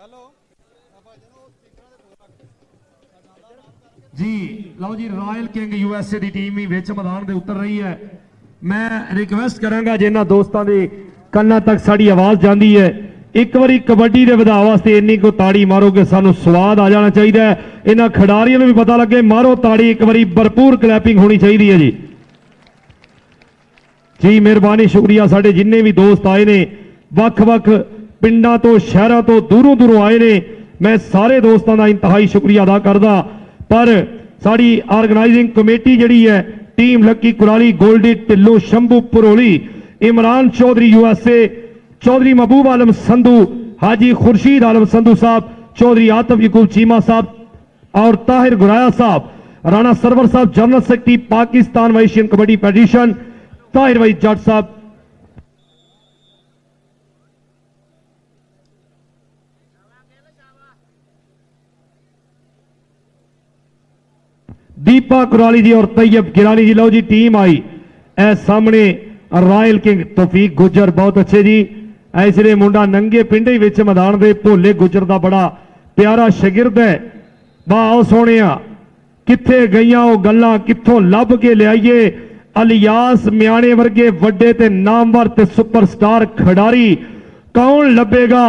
जी लो जी Royal king USA की team भी विच मैदान में उतर रही है। मैं रिक्वेस्ट करांगा जिन्होंने दोस्तों के कन्ना तक साड़ी आवाज जाती है एक बारी कबड्डी के ਵਧਾਅ वास्ते इन्नी को ताड़ी मारो कि सानू स्वाद आ जाना चाहिए। इन्होंने खिडारियों को भी पता लगे मारो ताड़ी एक बारी भरपूर क्लैपिंग होनी चाहिए है जी। जी मेहरबानी शुक्रिया साडे जिन्ने भी दोस्त आए ने वख-वख पिंडां तो शहरों तो दूरों दूरों आए ने मैं सारे दोस्तों का इंतहाई शुक्रिया अदा करदा। पर साड़ी ऑर्गेनाइजिंग कमेटी जिहड़ी है टीम लक्की कुराली गोल्डी ढिल्लो शंभू पुरोली इमरान चौधरी यूएसए चौधरी महबूब आलम संधू हाजी खुर्शीद आलम संधू साहब चौधरी आतिफ यकूब चीमा साहब और ताहिर गुराया साहब राणा सरवर साहब general secretary Pakistan Asian kabaddi federation Tahir भाई जट साहब दीपा कुराली जी और तैयब गिरानी जी। लो जी टीम आई ए सामने रॉयल किंग तौफीक गुजर बहुत अच्छे जी। ऐसले मुंडा नंगे पिंडे विच मैदान दे भोले गुजर दा बड़ा प्यारा शागिर्द है। वाह सोने किथे गईयां वो गल्लां किथों लभ के लियाइए। अलियास म्याणे वर्गे वड्डे ते नामवर ते सुपरस्टार खिडारी कौन लभेगा।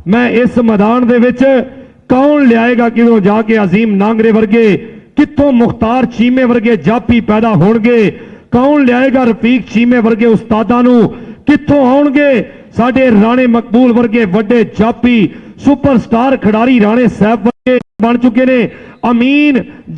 मैं इस मैदान दे विच कौन लियाएगा किधरों जाके अजीम नांगरे वर्गे कितों मुख्तार चीमे वर्गे जापी पैदा होणगे। कौन लियाएगा रफीक चीमे वर्गे उस्तादां नूं कितों आउणगे। साडे राणे मकबूल वर्गे वड्डे जापी सुपरस्टार खिडारी राणे साहब वर्गे बन चुके ने। अमीन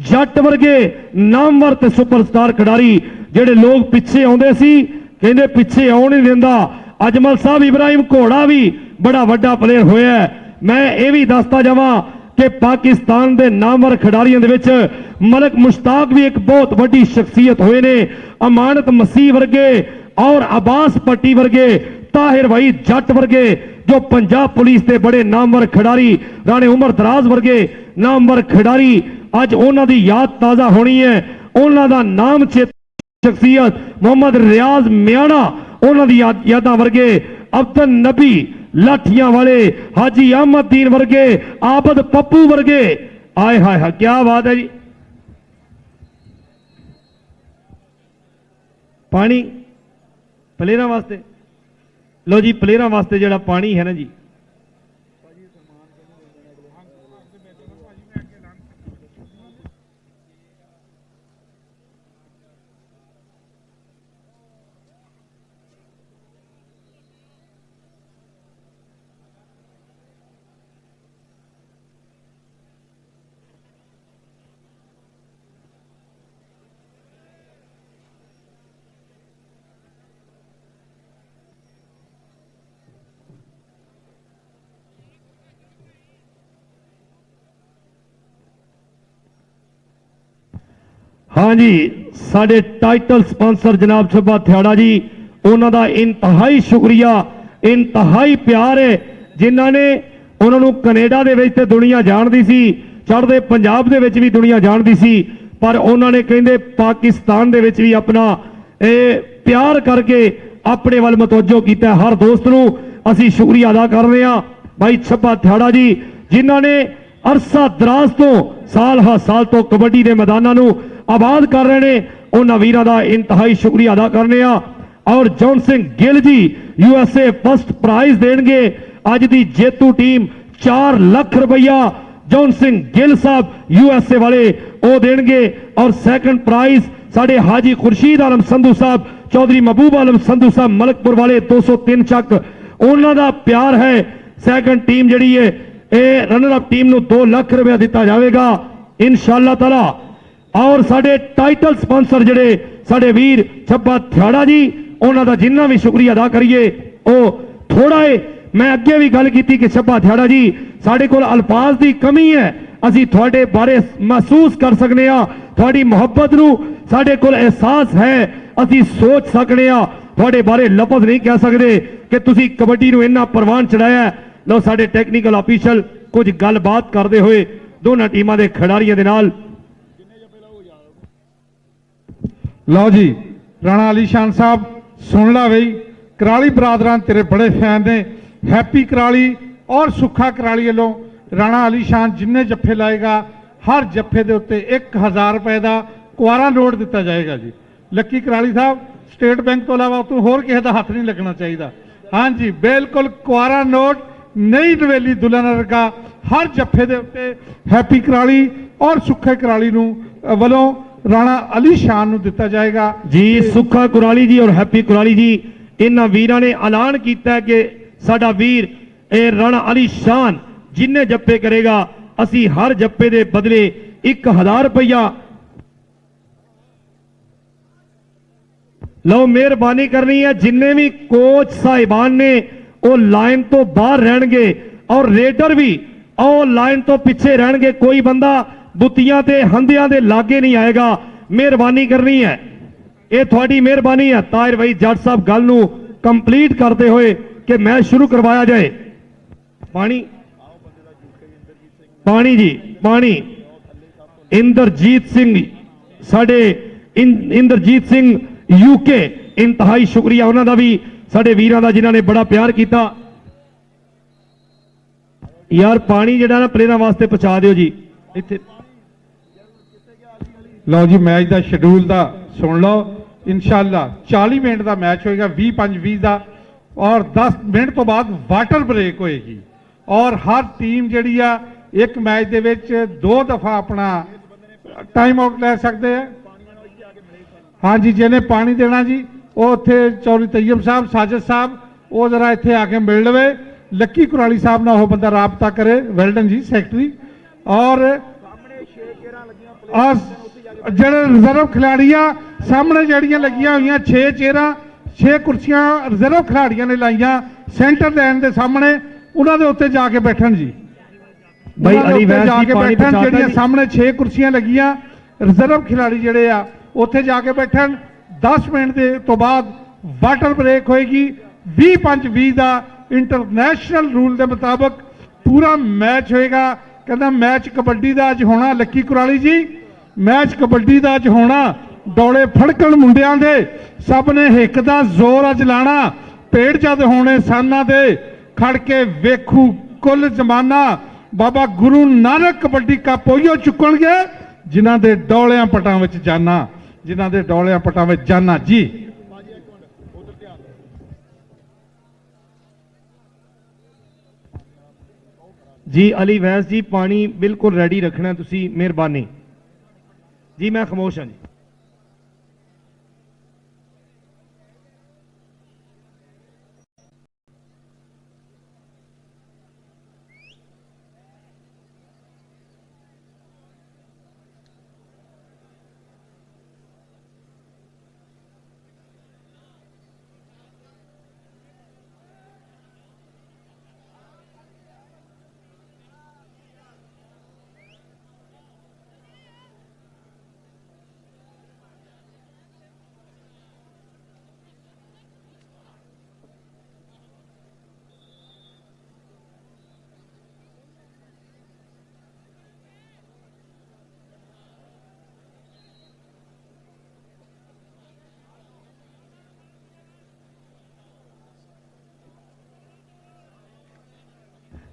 जट वर्गे नामवर ते सुपरस्टार खिडारी जेडे लोग पिछे आउंदे सी कहंदे पिछे आउण नहीं दिंदा। अजमल साहब इब्राहिम घोड़ा भी बड़ा वड्डा प्लेयर होया। मैं ये भी दसदा जावां कि पाकिस्तान के नामवर खिडारियों के मलक मुश्ताक भी एक बहुत बड़ी शख्सियत हुए ने। अमानत मसीह वर्गे और अब्बास पट्टी वर्गे ताहिर भाई जट वर्गे जो पंजाब पुलिस के बड़े नामवर खिडारी राणे उमर दराज वर्गे नामवर खिडारी अज उन्हां दी याद ताज़ा होनी है। उन्हां दा नाम चेत शख्सियत मोहम्मद रियाज म्याणा उन्हां दी यादां वर्गे अब्दुल नबी लाठियां वाले हाजी अहमद दीन वर्गे आबद पप्पू वर्गे आए हाय हाय क्या बात है जी। पानी प्लेयरां वास्ते लो जी प्लेयरां वास्ते जिहड़ा पानी है ना जी हाँ जी साडे टाइटल स्पॉन्सर जनाब छब्बा थियाड़ा जी उन्हों का इंतहाई शुक्रिया इंतहाई प्यार है जिन्हों ने उन्होंने कनेडा दे विच ते दुनिया जानती सी चढ़ते पंजाब दे विच भी दुनिया जानती सी पर उन्होंने कहते पाकिस्तान दे विच भी अपना प्यार करके अपने वाल मतवजो किया। हर दोस्त नूं असीं शुक्रिया अदा कर रहे हैं भाई छब्बा थियाड़ा जी जिन्हों ने अरसा दराज तो साल हा साल तो कबड्डी के मैदानों नूं आबाद कर रहे हैं। उन्होंने वीरों का इंतहाई शुक्रिया अदा करने और जॉन सिंह गिल जी यूएसए फर्स्ट प्राइज देंगे। अज की जेतू टीम 4 लाख रुपया जॉन सिंह गिल साहब यूएसए वाले वो देंगे और सैकंड प्राइज साडे हाजी खुर्शीद आलम संधू साहब चौधरी महबूब आलम संधू साहब मलकपुर वाले 203 चक उन्हों का प्यार है। सैकंड टीम जी है रनर अप टीम को 2 लाख रुपया दिता जाएगा इंशाअल्लाह ताला। और साडे टाइटल स्पॉन्सर जड़े साडे वीर छब्बा थियाड़ा जी उन्हों का जिन्ना भी शुक्रिया अदा करिए वो थोड़ा है। मैं अगे भी गल की कि छब्बा थियाड़ा जी साडे कोल अल्फाज की कमी है असी थोड़े बारे महसूस कर सकते हैं थोड़ी मुहब्बत नूं साडे कोल एहसास है असी सोच सकते हैं थोड़े बारे लफज नहीं कह सकते कि तुसी कबड्डी नूं इन्ना परवान चढ़ाया। लो साडे टैक्नीकल ऑफिशियल कुछ गलबात करते हुए दोनों टीमों के खिडारियों के नाल लो जी राणा अली शान साहब सुन ला बई कराली बरादरान तेरे बड़े फैन ने हैप्पी कराली और सुखा कराली वालों राणा अली शान जिन्ने जफ्फे लाएगा हर जफ्फे के उत्ते 1000 रुपए का कुआरा नोट दिता जाएगा जी। लक्की कराली साहब स्टेट बैंक तो इलावा तो होर किसी का हथ नहीं लगना चाहिए। हाँ जी बिल्कुल कुआरा नोट नई नवेली दुल्हन वर्गा हर जफ्फे के उत्ते हैप्पी कराली और सुखे कराली वालों राणा अली शान नूं दिता जाएगा जी। सुखा कुराली जी और हैप्पी कुराली जी इन्हां वीरां ने ऐलान किया है कि साडा वीर ए राणा अली शान जिन्ने जप्पे करेगा असी हर जप्पे दे बदले 1000 रुपया लो मेहरबानी करनी है। जिन्ने भी कोच साहिबान ने वो लाइन तो बाहर रहणगे और रेडर भी और लाइन तो पिछे रहणगे। कोई बंदा बुत्तियां ते हंदियां दे लागे नहीं आएगा। मेहरबानी करनी है, ये थोड़ी मेहरबानी है। ताहिर भाई जट साहब गल नूं कंप्लीट करते हुए कि मैच शुरू करवाया जाए। पानी पानी जी पानी। इंद्रजीत सिंह साडे इंद्रजीत सिंह यूके इंतहाई शुक्रिया उन्होंने भी साडे वीरां दा जिन्हां ने बड़ा प्यार किया। यार पानी जिहड़ा ना प्लेयरां वास्ते पहुंचा दिओ जी इत्थे। लो जी मैच का शेड्यूल का सुन लो। इंशाअल्लाह 40 मिनट का मैच होएगा 20-5-20 का और 10 मिनट तो बाद वाटर ब्रेक होएगी और हर टीम जिहड़ी आ एक मैच दे विच 2 दफा अपना टाइम आउट ले सकते हैं। हाँ जी जिन्हें पानी देना जी वो उत्थे चौधरी तैयब साहब साजिद साहब वो जरा इत्थे आके मिल लवे। लक्की कुराली साहब ना वो बंदा राबता करे। वेल्डन जी सैकटरी और ਜਿਹੜੇ रिजर्व खिलाड़ियां सामने जड़ियां लगियां हुई 6 चेयरां 6 कुर्सियां रिजर्व खिलाड़ियां ने लाइया सेंटर लाइन के सामने उन्होंने उत्ते जाके बैठन जी भाई अली वैस जाके बैठन। जड़ियां सामने 6 कुर्सियां लगियां रिजर्व खिलाड़ी जड़े आ उत्थे जाके बैठन। 10 मिनट के तो बाद वाटर ब्रेक होएगी। 20-5-20 का इंटरनेशनल रूल के मुताबिक पूरा मैच होएगा। कहना मैच कबड्डी का अज होना। लक्की कुराली जी मैच कबड्डी का अज होना। डोले फड़कन मुंडियां दे सब ने हिक दा जोर अज लाना। पेड़ जद होने साना दे खड़ के वेखू कुल जमाना। बाबा गुरु नानक कबड्डी कप उहिओ चुकणगे जिन्हां दे डोलियां पटां विच जाना जिन्हां दे डोलियां पटां विच जाना जी। जी अली वैस जी पानी बिल्कुल रेडी रखना तुसी मेहरबानी जी। मैं खामोश हाँ जी।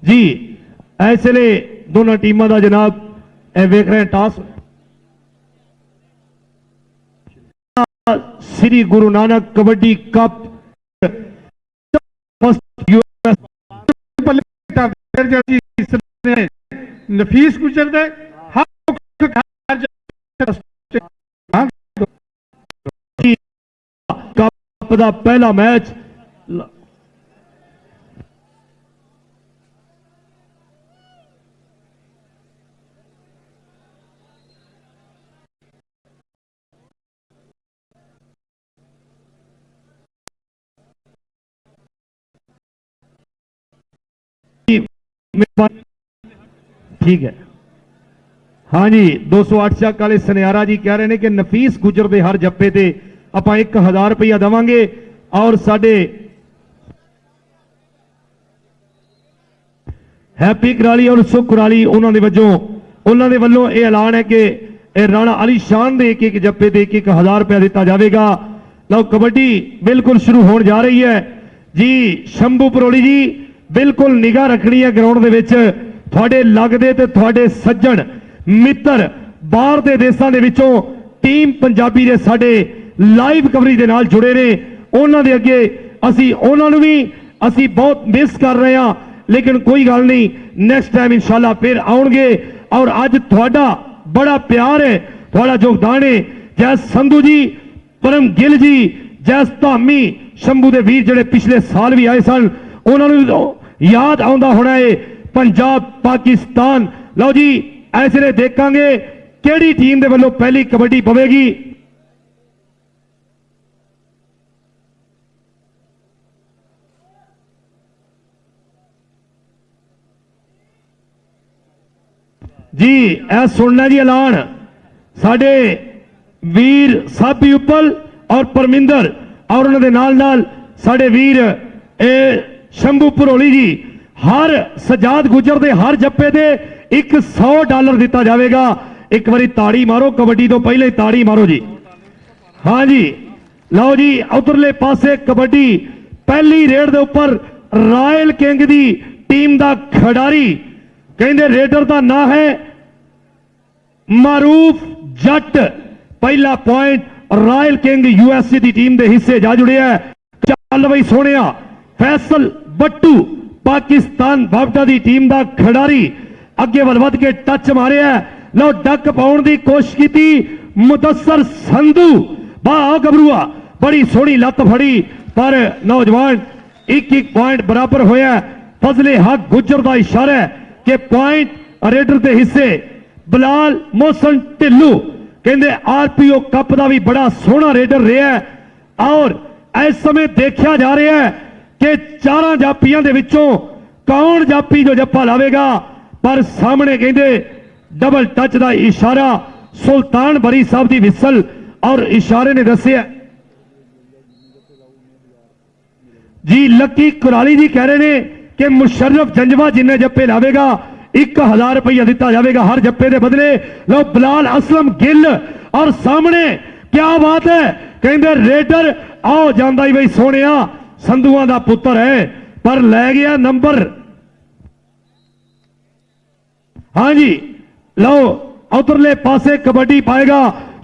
जी ऐसे दोनों टीमों का जनाब वेख रहे हैं टॉस। श्री गुरु नानक कबड्डी कप नफीस गुजर दे कप का पहला मैच ठीक है। हाँ जी 208 चक वाले सनियारा जी कह रहे हैं कि नफीस गुजर दे हर जप्पे ते आपां 1000 रुपया देवांगे और साडे हैप्पी कराली और सुख कराली उन्होंने वालों यह ऐलान है कि राणा अली शान दे एक जप्पे ते 1000 रुपया दिता जाएगा। लो कबड्डी बिल्कुल शुरू होने जा रही है जी। शंभू परोली जी बिल्कुल निगाह रखनी है ग्राउंड दे विच तुहाडे लगदे ते तुहाडे सज्जण मित्र बाहर दे देशां दे विचों टीम पंजाबी दे साडे लाइव कवरेज दे नाल जुड़े ने उन्हां दे अगे असी उन्हां नूं भी असी बहुत मिस कर रहे हां लेकिन कोई गल नहीं नैक्सट टाइम इंशाअल्लाह फिर आउणगे और अज तुहाडा बड़ा प्यार है तुहाडा योगदान है जैस संधू जी परम गिल जी जैस धामी शंभू दे वीर जिहड़े पिछले साल भी आए सन उन्हां नूं याद आउंदा होना है पंजाब पाकिस्तान लो जी ऐसे देखांगे किहड़ी टीम दे वल्लों पहली कबड्डी पवेगी जी ऐ सुनना जी ऐलान साडे वीर साबी उपल और परमिंदर और उन्होंने नाल साडे वीर शंभू भरोली जी हर सजाद गुजर दे हर जप्पे दे $100 दिता जाएगा। एक बारी ताड़ी मारो कबड्डी तो पहले ताड़ी मारो जी। हाँ जी लो जी उधरले पासे कबड्डी पहली रेड दे उपर रॉयल किंग दी टीम दा खिडारी कहते रेडर का ना है मारूफ जट पहला पॉइंट रॉयल किंग यूएसए की टीम के हिस्से जा जुड़े है। चल बई सोने फैसल बट्टू पाकिस्तान बाबटा की टीम का खिडारी अगे वध के टच मारे है लो डक पाउण की कोशिश की मुदस्सर संधू वाह गबरूआ बड़ी सोहनी लत फड़ी पर नौजवान एक पॉइंट बराबर होया। फजले हक गुजर का इशारा है कि पॉइंट रेडर के हिस्से बिलाल मोहसन ढिल्लू कहते आरपीओ कप का भी बड़ा सोहना रेडर रहा है और इस समय देखा जा रहा है कि चारों जापियों के विचों कौन जापी जो जप्पा लावेगा पर सामने कहते डबल टच का इशारा सुल्तान बरी साहब की विसल और इशारे ने दसिया जी लकी कुराली जी कह रहे हैं कि मुशर्रफ जंजवा जिन्हें जप्पे लावेगा $1000 दिता जाएगा हर जप्पे के बदले। लो बिलाल असलम गिल और सामने क्या बात है कहते रेडर आओ जांदा ही बई सोने संधुआ का पुत्र है पर लै गया नंबर। हाँ जी लो उधरले पासे कबड्डी पाएगा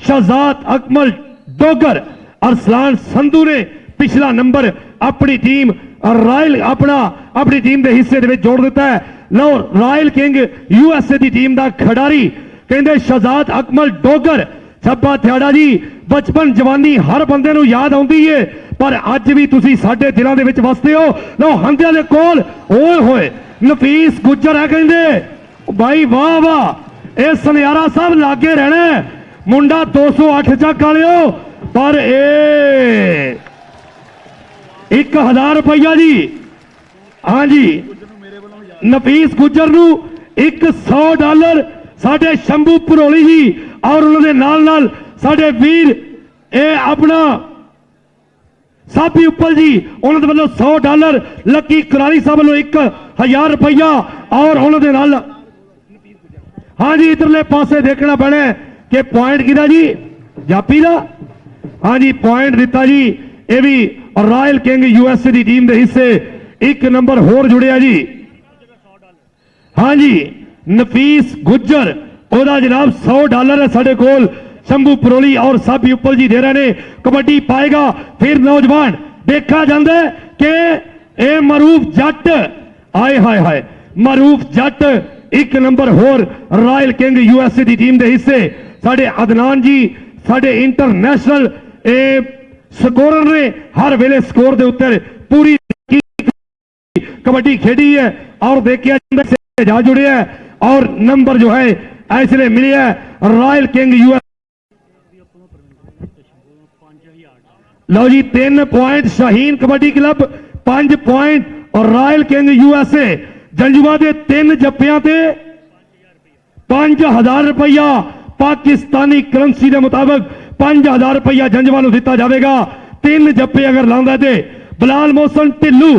शहजाद अकमल डोगर अरसलान संधू ने पिछला नंबर अपनी टीम रॉयल अपनी टीम के हिस्से में जोड़ दिता है। लो रॉयल किंग यूएसए की टीम का खिडारी कहते शहजाद अकमल डोगर छब्बा थियाड़ा जी बचपन जवानी हर बंदे नूं याद आउंदी है पर अज भी तुसी साडे दिलों दे विच वसदे हो। लो हंदियां दे कोल ओए होए नफीस गुजर है कहते भाई वाह वाह ये सनियारा साहब लागे रहना मुंडा 208 चक वालिओ पर $1000 जी। हाँ जी नफीस गुजर नूं $100 साडे शंभू भरोली जी और उन्होंने नाल साडे वीर ए अपना साबी उपल जी उन्होंने वालों $100 लकी कुराली साहब वालों $1000 और उन्होंने नाल हाँ जी इधरले पासे देखना पैना कि पॉइंट किदा जी जापी का। हाँ जी पॉइंट दिता जी ये भी रॉयल किंग यूएसए की टीम के हिस्से एक नंबर होर जुड़िया जी। हाँ जी नफीस गुजर ओदा जनाब $100 है साढ़े कोल शंभू भरोली और साबी उपल जी दे रहे ने कबड्डी पाएगा फिर नौजवान देखा जाता है कि ए मरूफ जट आए हाय हाय मरूफ जट एक नंबर होर रॉयल किंग यूएसए की टीम के हिस्से साढ़े अदनान जी साढ़े इंटरनेशनल स्कोरर ने हर वेले स्कोर के उत्तर पूरी कबड्डी खेडी है और देखिए जा जुड़े है और नंबर जो है इसलिए मिले है रॉयल किंग यूएस। लो जी 3 point Shaheen kabaddi club 5 point और रॉयल किंग यूएसए जंजुआ के 3 जप्पियां ते $5000 पाकिस्तानी करंसी के मुताबिक $5000 जंजुआ नूं दिता जाएगा। 3 जप्पे अगर लांदा ते बिलाल मोहसन ढिल्लू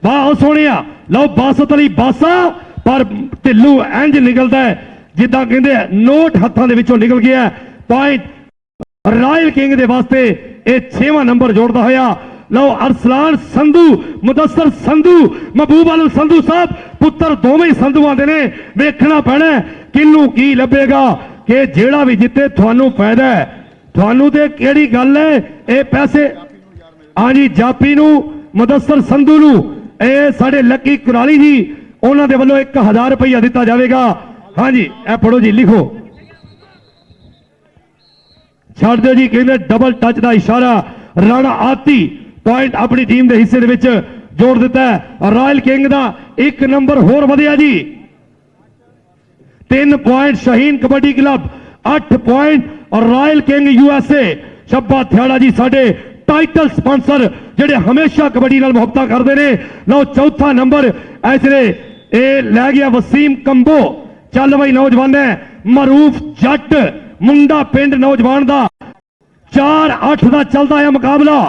वाह सोने लो बासत अली बासा पर ढिल्लू इंज निकलता है जिदा कहते नोट हाथों के निकल गया। पॉइंट रॉयल किंग के वास्ते 6वां नंबर जोड़ता होया लो अरसलान संधू मुदस्सर संधू महबूब आलम संधू साहब पुत्र दोवें संधुआं दे ने वेखना पैना किन्नू की लभेगा कि जेड़ा भी जिते थानू फायदा है थानू ते केड़ी गल है ये पैसे हाँ जी जापी नू मुदस्सर संधू नू ये साडे लकी कुराली जी उन्हां दे वल्लों 1000 रुपया दिता जाएगा। हाँ जी ए पढ़ो जी लिखो छड़ दो जी कहते डबल टच का इशारा राणा आती पॉइंट अपनी टीम के हिस्से दे विच जोड़ दिता है। रॉयल किंग का 1 नंबर होर वधिया जी 3 point Shaheen kabaddi club 8 point और रॉयल किंग यूएसए शब्बा थियाड़ा जी साडे टाइटल स्पॉन्सर जेडे हमेशा कबड्डी नाल मुहब्बत करते हैं। लो चौथा नंबर ऐसले ए लै गया वसीम कंबो चल बई नौजवान है मरूफ जट मुंडा पिंड नौजवान का 4-8 का चलता है मुकाबला।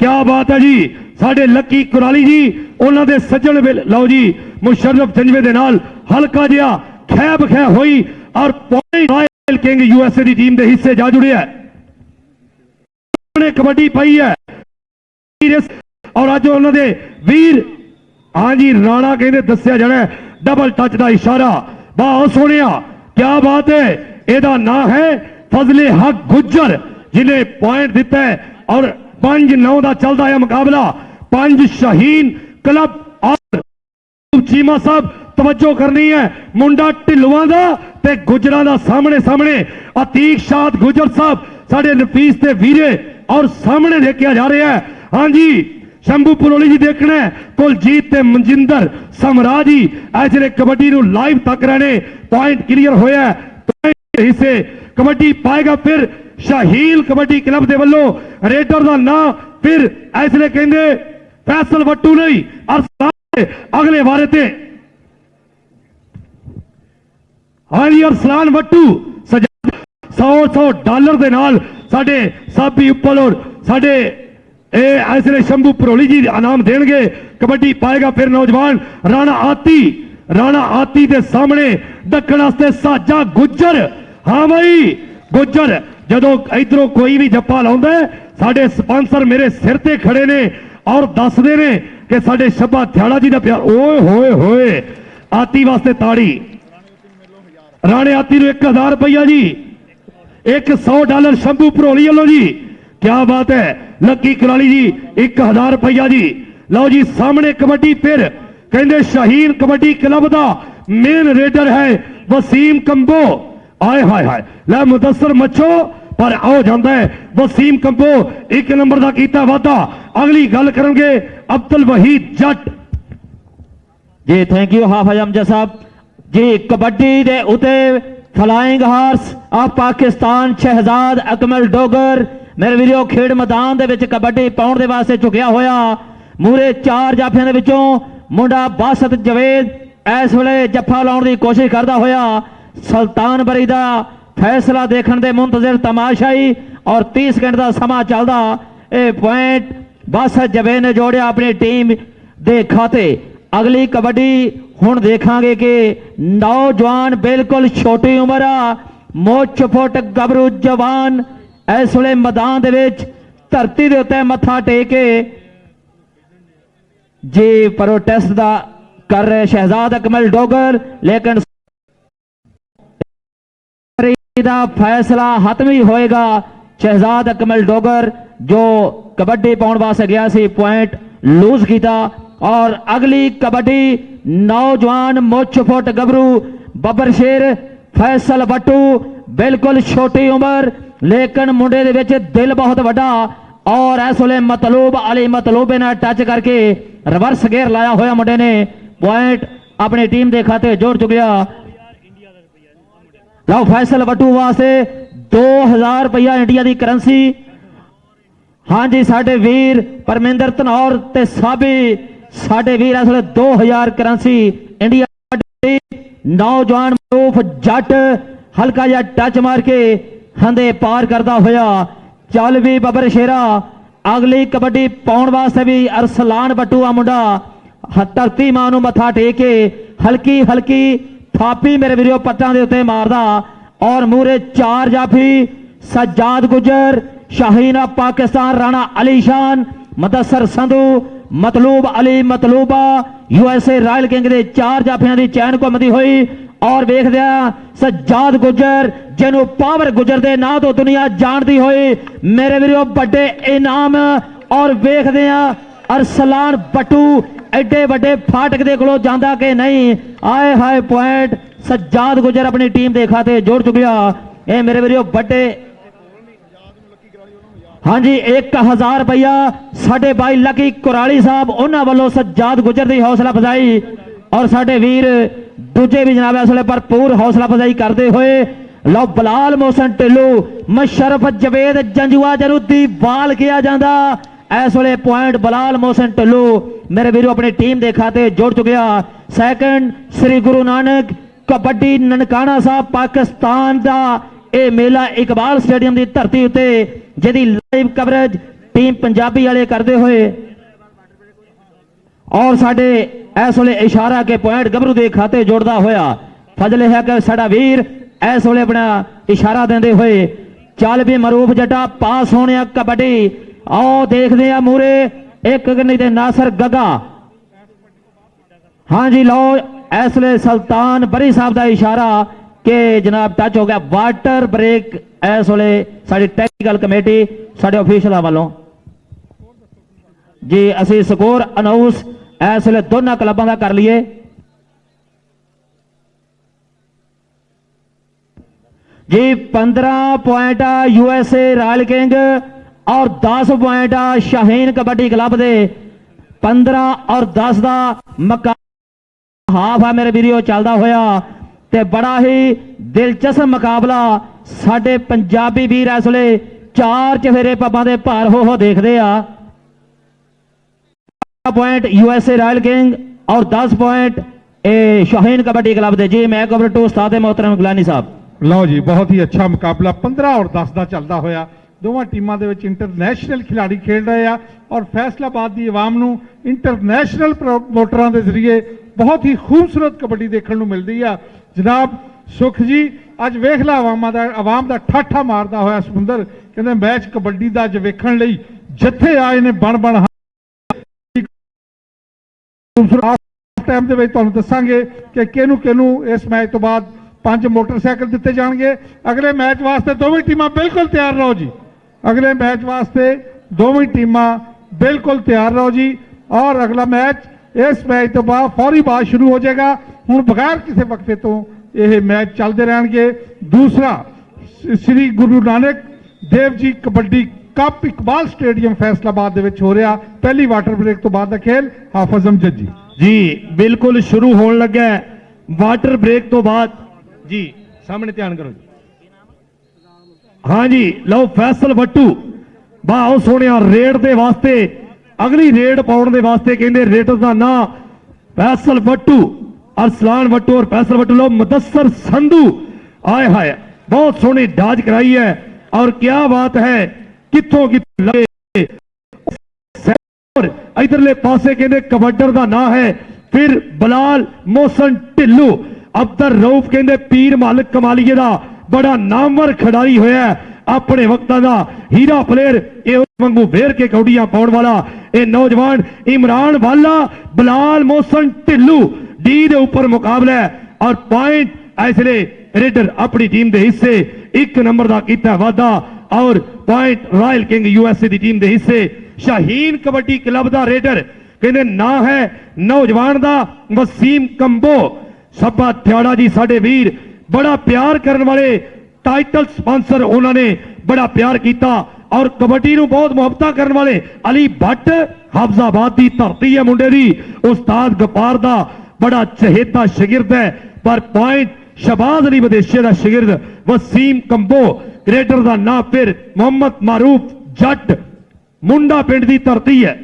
क्या बात है जी साडे लकी कुराली जी उन्होंने सज्जन लो जी मुशर्रफ जंजवे दे नाल हल्का जिहा खै बखै हुई और पॉइंट रॉयल किंग यूएसए की टीम के हिस्से जा जुड़े है कबड्डी पाई है और अज उन्होंने वीर हाँ जी राणा कहते दसिया जाना डबल टच का इशारा बहुत सोनिया। क्या बात है एदा नाम है फजले हक गुज्जर जिन्हें पॉइंट दिता है और 5-9 का चलता है मुकाबला 5 शहीन क्लब और चीमा साहब तवज्जो करनी है मुंडा ढिलुआ का ते गुजरा का सामने सामने अतीक शाद गुजर साहब साडे नफीस ते वीरे और सामने देखा जा रहा है। हाँ जी शंभू पुरोली जी देखना है कुलजीत ते मनजिंदर समराज जी ऐसे कबड्डी नू लाइव तक रहने पॉइंट क्लियर होया हिस्से कबड्डी पाएगा फिर शाहील कबड्डी क्लब के वलों रेडर का नाम फिर ऐसले कहते फैसल वट्टू नहीं अरसलान अगले बारे ते हाँ जी अरसलान वट्टू $100 के नाल साडे साबी उप्पल और साडे ऐसे शंभू पुरोली जी इनाम देंगे। कबड्डी पाएगा फिर नौजवान राणा आती के सामने दखण वास्ते साजा गुज्जर। हाँ भाई गुज्जर जदों इधरों कोई भी जप्पा लाउंदा है साडे स्पॉन्सर मेरे सिर ते खड़े ने और दसदे ने कि साडे शब्बा थियाड़ा जी का प्यार ओए होए होए आती वास्ते ताड़ी राणे आती नूं 1000 रुपया जी $100 शंभू पुरोली वालों जी। क्या बात है लकी कुराली जी 1000 रुपया जी। लो जी सामने कबड्डी फिर कहते शाहीन कबड्डी क्लब का मेन रेडर है वसीम कंबो आए हाय हाय लै मुदस्सर मच्छो पर आओ जाता है वसीम कंबो 1 नंबर का कीता वादा। अगली गल करेंगे अब्दुल वहीद जट जी थैंक यू हाफिज अमजद साहब जी। कबड्डी दे उते flying horse of Pakistan Shahzad Akmal Dogar मेरे वीडियो खेड मैदान दे विच कबड्डी पाउण दे वास्ते झुकिया होया मूरे 4 जाफियां दे विचों मुंडा बासत जवेद इस वेले जफ्फा लाउण दी कोशिश करदा होया सुल्तान बरी दा फैसला देखण दे मुंतजर तमाशाई और 30 सेकंड का समा चलदा ए पॉइंट बासत जवेद ने जोड़िया अपनी टीम दे खाते। अगली कबड्डी हुण देखांगे कि नौजवान बिल्कुल छोटी उम्र आ मुच फुट गबरू जवान इस वेले मैदान दे विच धरती दे उत्ते मत्था टेके जी प्रोटेस्ट दा कर रहे शहजाद अकमल डोगर लेकिन दा फैसला हतमी होएगा। शहजाद अकमल डोगर जो कबड्डी पाउण वास्ते गया सी पॉइंट लूज किया और अगली कबड्डी नौजवान मुच फुट गबरू बब्बर शेर फैसल बट्टू बिल्कुल छोटी उम्र लेकिन मुंडे दे विच दिल बहुत वड्डा और इस वेले मतलूब अली मतलूबे ने टच करके रिवर्स गेयर लाया होया मुंडे ने पॉइंट अपनी टीम के खाते जोड़ चुकिया। लो फैसल बट्टू वास्ते 2000 रुपया इंडिया की करेंसी। हाँ जी साडे वीर परमिंदर धनौर ते साबी साडे वीर इस वेले 2000 करेंसी इंडिया। नौजवान मरूफ जट हल्का जा टच मार के हंदे पार करता होया चल भी बबर शेरा। अगली कबड्डी पाउण वास्ते भी अरसलान बट्टू आ मुंडा धरती मां नूं मत्था टेक के हल्की हल्की थापी मेरे वीडियो पट्टां दे उत्ते मारदा और मूरे 4 जाफी सज्जाद गुजर शाहीन ऑफ पाकिस्तान राणा अली शान ਮਦਸਰ ਸੰਧੂ ਮਤਲੂਬ ਅਲੀ ਮਤਲੂਬਾ USA ਰਾਇਲ ਕਿੰਗ ਦੇ 4 ਜਾਫਿਆਂ ਦੀ ਚੈਨ ਘੁੰਮਦੀ ਹੋਈ ਔਰ ਵੇਖਦੇ ਆ ਸੱਜਾਦ ਗੁੱਜਰ ਜਿਹਨੂੰ ਪਾਵਰ ਗੁੱਜਰ ਦੇ ਨਾਂ ਤੋਂ ਦੁਨੀਆ ਜਾਣਦੀ ਹੋਈ ਮੇਰੇ ਵੀਰੋ ਵੱਡੇ ਇਨਾਮ ਔਰ ਵੇਖਦੇ ਆ ਅਰਸਲਾਨ ਬੱਟੂ ਐਡੇ ਵੱਡੇ ਫਾਟਕ ਦੇ ਕੋਲੋਂ ਜਾਂਦਾ ਕਿ ਨਹੀਂ ਆਏ ਹਾਏ ਪੁਆਇੰਟ ਸੱਜਾਦ ਗੁੱਜਰ ਆਪਣੀ ਟੀਮ ਦੇ ਖਾਤੇ ਜੋੜ ਚੁੱਕਿਆ ਇਹ ਮੇਰੇ ਵੀਰੋ ਵੱਡੇ ਹਾਂਜੀ 1000 ਰੁਪਇਆ ਸਾਡੇ ਬਾਈ ਲੱਕੀ ਕੁਰਾਲੀ ਸਾਹਿਬ ਉਹਨਾਂ ਵੱਲੋਂ ਸੱਜਾਦ ਗੁੱਜਰ ਦੀ ਹੌਸਲਾ ਅਫਜ਼ਾਈ ਔਰ ਸਾਡੇ ਵੀਰ ਦੂਜੇ ਵੀ ਜਨਾਬ ਇਸ ਵੇਲੇ ਭਰਪੂਰ ਹੌਸਲਾ ਅਫਜ਼ਾਈ ਕਰਦੇ ਹੋਏ ਲਓ ਬਲਾਲ ਮੋਹਸਨ ਢਿੱਲੂ ਮਸ਼ਰਫ ਜਵੇਦ ਜੰਜੂਆ ਜਰੂਦੀ ਬਾਲ ਕਿਹਾ ਜਾਂਦਾ ਇਸ ਵੇਲੇ ਪੁਆਇੰਟ ਬਲਾਲ ਮੋਹਸਨ ਢਿੱਲੂ ਮੇਰੇ ਵੀਰੋ ਆਪਣੀ ਟੀਮ ਦੇ ਖਾਤੇ ਜੋੜ ਚੁੱਕਿਆ ਸੈਕੰਡ ਸ੍ਰੀ ਗੁਰੂ ਨਾਨਕ ਕਬੱਡੀ ਨਨਕਾਣਾ ਸਾਹਿਬ ਪਾਕਿਸਤਾਨ ਦਾ ਇਹ ਮੇਲਾ ਇਕਬਾਲ ਸਟੇਡੀਅਮ ਦੀ ਧਰਤੀ ਉੱਤੇ ਜਿਹਦੀ ਲਾਈਵ ਕਵਰੇਜ ਟੀਮ ਪੰਜਾਬੀ ਵਾਲੇ ਕਰਦੇ ਹੋਏ ਔਰ ਸਾਡੇ ਇਸ ਵੇਲੇ ਇਸ਼ਾਰਾ ਕੇ ਪੁਆਇੰਟ ਗੱਭਰੂ ਦੇ ਖਾਤੇ ਜੋੜਦਾ ਹੋਇਆ ਫਜ਼ਲ ਹੈ ਕਿ ਸਾਡਾ ਵੀਰ ਇਸ ਵੇਲੇ ਆਪਣਾ ਇਸ਼ਾਰਾ ਦਿੰਦੇ ਹੋਏ ਚੱਲ ਵੀ ਮਰੂਫ ਜੱਟਾ ਪਾਸ ਹੋਣਿਆ ਕਬੱਡੀ ਆਓ ਦੇਖਦੇ ਆ ਮੂਰੇ ਇੱਕ ਗੰਨੀ ਦੇ ਨਾਸਰ ਗੱਗਾ ਹਾਂਜੀ ਲਓ ਇਸ ਵੇਲੇ ਸੁਲਤਾਨ ਬਰੀ ਸਾਹਿਬ ਦਾ ਇਸ਼ਾਰਾ ਕਿ ਜਨਾਬ ਟੱਚ ਹੋ ਗਿਆ ਵਾਟਰ ਬ੍ਰੇਕ ਇਸ ਵੇਲੇ ਸਾਡੀ ਟੈਕਨੀਕਲ ਕਮੇਟੀ ਸਾਡੇ ਅਫੀਸ਼ੀਅਲਾਂ ਵੱਲੋਂ ਜੀ ਅਸੀਂ ਸਕੋਰ ਅਨਾਉਂਸ ਇਸ ਵੇਲੇ ਦੋਨਾਂ ਕਲੱਬਾਂ ਦਾ ਕਰ ਲਈਏ जी 15 पॉइंट USA रायल किंग और 10 पॉइंट शाहीन कबड्डी क्लब दे 15 और 10 का मुकाबला हाफ है मेरे वीडियो चलता होया ते बड़ा ही दिलचस्प मुकाबला साडे पंजाबी वीर इस वेले 4 चफेरे पब्बां दे भार हो देखदे आ पॉइंट USA रायल किंग और 10 पॉइंट शाहीन कबड्डी क्लब दे जी मैं कवर टू उस्ताद मोहतरम गिलानी साहब ਲਓ ਜੀ ਬਹੁਤ ਹੀ ਅੱਛਾ ਮੁਕਾਬਲਾ 15 ਔਰ 10 ਦਾ ਚੱਲਦਾ ਹੋਇਆ ਦੋਵਾਂ ਟੀਮਾਂ ਦੇ ਵਿੱਚ ਇੰਟਰਨੈਸ਼ਨਲ ਖਿਡਾਰੀ ਖੇਡ ਰਹੇ ਆ ਔਰ ਫੈਸਲਾਬਾਦ ਦੀ ਆਵਾਮ ਨੂੰ ਇੰਟਰਨੈਸ਼ਨਲ ਪ੍ਰੋਮੋਟਰਾਂ ਦੇ ਜ਼ਰੀਏ ਬਹੁਤ ਹੀ ਖੂਬਸੂਰਤ ਕਬੱਡੀ ਦੇਖਣ ਨੂੰ ਮਿਲਦੀ ਆ ਜਨਾਬ ਸੁਖ ਜੀ ਅੱਜ ਵੇਖ ਲਾ ਆਵਾਮ ਦਾ ਠਾਠਾ ਮਾਰਦਾ ਹੋਇਆ ਸਮੁੰਦਰ ਕਹਿੰਦੇ ਮੈਚ ਕਬੱਡੀ ਦਾ ਅੱਜ ਵੇਖਣ ਲਈ ਜਿੱਥੇ ਆਏ ਨੇ ਬਣ ਟਾਈਮ ਦੇ ਵਿੱਚ ਤੁਹਾਨੂੰ ਦੱਸਾਂਗੇ ਕਿ ਕਿਹਨੂੰ ਇਸ ਮੈਚ ਤੋਂ ਬਾਅਦ 5 मोटरसाइकिल दिते जाएंगे अगले मैच वास्ते दोवें टीमां बिल्कुल तैयार रहो जी अगले मैच वास्ते दोवें टीमां बिल्कुल तैयार रहो जी और अगला मैच इस मैच तो बाद फौरी बाद शुरू हो जाएगा हुण बगैर किसी वक्फे तो यह मैच चलते रहेंगे दूसरा श्री गुरु नानक देव जी कबड्डी कप इकबाल स्टेडियम फैसलाबाद दे विच हो रहा पहली वाटर ब्रेक तो बाद दा खेल हाफिज अमजद जी बिल्कुल शुरू होने लगा वाटर ब्रेक तो बाद जी सामने ध्यान करो जी हाँ जी लो फैसल भट्टू बाओ सोने रेड दे वास्ते अगली रेड पाउण दे वास्ते कहंदे रेडर दा नां फैसल भट्टू अरसलान भट्टू और फैसल भट्टू लो मुदस्सर संधू आए हाय बहुत सोहनी डाज कराई है और क्या बात है कित्थों लगे इधरले पासे कहंदे कबड्डर दा नां है फिर बलाल मोहसन ढिल्लू अब्दुल रऊफ कहते पीर मालिक कमालीए का बड़ा नामवर खिडारी होया अपने वक्तां दा हीरा प्लेयर वांगू वेर के कौड़ियां पाउण वाला ये नौजवान इमरान वाला बलाल मोहसन ढिल्लू डी दे ऊपर मुकाबला है और पॉइंट इसलिए रेडर अपनी टीम के हिस्से 1 नंबर का कीता वादा और पॉइंट रॉयल किंग USA की टीम के हिस्से शाहीन कबड्डी क्लब का रेडर कहते ना है नौजवान का वसीम कंबो सभा थियाड़ा जी साडे वीर बड़ा प्यार करने वाले टाइटल स्पॉन्सर उन्होंने बड़ा प्यार किया और कबड्डी नूं बहुत मुहब्बत करने वाले अली भट्ट हाफजाबाद की धरती है मुंडे दी उस्ताद गपार दा बड़ा चहेता शागिर्द है पर पॉइंट शहबाज अली विदेशे का शागिर्द वसीम कंबो ग्रेटर का नाम फिर मोहम्मद मारूफ जट मुंडा पिंड की धरती है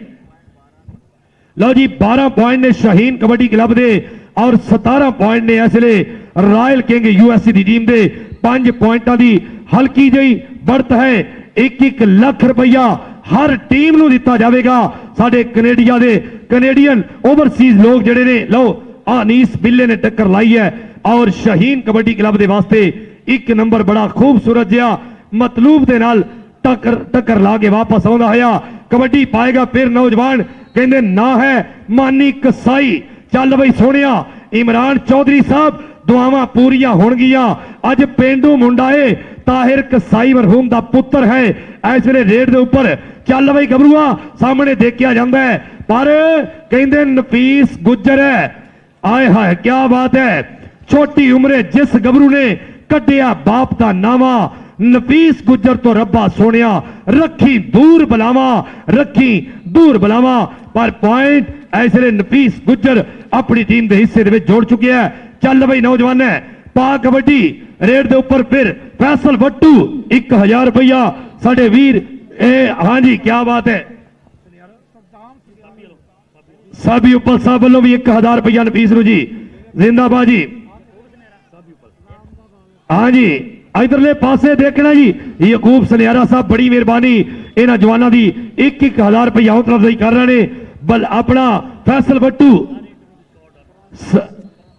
लो जी 12 पॉइंट ने शाहीन कबड्डी क्लब दे और 17 पॉइंट ने इसलिए रॉयल किंग USA की टीम के 5 पॉइंटा की हल्की जी बढ़त है 1-1 लाख रुपया हर टीम नूं दिता जाएगा साडे कनेडिया दे कनेडियन ओवरसीज लोग जड़े ने लो अनीस बिल्ले ने टक्कर लाई है और शाहीन कबड्डी क्लब के वास्ते 1 नंबर बड़ा खूबसूरत जिहा मतलूब के नाल टक्कर ला के वापस आउंदा होया कबड्डी पाएगा फिर नौजवान कहते ना है मानी कसाई। चल बई सोनिया इमरान चौधरी साहब दुआवां पूरियां होणगियां। अज पेंडू मुंडा है ताहिर कसाई मरहूम दा पुत्र है इस वेले रेड दे उपर। चल बई गबरूआ सामने देखिया जांदा है पर कहंदे नफीस गुज्जर है। आए हाय क्या बात है, छोटी उम्रे जिस गबरू ने कटिया बाप का नावा नफीस गुज्जर तो रब्बा सोनिया रखी दूर बलावा, रखी दूर बलावा। पर पॉइंट ऐसे नफीस गुज्जर अपनी टीम के हिस्से दे जोड़ चुके हैं। चल बई नौजवान है पा कबड्डी रेड दे उपर फिर फैसल वट्टू 1000 रुपया साडे वीर। हाँ जी क्या बात है, साबी उपल साहब वालों भी 1000 रुपया नफीस नू जी जिंदाबाद जी। हाँ जी इधरले पासे देखना जी यकूब सनियारा साहब बड़ी मेहरबानी इन्हां जवानों की 1000 रुपया हौसला अफजाई कर रहे हैं। बल अपना फैसल वट्टू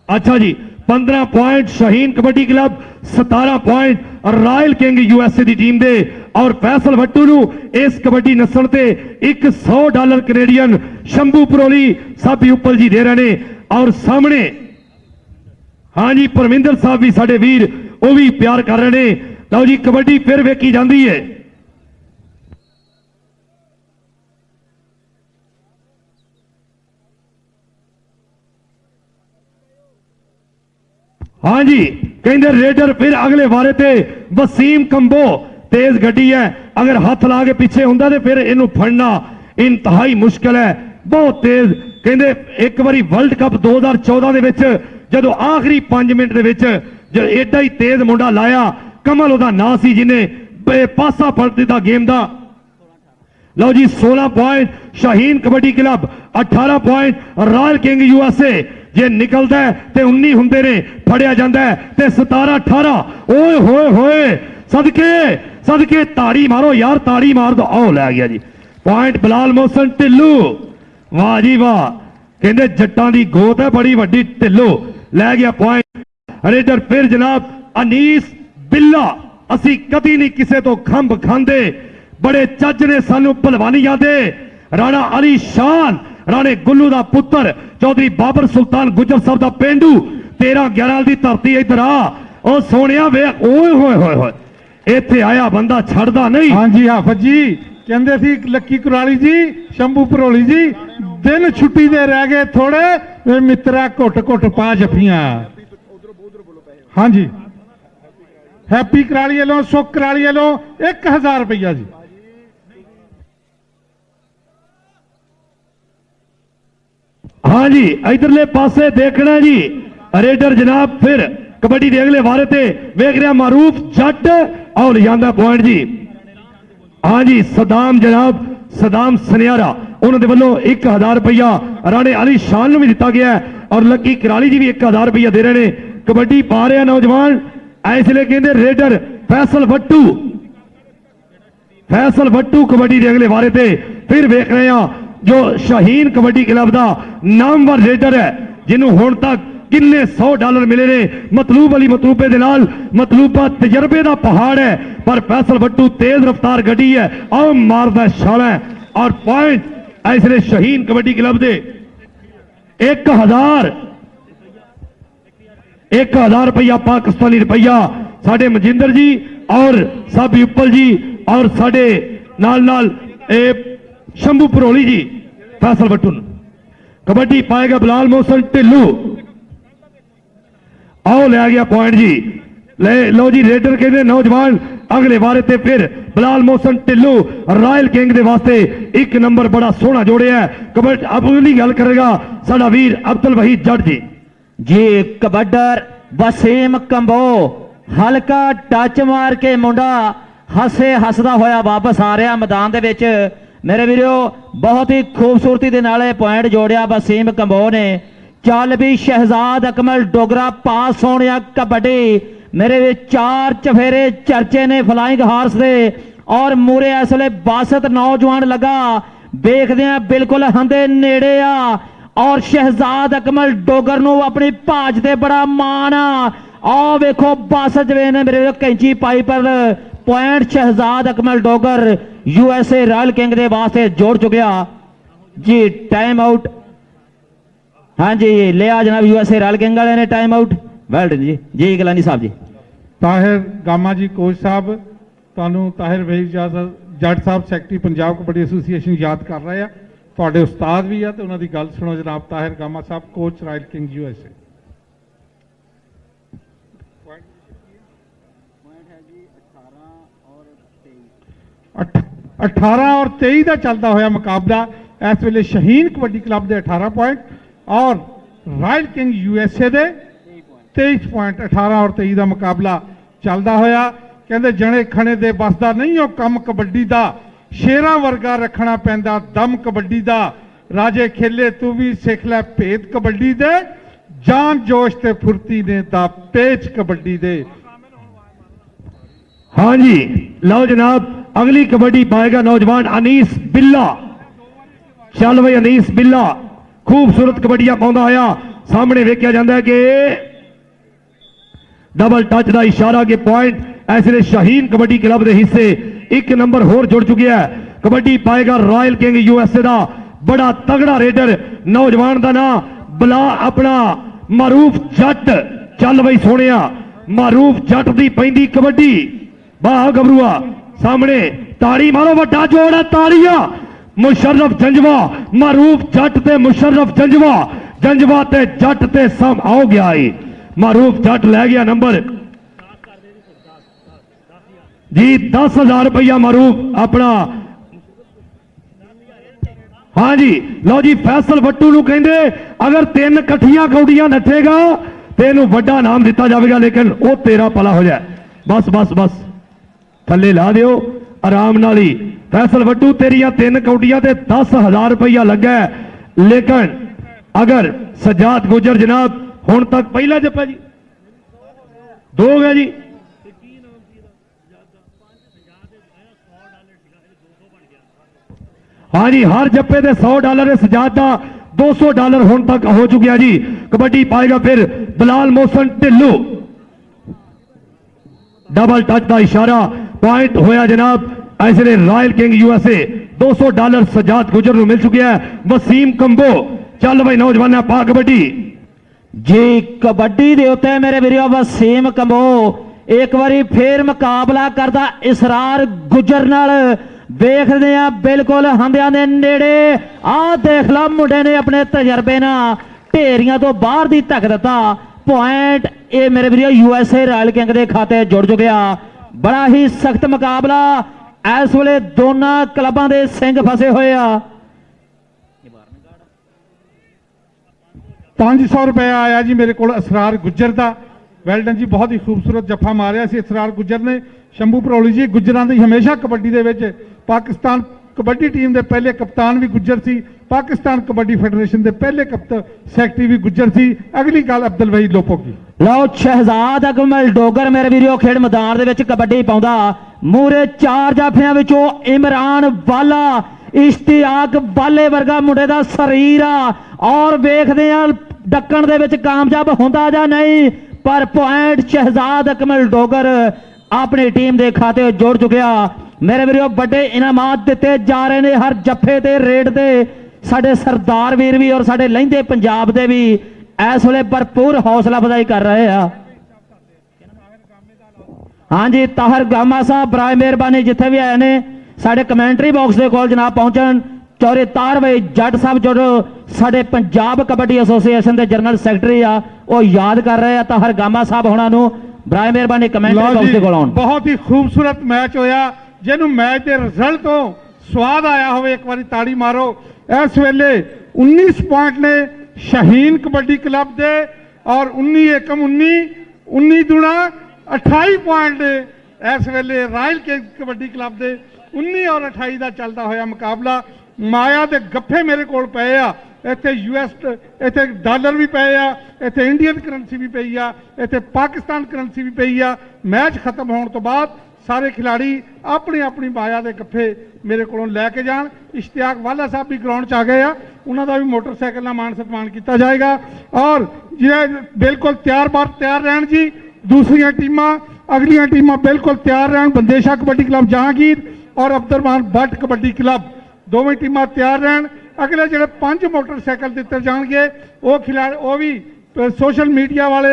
अच्छा जी 15 point Shaheen kabaddi club, 17 point royal king USA की टीम दे। और फैसल भट्टू नू इस कबड्डी नस्ल ते $100 कनेडियन शंभू परोली साबी उपल जी दे रहे हैं। और सामने हाँ जी परमिंदर साहब भी साडे वीर वो भी प्यार कर रहे हैं। लो जी कबड्डी फिर वेखी जाती है। हाँ जी कहते रेडर फिर अगले वारे ते वसीम कंबो तेज गड्डी है, अगर हाथ ला के पीछे होंदा ते फिर इनू फड़ना इंतहाई मुश्किल है, बहुत तेज। कहते एक बारी वर्ल्ड कप 2014 दे विच जदों आखिरी 5 मिनट दे विच जो एडा ही तेज मुंडा लाया कमल ओदा नां सी जिन्हें पासा फड़ दिता गेम दा। लो जी 16 point Shaheen kabaddi club, 18 point royal king USA. जे निकलता है ते 19 हुंदे ने, फड़िया जाता है ते 17-18। ओए होए होए सदके सदके ताड़ी मारो यार, ताड़ी मार दो। आओ लै गया जी पॉइंट बिलाल मोहसन ढिल्लू, वाह जी वाह। कहते जट्टां दी गोत है बड़ी वड्डी, ढिल्लू लै गया पॉइंट। रेडर फिर जनाब अनीस बिल्ला, असी कदी नहीं किसे तो खंभ खांदे, बड़े चज ने सानू भलवानियां दे। राणा अली शान राणे गुल्लू का पुत्र चौधरी बाबर सुल्तान गुजर साहब का पेंडू 13-11 की धरती इधर आ। ओ सोनिया वे ओए होए होए होए इत्थे आया बंदा छड़दा नहीं। हाँ जी हाफज जी कहते सी लक्की कुराली जी शंभू परोली जी दिन छुट्टी दे रह गए थोड़े, वे मित्रा घुट घुट पा जफियां। हाँ जी हैप्पी कराली वालों सुख कराली वालों 1000 रुपया जी। हाँ जी इधरले पासे देखना जी रेडर जनाब फिर कबड्डी के अगले वारे ते वेख रहा मारूफ जट और जांदा पॉइंट जी। हाँ जी सदाम जनाब सदाम सनियारा उन्होंने वालों 1000 रुपया राणे अली शान नूं भी दिता गया है और लक्की कराली जी भी 1000 रुपया दे रहे हैं। कबड्डी पा रहे हैं नौजवान इसलिए कहते रेडर फैसल भट्टू कबड्डी के अगले वारे ते फिर वेख रहे हैं जो शाहीन कबड्डी क्लब का नामवर रेडर है जिन्हों हुण तक किन्ने $100 मिले ने मतलूब अली मतलूबे दे नाल। मतलूबा तजर्बे का पहाड़ है पर फैसल भट्टू तेज रफ्तार गड्डी है, आओ मारदा छाला है। और पॉइंट इसलिए शाहीन कबड्डी क्लब दे 1000 रुपया पाकिस्तानी रुपया साडे मजिंदर जी और साबी उपल जी और साडे नाल नाल शंभू परोली जी फैसल भट्टू। कबड्डी पाएगा बिलाल मोहसन ढिल्लू, आओ ले गया पॉइंट जी। ले लो जी रेडर कहते नौजवान अगले वारे ते फिर बिलाल मोहसन ढिल्लू रॉयल किंग दे वास्ते 1 नंबर बड़ा सोहना जोड़े है। कबड्डी अगली गल करेगा साडा वीर अब्दुल वहीद जट जी। जी कबड्डर वसीम कंबो हल्का टच मार के मुंडा हसे हसदा होया वापस आ रहा मैदान दे विच। मेरे वीरो बहुत ही खूबसूरती दे नाल पॉइंट जोड़िया वसीम कंबो ने। चल भी शहजाद अकमल डोगरा पास होने कबड्डी मेरे 4 चफेरे चर्चे ने फ्लाइंग हार्स दे और मूरे इसले बासत नौजवान लगा देखदे बिल्कुल हंदे नेड़े आ और शहजाद अकमल डोगर नू अपनी भाज दे बड़ा मान आ। वेखो बासत जवे ने मेरे कैंची पाई पर point Shahzad Akmal Dogar USA royal king के वास्ते जोड़ चुकिया जी। टाइम आउट, हाँ जी लिया जनाब यूएसए रॉयल किंग वाले ने टाइम आउट। वेल डन जी। जी गलानी साहब जी। ਤਾਹਿਰ ਗਾਮਾ ਜੀ ਕੋਚ ਸਾਹਿਬ, ਤੁਹਾਨੂੰ ਤਾਹਿਰ ਭਾਈ ਜੱਟ ਸਾਹਿਬ ਸੈਕਟਰੀ ਪੰਜਾਬ ਕਬੱਡੀ ਐਸੋਸੀਏਸ਼ਨ ਯਾਦ ਕਰ ਰਹੇ ਆ, ਤੁਹਾਡੇ ਉਸਤਾਦ ਵੀ ਆ ਤੇ ਉਹਨਾਂ ਦੀ ਗੱਲ ਸੁਣੋ ਜਨਾਬ। ਤਾਹਿਰ ਗਾਮਾ ਸਾਹਿਬ ਕੋਚ ਰਾਇਲ ਕਿੰਗ ਯੂਐਸਏ। 18 और 23 ਦਾ ਚੱਲਦਾ ਹੋਇਆ ਮੁਕਾਬਲਾ। ਇਸ ਵੇਲੇ ਸ਼ਹੀਨ ਕਬੱਡੀ ਕਲੱਬ ਦੇ 18 ਪੁਆਇੰਟ ਔਰ ਰਾਇਲ ਕਿੰਗ ਯੂਐਸਏ ਦੇ 23 ਪੁਆਇੰਟ। 18 और 23 ਦਾ ਮੁਕਾਬਲਾ ਚੱਲਦਾ ਹੋਇਆ। ਕਹਿੰਦੇ ਜਣੇ ਖਣੇ ਦੇ ਬਸਦਾ ਨਹੀਂ ਉਹ ਕੰਮ ਕਬੱਡੀ ਦਾ, ਸ਼ੇਰਾਂ ਵਰਗਾ ਰੱਖਣਾ ਪੈਂਦਾ ਦਮ ਕਬੱਡੀ ਦਾ। ਰਾਜੇ ਖੇਲੇ ਤੂੰ ਵੀ ਸਿੱਖ ਲੈ ਭੇਦ ਕਬੱਡੀ ਦੇ, ਜਾਨ ਜੋਸ਼ ਤੇ ਫੁਰਤੀ ਨੇ ਦਾ ਪੇਚ ਕਬੱਡੀ ਦੇ। हाँ जी लो जनाब, अगली कबड्डी पाएगा नौजवान अनीस बिल्ला। चल भाई अनीस बिल्ला खूबसूरत कबड्डियां पाਉਂਦਾ आया। सामने वेख्या जाता है कि डबल टच का इशारा के पॉइंट ऐसे शाहीन कबड्डी क्लब के हिस्से एक नंबर होर जुड़ चुके हैं। कबड्डी पाएगा रॉयल किंग यूएसए का बड़ा तगड़ा रेडर नौजवान का नाम बला अपना मारूफ जट। चल भाई सोने मारूफ जट की पैंदी कबड्डी। वाह गबरूआ सामने ताड़ी मारो, वड्डा जोड़ है ताड़ियां। मुशर्रफ जंजवा मारूफ जट ते मुशर्रफ जंजवा, जंजवा ते जट ते सम आओ गया है। मारूफ जट लै गया नंबर जी 10,000 रुपया मारूफ अपना। हाँ जी लो जी फैसल वट्टू नूं कहंदे अगर 3 कट्ठियां कौडियां नੱਠੇਗਾ ते इहनूं वड्डा नाम दिता जाएगा, लेकिन वो तेरा भला हो जाए। बस बस बस थले ला दियो आराम नाल ही। फैसल वट्टू तेरिया 3 कौडियां ते 10,000 रुपया लगा है, लेकिन अगर सजाद गुजर जनाब हुण तक पहला जप्पा जी 2 हो गया जी। हाँ जी हर जप्पे दे $100 सजाद का $200 हुण तक हो चुकिया जी। कबड्डी पाएगा फिर बिलाल मोहसन ढिल्लू। डबल टच का इशारा पॉइंट होया जनाब। ऐसे रॉयल किंग यूएसए $200 सजाद गुजर नूं मिल चुके हैं। वसीम कंबो चल भाई नौजवान पा कबड्डी जी। कबड्डी दे उत्ते मेरे वीरो वसीम कंबो एक बारी फिर मुकाबला करता इसरार गुजर नाल। वेखदे आ बिल्कुल हंदियां दे नेड़े आ देख ला मुंडे ने अपने तजर्बे नाल ढेरियां तो बाहर दी धक दिता। पॉइंट ये मेरे वीरो यूएसए रॉयल किंग के खाते जुड़ चुकिया। बड़ा ही सख्त मुकाबला इस वेले दोनों क्लबों के सिंह फसे हुए आ। 500 रुपया आया जी मेरे को असरार गुजर का। वेलडन जी बहुत ही खूबसूरत जफा मारिया सी असरार गुजर ने। शंभू भरौली जी गुजरां दी हमेशा कबड्डी दे विच पाकिस्तान कबड्डी टीम के पहले कप्तान भी गुजर सी, पाकिस्तान कबड्डी फेडरेशन के पहले सैकटरी भी गुजर सी। अगली गल अब्दुल वहीद लोपो की। लो शहजाद अकमल डोगर मेरे वीरो खेड मैदान दे विच कबड्डी पाउंदा। मूरे 4 जाफियां विचों इमरान वाला इश्तियाक बाले वर्गा मुंडे दा शरीर आ और वेखदे आ डक्कण दे विच कामयाब हुंदा जां नहीं, पर पॉइंट शहजाद अकमल डोगर अपनी टीम के खाते जोड़ चुकिया। मेरे वीरों बड़े इनामात दिते जा रहे हैं हर जफे ते रेड दे। साडे सरदार वीर भी और साडे लहिंदे पंजाब दे भी इस वेले भरपूर हौसला अफजाई कर रहे हैं। हाँ जी ताहिर गामा साहब बराए मेहरबानी जिथे भी आए ने साडे कमेंटरी बॉक्स के कोल जनाब पहुंचन। चौरे तार भाई जट साहब जो साडे पंजाब कबड्डी एसोसीएशन के जनरल सैकटरी आ वो याद कर रहे हैं ताहिर गामा साहब होना नूं बराए मेहरबानी कमेंटरी बॉक्स के कोल आउण। बहुत ही खूबसूरत मैच होया जिन्होंने मैच के रिजल्ट तो स्वाद आया हो एक बार ताड़ी मारो। इस वेले 19 पॉइंट ने शहीन कबड्डी क्लब दे और 19 एकम 19 दूना 28 पॉइंट इस वेले रॉयल किंग कबड्डी क्लब दे 19 और 28 का चलता होया मुकाबला। माया के गप्फे मेरे को पे आ, इत्थे यूएस इत्थे डॉलर भी पे आ, इत्थे इंडियन करंसी भी पई आ, इत्थे पाकिस्तान करंसी भी पई आ। मैच खत्म होने तो बाद सारे खिलाड़ी अपनी अपनी माया के गप्फे मेरे को लैके जान। इश्तियाक वाला साहब भी ग्राउंड आ गए आ, उन्होंने भी मोटरसाइकिल का मान सम्मान किया जाएगा और जे बिल्कुल तैयार रहन जी। दूसरिया टीमां अगलियां टीमां बिल्कुल तैयार रहन। बंदेशा कबड्डी क्लब जहांगीर और अब्दुलरहमान भट्ट कबड्डी क्लब दोवें टीमां तैयार रहन। अगले ਜਿਹੜੇ 5 मोटरसाइकिल ਦਿੱਤੇ ਜਾਣਗੇ ਉਹ ਖਿਡਾਰੀ ਉਹ ਵੀ सोशल मीडिया वाले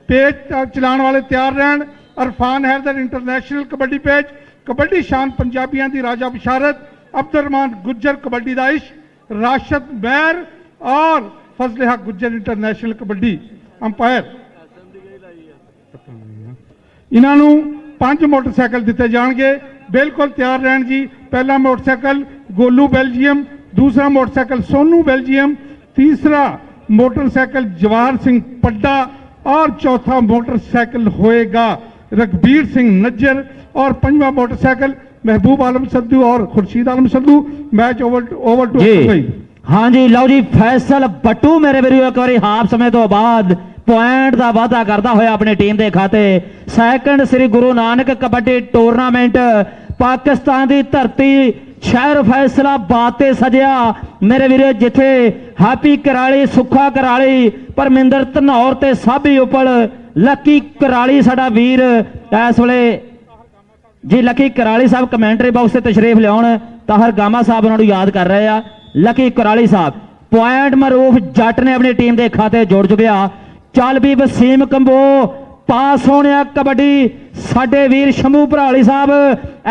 पेज चलाने वाले तैयार रहन। अरफान हैदर इंटरनेशनल कबड्डी पेज, कबड्डी शान पंजाबियों की राजा बिशारत, अब्दुलरहमान गुज्जर कबड्डी का इश्क, राशिद मैर और फजले हक गुज्जर इंटरनेशनल कबड्डी अंपायर। इन्हों 5 मोटरसाइकिल दिते जाएंगे, बिल्कुल तैयार रहन जी। पहला मोटरसाइकिल गोलू बेल्जियम, दूसरा मोटरसाइकिल सोनू बेल्जियम, तीसरा मोटरसाइकिल जवाहर सिंह पड्डा और चौथा मोटरसाइकिल होएगा रघबीर सिंह नज्जर और 5वां मोटरसाइकिल महबूब आलम सद्दू और Khurshid Alam Saddu. Match over to गई। हाँ जी, लो जी फैसल बट्टू मेरे वीरो एक बार हाफ समय तो बाद पॉइंट का वाधा करता हुआ अपनी टीम के खाते। सैकंड श्री गुरु नानक कबड्डी टूरनामेंट पाकिस्तान की धरती शहर फैसलाबाद ते सजिया मेरे वीरे, जिथे हैप्पी कराली, सुखा कराली, परमिंदर धनौर ते साबी उपल, लकी कराली साडा वीर इस वेले जी लकी कराली साहब कमेंटरी बॉक्स से तशरीफ लियाउण। ताहर गामा साहब उन्होंने याद कर रहे हैं। लकी कराली साहब पॉइंट मरूफ जट ने अपनी टीम के खाते जोड़ चुकिया। चल भी वसीम कंबो पास होने कबड्डी साडे वीर शंभू भराली साहब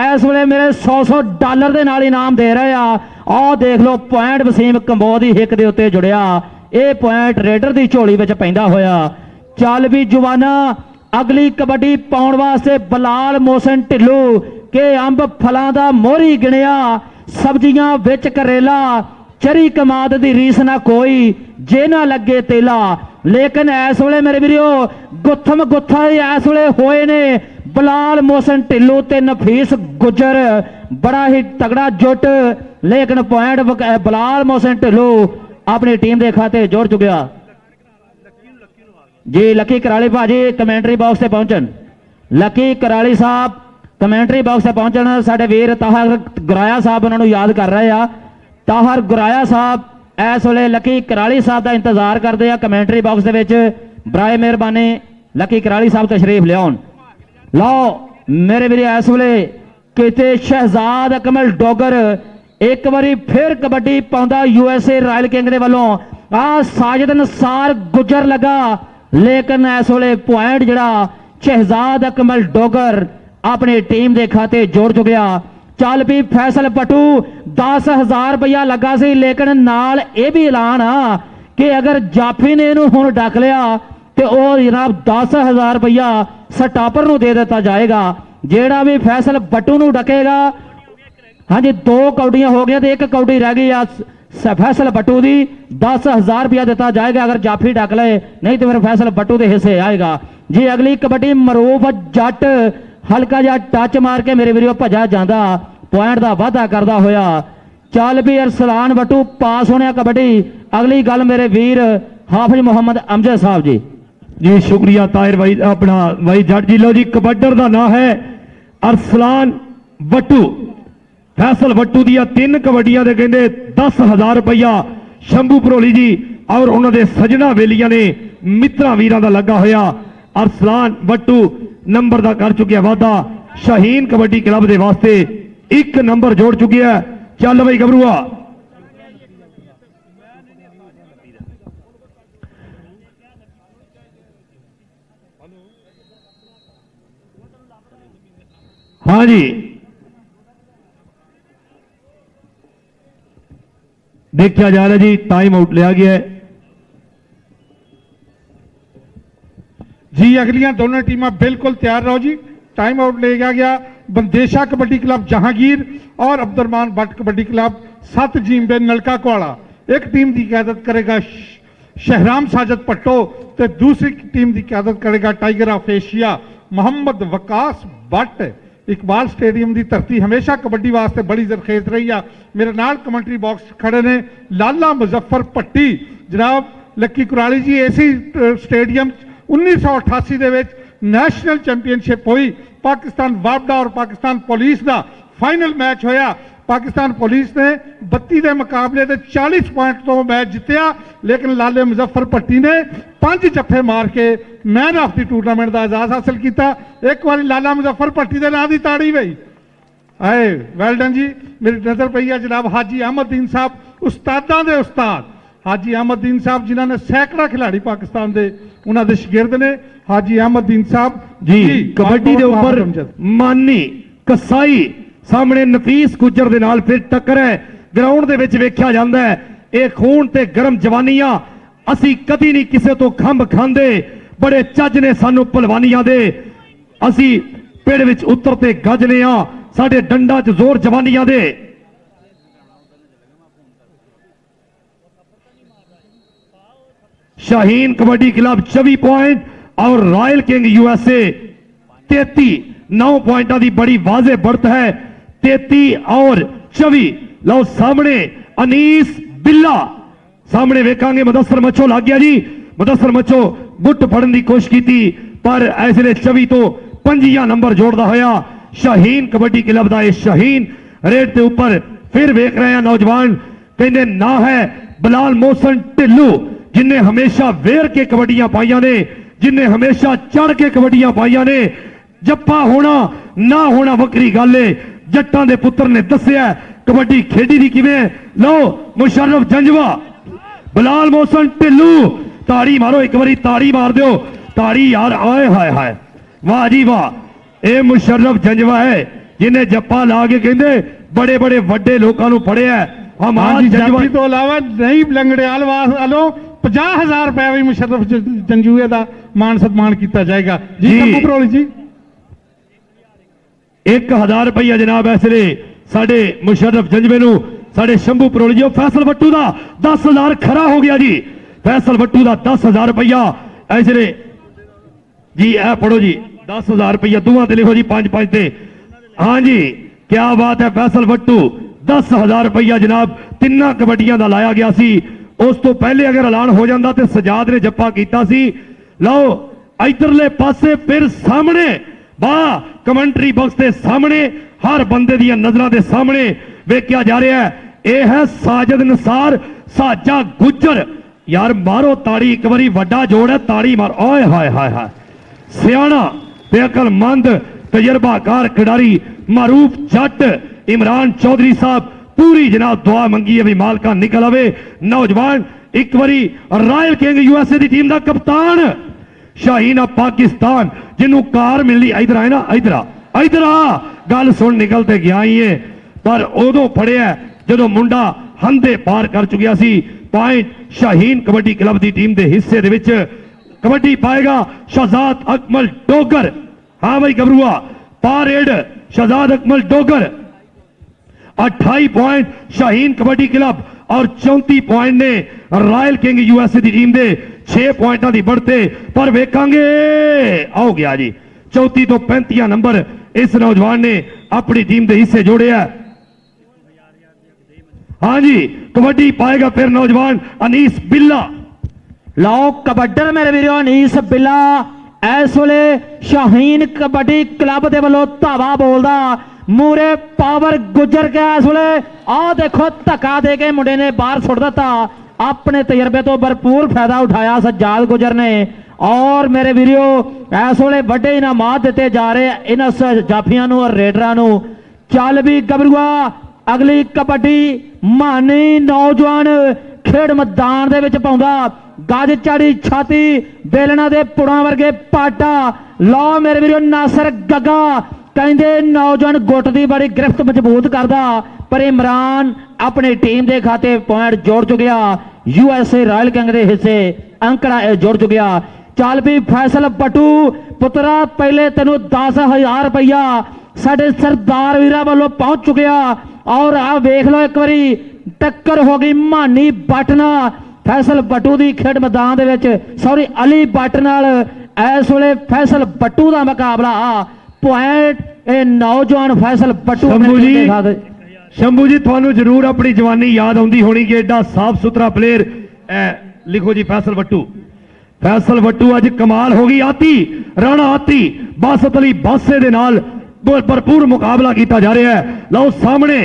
इस वे मेरे 100 डॉलर के नाल इनाम दे रहे आ देख लो पॉइंट वसीम कंबो की हिक के उत्ते जुड़िया। ये पॉइंट रेडर की झोली में पैंदा होया। चल भी जवाना अगली कबड्डी पाउण वास्ते बलाल मोहसिन ढिल्लू के अंब फलों का मोहरी गिणिया, सब्जियां विच करेला, चरी कमाद की रीस ना कोई, जे ना लगे तेला। लेकिन इस वे मेरे वीरो गुत्थम गुत्था इस वे होए ने बलाल मोहसिन ढिल्लू ते नफीस गुजर, बड़ा ही तगड़ा जुट। लेकिन पॉइंट बलाल मोहसिन ढिल्लू अपनी टीम के खाते जोड़ चुकिया जी। लकी कराली भाजी कमेंटरी बॉक्स से पहुंचन, लकी कराली साहब कमेंटरी बॉक्स से पहुंचन। साडे वीर ताहर गुराया साहब उन्होंने याद कर रहे हैं। ताहर गुराया साहब इस वे लकी कराली साहब का इंतजार करते हैं कमेंटरी बॉक्स के विच। बराए मेहरबानी लकी कराली साहब तशरीफ लियाउण। लो मेरे वीर इस वे किते शहजाद अकमल डोगर एक बारी फिर कबड्डी पाउंदा यूएसए रॉयल किंग दे वल्लों आ साजिद नसार गुजर लगा। लेकिन इस वे पॉइंट जड़ा शहजाद अकमल डोगर अपनी टीम के खाते जोड़ चुकिया। चल भी फैसल पटू 10,000 रुपया लगा सी, लेकिन नाल ये भी ऐलान आ कि अगर जाफी ने इनू हुण डक लिया तो वह जनाब 10,000 रुपया सटापर नू दे दिता जाएगा। जेड़ा भी फैसल बटू नू डकेगा, हाँ जी 2 कौडियां हो गई तो 1 कौडी रह गई आ फैसल बटू की, 10,000 रुपया दिता जाएगा अगर जाफी डक ले, नहीं तो फिर फैसल बटू के हिस्से आएगा जी। अगली कबड्डी मरूफ जट हल्का जा टच मार के मेरे वीरों भजा जाता, पॉइंट का वाधा करता होया। चल भी अरसलान बटू पास होने कबड्डी। अगली गल मेरे वीर हाफिज मोहम्मद अमजद साहब जी। जी शुक्रिया ताहिर भाई अपना भाई जट जी। लो जी कबड्डर का नाम है अरसलान बट्टू। फैसल बट्टू दिया 3 कबड्डियां दे कहते 10,000 रुपया शंभू भरोली जी और उन्होंने सजना वेलिया ने मित्रा वीरां दा लगा होया। अरसलान बट्टू नंबर का कर चुके वादा। शाहीन कबड्डी क्लब के वास्ते 1 नंबर जोड़ चुके है। चल भाई गबरूआ हाँ जी देखा जा रहा जी टाइम आउट लिया गया है जी। अगलियां दोनों टीमां बिल्कुल तैयार रहो जी। टाइम आउट लिया गया। बंदेशा कबड्डी क्लब जहांगीर और अब्दुलरहमान भट्ट कबड्डी क्लब 7 जींबे नलका कोला। एक टीम की क्यादत करेगा शहराम साजद पट्टो तो दूसरी टीम की क्यादत करेगा tiger of Asia Mohammad Waqas Bhatt. Iqbal stadium की धरती हमेशा कबड्डी वास्ते बड़ी जरखेज रही है। मेरे नाल कमेंटरी बॉक्स खड़े ने लाला मुजफ्फर भट्टी जनाब लक्की कुराली जी। इसी स्टेडियम 1988 दे विच नैशनल चैंपीयनशिप हुई। पाकिस्तान वापडा और पाकिस्तान पुलिस का फाइनल मैच होया। पाकिस्तान पुलिस ने 32 के मुकाबले ते 40 पॉइंट तो मैच जितया, लेकिन लाले मुजफ्फर भट्टी ने 5 जफ्फे मार के मैन ऑफ द टूर्नामेंट का एजाज हासिल किया। एक बार लाला मुजफ्फर भट्टी के नाम की ताड़ी भाई आए, वेल डन जी। मेरी नज़र पई है जनाब हाजी अहमददीन साहब, उस्तादां दे उस्ताद हाजी अहमददीन साहब, जिन्होंने सैकड़ा खिलाड़ी पाकिस्तान के उन्होंने शगिर्द ने। हाजी अहमददीन साहब जी कबड्डी के उपर मानी कसाई सामने नफीस गुजर दे नाल फिर टक्कर है, ग्राउंड दे विच वेख्या जांदा है। ये खून ते गर्म जवानियां असी कदी नहीं किसे तो खंभ खांदे, बड़े चज ने सानू पहलवानियां दे, असी पेड़ विच उतरते गजने आ, साडे डंडा च जोर जवानियां दे। शाहीन कबड्डी क्लब 24 पॉइंट और रॉयल किंग यूएसए 33, 9 पॉइंटा की बड़ी वाजे बढ़त है। 33 और 24। लो सामने अनीस बिल्ला, सामने वेखांगे मुदस्सर मच्छो लग गया जी। मुदस्सर मच्छो गुट फड़न की कोशिश की थी, पर इसलिए 24 तो 25 नंबर जोड़ता होया शाहीन कबड्डी क्लब का यह शाहीन रेड के ऊपर फिर वेख रहे हैं नौजवान, कहते ना है बिलाल मोहसन ढिल्लू, जिन्हें हमेशा वेर के कबड्डियां पाइया ने, जिन्हें हमेशा चढ़ के कबड्डियां पाइया ने। जप्पा होना ना होना वक्री गल है, जट्टां दे पुत्र ने दस्सिया कबड्डी खेडी दी किवें। लो मुशर्रफ जंजवा, बिलाल मोहसन ढिल्लू, ताड़ी मारो एक बारी, ताड़ी मार दो, ताड़ी यार, आए हाय हाय, वाह जी वाह। ए मुशर्रफ जंजवा है जिन्हें जप्पा ला के कहते बड़े बड़े वड्डे लोगों फड़े है। हमारे जंजवी तो अलावा नहीं लंगड़ियाल वालों 50,000 रुपया भी मुशर्रफ जंजूए का मान सम्मान किया जाएगा जी। कपूरवाली जी 1000 रुपया जनाब इसलिए साडे मुशर्रफ जंजवे नूं, साडे शंभू परोली जी। फैसल वट्टू का 10,000 खरा हो गया जी, फैसल वट्टू का 10,000 रुपया इसलिए जी। ए पढ़ो जी 10,000 रुपया दोवां ते लिखो जी, 5-5 ते। हाँ जी क्या बात है, फैसल वट्टू 10,000 रुपया जनाब तिन्ना कबड्डियां का लाया गया सी। उस तो पहले अगर ऐलान हो जाता तो सजाद ने जप्पा किया सी। लो इधरले पासे फिर सामने वाह, कमेंटरी बॉक्स के सामने हर बंदे दी नजरों के सामने वेख्या जा रहा है, यह है साजिद निसार साजा गुजर। यार मारो ताड़ी एक बारी, वड्डा जोड़ है, ताड़ी मार। ओए हाय हाय हाय, सियाणा बेअकलमंद तजर्बाकार खिडारी मारूफ जट इमरान चौधरी साहब, पूरी जनाब दुआ मंगी है भी मालका निकल आवे। नौजवान एक बारी रॉयल किंग यूएसए की टीम का कप्तान शाहीन ऑफ पाकिस्तान, जिन्हों कार मिलनी, इधर आए ना, इधर आ गल सुन, निकलते गया ही है, पर उदों फड़िया जो मुंडा हंधे पार कर चुकिया सी। पॉइंट शाहीन कबड्डी क्लब की टीम के हिस्से दे विच कबड्डी पाएगा शहजाद अकमल डोगर। हाँ भाई गबरुआ पारेड शहजाद अकमल डोगर 28 पॉइंट शाहीन कबड्डी क्लब और 34 पॉइंट ने रॉयल किंग यूएसए की टीम के 6 पॉइंटा की बढ़ते। पर वेखांगे आओ गया जी 34 तो 35 नंबर इस नौजवान ने अपनी टीम के हिस्से जोड़े है। हाँ जी कबड्डी पाएगा फिर नौजवान अनीस बिल्ला। लो कबड्डर मेरे वीरों अनीस बिल्ला इस वे शाहीन कबड्डी क्लब के वालों धावा बोलता मूरे पावर गुजर के इस वे आ देखो धक्का दे के मुंडे ने बाहर सुट दिता। अपने तजर्बे तो भरपूर फायदा उठाया सज्जाद गुजर ने और मेरे वीरों इस वे बड़े इनामात दिते जा रहे इन जाफिया और रेडर। चल भी गबरुआ अगली कबड्डी मानी नौजवान खेड मैदान दे विच पाउंदा गज चाड़ी छाती बेलना दे पुड़ा वर्गे पाटा। लो मेरे वीरों नासर गगा कहंदे नौजवान गुट दी बड़ी गिरफ्त मजबूत करदा पर इमरान अपनी टीम के खाते पॉइंट जोड़ चुकिया। यूएसए रॉयल किंग के हिस्से अंकड़ा जोड़ चुकिया। चल भी फैसल बटू पुत्रा पहले तेनों 10,000 रुपया साडे सरदार वीरा वालों पहुंच चुकिया और आ वेख लो एक बारी टक्कर हो गई मानी बट नाल फैसल बटू की खेड मैदान दे विच सॉरी अली बट नाल इस वेले फैसल बटू का मुकाबला पॉइंट ए नौजवान फैसल बटू। शंभू जी थानू जरूर अपनी जवानी याद आउंदी होनी कि एडा साफ सुथरा प्लेयर लिखो जी फैसल बट्टू। फैसल बट्टू अज कमाल हो गई। आती राणा आती बासत अली बासे दे नाल भरपूर मुकाबला किया जा रहा है। लो सामने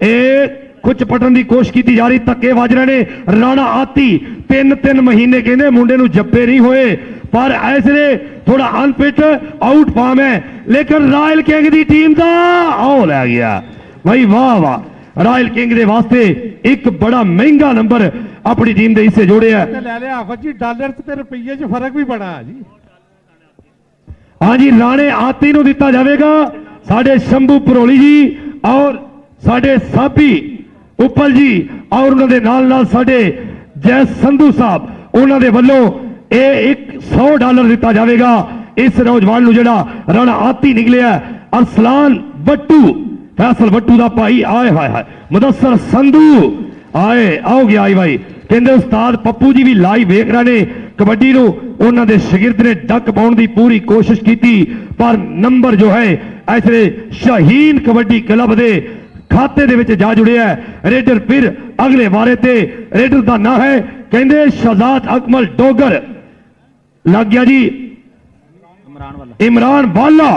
ਇਹ ਕੁਝ ਪਟਣ ਦੀ ਕੋਸ਼ਿਸ਼ ਕੀਤੀ ਜਾ ਰਹੀ, ਧੱਕੇ ਵੱਜ ਰਹੇ ਨੇ। ਰਾਣਾ ਆਤੀ 3 ਮਹੀਨੇ ਕਹਿੰਦੇ ਮੁੰਡੇ ਨੂੰ ਜੱਪੇ ਨਹੀਂ ਹੋਏ, ਪਰ ਐਸਲੇ ਥੋੜਾ ਅਨਫਿਟ ਆਊਟ ਫਾਰਮ ਹੈ। ਲੇਕਿਨ ਰਾਇਲ ਕਿੰਗ ਦੀ ਟੀਮ ਦਾ ਆਉ ਲੈ ਗਿਆ ਭਾਈ, ਵਾਹ ਵਾਹ। ਰਾਇਲ ਕਿੰਗ ਦੇ ਵਾਸਤੇ ਇੱਕ ਬੜਾ ਮਹਿੰਗਾ ਨੰਬਰ ਆਪਣੀ ਟੀਮ ਦੇ ਹਿੱਸੇ ਜੋੜਿਆ। ਤੇ ਲੈ ਲਿਆ ਆਫਤ ਜੀ, ਡਾਲਰ ਤੇ ਰੁਪਈਏ 'ਚ ਫਰਕ ਵੀ ਬੜਾ ਹੈ ਜੀ। ਹਾਂਜੀ, ਰਾਣੇ ਆਤੀ ਨੂੰ ਦਿੱਤਾ ਜਾਵੇਗਾ। ਸਾਡੇ ਸ਼ੰਭੂ ਭਰੋਲੀ ਜੀ ਔਰ ਸਾਡੇ ਸਾਬੀ ਉਪਲ ਜੀ ਔਰ ਉਹਨਾਂ ਦੇ ਨਾਲ ਸਾਡੇ ਜੈ ਸੰਧੂ ਸਾਹਿਬ, ਉਹਨਾਂ ਦੇ ਵੱਲੋਂ ਇਹ $100 ਦਿੱਤਾ ਜਾਵੇਗਾ ਇਸ ਨੌਜਵਾਨ ਨੂੰ ਜਿਹੜਾ ਰਾਣਾ ਆਤੀ ਨਿਕਲਿਆ। ਅਰਸਲਾਨ ਬੱਟੂ, ਫੈਸਲ ਬੱਟੂ ਦਾ ਭਾਈ, ਆਏ ਹਾਏ ਹਾਏ। ਮੁਦੱਸਰ ਸੰਧੂ ਆਏ, ਆਓ ਗਿਆ ਆਈ ਭਾਈ। ਕਹਿੰਦੇ ਉਸਤਾਦ ਪੱਪੂ ਜੀ ਵੀ ਲਾਈਵ ਵੇਖ ਰਹੇ ਨੇ ਕਬੱਡੀ ਨੂੰ। ਉਹਨਾਂ ਦੇ ਸ਼ਾਗਿਰਦ ਨੇ ਡੱਕ ਪਾਉਣ ਦੀ ਪੂਰੀ ਕੋਸ਼ਿਸ਼ ਕੀਤੀ, ਪਰ ਨੰਬਰ ਜੋ ਹੈ ਐਸੇ ਸ਼ਾਹੀਨ ਕਬੱਡੀ ਕਲੱਬ ਦੇ ਖਾਤੇ ਦੇ ਵਿੱਚ ਜਾ ਜੁੜਿਆ ਹੈ। ਰੇਡਰ ਫਿਰ ਅਗਲੇ ਵਾਰੇ ਤੇ ਰੇਡਰ ਦਾ ਨਾਂ ਹੈ ਕਹਿੰਦੇ ਸ਼ਹਜ਼ਾਦ ਅਕਮਲ ਡੋਗਰ ਲੱਗ ਗਿਆ ਜੀ, ਇਮਰਾਨ ਵਾਲਾ।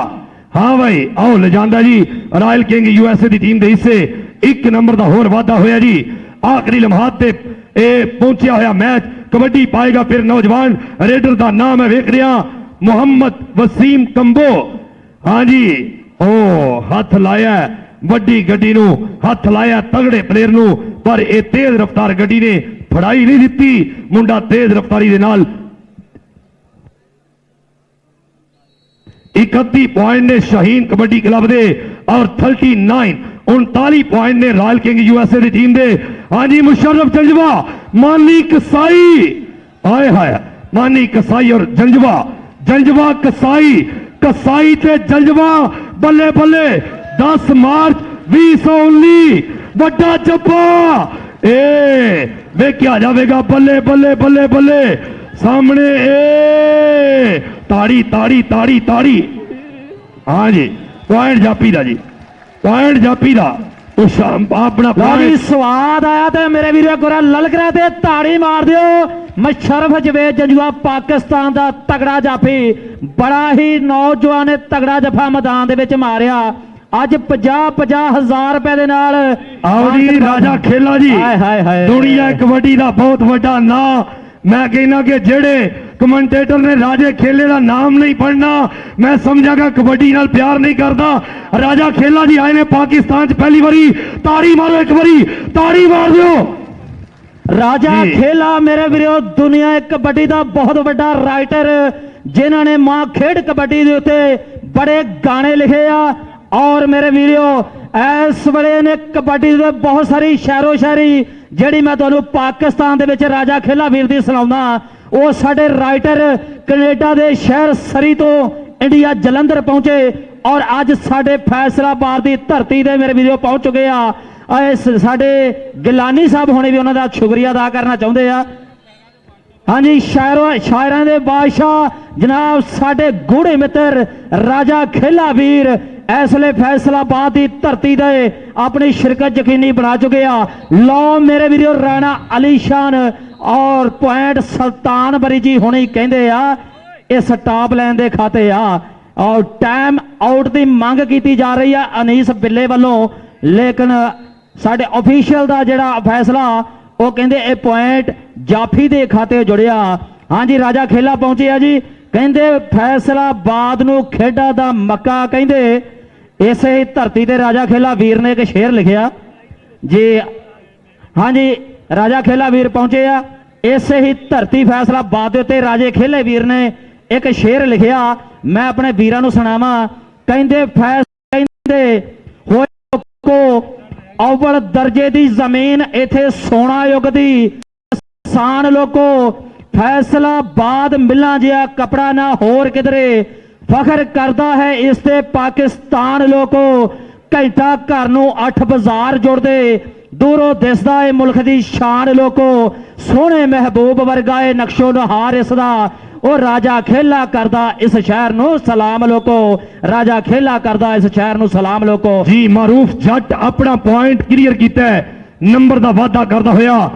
ਹਾਂ ਭਾਈ, ਆਓ ਲਿਜਾਂਦਾ ਜੀ ਰਾਇਲ ਕਿੰਗ USA ਦੀ ਟੀਮ ਦੇ ਹਿੱਸੇ 1 ਨੰਬਰ ਦਾ ਹੋਰ ਵਾਧਾ ਹੋਇਆ ਜੀ। ਆਖਰੀ ਲਮਹਾਤ ਤੇ ਇਹ ਪਹੁੰਚਿਆ ਹੋਇਆ ਮੈਚ ਕਬੱਡੀ ਪਾਏਗਾ ਫਿਰ ਨੌਜਵਾਨ। ਰੇਡਰ ਦਾ ਨਾਮ ਹੈ ਵੇਖ ਰਿਹਾ ਮੁਹੰਮਦ ਵਸੀਮ ਕੰਬੋ। ਹਾਂਜੀ, ਉਹ ਹੱਥ ਲਾਇਆ ਵੱਡੀ ਗੱਡੀ ਨੂੰ, ਹੱਥ ਲਾਇਆ ਤਗੜੇ ਪਲੇਅਰ ਨੂੰ, ਪਰ ਇਹ ਤੇਜ਼ ਰਫ਼ਤਾਰ ਗੱਡੀ ਨੇ ਫੜਾਈ ਨਹੀਂ ਦਿੱਤੀ। ਮੁੰਡਾ ਤੇਜ਼ ਰਫ਼ਤਾਰੀ ਦੇ ਨਾਲ 31 ਪੁਆਇੰਟ ਨੇ ਸ਼ਾਹੀਨ ਕਬੱਡੀ ਕਲੱਬ ਦੇ ਔਰ 39 ਪੁਆਇੰਟ ਨੇ ਰਾਇਲ ਕਿੰਗ USA ਦੀ ਟੀਮ ਦੇ। ਹਾਂਜੀ, ਮੁਸ਼ਰਫ ਜੰਜਵਾ, ਮਾਨੀ ਕਸਾਈ, ਆਏ ਹਾਏ, ਮਾਨੀ ਕਸਾਈ ਔਰ ਜੰਜਵਾ ਕਸਾਈ ਤੇ ਜੰਜਵਾ, ਬੱਲੇ ਬੱਲੇ। 10 ਮਾਰਚ 2019 ਵੱਡਾ ਜੱਫਾ ਇਹ ਵੇਖਿਆ ਜਾਵੇਗਾ। ਬੱਲੇ ਬੱਲੇ ਬੱਲੇ ਬੱਲੇ ਸਾਹਮਣੇ ਏ ਤਾੜੀ। ਹਾਂਜੀ, ਪੁਆਇੰਟ ਜਾਪੀ ਦਾ ਜੀ, ਪੁਆਇੰਟ ਜਾਪੀ ਦਾ। ਆਪਣਾ ਲਾਜੀ ਸਵਾਦ ਆਇਆ ਤੇ ਮੇਰੇ ਵੀਰੋ ਕੋਰਾ ਲਲਕਰਾ ਤੇ ਤਾੜੀ ਮਾਰ ਦਿਓ। ਮੁਸ਼ਰਫ ਜਵੇਦ ਜੰਜੂਆ ਪਾਕਿਸਤਾਨ ਦਾ ਤਗੜਾ ਜਾਫੀ, ਬੜਾ ਹੀ ਨੌਜਵਾਨ ਨੇ ਤਗੜਾ ਜਫਾ ਮੈਦਾਨ ਦੇ ਵਿੱਚ ਮਾਰਿਆ। ਅੱਜ 50 ਹਜ਼ਾਰ ਰੁਪਏ ਦੇ ਨਾਲ ਆਓ ਜੀ ਰਾਜਾ ਖੇਲਾ ਜੀ, ਦੁਨੀਆ ਕਬੱਡੀ ਦਾ ਬਹੁਤ ਵੱਡਾ ਨਾਂ। ਮੈਂ ਕਹਿੰਦਾ ਕਿ ਜਿਹੜੇ ਕਮੈਂਟੇਟਰ ਨੇ ਰਾਜੇ ਖੇਲੇ ਦਾ ਨਾਮ ਨਹੀਂ ਪੜਨਾ, ਮੈਂ ਸਮਝਾਂਗਾ ਕਬੱਡੀ ਨਾਲ ਪਿਆਰ ਨਹੀਂ ਕਰਦਾ। ਰਾਜਾ ਖੇਲਾ ਜੀ ਆਏ ਨੇ ਪਾਕਿਸਤਾਨ 'ਚ ਪਹਿਲੀ ਵਾਰੀ। ਤਾੜੀ ਮਾਰੋ, ਇੱਕ ਵਾਰੀ ਤਾੜੀ ਮਾਰ ਦਿਓ। ਰਾਜਾ ਖੇਲਾ ਮੇਰੇ ਵੀਰੋ ਦੁਨੀਆ ਕਬੱਡੀ ਦਾ ਬਹੁਤ ਵੱਡਾ ਰਾਈਟਰ, ਜਿਨ੍ਹਾਂ ਨੇ ਮਾਂ ਖੇਡ ਕਬੱਡੀ ਦੇ ਉੱਤੇ ਬੜੇ ਗਾਣੇ ਲਿਖੇ ਆ। ਔਰ ਮੇਰੇ ਵੀਰੋ ਇਸ ਵੇਲੇ ਨੇ ਕਬੱਡੀ ਦੇ ਬਹੁਤ ਸਾਰੀ ਸ਼ਾਇਰੋ ਸ਼ਾਇਰੀ ਜਿਹੜੀ ਮੈਂ ਤੁਹਾਨੂੰ ਪਾਕਿਸਤਾਨ ਦੇ ਵਿੱਚ ਰਾਜਾ ਖੇਲਾ ਵੀਰ ਦੀ ਸੁਣਾਉਂਦਾ। ਉਹ ਸਾਡੇ ਰਾਈਟਰ ਕੈਨੇਡਾ ਦੇ ਸ਼ਹਿਰ ਸਰੀ ਤੋਂ ਇੰਡੀਆ ਜਲੰਧਰ ਪਹੁੰਚੇ ਔਰ ਅੱਜ ਸਾਡੇ ਫੈਸਲਾਬਾਦ ਦੀ ਧਰਤੀ ਦੇ ਮੇਰੇ ਵੀਰੋ ਪਹੁੰਚ ਚੁੱਕੇ ਆ। ਸਾਡੇ ਗਿਲਾਨੀ ਸਾਹਿਬ ਹੋਣੇ ਵੀ ਉਹਨਾਂ ਦਾ ਸ਼ੁਕਰੀਆ ਅਦਾ ਕਰਨਾ ਚਾਹੁੰਦੇ ਆ। ਹਾਂਜੀ, ਸ਼ਾਇਰਾਂ ਦੇ ਬਾਦਸ਼ਾਹ ਜਨਾਬ ਸਾਡੇ ਗੂੜੇ ਮਿੱਤਰ ਰਾਜਾ ਖੇਲਾ ਵੀਰ ਇਸ ਵੇਲੇ ਫੈਸਲਾਬਾਦ ਦੀ ਧਰਤੀ ਦੇ ਆਪਣੀ ਸ਼ਿਰਕਤ ਯਕੀਨੀ ਬਣਾ ਚੁੱਕੇ ਆ। ਲਓ ਮੇਰੇ ਵੀਰੋ ਰਾਣਾ ਅਲੀ ਸ਼ਾਨ ਔਰ ਪੁਆਇੰਟ ਸੁਲਤਾਨ ਬਰੀ ਜੀ ਹੁਣੇ ਕਹਿੰਦੇ ਆ ਇਹ ਸਟਾਪ ਲੈਣ ਦੇ ਖਾਤੇ ਆ ਔਰ ਟਾਈਮ ਆਊਟ ਦੀ ਮੰਗ ਕੀਤੀ ਜਾ ਰਹੀ ਆ ਅਨੀਸ ਬਿੱਲੇ ਵੱਲੋਂ। ਲੇਕਿਨ ਸਾਡੇ ਅਫੀਸ਼ੀਅਲ ਦਾ ਜਿਹੜਾ ਫੈਸਲਾ ਉਹ ਕਹਿੰਦੇ ਇਹ ਪੁਆਇੰਟ ਜਾਫੀ ਦੇ ਖਾਤੇ ਜੁੜਿਆ। ਹਾਂਜੀ, ਰਾਜਾ ਖੇਲਾ ਪਹੁੰਚੇ ਆ ਜੀ। ਕਹਿੰਦੇ ਫੈਸਲਾਬਾਦ ਨੂੰ ਖੇਡਾਂ ਦਾ ਮੱਕਾ ਕਹਿੰਦੇ। ਇਸੇ ਹੀ ਧਰਤੀ ਤੇ ਰਾਜਾ ਖੇਲਾ ਵੀਰ ਨੇ ਇੱਕ ਸ਼ੇਰ ਲਿਖਿਆ ਜੀ। ਹਾਂਜੀ, ਰਾਜਾ ਖੇਲਾ ਵੀਰ ਪਹੁੰਚੇ ਆ। ਇਸੇ ਹੀ ਧਰਤੀ ਫੈਸਲਾਬਾਦ ਦੇ ਉੱਤੇ ਰਾਜੇ ਖੇਲੇ ਵੀਰ ਨੇ ਇੱਕ ਸ਼ੇਰ ਲਿਖਿਆ, ਮੈਂ ਆਪਣੇ ਵੀਰਾਂ ਨੂੰ ਸੁਣਾਵਾਂ। ਕਹਿੰਦੇ ਕਹਿੰਦੇ ਹੋਏ ਕੋ ਅਵਲ ਦਰਜੇ ਦੀ ਜ਼ਮੀਨ ਇਥੇ ਸੋਨਾ ਯੁੱਗ ਦੀ ਕਿਸਾਨ ਲੋਕੋ ਫੈਸਲਾਬਾਦ ਮਿਲਾਂ ਜਿਹਾ ਕਪੜਾ ਨਾ ਹੋਰ ਕਿਧਰੇ ਫਖਰ ਕਰਦਾ ਹੈ ਇਸ ਤੇ ਪਾਕਿਸਤਾਨ ਲੋਕੋ ਘੰਟਾ ਘਰ ਨੂੰ 8 ਬਾਜ਼ਾਰ ਜੁੜਦੇ ਦੂਰੋਂ ਦਿਸਦਾ ਏ ਮੁਲਕ ਦੀ ਸ਼ਾਨ ਲੋਕੋ ਸੋਹਣੇ ਮਹਿਬੂਬ ਵਰਗਾ ਏ ਨਕਸ਼ੋ ਨਹਾਰ ਇਸ ਦਾ ਉਹ ਰਾਜਾ ਖੇਲਾ ਕਰਦਾ ਇਸ ਸ਼ਹਿਰ ਨੂੰ ਸਲਾਮ ਲੋਕੋ ਰਾਜਾ ਖੇਲਾ ਕਰਦਾ ਇਸ ਸ਼ਹਿਰ ਨੂੰ ਸਲਾਮ ਲੋਕੋ ਜੀ। ਮਾਰੂਫ ਜੱਟ ਆਪਣਾ ਪੁਆਇੰਟ ਕਲੀਅਰ ਕੀਤਾ ਹੈ, ਨੰਬਰ ਦਾ ਵਾਅਦਾ ਕਰਦਾ ਹੋਇਆ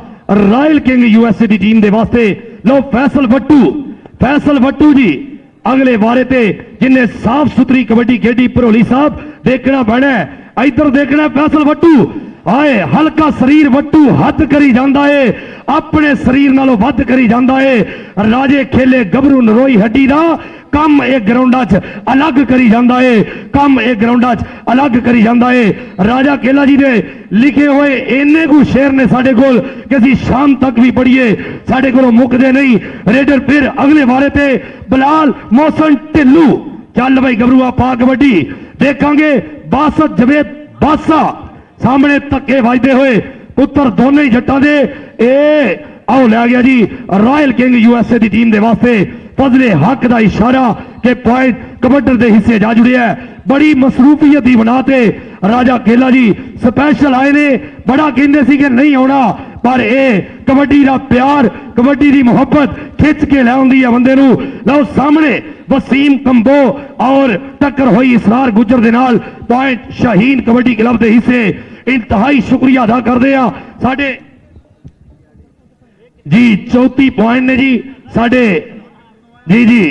ਰਾਇਲ ਕਿੰਗ USA ਦੀ ਟੀਮ ਦੇ ਵਾਸਤੇ। ਲੋ ਫੈਸਲ ਵੱਟੂ ਜੀ ਅਗਲੇ ਵਾਰੇ ਤੇ ਜਿੰਨੇ ਸਾਫ ਸੁਥਰੀ ਕਬੱਡੀ ਖੇਡੀ ਭਰੋਲੀ ਸਾਹਿਬ ਦੇਖਣਾ ਪੈਣਾ। ਇੱਧਰ ਦੇਖਣਾ ਫੈਸਲ ਵੱਟੂ ਆਏ ਹਲਕਾ ਸਰੀਰ ਵੱਟੂ ਹੱਦ ਕਰੀ ਜਾਂਦਾ ਏ, ਆਪਣੇ ਸਰੀਰ ਨਾਲੋਂ ਵੱਧ ਕਰੀ ਜਾਂਦਾ ਏ। ਰਾਜੇ ਖੇਲੇ ਗੱਭਰੂ ਨਰੋਈ ਹੱਡੀ ਦਾ ਕੰਮ ਇਹ ਗਰਾਊਂਡਾਂ 'ਚ ਅਲੱਗ ਕਰੀ ਜਾਂਦਾ ਏ, ਕੰਮ ਇਹ ਗਰਾਊਂਡਾਂ 'ਚ ਅਲੱਗ ਕਰੀ ਜਾਂਦਾ ਏ। ਰਾਜਾ ਖੇਲਾ ਜੀ ਦੇ ਲਿਖੇ ਹੋਏ ਇੰਨੇ ਕੁ ਸ਼ੇਰ ਨੇ ਸਾਡੇ ਕੋਲ ਕਿ ਅਸੀਂ ਸ਼ਾਮ ਤੱਕ ਵੀ ਪੜ੍ਹੀਏ, ਸਾਡੇ ਕੋਲੋਂ ਮੁੱਕਦੇ ਨਹੀਂ। ਰੇਡਰ ਫਿਰ ਅਗਲੇ ਵਾਰੇ ਤੇ ਬਲਾਲ ਮੋਹਸਨ ਢਿੱਲੂ। ਚੱਲ ਬਈ ਗੱਭਰੂਆ ਪਾ ਕਬੱਡੀ ਦੇਖਾਂਗੇ। ਬਾਸਤ ਜਵੇਦ ਬਾਸਾ ਸਾਹਮਣੇ ਧੱਕੇ ਵੱਜਦੇ ਹੋਏ ਪੁੱਤਰ ਦੋਨੇ ਹੀ ਜੱਟਾਂ ਦੇ। ਇਹ ਆਓ ਲੈ ਗਿਆ ਜੀ ਰਾਇਲ ਕਿੰਗ USA ਦੀ ਟੀਮ ਦੇ ਵਾਸਤੇ ਫਜ਼ਲੇ ਹੱਕ ਦਾ ਇਸ਼ਾਰਾ ਕਿ ਪੁਆਇੰਟ ਕਬੱਡਰ ਦੇ ਹਿੱਸੇ ਜਾ ਜੁੜਿਆ। ਬੜੀ ਮਸਰੂਫੀਅਤ ਦੀ ਬਣਾ ਤੇ ਰਾਜਾ ਖੇਲਾ ਜੀ ਸਪੈਸ਼ਲ ਆਏ ਨੇ। ਬੜਾ ਕਹਿੰਦੇ ਸੀ ਕਿ ਨਹੀਂ ਆਉਣਾ, ਪਰ ਇਹ ਕਬੱਡੀ ਦਾ ਪਿਆਰ, ਕਬੱਡੀ ਦੀ ਮੁਹੱਬਤ ਖਿੱਚ ਕੇ ਲੈ ਆਉਂਦੀ ਹੈ ਬੰਦੇ ਨੂੰ। ਲਓ ਸਾਹਮਣੇ ਵਸੀਮ ਕੰਬੋ ਔਰ ਟੱਕਰ ਹੋਈ ਇਸਰਾਰ ਗੁੱਜਰ ਦੇ ਨਾਲ। ਪੁਆਇੰਟ ਸ਼ਾਹੀਨ ਕਬੱਡੀ ਕਲੱਬ ਦੇ ਹਿੱਸੇ। ਇੰਤਹਾਈ ਸ਼ੁਕਰੀਆ ਅਦਾ ਕਰਦੇ ਆ ਸਾਡੇ ਜੀ 34 ਪੁਆਇੰਟ ਨੇ ਜੀ ਸਾਡੇ ਜੀ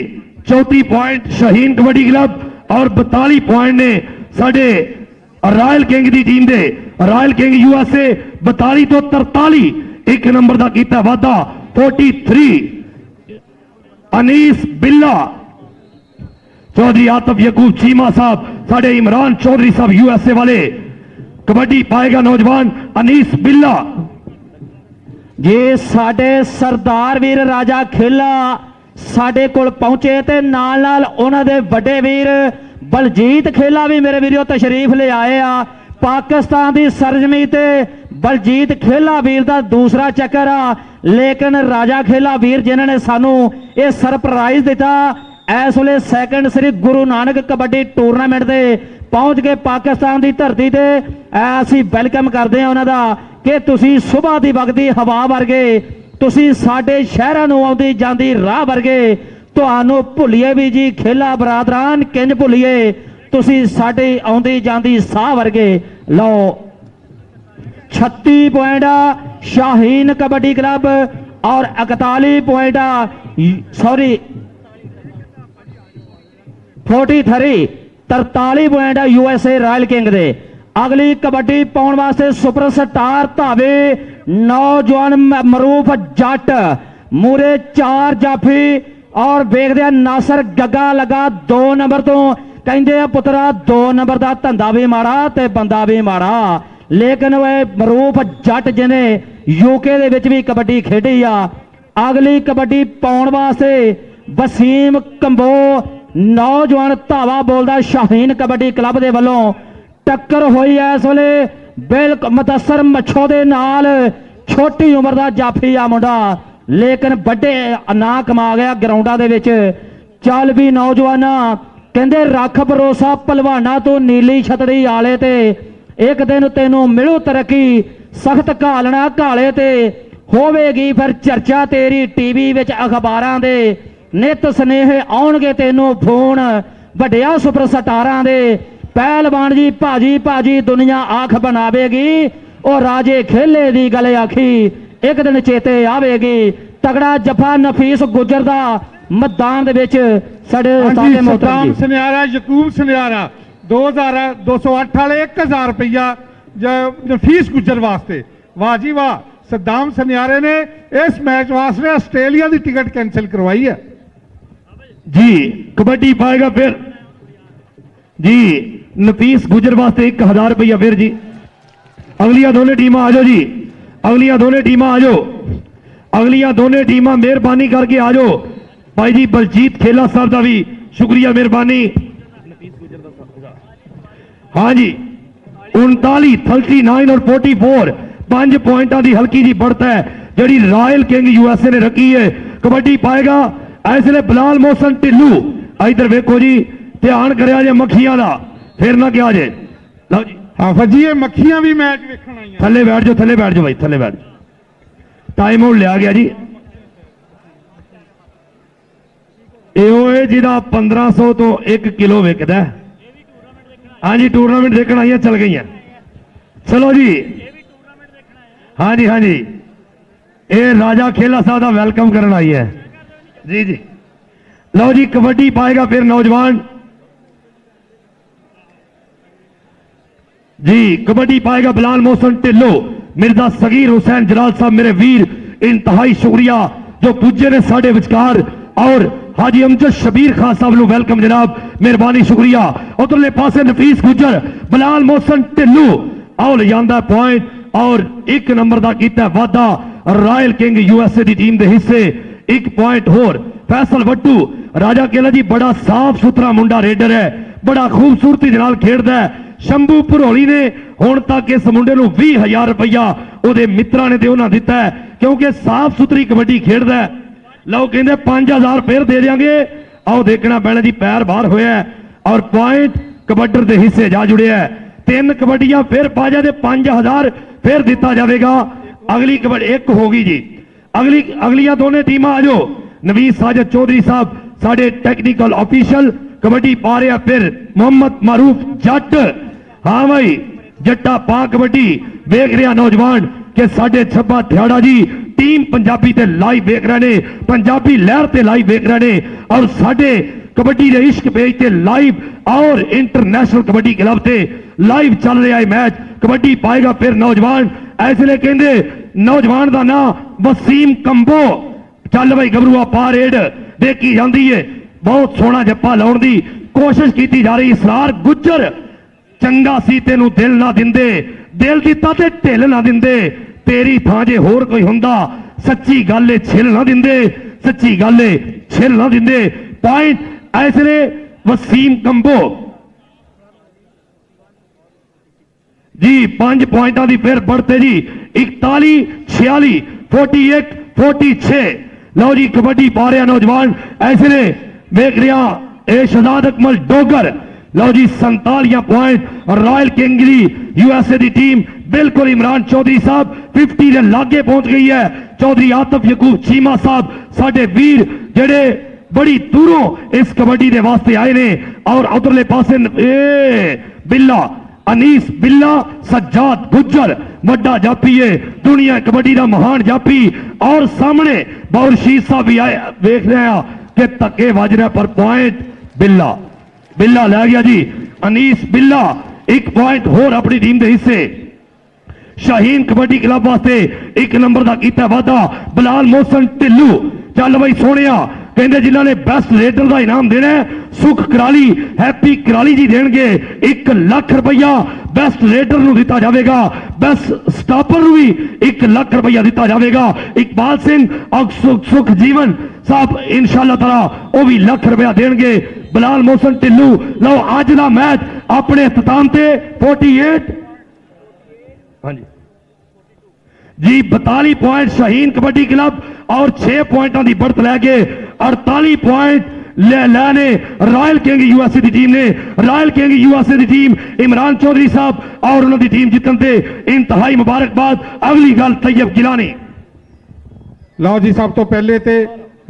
34 ਪੁਆਇੰਟ ਸ਼ਾਹੀਨ ਕਬੱਡੀ ਕਲੱਬ ਔਰ 42 ਪੁਆਇੰਟ ਨੇ ਸਾਡੇ ਰਾਇਲ ਕਿੰਗ ਦੀ ਟੀਮ ਦੇ। ਰਾਇਲ ਕਿੰਗ USA 42 ਤੋਂ 43 ਇੱਕ ਨੰਬਰ ਦਾ ਕੀਤਾ ਵਾਧਾ। 43 ਅਨੀਸ ਬਿੱਲਾ चौधरी आतफ यकूब चीमा साहब, साढ़े इमरान चौधरी साहब USA वाले। कबड्डी पाएगा नौजवान अनीस बिल्ला जे साडे सरदार वीर राजा खेला साडे कोल पहुंचे ते नाल नाल उन्हां दे वड्डे वीर बलजीत खेला भी मेरे वीरों तशरीफ ले आए आ। पाकिस्तान की सरजमी ते बलजीत खेला वीर दा दूसरा चक्कर आ, लेकिन राजा खेला वीर जिन्हां ने सानू ये सरप्राइज दिता इस वे सैकंड श्री गुरु नानक कबड्डी टूरनामेंट से पहुंच के पाकिस्तान की धरती से असी वेलकम करते हैं उन्होंने कि तुसी सुबह की वगती हवा वर्गे, तुसी साडे शहरां नूं आउंदी जांदी राह वर्गे, तुहानूं भुल्लीए भी जी खेला बरादरान किंज भुल्लीए, तुसी साडे आउंदी जांदी साह वर्गे। लो 36 पॉइंट शाहीन कबड्डी क्लब और 41 point 43 point USA royal king दे। अगली कबड्डी पाउण वास्ते सुपरस्टार धावे नौजवान मरूफ जट मूरे 4 जाफी और वेखदे नासर गग्गा लगा 2 नंबर तो। कहंदे पुत्रा 2 नंबर का धंधा भी माड़ा ते बंदा भी माड़ा, लेकिन वह मरूफ जट जिन्हें UK दे विच भी कबड्डी खेडी आ। अगली कबड्डी पाउण वास्ते वसीम कंबो नौजवान धावा बोलदा शाहीन कबड्डी क्लब दे वल्लों टक्कर हुई है इस वेले बिल्कुल मुदस्सर मच्छो दे नाल। छोटी उम्र का जाफी आ मुंडा, लेकिन बड़े ना कमा गया ग्राउंडा दे विच। चल भी नौजवाना कहंदे रख भरोसा पहलवाना तो नीली छतड़ी आले ते, एक दिन तेनों मिलू तरक्की सख्त घालना घाले ते होवेगी फिर चर्चा तेरी टीवी विच अखबारां दे। नित स्नेह आउणगे तेनों फोन वड्डिया सुपर स्टारां दे। पहलवान जी भाजी भाजी दुनिया आख बनावेगी, और राजे खेले दी गल आखी एक दिन चेते आवेगी। तगड़ा जफा नफीस गुजर दा मैदान दे विच साडे उस्ताद मोहतरम सनियारा यकूब सनियारा 2208 वाले 1000 रुपया नफीस गुजर वास्ते। वाह जी वाह, सद्दाम सनियारे ने इस मैच वास्ते आस्ट्रेलिया की टिकट कैंसिल करवाई है जी। कबड्डी पाएगा फिर जी नफीस गुजर वास्ते 1000 रुपया फिर जी। अगलियां दोनों टीम आ जाओ जी, अगलियां दोनों टीम आ जाओ, अगलियां दोनों टीम मेहरबानी करके आ जाओ। भाई जी बलजीत खेला साहब का भी शुक्रिया मेहरबानी। हाँ जी 39 39 और 44 5 पॉइंटा की हल्की जी बढ़त है जी रॉयल किंग USA ने रखी है। कबड्डी पाएगा इसलिए बिलाल मोहसन ढिल्लू। इधर वेखो जी ध्यान करिया जे मक्खियां का फिर ना क्या जे। लो जी हाँ फजी मक्खियां भी मैच देखण आईयां। थले बैठ जाओ, थले बैठ जाओ भाई, थले बैठ जाओ। टाइम आउट लिया गया जी। ये जिहदा 1500 तो 1 किलो विकदा। हाँ जी टूरनामेंट देखण आई चल गई। चलो जी हाँ जी हाँ जी, ये राजा खेला साहब का वेलकम करने आई है जी जी। लो जी कबड्डी पाएगा फिर नौजवान जी कबड्डी पाएगा बिलाल मोहसन ढिल्लो, मिर्जा सगीर हुसैन जलाल साहब मेरे वीर, इंतहाई शुक्रिया जो पुजे ने साडे विचकार, और हाजी अमजद शबीर खान साहब नु वेलकम जनाब, मेहरबानी शुक्रिया। उधरले पासे नफीस गुजर, बिलाल मोहसन ढिल्लो आओ ले जांदा पॉइंट, और एक नंबर का कीता वादा रॉयल किंग यूएसए की टीम के हिस्से, एक पॉइंट होर फैसल वट्टू राजा केला जी, बड़ा साफ सुथरा मुंडा रेडर है, बड़ा खूबसूरती दे नाल खेडदा है। शंभू भरोली ने हुण तक इस मुंडे नूं 20,000 रुपया उहदे मित्रां ने ते उन्हां दिता है, क्योंकि साफ सुथरी कबड्डी खेडदा है। लोग कहंदे 5,000 फिर दे देंगे, आओ देखना पैना जी, पैर बाहर होया है और पॉइंट कबड्डर के हिस्से जा जुड़े है। 3 कबड्डियां फिर पा जाए 5,000 फिर दिता जाएगा। अगली कबड्डी एक होगी जी, अगलियां दोनों टीम आ जाओ। नवीद साजिद चौधरी साहब साडे टेक्निकल ऑफिशियल कबड्डी पा रहे, फिर मोहम्मद मारूफ जट, हाँ भाई जट्टा पा कबड्डी वेख रहा नौजवान कि साडे छब्बा थियाड़ा जी टीम पंजाबी ते लाइव वेख रहे ने, पंजाबी लहर ते लाइव वेख रहे ने, और साडे कबड्डी दे इश्क पेज ते लाइव और इंटरनेशनल कबड्डी क्लब ते लाइव चल रहा है मैच। कबड्डी पाएगा फिर नौजवान, इसलिए कहते नौजवान का नाम वसीम कंबो, चल भाई गबरूआ पा रेड देखी जाती है, बहुत सोहना जप्पा लाउण दी कोशिश की जा रही। इसरार गुज्जर चंगा सी तेनू दिल ना दिंदे, दिल दिता ते ढिल ना दिंदे, तेरी थां जे होर कोई हुंदा सच्ची गल है छिल ना दिंदे, सच्ची गल है छिल ना दिंदे। पॉइंट ऐसले वसीम कंबो जी 5 पॉइंटों की फिर बढ़ते जी 41-46 41-46। लो जी कबड्डी पा रहा नौजवान, ऐसले वेख रहा ए शहजाद अकमल डोगर। लो जी 47 पॉइंट रॉयल किंग यूएसए की टीम बिल्कुल इमरान चौधरी साहब 50 के लागे पहुंच गई है। चौधरी आतफ यकूब चीमा साहब साडे वीर जेडे बड़ी दूरों इस कबड्डी के वास्ते आए ने, और उधरले पासे बिल्ला अनीस बिल्ला सज्जाद गुज्जर वड्डा जापी है, दुनिया कबड्डी का महान जापी, और सामने बौरशीद साहब भी आए, देख रहे हैं कि धक्के वज रहे पर पॉइंट बिल्ला बिल्ला लै गया जी। अनीस बिल्ला 1 पॉइंट होर अपनी टीम के हिस्से। शाहीन कबड्डी क्लब वास्ते 1 नंबर का किया वादा बिलाल मोहसन ढिल्लू, चल बई सोने कहते जिन्होंने बेस्ट रेडर का इनाम देना है सुख कराली हैप्पी कराली जी देंगे 1 लाख रुपया बेस्ट रेडर को दिता जाएगा, बेस्ट स्टॉपर भी 1 लाख रुपया दिता जाएगा। इकबाल सिंह और सुख जीवन साहब इंशाअल्लाह ताला वो भी लाख रुपया देंगे। बिलाल मोहसन ढिल्लू लो अज का मैच अपने अख्ताम से 48 हाँ जी 42 पॉइंट शाहीन कबड्डी क्लब और 6 पॉइंटों की बढ़त लैके 48 पॉइंट लैने रॉयल किंग यूएसए की टीम ने। रॉयल किंग यूएसए की टीम इमरान चौधरी साहब और उन्होंने टीम जीतन से इंतहाई मुबारकबाद। अगली गल तैयब गिलानी। लो जी सब तो पहले तो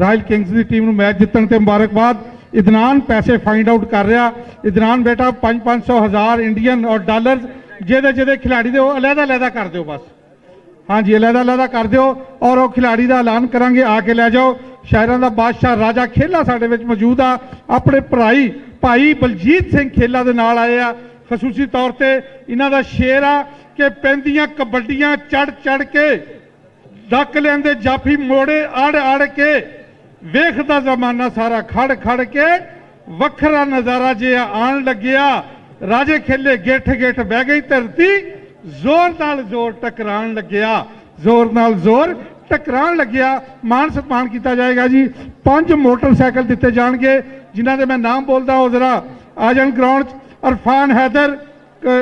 रॉयल किंग्स की टीम मैच जीतन से मुबारकबाद। इदनान पैसे फाइंड आउट कर रहा। इदनान बेटा 500-500 हज़ार इंडियन और डॉलर जेदे जेदे खिलाड़ी दे अलहदा कर दो बस। हाँ जी अलहदा कर दो और वो खिलाड़ी का ऐलान करांगे आके लै जाओ। शायरां दा बादशाह राजा खेला साडे विच मौजूद आ, अपने भाई बलजीत सिंह खेला दे नाल आए आ। खसूसी तौर पर इन्हां दा शेर आ कि पैंदियां कबड्डियां चढ़ के डक लेंदे जाफी मोड़े अड़ के वेखदा जमाना सारा खड़ के वखरा नजारा जे आन लग्या। राजे खेले गेठ बह गई धरती जोर नाल जोर टकरान लग्या, जोर नाल जोर टकरान लग्या। मान सम्मान किया जाएगा जी। 5 मोटरसाइकिल दिते जाएंगे जिन्हों के मैं नाम बोलता हूँ जरा आ जान ग्राउंड। अरफान हैदर,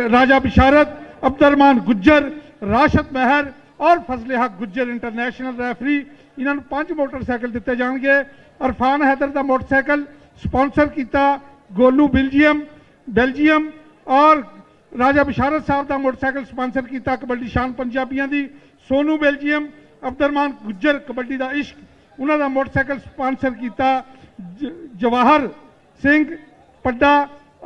राजा बिशारत, अब्दुलरहमान गुज्जर, राशद महर और फजले हक गुज्जर इंटरनेशनल रेफरी। इन्होंने 5 मोटरसाइकिल दिते जाएंगे। अरफान हैदर का मोटरसाइकिल स्पॉन्सर किया गोलू बेल्जियम और राजा बिशारत साहब का मोटरसाइकिल स्पॉन्सर किया कबड्डी शान पंजाबियों की सोनू बेल्जियम। अब्दुलरहमान गुज्जर कबड्डी का इश्क उन्होंने मोटरसाइकिल स्पॉन्सर किया जवाहर सिंह पड्डा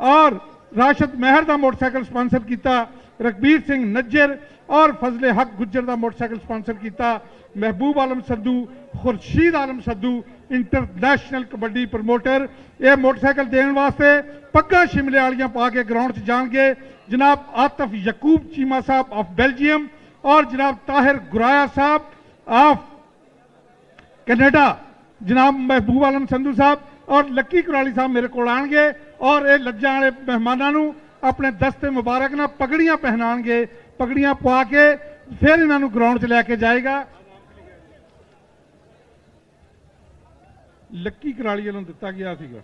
और राशद महर का मोटरसाइकिल स्पॉन्सर किया रघबीर सिंह नज्जर और फजले हक गुज्जर का मोटरसाइकिल स्पॉन्सर किया महबूब आलम संधू खुर्शीद आलम संधू इंटरनेशनल कबड्डी प्रमोटर ये मोटरसाइकिल देने वास्ते पग्गा शिमले वालियां पा के ग्राउंड च जाएंगे। जनाब आतिफ यकूब चीमा साहब ऑफ बेल्जियम और जनाब ताहिर गुराया साहब ऑफ कनाडा, जनाब महबूब आलम संधू साहब और लक्की कुराली साहब मेरे को आएंगे और ये लज्जा वाले मेहमानों नूं अपने दस्ते मुबारक ना पगड़ियां पहनाएंगे, पगड़ियां पा के फिर इन्हों ग्राउंड च लैके जाएगा। लक्की कुराली वालों दिता गया सीगा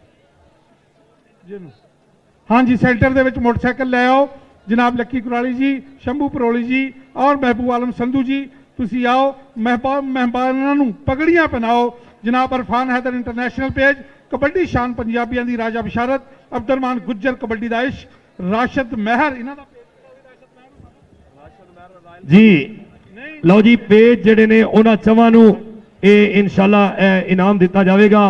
जिन्हों, हाँ जी सेंटर दे विच मोटरसाइकिल लै आओ जनाब लक्की कुराली जी, शंभू परोली जी और महबूब आलम संधू जी, तुसी आओ मेहमानों नूं पगड़ियां पहनाओ। जनाब इरफान हैदर इंटरनेशनल पेज कबड्डी शान पंजाबियों की राजा बिशारत, अब्दुलरहमान गुज्जर कबड्डी दा इश्क, राशिद महर इन्हां दा जी लो जी पेज जेडे ने उन्हां चवां नूं इंशाअल्लाह इनाम दिता जाएगा।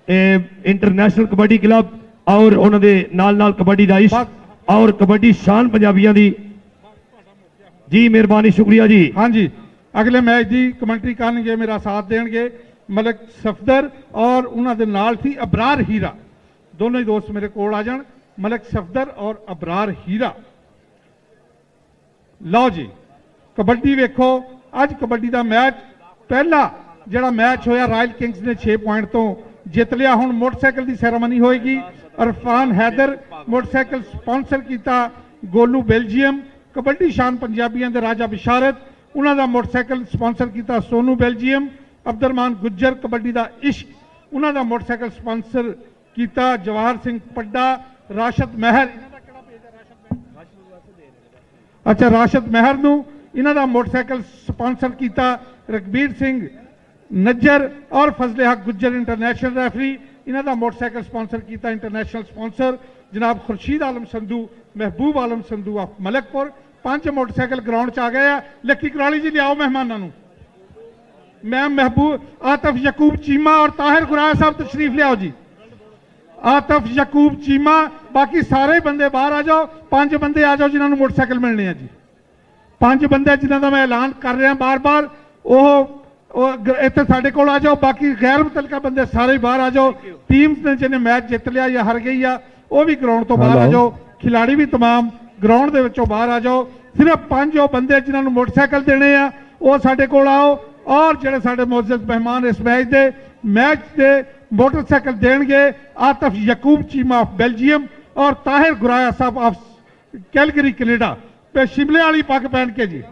इंटरनेशनल कबड्डी क्लब और उन्होंने नाल नाल कबड्डी दा इश्क और कबड्डी शान पंजाबियों की जी मेहरबानी शुक्रिया जी। हाँ जी अगले मैच की कमेंट्री करनगे मेरा साथ देंगे मलिक सफदर और उन्होंने नाल थी अबरार हीरा, दोनों ही दोस्त मेरे को आ जान, मलिक सफदर और अबरार हीरा। लो जी कबड्डी वेखो अज कबड्डी का मैच पहला जिहड़ा मैच होया रॉयल किंग्स ने 6 पॉइंट तो जित लिया। हुण मोटरसाइकिल की सैरेमनी होएगी। इरफान हैदर मोटरसाइकिल स्पॉन्सर किया गोलू बेल्जियम, कबड्डी शान पंजाबियों के राजा बिशारत उन्हों का मोटरसाइकिल स्पॉन्सर किया सोनू बेल्जियम, अब्दुलरहमान गुज्जर कबड्डी का इश्क उन्हों का मोटरसाइकिल स्पॉन्सर किया जवाहर सिंह पड्डा, राशिद महर अच्छा राशिद महर नूं इन्हों का मोटरसाइकिल स्पॉन्सर किया रघबीर सिंह नज्जर और फजले हक गुज्जर इंटरनेशनल रेफरी इन्हों का मोटरसाइकिल स्पॉन्सर किया इंटरनेशनल स्पॉन्सर जनाब Khurshid Alam Sandhu, Mehboob Alam Sandhu of Malakpur. 5 motorcycle ground च आ गए हैं। लक्की कुराली जी लियाओ मेहमानों नूं। मैम महबूब आतिफ यकूब चीमा और ताहिर गुराया साहब तशरीफ लियाओ जी। आतिफ यकूब चीमा, बाकी सारे बंदे बाहर आ जाओ। 5 बंदे आ जाओ जिन्होंने मोटरसाइकिल मिलने हैं जी। 5 बंदे जिन्हों का मैं ऐलान कर रहा बार बार इतने साढ़े को आ जाओ। बाकी गैर मुतलका बंदे सारे बाहर आ जाओ। टीम ने जिन्हें मैच जित लिया या हार गई आ वो भी ग्राउंड तो बाहर आ जाओ। खिलाड़ी भी तमाम ग्राउंड के विचों बाहर आ जाओ। सिर्फ 5 बंदे जिन्होंने मोटरसाइकिल देने आ वो साढ़े को आओ और जोड़े साढ़े मोअज़्ज़ज़ मेहमान इस मैच के मोटरसाइकिल देंगे आतिफ यकूब चीमा ऑफ बेल्जियम और ताहिर गुराया साहब ऑफ कैलगरी कनेडा पे शिमले वाली पग पहन के जी।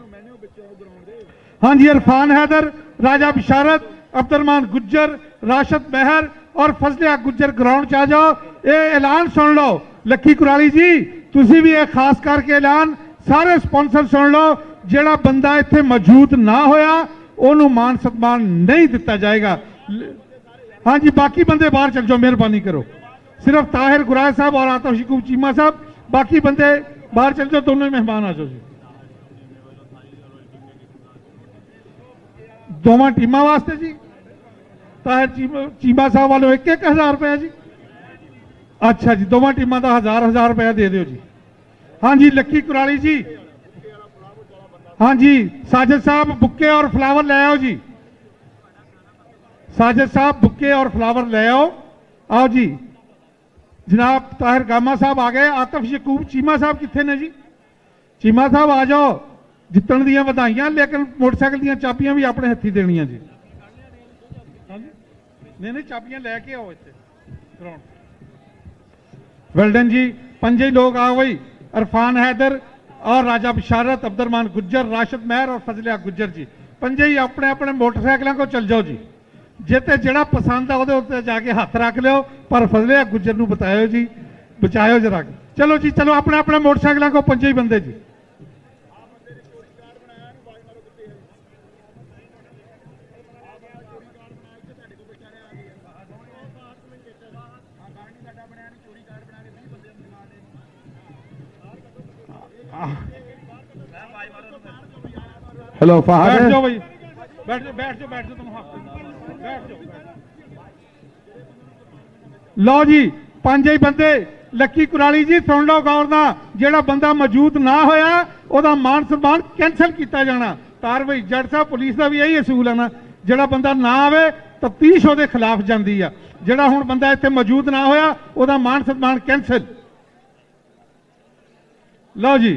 हाँ जी इरफान हैदर राजा बिशारत, अब्दुलरहमान गुज्जर, राशिद महर और फजले गुज्जर ग्राउंड च आ जाओ। ये ऐलान सुन लो लक्की कुराली जी, तुसी भी एक खास करके ऐलान सारे स्पॉन्सर सुन लो। जेड़ा बंदा इत्थे मौजूद ना होया ओनू मान सम्मान नहीं दिता जाएगा। हाँ जी बाकी बंदे बाहर चल जाओ, मेहरबानी करो। सिर्फ ताहिर गुराया साहब और आतिफ यकूब चीमा साहब, बाकी बंदे बाहर चल जाओ। दोनों ही मेहमान आ जाओ जी। दोवां टीमां वास्ते जी ताहिर चीमा साहब वालों 1-1 रुपया जी। अच्छा जी दोवां टीमां का 1000 रुपया दे दो जी। हाँ जी लक्की कुराली जी, हाँ जी साजिद साहब बुक्के और फ्लावर ले आओ जी। साजिद साहब बुक्के और फ्लावर ले आओ जी। जनाब ताहिर गामा साहब आ गए। आतिफ यकूब चीमा साहब कितने ने जी? चीमा साहब आ जाओ। जितन दियां बधाइयां, लेकिन मोटरसाइकिल दियां चाबियां भी अपने हथी देनियां जी। नहीं चाबियां लैके आओ इत्थे ग्राउंड। वेल्डन जी 5 ही लोग आओ भाई। इरफान हैदर और राजा बिशारत, अब्दुलरहमान गुज्जर, राशिद महर और फजलिया गुज्जर जी 5 ही अपने अपने मोटरसाइकिलों को चल जाओ जी। जिते जड़ा पसंद आ उत्ते जाके हाथ रख लो, पर फजलिया गुज्जर नूं बताओ जी, बचाओ जरा। चलो जी चलो अपने अपने मोटरसाइकिलों को 5 ही बंदे जी। हेलो फहद, बैठ जाओ भाई, बैठ जाओ बैठ जाओ बैठ जाओ, तुम बैठ जाओ। लो जी 5 ही बंदे। लक्की कुराली जी सुन लो गौर ना, जेड़ा बंदा मौजूद ना होया ओदा मान सम्मान कैंसल किया जाना। कार्रवाई जट साहब पुलिस का भी यही असूल है ना, जिहड़ा बंदा ना आवे तफ्तीश उहदे खिलाफ जाती है, जिहड़ा हुण बंदा इत्थे मौजूद ना होया उहदा मान सन्मान कैंसिल। लो जी,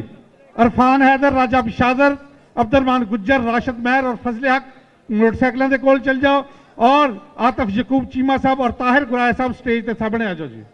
इरफान हैदर, राजा बिशादर, अब्दुलरहमान गुज्जर, राशिद महर और फजले हक मोटरसाइकिलों के कोल चल जाओ, और आतिफ यकूब चीमा साहब और ताहिर गुराया साहब स्टेज ते सामने आ जाओ जी।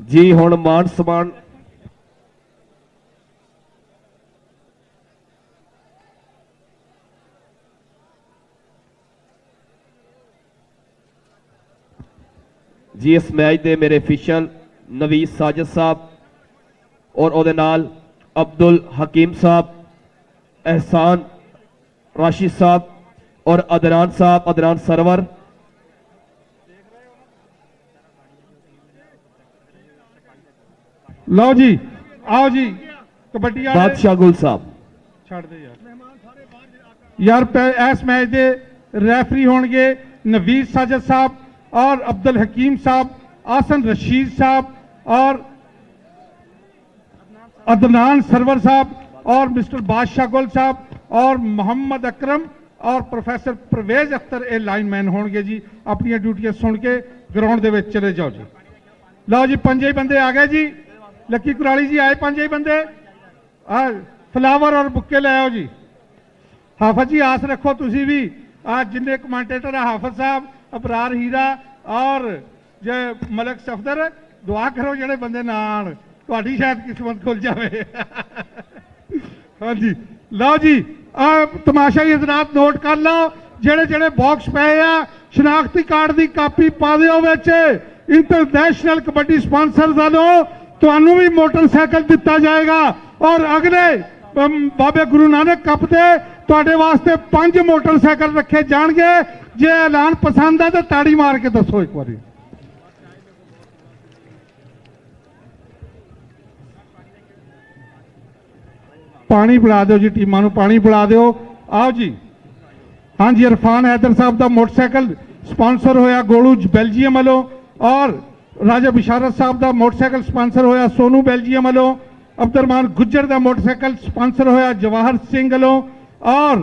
जी हुण मान सम्मान जी इस मैच दे मेरे ऑफिशियल नवीद साजिद साहब और ओदे नाल अब्दुल हकीम साहब, एहसान राशिद साहब और अदनान साहब, अदनान सरवर। लो जी, आओ जी, कबड्डी वाले बादशाह गुल साहब। छड़ दे यार इस मैच के रैफरी होंगे नवीद साजिद साहब और अब्दुल हकीम साहब, आसन रशीद साहब और अदनान सरवर साहब और मिस्टर बादशाह गुल साहब और मोहम्मद अकरम और प्रोफेसर परवेज अख्तर ये लाइनमैन होंगे जी। अपनी ड्यूटियां सुन के ग्राउंड के चले जाओ जी। लो जी, 5 ही बंदे आ गए जी। लक्की कुराली जी आए, 5 ही बंदे। फ्लावर और बुक्के ले आओ जी। हाफिज जी आस रखो तुसी भी, आज जिन्ने कमेंटेटर है हाफिज साहब, अबरार हीरा और जे मलक सफदर, दुआ करो जेडे बंदे ना आन, तुहाडी शायद किस्मत खुल जाए। हाँ जी, लो जी, तमाशाई हजरात नोट कर लो, जेडे जेडे बॉक्स पे आ शनाख्ती कार्ड की कापी पा दिओ विच। इंटरनेशनल कबड्डी स्पॉन्सर वालों तुहानू भी मोटरसाइकिल दिता जाएगा, और अगले बाबे गुरु नानक कप दे तुहाडे वास्ते 5 मोटरसाइकिल रखे जाणगे। जे ऐलान पसंद है तो ताड़ी मार के दसो एक बारी। पानी पिला दो जी, टीमां नू पानी पिला दो। आओ जी। हाँ जी, इरफान हैदर साहब का मोटरसाइकिल स्पॉन्सर होया गोलू बेल्जियम वालों, और राजा बिशारत साहब का मोटरसाइकिल स्पॉन्सर होया सोनू बेल्जियम वालों। अब्दुलरहमान गुज्जर का मोटरसाइकिल स्पॉन्सर होया जवाहर सिंह वालों, और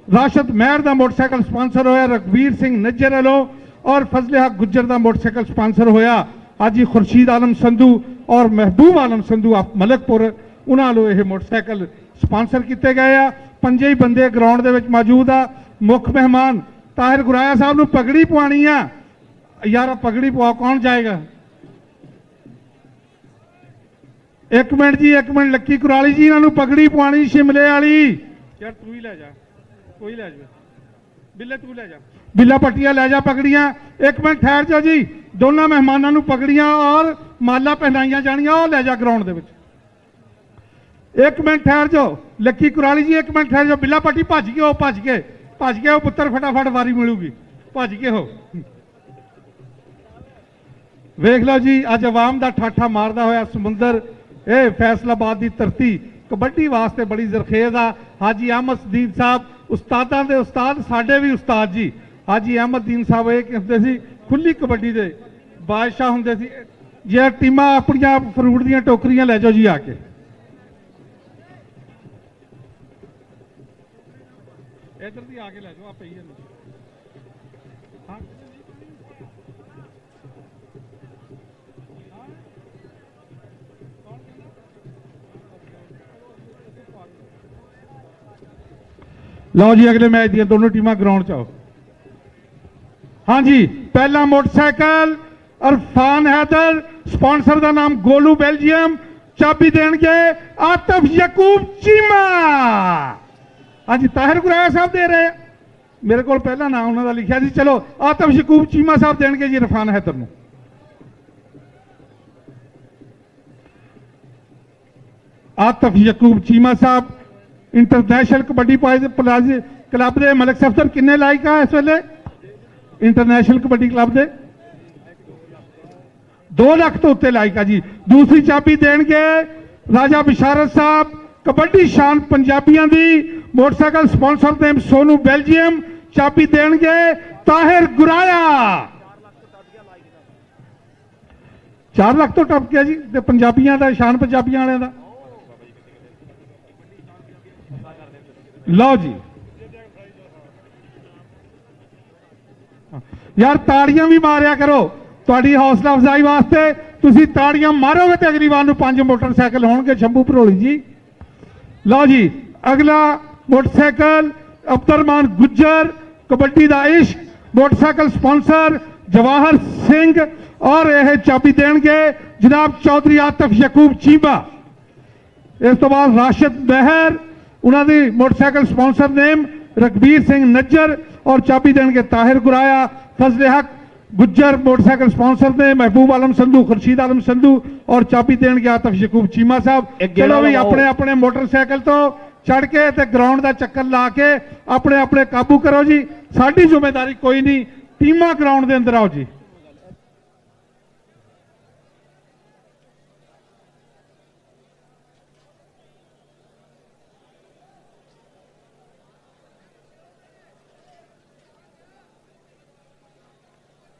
राशिद महर का मोटरसाइकिल स्पॉन्सर होया रघबीर सिंह नज्जर वालों, और फजले हक गुज्जर का मोटरसाइकिल स्पॉन्सर होया हाजी खुर्शीद आलम संधू और महबूब आलम संधू आप मलकपुर। उन्होंने यह मोटरसाइकिल स्पॉन्सर किए गए आ। 5 ही बंदे ग्राउंड के विच मौजूद आ। मुख मेहमान ताहिर गुराया साहब नूं पगड़ी पवानी आ। यार पगड़ी पवाओ, कौन जाएगा? एक मिनट जी, एक मिनट। लक्की कुराली जी, इन्होंने पगड़ी पवानी शिमले वाली। यार तू ही ले जा, कोई ले जा, बिल्ले तू ले जा, बिल्ला पट्टिया ले जा पगड़ियां। एक मिनट ठहर जाओ जी, दोनों मेहमानों नूं पगड़ियां और माला पहनाइया जानियां, और ले जा ग्राउंड दे विच। एक मिनट ठहर जाओ लक्की कुराली जी, एक मिनट ठहर जाओ। बिल्ला पट्टी भज के हो, भज के हो पुत्र, फटाफट वारी मिलूगी, भज के हो। वेख लो जी, अज अवाम का ठाठा मारदा होया समुंदर, ये फैसलाबाद की धरती कबड्डी वास्ते बड़ी जरखेज आ। हाजी अहमद दीन साहब उस्तादां दे उस्ताद, साडे भी उस्ताद जी। हाजी अहमद दीन साहब ये कहते सी खुली कबड्डी दे बादशाह हुंदे सी। जे टीमां अपनियां फ्रूट दीयां टोकरियां लै जाओ जी आके। इधर दी आके लै जाओ, आप पई जांदे। हाँ लो जी, अगले मैच दी दोनों टीमां ग्राउंड च आओ। हाँ जी, पहला मोटरसाइकिल इरफान हैदर, स्पॉन्सर का नाम गोलू बेल्जियम, चाबी देंगे आतिफ यकूब चीमा। हाँ जी, ताहिर गुराया साहब दे रहे हैं, मेरे को पहला नाम उन्होंने लिखा जी। चलो आतिफ यकूब चीमा साहब देंगे जी इरफान हैदर नूं। आतिफ यकूब चीमा साहब इंटरनेशनल कबड्डी क्लब के मलिक सफदर किन्ने लाइक है इस वेले इंटरनेशनल कबड्डी क्लब के? 2 ਲੱਖ ਤੋਂ ਉੱਤੇ ਲਾਇਕ ਆ ਜੀ। दूसरी ਚਾਬੀ ਦੇਣਗੇ ਰਾਜਾ ਬਿਸ਼ਾਰਤ ਸਾਹਿਬ, ਕਬੱਡੀ ਸ਼ਾਨ ਪੰਜਾਬੀਆਂ ਦੀ, motorcycle sponsor name Sonu Belgium. चाबी देंगे ताहिर गुराया। 4 ਲੱਖ तो टप गया जी। ते पंजाबियां दा शान पंजाबियां वाले दा लो जी। यार ताड़ियां भी मारिया करो, तुहाडी हौसला अफजाई वास्ते। तुसी ताड़ियां मारोगे तो अगली बार 5 मोटरसाइकिल होणगे शंभू भरोली जी। लो जी अगला मोटरसाइकिल अब्दुररहमान गुज्जर, कबड्डी दा इश्क, मोटरसाइकिल स्पॉन्सर जवाहर सिंह। और यह चाबी देंगे जनाब चौधरी आतिफ यकूब चीमा। इस तो बाद राशिद मेहर, उन्होंने motorcycle sponsor name Raghbir Singh Najjar. और चाबी देंगे ताहिर गुराया। फजले हक गुज्जर मोटरसाइकिल स्पॉन्सर ने महबूब आलम संधू, खुर्शीद आलम संधू। और चाबी देंगे आतिफ यकूब चीमा साहब। चलो भी अपने अपने मोटरसाइकिल तो चढ़ के ते ग्राउंड का चक्कर ला के अपने अपने काबू करो जी। साडी जिम्मेदारी कोई नहीं, टीमां ग्राउंड के अंदर आओ जी।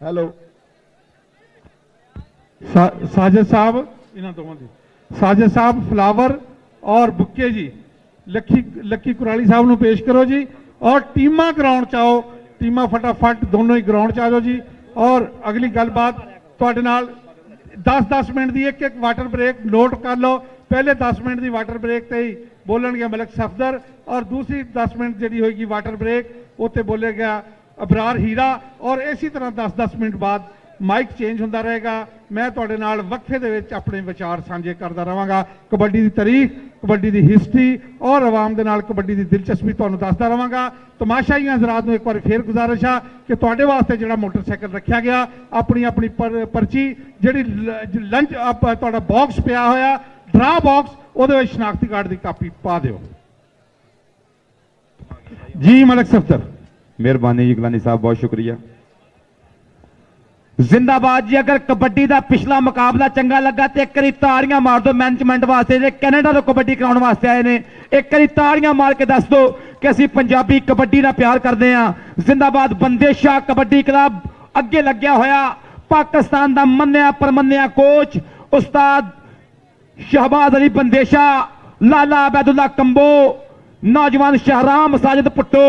हेलो साजिद साहब, इन्होंने दोवां दी साजिद साहब फ्लावर और बुक्के जी लक्की कुराली साहब ਨੂੰ पेश करो जी। और टीमां ग्राउंड च आओ, टीमां फटाफट दोनों ही ग्राउंड च आ जाओ जी। और अगली गलबात तुहाडे नाल 10-10 मिनट की एक वाटर ब्रेक नोट कर लो। पहले 10 मिनट की वाटर ब्रेक ते ही बोलणगे मलक सफदर, और दूसरी 10 मिनट जी होगी वाटर ब्रेक उत्ते बोलेगा अबरार हीरा। और इसी तरह 10-10 मिनट बाद माइक चेंज होता रहेगा। मैं तुहाडे नाल वक्फे दे विच अपने विचार साझे करता रहांगा। कबड्डी की तारीख, कबड्डी की हिस्टरी और आवाम दे नाल कबड्डी की दिलचस्पी तुहानूं दसदा रहांगा। तमाशाई हज़रात नूं एक बार फिर गुजारिश है कि तुहाडे वास्ते जिहड़ा मोटरसाइकिल रखा गया, अपनी अपनी पर्ची जिहड़ी लंच तुहाडा बॉक्स पिया होया ड्रा बॉक्स, उहदे विच शनाख्ती कार्ड की कापी पा दिओ जी। मलक सफदर। मेहरबानी जी गिलानी साहब, बहुत शुक्रिया। जिंदाबाद जी। अगर कबड्डी का पिछला मुकाबला चंगा लगा तो एक बारी ताड़ियां मार दो मैनेजमेंट वास्ते, जो कैनेडा तो कबड्डी कराने वास्ते आए ने। एक बारी ताड़ियां मार के दस दो कि असीं पंजाबी कबड्डी नाल प्यार करते हैं। जिंदाबाद बंदेशाह कबड्डी क्लब अगे लग्या होया, पाकिस्तान का मन्निया परमन्निया कोच उस्ताद शहबाज अली बंदेशाह, लाला अबैदुल्ला कंबो, नौजवान शहराम साजिद पुट्टो,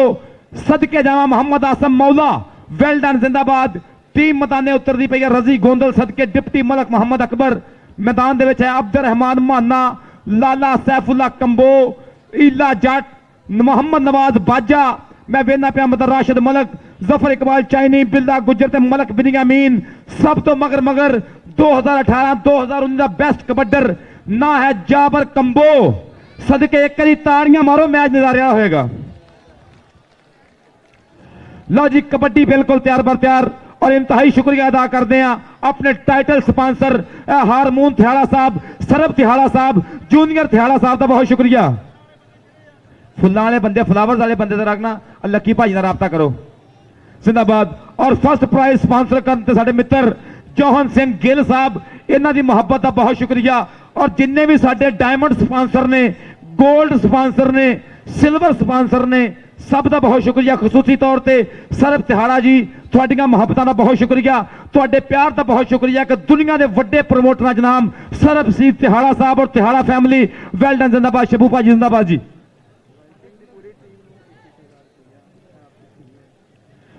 सदके जावा मोहम्मद आसम मौला, वेल डन। जिंदाबाद। टीम मैदाने उतरती पई है रजी गोंदल सदके डिप्टी मलक मोहम्मद अकबर मैदान दे विच है। अब्दुल रहमान माना, लाला सैफुल्ला कंबो, ईला जट, मोहम्मद नवाज बाजा। मैं वेना पिया मदर राशिद मलक, जफर इकबाल चाइनी, बिल्ला गुज्जर ते मलक बिनियामीन। सब तो मगर 2018-2019 का बेस्ट कबड्डर ना है जाबर कंबो। सदके एक बारी ताड़ियां मारो, मैच नजारा होएगा। लो जी कबड्डी बिल्कुल तैयार बर तैयार। और इंतहाई शुक्रिया अदा करते हैं अपने टाइटल स्पॉन्सर हारमोन थियाड़ा साहब, सरब थियाड़ा साहब, जूनियर थियाड़ा साहब का बहुत शुक्रिया। फुल्लां वाले बंदे, फ्लावर्स वाले बंदे रखना, लक्की भाजी का राबता करो। जिंदाबाद। और फर्स्ट प्राइज स्पॉन्सर करते साडे मित्र जौहन सिंह गिल साहब, इन्हां दी मोहब्बत का बहुत शुक्रिया। और जिन्ने भी साडे डायमंड स्पॉन्सर ने, गोल्ड स्पॉन्सर ने, सिल्वर स्पॉन्सर ने, सब का बहुत शुक्रिया। खसूसी तौर पर सरब तिहाड़ा जी, तुहाडियां मुहब्बतां दा बहुत शुक्रिया, तुहाडे प्यार का बहुत शुक्रिया कि दुनिया के वड्डे प्रमोटरां च नाम सरब सी तिहाड़ा साहब और तिहाड़ा फैमिली। Well done. जिंदाबाद। शबू भाजी जिंदाबाद जी।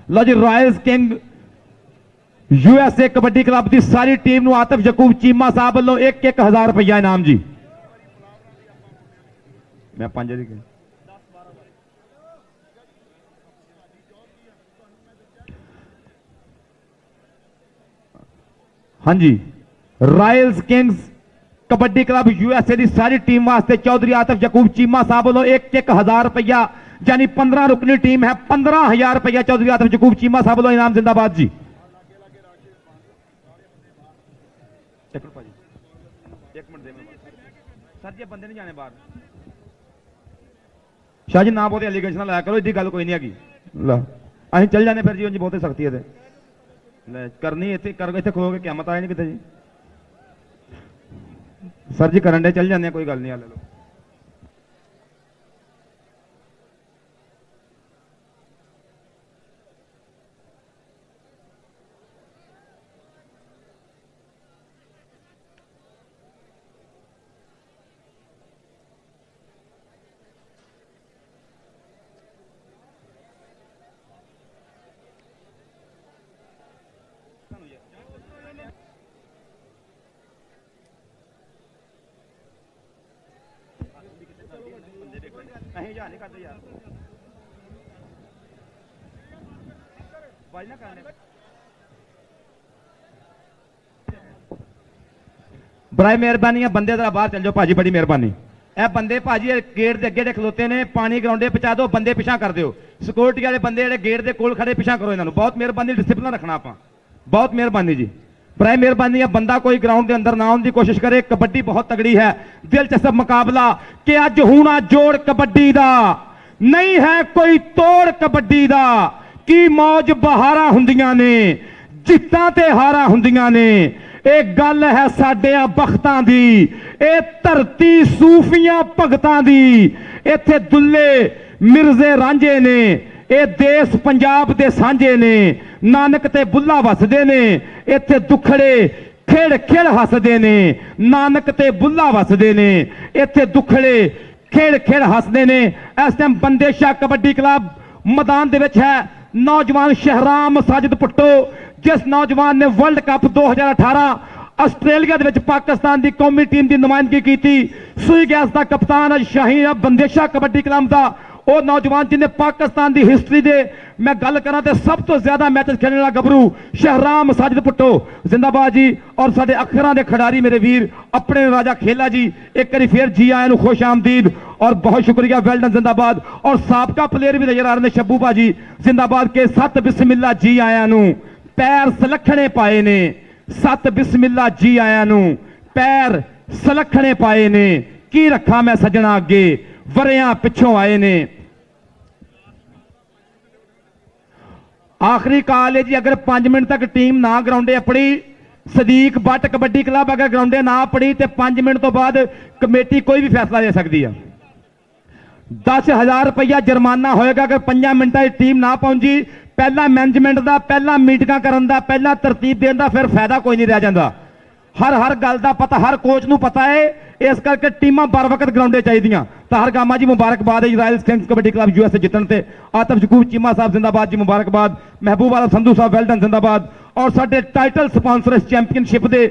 लो जी royals king USA kabaddi club की सारी टीम नूं आतिफ यकूब चीमा साहब वालों 1-1 रुपया इनाम जी। मैं 5 दी हाँ जी। Royals kings kabaddi club USA की सारी टीम वास्ते चौधरी आतिफ यकूब चीमा साहब वालों 1-1 रुपया, यानी 15 रुकनी टीम है, 15,000 रुपया चौधरी आतिफ यकूब चीमा साहब वालों इनाम। जिंदाबाद जी। बंदे नहीं जाने बाहर। शाह जी ना बहुत एलिगेशन लाया करो, इतनी गल कोई नहीं हैगी। अं चल जाने फिर जी, उंज बहुते सख्ती है करनी इतने कर इतने खलो के क्यामत आए नहीं कितने जी। ਸਰ ਜੀ ਕਰਨ ਦੇ ਚੱਲ ਜਾਂਦੇ ਆ, ਕੋਈ ਗੱਲ ਨਹੀਂ, ਆ ਲੈ ਲਓ। नहीं जा नहीं करते यार, ना करने। बड़ी मेहरबानी है, बंदे जरा बाहर चल जाओ भाजी, बड़ी मेहरबानी। ए बंदे भाजी गेट के अगे खलोते ने, पानी ग्राउंडे पहुंचा दो, बंदे पिछा कर दो। सिक्योरिटी वाले बंदे जेडे गेट के कोल खड़े पिछा करो इन्होंने, बहुत मेहरबानी, डिसिप्लिन रखना आप, बहुत मेहरबानी जी। बड़ी मेहरबानी है, बंदा कोई ग्राउंड के अंदर ना आने की कोशिश करे। कबड्डी बहुत तगड़ी है, दिलचस्प मुकाबला कि अज होना जोड़ कबड्डी दा, नहीं है कोई तोड़ कबड्डी दा। की मौज बहारा हुंदियां ने, जित्तां ते हारा हुंदियां ने। एक गल है साडियां बख्तां दी, ए धरती सूफियां भगतां दी। इत्थे दुल्ले मिर्जे रांझे ने, ए देश पंजाब दे सांझे ने। नानक ते बुल्ला वसदे ने, इत्थे दुखड़े खेड़ खेड़ हसदे ने। नानक ते बुल्ला वसदे ने, इत्थे दुखड़े खेड़ खेड़ हसदे ने। इस टाइम बंदेशा कबड्डी क्लब मैदान दे विच है। नौजवान शहराम साजिद भुट्टो, जिस नौजवान ने वर्ल्ड कप 2018 आस्ट्रेलिया दे विच पाकिस्तान की कौमी टीम की नुमाइंदगी की थी, सुई गैस का कप्तान अज शाहीन बंदेशा कबड्डी क्लब का वो नौजवान जिन्हें पाकिस्तान की हिस्टरी दे मैं गल करा तो सब तो ज्यादा मैच खेलने वाला गबरू शहराम साजिद भुट्टो जिंदाबाद जी। और साडे अखरां दे खिडारी मेरे वीर अपने राजा खेला जी, एक बार फिर जी आया नूं खुश आमदीद और बहुत शुक्रिया, वेल डन जिंदाबाद। और साबका प्लेयर भी नजर आ रहे हैं, शब्बू भाजी जिंदाबाद के। सत बिस्मिल्ला जी आया नूं, पैर सलखने पाए ने। सत बिस्मिल्ला जी आया नूं, पैर सलखने पाए ने। की रखा मैं सजना अगे, वरियां पिछों आए ने। आखिरी कॉल है जी, अगर 5 मिनट तक टीम ना ग्राउंडे अपनी, सदीक बट कबड्डी क्लब अगर ग्राउंडे ना अपनी तो 5 मिनट तो बाद कमेटी कोई भी फैसला ले सकती है। 10,000 रुपया जुर्माना होएगा अगर 5 मिनटा टीम ना पहुंची। पहला मैनेजमेंट का, पहला मीटिंग करने का, पहला तरतीब देने का, फिर फायदा कोई नहीं रह जाता। हर गल का पता हर कोच नूं पता है, इस करके टीमां बर वक्त ग्राउंडे चाहिए। तो हर गामा जी मुबारकबाद है royal Kings kabaddi club USA जितने से। आतफ शकूब चीमा साहब जिंदाबाद जी, मुबारकबाद। महबूब आलम संधू साहब वेल डन जिंदाबाद। और साडे टाइटल स्पॉन्सर इस चैंपीयनशिप के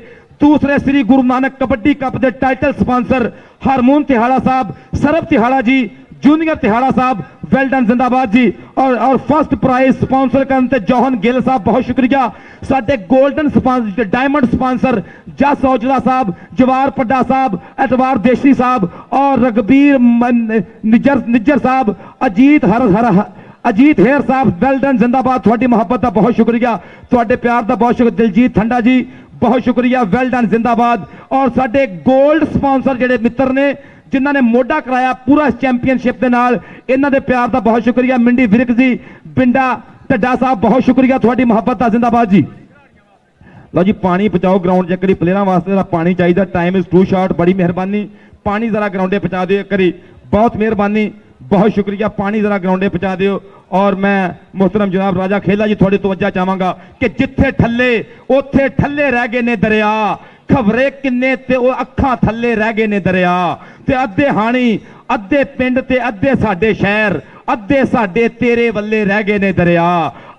दूसरे श्री गुरु नानक कबड्डी कप के टाइटल स्पॉन्सर हरमोन तिहाड़ा साहब, सरब तिहाड़ा जी, जूनियर तिहाड़ा साहब वेल डन जिंदाबाद जी। और फर्स्ट प्राइज स्पॉन्सर करते जौहन गिल साहब बहुत शुक्रिया। साडे गोल्डन स्पॉन्सर डायमंड स्पॉन्सर जस औजला साहब, जवार पड्डा साहब, एतवार देशी साहब और रघबीर निज्जर साहब, अजीत हेर साहब वेल डन जिंदाबाद। थोड़ी मोहब्बत का बहुत शुक्रिया, थोड़े प्यार का बहुत शुक्रिया। दिलजीत ठंडा जी बहुत शुक्रिया, वेल डन जिंदाबाद। और साडे गोल्ड स्पॉन्सर जेडे मित्र ने जिन्होंने मोढा कराया पूरा चैंपीयनशिप के नाल, इन्हां दे प्यार का बहुत शुक्रिया। मिंडी विरक जी, बिंडा ढड्डा साहब बहुत शुक्रिया, थोड़ी मोहब्बत का जिंदाबाद जी। लो जी पानी पहुंचाओ ग्राउंड च, करी प्लेयरों वास्ते जरा पानी चाहिए, टाइम इज टू शॉर्ट, बड़ी मेहरबानी पानी जरा ग्राउंडे पहुंचा दो करी, बहुत मेहरबानी, बहुत शुक्रिया, पानी जरा ग्राउंडे पहुंचा दो। और मैं मोहतरम जनाब राजा खेला जी थोड़ी तवज्जो चाहांगा कि जिथे ठल्ले उथे ठल्ले रह गए ने दरिया, खबरे किन्ने ते वो अखां थल्ले रह गए ने दरिया। ते अद्धे हानी अद्धे पिंड ते अद्धे साडे शहर, अद्धे साडे तेरे वल्ले रह गए ने दरिया।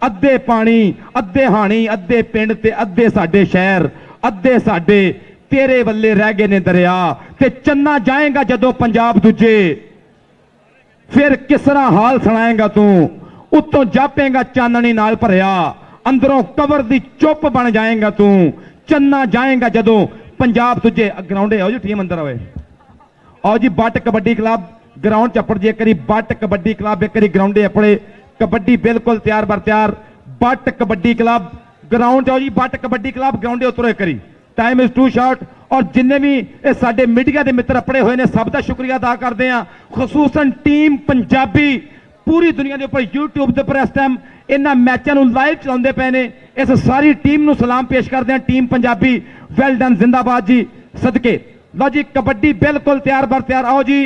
अद्धे पानी अद्धे हानी अद्धे पिंड ते अद्धे साडे शहर, अद्धे साडे तेरे वल्ले रह गए ने दरिया। ते चन्ना जाएगा जदों पंजाब दूजे, फिर किस तरह हाल सुनाएगा तू, उत्तों जापेगा चाननी नाल भरिया, अंदरों कबर दी चुप बन जाएगा तू। चन्ना जाएगा जदों पंजाब तुझे। ग्राउंडे आओ जी, टीम अंदर आए। आओ जी बट कबड्डी क्लब ग्राउंड चपड़ जी, एक बट कबड्डी क्लब एक ग्राउंडे अपने, कबड्डी बिल्कुल तैयार बर तैयार। बट कबड्डी क्लब ग्राउंड आओ जी, बट कबड्डी क्लब ग्राउंडे उतरो एक, टाइम इज टू शॉर्ट। और जिन्हें भी साडे मीडिया के मित्र अपने हुए ने सब का शुक्रिया अदा करते हैं, खसूसन टीम पंजाबी पूरी दुनिया के उपर यूट्यूब के उपर इस टाइम इन्होंने मैचों लाइव चलाते पे ने। इस सारी टीम को सलाम पेश करते हैं, टीम पंजाबी वेल डन जिंदाबाद जी। सदके लो जी कबड्डी बिल्कुल तैयार बर तैयार। आओ जी,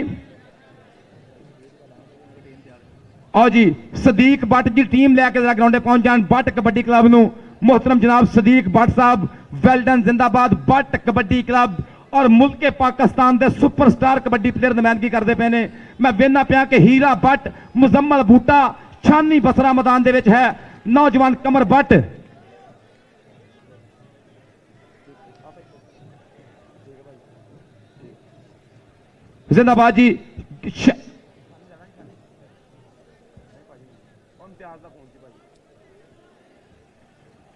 आओ जी सदीक भट्ट जी टीम लैके ग्राउंड पहुंच जान भट्ट कबड्डी क्लब नूं। मोहतरम जनाब सदीक भट्ट साहब वेल डन, जिंदाबाद भट्ट कबड्डी क्लब। और मुल्क पाकिस्तान के सुपरस्टार कबड्डी प्लेयर नुमाइंदगी करते पे ने। मैं वेखना पिया कि हीरा भट्ट, मुजम्मल बूटा, छानी बसरा मैदान दे विच है, नौजवान कमर भट्ट। जिंदाबाद जी।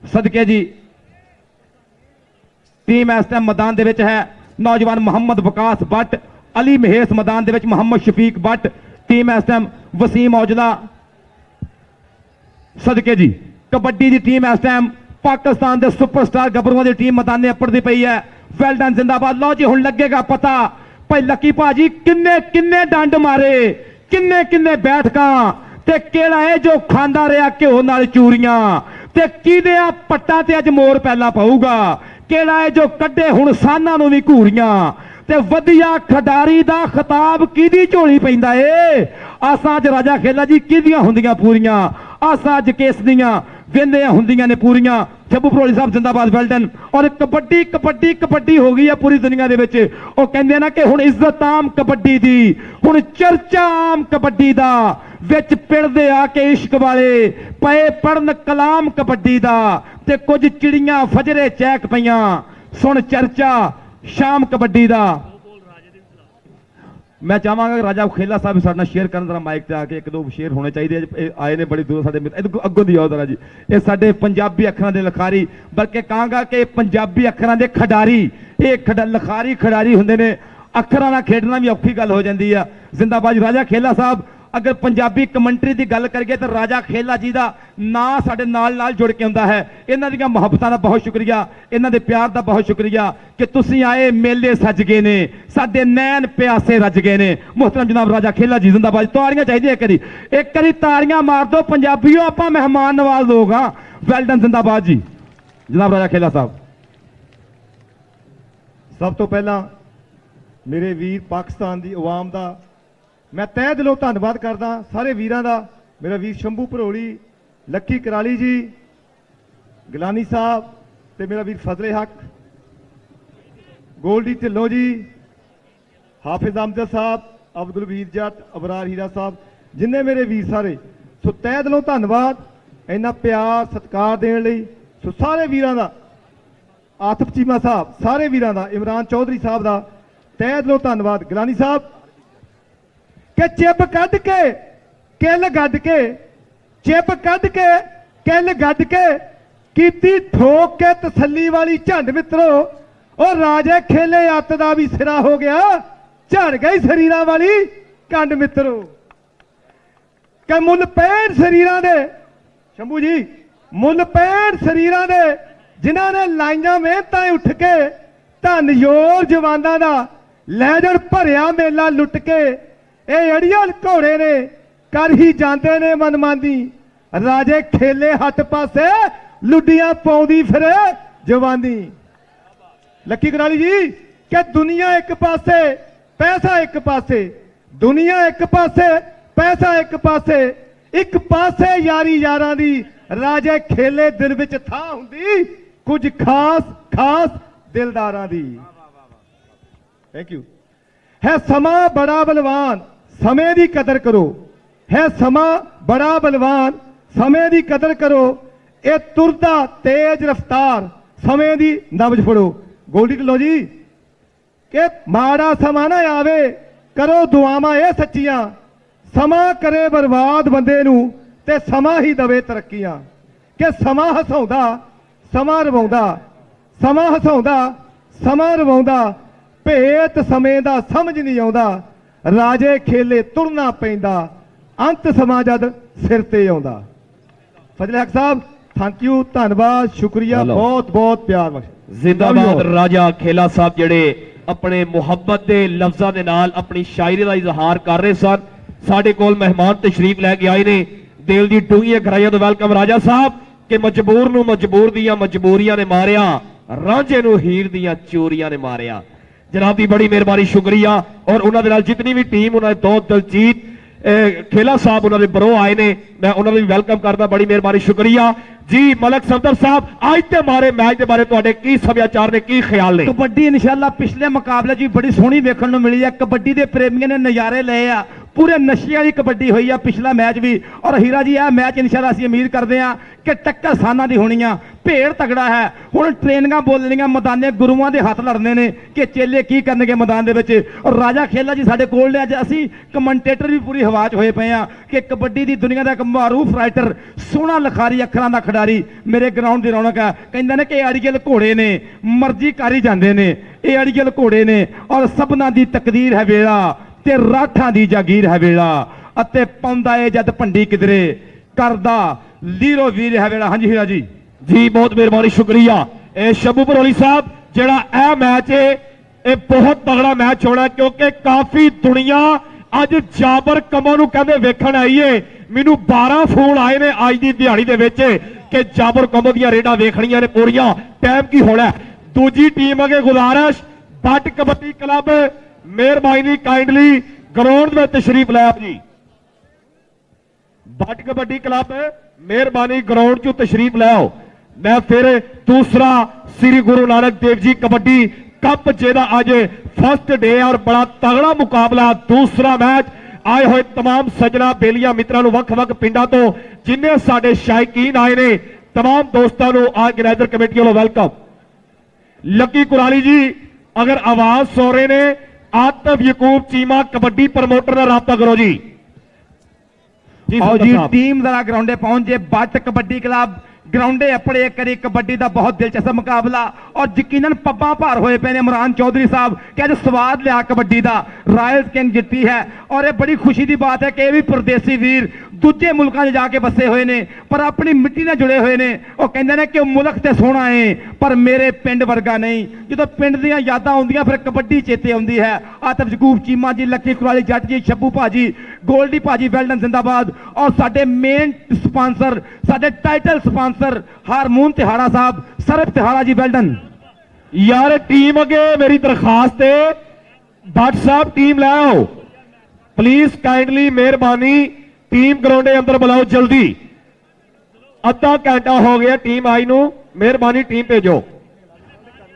सदके जी टीम इस टाइम मैदान दे विच है। नौजवान मोहम्मद वकास भट्ट, अली महेश मैदान दे विच मोहम्मद शफीक भट्ट। टीम इस टाइम वसीम औजला। सदके जी कबड्डी की टीम इस टाइम पाकिस्तान के सुपरस्टार गबरूआं की टीम मैदान अपड़ती पई है। वेल डन, जिंदाबाद। लो जी हुण लगेगा पता भाई लकी भाजी किन्ने किन्ने डंड मारे, किन्ने किन्ने बैठकां ते केड़ा है जो खांदा रहा घ्यो नाल चूरियां ते किहदे पट्टां ते अज मोर पहला पऊगा, केड़ा है जो कड्डे हुण सानां नूं वी घूरियां ते वधिया खिडारी दा खिताब किहदी झोली पैंदा ए। आसां अज राजा खेला जी किहदियां हुंदियां पूरियां, आसां अज किस दियां वेंदियां हुंदियां ने पूरियां। जब्बू भरोली साहब जिंदाबाद, वेल डन। और कबड्डी कबड्डी कबड्डी हो गई है पूरी दुनिया दे विच। ओ कहंदे ना कि हुण इज्जत आम कबड्डी दी, हुण चर्चा आम कबड्डी दा, विच पिड़दे आके इश्क वाले पए पढ़न कलाम कबड्डी दा ते कुछ चिड़ियां फजरे चैक पईयां सुन चर्चा शाम कबड्डी दा। मैं चाहांगा राजा खेला साहब साडे शेयर करन, जरा माइक ते आके एक दो शेयर होने चाहिए। आए ने बड़ी दूर साडे अगों दी आओ जरा जी। ये साडे पंजाबी अखरां दे लखारी, बल्कि कहांगा कि पंजाबी अखरां दे खिडारी, ये लखारी खिडारी हुंदे ने। अखरां नाल खेडना भी औखी गल हो जांदी आ। जिंदाबाद राजा खेला साहब। अगर पंजाबी कमेंटरी की गल करिए तो राजा खेला जी का नाम साडे नाल नाल जुड़ के आउंदा है। इन्हां दी मुहब्बतां दा बहुत शुक्रिया, इन्हां दे प्यार दा बहुत शुक्रिया कि तुसीं आए, मेले सज गए ने, साडे नैन प्यासे रज गए ने। मोहतरम जनाब राजा खेला जी जिंदाबाद। ताड़ियां चाहिए एक करी ताड़ियां मार दो पंजाबीओ, आपां मेहमान नवाज लोग हाँ। वेल डन, जिंदाबाद जी जनाब राजा खेला साहब। सब तो पहला मेरे वीर पाकिस्तान की आवाम का मैं तह दिलों धन्नवाद करदा सारे वीरां दा। मेरा वीर शंभू भरोली, लक्की कराली जी, गिलानी साहब ते मेरा वीर फजले हक, गोल्डी ढिल्लों जी, हाफिज अमजद साहब, अब्दुल वीर जट, अबरार हीरा साहब, जिन्ने मेरे वीर सारे। सो तह दिलों धन्नवाद इन्ना प्यार सत्कार देने लई। सो सारे वीरां दा, आतिफ चीमा साहब, सारे वीरां दा, इमरान चौधरी साहब दा तह दिलों धन्नवाद। गिलानी साहब कि चिप कद के किल गद के, चिप कद के किल गद के कीती ठोक के तसल्ली वाली झंड मित्रो। और राजे खेले अत दा भी सिरा हो गया, झड़ गई शरीरां वाली कंड मित्रो। कि मुल पैण शरीरां दे, शंभू जी मुल पैण शरीरां दे जिन्हां ने लाइयां मेहनतां उठ के धन योर जवानां दा लैजण भरिया मेला लुट के ਇਹ ਅੜੀਆਂ ਘੋੜੇ ਨੇ ਕਰ ਹੀ ਜਾਂਦੇ ਨੇ ਮਨਮਾਨੀ। ਰਾਜੇ ਖੇਲੇ ਹੱਟ ਪਾਸੇ ਲੁੱਡੀਆਂ ਪਾਉਂਦੀ ਫਿਰੇ ਜਵਾਨੀ। ਲੱਕੀ ਕਰਾਲੀ ਜੀ ਕਿ ਦੁਨੀਆ ਇੱਕ ਪਾਸੇ ਪੈਸਾ ਇੱਕ ਪਾਸੇ, ਦੁਨੀਆ ਇੱਕ ਪਾਸੇ ਪੈਸਾ ਇੱਕ ਪਾਸੇ, ਇੱਕ ਪਾਸੇ ਯਾਰੀ ਯਾਰਾਂ ਦੀ ਰਾਜੇ ਖੇਲੇ ਦਿਲ ਵਿੱਚ ਥਾਂ ਹੁੰਦੀ ਕੁਝ ਖਾਸ ਖਾਸ ਦਿਲਦਾਰਾਂ ਦੀ। Thank you. है समा बड़ा बलवान, समय की कदर करो। है समा बड़ा बलवान, समय की कदर करो। ये तुरदा तेज रफ्तार, समय की नब्ज फड़ो। गोल्डी ढिल्लों जी कि माड़ा समा ना आवे, करो दुआवां ये सच्चियां। समा करे बर्बाद बंदे नूं ते समा ही दवे तरक्कियां। कि समा हसाउंदा समा रवाउंदा, समा हसाउंदा समा रवाउंदा, भेत समय दा समझ नहीं आउंदा। राजे खेले तुरना पैंदा, अंत समा जद सिर ते आउंदा। फजले हक साहब थैंक यू, धन्यवाद, शुक्रिया, बहुत बहुत प्यार। जिंदाबाद राजा खेला साहब जेड़े अपने मुहब्बत के लफ्जां दे नाल अपनी शायरी का इजहार कर रहे सन। साडे कोल मेहमान तशरीफ लैके आए ने, दिल दी डूंघियां गहराइयां तो वेलकम राजा साहब। कि मजबूर नूं मजबूर दियां मजबूरियां ने मारिया, रांझे नूं हीर दियां चोरियां ने मारिया। ਜਨਾਬ ਦੀ ਬੜੀ ਮਿਹਰਬਾਨੀ ਸ਼ੁਕਰੀਆ। ਔਰ ਉਹਨਾਂ ਦੇ ਨਾਲ ਜਿੰਨੀ ਵੀ ਟੀਮ, ਉਹਨਾਂ ਦੇ ਦੋ ਦਲਜੀਤ ਖੇਲਾ ਸਾਹਿਬ ਉਹਨਾਂ ਦੇ ਬਰੋ ਆਏ ਨੇ, ਮੈਂ ਉਹਨਾਂ ਨੂੰ ਵੀ ਵੈਲਕਮ ਕਰਦਾ, ਬੜੀ ਮਿਹਰਬਾਨੀ ਸ਼ੁਕਰੀਆ ਜੀ। ਮਲਕ ਸਫਦਰ ਸਾਹਿਬ, ਅੱਜ ਦੇ ਮਾਰੇ ਮੈਚ ਦੇ ਬਾਰੇ ਤੁਹਾਡੇ ਕੀ ਸਭਿਆਚਾਰ ਨੇ, ਕੀ ਖਿਆਲ ਨੇ? ਕਬੱਡੀ ਇਨਸ਼ਾਅੱਲਾ ਪਿਛਲੇ ਮੁਕਾਬਲੇ 'ਚ ਵੀ ਬੜੀ ਸੋਹਣੀ ਵੇਖਣ ਨੂੰ ਮਿਲੀ ਹੈ। ਕਬੱਡੀ ਦੇ ਪ੍ਰੇਮੀਆਂ ਨੇ ਨਜ਼ਾਰੇ ਲਏ ਆ, ਪੂਰੇ ਨਸ਼ੇ ਵਾਲੀ ਕਬੱਡੀ ਹੋਈ ਆ ਪਿਛਲਾ ਮੈਚ ਵੀ। ਔਰ ਹੀਰਾ ਜੀ ਇਹ ਮੈਚ ਇਨਸ਼ਾਅੱਲਾ ਅਸੀਂ ਉਮੀਦ ਕਰਦੇ ਹਾਂ ਕਿ ਟੱਕਰ ਸਾਨਾਂ ਦੀ ਹੋਣੀ ਆ, ਭੇੜ ਤਗੜਾ ਹੈ। ਹੁਣ ਟ੍ਰੇਨਿੰਗਾਂ ਬੋਲਣੀਆਂ, ਮੈਦਾਨੇ ਗੁਰੂਆਂ ਦੇ ਹੱਥ ਲੜਨੇ ਨੇ ਕਿ ਚੇਲੇ ਕੀ ਕਰਨਗੇ ਮੈਦਾਨ ਦੇ ਵਿੱਚ। ਔਰ ਰਾਜਾ ਖੇਲਾ ਜੀ ਸਾਡੇ ਕੋਲ ਨੇ, ਅੱਜ ਅਸੀਂ ਕਮੈਂਟੇਟਰ ਵੀ ਪੂਰੀ ਹਵਾ 'ਚ ਹੋਏ ਪਏ ਆ ਕਿ ਕਬੱਡੀ ਦੀ ਦੁਨੀਆ ਦਾ ਇੱਕ ਮਾਰੂਫ ਰਾਈਟਰ, ਸੋਹਣਾ ਲਿਖਾਰੀ, ਅੱਖਰਾਂ ਦਾ ਖਿਡਾਰੀ, ਮੇਰੇ ਗਰਾਊਂਡ ਦੀ ਰੌਣਕ ਹੈ। ਕਹਿੰਦੇ ਨੇ ਕਿ ਇਹ ਅੜੀਅਲ ਘੋੜੇ ਨੇ, ਮਰਜ਼ੀ ਕਰੀ ਜਾਂਦੇ ਨੇ, ਇਹ ਅੜੀਅਲ ਘੋੜੇ ਨੇ। ਔਰ ਸਭਨਾਂ ਦੀ ਤਕਦੀਰ ਹੈ ਵੇਲਾ ਤੇ ਰਾਠਾਂ ਦੀ ਜਾਗੀਰ ਹੈ ਵੇਲਾ, ਅਤੇ ਪਾਉਂਦਾ ਏ ਜਦ ਭੰਡੀ ਕਿਧਰੇ, ਕਰਦਾ ਲੀਰੋ ਵੀਰ ਹੈ ਵੇਲਾ। ਹਾਂਜੀ ਹੀਰਾ ਜੀ। ਜੀ ਬਹੁਤ ਮਿਹਰਬਾਨੀ ਸ਼ੁਕਰੀਆ। ਇਹ ਸ਼ਬੂ ਬਰੋਲੀ ਸਾਹਿਬ, ਜਿਹੜਾ ਇਹ ਮੈਚ ਹੈ ਇਹ ਬਹੁਤ ਤਗੜਾ ਮੈਚ ਹੋਣਾ, ਕਿਉਂਕਿ ਕਾਫੀ ਦੁਨੀਆ ਅੱਜ ਜਾਬਰ ਕਮਾ ਨੂੰ ਕਹਿੰਦੇ ਵੇਖਣ ਆਈ ਏ। ਮੈਨੂੰ 12 ਫੋਨ ਆਏ ਨੇ ਅੱਜ ਦੀ ਦਿਹਾੜੀ ਦੇ ਵਿੱਚ ਕਿ ਜਾਬਰ ਕਮੋ ਦੀਆਂ ਰੇਡਾਂ ਵੇਖਣੀਆਂ ਨੇ ਪੂਰੀਆਂ। ਟਾਈਮ ਕੀ ਹੋਣਾ? ਦੂਜੀ ਟੀਮ ਅਗੇ ਗੁਜ਼ਾਰਿਸ਼, ਬੱਟ ਕਬੱਡੀ ਕਲੱਬ ਮਿਹਰਬਾਨੀ ਕਾਈਂਡਲੀ ਗਰਾਊਂਡ ਵਿੱਚ ਤਸ਼ਰੀਫ ਲੈ ਆਓ ਜੀ। ਬੱਟ ਕਬੱਡੀ ਕਲੱਬ ਮਿਹਰਬਾਨੀ ਗਰਾਊਂਡ 'ਚ ਤਸ਼ਰੀਫ ਲੈ ਆਓ। ਮੈਂ ਫਿਰ ਦੂਸਰਾ ਸ੍ਰੀ ਗੁਰੂ ਨਾਨਕ ਦੇਵ ਜੀ ਕਬੱਡੀ ਕੱਪ ਜਿਹਦਾ ਅੱਜ ਫਸਟ ਡੇ ਔਰ ਬੜਾ ਤਗੜਾ ਮੁਕਾਬਲਾ, ਦੂਸਰਾ ਮੈਚ ਆਏ ਹੋਏ तमाम ਸੱਜਣਾ ਬੇਲੀਆਂ ਮਿੱਤਰਾਂ ਨੂੰ, ਵੱਖ-ਵੱਖ ਪਿੰਡਾਂ ਤੋਂ ਜਿੰਨੇ ਸਾਡੇ ਸ਼ਾਇਕੀਨ ਆਏ ਨੇ, तमाम ਦੋਸਤਾਂ ਨੂੰ ਆਰਗੇਨਾਈਜ਼ਰ ਕਮੇਟੀ ਵੱਲੋਂ ਵੈਲਕਮ। ਲੱਕੀ ਕੁਰਾਲੀ ਜੀ ਅਗਰ ਆਵਾਜ਼ ਸੁਣ ਰਹੇ ਨੇ, ਆਤਫ ਯਕੂਬ ਚੀਮਾ ਕਬੱਡੀ ਪ੍ਰਮੋਟਰ ਨਾਲ ਰਾਬਤਾ ਕਰੋ ਜੀ। ਆਓ ਜੀ ਟੀਮ ਜ਼ਰਾ ਗਰਾਊਂਡੇ ਪਹੁੰਚ ਜੇ। ਬੱਟ ਕਬੱਡੀ ਕਲੱਬ ਗਰਾਊਂਡੇ ਆਪਣੇ ਕਰੀ ਕਬੱਡੀ ਦਾ ਬਹੁਤ ਦਿਲਚਸਪ ਮੁਕਾਬਲਾ, ਔਰ ਯਕੀਨਨ ਪੱਬਾਂ ਭਾਰ ਹੋਏ ਪਏ ਨੇ ਇਮਰਾਨ ਚੌਧਰੀ ਸਾਹਿਬ ਕਿ ਅੱਜ ਸਵਾਦ ਲਿਆ ਕਬੱਡੀ ਦਾ। ਰਾਇਲ ਕਿੰਗ ਜਿੱਤੀ ਹੈ ਔਰ ਇਹ ਬੜੀ ਖੁਸ਼ੀ ਦੀ ਬਾਤ ਹੈ ਕਿ ਇਹ ਵੀ ਪਰਦੇਸੀ ਵੀਰ ਦੂਜੇ ਮੁਲਕਾਂ 'ਚ ਜਾ ਕੇ ਵਸੇ ਹੋਏ ਨੇ ਪਰ ਆਪਣੀ ਮਿੱਟੀ ਨਾਲ ਜੁੜੇ ਹੋਏ ਨੇ। ਉਹ ਕਹਿੰਦੇ ਨੇ ਕਿ ਉਹ ਮੁਲਕ ਤੇ ਸੋਹਣਾ ਏ ਪਰ ਮੇਰੇ ਪਿੰਡ ਵਰਗਾ ਨਹੀਂ। ਜਦੋਂ ਪਿੰਡ ਦੀਆਂ ਯਾਦਾਂ ਆਉਂਦੀਆਂ ਫਿਰ ਕਬੱਡੀ ਚੇਤੇ ਆਉਂਦੀ ਹੈ। ਆਤਫ ਯਕੂਬ ਚੀਮਾ ਜੀ, ਲੱਕੀ ਕੁਰਾਲੀ ਜੱਟ ਜੀ, ਸ਼ੱਬੂ ਭਾਜੀ, ਗੋਲਡੀ ਭਾਜੀ, ਵੈਲਡਨ ਜ਼ਿੰਦਾਬਾਦ। ਔਰ ਸਾਡੇ ਮੇਨ ਸਪਾਂਸਰ, ਸਾਡੇ ਟਾਈਟਲ ਸਪਾਂਸਰ ਹਾਰਮੋਨ ਤਿਹਾੜਾ ਸਾਹਿਬ, ਸਰਬ ਤਿਹਾੜਾ ਜੀ, ਵੈਲਡਨ। ਯਾਰ ਟੀਮ ਅਗੇ ਮੇਰੀ ਦਰਖਾਸਤ ਹੈ, ਭੱਟ ਸਾਹਿਬ ਟੀਮ ਲੈ ਆਓ ਪਲੀਜ਼, ਕਾइंडली ਮਿਹਰਬਾਨੀ। ਟੀਮ ਗਰਾਊਂਡ ਦੇ ਅੰਦਰ ਬੁਲਾਓ ਜਲਦੀ, ਅੱਧਾ ਘੰਟਾ ਹੋ ਗਿਆ ਟੀਮ ਆਈ ਨੂੰ, ਮਿਹਰਬਾਨੀ ਟੀਮ ਭੇਜੋ।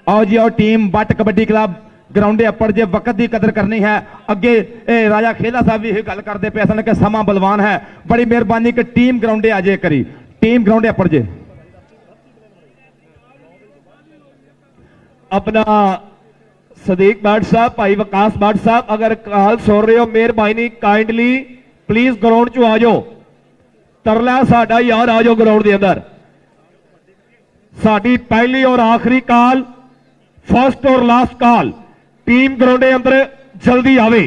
ਆਓ ਜੀ ਆਓ ਟੀਮ ਬੱਟ ਕਬੱਡੀ ਕਲੱਬ ਗਰਾਊਂਡੇ ਅੱਪੜ ਜੇ ਵਕਤ ਦੀ ਕਦਰ ਕਰਨੀ ਹੈ। ਅੱਗੇ ਇਹ ਰਾਜਾ ਖੇਲਾ ਸਾਹਿਬ ਵੀ ਇਹ ਗੱਲ ਕਰਦੇ ਪਏ ਸਨ ਕਿ ਸਮਾਂ ਬਲਵਾਨ ਹੈ। ਬੜੀ ਮਿਹਰਬਾਨੀ ਕਿ ਟੀਮ ਗਰਾਊਂਡੇ ਆ ਜੇ ਕਰੀ, ਟੀਮ ਗਰਾਊਂਡੇ ਅੱਪੜ ਜੇ। अपना सदीक भट्ट साहब, भाई विकास भट्ट साहब अगर काल सुन रहे हो मेहरबानी काइंडली प्लीज ग्राउंड चो आ जाओ। तरला साडा यार आ जाओ ग्राउंड के अंदर। साडी पहली और आखिरी काल, फर्स्ट और लास्ट काल, टीम ग्राउंड के अंदर जल्दी आवे।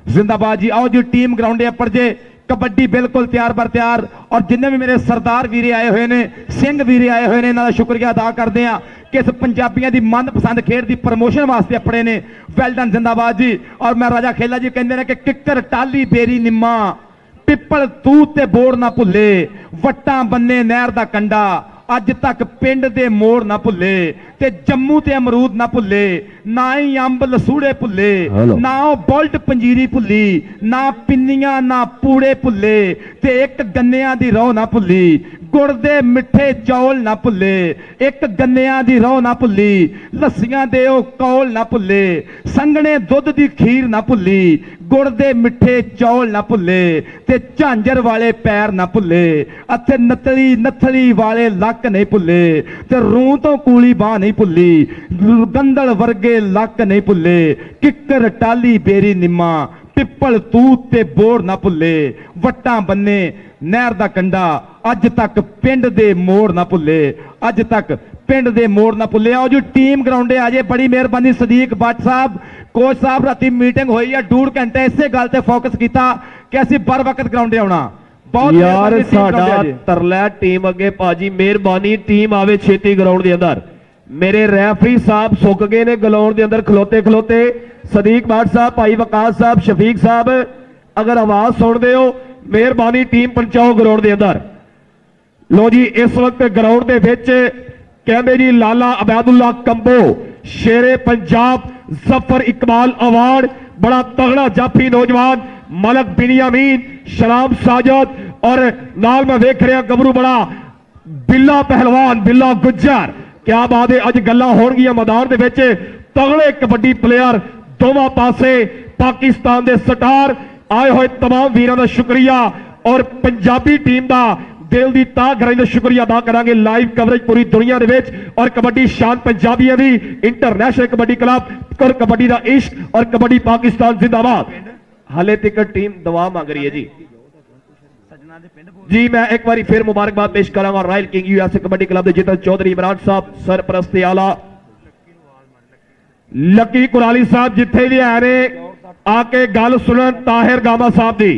जिंदाबाद जी। आओ जी टीम ग्राउंड अपर जे, कबड्डी बिल्कुल तैयार बर तैयार। और जिन्ने भी मेरे सरदार वीरे आए हुए ने, सिंह वीरे आए हुए ने, इन्हां दा शुक्रिया अदा करते हैं कि इस पंजाबियों की मनपसंद खेड की प्रमोशन वास्ते अपने ने। वेलडन जिंदाबाद जी। और मैं राजा खेला जी कहते हैं कि किक्कर टाली बेरी निम्मा, पिपल तूत ते बोड़ ना भुले, वट्टां बन्ने नहर दा कंडा, अज तक पिंड दे मोड़ ना भुले, ते जम्मू ते अमरूद ना भुले, ना ही अंब लसूड़े भुले, ना बुल्ट पंजीरी भुली, ना पिन्नियां ना पूड़े भुले, ते एक गन्नियां दी रौह ना भुली, गुड़ दे मिठे चौल ना भुले, एक गन्नियां दी रौह ना भुली, लस्सियां दे ओ कौल ना भुले, संगने दुध दी खीर ना भुली, गुड़ दे मिठे चौल ना भुले, ते झांजर वाले पैर ना भुले, अते नतली नथली वाले लक नहीं भुले, ते रूह तो कूली बाह नहीं भुली, गंदल वर्गे लक नहीं भुले, किक्कर टाली बेरी निम्मा, पिपल तूत ते बोड़ ना भुले, वट्टां बन्ने नहर दा कंडा, अज तक पिंड दे मोड़ ना भुले, अज तक पिंड दे मोड़ ना भुले। आओ जी टीम ग्राउंडे आ जाए। बड़ी मेहरबानी सदीक भट्ट साहब, कोच साहब राती मीटिंग हुई है, 2 घंटे इसे गल ते फोकस किया कि असीं बर वक्त ग्राउंडे आउणा। बहुत यार साडा तरला टीम अगे भाजी मेहरबानी टीम आवे छेती ग्राउंड के अंदर। मेरे रेफरी साहब सुक गए ने ग्राउंड के अंदर खलोते खलोते। सदीक भट्ट साहब, भाई वकास साहब, शफीक साहब अगर आवाज सुनते हो मेहरबानी टीम पहुंचाओ ग्राउंड के अंदर। लो जी इस वक्त ग्राउंड के विच ਕਹਿੰਦੇ ਜੀ ਲਾਲਾ ਅਬੈਦੁੱਲਾ ਕੰਬੋ ਸ਼ੇਰੇ ਪੰਜਾਬ ਜ਼ਫਰ ਇਕਬਾਲ ਅਵਾਰਡ बड़ा तगड़ा जाफी नौजवान मलक बिनियामीन शराम साजद और नाल मैं देख रहा गबरू बड़ा बिल्ला पहलवान बिल्ला गुज्जर क्या बात है अज गल्लां होणगियां मैदान दे विच तगड़े कबड्डी प्लेयर दोवां पासे पाकिस्तान दे स्टार आए हुए तमाम वीरां दा शुक्रिया और पंजाबी टीम दा दिल दी तां गराई दा शुक्रिया अदा करांगे लाइव कवरेज पूरी दुनिया दे विच और कबड्डी शान पंजाबियां दी इंटरनेशनल कबड्डी क्लब और कबड्डी दा इश्क और कबड्डी पाकिस्तान जिंदाबाद हाले तक टीम दवा मांग रही है जी मैं एक बार फिर मुबारकबाद पेश करांगा royal king USA kabaddi club दे जितन चौधरी इमरान साहब सरपरस्ती आला लकी कुराली साहब जिथे भी आ रहे आके गल सुनन ताहिर गामा साहब दी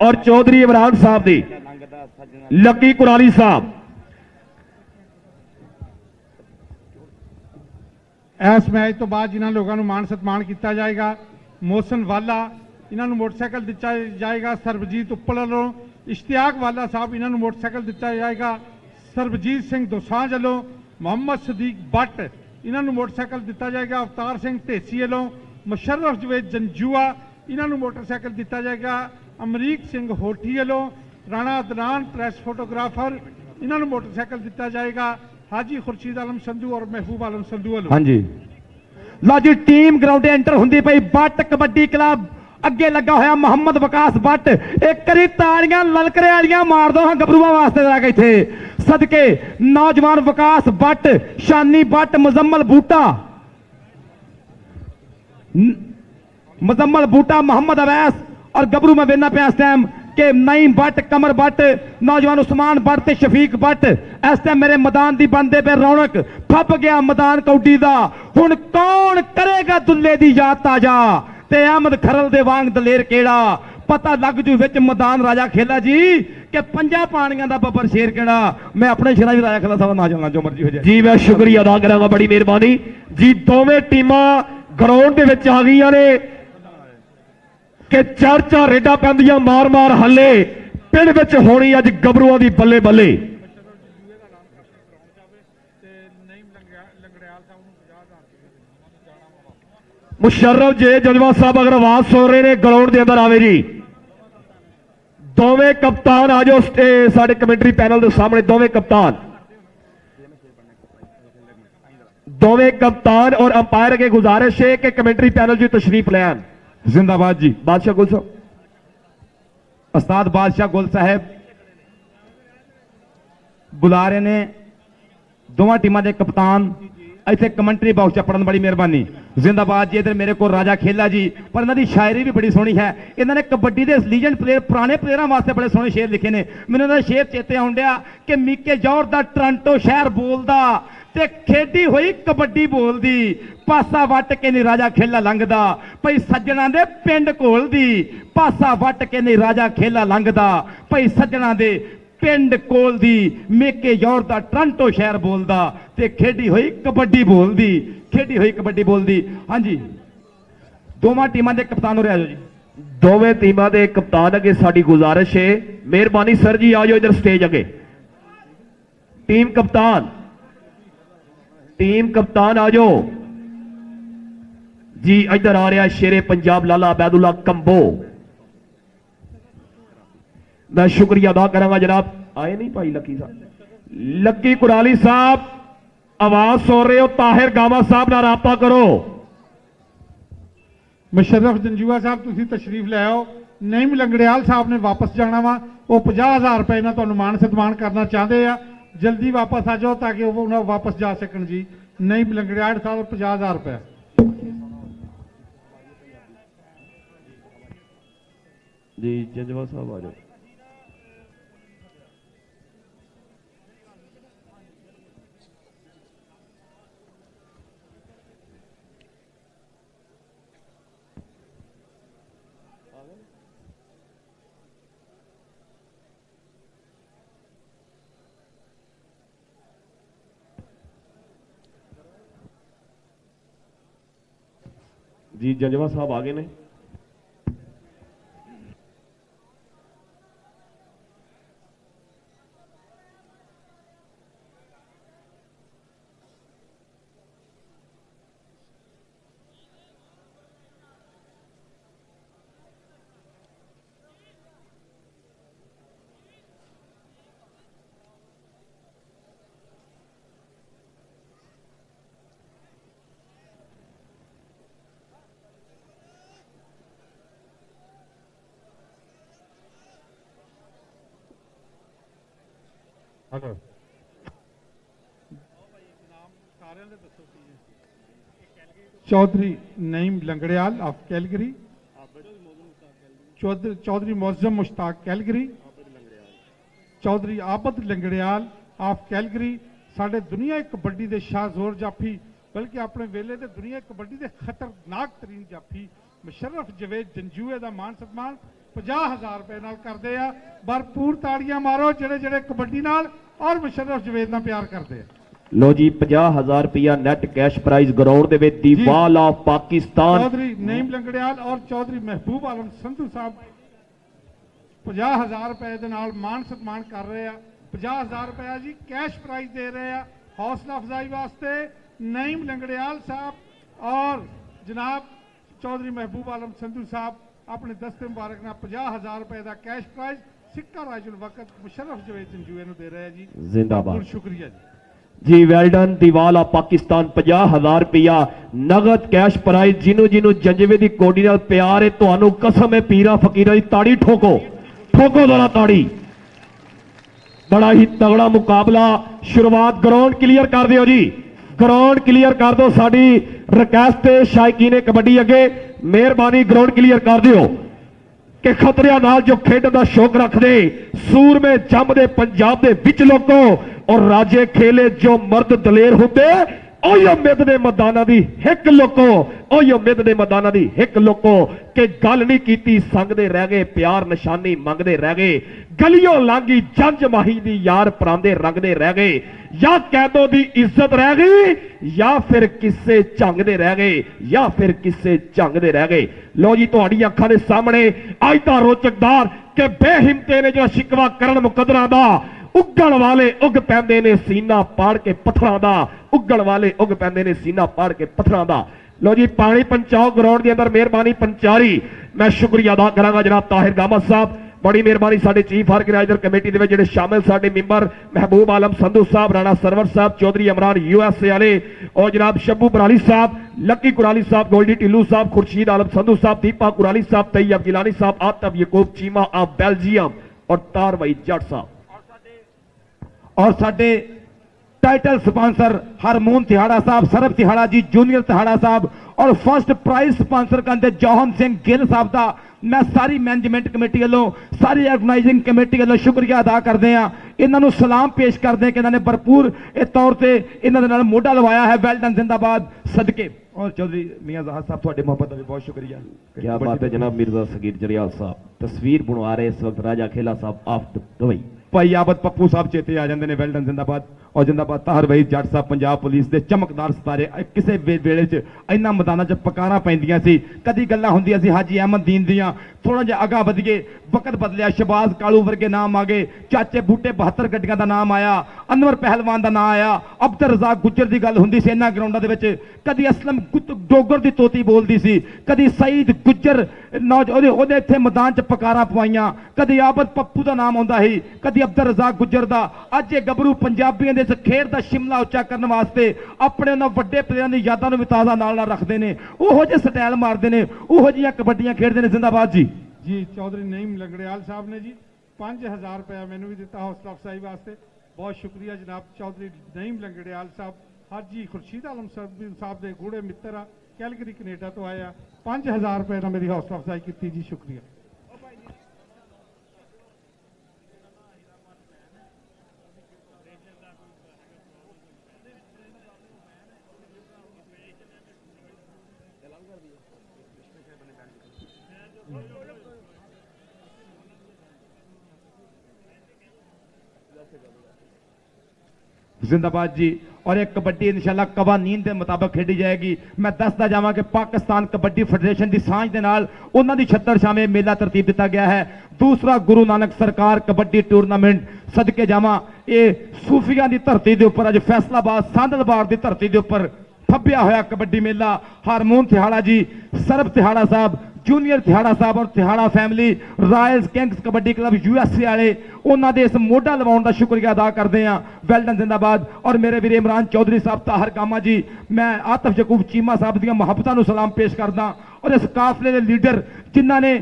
और चौधरी इमरान साहब दी लकी कुराली साहब इस मैच तो बाद जिन्होंने लोगों को मान सत्मान किया जाएगा मोहसन वाला इन्होंने मोटरसाइकिल दिता जाएगा सरबजीत उप्पल वालों इश्तियाक वाला साहब इन्होंने मोटरसाइकिल दिता जाएगा सरबजीत सिंह दोसांझ वालों मोहम्मद सदीक भट्ट इन्होंने मोटरसाइकिल दिता जाएगा अवतार सिंह ढेसी वालों मुशर्रफ जवेद जंजुआ इन्होंने मोटरसाइकिल दिता जाएगा अमरीक सिंह होठी वालों राणा अदनान प्रेस फोटोग्राफर इन्होंने मोटरसाइकिल दिता जाएगा हाजी खुर्शीद आलम संधू और महबूब आलम संधू वालों हाँ जी लो जी टीम ग्राउंड एंटर होंदी पई बट कबड्डी क्लब अगे लगा होया मोहम्मद वकास बट एक करी ताड़ियां ललकरे वालियां मार दो हाँ गबरूआं वास्ते जाके इत्थे सदके नौजवान वकास बट शानी बट मुजम्मल बूटा मोहम्मद अवैस और गबरू में वेना पे इस टाइम के नईम बट कमर बट नौजवान उस्मान बट ते शफीक बट इस टाइम मेरे मैदान दी बनदे पे रौनक फप गया मैदान कौडी दा हुण कौन करेगा दुल्ले दी याद ताजा ते अहमद खरल दे वांग दलेर केड़ा पता लग जू विच मैदान राजा खेला जी कि पंजा पानियां दा बब्बर शेर केड़ा मैं अपने शेरा भी राजा खेला साहब ना चलना जो मर्जी हो जाए जी मैं शुक्रिया अदा करांगा बड़ी मेहरबानी जी दोवें टीमां ग्राउंड दे विच आ गईयां ने कि चार रेडा पैंदियां मार मार हले पिंड विच होनी अज गबरूआं दी बल्ले बल्ले मुशर्रफ जे जजवा साहब अगर आवाज सुन रहे ने ग्राउंड के अंदर आवे जी दोवें कप्तान आ जाओ साडे कमेंटरी पैनल के सामने दोवें कप्तान और अंपायर के गुजारिश है कि कमेंटरी पैनल जी तशरीफ ले आन जिंदाबाद जी बादशाह गुल साहब उस्ताद बादशाह गुल साहब बुला रहे ने दोवां टीमां दे कप्तान इतने कमेंटरी बॉक्स च पढ़न बड़ी मेहरबानी जिंदाबाद जी इधर मेरे को राजा खेला जी पर इन्हों की शायरी भी बड़ी सोहनी है इन्होंने कबड्डी के लीजेंड प्लेयर पुराने प्लेयरों वास्ते बड़े सोहने शेर लिखे ने मैंने उन्होंने शेर चेते आउण डिया कि मिके जौहर दा टोरंटो शहर बोलदा ते खेडी हुई कबड्डी बोलदी पासा वट के नहीं राजा खेला लंघदा भई सज्जणा दे पिंड घोलदी पासा वट के नहीं राजा खेला लंघदा भई सज्जणा दे पिंड कोल दी मेके जौहर दा टोरंटो शहर बोलदा ते खेडी हुई कबड्डी बोलदी हाँ जी दोवां टीमां दे कप्तान हो रहे जी दोवें टीमां दे कप्तान अगे साडी गुजारिश है मेहरबानी सर जी आ जाओ इधर स्टेज अगे टीम कप्तान आ जाओ जी इधर आ रहा शेरे पंजाब लाला अबैदुल्ला कंबो मैं शुक्रिया अदा करांगा जनाब आए नहीं भाई लकी साहब लकी कुराली साहब आवाज सुन रहे हो ताहिर गामा साहब ना राबता करो मुशर्रफ जंजुआ साहब तुसी तशरीफ ले आओ नईम लंगड़ियाल साहब ने वापस जाना वा वो 50,000 रुपए ना तुहानू मान सन्मान करना चाहते हैं जल्दी वापस आ जाओ ताकि वो वापस जा सकन जी नईम लंगड़ियाल साहब 50,000 रुपए जी जंजवा साहब आ जाओ जी जंजवा साहब आ गए ने hello Chaudhry Naeem Langrial of Calgary, Chaudhry Moazzam Mushtaq Calgary, Chaudhry Abid Langrial of Calgary साडे दुनिया कबड्डी दे शाहजोर जाफी, बल्कि अपने वेले दे दुनिया कबड्डी दे खतरनाक तरीन जाफी मुशर्रफ जवेद जंजूए दा मान सम्मान 50,000 रुपए नाल करदे आ। भरपूर ताड़ियां मारो जेड़े जेड़े कबड्डी नाल और मुशर्रफ जवेद नाल प्यार करदे आ। ਲੋ ਜੀ 50,000 ਰੁਪਇਆ ਨੈਟ ਕੈਸ਼ ਪ੍ਰਾਈਜ਼ ਗਰਾਊਂਡ ਦੇ ਵਿੱਚ ਦੀਵਾਲ ਆਫ ਪਾਕਿਸਤਾਨ चौधरी नईम लंगड़ियाल और चौधरी महबूब आलम संधू साहब 50,000 रुपए दे नाल मान सम्मान कर रहे हैं। 50,000 रुपया जी कैश प्राइज दे रहे हैं हौसला अफजाई वास्ते नईम लंगड़ियाल साहब और जनाब चौधरी महबूब आलम संधू साहब अपने दस्ते मुबारक नाल 50,000 रुपए का कैश प्राइज सिक्का राजुल वक्त मुशर्रफ जवेद जंजूए नूं दे रहे हैं जी। जिंदाबाद। बहुत शुक्रिया जी। ਜੀ ਵੈਲ ਡਨ ਦੀਵਾਲ ਆਫ ਪਾਕਿਸਤਾਨ 50,000 ਰੁਪਇਆ ਨਗਦ ਕੈਸ਼ ਪ੍ਰਾਈਜ਼ ਜਿਹਨੂੰ ਜਿਹਨੂੰ ਜੰਜਵੇ ਦੀ ਕੋਡੀ ਨਾਲ ਪਿਆਰ ਹੈ ਤੁਹਾਨੂੰ ਕਸਮ ਹੈ ਪੀਰਾਂ ਫਕੀਰਾਂ ਦੀ ਤਾੜੀ ਠੋਕੋ ਠੋਕੋ ਦੋਲਾ ਤਾੜੀ। ਬੜਾ ਹੀ ਤਗੜਾ ਮੁਕਾਬਲਾ ਸ਼ੁਰੂਆਤ ਗਰਾਊਂਡ ਕਲੀਅਰ ਕਰ ਦਿਓ ਜੀ ਗਰਾਊਂਡ ਕਲੀਅਰ ਕਰ ਦਿਓ ਸਾਡੀ ਰਿਕਵੈਸਟ ਤੇ ਸ਼ਾਇਕੀਨੇ ਕਬੱਡੀ ਅੱਗੇ ਮਿਹਰਬਾਨੀ ਗਰਾਊਂਡ ਕਲੀਅਰ ਕਰ ਦਿਓ ਕਿ ਖਤਰਿਆਂ ਨਾਲ ਜੋ ਖੇਡਣ ਦਾ ਸ਼ੌਕ ਰੱਖਦੇ ਸੂਰਮੇ ਜੰਮਦੇ ਪੰਜਾਬ ਦੇ ਵਿੱਚ ਲੋਕੋ ਔਰ ਰਾਜੇ ਖੇਲੇ ਜੋ ਮਰਦ ਦਲੇਰ ਹੁੰਦੇ ਉਹੀ ਮਿੱਧ ਦੇ ਮੈਦਾਨਾਂ ਦੀ ਹਿੱਕ ਲੋਕੋ ਉਹੀ ਮਿੱਧ ਦੇ ਮੈਦਾਨਾਂ ਦੀ ਹਿੱਕ ਲੋਕੋ ਕਿ ਗੱਲ ਨਹੀਂ ਕੀਤੀ ਸੰਗਦੇ ਰਹਿ ਗਏ ਪਿਆਰ ਨਿਸ਼ਾਨੀ ਮੰਗਦੇ ਰਹਿ ਗਏ ਗਲੀਓਂ ਲਾਂਗੀ ਜੰਜ ਮਾਹੀ ਦੀ ਯਾਰ ਪਰਾਂਦੇ ਰੰਗਦੇ ਰਹਿ ਗਏ ਜਾਂ ਕੈਦੋ ਦੀ ਇੱਜ਼ਤ ਰਹਿ ਗਈ ਜਾਂ ਫਿਰ ਕਿਸੇ ਝੰਗ ਦੇ ਰਹਿ ਗਏ ਜਾਂ ਫਿਰ ਕਿਸੇ ਝੰਗ ਦੇ ਰਹਿ ਗਏ। ਲੋ ਜੀ ਤੁਹਾਡੀਆਂ ਅੱਖਾਂ ਦੇ ਸਾਹਮਣੇ ਅੱਜ ਦਾ ਰੋਚਕਦਾਰ ਕਿ ਬੇਹਿੰਮਤੇ ਨੇ ਜਿਹੜਾ ਸ਼ਿਕਵਾ ਕਰਨ ਮੁਕੱਦਰਾਂ ਦਾ ਉੱਗਣ ਵਾਲੇ ਉੱਗ ਪੈਂਦੇ ਨੇ ਸੀਨਾ ਪਾੜ ਕੇ ਪੱਥਰਾਂ ਦਾ ਉੱਗਣ ਵਾਲੇ ਉੱਗ ਪੈਂਦੇ ਨੇ ਸੀਨਾ ਪਾੜ ਕੇ ਪੱਥਰਾਂ ਦਾ। ਲੋ ਜੀ ਪਾਣੀ ਪਹੁੰਚਾਓ ਗਰਾਊਂਡ ਦੇ ਅੰਦਰ ਮਿਹਰਬਾਨੀ ਪੰਚਾਰੀ ਮੈਂ ਸ਼ੁਕਰੀਆ ਅਦਾ ਕਰਾਂਗਾ ਜਨਾਬ ਤਾਹਿਰ ਗਾਮਾ ਸਾਹਿਬ ਬੜੀ ਮਿਹਰਬਾਨੀ ਸਾਡੇ ਚੀਫ ਆਰਗੇਨਾਈਜ਼ਰ ਕਮੇਟੀ ਦੇ ਵਿੱਚ ਜਿਹੜੇ ਸ਼ਾਮਿਲ ਸਾਡੇ ਮੈਂਬਰ ਮਹਿਬੂਬ ਆਲਮ ਸੰਧੂ ਸਾਹਿਬ ਰਾਣਾ ਸਰਵਰ ਸਾਹਿਬ ਚੌਧਰੀ ਇਮਰਾਨ USA ਵਾਲੇ ਔਰ ਜਨਾਬ ਸ਼ੱਬੂ ਬਰਾਲੀ ਸਾਹਿਬ Lucky Kurali Sahib Goldy Dhillon Sahib Khurshid Alam Sandhu Sahib Deepa Kurali Sahib ਤੈयब Gilani Sahib ਆਤਫ Yakub Cheema of Belgium ਔਰ ਤਾਰਵਾਈ ਜੱਟ ਸਾਹਿਬ और साडे टाइटल स्पॉन्सर हरमोन तिहाड़ा साहब सरब तिहाड़ा जी जूनियर तिहाड़ा साहब और फर्स्ट प्राइज स्पॉन्सर करते जौहन सिंह गिल साहब का मैं सारी मैनेजमेंट कमेटी वालों सारी ऑर्गेनाइजिंग कमेटी वालों शुक्रिया अदा करते हैं इन्हों सलाम पेश करते हैं कि इन्होंने भरपूर इस तौर पर इन्होंने मोढा लवाया है। वेल डन जिंदाबाद सदके और चौधरी मियां जहाज साहब थोड़े मोहब्बत का भी बहुत शुक्रिया। क्या बात है जनाब मिर्जा सगीर जरियाल साहब तस्वीर बनवा रहे इस वक्त राजा खेला साहब आफ दुबई भाई आबद पप्पू साहब चेते आ जाते हैं। वेल डन जिंदाबाद और जिंदाबाद ताहर भाई जट साहब पंजाब पुलिस के चमकदार सितारे किसी वेले च इन्होंने मैदानों च पकारा पैंदियां सी कदी गल्लां हुंदियां सी हाजी अहमद दीन दियां थोड़ा जिहा अगा वधिए वक्त बदलिया शहबाज कालू वर्गे नाम आ गए चाचे बूटे 72 गड्डियां का नाम आया अनवर पहलवान का नाम आया अब्दुल रज़ाक गुज्जर की गल हुंदी सी इन्हां ग्राउंडां दे विच कदी असलम डोगर की तोती बोलती सी कदी सईद गुज्जर ओहदे इत्थे मैदान च पकारा पवाइयां कदी आबद पप्पू का नाम आउंदा ही कदी अब्दुल रज़ाक गुज्जर का अज ये गबरू पंजाबियों के खेड का शिमला उच्चा करने वास्ते अपने उन्होंने वड्डे प्लेयरों की यादों को भी ताज़ा नाल रखते हैं उहो जिहे स्टाइल मारते हैं उहो जिहियां कबड्डियां खेडते हैं। जिंदाबाद जी। जी चौधरी नईम लंगड़ियाल साहब ने जी 5,000 रुपया मैनू भी दिता हौसला अफजाई वास्ते बहुत शुक्रिया जनाब चौधरी नईम लंगड़ियाल साहब हाजी खुर्शीद आलम साहब के गूढ़े मित्र आ कैलगरी कनेडा तो आया 5,000 रुपये ने मेरी हौसला अफजाई की जी शुक्रिया। जिंदाबाद जी। और एक कबड्डी इंशाल्लाह कवानीन के मुताबिक खेडी जाएगी। मैं दसदा जावां कि पाकिस्तान कबड्डी फेडरेशन की सांझ के नाल उन्हां दी 76 शामे मेला तरतीब दिता गया है। दूसरा गुरु नानक सरकार कबड्डी टूरनामेंट सदके जावां ये सूफियां की धरती के उपर अज फैसलाबाद सांदलबाड़ की धरती के उपर फब्बिया होया कबड्डी मेला। हारमोन तिहाड़ा जी सरब तिहाड़ा साहब जूनियर तिहाड़ा साहब और Tihara family royals kings kabaddi club USA वाले उन्होंने इस मोढा लवाउण का शुक्रिया अदा करते हैं। वेल डन जिंदाबाद। और मेरे वीर इमरान चौधरी साहब ताहर गामा जी मैं आतफ यकूब चीमा साहब दी मुहब्बतां नूं सलाम पेश करदा और इस काफले के लीडर जिन्हों ने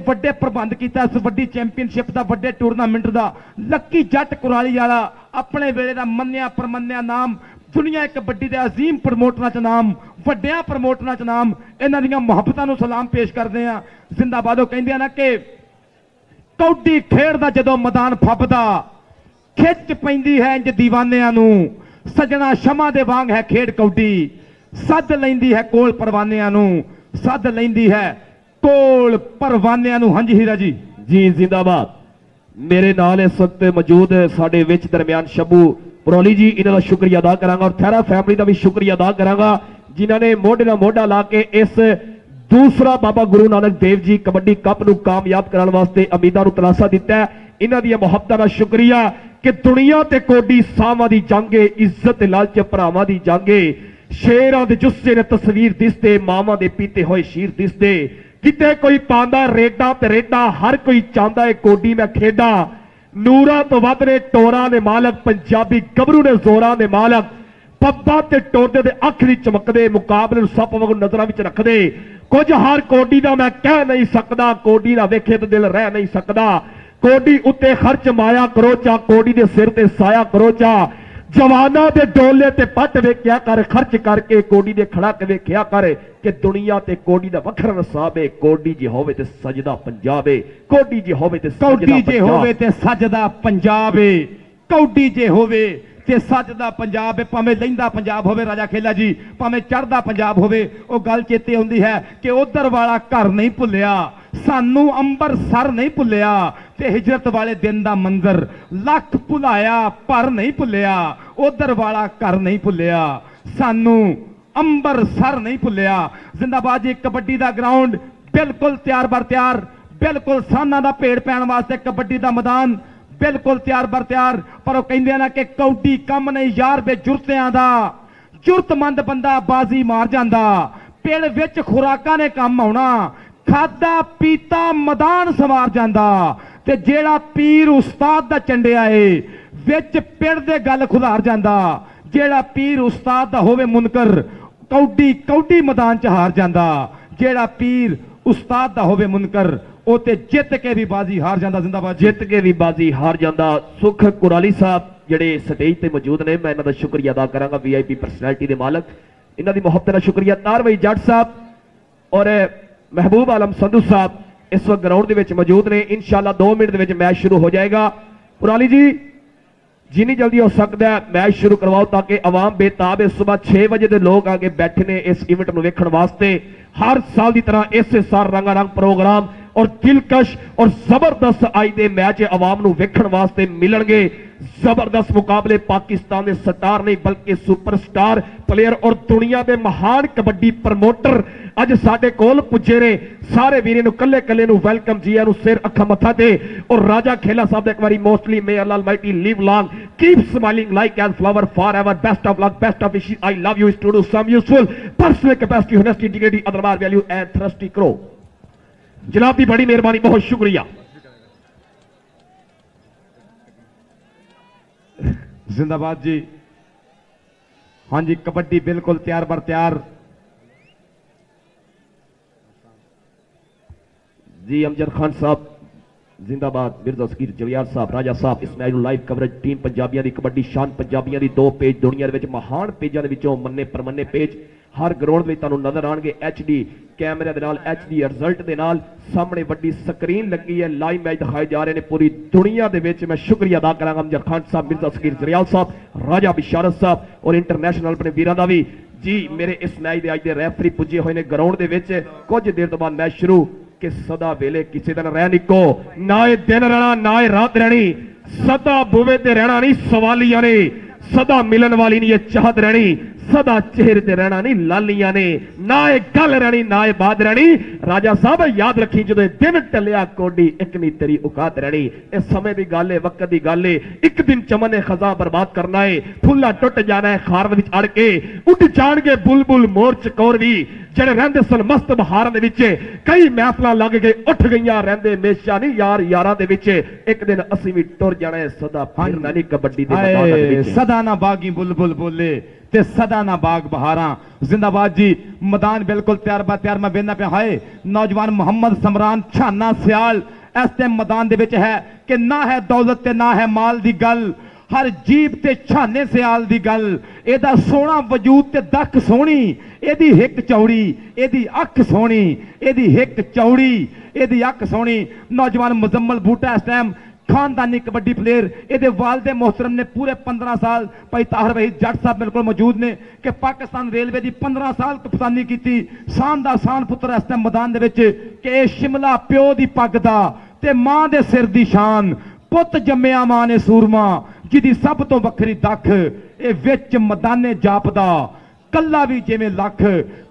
बड़े प्रबंध किया इस वड्डी चैंपीयनशिप का वड्डे टूरनामेंट का लक्की जट कुराली वाला अपने वेले का मन्निया परमन्निया नाम दुनिया कबड्डी के अजीम प्रमोटरां च नाम वड्डियां प्रमोटरां च नाम इन्हां दियां मुहब्बतां नूं सलाम पेश करते हैं। जिंदाबाद कहंदे ना कि कौडी खेड दा जदों मैदान फब्बदा खिच पैंदी है इंज दीवानियां नूं सजना शमा दे वांग है खेड कौडी सद लैंदी है कोल परवानियां नूं सद लैंदी है कोल परवानियां नूं। हां जी हीरा जी जी जिंदाबाद। मेरे नाल इस वक्त मौजूद साडे विच दरमियान शब्बू परोली जी इन्हां दा शुक्रिया अदा करांगा और थैरा फैमिली का भी शुक्रिया अदा करांगा जिन्हां ने मोढे नाल मोढा ला के इस दूसरा बाबा गुरु नानक देव जी कबड्डी कप नूं कामयाब कराने वास्ते उम्मीदां नूं तलाशा दिता है। इन्हां दी मुहब्बतां दा शुक्रिया कि दुनिया ते कोडी सावां दी जंगे इज्जत लालच भरावां दी जंगे शेरां दे जुस्से ने तस्वीर दिसदे मावां दे पीते होए शीर दिसदे किते कोई पांदा रेडा ते रेडा हर कोई चाहता है कोडी मैं खेडा नूरा तो वध ने टोरा ने मालक पंजाबी गबरू ने जोरा ने मालक पब्बा ते टोरदे दे अख दी चमकदे मुकाबले नूं सप वांगू नजरां विच रखदे कुछ हर कोडी दा मैं कह नहीं सकदा कोडी ना वेखे तो दिल रह नहीं सकदा कोडी उत्ते खर्च माया करो चा कोडी दे सिर ते साया करो चा जवाना दे डोले ते पट वेख्या कर खर्च करके कोडी दे खड़ा के वेख्या कर कि दुनिया ते कोडी दा वखरा नसाब है कोडी जे होवे ते सजदा पंजाब है कोडी जे होवे ते कौडी जे होवे ते सजदा पंजाब है कौडी जे होवे ते सजदा पंजाब है भावें लहिंदा पंजाब होवे राजा खेला जी भावें चढ़दा पंजाब होवे ओ गल चेते आउंदी है कि उधर वाला घर नहीं भुलिया सानू अंबरसर नहीं भुलिया ते हिजरत वाले दिन दा मंजर लख भुलाया पर नहीं भुलिया उधर वाला घर नहीं भुलिया सानू अंबरसर नहीं भुलिया। जिंदाबाद जी कबड्डी दा ग्राउंड बिल्कुल तैयार बर तैयार बिल्कुल साना दा भेड़ पैण वास्ते कबड्डी दा मैदान बिल्कुल तैयार बर तैयार पर कहते ना कि कौडी कम नहीं यार बे जुरतियां दा जुरतमंद बंदा बाजी मार जांदा पिंड विच खुराकां ने कम आउणा खादा पीता मैदान सवार जांदा ते जेड़ा पीर उस्ताद दा चंडिया है विच पिंड दे गल खुलार जांदा जेड़ा पीर उस्ताद दा होवे मुनकर कौडी कौडी मैदान च हार जांदा जेड़ा पीर उस्ताद दा होवे मुनकर ਉਹ ਤੇ ਜਿੱਤ ਕੇ ਵੀ ਬਾਜ਼ੀ ਹਾਰ ਜਾਂਦਾ। ਜ਼ਿੰਦਾਬਾਦ ਜਿੱਤ ਕੇ ਵੀ ਬਾਜ਼ੀ ਹਾਰ ਜਾਂਦਾ। ਸੁਖ ਕੁਰਾਲੀ ਸਾਹਿਬ ਜਿਹੜੇ ਸਟੇਜ ਤੇ ਮੌਜੂਦ ਨੇ ਮੈਂ ਇਹਨਾਂ ਦਾ ਸ਼ੁਕਰੀਆ ਅਦਾ ਕਰਾਂਗਾ ਵੀਆਈਪੀ ਪਰਸਨੈਲਿਟੀ ਦੇ ਮਾਲਕ ਇਹਨਾਂ ਦੀ ਮੁਹੱਬਤ ਦਾ ਸ਼ੁਕਰੀਆ। ਤਾਰਵਈ ਜੱਟ ਸਾਹਿਬ ਔਰ ਮਹਿਬੂਬ ਆਲਮ ਸੰਧੂ ਸਾਹਿਬ ਇਸ ਵਕਤ ਗਰਾਊਂਡ ਦੇ ਵਿੱਚ ਮੌਜੂਦ ਨੇ। ਇਨਸ਼ਾਅੱਲਾ 2 ਮਿੰਟ ਦੇ ਵਿੱਚ ਮੈਚ ਸ਼ੁਰੂ ਹੋ ਜਾਏਗਾ। ਕੁਰਾਲੀ ਜੀ जिनी जल्दी हो सकता है मैच शुरू करवाओ ताकि अवाम बेताब है। सुबह 6 बजे के लोग आगे बैठे ने इस इवेंट को वेखण वास्ते हर साल की तरह इस साल रंगारंग प्रोग्राम और दिलकश और जबरदस्त आई दे मैच अवाम नूं वेखण वास्ते मिलणगे। जबरदस्त मुकाबले पाकिस्तान के स्टार नहीं बल्कि सुपरस्टार प्लेयर और दुनिया के महान कबड्डी प्रमोटर अज साडे कोल पुजे ने। सारे वीरे नूं कल्ले कल्ले नूं वेलकम जी नूं सिर अखा मथा ते और राजा खेला साहब एक बारी mostly may Allah almighty live long keep smiling like as flower forever best of luck best of wishes I love you is to do some useful personal capacity honesty dignity otherwise value and trusty करो। जनाब की बड़ी मेहरबानी बहुत शुक्रिया। जिंदाबाद जी। हाँ जी कबड्डी बिल्कुल तैयार बर तैयार जी। अमजद खान साहब जिंदाबाद। मिर्जा सकीर जवियार साहब राजा साहब इस मैच लाइव कवरेज टीम पंजाबियों की कबड्डी शान पंजाबियों की 2 पेज दुनिया के महान पेजों के मन्ने परमन्ने पेज हर ग्राउंड में तुहानूं नजर आएंगे। HD कैमरे के नाल HD रिजल्ट के नाल सामने वड्डी स्क्रीन लगी है लाइव मैच दिखाए जा रहे हैं पूरी दुनिया के विच। मैं शुक्रिया अदा करांगा अमजद खान साहब मिर्जा सकीर जरियाल साहब राजा बिशारत साहब और इंटरनेशनल अपने वीरों का भी जी। मेरे इस मैच के अज के रैफरी पुजे हुए हैं ग्राउंड के विच कुछ देर तो बाद मैच शुरू कि सदा वेले किसी दिन रह निको ना दिन रहना ना रात रहनी सदा बुवे ते रहना नहीं सवालिया ने सदा मिलन वाली नहीं ये चाहत रहनी सदा चेहरे ते रहना नहीं लालिया ने ना गल रहनी ना बात रहनी। राजा साहब याद रखी जो दिन टलिया कोडी एक नहीं तेरी औकात रहनी। इस समय की गल है वक्त की गल है एक दिन चमन ने खजा बर्बाद करना है फुला टुट जाना है खार विच अड़ के उठ जाएंगे बुलबुल मोर चकोर भी ਜਿਹੜੇ ਰਹਿੰਦੇ ਸਨ ਮਸਤ ਬਹਾਰਾਂ ਦੇ ਵਿੱਚ, ਕਈ ਮਹਿਫਲਾਂ ਲੱਗ ਕੇ ਉੱਠ ਗਈਆਂ, ਰਹਿੰਦੇ ਹਮੇਸ਼ਾ ਨਹੀਂ ਯਾਰ ਯਾਰਾਂ ਦੇ ਵਿੱਚ, ਇੱਕ ਦਿਨ ਅਸੀਂ ਵੀ ਟੁਰ ਜਾਣਾ ਹੈ, ਸਦਾ ਫਿਰਨਾ ਨਹੀਂ ਕਬੱਡੀ ਦੇ ਮੈਦਾਨ ਦੇ ਵਿੱਚ। ਸਦਾ ਨਾ ਬਾਗੀ ਬੁਲਬੁਲ ਬੋਲੇ ਤੇ ਸਦਾ ਨਾ ਬਾਗ ਬਹਾਰਾਂ। जिंदाबाद जी। मैदान बिल्कुल तैयार बा तैयार। मैं वेखना पिया हाय नौजवान मोहम्मद समरान छाना सियाल इस टाइम मैदान दे विच है कि ना है दौलत ते ना है माल दी गल, हर जीब ते छाने सियाल दी गल। एदा सोहना वजूद ते दख सोहनी, एदी हिक चौड़ी, एदी अख सोहनी, एदी हिक चौड़ी, एदी अख सोहनी। नौजवान मुजम्मल बूटा इस टाइम खानदानी कबड्डी प्लेयर, ये वालदे मोहतरम ने पूरे 15 साल भाई ताहर वहीद जट साहब बिल्कुल मौजूद ने कि पाकिस्तान रेलवे की 15 साल कप्तानी की। शान दा शान पुत्र इस टाइम मैदान दे विच कि शिमला प्यो दी पग दा ते मां दे सिर दी शान, पुत जम्मिया मां ने सूरमा जिहदी सब तो वखरी दख, ये विच मैदाने जापदा कल्ला भी जिवें लख,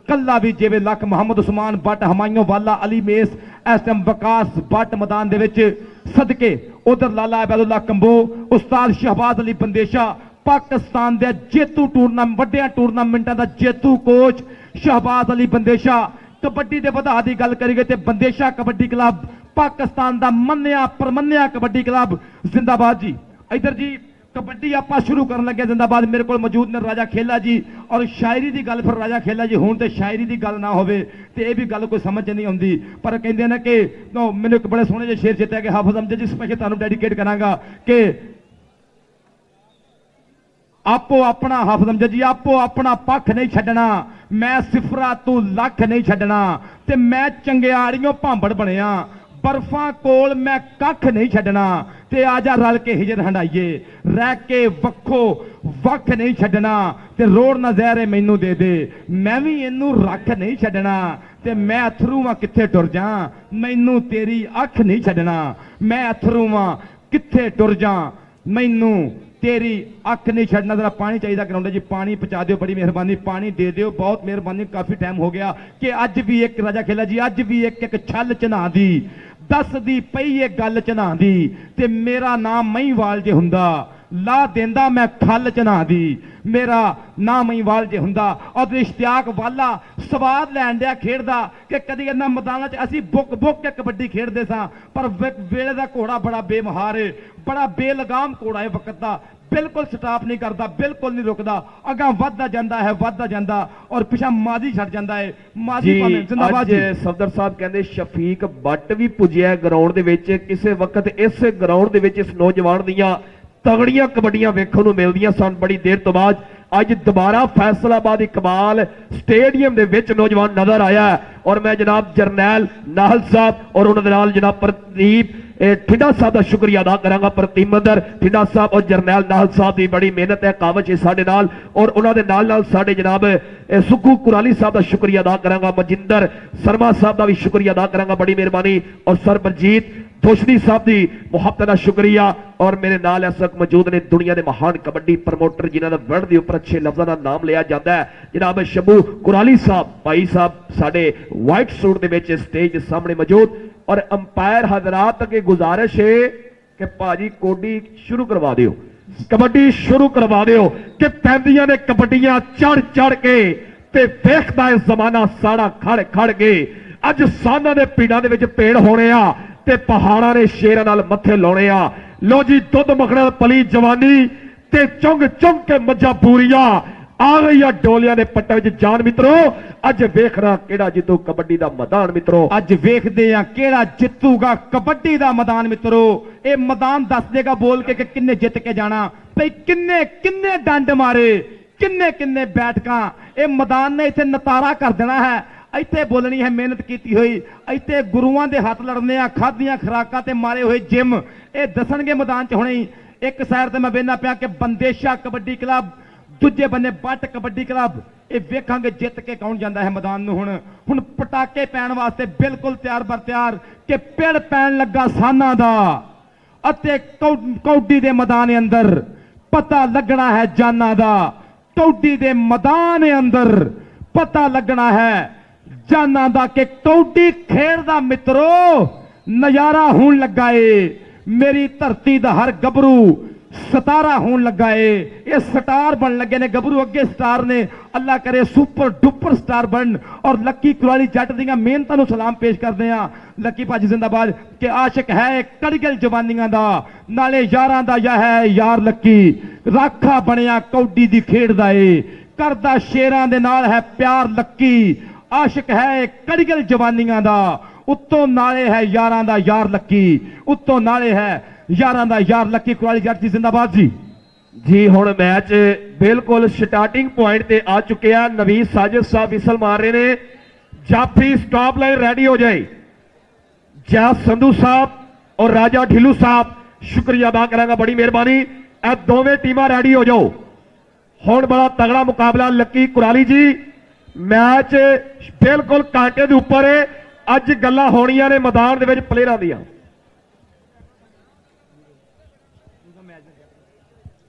कल्ला भी जिवें लख। मोहम्मद उस्मान बट हमायूं वाला अली मेस इस टाइम विकास बट मैदान दे विच सदके, उधर लाला अबैदुल्ला कंबो, उस्ताद शहबाज अली बंदेशा पाकिस्तान दे जेतू टूरनामेंट वड्डियां टूरनामेंटां दा जेतू कोच शहबाज अली बंदेशा। कबड्डी दे वधा दी गल करिए ते बंदेशा कबड्डी क्लब पाकिस्तान दा मन्निया परमन्निया कबड्डी क्लब जिंदाबाद जी। इधर जी कबड्डी आपां शुरू करन लगे जिंदाबाद। मेरे को मौजूद ने राजा खेला जी और शायरी की गल फिर राजा खेला जी हुण ते शायरी की गल ना होवे ते ये भी गल कोई समझ नहीं आउंदी, पर कहंदे ने कि मैंने एक बड़े सोहने जे शेर चेता है कि हाफिज अमजद जी स्पेशल तुहानूं डेडिकेट करांगा कि आपो अपना हाफिज अमजद जी आपो अपना पक्ष नहीं छड्डना, मैं सिफरा तू लख नहीं छड्डना ते मैं चंगियाड़ियों भांबड़ बनिया बर्फां कोल मैं कख नहीं छड्डना ते आजा रल के हिजर हंडाइए रह के वखो वख नहीं छड्डना ते रोड़ ना जहरे मैनू दे दे मैं भी इनू रख नहीं छड्डना ते मैं अथरू वां कित्थे टुर जा मैनू तेरी अख नहीं छड्डना, मैं अथरू वां कित्थे टुर जा मैनू तेरी अख नहीं छड़ना। जरा पानी चाहिए ग्राउंड जी, पानी पहुंचा दो, बड़ी मेहरबानी पानी दे दो, बहुत मेहरबानी। काफी टाइम हो गया कि अज भी एक राजा खेला जी, अज भी एक छल चना दी दस दी पई ये गल चना दी ते मेरा नाम महीवाल जे हुंदा ला देंदा मैं खल चना दी, मेरा नाम महीवाल जे हुंदा। और इश्तियाक वाला स्वाद लैन दिया खेडदा कि कदी इन्हां मैदानां च असीं बुक बुक के कबड्डी खेडदे सां, पर वेले दा घोड़ा बड़ा बेमहार है, बड़ा बेलगाम घोड़ा है वक्त दा, बिल्कुल स्टॉप नहीं करता, बिल्कुल नहीं रुकदा, अगा वधदा जांदा है वधदा जांदा और पिछा माजी छड़ जांदा है। माजी भावें जिंदाबाद जी। सफदर साहब कहंदे शफीक बट भी पुजिया ग्राउंड दे विच, किसे वक्त इस ग्राउंड दे विच इस नौजवान दियां तगड़ियां कबड्डियां वेखण नूं मिलदियां सन बड़ी देर तो बाद। अज दोबारा फैसलाबाद इकबाल स्टेडियम दे विच नौजवान नजर आया और मैं जनाब जरनैल नाहल साहब और उन्हां दे नाल जनाब प्रदीप ठिंडा साहब का शुक्रिया अदा करांगा। प्रतिमंदर ठिंडा साहब और जरनैल नाहल साहब की बड़ी मेहनत है, कावच है साडे नाल और उन्होंने नाल साडे जनाब सुक्कू कुराली साहब का शुक्रिया अदा करांगा। मजिंदर शर्मा साहब का भी शुक्रिया अदा करांगा, बड़ी मेहरबानी। और सरबजीत दोशनी साहब की मुहब्बत का शुक्रिया। और मेरे नाल इस वक्त मौजूद ने दुनिया के महान कबड्डी प्रमोटर जिन्हों का वर्ल्ड के उपर अच्छे लफ्जों का नाम लिया जाता है, जनाब शबू कुराली साहब भाई साहब साडे वाइट सूट के विच स्टेज के सामने मौजूद। और अंपायर हजरात अगे गुजारिश है कि भाजी कोडी शुरू करवा दियो, कबड्डी शुरू करवा दियो कि पैंदियां ने कबड्डियां चढ़ चढ़ के ते देखदा है जमाना साड़ा खड़ खड़ के। अज साना दे पीड़ां दे विच पेड़ होने आ ते पहाड़ां ने शेरां नाल मत्थे लाउणे आ। लो जी दुध मखना पली जवानी ते चुंग चुंग के मज्जा पूरिया आ गई आ डोलिया ने पट्टा विच जान मित्रों। अज वेखना केड़ा जितू कबड्डी दा मैदान मित्रों, अज वेखदे आ केड़ा जितूगा कबड्डी दा मैदान मित्रों। ये मैदान दस देगा बोल के कि किन्ने जित के जाना, भाई किन्ने किन्ने डंड मारे, किन्ने किन्ने बैठकां। ये मैदान ने इत्थे नतारा कर देना है, इत्थे बोलनी है मेहनत की हुई, इत्थे गुरुआं दे हाथ लड़ने आ, खादियां खुराकां ते मारे हुए जिम ये दसणगे मैदान च होने। एक साइड ते मैं वेखना पिया कि बंदेशा कबड्डी क्लब, दूजे बन्ने बट कबड्डी क्लब, ये वेखांगे जित के कौन जाता है मैदान नूं। हुण पटाके पैण वास्ते बिल्कुल तैयार बर तैयार कि पिड़ पैण लगा साना दा अते कौडी दे मैदान अंदर पता लगना है जाना दा। कौडी दे मैदान अंदर पता लगना है जाना दा कि कौडी खेड़दा मित्रों नजारा होण लगा है। मेरी धरती दा हर गबरू 17 ਹੋਣ ਲੱਗਾ ਏ। ਇਹ ਸਟਾਰ ਬਣ ਲੱਗੇ ਨੇ ਗੱਭਰੂ, ਅੱਗੇ ਸਟਾਰ ਨੇ, ਅੱਲਾ ਕਰੇ ਸੁਪਰ ਡੁਪਰ ਸਟਾਰ ਬਣ। ਔਰ ਲੱਕੀ ਕੁਰਾਲੀ ਜੱਟ ਦੀਆਂ ਮਿਹਨਤਾਂ ਨੂੰ ਸਲਾਮ ਪੇਸ਼ ਕਰਦੇ ਆ। ਲੱਕੀ ਭਾਜੀ ਜ਼ਿੰਦਾਬਾਦ ਕਿ ਆਸ਼ਿਕ ਹੈ ਕੜਗਲ ਜਵਾਨੀਆਂ ਦਾ, ਨਾਲੇ ਯਾਰਾਂ ਦਾ ਯਾ ਹੈ ਯਾਰ ਲੱਕੀ, ਰਾਖਾ ਬਣਿਆ ਕੌਡੀ ਦੀ ਖੇਡ ਦਾ ਏ, ਕਰਦਾ ਸ਼ੇਰਾਂ ਦੇ ਨਾਲ ਹੈ ਪਿਆਰ ਲੱਕੀ, ਆਸ਼ਿਕ ਹੈ ਕੜਗਲ ਜਵਾਨੀਆਂ ਦਾ, ਉੱਤੋਂ ਨਾਲੇ ਹੈ ਯਾਰਾਂ ਦਾ ਯਾਰ ਲੱਕੀ, ਉੱਤੋਂ ਨਾਲੇ ਹੈ ਯਾਰਾਂ ਦਾ ਯਾਰ ਲੱਕੀ। ਕੁਰਾਲੀ ਜੱਟ ਜੀ ਜ਼ਿੰਦਾਬਾਦ ਜੀ। ਜੀ ਹੁਣ ਮੈਚ ਬਿਲਕੁਲ ਸਟਾਰਟਿੰਗ ਪੁਆਇੰਟ ਤੇ ਆ ਚੁੱਕਿਆ। ਨਵੀਦ ਸਾਜਿਦ ਸਾਹਿਬ ਵਿਸਲ ਮਾਰ ਰਹੇ ਨੇ। ਜਾਫੀ ਸਟਾਪ ਲਾਈਨ ਰੈਡੀ ਹੋ ਜਾਏ। ਜੈ ਸੰਧੂ ਸਾਹਿਬ ਔਰ ਰਾਜਾ ਢਿੱਲੂ ਸਾਹਿਬ ਸ਼ੁਕਰੀਆ ਅਦਾ ਕਰਾਂਗਾ, ਬੜੀ ਮਿਹਰਬਾਨੀ। ਇਹ ਦੋਵੇਂ ਟੀਮਾਂ ਰੈਡੀ ਹੋ ਜਾਓ। ਹੁਣ ਬੜਾ ਤਗੜਾ ਮੁਕਾਬਲਾ ਲੱਕੀ ਕੁਰਾਲੀ ਜੀ। ਮੈਚ ਬਿਲਕੁਲ ਕਾਂਟੇ ਦੇ ਉੱਪਰ ਹੈ। ਅੱਜ ਗੱਲਾਂ ਹੋਣੀਆਂ ਨੇ ਮੈਦਾਨ ਦੇ ਵਿੱਚ ਪਲੇਅਰਾਂ ਦੀਆਂ।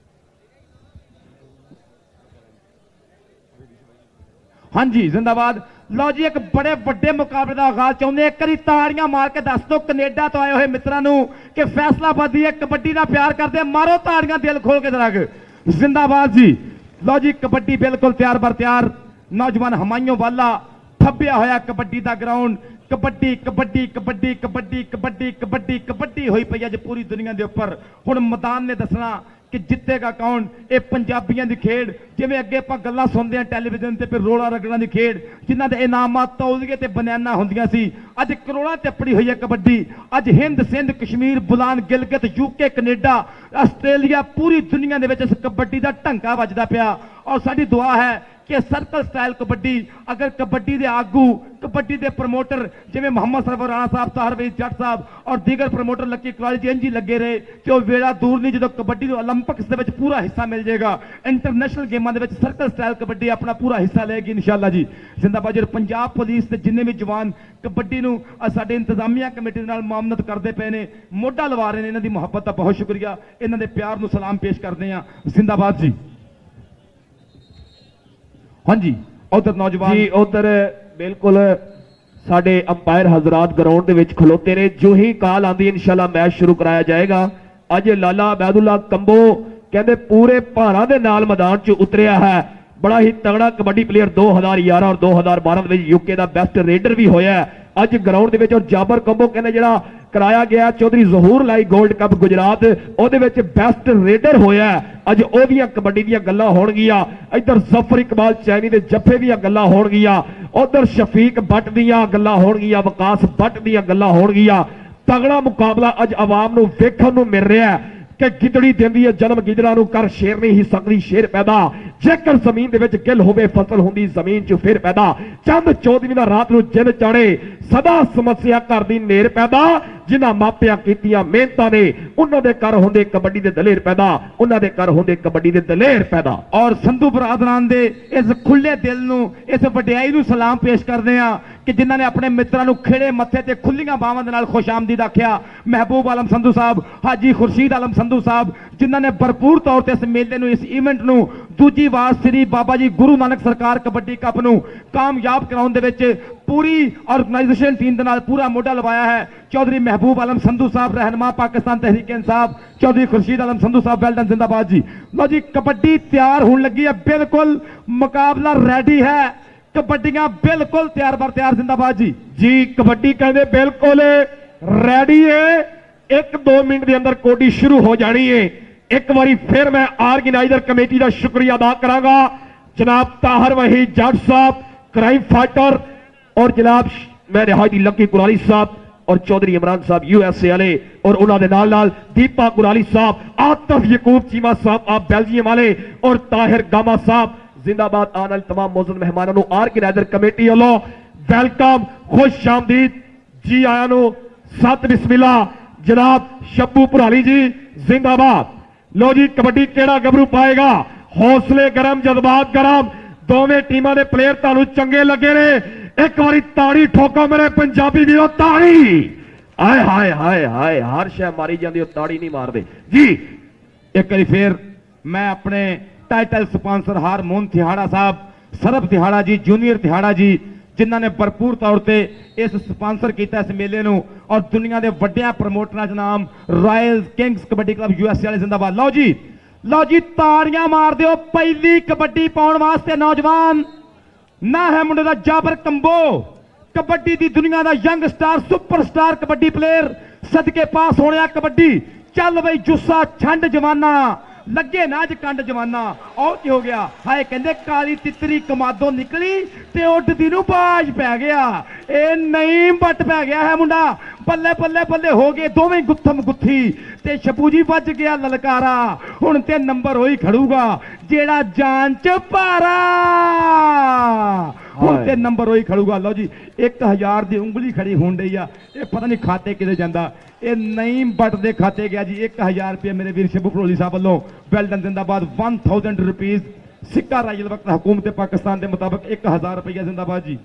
ਹਾਂਜੀ ਜ਼ਿੰਦਾਬਾਦ। ਲਓ ਜੀ ਇੱਕ ਬੜੇ ਵੱਡੇ ਮੁਕਾਬਲੇ ਦਾ ਆਗਾਜ਼ ਚਾਹੁੰਦੇ, ਇੱਕ ਵਾਰੀ ਤਾੜੀਆਂ ਮਾਰ ਕੇ ਦੱਸ ਦਿਓ ਕੈਨੇਡਾ ਤੋਂ ਆਏ ਹੋਏ ਮਿੱਤਰਾਂ ਨੂੰ ਕਿ ਫੈਸਲਾਬਾਦੀ ਹੈ, ਕਬੱਡੀ ਦਾ ਪਿਆਰ ਕਰਦੇ, ਮਾਰੋ ਤਾੜੀਆਂ ਦਿਲ ਖੋਲ ਕੇ ਜਰਾ ਜ਼ਿੰਦਾਬਾਦ ਜੀ। ਲਓ ਜੀ ਕਬੱਡੀ ਬਿਲਕੁਲ ਤਿਆਰ ਬਰ ਤਿਆਰ। ਨੌਜਵਾਨ ਹਮਾਇਓ ਵਾਲਾ ਫੱਬਿਆ ਹੋਇਆ ਕਬੱਡੀ ਦਾ ਗਰਾਊਂਡ। ਕਬੱਡੀ ਕਬੱਡੀ ਕਬੱਡੀ ਕਬੱਡੀ ਕਬੱਡੀ ਕਬੱਡੀ ਕਬੱਡੀ ਹੋਈ ਪਈ ਅੱਜ ਪੂਰੀ ਦੁਨੀਆ ਦੇ ਉੱਪਰ। ਹੁਣ ਮੈਦਾਨ ਨੇ ਦੱਸਣਾ ਕਿ ਜਿੱਤੇਗਾ ਕੌਣ। ਇਹ ਪੰਜਾਬੀਆਂ ਦੀ ਖੇਡ, ਜਿਵੇਂ ਅੱਗੇ ਆਪਾਂ ਗੱਲਾਂ ਸੁਣਦੇ ਆ ਟੈਲੀਵਿਜ਼ਨ ਤੇ, ਫਿਰ ਰੋਲਾ ਰਗੜਾਂ ਦੀ ਖੇਡ, ਜਿਨ੍ਹਾਂ ਦੇ ਇਨਾਮਾਂ ਤੌਲੀਏ ਤੇ ਬਨਾਨਾ ਹੁੰਦੀਆਂ ਸੀ, ਅੱਜ ਕਰੋੜਾਂ ਤੇ ਪੜੀ ਹੋਈ ਹੈ ਕਬੱਡੀ। ਅੱਜ ਹਿੰਦ ਸਿੰਧ ਕਸ਼ਮੀਰ ਬੁਲਾਨ ਗਿਲਗਿਤ ਯੂਕੇ ਕੈਨੇਡਾ ਆਸਟ੍ਰੇਲੀਆ ਪੂਰੀ ਦੁਨੀਆ ਦੇ ਵਿੱਚ ਇਸ ਕਬੱਡੀ ਦਾ ਢੰਕਾ ਵੱਜਦਾ ਪਿਆ। ਔਰ ਸਾਡੀ ਦੁਆ ਹੈ ਕਿ ਸਰਕਲ ਸਟਾਈਲ ਕਬੱਡੀ, ਅਗਰ ਕਬੱਡੀ ਦੇ ਆਗੂ, ਕਬੱਡੀ ਦੇ ਪ੍ਰਮੋਟਰ ਜਿਵੇਂ ਮੁਹੰਮਦ ਸਰਵਰ ਰਾਣਾ ਸਾਹਿਬ, ਤਾਹਰਵੀਰ ਜੱਟ ਸਾਹਿਬ ਔਰ ਦੀਗਰ ਪ੍ਰਮੋਟਰ ਲੱਕੀ ਕੁਰਾਲੀ ਜੀ ਇੰਝ ਹੀ ਲੱਗੇ ਰਹੇ ਤੇ ਉਹ ਵੇਲਾ ਦੂਰ ਨਹੀਂ ਜਦੋਂ ਕਬੱਡੀ ਨੂੰ 올림픽ਸ ਦੇ ਵਿੱਚ ਪੂਰਾ ਹਿੱਸਾ ਮਿਲ ਜਾਏਗਾ। ਇੰਟਰਨੈਸ਼ਨਲ ਗੇਮਾਂ ਦੇ ਵਿੱਚ ਸਰਕਲ ਸਟਾਈਲ ਕਬੱਡੀ ਆਪਣਾ ਪੂਰਾ ਹਿੱਸਾ ਲਏਗੀ ਇਨਸ਼ਾਅੱਲਾ ਜੀ। ਜ਼ਿੰਦਾਬਾਦ ਜੀ। ਪੰਜਾਬ ਪੁਲਿਸ ਤੇ ਜਿੰਨੇ ਵੀ ਜਵਾਨ ਕਬੱਡੀ ਨੂੰ ਸਾਡੇ ਇੰਤਜ਼ਾਮੀਆ ਕਮੇਟੀ ਦੇ ਨਾਲ ਮਾਮਨਤ ਕਰਦੇ ਪਏ ਨੇ, ਮੋਢਾ ਲਵਾ ਰਹੇ ਨੇ, ਇਹਨਾਂ ਦੀ ਮੁਹੱਬਤ ਦਾ ਬਹੁਤ ਸ਼ੁਕਰੀਆ, ਇਹਨਾਂ ਦੇ ਪਿਆਰ ਨੂੰ ਸਲਾਮ ਪੇਸ਼ ਕਰਦੇ ਆ। ਜ਼ਿੰਦਾਬਾਦ ਜੀ। ਹਾਂਜੀ ਉਧਰ ਨੌਜਵਾਨ ਜੀ ਉਧਰ ਬਿਲਕੁਲ ਸਾਡੇ ਅੰਪਾਇਰ ਹਜ਼ਰਾਤ ਗਰਾਊਂਡ ਦੇ ਵਿੱਚ ਖਲੋਤੇ ਨੇ। ਜੋ ਹੀ ਕਾਲ ਆਂਦੀ ਇਨਸ਼ਾਅੱਲਾ ਮੈਚ ਸ਼ੁਰੂ ਕਰਾਇਆ ਜਾਏਗਾ। ਅੱਜ ਲਾਲਾ ਅਬੈਦੁੱਲਾ ਕੰਬੋ ਕਹਿੰਦੇ ਪੂਰੇ ਭਾਰਾਂ ਦੇ ਨਾਲ ਮੈਦਾਨ 'ਚ ਉਤਰਿਆ ਹੈ। ਬੜਾ ਹੀ ਤਗੜਾ ਕਬੱਡੀ ਪਲੇਅਰ 2011 ਔਰ 2012 ਦੇ ਵਿੱਚ ਯੂਕੇ ਦਾ ਬੈਸਟ ਰੇਡਰ ਵੀ ਹੋਇਆ ਅੱਜ ਗਰਾਊਂਡ ਦੇ ਵਿੱਚ। ਔਰ ਜਾਬਰ ਕੰਬੋ ਕਹਿੰਦੇ ਜਿਹੜਾ ਕਰਾਇਆ ਗਿਆ ਚੌਧਰੀ ਜ਼ਹੂਰ ਲਾਈ 골ਡ ਕੱਪ ਗੁਜਰਾਤ, ਉਹਦੇ ਵਿੱਚ ਬੈਸਟ ਰੇਡਰ ਹੋਇਆ। ਅੱਜ ਉਹਦੀਆਂ ਕਬੱਡੀ ਦੀਆਂ ਗੱਲਾਂ ਹੋਣਗੀਆਂ। ਇੱਧਰ ਜ਼ਫਰ ਇਕਬਾਲ ਚੈਨੀ ਦੇ ਜੱਫੇ ਦੀਆਂ ਗੱਲਾਂ ਹੋਣਗੀਆਂ। ਉਧਰ ਸ਼ਫੀਕ ਬੱਟ ਦੀਆਂ ਗੱਲਾਂ ਹੋਣਗੀਆਂ, ਵਿਕਾਸ ਬੱਟ ਦੀਆਂ ਗੱਲਾਂ ਹੋਣਗੀਆਂ। ਤਗੜਾ ਮੁਕਾਬਲਾ ਅੱਜ ਆਵਾਮ ਨੂੰ ਵੇਖਣ ਨੂੰ ਮਿਲ ਰਿਹਾ ਕਿ ਗਿੱਦੜੀ ਦਿੰਦੀ ਹੈ ਜਨਮ, ਗਿੱਦੜਾ ਨੂੰ ਕਰ ਸ਼ੇਰ ਨਹੀਂ ਹੀ ਸਕਦੀ ਸ਼ੇਰ ਪੈਦਾ। ਜੇਕਰ ਜ਼ਮੀਨ ਦੇ ਵਿੱਚ ਗਿੱਲ ਹੋਵੇ ਫਸਲ ਹੁੰਦੀ ਜ਼ਮੀਨ 'ਚ ਫਿਰ ਪੈਦਾ। ਚੰਦ 14ਵੀਂ ਦਾ ਰਾਤ ਨੂੰ ਜਿੰਨ ਚਾੜੇ ਸਦਾ ਸਮੱਸਿਆ ਘਰ ਦੀ ਨੇਰ ਪੈਦਾ। ਜਿਨ੍ਹਾਂ ਮਾਪਿਆਂ ਕੀਤੀਆਂ ਮਿਹਨਤਾਂ ਨੇ ਉਹਨਾਂ ਦੇ ਘਰ ਹੁੰਦੇ ਕਬੱਡੀ ਦੇ ਦਲੇਰ ਪੈਦਾ, ਉਹਨਾਂ ਦੇ ਘਰ ਹੁੰਦੇ ਕਬੱਡੀ ਦੇ ਦਲੇਰ ਪੈਦਾ। ਔਰ ਸੰਧੂ ਬਰਾਦਰਾਨ ਦੇ ਇਸ ਖੁੱਲੇ ਦਿਲ ਨੂੰ, ਇਸ ਵਡਿਆਈ ਨੂੰ ਸਲਾਮ ਪੇਸ਼ ਕਰਦੇ ਆ ਕਿ ਜਿਨ੍ਹਾਂ ਨੇ ਆਪਣੇ ਮਿੱਤਰਾਂ ਨੂੰ ਖਿੜੇ ਮੱਥੇ ਤੇ ਖੁੱਲੀਆਂ ਬਾਹਾਂ ਦੇ ਨਾਲ ਖੁਸ਼ਾਮਦੀਦ ਆਖਿਆ। ਮਹਿਬੂਬ ਆਲਮ ਸੰਧੂ ਸਾਹਿਬ, ਹਾਜੀ ਖੁਰਸ਼ੀਦ ਆਲਮ ਸੰਧੂ ਸਾਹਿਬ, ਜਿਨ੍ਹਾਂ ਨੇ ਭਰਪੂਰ ਤੌਰ ਤੇ ਇਸ ਮੇਲੇ ਨੂੰ, ਇਸ ਇਵੈਂਟ ਨੂੰ, ਦੂਜੀ ਵਾਰ ਸ੍ਰੀ ਬਾਬਾ ਜੀ ਗੁਰੂ ਨਾਨਕ ਸਰਕਾਰ ਕਬੱਡੀ ਕੱਪ ਨੂੰ ਕਾਮਯਾਬ ਕਰਾਉਣ ਦੇ ਵਿੱਚ ਪੂਰੀ ਆਰਗੇਨਾਈਜੇਸ਼ਨ ਟੀਮ ਦੇ ਨਾਲ ਪੂਰਾ ਮੋਢਾ ਲਵਾਇਆ ਹੈ। ਚੌਧਰੀ ਮਹਿਬੂਬ ਆਲਮ ਸੰਧੂ ਸਾਹਿਬ, ਰਹਿਨੁਮਾ ਪਾਕਿਸਤਾਨ ਤਹਿਰੀਕ ਇਨਸਾਫ, ਚੌਧਰੀ ਖੁਰਸ਼ੀਦ ਆਲਮ ਸੰਧੂ ਸਾਹਿਬ, ਵੈਲ ਡਨ, ਜ਼ਿੰਦਾਬਾਦ ਜੀ। ਲਓ ਜੀ ਕਬੱਡੀ ਤਿਆਰ ਹੋਣ ਲੱਗੀ ਹੈ, ਬਿਲਕੁਲ ਮੁਕਾਬਲਾ ਰੈਡੀ ਹੈ, ਕਬੱਡੀਆਂ ਬਿਲਕੁਲ ਤਿਆਰ ਬਰ ਤਿਆਰ। ਜ਼ਿੰਦਾਬਾਦ ਜੀ। ਜੀ ਕਬੱਡੀ ਕਹਿੰਦੇ ਬਿਲਕੁਲ ਰੈਡੀ ਹੈ। 1-2 ਮਿੰਟ ਦੇ ਅੰਦਰ ਕੋਡੀ ਸ਼ੁਰੂ ਹੋ ਜਾਣੀ ਹੈ। ਇੱਕ ਵਾਰੀ ਫਿਰ ਮੈਂ ਆਰਗੇਨਾਈਜ਼ਰ ਕਮੇਟੀ ਦਾ ਸ਼ੁਕਰੀਆ ਅਦਾ ਕਰਾਂਗਾ ਜਨਾਬ ਤਾਹਰ ਵਹੀਦ ਜੱਟ ਸਾਹਿਬ, ਕ੍ਰਾਈਮ ਫਾਈਟਰ, ਔਰ ਜਨਾਬ ਮੈਂ ਰਿਹਾਇਤੀ ਲੱਕੀ ਕੁਰਾਲੀ ਸਾਹਿਬ ਔਰ ਚੌਧਰੀ ਇਮਰਾਨ ਸਾਹਿਬ USA ਵਾਲੇ, ਔਰ ਉਹਨਾਂ ਦੇ ਨਾਲ ਦੀਪਾ ਕੁਰਾਲੀ ਸਾਹਿਬ, ਆਤਫ ਯਕੂਬ ਚੀਮਾ ਸਾਹਿਬ ਆਪ ਬੈਲਜੀਅਮ ਵਾਲੇ, ਔਰ ਤਾਹਿਰ ਗਾਮਾ ਸਾਹਿਬ। ਜ਼ਿੰਦਾਬਾਦ। ਆਉਣ ਵਾਲੇ तमाम ਮੌਜੂਦ ਮਹਿਮਾਨਾਂ ਨੂੰ ਆਰਗੇਨਾਈਜ਼ਰ ਕਮੇਟੀ ਵੱਲੋਂ ਵੈਲਕਮ, ਖੁਸ਼ ਆਮਦੀਦ, ਜੀ ਆਇਆਂ ਨੂੰ, ਸਤ ਬਿਸਮਿल्ला। जनाब शब्बू पुराली जी जिंदाबाद। लो जी कबड्डी केड़ा गबरू पाएगा, हौसले गरम, जज्बात गरम, दोवें टीमां दे प्लेयर तानू चंगे लगे ने। एक बारी ताड़ी ठोको मेरे पंजाबी वीरों, ताड़ी। हाय हाय हाय हाय, हर शय मारी जाती, ताड़ी नहीं मारते जी। एक बार फिर मैं अपने टाइटल स्पॉन्सर हारमोन तिहाड़ा साहब, सरब तिहाड़ा जी, जूनियर तिहाड़ा जी, ਜਿਨ੍ਹਾਂ ਨੇ ਭਰਪੂਰ ਤੌਰ ਤੇ ਇਸ ਸਪਾਂਸਰ ਕੀਤਾ ਇਸ ਮੇਲੇ ਨੂੰ ਔਰ ਦੁਨੀਆ ਦੇ ਵੱਡਿਆਂ ਪ੍ਰਮੋਟਰਾਂ ਚ ਨਾਮ royal kings kabaddi club USA ਵਾਲੇ ਜ਼ਿੰਦਾਬਾਦ। ਲਓ ਜੀ ਤਾੜੀਆਂ ਮਾਰ ਦਿਓ। ਪਹਿਲੀ ਕਬੱਡੀ ਪਾਉਣ ਵਾਸਤੇ ਨੌਜਵਾਨ ਨਾ ਹੈ ਮੁੰਡੇ ਦਾ ਜਾਬਰ ਕੰਬੋ, ਕਬੱਡੀ ਦੀ ਦੁਨੀਆ ਦਾ young star superstar kabaddi player, ਸਦਕੇ ਪਾਸ ਹੋਣਿਆ ਕਬੱਡੀ। ਚੱਲ ਬਈ ਜੁੱਸਾ ਛੰਡ ਜਵਾਨਾ, ਲੱਗੇ ਨਾ ਅੱਜ ਕੰਡ ਜਵਾਨਾ। ਉਹ ਕੀ ਹੋ ਗਿਆ? ਹਾਏ ਕਹਿੰਦੇ ਕਾਲੀ ਤਿੱਤਰੀ ਕਮਾਦੋਂ ਨਿਕਲੀ ਤੇ ਉੱਡਦੀ ਨੂੰ ਬਾਜ ਪੈ ਗਿਆ। ਇਹ ਨਹੀਂ ਬੱਟ ਪੈ ਗਿਆ ਹੈ ਮੁੰਡਾ। ਬੱਲੇ ਬੱਲੇ ਬੱਲੇ ਹੋ ਗਏ ਦੋਵੇਂ ਗੁੱਥਮ ਗੁੱਥੀ ਤੇ ਛਪੂ ਜੀ ਵੱਜ ਗਿਆ ਲਲਕਾਰਾ। ਹੁਣ ਤੇ ਨੰਬਰ ਹੋਈ ਖੜੂਗਾ ਜਿਹੜਾ ਜਾਨ ਚ ਭਾਰਾ। ਹੁਣ ਤੇ ਨੰਬਰ ਹੋਈ ਖੜੂਗਾ। ਲਓ ਜੀ 1000 ਦੀ ਉਂਗਲੀ ਖੜੀ ਹੋਣ ਡਈ ਆ। ਇਹ ਪਤਾ ਨਹੀਂ ਖਾਤੇ ਕਿਤੇ ਜਾਂਦਾ। ਇਹ ਨਹੀਂ ਬੱਟ ਦੇ ਖਾਤੇ ਗਿਆ ਜੀ 1000 ਰੁਪਏ ਮੇਰੇ ਵੀਰ ਸ਼ਬੂ ਭਰੋਲੀ ਸਾਹਿਬ ਵੱਲੋਂ ਵੈਲਡਨ ਜ਼ਿੰਦਾਬਾਦ 1000 ਰੁਪੀਜ਼ ਸਿੱਕਾ ਰਾਜਲ ਵਕਤ ਹਕੂਮਤ ਪਾਕਿਸਤਾਨ ਦੇ ਮੁਤਾਬਕ 1000 ਰੁਪਏ ਜ਼ਿੰਦਾਬਾਦ ਜੀ।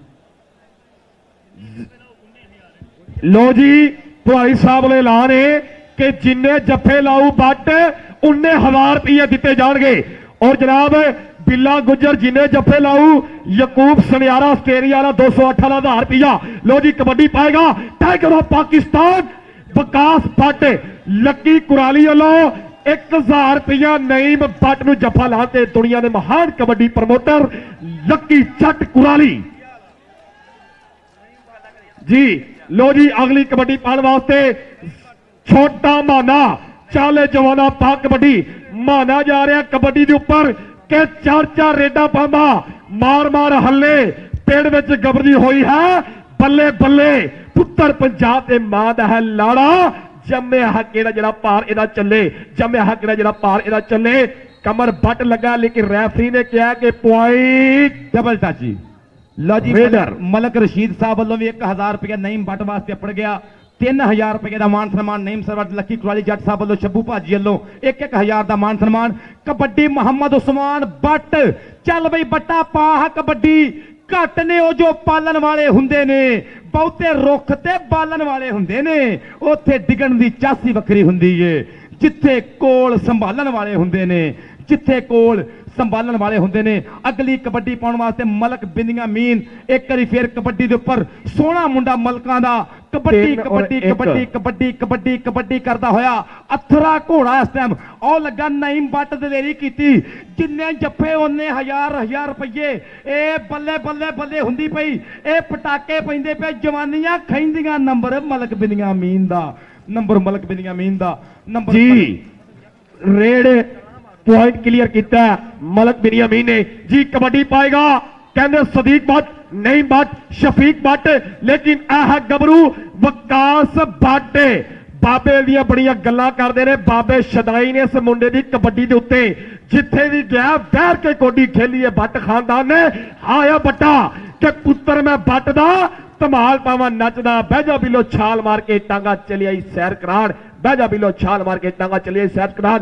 ਲੋ ਜੀ ਭਾਈ ਸਾਹਿਬ ਨੇ ਐਲਾਨ ਹੈ ਕਿ ਜਿੰਨੇ ਜੱਫੇ ਲਾਊ ਬੱਟ ਉਨੇ 1000 ਰੁਪਏ ਦਿੱਤੇ ਜਾਣਗੇ। ਔਰ ਜਨਾਬ ਬਿੱਲਾ ਗੁੱਜਰ ਜਿੰਨੇ ਜੱਫੇ ਲਾਊ ਯਕੂਬ ਸੁਨਿਆਰਾ ਆਸਟ੍ਰੇਲੀਆ ਵਾਲਾ 208 ਵਾਲਾ 1000 ਰੁਪਇਆ। ਲੋ ਜੀ ਕਬੱਡੀ ਪਾਏਗਾ tiger of Pakistan Vikas Bhatt Lucky Kurali ਵੱਲੋਂ 1000 ਰੁਪਇਆ ਨਈਮ ਭੱਟ ਨੂੰ ਜੱਫਾ ਲਾ ਕੇ ਦੁਨੀਆ ਦੇ ਮਹਾਨ ਕਬੱਡੀ ਪ੍ਰਮੋਟਰ ਲੱਕੀ ਜੱਟ ਕੁਰਾਲੀ ਜੀ। ਲੋ ਜੀ ਅਗਲੀ ਕਬੱਡੀ ਪਾਉਣ ਵਾਸਤੇ ਛੋਟਾ ਮਾਨਾ ਚਾਲੇ ਜਵਾਨਾ ਪਾ ਕਬੱਡੀ। ਮਾਨਾ ਜਾ ਰਿਹਾ ਕਬੱਡੀ ਦੇ ਉੱਪਰ ਕਿ ਚਾਰ ਰੇਡਾ ਪਾਉਂਦਾ ਮਾਰ ਮਾਰ ਹੱਲੇ ਪਿੰਡ ਵਿੱਚ ਗਬਰਦੀ ਹੋਈ ਹੈ। ਬੱਲੇ ਬੱਲੇ ਪੁੱਤਰ ਪੰਜਾਬ ਤੇ ਮਾਂ ਦਾ ਹੈ ਲਾੜਾ। ਜੰਮਿਆ ਹੈ ਕਿਹੜਾ ਜਿਹੜਾ ਭਾਰ ਇਹਦਾ ਚੱਲੇ, ਜੰਮਿਆ ਹੈ ਕਿਹੜਾ ਜਿਹੜਾ ਭਾਰ ਇਹਦਾ ਚੱਲੇ। ਕਮਰ ਬੱਟ ਲੱਗਾ ਲੇਕਿਨ ਰੈਫਰੀ ਨੇ ਕਿਹਾ ਕਿ ਪੁਆਇੰਟ ਡਬਲ ਟੱਚ ਜੀ। ਲਓ ਜੀ ਮਲਕ ਰਸ਼ੀਦ ਸਾਹਿਬ ਵੱਲੋਂ ਵੀ 1000 ਰੁਪਏ ਨਈਮ ਬੱਟ ਵਾਸਤੇ ਅਪੜ ਗਿਆ। 3000 ਰੁਪਏ ਦਾ ਮਾਨ ਸਨਮਾਨ ਨਈਮ ਸਰਵਰ ਲੱਕੀ ਕੁਰਾਲੀ ਜੱਟ ਸਾਹਿਬ ਵੱਲੋਂ ਸ਼ੱਬੂ ਭਾਜੀ ਵੱਲੋਂ 1000 ਦਾ ਮਾਨ ਸਨਮਾਨ। ਕਬੱਡੀ ਮੁਹੰਮਦ ਉਸਮਾਨ ਬੱਟ। ਚੱਲ ਬਈ ਬੱਟਾ ਪਾ ਕਬੱਡੀ। ਘੱਟ ਨੇ ਉਹ ਜੋ ਪਾਲਣ ਵਾਲੇ ਹੁੰਦੇ ਨੇ, ਬਹੁਤੇ ਰੁੱਖ ਤੇ ਬਾਲਣ ਵਾਲੇ ਹੁੰਦੇ ਨੇ। ਉੱਥੇ ਡਿੱਗਣ ਦੀ ਚਾਸੀ ਵੱਖਰੀ ਹੁੰਦੀ ਏ ਜਿੱਥੇ ਕੋਲ ਸੰਭਾਲਣ ਵਾਲੇ ਹੁੰਦੇ ਨੇ, ਜਿੱਥੇ ਕੋਲ ਸੰਭਾਲਣ ਵਾਲੇ ਹੁੰਦੇ ਨੇ। ਅਗਲੀ ਕਬੱਡੀ ਪਾਉਣ ਵਾਸਤੇ ਮਲਕ ਬਿੰਦੀਆਂ ਮੀਨ ਇੱਕ ਵਾਰੀ ਫੇਰ ਕਬੱਡੀ ਦੇ ਉੱਪਰ ਸੋਹਣਾ ਮੁੰਡਾ ਮਲਕਾਂ ਦਾ ਕਬੱਡੀ ਕਬੱਡੀ ਕਬੱਡੀ ਕਬੱਡੀ ਕਬੱਡੀ ਕਬੱਡੀ ਕਰਦਾ ਹੋਇਆ ਅਥਰਾ ਘੋੜਾ ਇਸ ਟਾਈਮ ਉਹ ਲੱਗਾ। ਨਈਮ ਬੱਟ ਦਲੇਰੀ ਕੀਤੀ ਜਿੰਨੇ ਜੱਫੇ ਉਹਨੇ 1000 ਰੁਪਏ। ਇਹ ਬੱਲੇ ਬੱਲੇ ਬੱਲੇ ਹੁੰਦੀ ਪਈ। ਇਹ ਪਟਾਕੇ ਪੈਂਦੇ ਪਏ ਜਵਾਨੀਆਂ ਖੈਂਦੀਆਂ। ਨੰਬਰ ਮਲਕ ਬਿੰਦੀਆਂ ਮੀਨ ਦਾ, ਨੰਬਰ ਮਲਕ ਬਿੰਦੀਆਂ ਮੀਨ ਦਾ ਨੰਬਰ ਜੀ। ਰੇਡ ਪੁਆਇੰਟ ਕਲੀਅਰ ਕੀਤਾ ਮਲਕ ਬਿਨੀਆਮੀਨ ਨੇ ਜੀ। ਕਬੱਡੀ ਪਾਏਗਾ ਕਹਿੰਦੇ ਸਦੀਕ ਬੱਟ ਨਹੀਂ ਬੱਟ ਸ਼ਫੀਕ ਬੱਟ ਲੇਕਿਨ ਇਹ ਗੱਭਰੂ ਵਿਕਾਸ ਬੱਟ। ਬਾਬੇ ਦੀਆਂ ਬੜੀਆਂ ਗੱਲਾਂ ਕਰਦੇ ਨੇ ਬਾਬੇ ਸ਼ਦਾਈ ਨੇ ਇਸ ਮੁੰਡੇ ਦੀ ਕਬੱਡੀ ਦੇ ਉੱਤੇ। ਜਿੱਥੇ ਵੀ ਗਿਆ ਬਹਿਰ ਕੇ ਕੋਡੀ ਖੇਲੀ ਹੈ ਬੱਟ ਖਾਨਦਾਨ ਨੇ। ਆਇਆ ਬੱਟਾ ਕਿ ਪੁੱਤਰ ਮੈਂ ਬੱਟ ਦਾ ਧਮਾਲ ਪਾਵਾਂ ਨੱਚਦਾ। ਬਹਿ ਜਾ ਬਿੱਲੋ ਛਾਲ ਮਾਰ ਕੇ ਟਾਂਗਾ ਚਲੀ ਆਈ ਸੈਰ ਕਰਾੜ। ਬਹਿ ਜਾ ਬਿੱਲੋ ਛਾਲ ਮਾਰ ਕੇ ਟਾਂਗਾ ਚਲੀ ਆਈ ਸੈਰ ਕਰਾੜ।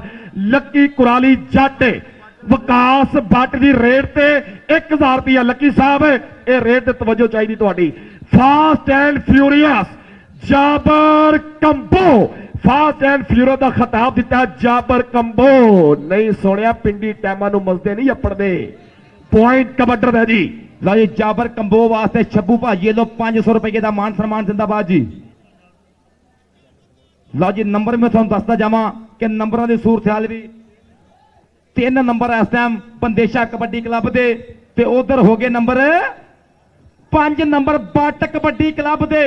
ਲੱਕੀ ਕੁਰਾਲੀ ਜੱਟ ਵਿਕਾਸ ਬੱਟ ਦੀ ਰੇਟ ਤੇ 1000 ਰੁਪਇਆ। ਲੱਕੀ ਸਾਹਿਬ ਇਹ ਰੇਟ ਤੇ ਤਵੱਜੋ ਚਾਹੀਦੀ ਤੁਹਾਡੀ। Fast and furious Jabir Kambo. Fast and furious ਦਾ ਖਿਤਾਬ ਦਿੱਤਾ ਜਾਬਰ ਕੰਬੋ। ਨਹੀਂ ਸੁਣਿਆ ਪਿੰਡੀ ਟੈਮਾਂ ਨੂੰ ਮਸਦੇ ਨਹੀਂ ਅੱਪੜਦੇ। ਪੁਆਇੰਟ ਕਬੱਡਰ ਦਾ ਜੀ। ਲਓ ਜੀ ਜਾਬਰ ਕੰਬੋ ਵਾਸਤੇ ਛੱਬੂ ਭਾਜੀ ਵੱਲੋਂ 500 ਰੁਪਏ ਦਾ ਮਾਨ ਸਨਮਾਨ ਜ਼ਿੰਦਾਬਾਦ ਜੀ। ਲਓ ਜੀ ਨੰਬਰ ਮੈਂ ਤੁਹਾਨੂੰ ਦੱਸਦਾ ਜਾਵਾਂ ਕਿ ਨੰਬਰਾਂ ਦੀ ਸੂਰਤ ਹਾਲ ਵੀ 3 ਨੰਬਰ ਇਸ ਟਾਈਮ ਬੰਦੇਸ਼ਾ ਕਬੱਡੀ ਕਲੱਬ ਦੇ ਤੇ ਉਧਰ ਹੋ ਗਏ number 5 number but kabaddi club ਦੇ।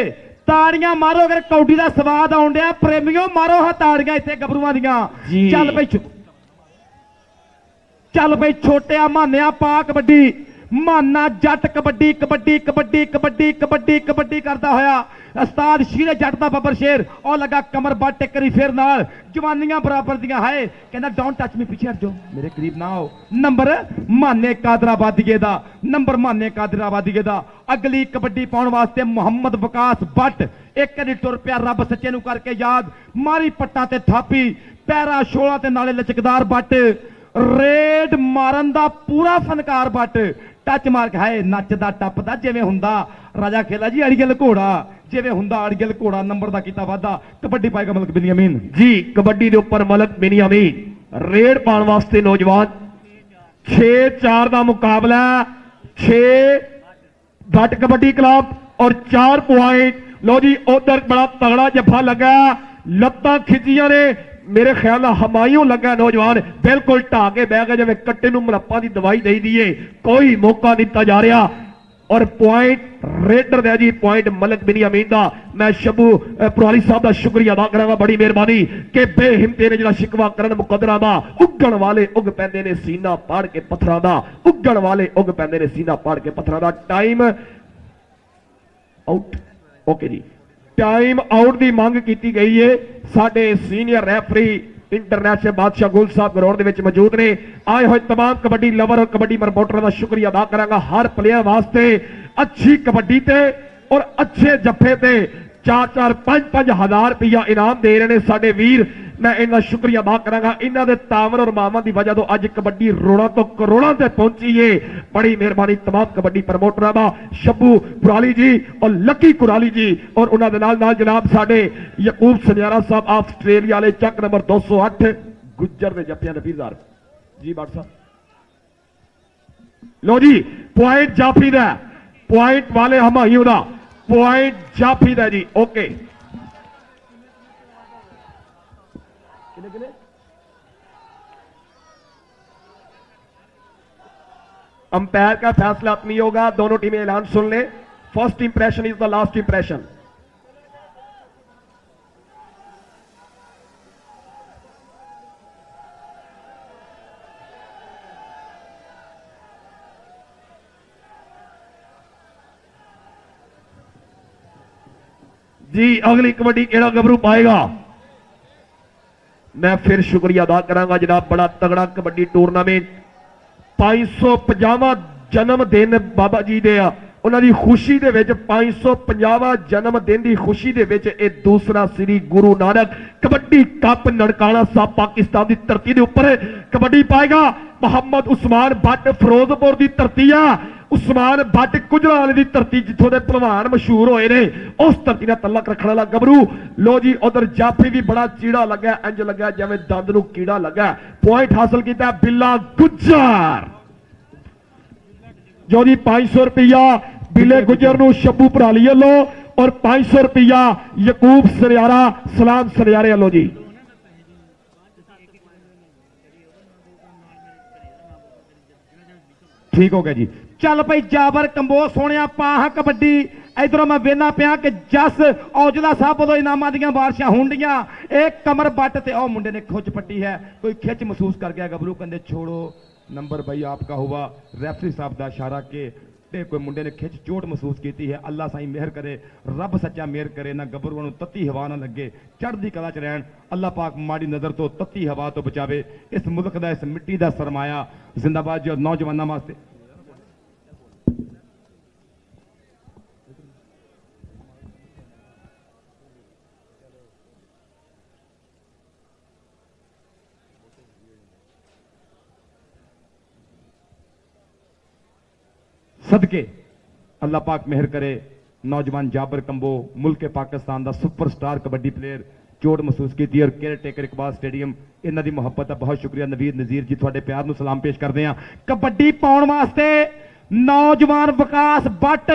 ਤਾੜੀਆਂ ਮਾਰੋ ਅਗਰ ਕੌਡੀ ਦਾ ਸਵਾਦ ਆਉਣ ਡਿਆ ਪ੍ਰੇਮੀਓ। ਮਾਰੋ ਹਾਂ ਤਾੜੀਆਂ ਇੱਥੇ ਗੱਭਰੂਆਂ ਦੀਆਂ। ਚੱਲ ਬਈ ਛੋਟਿਆ ਮਾਨਿਆ ਪਾ ਕਬੱਡੀ। ਮਾਨਾ ਜੱਟ ਕਬੱਡੀ ਕਬੱਡੀ ਕਬੱਡੀ ਕਬੱਡੀ ਕਬੱਡੀ ਕਬੱਡੀ ਕਰਦਾ ਹੋਇਆ ਉਸਤਾਦ ਸ਼ੀਰੇ ਜੱਟ ਦਾ ਬੱਬਰ ਸ਼ੇਰ। ਉਹ ਲੱਗਾ ਕਮਰ ਬੱਟ ਇੱਕ ਵਾਰੀ ਫੇਰ ਨਾਲ ਜਵਾਨੀਆਂ ਬਰਾਬਰ ਦੀਆਂ। ਹਾਏ ਕਹਿੰਦਾ ਡੋਂਟ ਟੱਚ ਮੀ, ਪਿੱਛੇ ਹਟ ਜਾਓ ਮੇਰੇ ਕਰੀਬ ਨਾ ਆਓ। ਨੰਬਰ ਮਾਨੇ ਕਾਦਰਾਬਾਦੀਏ ਦਾ, ਨੰਬਰ ਮਾਨੇ ਕਾਦਰਾਬਾਦੀਏ ਦਾ। ਅਗਲੀ ਕਬੱਡੀ ਪਾਉਣ ਵਾਸਤੇ ਮੁਹੰਮਦ ਵਿਕਾਸ ਬੱਟ ਇੱਕ ਵਾਰੀ ਟੁਰ ਪਿਆ ਰੱਬ ਸੱਚੇ ਨੂੰ ਕਰਕੇ ਯਾਦ। ਮਾਰੀ ਪੱਟਾਂ ਤੇ ਥਾਪੀ ਪੈਰਾ ਛੋਲਾ ਤੇ ਨਾਲੇ ਲਚਕਦਾਰ ਬੱਟ। ਰੇਡ ਮਾਰਨ ਦਾ ਪੂਰਾ ਫਨਕਾਰ ਬੱਟ। ਟੱਚ ਮਾਰ ਕੇ ਹਾਏ ਨੱਚਦਾ ਟੱਪਦਾ ਜਿਵੇਂ ਹੁੰਦਾ ਰਾਜਾ ਖੇਲਾ ਜੀ ਅੜੀਗਲ ਘੋੜਾ। ਜਿਵੇਂ ਹੁੰਦਾ ਅੜੀਗਲ ਘੋੜਾ। ਨੰਬਰ ਦਾ ਕੀਤਾ ਵਾਧਾ। ਕਬੱਡੀ ਪਾਏਗਾ ਮਲਕ ਬਿਨੀਆਮੀਨ ਜੀ। ਕਬੱਡੀ ਦੇ ਉੱਪਰ ਮਲਕ ਬਿਨੀਆਮੀਨ ਰੇਡ ਪਾਉਣ ਵਾਸਤੇ ਨੌਜਵਾਨ 6-4 ਦਾ ਮੁਕਾਬਲਾ। 6 भट्ट कबड्डी क्लब और 4 पॉइंट। लो जी उधर बड़ा तगड़ा जफा लगा, लत्तां खिंचियां ने, मेरे ख्याल नाल हमायूं लगा नौजवान बिल्कुल ढा के बह गए जिवें कट्टे नूं मलप्पा दी दवाई दई दी है, कोई मौका नहीं दिता जा रहा। और पॉइंट रेडर दे जी, पॉइंट मलिक बिन अमीन दा। मैं शबू पुराली साहब का शुक्रिया अदा करांगा, बड़ी मेहरबानी कि बेहिम्मते ने जिहड़ा शिकवा करन मुकदरा दा, उगण वाले उग पैंदे ने सीना पाड़ के पत्थरां दा, उगण वाले उग पैंदे ने सीना पाड़ के पत्थरां दा। टाइम आउट, ओके जी, टाइम आउट की मांग की गई है। साडे सीनियर रैफरी इंटरनेशनल बादशाह गुल साहब ग्राउंड दे विच मौजूद ने। आए हुए तमाम कबड्डी लवर और कबड्डी प्रमोटरां दा शुक्रिया अदा करांगा। हर प्लेयर वास्ते अच्छी कबड्डी ते और अच्छे जफे ते 4-4 5-5 हज़ार रुपया इनाम दे रहे हैं साडे वीर। मैं इनका शुक्रिया अदा करांगा। इन्हां दे तावन और मावां की वजह तो अज कबड्डी रोड़ा तो करोड़ों से पहुंची है। बड़ी मेहरबानी तमाम कबड्डी प्रमोटरां दा, शब्बू कुराली जी और लकी कुराली जी और उन्हां दे नाल जनाब साडे यकूब सनियारा साहब आस्ट्रेलिया वाले चक नंबर 208 गुज्जर दे जफियां नफीज़ार जी बाट साहब। लो जी पॉइंट जाफी दा, पॉइंट वाले हमायूं दा, पॉइंट जाफी दा जी। ओके अंपायर का फैसला अपनी होगा। दोनों टीमें ऐलान सुन ले। First impression is the last impression. जी अगली कबड्डी केड़ा गबरू पाएगा? मैं फिर शुक्रिया अदा करांगा जनाब, बड़ा तगड़ा कबड्डी टूरनामेंट 550वां जन्म दिन बाबा जी दे उन्हां दी खुशी दे विच 550वां जन्म दिन की खुशी दे विच ये दूसरा श्री गुरु नानक कबड्डी कप ननकाना साहब पाकिस्तान की धरती के उपर कबड्डी पाएगा। मोहम्मद उस्मान भट्ट फिरोजपुर की धरती आ, उस्मान भट्ट गुजरावाले की धरती जिथों के पहलवान मशहूर होए ने, उस धरती ने तलक रखने वाला गबरू। लो जी उधर जाफी भी बड़ा चीड़ा लगा, इंज लगा जिवें दंद नूं कीड़ा लगा। पॉइंट हासिल किया बिल्ला गुज्जर, जो जी 500 रुपया बिले गुज्जर नूं शब्बू भराली वालों और 500 रुपया यकूब सरियारा सलाम सरियारे वालों जी। ठीक हो गया जी। चल भाई जाबर कंबो सोनिया पाह कबड्डी। इधरों मैं वेना पिया कि जस औजला साहब वालों इनामां दीयां बारिशां होंडियां। एक कमर बट ते ओ मुंडे ने खुच पट्टी है, कोई खिच महसूस कर गया। गबरू कहंदे छोड़ो नंबर भाई आपका हुआ। रेफरी साहब का इशारा के ते कोई मुंडे ने खिच चोट महसूस की है। अल्लाह साईं मेहर करे, रब सच्चा मेहर करे, ना गबरू नूं तत्ती हवा ना लगे, चढ़दी कला च रहन। अल्लाह पाक माड़ी नज़र तो तत्ती हवा तो बचावे। इस मुल्क का इस मिट्टी का सरमाया जिंदाबाद जो नौजवानों वास्ते। सदके अल्लाह पाक मेहर करे। नौजवान जाबर कंबो मुल्क पाकिस्तान का सुपरस्टार कबड्डी प्लेयर चोट महसूस की और केयर टेकर इकबाल स्टेडियम इन्हों की मुहब्बत का बहुत शुक्रिया। नवीर नज़ीर जी थोड़े प्यार में सलाम पेश करते हैं। कबड्डी पाउण वास्ते नौजवान विकास बट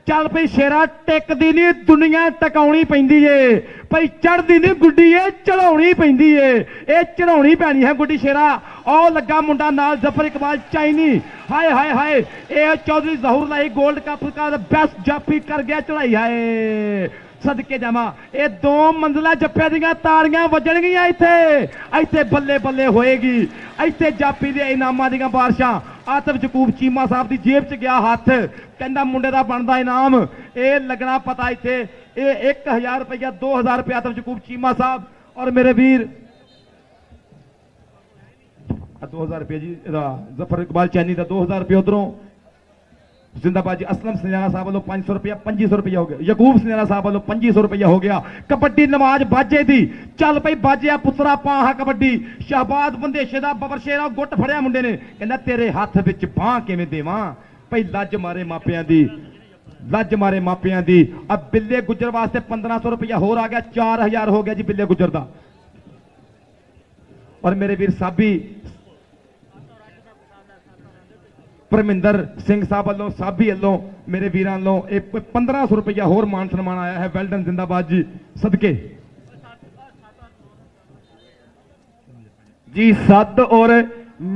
चल पई शेरा टिकदी नहीं दुनिया टकाउणी पैंदी है भाई, चढ़दी नहीं गुड्डी है चढ़ाउणी पैंदी है। ये चढ़ाउणी पैनी है गुड्डी शेरा। ओ लगा मुंडा नाल जफर इकबाल चाइनी। हाय हाय हाय ए चौधरी जहूर लाई गोल्ड कप का बेस्ट जाफी कर गया चढ़ाई। हाय सदके जावा ये 2 मंजिला जप्पे दियां ताड़ियां वजणगियां। इत्थे बल्ले बल्ले होएगी। इत्थे जाफी दे इनामां दियां बारिशां। आतफ जकूब चीमा साहब की जेब च गया हाथ, कहंदा मुंडे दा बनदा इनाम ये लगना पता। इत्थे 1000 रुपया 2000 रुपया आतफ जकूब चीमा साहब और मेरे वीर 2000 रुपये जी जफर इकबाल चैनी का 2000 रुपये। उधरों जिंदाबाद जी असलम सनियारा साहब वालों 500 रुपया 2500 रुपया हो गया। यकूब सनियारा साहब वालों 2500 रुपया हो गया। कबड्डी नमाज बाजे दी चल पई बाजिया पुत्रा पाहा कबड्डी। शहबाज बंदेशे दा बबरशेरा गुट फड़िया मुंडे ने, कहंदा तेरे हाथ विच बाह किवें देवां भाई, लज मारे मापियां दी, लज मारे मापियां दी। अब बिल्ले गुजर वास्ते 1500 रुपया होर आ गया, 4000 हो गया जी बिल्ले गुजर दा। और मेरे वीर साबी परमिंदर सिंह साहब वालों साबी वालों ਮੇਰੇ ਵੀਰਾਂ ਵੱਲੋਂ ਇਹ 1500 ਰੁਪਇਆ ਹੋਰ ਮਾਨ ਸਨਮਾਨ ਆਇਆ ਹੈ। ਵੈਲਡਨ ਜ਼ਿੰਦਾਬਾਦ ਜੀ ਸਦਕੇ। ਜੀ 7 और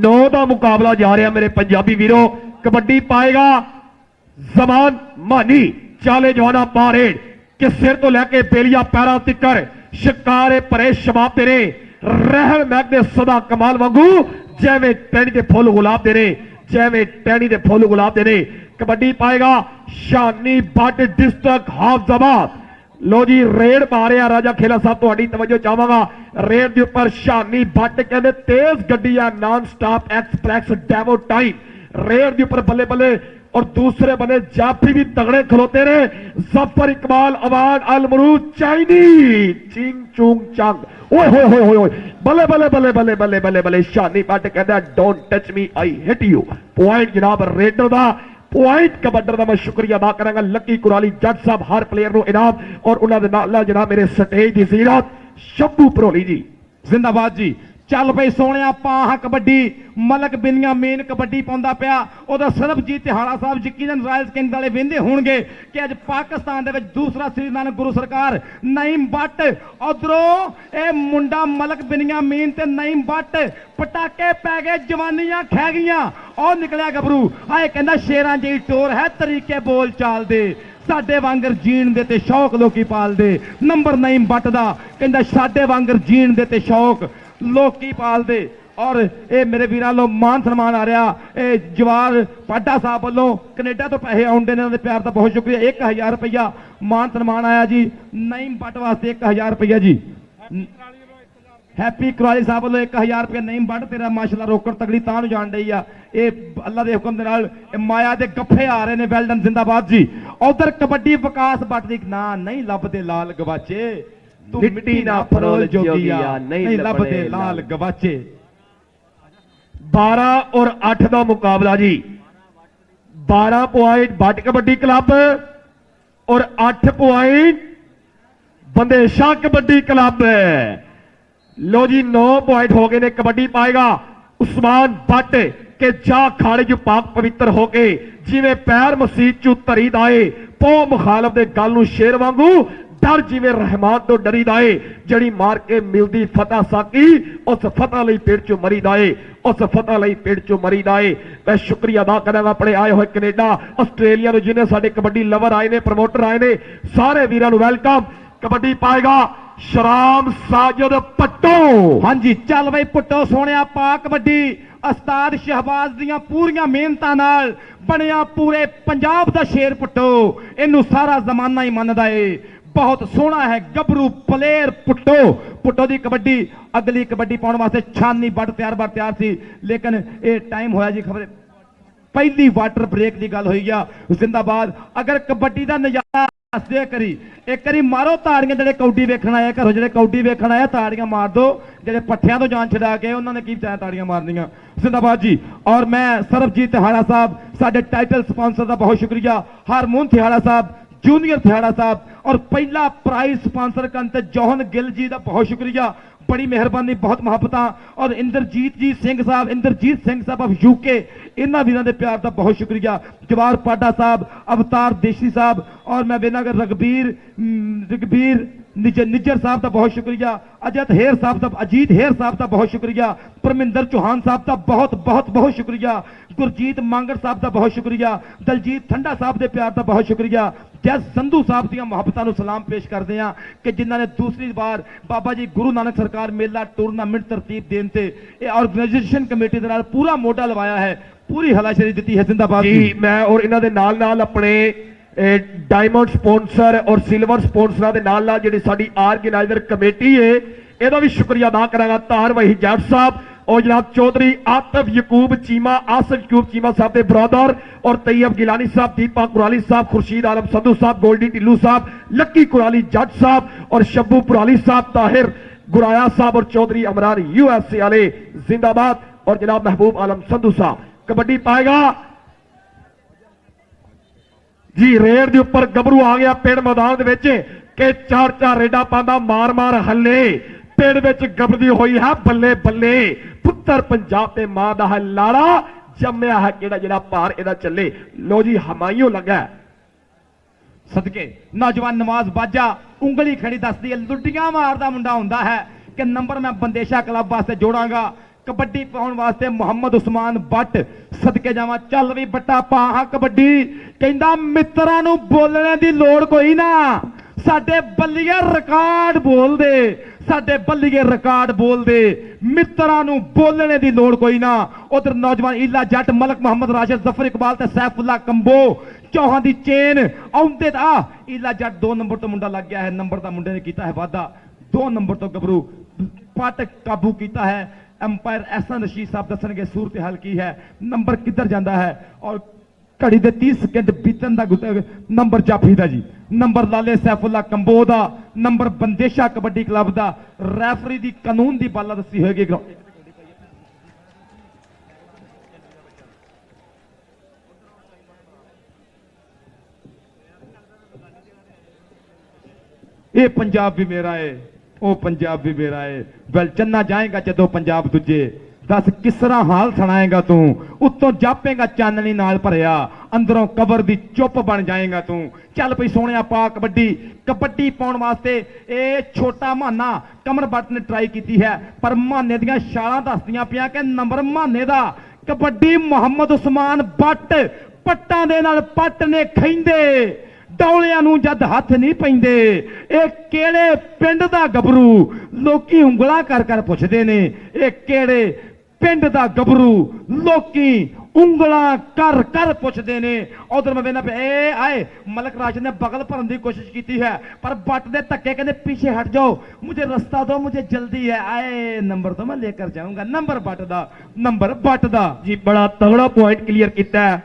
9 ਦਾ ਮੁਕਾਬਲਾ ਜਾ ਰਿਹਾ ਮੇਰੇ ਪੰਜਾਬੀ ਵੀਰੋ। ਕਬੱਡੀ ਪਾਏਗਾ ਜ਼ਮਾਨ ਮਾਨੀ, ਚਾਲੇ ਜਵਾਨਾ ਪਾਰੇਡ ਕਿ ਸਿਰ ਤੋਂ ਲੈ ਕੇ ਬੇਲੀਆ ਪੈਰਾਂ ਤਿੱਕਰ ਸ਼ਿਕਾਰੇ ਭਰੇ ਸ਼ਬਾਬ ਤੇਰੇ ਰਹਿਣ ਮਹਿਕਦੇ ਸਦਾ ਕਮਾਲ ਵਾਂਗੂ ਜਿਵੇਂ ਟਹਿਣੀ ਦੇ ਫੁੱਲ ਗੁਲਾਬ ਦੇ ਨੇ, ਜਿਵੇਂ ਟਹਿਣੀ ਦੇ ਫੁੱਲ ਗੁਲਾਬ ਦੇ ਨੇ। ਕਬੱਡੀ ਪਾਏਗਾ ਸ਼ਾਨੀ ਬੱਟ ਡਿਸਟ੍ਰਿਕਟ ਹਾਫਜ਼ਾਬਾਦ। लो जी रेड पा रहे हैं राजा खेला साहब, ਤੁਹਾਡੀ तवज्जो चाहांगा। रेड के ऊपर शानी भट्ट कहते तेज गड्डी है, non stop express demo time. Red के ऊपर बल्ले बल्ले और दूसरे बने जाफी भी तगड़े खलोते रहे। जफर इकबाल अवान अल मरूज चाइनी चिंग चुंग चंग ओए होए होए होए होए बल्ले बल्ले बल्ले बल्ले बल्ले बल्ले बल्ले शानी भट्ट कहता don't touch me I hit you. Point जनाब रेडर का पॉइंट कबड्डर का मैं शुक्रिया अदा करांगा। लकी कुराली जज साहब हर प्लेयर को इनाम और उन्होंने नाल जनाब मेरे स्टेज की जीरत शंभू भरोली जी जिंदाबाद जी। ਚੱਲ ਪਈ ਸੋਹਣਿਆ ਪਾਹ ਕਬੱਡੀ ਮਲਕ ਬਿਨੀਆ ਮੇਨ ਕਬੱਡੀ ਪਾਉਂਦਾ ਪਿਆ। ਉਹਦਾ ਸਰਬਜੀਤ ਤਿਹਾੜਾ ਸਾਹਿਬ ਯਕੀਨਨ ਰਾਇਲਸ ਕਿੰਗ ਵਾਲੇ ਵੇਂਦੇ ਹੋਣਗੇ ਕਿ ਅੱਜ ਪਾਕਿਸਤਾਨ ਦੇ ਵਿੱਚ ਦੂਸਰਾ ਸ੍ਰੀ ਨਾਨਕ ਗੁਰੂ ਸਰਕਾਰ ਨਈਮ ਬੱਟ, ਉਧਰੋਂ ਇਹ ਮੁੰਡਾ ਮਲਕ ਬਿਨੀਆ ਮੇਨ ਤੇ ਨਈਮ ਬੱਟ ਪਟਾਕੇ ਪੈ ਗਏ, ਜਵਾਨੀਆਂ ਖਹਿ ਗਈਆਂ। ਉਹ ਨਿਕਲਿਆ ਗੱਭਰੂ ਆਏ ਕਹਿੰਦਾ ਸ਼ੇਰਾਂ ਜਿਹੀ ਟੋਰ ਹੈ ਤਰੀਕੇ ਬੋਲ ਚਾਲ ਦੇ, ਸਾਡੇ ਵਾਂਗਰ ਜੀਣ ਦੇ ਤੇ ਸ਼ੌਕ ਲੋਕੀ ਪਾਲਦੇ। ਨੰਬਰ ਨਈਮ ਬੱਟ ਦਾ ਕਹਿੰਦਾ ਸਾਡੇ ਵਾਂਗਰ ਜੀਣ ਦੇ ਤੇ ਸ਼ੌਕ ਲੋਕੀ ਪਾਲਦੇ। ਔਰ ਇਹ ਮੇਰੇ ਵੀਰਾਂ ਵੱਲੋਂ ਮਾਨ ਸਨਮਾਨ ਆ ਰਿਹਾ ਇਹ ਜਵਾਰ ਪਾਡਾ ਸਾਹਿਬ ਵੱਲੋਂ ਕੈਨੇਡਾ ਤੋਂ ਪੈਸੇ ਆਉਂਦੇ ਨੇ, ਉਹਨਾਂ ਦੇ ਪਿਆਰ ਦਾ ਬਹੁਤ ਸ਼ੁਕਰੀਆ। 1000 ਰੁਪਇਆ ਮਾਨ ਸਨਮਾਨ ਆਇਆ ਜੀ ਨਈਮ ਬੱਟ ਵਾਸਤੇ। 1000 ਰੁਪਇਆ ਜੀ हैप्पी कुराली साहब वालों 1000 रुपया नईम बट तेरा माशाल्लाह रोकड़ तगड़ी तां नूं जान डई आ। ये अल्लाह दे हुक्म दे नाल माया दे गफ्फे आ रहे ने। वेलडन जिंदाबाद जी। उधर कबड्डी विकास बट दी ना नहीं लभदे लाल गवाचे, तू मिट्टी ना फरोल जोगिया नहीं लभदे लाल गवाचे। 12 और 8 का मुकाबला जी। 12 पॉइंट बट कबड्डी क्लब और 8 पॉइंट बंदेशा कबड्डी क्लब। लो जी 9 पॉइंट हो गए ने। कबड्डी पाएगा उस्मान भट्ट के जा खाड़े जो पाक पवित्र हो गए जिवें पैर मसीत चू धरी दाए पो मुखालफ दे गल नूं शेर वांगू डर जिवें रहमान तो डरी दाए जड़ी मार के मिलदी फतह साकी उस फतह लई पेड़ चो मरी दाए उस फतह लई पेड़ चो मरी दाए। मैं शुक्रिया अदा करांगा अपने आए हुए कनेडा आस्ट्रेलिया तो जिन्हें साडे कबड्डी लवर आए ने प्रमोटर आए ने सारे वीरां नूं वेलकम। कबड्डी पाएगा शराम साजिद पट्टो। हाँ जी चल बई पुट्टो सोने पा कबड्डी। उस्ताद शहबाज दियां पूरियां मेहनतां नाल बनिया पूरे पंजाब दा शेर पुट्टो। इनू सारा जमाना ही मनदा है। बहुत सोहना है गबरू प्लेयर पुट्टो। पुट्टो दी कबड्डी अगली कबड्डी पाउण वास्ते छानी बड़ तैयार सी लेकिन ये टाइम होया जी खबर पहली वाटर ब्रेक की गल हुई गया। जिंदाबाद। अगर कबड्डी का नजारा करी एक करी मारो ताड़ियां जेडे कौडी वेखण आए घरों जेडे कौडी वेखण आए ताड़ियां मार दो जेडे पट्ठियां तो जान छड़ा के उन्होंने की चाहे ताड़ियां मारनियां। जिंदाबाद जी। और मैं सरबजीत तिहाड़ा साहब साडे टाइटल स्पॉन्सर का बहुत शुक्रिया। हारमोन तिहाड़ा साहब जूनियर तिहाड़ा साहब और पहला प्राइज स्पॉन्सर करते जौहन गिल जी का बहुत शुक्रिया। बड़ी मेहरबानी बहुत मुहब्बत। और इंद्रजीत सिंह साहब ऑफ यूके इन्होंने वीरों के प्यार का बहुत शुक्रिया। जवाहर पाडा साहब अवतार देशी साहब और मैं बेनागर रघबीर निज्जर साहब का बहुत शुक्रिया। अजीत हेर साहब का बहुत शुक्रिया। परमिंदर चौहान साहब का बहुत बहुत बहुत शुक्रिया। गुरजीत मांगर साहब का बहुत शुक्रिया। दलजीत ठंडा साहब के प्यार का बहुत शुक्रिया। जैस संधू साहब दी मुहब्बतां सलाम पेश करते हैं कि जिन्होंने दूसरी बार बाबा जी गुरु नानक सरकार मेला टूरनामेंट तरतीब देने से ऑर्गेनाइजेशन कमेटी के पूरा मोढा लवाया है, पूरी हलाशरी दी है। जिंदाबाद जी। मैं और इन्हों के नाल अपने डायमंड स्पॉन्सर और सिल्वर स्पॉन्सर के नाल जी साडी ऑर्गेनाइजर कमेटी है यदा भी शुक्रिया अदा करांगा। तार वही जट साहब और जनाब चौधरी आतिफ यकूब चीमा आसिफ यकूब चीमा साहब के ब्रदर और तैयब गिलानी साहब दीपा कुराली साहब खुर्शीद आलम संधू साहब गोल्डी टिल्लू साहब लक्की कुराली जट साहब और शब्बू पुराली साहब ताहिर गुराया साहब और चौधरी अमरान यूएसए वाले जिंदाबाद और जनाब महबूब आलम संधू साहब। कबड्डी पाएगा जी रेड के उपर गबरू आ गया पेड़ मैदान के चार रेडा पांदा मार मार हले पेड़ विच गबरदी हुई है बल्ले बल्ले पुत्र पंजाब ते मां दा है लाड़ा ਜੰਮਿਆ ਹੈ ਕਿਹੜਾ ਜਿਹੜਾ ਭਾਰ ਇਹਦਾ ਚੱਲੇ। ਲੋ ਜੀ ਹਮਾਇਓ ਲੱਗਾ ਸਦਕੇ ਨੌਜਵਾਨ ਨਵਾਜ਼ ਬਾਜਾ ਉਂਗਲੀ ਖੜੀ ਦੱਸਦੀ ਹੈ, ਲੁੱਡੀਆਂ ਮਾਰਦਾ ਮੁੰਡਾ ਹੁੰਦਾ ਹੈ ਕਿ ਨੰਬਰ ਮੈਂ ਬੰਦੇਸ਼ਾ ਕਲੱਬ ਵਾਸਤੇ ਜੋੜਾਂਗਾ। ਕਬੱਡੀ ਪਾਉਣ ਵਾਸਤੇ ਮੁਹੰਮਦ ਉਸਮਾਨ ਬੱਟ ਸਦਕੇ ਜਾਵਾਂ। ਚੱਲ ਵੀ ਬੱਟਾ ਪਾ ਕਬੱਡੀ। ਕਹਿੰਦਾ ਮਿੱਤਰਾਂ ਨੂੰ ਬੋਲਣੇ ਦੀ ਲੋੜ ਕੋਈ ਨਾ, ਸਾਡੇ ਬੱਲੀਏ ਰਿਕਾਰਡ ਬੋਲਦੇ, ਸਾਡੇ ਬੱਲੀਏ ਰਿਕਾਰਡ ਬੋਲਦੇ, ਮਿੱਤਰਾਂ ਨੂੰ ਬੋਲਣੇ ਦੀ ਲੋੜ ਕੋਈ ਨਾ। ਉਧਰ ਨੌਜਵਾਨ ਈਲਾ ਜੱਟ ਮਲਕ ਮੁਹੰਮਦ ਰਾਸ਼ਦ ਜ਼ਫਰ ਇਕਬਾਲ ਤੇ ਸੈਫੁੱਲਾ ਕੰਬੋ ਚੌਹਾਂ ਦੀ ਚੇਨ ਆਉਂਦੇ ਤਾਂ ਈਲਾ ਜੱਟ 2 ਨੰਬਰ ਤੋਂ ਮੁੰਡਾ ਲੱਗ ਗਿਆ ਹੈ। ਨੰਬਰ ਦਾ ਮੁੰਡੇ ਨੇ ਕੀਤਾ ਹੈ ਵਾਧਾ। 2 ਨੰਬਰ ਤੋਂ ਗੱਭਰੂ ਪੱਟ ਕਾਬੂ ਕੀਤਾ ਹੈ। ਅੰਪਾਇਰ ਐਹਸਨ ਰਸ਼ੀਦ ਸਾਹਿਬ ਦੱਸਣਗੇ ਸੂਰਤ ਹਾਲ ਕੀ ਹੈ, ਨੰਬਰ ਕਿੱਧਰ ਜਾਂਦਾ ਹੈ। ਔਰ ਘੜੀ ਦੇ 30 ਸਕਿੰਟ ਬੀਤਣ ਦਾ ਨੰਬਰ ਜਾਫੀ ਦਾ ਜੀ, ਨੰਬਰ ਲਾਲੇ ਸੈਫੁੱਲਾ ਕੰਬੋ ਦਾ, ਨੰਬਰ ਬੰਦੇਸ਼ਾ ਕਬੱਡੀ ਕਲੱਬ ਦਾ। ਰੈਫਰੀ ਦੀ ਕਾਨੂੰਨ ਦੀ ਬਾਲਾ ਦੱਸੀ ਹੋਏਗੀ। ਇਹ ਪੰਜਾਬ ਵੀ ਮੇਰਾ ਏ, ਉਹ ਪੰਜਾਬ ਵੀ ਮੇਰਾ ਏ। ਵੈਲ ਚੰਨਾ ਜਾਏਗਾ ਜਦੋਂ ਪੰਜਾਬ ਦੂਜੇ, ਦੱਸ ਕਿਸ ਤਰ੍ਹਾਂ ਹਾਲ ਸੁਣਾਏਗਾ ਤੂੰ। ਉੱਤੋਂ ਜਾਪੇਗਾ ਚਾਨਣੀ ਨਾਲ ਭਰਿਆ, ਅੰਦਰੋਂ ਕਬਰ ਦੀ ਚੁੱਪ ਬਣ ਜਾਏਗਾ ਤੂੰ। ਚੱਲ ਪਈ ਸੋਹਣਿਆ ਪਾ ਕਬੱਡੀ। ਕਬੱਡੀ ਪਾਉਣ ਵਾਸਤੇ ਇਹ ਛੋਟਾ ਮਹਾਨਾ ਕਮਰ ਬੱਟ ਨੇ ਟਰਾਈ ਕੀਤੀ ਹੈ, ਪਰ ਮਹਾਨੇ ਦੀਆਂ ਛਾਲਾਂ ਦੱਸਦੀਆਂ ਪਿਆ ਕਿ ਨੰਬਰ ਮਹਾਨੇ ਦਾ। ਕਬੱਡੀ ਮੁਹੰਮਦ ਉਸਮਾਨ ਬੱਟ ਪੱਟਾਂ ਦੇ ਨਾਲ ਪੱਟ ਨੇ ਖੈਂਦੇ, ਡੌਲਿਆਂ ਨੂੰ ਜਦ ਹੱਥ ਨਹੀਂ ਪੈਂਦੇ। ਇਹ ਕਿਹੜੇ ਪਿੰਡ ਦਾ ਗੱਭਰੂ, ਲੋਕੀ ਉਂਗਲਾਂ ਕਰ ਕਰ ਪੁੱਛਦੇ ਨੇ, ਇਹ ਕਿਹੜੇ ਪਿੰਡ ਦਾ ਗੱਭਰੂ, ਲੋਕੀ ਉਂਗਲਾਂ ਕਰ ਕਰ ਪੁੱਛਦੇ ਨੇ। ਉਧਰ ਮੈਂ ਵੇਖਣਾ ਪਿਆ ਇਹ ਆਏ ਮਲਕ ਰਾਸ਼ਦ ਨੇ ਬਗਲ ਭਰਨ ਦੀ ਕੋਸ਼ਿਸ਼ ਕੀਤੀ ਹੈ, ਪਰ ਬੱਟ ਦੇ ਧੱਕੇ ਕਹਿੰਦੇ ਪਿੱਛੇ ਹਟ ਜਾਓ, ਮੁਝੇ ਰਸਤਾ ਦੋ, ਮੁਝੇ ਜਲਦੀ ਹੈ। ਆਏ ਨੰਬਰ ਤੋਂ ਮੈਂ ਲੇਕਰ ਜਾਊਂਗਾ। ਨੰਬਰ ਬੱਟ ਦਾ, ਨੰਬਰ ਬੱਟ ਦਾ ਜੀ। ਬੜਾ ਤਗੜਾ ਪੁਆਇੰਟ ਕਲੀਅਰ ਕੀਤਾ ਹੈ।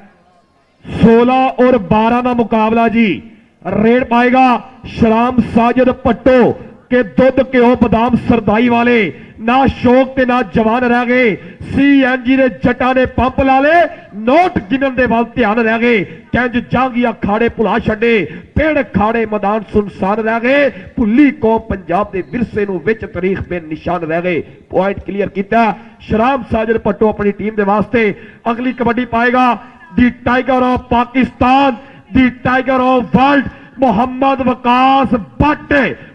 16 और 12 ਦਾ ਮੁਕਾਬਲਾ ਜੀ। ਰੇਡ ਪਾਏਗਾ ਸ਼ਰਾਮ ਸਾਜਦ ਪੱਟੋ के दुध घ्यो बदाम सरदाई वाले ना शौक ते ना जवान रह गए। CNG ने जटा ने पंप ला ले, नोट गिनन दे वाल ध्यान रह गए। कैंज जांगिया खाड़े भुला छड्डे, पेड़ खाड़े मैदान सुनसान रह गए। भुली कौम पंजाब दे विरसे नूं विच तारीख पे निशान रह गए। पॉइंट क्लियर किया शराम साजद पट्टो अपनी टीम दे वास्ते। अगली कबड्डी पाएगा the tiger of Pakistan, the tiger of world Mohammad Waqas Bhatt.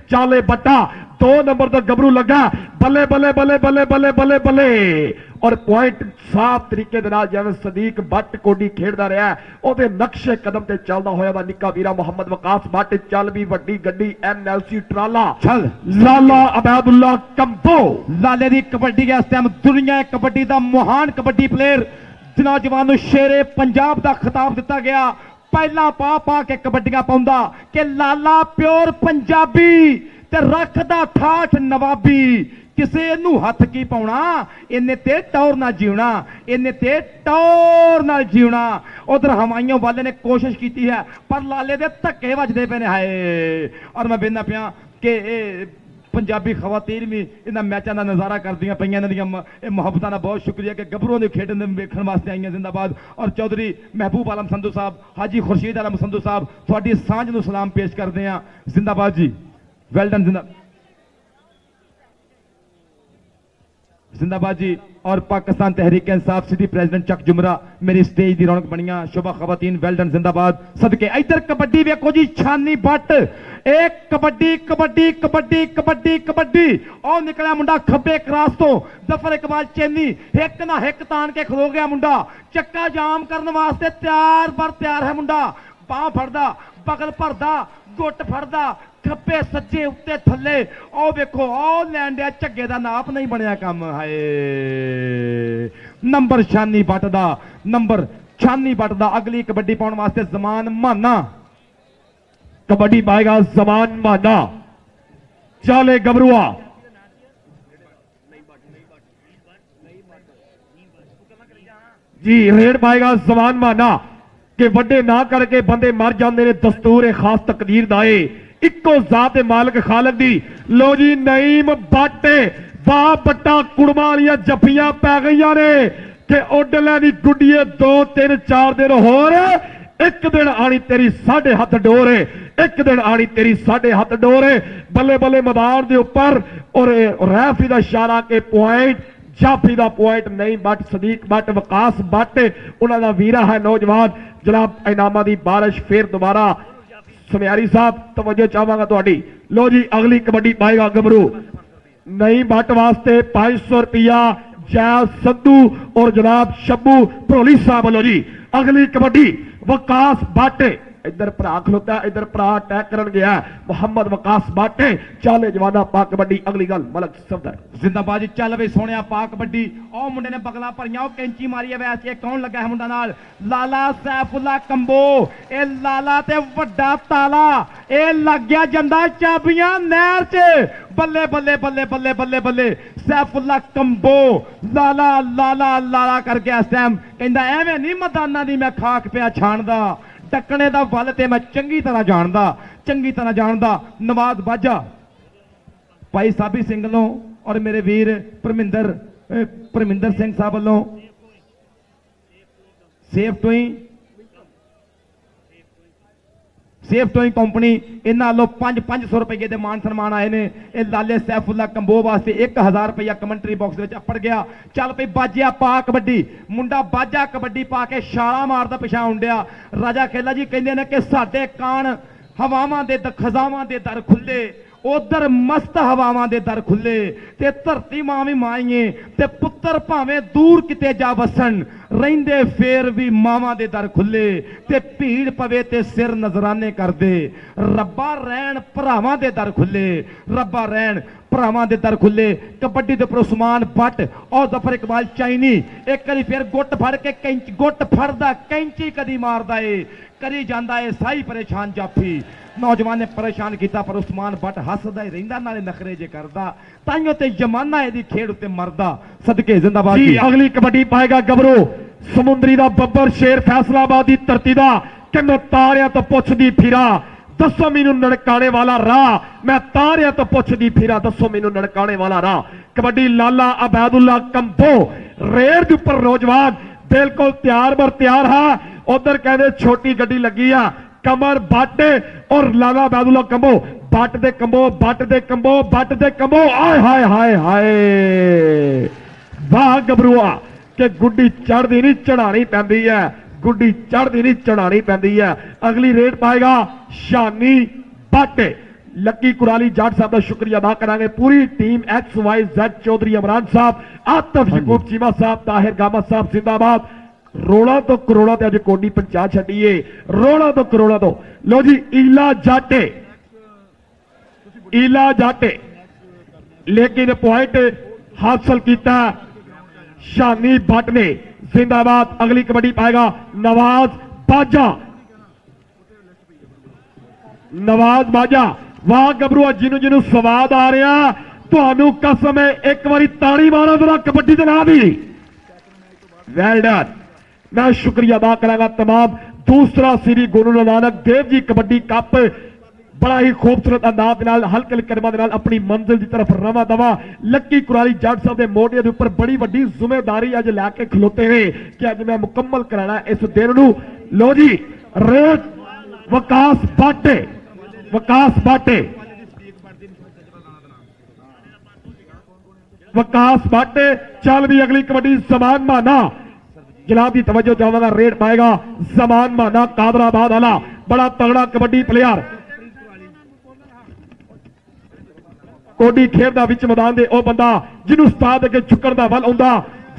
चाले बट्टा 2 नंबर तक गबरू लगा, बल्ले बल्ले बल्ले बल्ले बल्ले बल्ले बल्ले। और पॉइंट साफ तरीके दे नाल जिवें सदीक भट्ट कोडी खेडदा रहा ओदे नक्शे कदम ते चलदा होया दा निक्का वीरा मोहम्मद वकास भट्ट। चल भी वड्डी गड्डी NLC ट्राला चल लाला अबैदुल्ला कंबो। लाले दी कबड्डी इस टाइम दुनिया कबड्डी दा महान कबड्डी प्लेयर नौजवान नूं शेरे पंजाब दा खिताब दिता गया। पहला पा पा के कबड्डियां पाउंदा कि लाला प्योर पंजाबी ते रखदा ठाठ नवाबी। किसे नू हथ की पाउणा, इन्ने ते टौर ना जीवना, इन्ने ते टौर ना जीवना। उधर हवाइयों वाले ने कोशिश की है पर लाले दे धक्के वजदे पे ने। हाय और मैं बेना पिया कि पंजाबी खवातीन भी इन्हां मैचों का नज़ारा करदियां पईयां। इन्हां दियां मुहब्बतां दा बहुत शुक्रिया कि गभरूआं दे खेडण दे वेखण वास्ते आईयां। जिंदाबाद। और चौधरी महबूब आलम संधू साहब, हाजी खुर्शीद आलम संधू साहब तुहाडी सांझ नूं सलाम पेश करदे हां। जिंदाबाद जी, वेल डन। जिंदाबाद जी। और पाकिस्तान तहरीक इंसाफ सिटी प्रेसिडेंट चक जुमरा मेरी स्टेज की रौनक बनिया। शोभा खवातीन वेल डन। जिंदाबाद। सदके इधर कबड्डी वेखो जी, छानी बट एक कबड्डी कबड्डी कबड्डी कबड्डी कबड्डी। और निकलिया मुंडा खब्बे क्रॉस तो जफर इकबाल चैनी हिक ना हिक तान के खलो गया मुंडा। चक्का जाम करने वास्ते तैयार पर तैयार है मुंडा। बाह फड़दा, बगल भरदा, गुट फड़दा, खब्बे सज्जे उत्ते थल्ले। ओ वेखो ओ लैंडिया झग्गे दा नाप नहीं बनया काम। हाय नंबर छानी बट दा, नंबर छानी बट दा। अगली कबड्डी पाउण वास्ते जमान माना। कबड्डी पाएगा जमान माना। चाले गबरुआ जी। रेड पाएगा जमान माना कि वड्डे ना करके बंदे मर जाते ने, दस्तूर खास तकदीर दाए इको जात मालिक खालक दी। लो जी नईम बट बा बट्टा कुड़मा वालियां जफियां पै गई ने कि उडले दी गुड्डीए 2 3 4 दिन होर। एक दिन आनी तेरी 7.5 हाथ डोर है, एक दिन आनी तेरी 7.5 हाथ डोर है। बल्ले बल्ले मैदान के उपर और रैफरी का इशारा के पॉइंट ਜਾਫੀ ਦਾ ਪੁਆਇੰਟ ਨਹੀਂ but Sadiq but Vikas but ਉਹਨਾਂ ਦਾ ਵੀਰਾ ਹੈ ਨੌਜਵਾਨ ਜਨਾਬ ਇਨਾਮਾਂ ਦੀ ਬਾਰਿਸ਼ ਫੇਰ ਦੁਬਾਰਾ ਸੁਨਿਆਰੀ ਸਾਹਿਬ ਤਵੱਜੋ ਚਾਹਾਂਗਾ ਤੁਹਾਡੀ ਲੋ ਜੀ ਅਗਲੀ ਕਬੱਡੀ ਪਾਏਗਾ ਗੱਭਰੂ नहीं बट वास्ते 500 रुपया जय संधू और जनाब शब्बू भरोली साहब वालों जी अगली कबड्डी वकास बट इधर भरा खलोता इधर भरा अटैक करन गया मुहम्मद वकास बट चाले जवाना पा कबड्डी अगली गल मलक सफदर जिंदाबाद जी चल बई सोहणिया पा कबड्डी ओ मुंडे ने बगला भरियां ओ कैंची मारी है वैसे कौन लगा है मुंडा नाल लाला सैफुल्ला कंबो ए लाला ते वड्डा ताला ए लग गया जंदा चाबियां नहर च बल्ले बल्ले बल्ले बल्ले बल्ले बल्ले सैफुल्ला कंबो लाला लाला लाला करके इस टाइम कहंदा एवें नहीं मैदानां दी मैं खाक पिया छाणदा टकने दा वल ते मैं चंगी तरह जानदा नवाज बाजा भाई साबी सिंह वालों और मेरे वीर परमिंदर सिंह साहब वालों सेफ टोइंग कंपनी इन्हां वालों 500 रुपये के मान सन्मान आए ने ये लाले सैफुल्ला कंबो वास्ते 1000 रुपया कमेंटरी बॉक्स में अपड़ गया चल पई बाजिया पा कबड्डी मुंडा बाजा कबड्डी पा के छाला मारदा पिछा उंडिया राजा खेला जी कहंदे ने कि साडे कान हवावां दे खजावां दे दर खुले उधर मस्त हवावां दे दर खुले ते धरती मां भी माईए ते पुत्तर भावें दूर किते जा वसन रहिंदे फेर भी मावां दे दर खुले ते भीड़ पवे ते सिर नजराने कर दे रब्बा रहन भरावां दे दर खुले रब्बा रहन भरावां दे दर खुले कबड्डी दे उस्मान भट्ट और जफर इकबाल चाइनी एक करी फिर गुट फड़ के कैंची गुट फड़दा कैंची कदी मारदा ए करी जांदा ए साई परेशान जाफी नौजवान ने परेशान किया पर उस्मान भट्ट हसदा ही रहिंदा नाले नखरे जे करदा ताइयों ते जमाना इहदी खेड उत्ते मरदा सदके जिंदाबाद जी अगली कबड्डी पाएगा गबरू समुंदरी दा बब्बर शेर फैसलाबाद दी धरती दा कि मैं तारियां तो पुछदी फिरा दसो मैनू नड़काने वाला राह मैं तारियां तो पुछदी फिरा दसो मैनू नड़काने वाला राह कबड्डी लाला अबैदुल्ला कंबो रेर दे उपर नौजवान बिल्कुल तैयार बर तैयार है उधर कहते छोटी गड्डी लगी आ कमर बट और लाला बैदुल्ला कंबो बट दे कंबो बट दे कंबो बट दे कंबो आय हाय हाय हाय वाह गबरूआ के गुड्डी चढ़दी नहीं चढ़ानी पैंदी है गुड्डी चढ़दी नहीं चढ़ानी पैंदी है अगली रेड पाएगा शानी बट लक्की कुराली जाट साहब का शुक्रिया अदा करांगे पूरी टीम XYZ चौधरी इमरान साहब आतिफ यकूब चीमा साहब ताहिर गामा साहब जिंदाबाद रोड़ा तो करोड़ा ते अज कोडी पंचा छड़ीए रोड़ा तो करोड़ा तो लो जी ईला जाटे लेकिन पॉइंट हासिल किया शानी भट्ट ने जिंदाबाद अगली कबड्डी पाएगा नवाज बाजा वाह गबरूआ जिन्हों जिन्हों स्वाद आ रहा तो कसम है एक बारी ताड़ी मारो जरा कबड्डी के नाम ही वेल डन मैं शुक्रिया अदा करांगा तमाम दूसरा श्री गुरु नानक देव जी कबड्डी कप बड़ा ही खूबसूरत अंदाज नाल हल्के कदमां दे नाल अपनी मंजिल की तरफ रवा दवा लक्की कुराली जट साहब के मोढे के उपर बड़ी वड्डी जिम्मेदारी अज लैके खलोते ने कि अज मैं मुकम्मल कराना इस दिन नूं लो जी रेत वकास भट्ट चल भी अगली कबड्डी समान माना जनाब की तवज्जो चाहूंगा रेड पाएगा समान माना कादराबाद वाला बड़ा तगड़ा कबड्डी प्लेयर कोडी खेलदा विच मैदान दे ओ बंदा जिन्हों उस्ताद अगे झुकण दा वल आउंदा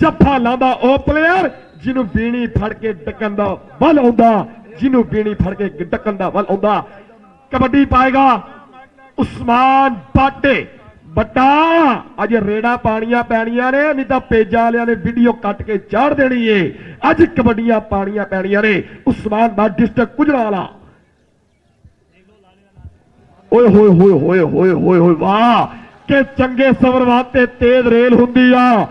जफ्फा लांदा ओ प्लेयर जिन्हों बीणी फड़ के डकण दा वल आउंदा जिन्हों बीणी फड़ के डकण दा वल आउंदा कबड्डी पाएगा उस्मान भट्ट बट्टा अज रेड़ा पानिया पैनिया ने नहीं तो पेजा वाले ने वीडियो कट के चाड़ देनी है अज कबड्डियां पानिया पैनिया ने उस्मान भट्ट डिस्ट्रिक्ट गुजरावाला ओए होए होए होए होए होए होए वाह के चंगे सबर वास्ते तेज रेल हुंदी आ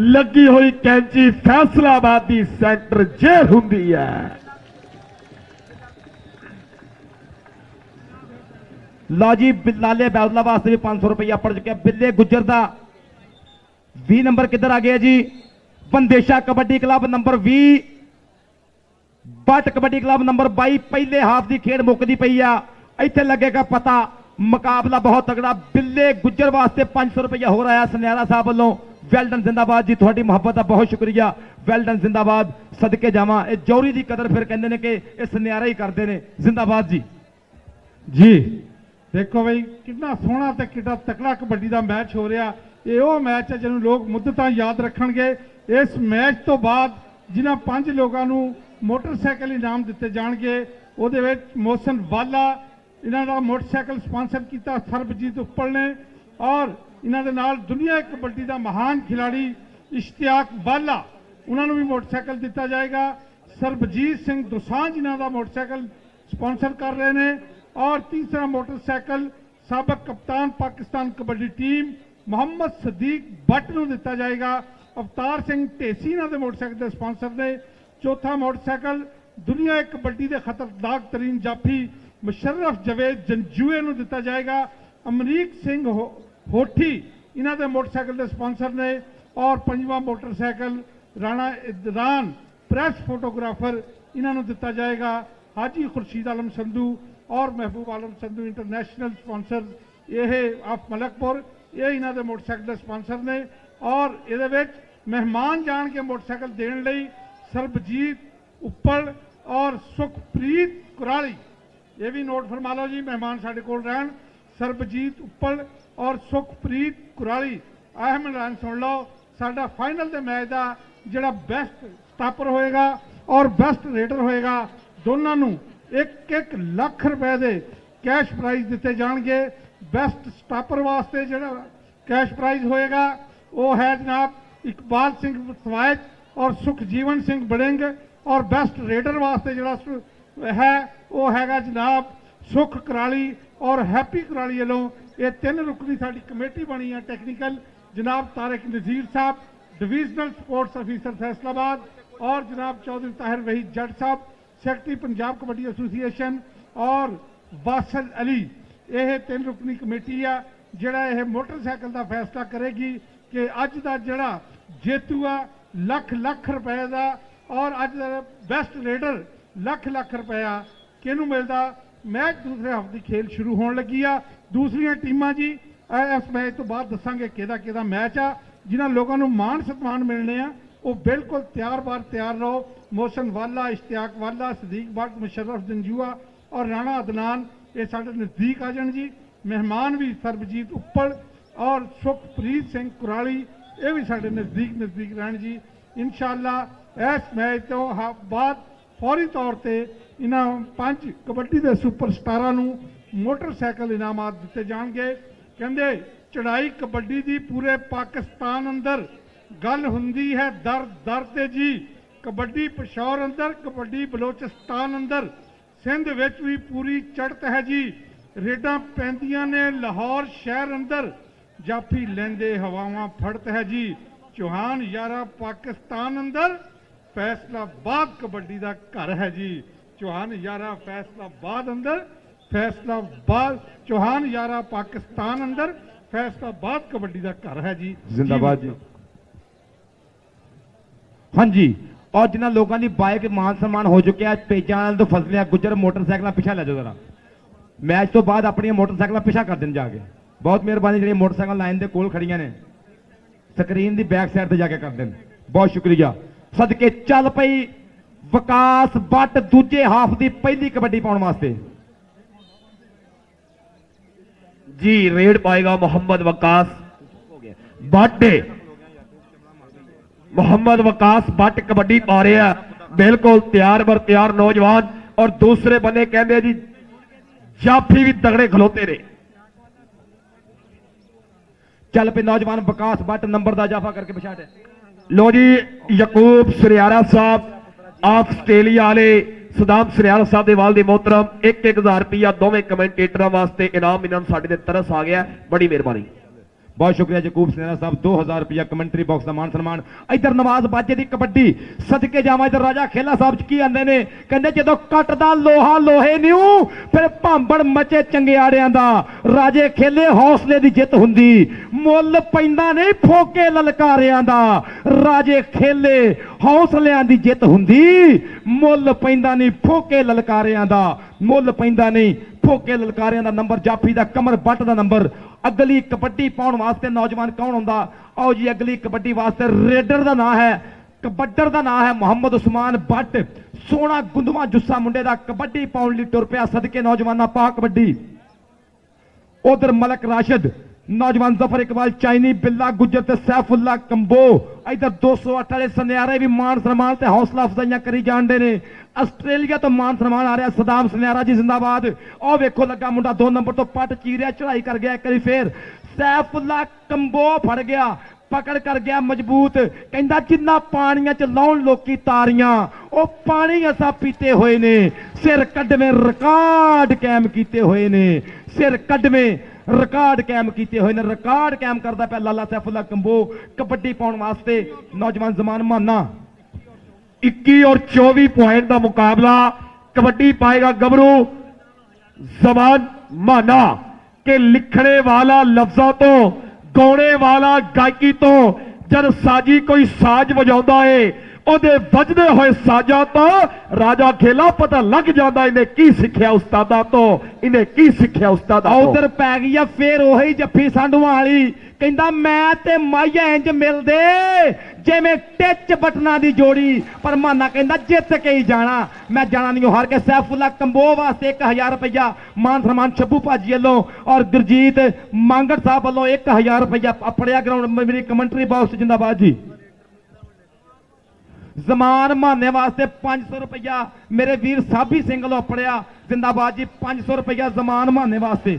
लगी हुई कैंची फैसलाबाद दी सेंटर जेल हुंदी है लो जी लाले बैदुल्ला वास्ते भी 500 रुपया पड़ चुके बिल्ले गुजर दा 20 नंबर किधर आ गया जी Bandesha kabaddi club number 20 Butt kabaddi club number 22 पहले हाफ की खेड मुकदी पई आ इत्थे लगेगा पता मुकाबला बहुत तगड़ा बिल्ले गुजर वास्ते 500 रुपया हो रहा है सुनियारा साहब वालों ਵੈਲਡਨ ਜ਼ਿੰਦਾਬਾਦ ਜੀ, ਤੁਹਾਡੀ ਮੁਹੱਬਤ ਦਾ ਬਹੁਤ ਸ਼ੁਕਰੀਆ। ਵੈਲਡਨ ਜ਼ਿੰਦਾਬਾਦ, ਸਦਕੇ ਜਾਵਾਂ। ਇਹ ਜੌਹਰੀ ਦੀ ਕਦਰ ਫਿਰ ਕਹਿੰਦੇ ਨੇ ਕਿ ਇਹ ਸੁਨਿਆਰਾ ਹੀ ਕਰਦੇ ਨੇ। ਜ਼ਿੰਦਾਬਾਦ ਜੀ। ਜੀ ਦੇਖੋ ਬਈ ਕਿੰਨਾ ਸੋਹਣਾ ਤੇ ਕਿੰਨਾ ਤਕੜਾ ਕਬੱਡੀ ਦਾ ਮੈਚ ਹੋ ਰਿਹਾ। ਇਹ ਉਹ ਮੈਚ ਹੈ ਜਿਹਨੂੰ ਲੋਕ ਮੁੱਦਤਾਂ ਯਾਦ ਰੱਖਣਗੇ। ਇਸ ਮੈਚ ਤੋਂ ਬਾਅਦ ਜਿਨ੍ਹਾਂ 5 ਲੋਕਾਂ ਨੂੰ ਮੋਟਰਸਾਈਕਲ ਇਨਾਮ ਦਿੱਤੇ ਜਾਣਗੇ ਉਹਦੇ ਵਿੱਚ ਮੋਹਸਨ ਵਾਲਾ, ਇਹਨਾਂ ਦਾ ਮੋਟਰਸਾਈਕਲ ਸਪਾਂਸਰ ਕੀਤਾ ਸਰਬਜੀਤ ਉੱਪਲ ਨੇ, ਔਰ ਇਹਨਾਂ ਦੇ ਨਾਲ ਦੁਨੀਆ ਕਬੱਡੀ ਦਾ ਮਹਾਨ ਖਿਡਾਰੀ ਇਸ਼ਤਿਆਕ ਵਾਲਾ, ਉਹਨਾਂ ਨੂੰ ਵੀ ਮੋਟਰਸਾਈਕਲ ਦਿੱਤਾ ਜਾਏਗਾ। ਸਰਬਜੀਤ ਸਿੰਘ ਦੋਸਾਂਝ ਇਹਨਾਂ ਦਾ ਮੋਟਰਸਾਈਕਲ ਸਪਾਂਸਰ ਕਰ ਰਹੇ ਨੇ, ਔਰ ਤੀਸਰਾ ਮੋਟਰਸਾਈਕਲ ਸਾਬਕ ਕਪਤਾਨ ਪਾਕਿਸਤਾਨ ਕਬੱਡੀ ਟੀਮ ਮੁਹੰਮਦ ਸਦੀਕ ਬੱਟ ਨੂੰ ਦਿੱਤਾ ਜਾਏਗਾ। ਅਵਤਾਰ ਸਿੰਘ ਢੇਸੀ ਇਹਨਾਂ ਦੇ ਮੋਟਰਸਾਈਕਲ ਦੇ ਸਪਾਂਸਰ ਨੇ। ਚੌਥਾ ਮੋਟਰਸਾਈਕਲ ਦੁਨੀਆ ਕਬੱਡੀ ਦੇ ਖਤਰਨਾਕ ਤਰੀਨ ਜਾਫੀ ਮੁਸ਼ਰਫ ਜਵੇਦ ਜੰਜੂਏ ਨੂੰ ਦਿੱਤਾ ਜਾਏਗਾ। ਅਮਰੀਕ ਸਿੰਘ ਹੋਠੀ ਇਹਨਾਂ ਦੇ ਮੋਟਰਸਾਈਕਲ ਦੇ ਸਪਾਂਸਰ ਨੇ, ਔਰ ਪੰਜਵਾਂ ਮੋਟਰਸਾਈਕਲ ਰਾਣਾ ਇਦਰਾਨ ਪ੍ਰੈਸ ਫੋਟੋਗ੍ਰਾਫਰ ਇਹਨਾਂ ਨੂੰ ਦਿੱਤਾ ਜਾਏਗਾ। ਹਾਜੀ ਖੁਰਸ਼ੀਦ ਆਲਮ ਸੰਧੂ ਔਰ ਮਹਿਬੂਬ ਆਲਮ ਸੰਧੂ ਇੰਟਰਨੈਸ਼ਨਲ ਸਪਾਂਸਰ ਇਹ ਆਫ ਮਲਕਪੁਰ, ਇਹ ਇਹਨਾਂ ਦੇ ਮੋਟਰਸਾਈਕਲ ਦੇ ਸਪਾਂਸਰ ਨੇ। ਔਰ ਇਹਦੇ ਵਿੱਚ ਮਹਿਮਾਨ ਜਾਣ ਕੇ ਮੋਟਰਸਾਈਕਲ ਦੇਣ ਲਈ ਸਰਬਜੀਤ ਉੱਪਲ ਔਰ ਸੁਖਪ੍ਰੀਤ ਕੁਰਾਲੀ, ਇਹ ਵੀ ਨੋਟ ਫਰਮਾ ਲਓ ਜੀ, ਮਹਿਮਾਨ ਸਾਡੇ ਕੋਲ ਰਹਿਣ। ਸਰਬਜੀਤ ਉੱਪਲ ਔਰ ਸੁਖਪ੍ਰੀਤ ਕੁਰਾਲੀ, ਅਹਿਮ ਐਲਾਨ ਸੁਣ ਲਓ। ਸਾਡਾ ਫਾਈਨਲ ਦੇ ਮੈਚ ਦਾ ਜਿਹੜਾ ਬੈਸਟ ਸਟਾਪਰ ਹੋਏਗਾ ਔਰ ਬੈਸਟ ਰੇਡਰ ਹੋਏਗਾ, ਦੋਨਾਂ ਨੂੰ 1-1 ਲੱਖ ਰੁਪਏ ਦੇ ਕੈਸ਼ ਪ੍ਰਾਈਜ਼ ਦਿੱਤੇ ਜਾਣਗੇ। ਬੈਸਟ ਸਟਾਪਰ ਵਾਸਤੇ ਜਿਹੜਾ ਕੈਸ਼ ਪ੍ਰਾਈਜ਼ ਹੋਏਗਾ ਉਹ ਹੈ ਜਨਾਬ ਇਕਬਾਲ ਸਿੰਘ ਸਵਾਇਚ ਔਰ ਸੁਖਜੀਵਨ ਸਿੰਘ ਬੜਿੰਗ, ਔਰ ਬੈਸਟ ਰੇਡਰ ਵਾਸਤੇ ਜਿਹੜਾ ਹੈ ਉਹ ਹੈਗਾ ਜਨਾਬ ਸੁਖ ਕੁਰਾਲੀ ਔਰ ਹੈਪੀ ਕੁਰਾਲੀ ਵੱਲੋਂ। ਇਹ 3 ਰੁਕਨੀ ਸਾਡੀ ਕਮੇਟੀ ਬਣੀ ਹੈ ਟੈਕਨੀਕਲ, ਜਨਾਬ ਤਾਰਿਕ ਨਜ਼ੀਰ ਸਾਹਿਬ डिवीजनल स्पोर्ट्स ऑफिसर फैसलाबाद और जनाब चौधरी ताहिर वहीद जट साहब सैकटरी पंजाब कबड्डी एसोसीएशन और वासल अली, यह 3 रुकनी कमेटी आ जिहड़ा यह मोटरसाइकिल का फैसला करेगी कि अज का जिहड़ा जेतू आ लख लख रुपए का और अज का बेस्ट रेडर लख लख रुपया किहनूं मिलदा। मैच दूसरे हफ्ते की खेल शुरू होने लगी आ। दूसरियां टीमां जी इस मैच तो बाद दसांगे किहदा किहदा मैच आ। जिन्होंने लोगों को मान सम्मान मिलने हैं वो बिल्कुल तैयार रहो। मोहसन वाला, इश्तियाक वाला, सदीक भट्ट, मुशर्रफ जंजुआ और राणा अदनान ये साढ़े नज़दीक आ जान जी। मेहमान भी सरबजीत उप्पल और सुखप्रीत सिंह कुराली ये भी साढ़े नज़दीक रहन जी। इंशाअल्लाह इस मैच तो बाद फौरी तौर पर इन्होंने 5 कबड्डी के सुपरस्टारां नूं मोटरसाइकिल इनामात दिते जाणगे। कहंदे चढ़ाई कबड्डी की पूरे पाकिस्तान अंदर गल हुंदी है दर दर ते जी। कबड्डी पेशौर अंदर, कबड्डी बलोचिस्तान अंदर, सिंध विच भी पूरी चढ़त है जी। रेडां पैंदियां ने लाहौर शहर अंदर, जाफी लेंदे हवावां फड़त है जी। चौहान यारा पाकिस्तान अंदर, फैसलाबाद कबड्डी का घर है जी। चौहान यारा फैसलाबाद अंदर, फैसलाबाद चौहान यारा पाकिस्तान अंदर, फैसलाबाद कबड्डी का घर है जी। जिंदाबाद जी। हाँ जी, और जिन्होंने लोगों की बाइक मान सम्मान हो चुके हैं पेजा तो फसलिया गुजर मोटरसाइकिल पिछा ले जाओ जरा। मैच तो बाद अपनी मोटरसाइकिल पिछा कर दें जाके। बहुत मेहरबानी जी मोटरसाइकिल लाइन के कोल खड़िया ने स्क्रीन की बैक साइड पर जाके कर दें। बहुत शुक्रिया। सदके चल पई विकास भट्ट दूजे हाफ की पहली कबड्डी पाने वास्ते जी। रेड पाएगा मोहम्मद वकास भट्ट। मोहम्मद वकास भट्ट कबड्डी पा रहे हैं, बिल्कुल तैयार बर तैयार नौजवान। और दूसरे बने कहते जी जाफी भी तगड़े खलोते रहे। चल पे नौजवान विकास भट्ट नंबर का इजाफा करके पिछाड़े। लो जी यकूब सरियारा साहब आस्ट्रेलिया वाले सदाम सरियारा साहब के वाल दी मोहतरम 1-1000 रुपया दोवें कमेंटेटर वास्ते इनाम इन्होंने साढ़े तरस आ गया। बड़ी मेहरबानी। बहुत शुक्रिया जकूब सनेरा साहब 2000 रुपया कमेंटरी बॉक्स का मान सम्मान। इधर नवाज बाजे की कबड्डी सदके जावा। इधर राजा खेला साहब की आंदे ने कहते जो कटदा लोहा लोहे न्यू फिर भांबड़ मचे चंगियाड़ियां दा। राजे खेले हौसले की जित हुंदी मुल पैंदा नहीं फोके ललकारियां दा। राजे खेले हौसलियां की जित हुंदी मुल पैंदा नहीं फोके ललकारियां दा। मुल पैंदा नहीं ਫੋਕੇ ਲਲਕਾਰਿਆਂ ਦਾ ਨੰਬਰ, ਜਾਫੀ ਦਾ, ਕਮਰ ਬੱਟ ਦਾ ਨੰਬਰ। ਅਗਲੀ ਕਬੱਡੀ ਪਾਉਣ ਵਾਸਤੇ ਨੌਜਵਾਨ ਕੌਣ ਹੁੰਦਾ? ਆਓ ਜੀ, ਅਗਲੀ ਕਬੱਡੀ ਵਾਸਤੇ ਰੇਡਰ ਦਾ ਨਾਂ ਹੈ, ਕਬੱਡਰ ਦਾ ਨਾਂ ਹੈ ਮੁਹੰਮਦ ਉਸਮਾਨ ਬੱਟ। ਸੋਹਣਾ ਗੁੰਦਵਾ ਜੁੱਸਾ ਮੁੰਡੇ ਦਾ ਕਬੱਡੀ ਪਾਉਣ ਲਈ ਤੁਰ ਪਿਆ। ਸਦਕੇ ਨੌਜਵਾਨਾਂ ਪਾ ਕਬੱਡੀ। ਉਧਰ ਮਲਕ ਰਾਸ਼ਦ, ਨੌਜਵਾਨ ਜ਼ਫਰ ਇਕਬਾਲ ਚਾਈਨੀ, ਬਿੱਲਾ ਗੁੱਜਰ ਤੇ ਸੈਫੁੱਲਾ ਕੰਬੋ। ਇਧਰ 208 ਵਾਲੇ ਸੁਨਿਆਰੇ ਵੀ ਮਾਨ ਸਨਮਾਨ ਤੇ ਹੌਸਲਾ ਅਫਜ਼ਾਈਆਂ ਕਰੀ ਜਾਂਦੇ ਨੇ। ਆਸਟ੍ਰੇਲੀਆ ਤੋਂ ਮਾਨ ਸਨਮਾਨ ਆ ਰਿਹਾ। ਸਦਾਮ ਸੁਨਿਆਰਾ ਜੀ ਜ਼ਿੰਦਾਬਾਦ। ਉਹ ਵੇਖੋ ਲੱਗਾ ਮੁੰਡਾ 2 ਨੰਬਰ ਤੋਂ ਪੱਟ ਚੀਰਿਆ, ਚੜਾਈ ਕਰ ਗਿਆ। ਇੱਕ ਵਾਰੀ ਫੇਰ ਸੈਫੁੱਲਾ ਕੰਬੋ ਫੜ ਗਿਆ, ਪਕੜ ਕਰ ਗਿਆ ਮਜ਼ਬੂਤ। ਕਹਿੰਦਾ ਜਿੰਨਾ ਪਾਣੀਆਂ ਚ ਲਾਉਣ ਲੋਕੀ ਤਾਰੀਆਂ, ਉਹ ਪਾਣੀ ਅਸਾਂ ਪੀਤੇ ਹੋਏ ਨੇ। ਸਿਰ ਕੱਢਵੇਂ ਰਿਕਾਰਡ ਕਾਇਮ ਕੀਤੇ ਹੋਏ ਨੇ। ਸਿਰ ਕੱਢਵੇਂ ਰਿਕਾਰਡ ਕਾਇਮ ਕੀਤੇ ਹੋਏ ਨੇ। ਰਿਕਾਰਡ ਕਾਇਮ ਕਰਦਾ ਪਿਆ ਲਾਲਾ ਸੈਫੁੱਲਾ ਕੰਬੋ ਕਬੱਡੀ ਪਾਉਣ ਵਾਸਤੇ। ਨੌਜਵਾਨ ਜ਼ਮਾਨ ਮਾਨਾ 21 और 24 पॉइंट का मुकाबला कबड्डी पाएगा गबरू जमान माना के लिखने वाला लफ्जों तो, गाने वाला गायकी तो, जब साजी कोई साज बजाता है ਉਹਦੇ ਵੱਜਦੇ ਹੋਏ ਸਾਜ਼ਾਂ ਤੋਂ ਰਾਜਾ ਖੇਲਾ ਪਤਾ ਲੱਗ ਜਾਂਦਾ ਇਹਨੇ ਕੀ ਸਿੱਖਿਆ ਉਸਤਾਦਾਂ ਤੋਂ, ਇਹਨੇ ਕੀ ਸਿੱਖਿਆ ਉਸਤਾਦਾਂ ਤੋਂ। ਉਧਰ ਪੈ ਗਈ ਆ ਫੇਰ ਉਹੀ ਜੱਫੀ ਸੰਧੂਆਂ ਵਾਲੀ। ਕਹਿੰਦਾ ਮੈਂ ਤੇ ਮਾਈਆ ਇੰਜ ਮਿਲਦੇ ਜਿਵੇਂ ਟਿੱਚ ਬਟਨਾਂ ਦੀ ਜੋੜੀ। ਪਰ ਮਾਨਾ ਕਹਿੰਦਾ ਜਿੱਤ ਕੇ ਹੀ ਜਾਣਾ, ਮੈਂ ਜਾਣਾ ਨਹੀਂ ਹਾਰ ਕੇ। ਸੈਫੁੱਲਾ ਕੰਬੋ ਵਾਸਤੇ 1000 ਰੁਪਇਆ ਮਾਨ ਸਨਮਾਨ ਸ਼ੱਭੂ ਭਾਜੀ ਵੱਲੋਂ ਔਰ ਗੁਰਜੀਤ ਮੰਗੜ ਸਾਹਿਬ ਵੱਲੋਂ 1000 ਰੁਪਇਆ ਆਪਣਿਆ ਗਰਾਊਂਡ ਮੇਰੀ ਕਮੈਂਟਰੀ ਬਾਕਸ ਜਿੰਦਾਬਾਦ ਜੀ। ਜ਼ਮਾਨ ਮਾਨੇ ਵਾਸਤੇ 500 ਰੁਪਇਆ ਮੇਰੇ ਵੀਰ ਸਾਬੀ ਸਿੰਘ ਵੱਲੋਂ ਆਪਣਿਆ ਜਿੰਦਾਬਾਦ ਜੀ। 500 ਰੁਪਇਆ ਜ਼ਮਾਨ ਮਾਨੇ ਵਾਸਤੇ।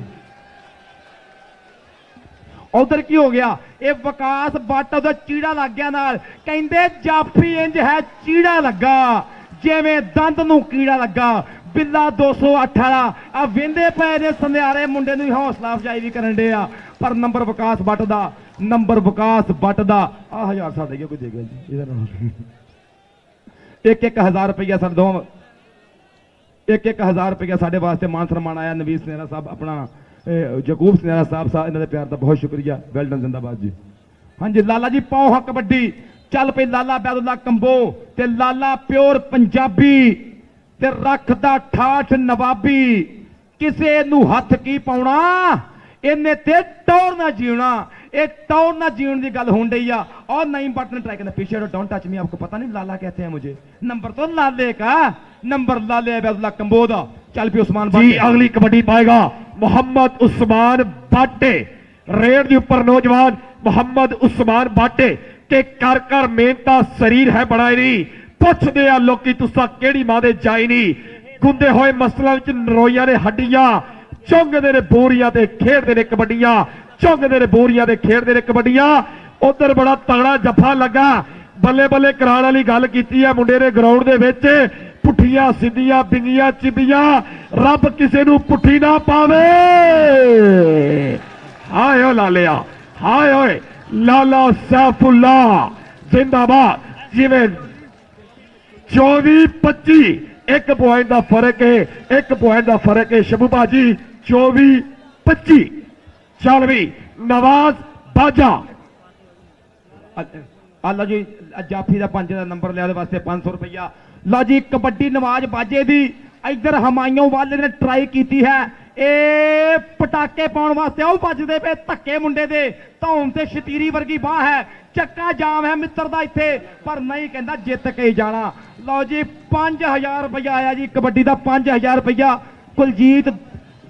ਉਧਰ ਕੀ ਹੋ ਗਿਆ? ਇਹ ਵਿਕਾਸ ਬੱਟ ਉਹਦਾ ਚੀੜਾ ਲੱਗ ਗਿਆ ਨਾਲ। ਕਹਿੰਦੇ ਜਾਫੀ ਇੰਜ ਹੈ ਚੀੜਾ ਲੱਗਾ ਜਿਵੇਂ ਦੰਦ ਨੂੰ ਕੀੜਾ ਲੱਗਾ। ਬਿੱਲਾ 208 ਵਾਲਾ ਆ ਵਿੰਦੇ ਪਏ ਨੇ ਸੁਨਿਆਰੇ ਮੁੰਡੇ ਨੂੰ ਹੌਸਲਾ ਅਫਜ਼ਾਈ ਵੀ ਕਰਨ ਦੇ ਆ। ਪਰ ਨੰਬਰ ਵਿਕਾਸ ਬੱਟ ਦਾ, ਨੰਬਰ ਵਿਕਾਸ ਬੱਟ ਦਾ। ਆ 1000 ਸਾਡੇ ਕੋਈ ਦੇ ਗਿਆ ਜੀ ਇਹਦਾ ਨਾਲ। 1-1000 ਰੁਪਇਆ ਸਾਡੇ ਦੋ 1-1000 ਰੁਪਇਆ ਸਾਡੇ ਵਾਸਤੇ ਮਾਨ ਸਨਮਾਨ ਆਇਆ। ਨਵੀਰ ਸੁਨਿਆਰਾ ਸਾਹਿਬ, ਆਪਣਾ ਯਕੂਬ ਸੁਨਿਆਰਾ ਸਾਹਿਬ, ਇਹਨਾਂ ਦੇ ਪਿਆਰ ਦਾ ਬਹੁਤ ਸ਼ੁਕਰੀਆ। ਵੈਲ ਡਨ ਜ਼ਿੰਦਾਬਾਦ ਜੀ। ਹਾਂਜੀ ਲਾਲਾ ਜੀ ਪਾਓ ਹਾਂ ਕਬੱਡੀ। ਚੱਲ ਪਈ ਲਾਲਾ ਅਬੈਦੁੱਲਾ ਕੰਬੋ ਤੇ ਲਾਲਾ ਪਿਓਰ ਪੰਜਾਬੀ ਤੇ ਰੱਖਦਾ ਠਾਠ ਨਵਾਬੀ। ਕਿਸੇ ਨੂੰ ਹੱਥ ਕੀ ਪਾਉਣਾ, ਇਹਨੇ ਤੇ ਟੌਰ ਨਾ जीवना। ये टॉर ना जीवन की गल होने डई आ। और नहीं बटन ट्राई करना पीछे, डोंट टच मी। आपको पता नहीं लाला कहते हैं मुझे। नंबर तो लाले का, नंबर लाले अब्दुल्ला कंबोदा। चल भी उस्मान जी अगली कबड्डी पाएगा मोहम्मद उस्मान बाटे। रेड के ऊपर नौजवान मोहम्मद उस्मान बाटे के कर कर मेहनता शरीर है बनाई नहीं। पुछदे आ लोकी तुसा केड़ी मां दे जाई नहीं। गुंदे होए मसलों विच नरोइयां ने हड्डियां, चुंगदे ने बोरियां ते खेडदे ने कबड्डियां, चुंगदे ने बोरियां ते खेडदे ने कबड्डियां। उधर बड़ा तगड़ा जफा लगा। बल्ले बल्ले कराने वाली गल कीती है मुंडे ने ग्राउंड दे विच। पुठियां सिद्धियां बिंगियां चिबियां, रब किसे नूं पुठी ना पावे। हाय ओ लालिया, हाय ओए लाला सैफुल्ला जिंदाबाद। जिवें 24-25 एक पॉइंट का फर्क है, एक पॉइंट का फर्क है शबू भाजी। 24-25 चल भी नवाज बाजा। लो जी जाफी का 5 का नंबर लिया वास्ते 500 रुपया। लो जी कबड्डी नवाज बाजे दी। इधर हमायों वाले ने ट्राई की है ए पटाके पाने वास्ते। वो बजते पे धक्के मुंडे दे धौन से शतीरी वर्गी बाह है। चक्का जाम है मित्र का इत्थे, पर नहीं कहता जित के ही जाना। लो जी 5000 रुपया आया जी कबड्डी का। 5000 रुपया कुलजीत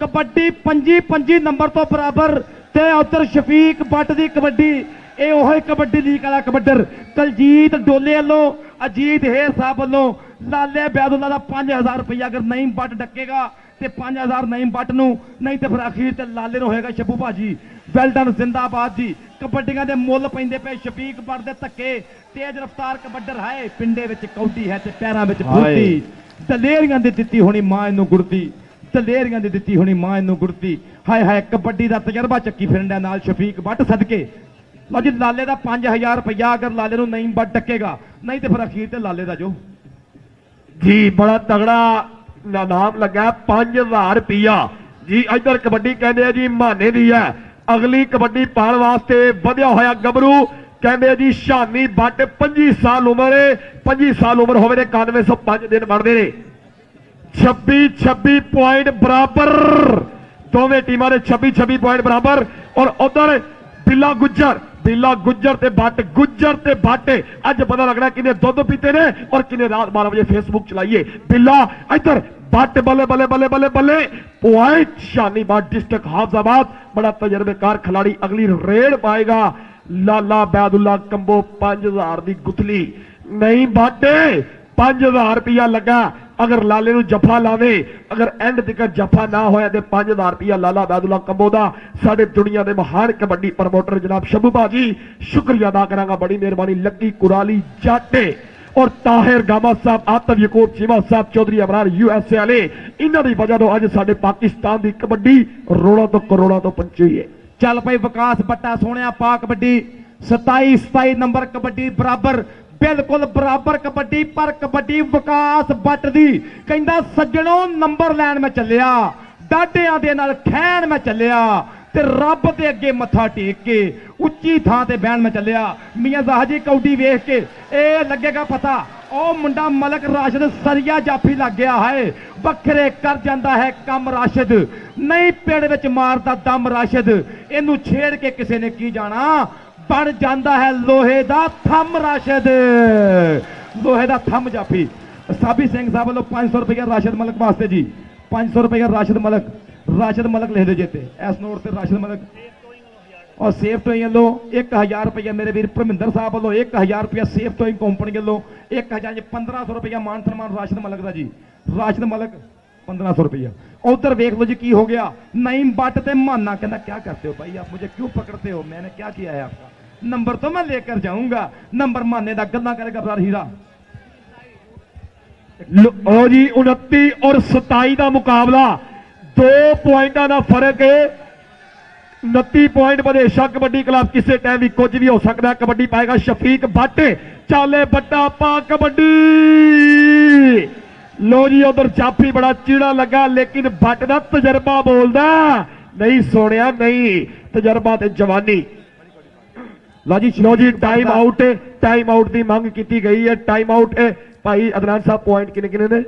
कबड्डी 25 नंबर तो बराबर। ते उधर शफीक बट की कबड्डी। ये ओही कबड्डी लीग वाला कबड्डर कुलजीत डोले वालों, अजीत हेर साहब वालों लाले बैदुल्ला का 5000 रुपया। अगर नहीं बट डकेगा तो 5000 नहीं बट नूं, नहीं तो फिर अखीर ते लाले नूं होएगा शब्बू भाजी। वेल डन जिंदाबाद जी। कबड्डियां दे मुੱਲ पैंदे पे शफीक बट दे धक्के। तेज रफ्तार कबड्डर है, पिंडे विच कौडी है ते पैरां विच फुर्ती। दलेरियां दी दित्ती होनी मां इनू गुड़ती, दलेरियां दी दित्ती होनी मां इनू गुड़ती। हाय हाय कबड्डी दा तजर्बा चक्की फिरन नाल शफीक बट सदके। लो जी लाले दा 5000 रुपया। अगर लाले नूं नहीं बट डकेगा, नहीं तो फिर अखीर ते लाले दा जो जी बड़ा तगड़ा नाम लगा 5000 रुपया जी। इधर कबड्डी कहते जी माने दी है। अगली कबड्डी पाने वास्ते वधिया होया गबरू कहते जी शानी बट 25 साल उम्र है। 25 साल उम्र होवे 9105 दिन बनते ने 26 ਪੁਆਇੰਟ ਬਰਾਬਰ, ਦੋਵੇਂ ਟੀਮਾਂ ਦੇ 26 ਪੁਆਇੰਟ ਬਰਾਬਰ। ਔਰ ਉਧਰ ਬਿੱਲਾ ਗੁੱਜਰ ਤੇ ਬੱਟ ਅੱਜ ਪਤਾ ਲੱਗਣਾ ਕਿਨੇ ਦੁੱਧ ਪੀਤੇ ਨੇ ਔਰ ਕਿਨੇ ਰਾਤ 12 ਵਜੇ ਫੇਸਬੁੱਕ ਚਲਾਈਏ। ਬਿੱਲਾ ਇੱਧਰ, ਬੱਟ ਬੱਲੇ ਬੱਲੇ ਬੱਲੇ ਬੱਲੇ ਬੱਲੇ ਪੁਆਇੰਟ। ਸ਼ਾਨੀਬਾਦ डिस्ट्रिक्ट हाफिजाबाद बड़ा तजर्बेकार खिलाड़ी अगली रेड पाएगा। लाला बैदुल्ला कंबो 5000 की गुथली नहीं बाटे, 5000 रुपया लगा। अगर लाले नूं जफा लावे, अगर एंड तक जफा ना होया ते 5000 रुपया लाला बैदुल्ला कंबो दा साडे दुनिया के महान कबड्डी प्रमोटर जनाब शबू भाजी शुक्रिया अदा करांगा। बड़ी मेहरबानी लक्की कुराली जाटे और ताहिर गामा साहब, आतफ यकूब चीमा साहब, चौधरी अबरार USA वाले, इन्हां दी वजह तो अज साडे पाकिस्तान की कबड्डी रोड़ा तो करोड़ा तो पंची है। चल भाई विकास बट्टा सोहणिया पा कबड्डी 27 नंबर कबड्डी बराबर, बिल्कुल बराबर कबड्डी। पर कबड्डी विकास बट दी कहंदा सज्जणों नंबर लैन में चलिया, डाडियां दे नाल खैन में चलिया ते रब दे अगे मत्था टेक के उच्ची थां ते बहन में चलिया। मियां जाहजी कौडी वेख के ए लगेगा पता ओ मुंडा मलक राशिद सरिया जाफी लग गया है, बखरे कर जाता है कम राशिद, नहीं पेड़ विच मारदा दम राशिद, इनू छेड़ के किसी ने की जाना, बन जाता है लोहे दा थम राशिद, लोहे दा थम जाफी। साबी सिंह साहब वालों 500 रुपया राशिद मलक वास्ते जी, 500 रुपया राशिद मलक लिख दे जेते इस नोट से राशिद मलक। और सेफ टोइंग लो 1000 रुपया मेरे वीर परमिंदर साहब वालों 1000 रुपया सेफ टोइंग कंपनी लो 1000 1500 रुपया मान सम्मान राशिद मलक का जी, राशिद मलक 1500 रुपया। उधर देख लो जी की हो गया, नईम बट ते माना कहना क्या करते हो भाई आप, मुझे क्यों पकड़ते हो, मैंने क्या किया है आपका, नंबर तो मैं लेकर जाऊंगा, नंबर मानने का गल्ला करेगा अबरार हीरा। लो जी 29 और 27 का मुकाबला, 2 पॉइंटा का फर्क है। 29 पॉइंट बदेशा कबड्डी क्लब किसी टाइम भी कुछ भी हो सकता है। कबड्डी पाएगा शफीक भट्ट, चाले बट्टा पा कबड्डी। लो जी उधर जाफी बड़ा चीड़ा लगा लेकिन भट्ट का तजर्बा बोलदा नहीं, सोनिया नहीं, तजर्बा ते जवानी। लो जी टाइम आउट की मांग की गई है, टाइम आउट है भाई अदनान साहब। पॉइंट किने किने ने?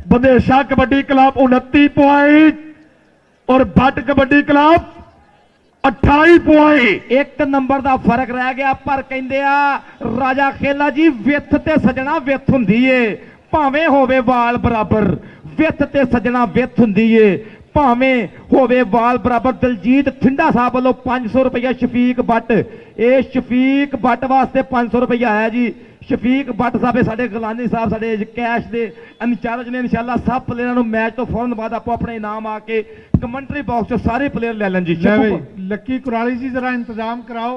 बदेशा कबड्डी क्लब 29 पॉइंट और भट्ट कबड्डी क्लब 28 पॉइंट। एक नंबर का फर्क रह गया। पर कहंदे आ राजा खेला जी विथ ते सजना विथ हुंदी है, भावें होवे वाल बराबर, विथ ते सजना विथ हुंदी है, भावें होवे वाल बराबर। दलजीत थिंडा साहब वालों 500 रुपया शफीक भट्ट, ये शफीक भट्ट वास्ते 500 रुपया है जी। शफीक भट्ट साहब साडे गलानी साहब साडे कैश दे इंचार्ज ने। इंशाअल्लाह सब प्लेयरों को मैच तो फौरन बाद आपको अपने इनाम आके कमेंट्री बॉक्स सारे प्लेयर ले लें जी। लक्की कुराली जी जरा इंतजाम कराओ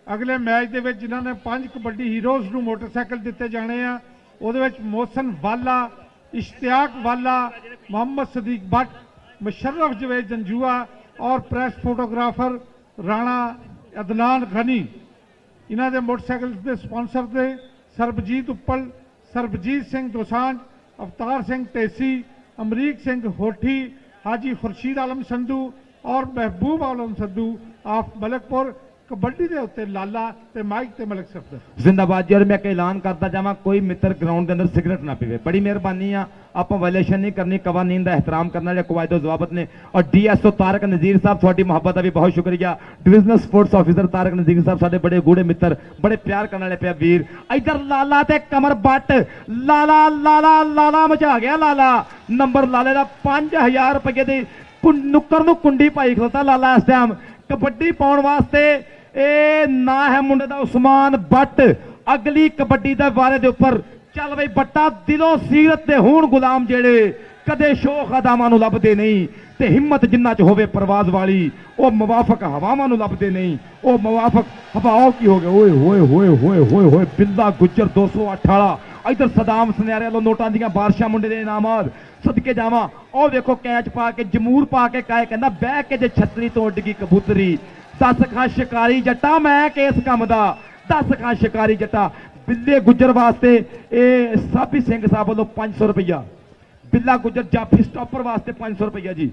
अगले मैच दे विच जिन्हां ने 5 कबड्डी हीरोज़ नूं मोटरसाइकिल दिते जाने आ, उहदे विच मोहसन वाला, इश्तियाक वाला, मोहम्मद सदीक भट्ट, मुशर्रफ जवेद जंजुआ और प्रेस फोटोग्राफर राणा अदनान गनी। इन्हां दे मोटरसाइकिल के स्पॉन्सर थे सरबजीत उप्पल, सरबजीत सिंह दोसांझ, अवतार सिंह टेसी, अमरीक सिंह होठी, हाजी खुर्शीद आलम संधू और महबूब आलम संधू ऑफ मलकपुर। कबड्डी के उत्ते लाला ते माइक ते मलक सफदर जिंदाबाद जी। और मैं ऐलान करता जावा कोई मित्र ग्राउंड के अंदर सिगरेट ना पीवे, बड़ी मेहरबानी आ, आप वायलेशन नहीं करनी, कवानीन का एहतराम करना जो कवायदो जवाबत ने। और DSO तारक नज़ीर साहब थोड़ी मोहब्बत का भी बहुत शुक्रिया। डिविजनल स्पोर्ट्स ऑफिसर तारक नज़ीर साहब साडे बड़े गूढ़े मित्र, बड़े प्यार करने वाले पे वीर। इधर लाला ते कमर बट, लाला लाला लाला मचा गया लाला। नंबर लाले का 5000 रुपये की नुक्कर नूं कुंडी पाई खलोता लाला इस टाइम कबड्डी पाउण वास्ते। ए ना है मुंडे दा उस्मान बट। अगली कबड्डी दे बारे दे उपर चल बई बट्टा दिलों सीरत दे हुण गुलाम जेड़े कदे शोख अदामां नूं लभदे नहीं ते हिम्मत जिन्ना च होवे परवाज वाली ओ मुवाफक हवावां नूं लभदे नहीं। ओ मुवाफक हवाओं की हो गए ओए होए होए होए होए होए बिल्ला गुज्जर 218। इधर सदाम सन्यारे वालों नोटां दियां बारिशां मुंडे दे इनामात सदके जावां। ओ देखो कैच पा के जमूर पा के काए कहंदा बह के जे छतरी तो उड गई कबूतरी, दस खां शिकारी जट्टा मैं केस कम दा, दस खां शिकारी जट्टा। बिल्ले गुज्जर वास्ते ए साबी सिंह साहब वालों 500 रुपया, बिल्ला गुज्जर जाफी स्टॉपर वास्ते 500 रुपया जी।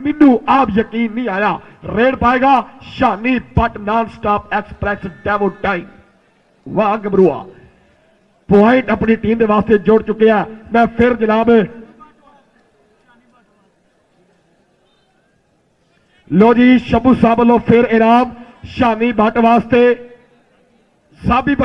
ਮੈਨੂੰ ਆਪ ਯਕੀਨ ਨਹੀਂ ਆਇਆ। ਰੇਡ ਪਾਏਗਾ Shani Butt non stop express ਡੈਵੋ ਟਾਈਮ। ਵਾਹ ਗਬਰੂਆ, ਪੁਆਇੰਟ ਆਪਣੀ ਟੀਮ ਦੇ ਵਾਸਤੇ ਜੋੜ ਚੁੱਕਿਆ। ਮੈਂ ਫਿਰ ਜਨਾਬ ਲੋ ਜੀ ਸ਼ਬੂ ਸਾਹਿਬ ਵੱਲੋਂ ਫਿਰ ਇਨਾਮ ਸ਼ਾਨੀ ਭੱਟ ਵਾਸਤੇ। ਸਾਬੀ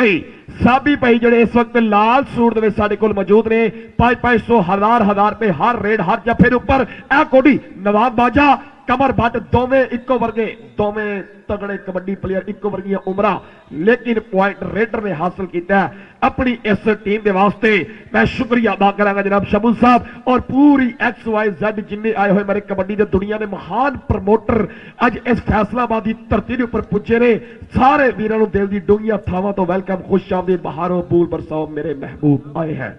ਭਾਈ ਜਿਹੜੇ ਇਸ ਵਕਤ ਲਾਲ ਸੂਟ ਦੇ ਵਿੱਚ ਸਾਡੇ ਕੋਲ ਮੌਜੂਦ ਨੇ, 500 1000 ਰੁਪਏ ਹਰ ਰੇਡ ਹਰ ਜੱਫੇ ਦੇ ਉੱਪਰ। ਇਹ ਕੋਡੀ ਨਵਾਬ ਬਾਜਾ ਕਮਰ ਭੱਟ ਦੋਵੇਂ ਇੱਕੋ ਵਰਗੇ, ਦੋਵੇਂ ਤਗੜੇ ਕਬੱਡੀ ਪਲੇਅਰ, ਇੱਕੋ ਵਰਗੀਆਂ ਉਮਰਾਂ, ਲੇਕਿਨ ਪੁਆਇੰਟ ਰੇਡਰ ਨੇ ਹਾਸਲ ਕੀਤਾ ਆਪਣੀ ਇਸ ਟੀਮ ਦੇ ਵਾਸਤੇ। ਮੈਂ ਸ਼ੁਕਰੀਆ ਅਦਾ ਕਰਾਂਗਾ ਜਨਾਬ ਸ਼ਬੂ ਸਾਹਿਬ ਔਰ ਪੂਰੀ XYZ ਜਿੰਨੇ ਆਏ ਹੋਏ ਮੇਰੇ ਕਬੱਡੀ ਦੇ ਦੁਨੀਆ ਦੇ ਮਹਾਨ ਪ੍ਰਮੋਟਰ ਅੱਜ ਇਸ ਫੈਸਲਾਬਾਦ ਦੀ ਧਰਤੀ ਦੇ ਉੱਪਰ ਪੁੱਜੇ ਨੇ। ਸਾਰੇ ਵੀਰਾਂ ਨੂੰ ਦਿਲ ਦੀ ਡੂੰਘੀਆਂ ਥਾਵਾਂ ਤੋਂ ਵੈਲਕਮ, ਖੁਸ਼ ਆਮਦੀਦ, ਬਹਾਰੋ ਬੂਲ ਬਰਸਾਓ ਮੇਰੇ ਮਹਿਬੂਬ ਆਏ ਹੈ।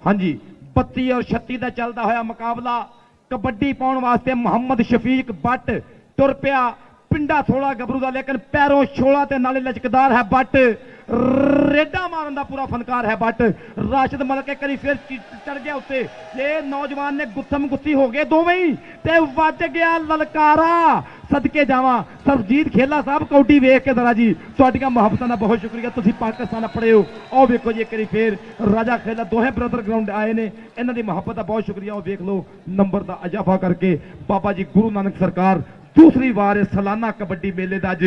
ਹਾਂਜੀ 32 और 36 ਦਾ ਚੱਲਦਾ ਹੋਇਆ ਮੁਕਾਬਲਾ। ਕਬੱਡੀ ਪਾਉਣ ਵਾਸਤੇ ਮੁਹੰਮਦ ਸ਼ਫੀਕ ਬੱਟ ਤੁਰ ਪਿਆ। ਪਿੰਡਾ ਥੋੜਾ ਗੱਭਰੂ ਦਾ, ਲੇਕਿਨ ਪੈਰੋਂ ਛੋਲਾ ਤੇ ਨਾਲੇ ਲਚਕਦਾਰ ਹੈ ਬੱਟ। ਰੇਡਾ ਮਾਰਨ ਦਾ ਪੂਰਾ ਫਨਕਾਰ ਹੈ ਬੱਟ। ਰਾਸ਼ਿਦ ਮਲਕ ਇੱਕ ਵਾਰੀ ਫਿਰ ਚੜ ਗਿਆ ਉੱਤੇ। ਇਹ ਨੌਜਵਾਨ ਨੇ ਗੁੱਥਮ ਗੁੱਥੀ ਹੋ ਗਏ ਦੋਵੇਂ ਹੀ ਤੇ ਵੱਜ ਗਿਆ ਲਲਕਾਰਾ। ਸਦਕੇ ਜਾਵਾਂ ਸਰਜੀਤ ਖੇਲਾ ਸਾਹਿਬ, ਕੌਡੀ ਵੇਖ ਕੇ ਜ਼ਰਾ ਜੀ, ਤੁਹਾਡੀਆਂ ਮੁਹੱਬਤਾਂ ਦਾ ਬਹੁਤ ਸ਼ੁਕਰੀਆ। ਤੁਸੀਂ ਪਾਕਿਸਤਾਨ ਪੜੇ ਹੋ। ਉਹ ਵੇਖੋ ਜੀ ਇੱਕ ਵਾਰੀ ਫੇਰ ਰਾਜਾ ਖੇਲਾ, ਦੋਹੇ ਬ੍ਰਦਰ ਗਰਾਊਂਡ ਆਏ ਨੇ, ਇਹਨਾਂ ਦੀ ਮੁਹੱਬਤ ਦਾ ਬਹੁਤ ਸ਼ੁਕਰੀਆ। ਉਹ ਵੇਖ ਲਓ ਨੰਬਰ ਦਾ ਇਜ਼ਾਫਾ ਕਰਕੇ ਬਾਬਾ ਜੀ ਗੁਰੂ ਨਾਨਕ ਸਰਕਾਰ ਦੂਸਰੀ ਵਾਰ ਇਸ ਸਾਲਾਨਾ ਕਬੱਡੀ ਮੇਲੇ ਦਾ ਅੱਜ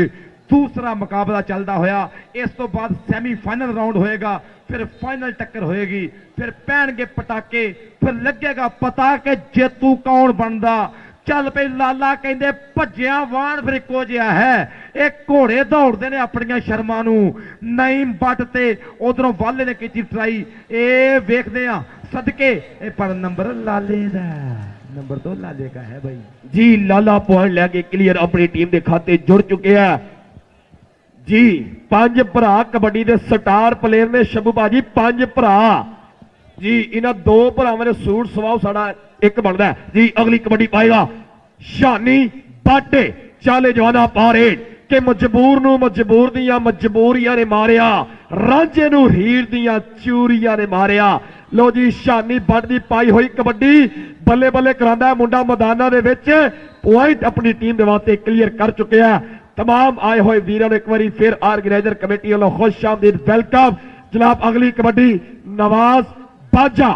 ਦੂਸਰਾ ਮੁਕਾਬਲਾ ਚੱਲਦਾ ਹੋਇਆ। ਇਸ ਤੋਂ ਬਾਅਦ ਸੈਮੀਫਾਈਨਲ ਰਾਉਂਡ ਹੋਏਗਾ, ਫਿਰ ਫਾਈਨਲ ਟੱਕਰ ਹੋਏਗੀ, ਫਿਰ ਪੈਣਗੇ ਪਟਾਕੇ, ਫਿਰ ਲੱਗੇਗਾ ਪਤਾ ਕਿ ਜੇਤੂ ਕੌਣ ਬਣਦਾ। ਚੱਲ ਪਈ ਲਾਲਾ ਕਹਿੰਦੇ ਭੱਜਿਆ ਵਾਣ ਫਿਰ ਇੱਕੋ ਜਿਹਾ ਹੈ। ਇਹ ਘੋੜੇ ਦੌੜਦੇ ਨੇ ਆਪਣੀਆਂ ਸ਼ਰਮਾਂ ਨੂੰ। ਨਈਮ ਬੱਟ ਤੇ ਉਧਰੋਂ ਵਾਲੇ ਨੇ ਕੀਤੀ ਟਰਾਈ। ਇਹ ਵੇਖਦੇ ਆ ਸਦਕੇ ਇਹ ਪਰ ਨੰਬਰ ਲਾਲੇ ਦਾ, ਨੰਬਰ तो लाले का है भाई जी। लाला पॉइंट लैके क्लियर अपनी टीम के खाते जुड़ चुके हैं जी। 5 भरा कबड्डी के स्टार प्लेयर ने शबू भाजी, 5 भरा जी। इन्होंने 2 भरावां ने सूट सवाओ साड़ा एक बनता है जी। अगली कबड्डी पाएगा शानी बट। चाले जवाना पारेड के मजबूर नूं मजबूर दियां मजबूरियां ने मारिया, रांझे नूं हीर दियां चूरियां ने मारिया। लो जी शानी बट दी पाई हुई कबड्डी बल्ले बल्ले करांदा है मुंडा मैदानां दे विच। पॉइंट अपनी टीम दे वास्ते क्लियर कर चुके हैं। तमाम आए हुए वीरों ने एक बार फिर ऑर्गेनाइजर कमेटी वालों खुश आमदीद वेलकम जनाब। अगली कबड्डी नवाज बाजा,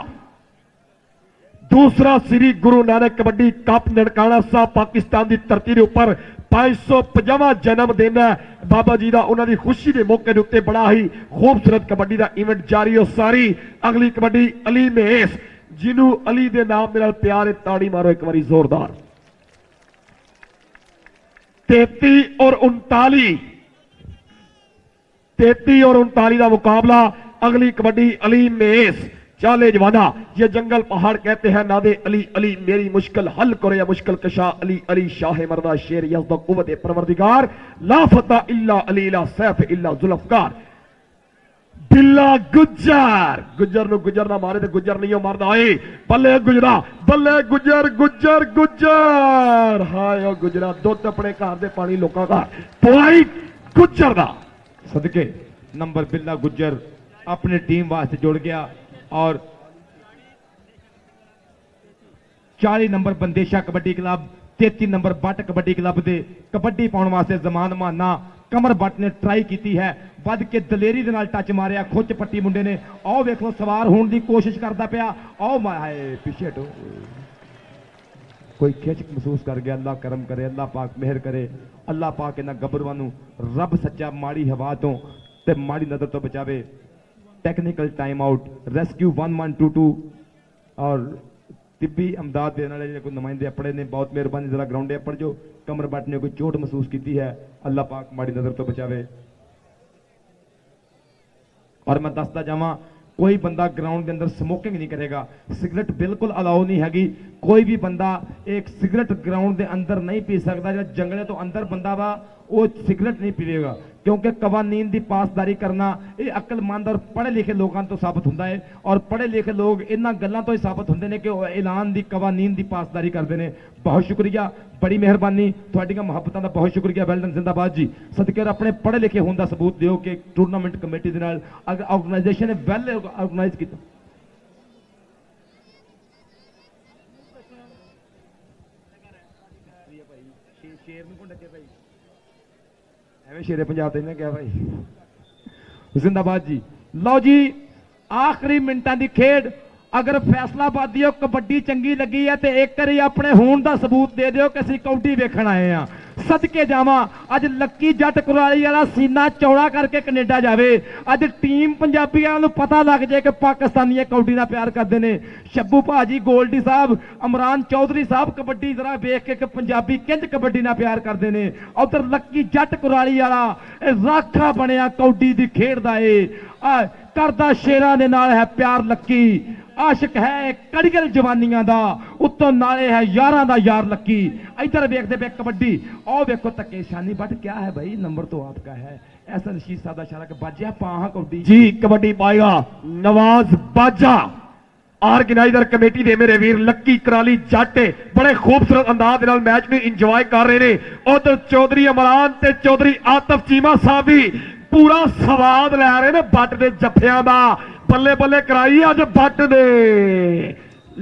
दूसरा श्री गुरु नानक कबड्डी कप ननकाना साहब पाकिस्तान की धरती के उपर 550वां जन्मदिन है बाबा जी का। उन्होंने खुशी के मौके के उत्ते बड़ा ही खूबसूरत कबड्डी का इवेंट जारी हो सारी। अगली कबड्डी अली मेस, जिन्हों अली के नाम के प्यार है, ताड़ी मारो एक बार जोरदार। 33 और 39 का मुकाबला। अगली कबड्डी अली मेस, चाले जवाना ये जंगल पहाड़ कहते हैं नादे अली। अली मेरी मुश्किल हल करो या मुश्किल कशा अली। अली शाह मर्दा शेर यज़्द कुव्वत परवरदिगार, ला फता इल्ला अली ला सैफ इल्ला जुल्फकार। बिल्ला गुज्जर, गुज्जर नु गुज्जर ना मारे तो गुज्जर नहीं मारदा। आए बल्ले गुजरा, बल्ले गुज्जर गुज्जर गुज्जर। हाय ओ गुजरा दुध अपने घर दे पानी लोकां दा। पॉइंट गुज्जर दा। सदके नंबर बिल्ला गुज्जर अपनी टीम वास्ते जुड़ गया। और 40 number Bandesha kabaddi club, 33 number but kabaddi club के कबड्डी पाने वास्ते जमान माना कमर बट ने ट्राई की है। वध के दलेरी दे नाल टच मारिया खुच पट्टी मुंडे ने। आओ वेख लो सवार होने की कोशिश करता पिया। आओ माए पीछे हटो, कोई खिच महसूस कर गया। अल्लाह करम करे, अल्लाह पाक मेहर करे। अल्लाह पाक इन्हां गबरूआं नूं रब सच्चा माड़ी हवा तो ते माड़ी नजर तो बचावे। टेक्निकल टाइम आउट, रेस्क्यू 1122 और तिब्बी अमदाद देने वाले कोई नुमाइंदे अपने ने बहुत मेहरबानी। जरा ग्राउंड पर जो कमर बट ने कोई चोट महसूस की है, अल्लाह पाक माड़ी नजर तो बचावे। और मैं दसदा जावां कोई बंदा ग्राउंड के अंदर स्मोकिंग नहीं करेगा, सिगरेट बिल्कुल अलाउ नहीं हैगी। कोई भी बंदा एक सिगरेट ग्राउंड के अंदर नहीं पी सकता। जो जंगले तो अंदर बंदा वा वो सिगरेट नहीं पीएगा, क्योंकि कवानीन की पासदारी करना ये अकलमंद और पढ़े लिखे लोगों तो साबित होता है। और पढ़े लिखे लोग इन्हां गल्लां तो ही साबित होंदे ने कि ऐलान की कवानीन की पासदारी करते हैं। बहुत शुक्रिया, बड़ी मेहरबानी, तुहाडीआं मुहब्बतां दा बहुत शुक्रिया। वेलडन जिंदाबाद जी। सदके अपने पढ़े लिखे होने का सबूत दिओ कि टूरनामेंट कमेटी दे नाल ऑर्गेनाइजेशन ने वैल ऑर्गेनाइज किया। ਐਵੇਂ ਸ਼ੇਰੇ ਪੰਜਾਬ ਤੇ ਇਹਨੇ ਕਿਹਾ ਭਾਈ ਜ਼ਿੰਦਾਬਾਦ ਜੀ। ਲਓ ਜੀ ਆਖਰੀ ਮਿੰਟਾਂ ਦੀ ਖੇਡ, ਅਗਰ ਫੈਸਲਾਬਾਦੀ ਉਹ ਕਬੱਡੀ ਚੰਗੀ ਲੱਗੀ ਹੈ ਤੇ ਇੱਕ ਵਾਰੀ ਆਪਣੇ ਹੋਣ ਦਾ ਸਬੂਤ ਦੇ ਦਿਓ ਕਿ ਅਸੀਂ ਕਬੱਡੀ ਵੇਖਣ ਆਏ ਆ। ਸਦਕੇ ਜਾਵਾਂ ਅੱਜ ਲੱਕੀ ਜੱਟ ਕੁਰਾਲੀ ਵਾਲਾ ਸੀਨਾ ਚੌੜਾ ਕਰਕੇ ਕੈਨੇਡਾ ਜਾਵੇ। ਅੱਜ ਟੀਮ ਪੰਜਾਬੀਆਂ ਨੂੰ ਪਤਾ ਲੱਗ ਜਾਏ ਕਿ ਪਾਕਿਸਤਾਨੀ ਕਬੱਡੀ ਨਾਲ ਪਿਆਰ ਕਰਦੇ ਨੇ। ਸ਼ੱਬੂ ਭਾਜੀ, ਗੋਲਡੀ ਸਾਹਿਬ, ਇਮਰਾਨ ਚੌਧਰੀ ਸਾਹਿਬ ਕਬੱਡੀ ਜ਼ਰਾ ਵੇਖ ਕੇ ਕਿ ਪੰਜਾਬੀ ਕਿੰਜ ਕਬੱਡੀ ਨਾਲ ਪਿਆਰ ਕਰਦੇ ਨੇ। ਉਧਰ ਲੱਕੀ ਜੱਟ ਕੁਰਾਲੀ ਵਾਲਾ ਇਹ ਰਾਖਾ ਬਣਿਆ ਕਬੱਡੀ ਦੀ ਖੇਡ ਦਾ ਏ। ਕਰਦਾ ਸ਼ੇਰਾਂ ਦੇ ਨਾਲ ਹੈ ਪਿਆਰ ਲੱਕੀ, ਆਸ਼ਿਕ ਹੈ ਕੜੀਗਲ ਜਵਾਨੀਆਂ ਦਾ, ਉੱਤੋਂ ਨਾਲੇ ਹੈ ਯਾਰਾਂ ਦਾ ਯਾਰ ਲੱਕੀ। इधर देखते पे कबड्डी और देखो तके शानी बट क्या है भाई, नंबर तो आपका है। ऐसा रशीद साहब का इशारा कि बाजिया पाहा कबड्डी जी कबड्डी पाएगा नवाज बाजा। ऑर्गेनाइजर कमेटी दे मेरे वीर लक्की कराली जट बड़े खूबसूरत अंदाज दे नाल मैच नूं इंजॉय कर रहे ने। उधर चौधरी इमरान ते चौधरी आतिफ चीमा साहब भी पूरा स्वाद लै रहे ने बट दे जफ्फियां दा। बल्ले बल्ले कराई अज बट दे,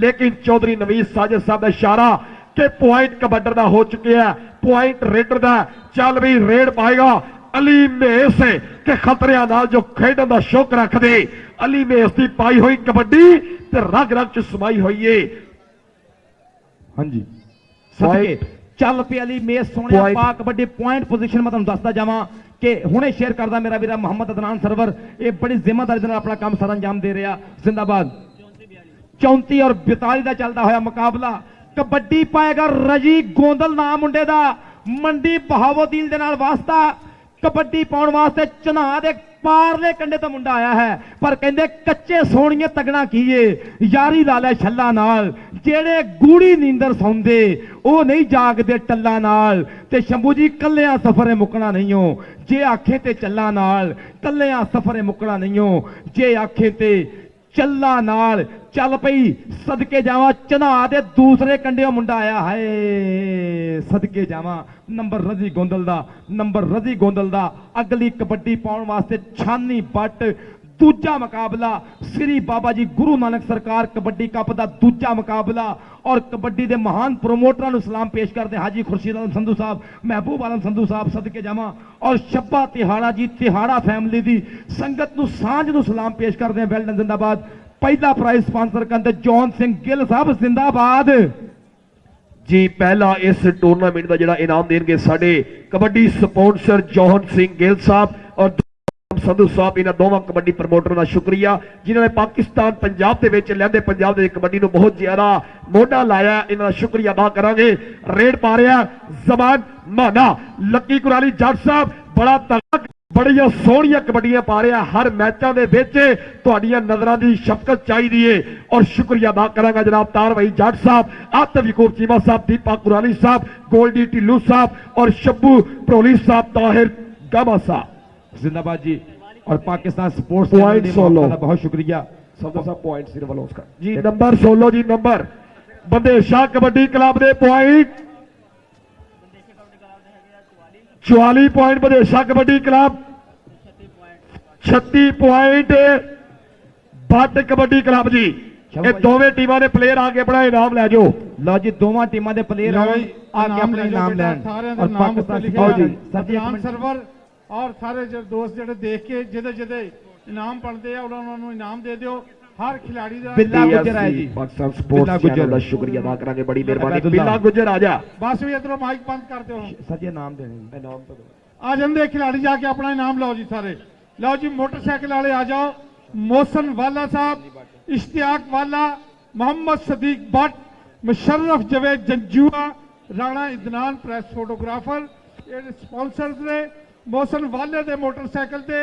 लेकिन चौधरी नवीद साजिद साहब का इशारा कि पॉइंट कबड्डर दा हो चुके हैं, पॉइंट रेडर दा। चल भी रेड पाएगा अली मेस के खतरियां नाल जो खेडन दा शौक रखदे। अली मेस की पाई हुई कबड्डी ते रग रग च समाई हुई है। हाँ जी सदके चल पे अली मेस सोने पा कबड्डी पॉइंट पोजीशन मैं तुहानूं दसदा जावां कि हुणे शेयर करदा मेरा वीरा मोहम्मद अदनान सरवर, ये बड़ी जिम्मेदारी दे नाल अपना काम सारा अंजाम दे रहा। जिंदाबाद। 34 और 42 का चलता होया मुकाबला। कबड्डी पाएगा रजी गोंदल नाम मुंडे दा, मंडी बहावोदीन दे नाल वास्ता कबड्डी पाउण वास्ते चन्हा दे पारले कंडे तो मुंडा आया है। पर कहंदे कच्चे सोहणिए तगड़ा कीए यारी ला लै छल्ला नाल, जेड़े गूड़ी नींदर सौंदे ओ नहीं जागदे टल्ला नाल। ते शंभू जी कल्लियां सफर मुकना नहीं हो, जे आखे ते चल्ला नाल कल्लियां सफर मुकना नहीं हो, जे आखे ते चल्ला नाल। चल पई सदके जावा चन्हा दे दूसरे कंडे मुंडा आया है। सदके जावा नंबर रजी गोंदल दा, नंबर रजी गोंदल दा। अगली कबड्डी पाउण वास्ते छानी बट। दूजा मुकाबला श्री बाबा जी गुरु नानक सरकार कबड्डी कप का दूजा मुकाबला। और कबड्डी के महान प्रोमोटरां नूं सलाम पेश करते हाजी खुर्शीद आलम संधू साहब, महबूब आलम संधू साहब सदके जावा। और शब्बा तिहाड़ा जी तिहाड़ा फैमिली की संगत नूं सांझ नूं सलाम पेश करते हैं। वेल डन जिंदाबाद। पहला प्राइज स्पॉन्सर करते जॉन सिंह गिल साहब जिंदाबाद जी। पहला इस टूरनामेंट का जिहड़ा इनाम देंगे साडे कबड्डी स्पॉन्सर जॉन सिंह गिल साहब और संधू साहब। इन्हां दोवां कबड्डी प्रमोटर का शुक्रिया जिन्होंने पाकिस्तान पंजाब के विच लैंदे पंजाब दे कबड्डी नूं बहुत ज्यादा मोढा लाया। इन्हां दा शुक्रिया अदा करांगे। रेड पा रहा जमान माना लक्की कुराली जट साहब, बड़ा तगड़ा बड़िया सोहणियां कबड्डियां पा रहा। हर मैचों के विच तुहाडीआं नज़रां दी शफकत चाहिदी है। और शुक्रिया अदा करांगा जनाब तार भाई जट साहब, आतिफ यकूब चीमा साहब, दीपा कुराली साहब, गोल्डी टिल्लू साहब और शब्बू प्रोली साहब, ताहिर गामा साहब जिंदाबाद जी। और पाकिस्तान स्पोर्ट्स पॉइंट 16 का बहुत शुक्रिया साहब पॉइंट सिर्फ उसका जी। नंबर 16 जी, नंबर बंदेशा कबड्डी क्लब दे point 44 point Bandesha kabaddi club, 36 point Butt kabaddi club जी। ये दोवें टीमां दे प्लेयर आके अपना इनाम लै जाओ। लो जी दोवां टीमां दे प्लेयर आके अपना इनाम लैन। और पाकिस्तान सर्वर और सारे जो दोस्त जो देख के जिदे जिदे इनाम पढ़ते हैं उन्होंने इनाम दे दियो। हर खिलाड़ी का बिल्ला गुजर है जी, पाकिस्तान स्पोर्ट्स चैनल का शुक्रिया अदा करांगे, बड़ी मेहरबानी। बिल्ला गुजर आ जा बस भी इधरों माइक बंद कर दो। सर जी इनाम देने इनाम तो आ जाते खिलाड़ी जाके अपना इनाम लो जी सारे। लो जी मोटरसाइकिल वाले आ जाओ। मोहसन वाला साहब, इश्तियाक वाला, मोहम्मद सदीक भट्ट, मुशर्रफ जवेद जंजुआ, राणा इदनान प्रेस फोटोग्राफर ये स्पॉन्सर ने। मोहसन वाले दे मोटरसाइकिल से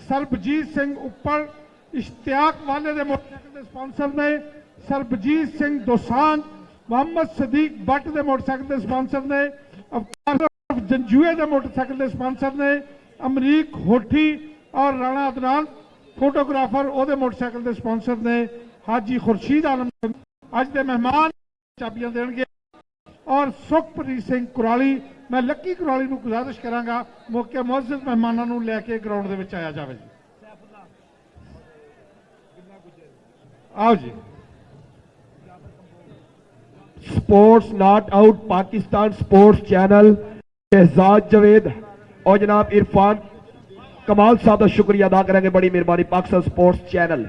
सरबजीत सिंह उप्पर, इश्तियाक वाले दे मोटरसाइकिल के स्पॉन्सर ने सरबजीत सिंह दोसांझ, मोहम्मद सदीक भट्ट दे मोटरसाइकिल के स्पॉन्सर ने, अवतार जंजुए दे मोटरसाइकिल के स्पॉन्सर ने, अमरीक होठी और राणा अदनान फोटोग्राफर ओदे मोटरसाइकिल के स्पॉन्सर ने, हाजी खुर्शीद आलम अज के मेहमान चाबियां देंगे। और सुखप्रीत सिंह कुराली, मैं लक्की कुराली को गुजारिश करांगा मौके मुअज़्ज़ज़ मेहमानों को लैके ग्राउंड दे विच आया जावे जी। आओ जी sports not out Pakistan sports channel Shahzad Javed और जनाब इरफान कमाल साहब का शुक्रिया अदा करेंगे, बड़ी मेहरबानी पाकिस्तान स्पोर्ट्स चैनल।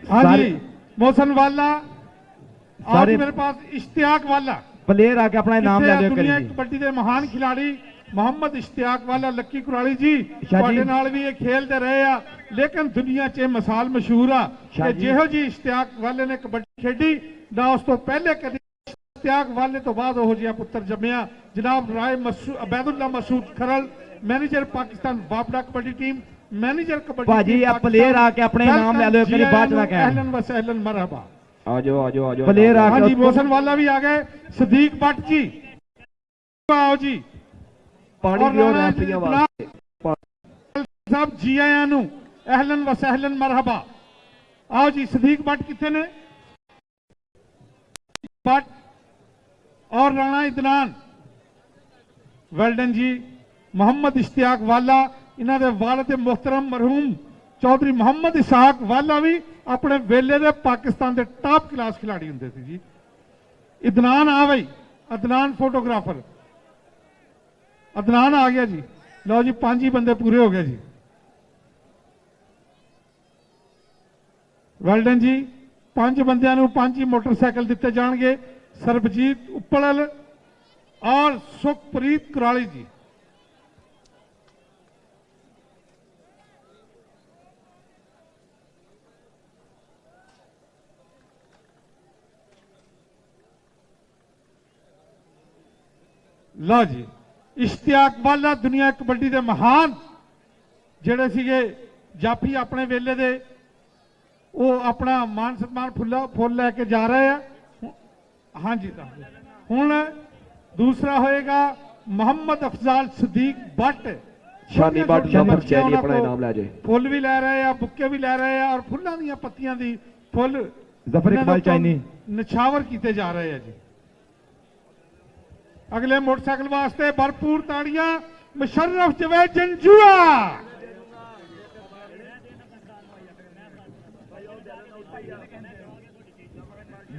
हाँ जी, मोहसन वाला आज सारे- मेरे पास इश्तियाक वाला प्लेयर आके अपना इनाम ले जिथे लियो दुनिया करी जी। कबड्डी के महान खिलाड़ी मोहम्मद इश्तियाक वाला लक्की कुराली जी शाह जी। ਤੁਹਾਡੇ ਨਾਲ ਵੀ ਇਹ ਖੇਲਦੇ ਰਹੇ ਆ, ਲੇਕਿਨ ਦੁਨੀਆ 'ਚ ਇਹ ਮਿਸਾਲ ਮਸ਼ਹੂਰ ਆ शाह ਕਿ जी। ਜਿਹੋ ਜੀ ਇਸ਼ਤਿਆਕ ਵਾਲੇ ਨੇ ਕਬੱਡੀ ਖੇਡੀ ਨਾ ਉਸ ਤੋਂ ਪਹਿਲੇ ਕਦੀ ਇਸ਼ਤਿਆਕ ਵਾਲੇ ਤੋਂ ਬਾਅਦ ਉਹ ਜਿਹਾ ਪੁੱਤਰ ਜੰਮਿਆ। ਜਨਾਬ ਰਾਏ ਅਬੈਦੁੱਲਾ ਮਸੂਦ ਖਰਲ मैनेजर पाकिस्तान बापड़ा कबड्डी टीम मैनेजर कबड्डी भाजी, टीम आप प्लेयर आके अपने नाम ले लो, करी बात ना कहें। अहलन व सहलन मरहबा। आ जाओ प्लेयर हाँ जी, आके मोहसन वाला भी आ गए, सदीक भट्ट जी आओ जी, पानी और दियो राणा रेफरियां इब्राहिम वास्ते। साहब जी आया नु अहलन व सहलन मरहबा। आओ जी, सदीक भट्ट कितने ने भट्ट और राणा इदनान वेल्डन जी। मोहम्मद इश्तियाक वाला इन्हों के वालद मोहतरम मरहूम चौधरी मोहम्मद इसहाक वाला भी अपने वेले दे पाकिस्तान के टॉप क्लास खिलाड़ी होंगे थे जी। इदनान आ गई, अदनान फोटोग्राफर अदनान आ गया जी। लो जी, 5 ही बंदे पूरे हो गए जी। वेल्डन जी, 5 बंदियां नूं 5 ही मोटरसाइकिल दिते जाएंगे। सरबजीत उपल और सुखप्रीत कुराली जी। लो जी, इश्तियाक वाला दुनिया कबड्डी के महान ਜਿਹੜੇ ਸੀਗੇ ਜਾਫੀ ਆਪਣੇ ਵੇਲੇ ਦੇ, ਉਹ ਆਪਣਾ ਮਾਨ ਸਨਮਾਨ ਫੁੱਲ ਲੈ ਕੇ ਜਾ ਰਹੇ ਆ। हाँ जी, ਹੁਣ दूसरा होएगा मोहम्मद अफजाल सदीक भट्ट। शानी भट्ट जफर चैनी अपना इनाम ले जाए। फुल भी लै रहे हैं, बुक्के भी लै रहे हैं और फुल्लां दी पत्तियां दी फुल जफर इकबाल चैनी निछावर किए जा रहे हैं जी। अगले मोटरसाइकिल वास्ते भरपूर ताड़ियां मुशर्रफ जवेद जंजुआ।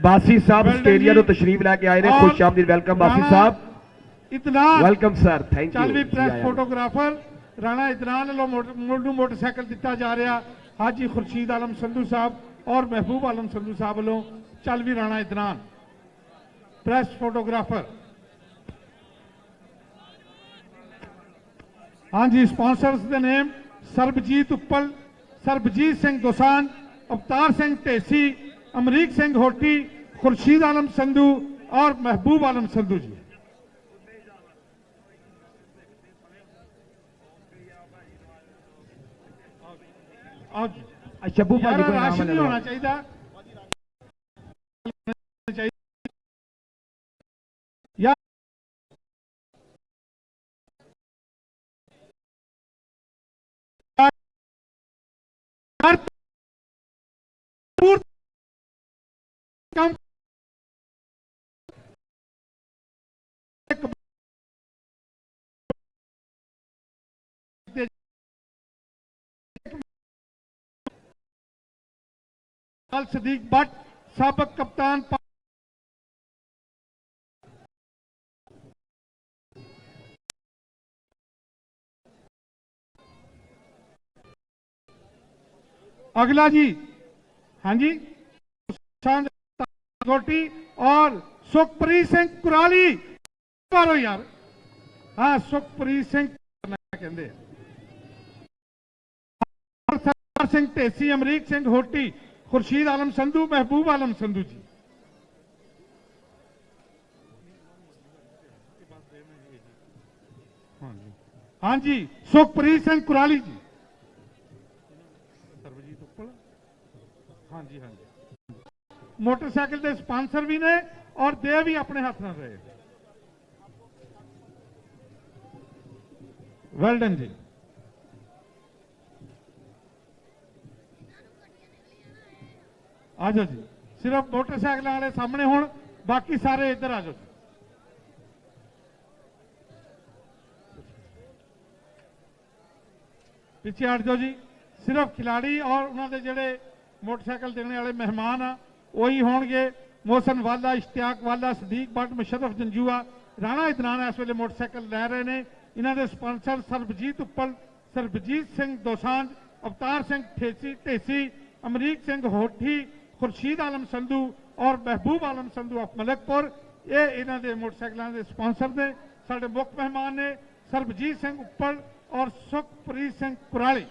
बासी साहब ऑस्ट्रेलिया तो तशरीफ लेके आए हैं, खुश आमदीद, वेलकम बासी साहब, इदनान वेलकम सर, थैंक चल भी यू। प्रेस फोटोग्राफर राणा इदनान वालों मोटरसाइकिल दिता जा रहा। हाजी खुर्शीद आलम संधू साहब और महबूब आलम संधू साहब वालों चल भी राणा इदनान प्रेस फोटोग्राफर। हाँ जी, स्पॉन्सर्स द नेम सरबजीत उपल, सरबजीत सिंह दोसान, अवतार सिंह ढेसी, अमरीक सिंह होटी, खुर्शीद आलम संधू और महबूब आलम संधू जी। शब्बू भाजी को राशन इनाम नहीं ले लो। होना चाहिए। या कम सदीक भट्ट साबक कप्तान अगला जी। हाँ जी, गोटी और सुखप्रीत सिंह कुराली मारो यार। हाँ, सुखप्रीत सिंह कहते सिंह ढेसी, अमरीक सिंह होटी, खुर्शीद आलम संधू, महबूब आलम संधू जी। हाँ जी, सुखप्रीत सिंह कुराली जी। सरबजीत उपल। हाँ जी, हाँ जी, मोटरसाइकिल के स्पॉन्सर भी ने और दे भी अपने हाथ में रहे। वेल्डन जी। आ जाओ जी, सिर्फ मोटरसाइकिल वाले सामने हो, बाकी सारे इधर आ जाओ। पीछे हट जाओ जी। सिर्फ खिलाड़ी और उन्होंने जेडे मोटरसाइकिल देने वाले मेहमान आ वही होंगे। मोहसन वाला, इश्तियाक वाला, सदीक भट्ट, मुशर्रफ जंजूआ, राणा इदनान इस वेले मोटरसाइकिल लै रहे हैं। इन्हों के स्पॉन्सर सरबजीत उप्पल, सरबजीत सिंह दोसांझ, अवतार सिंह ढेसी, अमरीक सिंह होठी, खुर्शीद आलम संधू और महबूब आलम संधू ऑफ मलकपुर, ये इन्हों के मोटरसाइकिलों के स्पॉन्सर ने। साढ़े मुख्य मेहमान ने सरबजीत सिंह उप्पल और सुखप्रीत सिंह कुराली।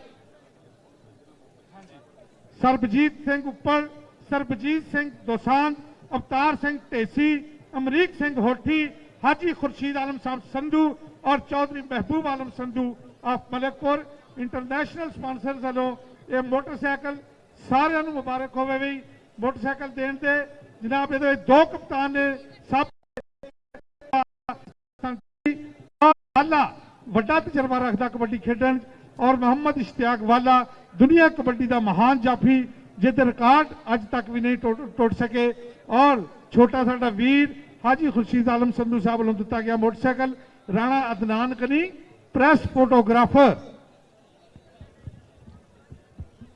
सरबजीत सिंह उप्पल, सरबजीत सिंह दोसांझ, अवतार सिंह ढेसी, अमरीक सिंह होठी, हाजी खुर्शीद आलम साहब संधू और Chaudhry Mehboob Alam Sandhu of Malakpur. International sponsors वालों ये मोटरसाइकिल सारिਆਂ ਨੂੰ मुबारक होवे भी। मोटरसाइकिल देने से जनाब ये दो कप्तान ने सब वाला वड्डा तजर्बा रखता कबड्डी खेडन और मोहम्मद इश्तियाक वाला दुनिया कबड्डी का महान जाफी जिहदे रिकॉर्ड अज तक भी नहीं टुट सके। और छोटा साडा वीर हाजी खुर्शीद आलम संधू साहब वालों दिता गया मोटरसाइकिल। राणा अदनान कनी प्रेस फोटोग्राफर।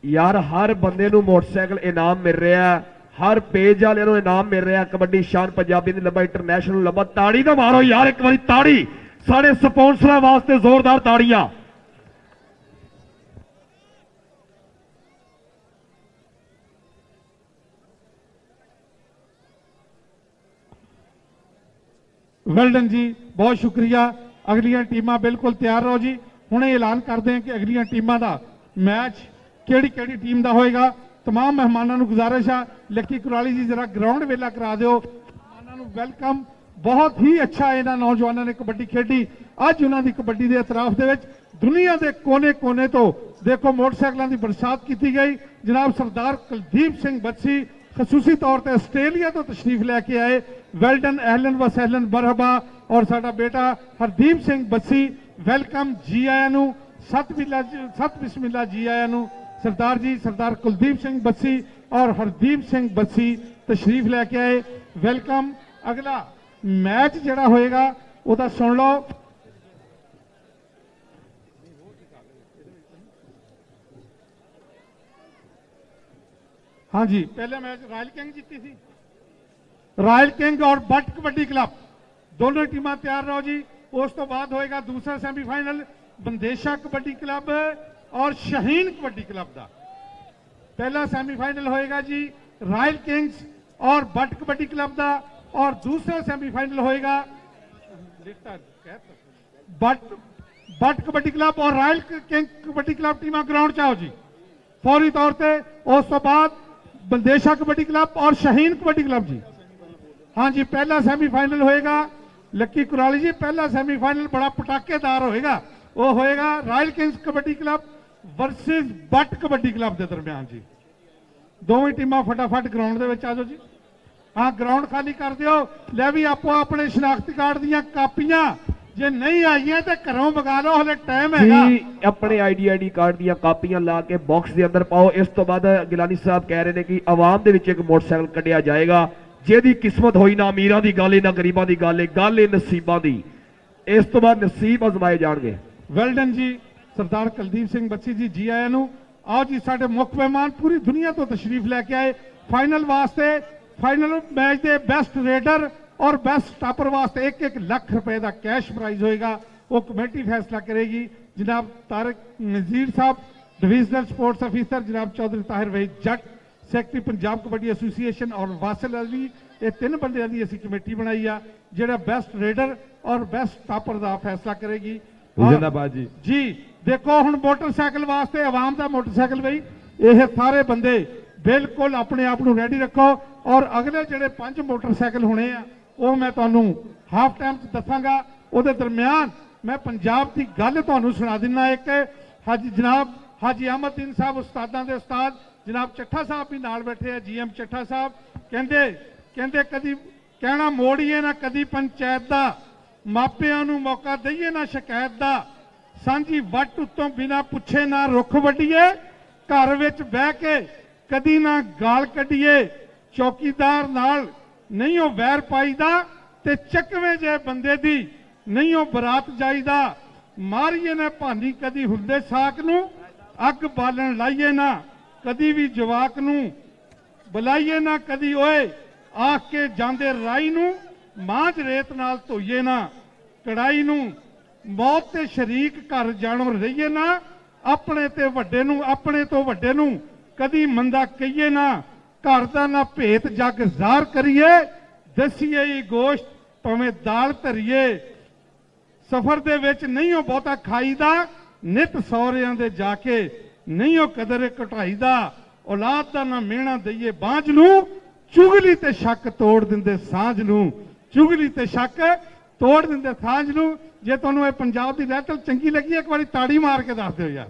यार हर बंदे नूं मोटरसाइकिल इनाम मिल रहा है, हर पेज वाले नूं इनाम मिल रहा है। कबड्डी शान पंजाबी दी लंबा इंटरनेशनल लंबा ताड़ी तो मारो यार एक बारी ताड़ी साढ़े स्पॉन्सरां वास्ते जोरदार ताड़ियां। वेल्डन जी बहुत शुक्रिया। अगलियां टीमां बिल्कुल तैयार रहो जी। हुणे ऐलान करते हैं कि अगलियां टीमां दा मैच किहड़ी किहड़ी टीम दा होएगा। तमाम मेहमानों को गुजारिश है लक्की कुराली जी जरा ग्राउंड वेला करा दो। मेहमानों वेलकम। बहुत ही अच्छा इन्हां नौजवानों ने कबड्डी खेडी। अज उन्हां दी कबड्डी दे इतराफ दे विच दुनिया के कोने कोने तो देखो मोटरसाइकिलों की बरसात की गई। जनाब सरदार कुलदीप सिंह बत्सी खसूसी तौर पर आस्ट्रेलिया तो तशरीफ लैके आए। वेल्डन एहलन व सहलन मरहबा। और साडा बेटा हरदीप सिंह बत्सी वेलकम जी आया नू। सत बिस्मिल्ला जी आया नू। सरदार जी सरदार कुलदीप सिंह बत्सी और हरदीप सिंह बत्सी तशरीफ लैके आए वेलकम। अगला मैच जड़ा होएगा वह सुन लो। हाँ जी पहले मैच रॉयल किंग जीती थी। रॉयल किंग और बट कबड्डी क्लब दोनों टीमां तैयार रहो जी। उस तो बाद होएगा दूसरा सेमीफाइनल बंदेशा कबड्डी क्लब और शहीन कबड्डी क्लब का। पहला सेमीफाइनल होएगा जी रॉयल किंग्स और बट कबड्डी क्लब का और दूसरा सेमीफाइनल होएगा बट कबड्डी क्लब और रॉयल किंग कबड्डी क्लब टीमां ग्राउंड चाहो जी फौरी तौर पर। उस तो बाद बंदेशा कबड्डी क्लब और शहीन कबड्डी क्लब जी। हाँ जी पहला सेमीफाइनल होएगा लक्की कुराली जी। पहला सेमीफाइनल बड़ा पटाकेदार होएगा। वो होएगा royal Kings kabaddi club versus Butt kabaddi club के दरम्यान जी। दोवें टीमां फटाफट ग्राउंड दे विच आ जाओ जी। हाँ ग्राउंड खाली कर दिओ। लै भी आपो अपने शनाख्ती कार्ड दीयां कापियां जे नहीं आईयां ते घरों मंगा लो हले टाइम है जी। अपने आईडी कार्ड दी कापियां ला के बॉक्स के अंदर पाओ। इस तो बाद गिलानी साहब कह रहे हैं कि आवाम दे विच एक मोटरसाइकिल कढ़िया जाएगा। जेदी किस्मत होई ना अमीरां दी गल ना गरीबां दी गल नसीबां दी। इस तो बाद नसीब आजमाए जाणगे। वेल्डन जी सरदार कुलदीप सिंह बत्सी जी जी आया नू। आओ जी साडे मुख्य मेहमान पूरी दुनिया तो तशरीफ लैके आए। फाइनल वास्ते फाइनल मैच के बेस्ट रेडर और बेस्ट स्टापर वास्ते 1-1 लाख रुपए का कैश प्राइज होएगा। वो कमेटी फैसला करेगी। जनाब तारक नजीर साहब डिविजनल स्पोर्ट्स ऑफिसर, जनाब चौधरी ताहिर वहीद जट सैकटरी पंजाब कबड्डी एसोसीएशन और वासिल अली ये 3 बंदियां की असी कमेटी बनाई आ जिहड़ा बेस्ट रेडर और बेस्ट स्टापर का फैसला करेगी। जिंदाबाद जी। जी देखो हुण मोटरसाइकिल वास्ते आवाम का मोटरसाइकिल बई ये सारे बंदे बिल्कुल अपने आप को रेडी रखो। और अगले जिहड़े 5 मोटरसाइकिल होने आ वो मैं तुहानू हाफ टाइम दसांगा। उहदे दरम्यान मैं पंजाब की गल तुहानू सुना दिना। एक हाजी जनाब हाजी अहमददीन साहब उस्तादां दे उस्ताद जनाब चट्ठा साहब भी नाल बैठे हैं। GM चट्ठा साहब कहते कदी कहना मोड़िए ना कदी पंचायत का मापियां नू मौका दईए ना शिकायत का। सांझी वट उत्तों बिना पुछे ना रुख वड्डीए घर विच बह के कदी ना गाल कढ़ीए। चौकीदार नाल नहीं हो वैर पाईदा ते चकवे जे बंदे दी नहीं हो बरात जाईदा। मारीए ना भानी कदी हुंदे साक नू अग बालन लाइए ना कदी भी जवाक नू बुलाइए ना कदी ओए ਆਖ ਕੇ ਜਾਂਦੇ ਰਾਈ ਨੂੰ ਮਾਂਝ ਰੇਤ ਨਾਲ ਧੋਈਏ ਨਾ, ਕੜਾਈ ਨੂੰ ਮੌਤ ਤੇ ਸ਼ਰੀਕ ਘਰ ਜਾਣੋ ਰਹੀਏ ਨਾ, ਆਪਣੇ ਤੇ ਵੱਡੇ ਨੂੰ ਆਪਣੇ ਤੋਂ ਵੱਡੇ ਨੂੰ ਕਦੀ ਮੰਦਾ ਕਹੀਏ ਨਾ, ਘਰ ਦਾ ਨਾ ਭੇਤ ਜੱਗ ਜ਼ਾਹਰ ਕਰੀਏ, ਦਸੀਏ ਹੀ ਗੋਸ਼ਤ ਭਾਵੇਂ ਦਾਲ ਧਰੀਏ, ਸਫ਼ਰ ਦੇ ਵਿੱਚ ਨਹੀਂ ਉਹ ਬਹੁਤਾ ਖਾਈਦਾ, ਨਿਤ ਸਹੁਰਿਆਂ ਦੇ ਜਾ ਕੇ ਨਹੀਂ ਉਹ ਕਦਰ ਘਟਾਈਦਾ, ਔਲਾਦ ਦਾ ਨਾ ਮਿਹਣਾ ਦਈਏ ਬਾਂਝ ਨੂੰ, ਚੁਗਲੀ ਤੇ ਸ਼ੱਕ ਤੋੜ ਦਿੰਦੇ ਸਾਂਝ ਨੂੰ, ਚੁਗਲੀ ਤੇ ਸ਼ੱਕ ਤੋੜ ਦਿੰਦੇ ਸਾਂਝ ਨੂੰ। ਜੇ ਤੁਹਾਨੂੰ ਇਹ ਪੰਜਾਬ ਦੀ ਰਹਿਤਲ ਚੰਗੀ ਲੱਗੀ ਇੱਕ ਵਾਰੀ ਤਾੜੀ ਮਾਰ ਕੇ ਦੱਸ ਦਿਓ ਯਾਰ।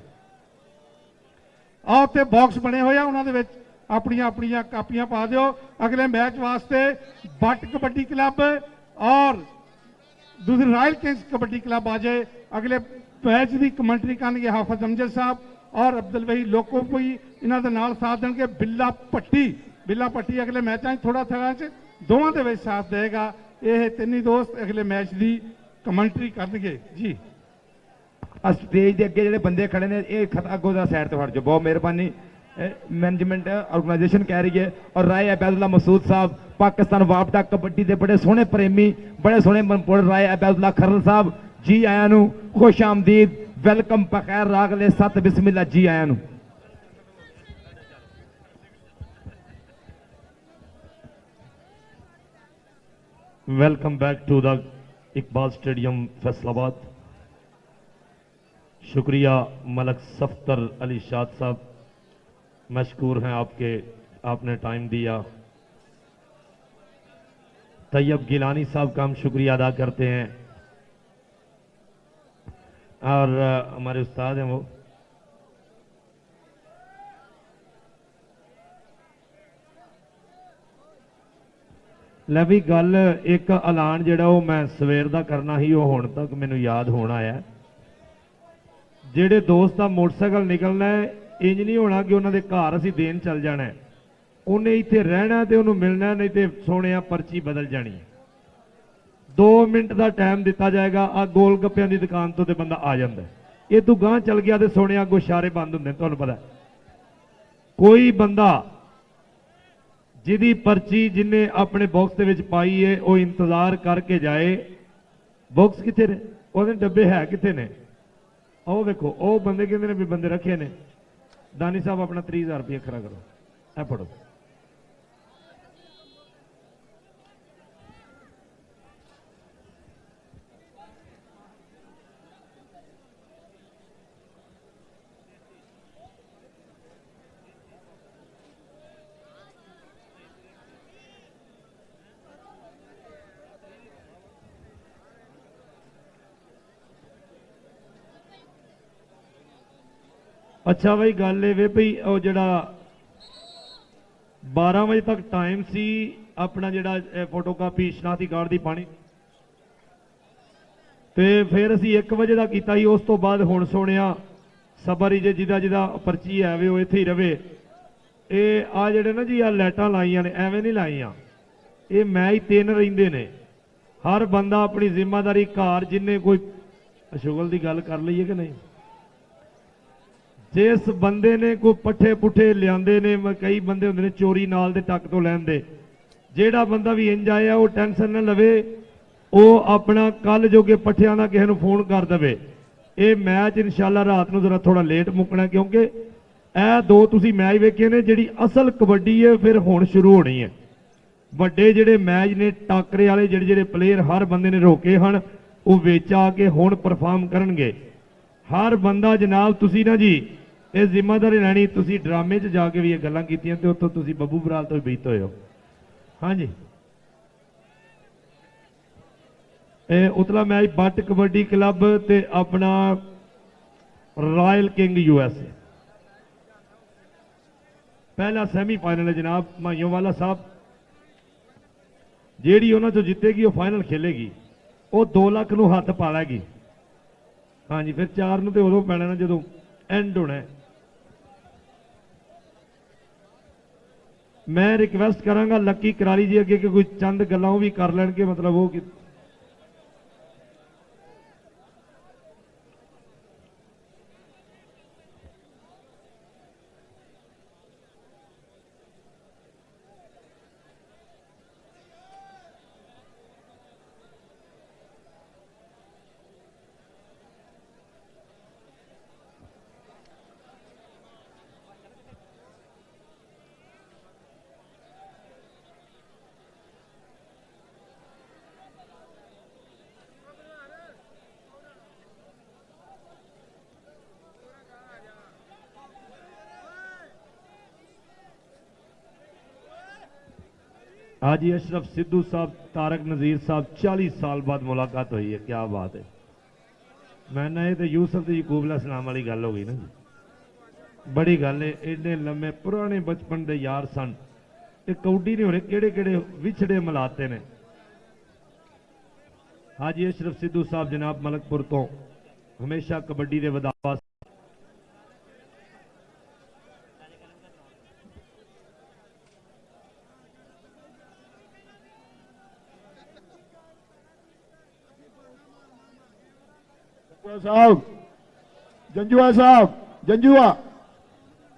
ਆਹ ਉੱਥੇ ਬਾਕਸ ਬਣੇ ਹੋਏ ਆ, ਉਹਨਾਂ ਦੇ ਵਿੱਚ ਆਪਣੀਆਂ ਆਪਣੀਆਂ ਕਾਪੀਆਂ ਪਾ ਦਿਓ। ਅਗਲੇ ਮੈਚ ਵਾਸਤੇ ਬੱਟ ਕਬੱਡੀ ਕਲੱਬ ਔਰ दूसरी रॉयल किंग्स कबड्डी क्लब आ जाए। अगले मैच की कमेंटरी करनगे हाफिज अमजद साहब और अब्दुल वही लोको कोई इन्हों के नाल साथ देंगे। बिल्ला भट्टी अगले मैचों थोड़ा थोड़ा दोवां दे विच साथ देगा। ये तीन दोस्त अगले मैच की कमेंटरी करनगे जी। स्टेज के अगे जो बंदे खड़े ने ये अगों का साइड तो हट जाओ, बहुत मेहरबानी। मैनेजमेंट ऑर्गेनाइजेशन कह रही है। और राय अबैदुल्ला मसूद साहब पाकिस्तान वापडा कबड्डी के बड़े सोहने प्रेमी, बड़े सोहने मनपुर राय अबैदुल्ला खरल साहब जी आया नू, खुश आमदीद, वेलकम, बखैर रागले सत बिस्मिल्ला जी आया नू। Welcome back to the Iqbal stadium Faisalabad. शुक्रिया मलक सफ्तर अली शाद साहब, मशकूर हैं आपके, आपने टाइम दिया। तैयब गिलानी साहब का हम शुक्रिया अदा करते हैं और हमारे उस्ताद हैं वो। ले भी गल एक ऐलान जिहड़ा वो मैं सवेर दा करना ही, वो हुण तक मैनूं याद होना है। जिहड़े दोस्त दा मोटरसाइकिल निकलना है, इंज नहीं होना कि उन्होंने घर असीं देन चल जाना है, उन्हें इत्थे रहना तो उन्होंने मिलना, नहीं तो सोने पर्ची बदल जानी है। 2 मिनट का टाइम दिता जाएगा। आ गोल गप्पियां की दुकान तो बंदा आ जाता है, ये तू गांह चल गया तो सोने अगों इशारे बंद होंगे। तुहानूं पता कोई बंदा जिहदी पर्ची जिन्हें अपने बॉक्स के पाई है वो इंतजार करके जाए। बॉक्स कितने ने, वो डब्बे है कितने ने? आओ देखो, वो बंदे कहते हैं भी बंदे रखे ने। दानी साहब अपना 30,000 रुपया खरा करो, है पढ़ो। अच्छा भाई गल ये भाई वो जड़ा 12 बजे तक टाइम सी अपना जड़ा फोटो कापी शनाख्ती कार्ड की पानी, तो फिर असी 1 बजे का किया ही। उस तो बाद हुण सुनिया सबर ही जे जिदा जिदा पर्ची है वे वो इत्थे ही रवे। ये आ जड़े ना जी आ लाइटां लाइया ने, एवें नहीं लाइया, ये मैच 3 रहिंदे ने। हर बंदा अपनी जिम्मेदारी घर, जिन्हें कोई शुगल की गल कर लीए कि नहीं, जिस बंदे ने कोई पट्ठे पुट्ठे लियाते ने, कई बंदे होंदे ने चोरी नाल दे टक तो लैंदे, जेड़ा बंदा भी इंज आया वो टेंशन न लवे, वो अपना कल जो कि पट्ठियां दा किसी नूं फोन कर दे। ये मैच इंशाअल्लाह रात नूं जरा थोड़ा लेट मुकना, क्योंकि ए 2 तुसीं मैच वेखे ने, जिहड़ी असल कबड्डी है फिर हुण शुरू होनी है। वड्डे जिहड़े मैच ने टाकरे वाले जिहड़े जिहड़े प्लेयर हर बंदे ने रोके हन, वो विच आके हुण परफॉर्म करनगे। हर बंदा जनाब तुसीं ना जी ये जिम्मेदारी लैनी। तुसीं ड्रामे च जाके भी ये गल्लां कीतियां ते उत्थों तुसीं बब्बू बराल तो बीत होए हो। हाँ जी, उतला मैच बट कबड्डी क्लब ते अपना रॉयल किंग यूएसए, पहला सेमीफाइनल है जनाब। माइयों वाला साहब जेड़ी उन्होंने चो जीतेगी वो फाइनल खेलेगी, वो 2 लाख नूं हथ पा लैगी। हाँ जी, फिर 4 नूं तो उदों पैना ना जो एंड होना है। मैं रिक्वेस्ट करांगा लक्की करारी जी अगे कि कोई चंद गल्लां भी कर लैणगे, मतलब वो कि हाजी अशरफ सिद्धू साहब तारक नज़ीर साहब 40 साल बाद मुलाकात हुई है, क्या बात है। मैं तो यूसुफ यकूब अलैहिस्सलाम वाली गल हो गई ना जी, बड़ी गल है। एडे लम्मे पुराने बचपन के यार सन, कौडी नहीं हो रहे केड़े केड़े विछड़े मिलाते ने। हाजी अशरफ सिद्धू साहब जनाब मलकपुर तो हमेशा कबड्डी के वधावा साहब जंजुआ साहब जंजुआ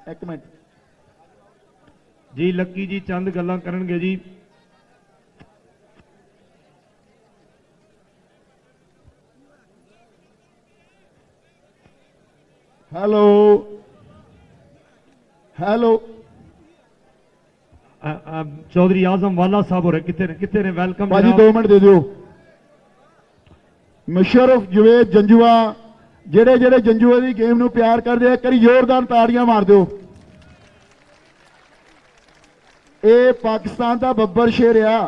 एक मिनट जी लक्की जी चंद गल्लां करनगे जी। हेलो हेलो चौधरी आजम वाला साहब हो रहे कितने ने वेलकम भाजी 2 मिनट दे दियो। मुशर्रफ जवेद जंजुआ जेड़े जेड़े जंजुआ की गेम नूं प्यार करदे एक बारी जोरदार ताड़ियां मार दो। ये पाकिस्तान का बब्बर शेर आ,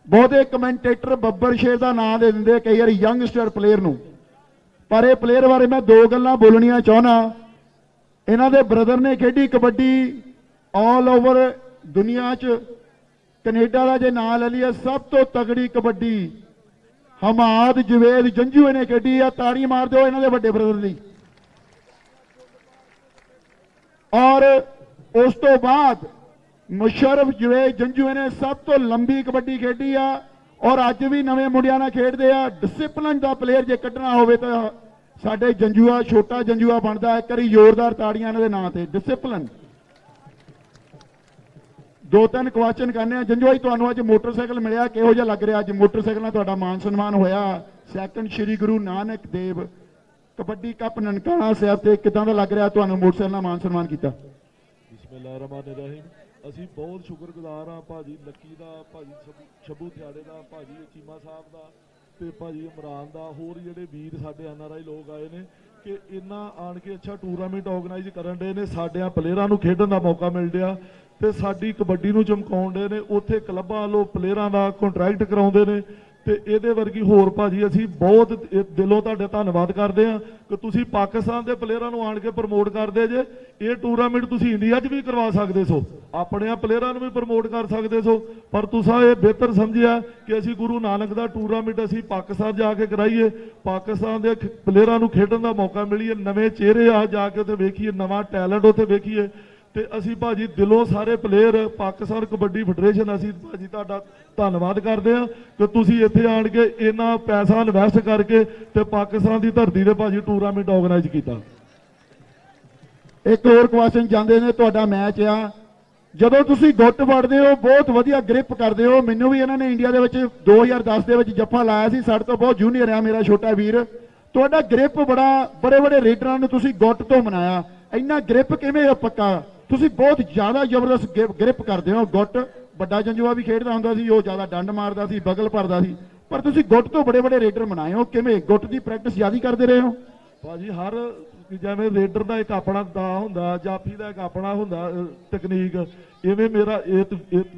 बहुते कमेंटेटर बब्बर शेर का नाम दे दिंदे कई बार यंगस्टर प्लेयर नूं, पर यह प्लेयर बारे मैं 2 गल्लां बोलनियां चाहना। इन्हां दे ब्रदर ने खेडी कबड्डी ऑल ओवर दुनिया च, कनेडा का जे नाम ले लिया सब तो तगड़ी कबड्डी हमाद जवेद जंजुए ने खेडी आ। ताड़ी मार दो इन्हां दे वड्डे ब्रदर दी। और उस तो बाद मुशर्रफ जवेद जंजुए ने सब तो लंबी कबड्डी खेडी आ और अज भी नवे मुंडियां नाल खेडदे आ। डिसिपलिन का प्लेयर जे कड्ढना होवे तां साडे जंजुआ छोटा जंजुआ बनदा। एक बारी जोरदार ताड़ियां इन्हां दे नां ते। डिसिपलिन 2-3 क्वेश्चन करने जंजुआ जी तुहानूं अज मोटरसाइकिल मिलिया किहो जिहा लग रहा? अज मोटरसाइकिल नाल तुहाडा मान सन्मान होया। सैकंड श्री गुरु नानक देव कबड्डी कप ननकाना साहब ते किदां दा लग रहा तुहानूं मोटरसाइकिल नाल मान सन्मान कीता? बिस्मिल्लाहिर्रहमानिर्रहीम। ਅਸੀਂ ਬਹੁਤ ਸ਼ੁਕਰਗੁਜ਼ਾਰ ਹਾਂ ਭਾਜੀ ਲੱਕੀ ਦਾ, ਭਾਜੀ ਸ਼ਬੂ ਥਿਆੜੇ ਦਾ, ਭਾਜੀ ਚੀਮਾ ਸਾਹਿਬ ਦਾ ਤੇ ਭਾਜੀ ਇਮਰਾਨ ਦਾ, ਹੋਰ ਜਿਹੜੇ ਵੀਰ ਸਾਡੇ ਐਨਆਰਆਈ ਲੋਕ ਆਏ ਨੇ ਕਿ ਇੰਨਾ ਆਣ ਕੇ ਅੱਛਾ ਟੂਰਨਾਮੈਂਟ ਆਰਗੇਨਾਈਜ਼ ਕਰਨ ਦੇ ਨੇ, ਸਾਡਿਆਂ ਪਲੇਅਰਾਂ ਨੂੰ ਖੇਡਣ ਦਾ ਮੌਕਾ ਮਿਲ ਰਿਹਾ ਤੇ ਸਾਡੀ ਕਬੱਡੀ ਨੂੰ ਚਮਕਾਉਣ ਦੇ ਨੇ। ਉੱਥੇ ਕਲੱਬਾਂ ਵੱਲੋਂ ਪਲੇਅਰਾਂ ਦਾ ਕੰਟਰੈਕਟ ਕਰਾਉਂਦੇ ਨੇ ਤੇ ਇਹਦੇ ਵਰਗੀ ਹੋਰ ਭਾਜੀ ਅਸੀਂ ਬਹੁਤ ਦਿਲੋਂ ਤੁਹਾਡੇ ਧੰਨਵਾਦ ਕਰਦੇ ਹਾਂ ਕਿ ਤੁਸੀਂ ਪਾਕਿਸਤਾਨ ਦੇ ਪਲੇਅਰਾਂ ਨੂੰ ਆਣ ਕੇ ਪ੍ਰਮੋਟ ਕਰਦੇ ਜੇ। ਇਹ ਟੂਰਨਾਮੈਂਟ ਤੁਸੀਂ ਇੰਡੀਆ 'ਚ ਵੀ ਕਰਵਾ ਸਕਦੇ ਸੋ, ਆਪਣੇ ਪਲੇਅਰਾਂ ਨੂੰ ਵੀ ਪ੍ਰਮੋਟ ਕਰ ਸਕਦੇ ਸੋ, ਪਰ ਤੁਸੀਂ ਇਹ ਬਿਹਤਰ ਸਮਝਿਆ ਕਿ ਅਸੀਂ ਗੁਰੂ ਨਾਨਕ ਦਾ ਟੂਰਨਾਮੈਂਟ ਅਸੀਂ ਪਾਕਿਸਤਾਨ ਜਾ ਕੇ ਕਰਾਈਏ, ਪਾਕਿਸਤਾਨ ਦੇ ਪਲੇਅਰਾਂ ਨੂੰ ਖੇਡਣ ਦਾ ਮੌਕਾ ਮਿਲੀਏ, ਨਵੇਂ ਚਿਹਰੇ ਆ ਜਾ ਕੇ ਉੱਥੇ ਵੇਖੀਏ, ਨਵਾਂ ਟੈਲੈਂਟ ਉੱਥੇ ਵੇਖੀਏ। ਤੇ ਅਸੀਂ ਭਾਜੀ ਦਿਲੋਂ ਸਾਰੇ ਪਲੇਅਰ ਪਾਕਿਸਤਾਨ ਕਬੱਡੀ ਫੈਡਰੇਸ਼ਨ ਅਸੀਂ ਭਾਜੀ ਤੁਹਾਡਾ ਧੰਨਵਾਦ ਕਰਦੇ ਹਾਂ ਕਿ ਤੁਸੀਂ ਇੱਥੇ ਆਣ ਕੇ ਇੰਨਾ ਪੈਸਾ ਇਨਵੈਸਟ ਕਰਕੇ ਤੇ ਪਾਕਿਸਤਾਨ ਦੀ ਧਰਤੀ ਤੇ ਭਾਜੀ ਟੂਰਨਾਮੈਂਟ ਆਰਗੇਨਾਈਜ਼ ਕੀਤਾ। एक और क्वेश्चन जाते ने तुहाडा मैच आ ਜਦੋਂ ਤੁਸੀਂ ਗੁੱਟ ਵੜਦੇ ਹੋ ਬਹੁਤ ਵਧੀਆ ਗ੍ਰਿਪ ਕਰਦੇ ਹੋ। ਮੈਨੂੰ ਵੀ ਇਹਨਾਂ ਨੇ ਇੰਡੀਆ ਦੇ ਵਿੱਚ 2010 ਦੇ ਵਿੱਚ ਜੱਫਾ ਲਾਇਆ ਸੀ, ਸਾਡੇ ਤੋਂ ਬਹੁਤ ਜੂਨੀਅਰ ਆ ਮੇਰਾ ਛੋਟਾ ਵੀਰ। ਤੁਹਾਡਾ ਗ੍ਰਿਪ ਬੜਾ ਬੜੇ ਬੜੇ ਰੇਡਰਾਂ ਨੂੰ ਤੁਸੀਂ ਗੁੱਟ ਤੋਂ ਬਣਾਇਆ, ਇੰਨਾ ਗ੍ਰਿਪ ਕਿਵੇਂ ਪੱਕਾ? ਤੁਸੀਂ ਬਹੁਤ ਜ਼ਿਆਦਾ ਜ਼ਬਰਦਸਤ ਗ੍ਰਿਪ ਕਰਦੇ ਹੋ। ਗੁੱਟ ਵੱਡਾ ਜੰਜੂਆ ਵੀ ਖੇਡਦਾ ਹੁੰਦਾ ਸੀ, ਉਹ ਜ਼ਿਆਦਾ ਡੰਡ ਮਾਰਦਾ ਸੀ, ਬਗਲ ਭਰਦਾ ਸੀ, ਪਰ ਤੁਸੀਂ ਗੁੱਟ ਤੋਂ ਬੜੇ ਬੜੇ ਰੇਡਰ ਬਣਾਏ ਹੋ। ਕਿਵੇਂ ਗੁੱਟ ਦੀ ਪ੍ਰੈਕਟਿਸ ਜ਼ਿਆਦਾ ਕਰਦੇ ਰਹੇ ਹੋ? ਭਾਜੀ ਹਰ ਜਿਵੇਂ ਰੇਡਰ ਦਾ ਇੱਕ ਆਪਣਾ ਦਾ ਹੁੰਦਾ, ਜਾਫੀ ਦਾ ਇੱਕ ਆਪਣਾ ਹੁੰਦਾ ਟੈਕਨੀਕ, ਇਵੇਂ ਮੇਰਾ ਇਹ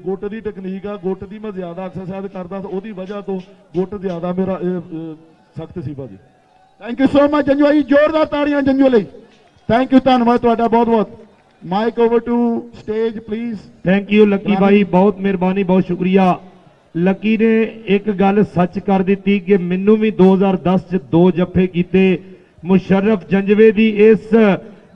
ਗੁੱਟ ਦੀ ਟੈਕਨੀਕ ਆ। ਗੁੱਟ ਦੀ ਮੈਂ ਜ਼ਿਆਦਾ ਐਕਸਰਸਾਈਜ਼ ਕਰਦਾ, ਉਹਦੀ ਵਜ੍ਹਾ ਤੋਂ ਗੁੱਟ ਜ਼ਿਆਦਾ ਮੇਰਾ ਸਖਤ ਸੀ ਭਾਜੀ। Thank you so much Janjua ਜੀ, ਜ਼ੋਰਦਾਰ ਤਾੜੀਆਂ ਜੰਜੂ ਲਈ। ਥੈਂਕ ਯੂ, ਧੰਨਵਾਦ ਤੁਹਾਡਾ ਬਹੁਤ ਬਹੁਤ। Mic over to stage please. Thank you Lucky भाई, बहुत मेहरबानी, बहुत शुक्रिया। लकी ने एक गल सच कर दी कि मैनू भी 2010 च 2 जफे कीते। मुशर्रफ जंजवे दी इस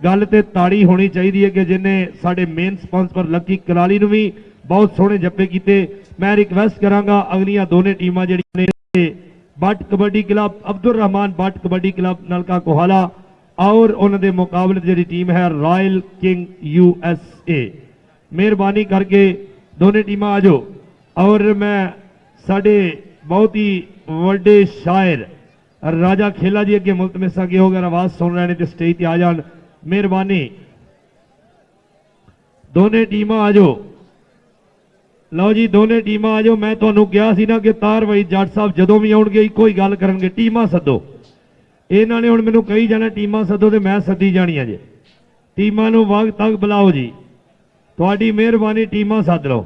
गल ते ताड़ी होनी चाहिए कि जिन्हें साडे मेन स्पॉन्सर लकी कलाली नूं भी बहुत सोहणे जफे कीते। मैं रिक्वेस्ट करांगा अगलियां दोने टीमां जिहड़ियां ने but kabaddi club Abdul Rehman Butt kabaddi club नलका कोहाला और उन्होंने मुकाबले जी टीम है रॉयल किंग USA, मेहरबानी करके दोनों टीम आ जाओ। और मैं साडे बहुत ही बड़े शायर राजा खेला जी अगे मुल्तमिसा के होकर आवाज सुन रहे हैं तो स्टेज पर आ जान, मेहरबानी। दोनों टीम आ जाओ, लो जी दोनों टीम आ जाओ। मैं तुहानू कहा सी ना कि तार भाई जट साहब जदों भी आउणगे इक्को ही गल करनगे, टीमां सदो। इन्होंने हुण मैनू कही जाना टीमां सदो ते मैं सदी जानियां जे। टीमां नूं वक्त तक बुलाओ जी, तुहाडी मेहरबानी, टीमां सद लो।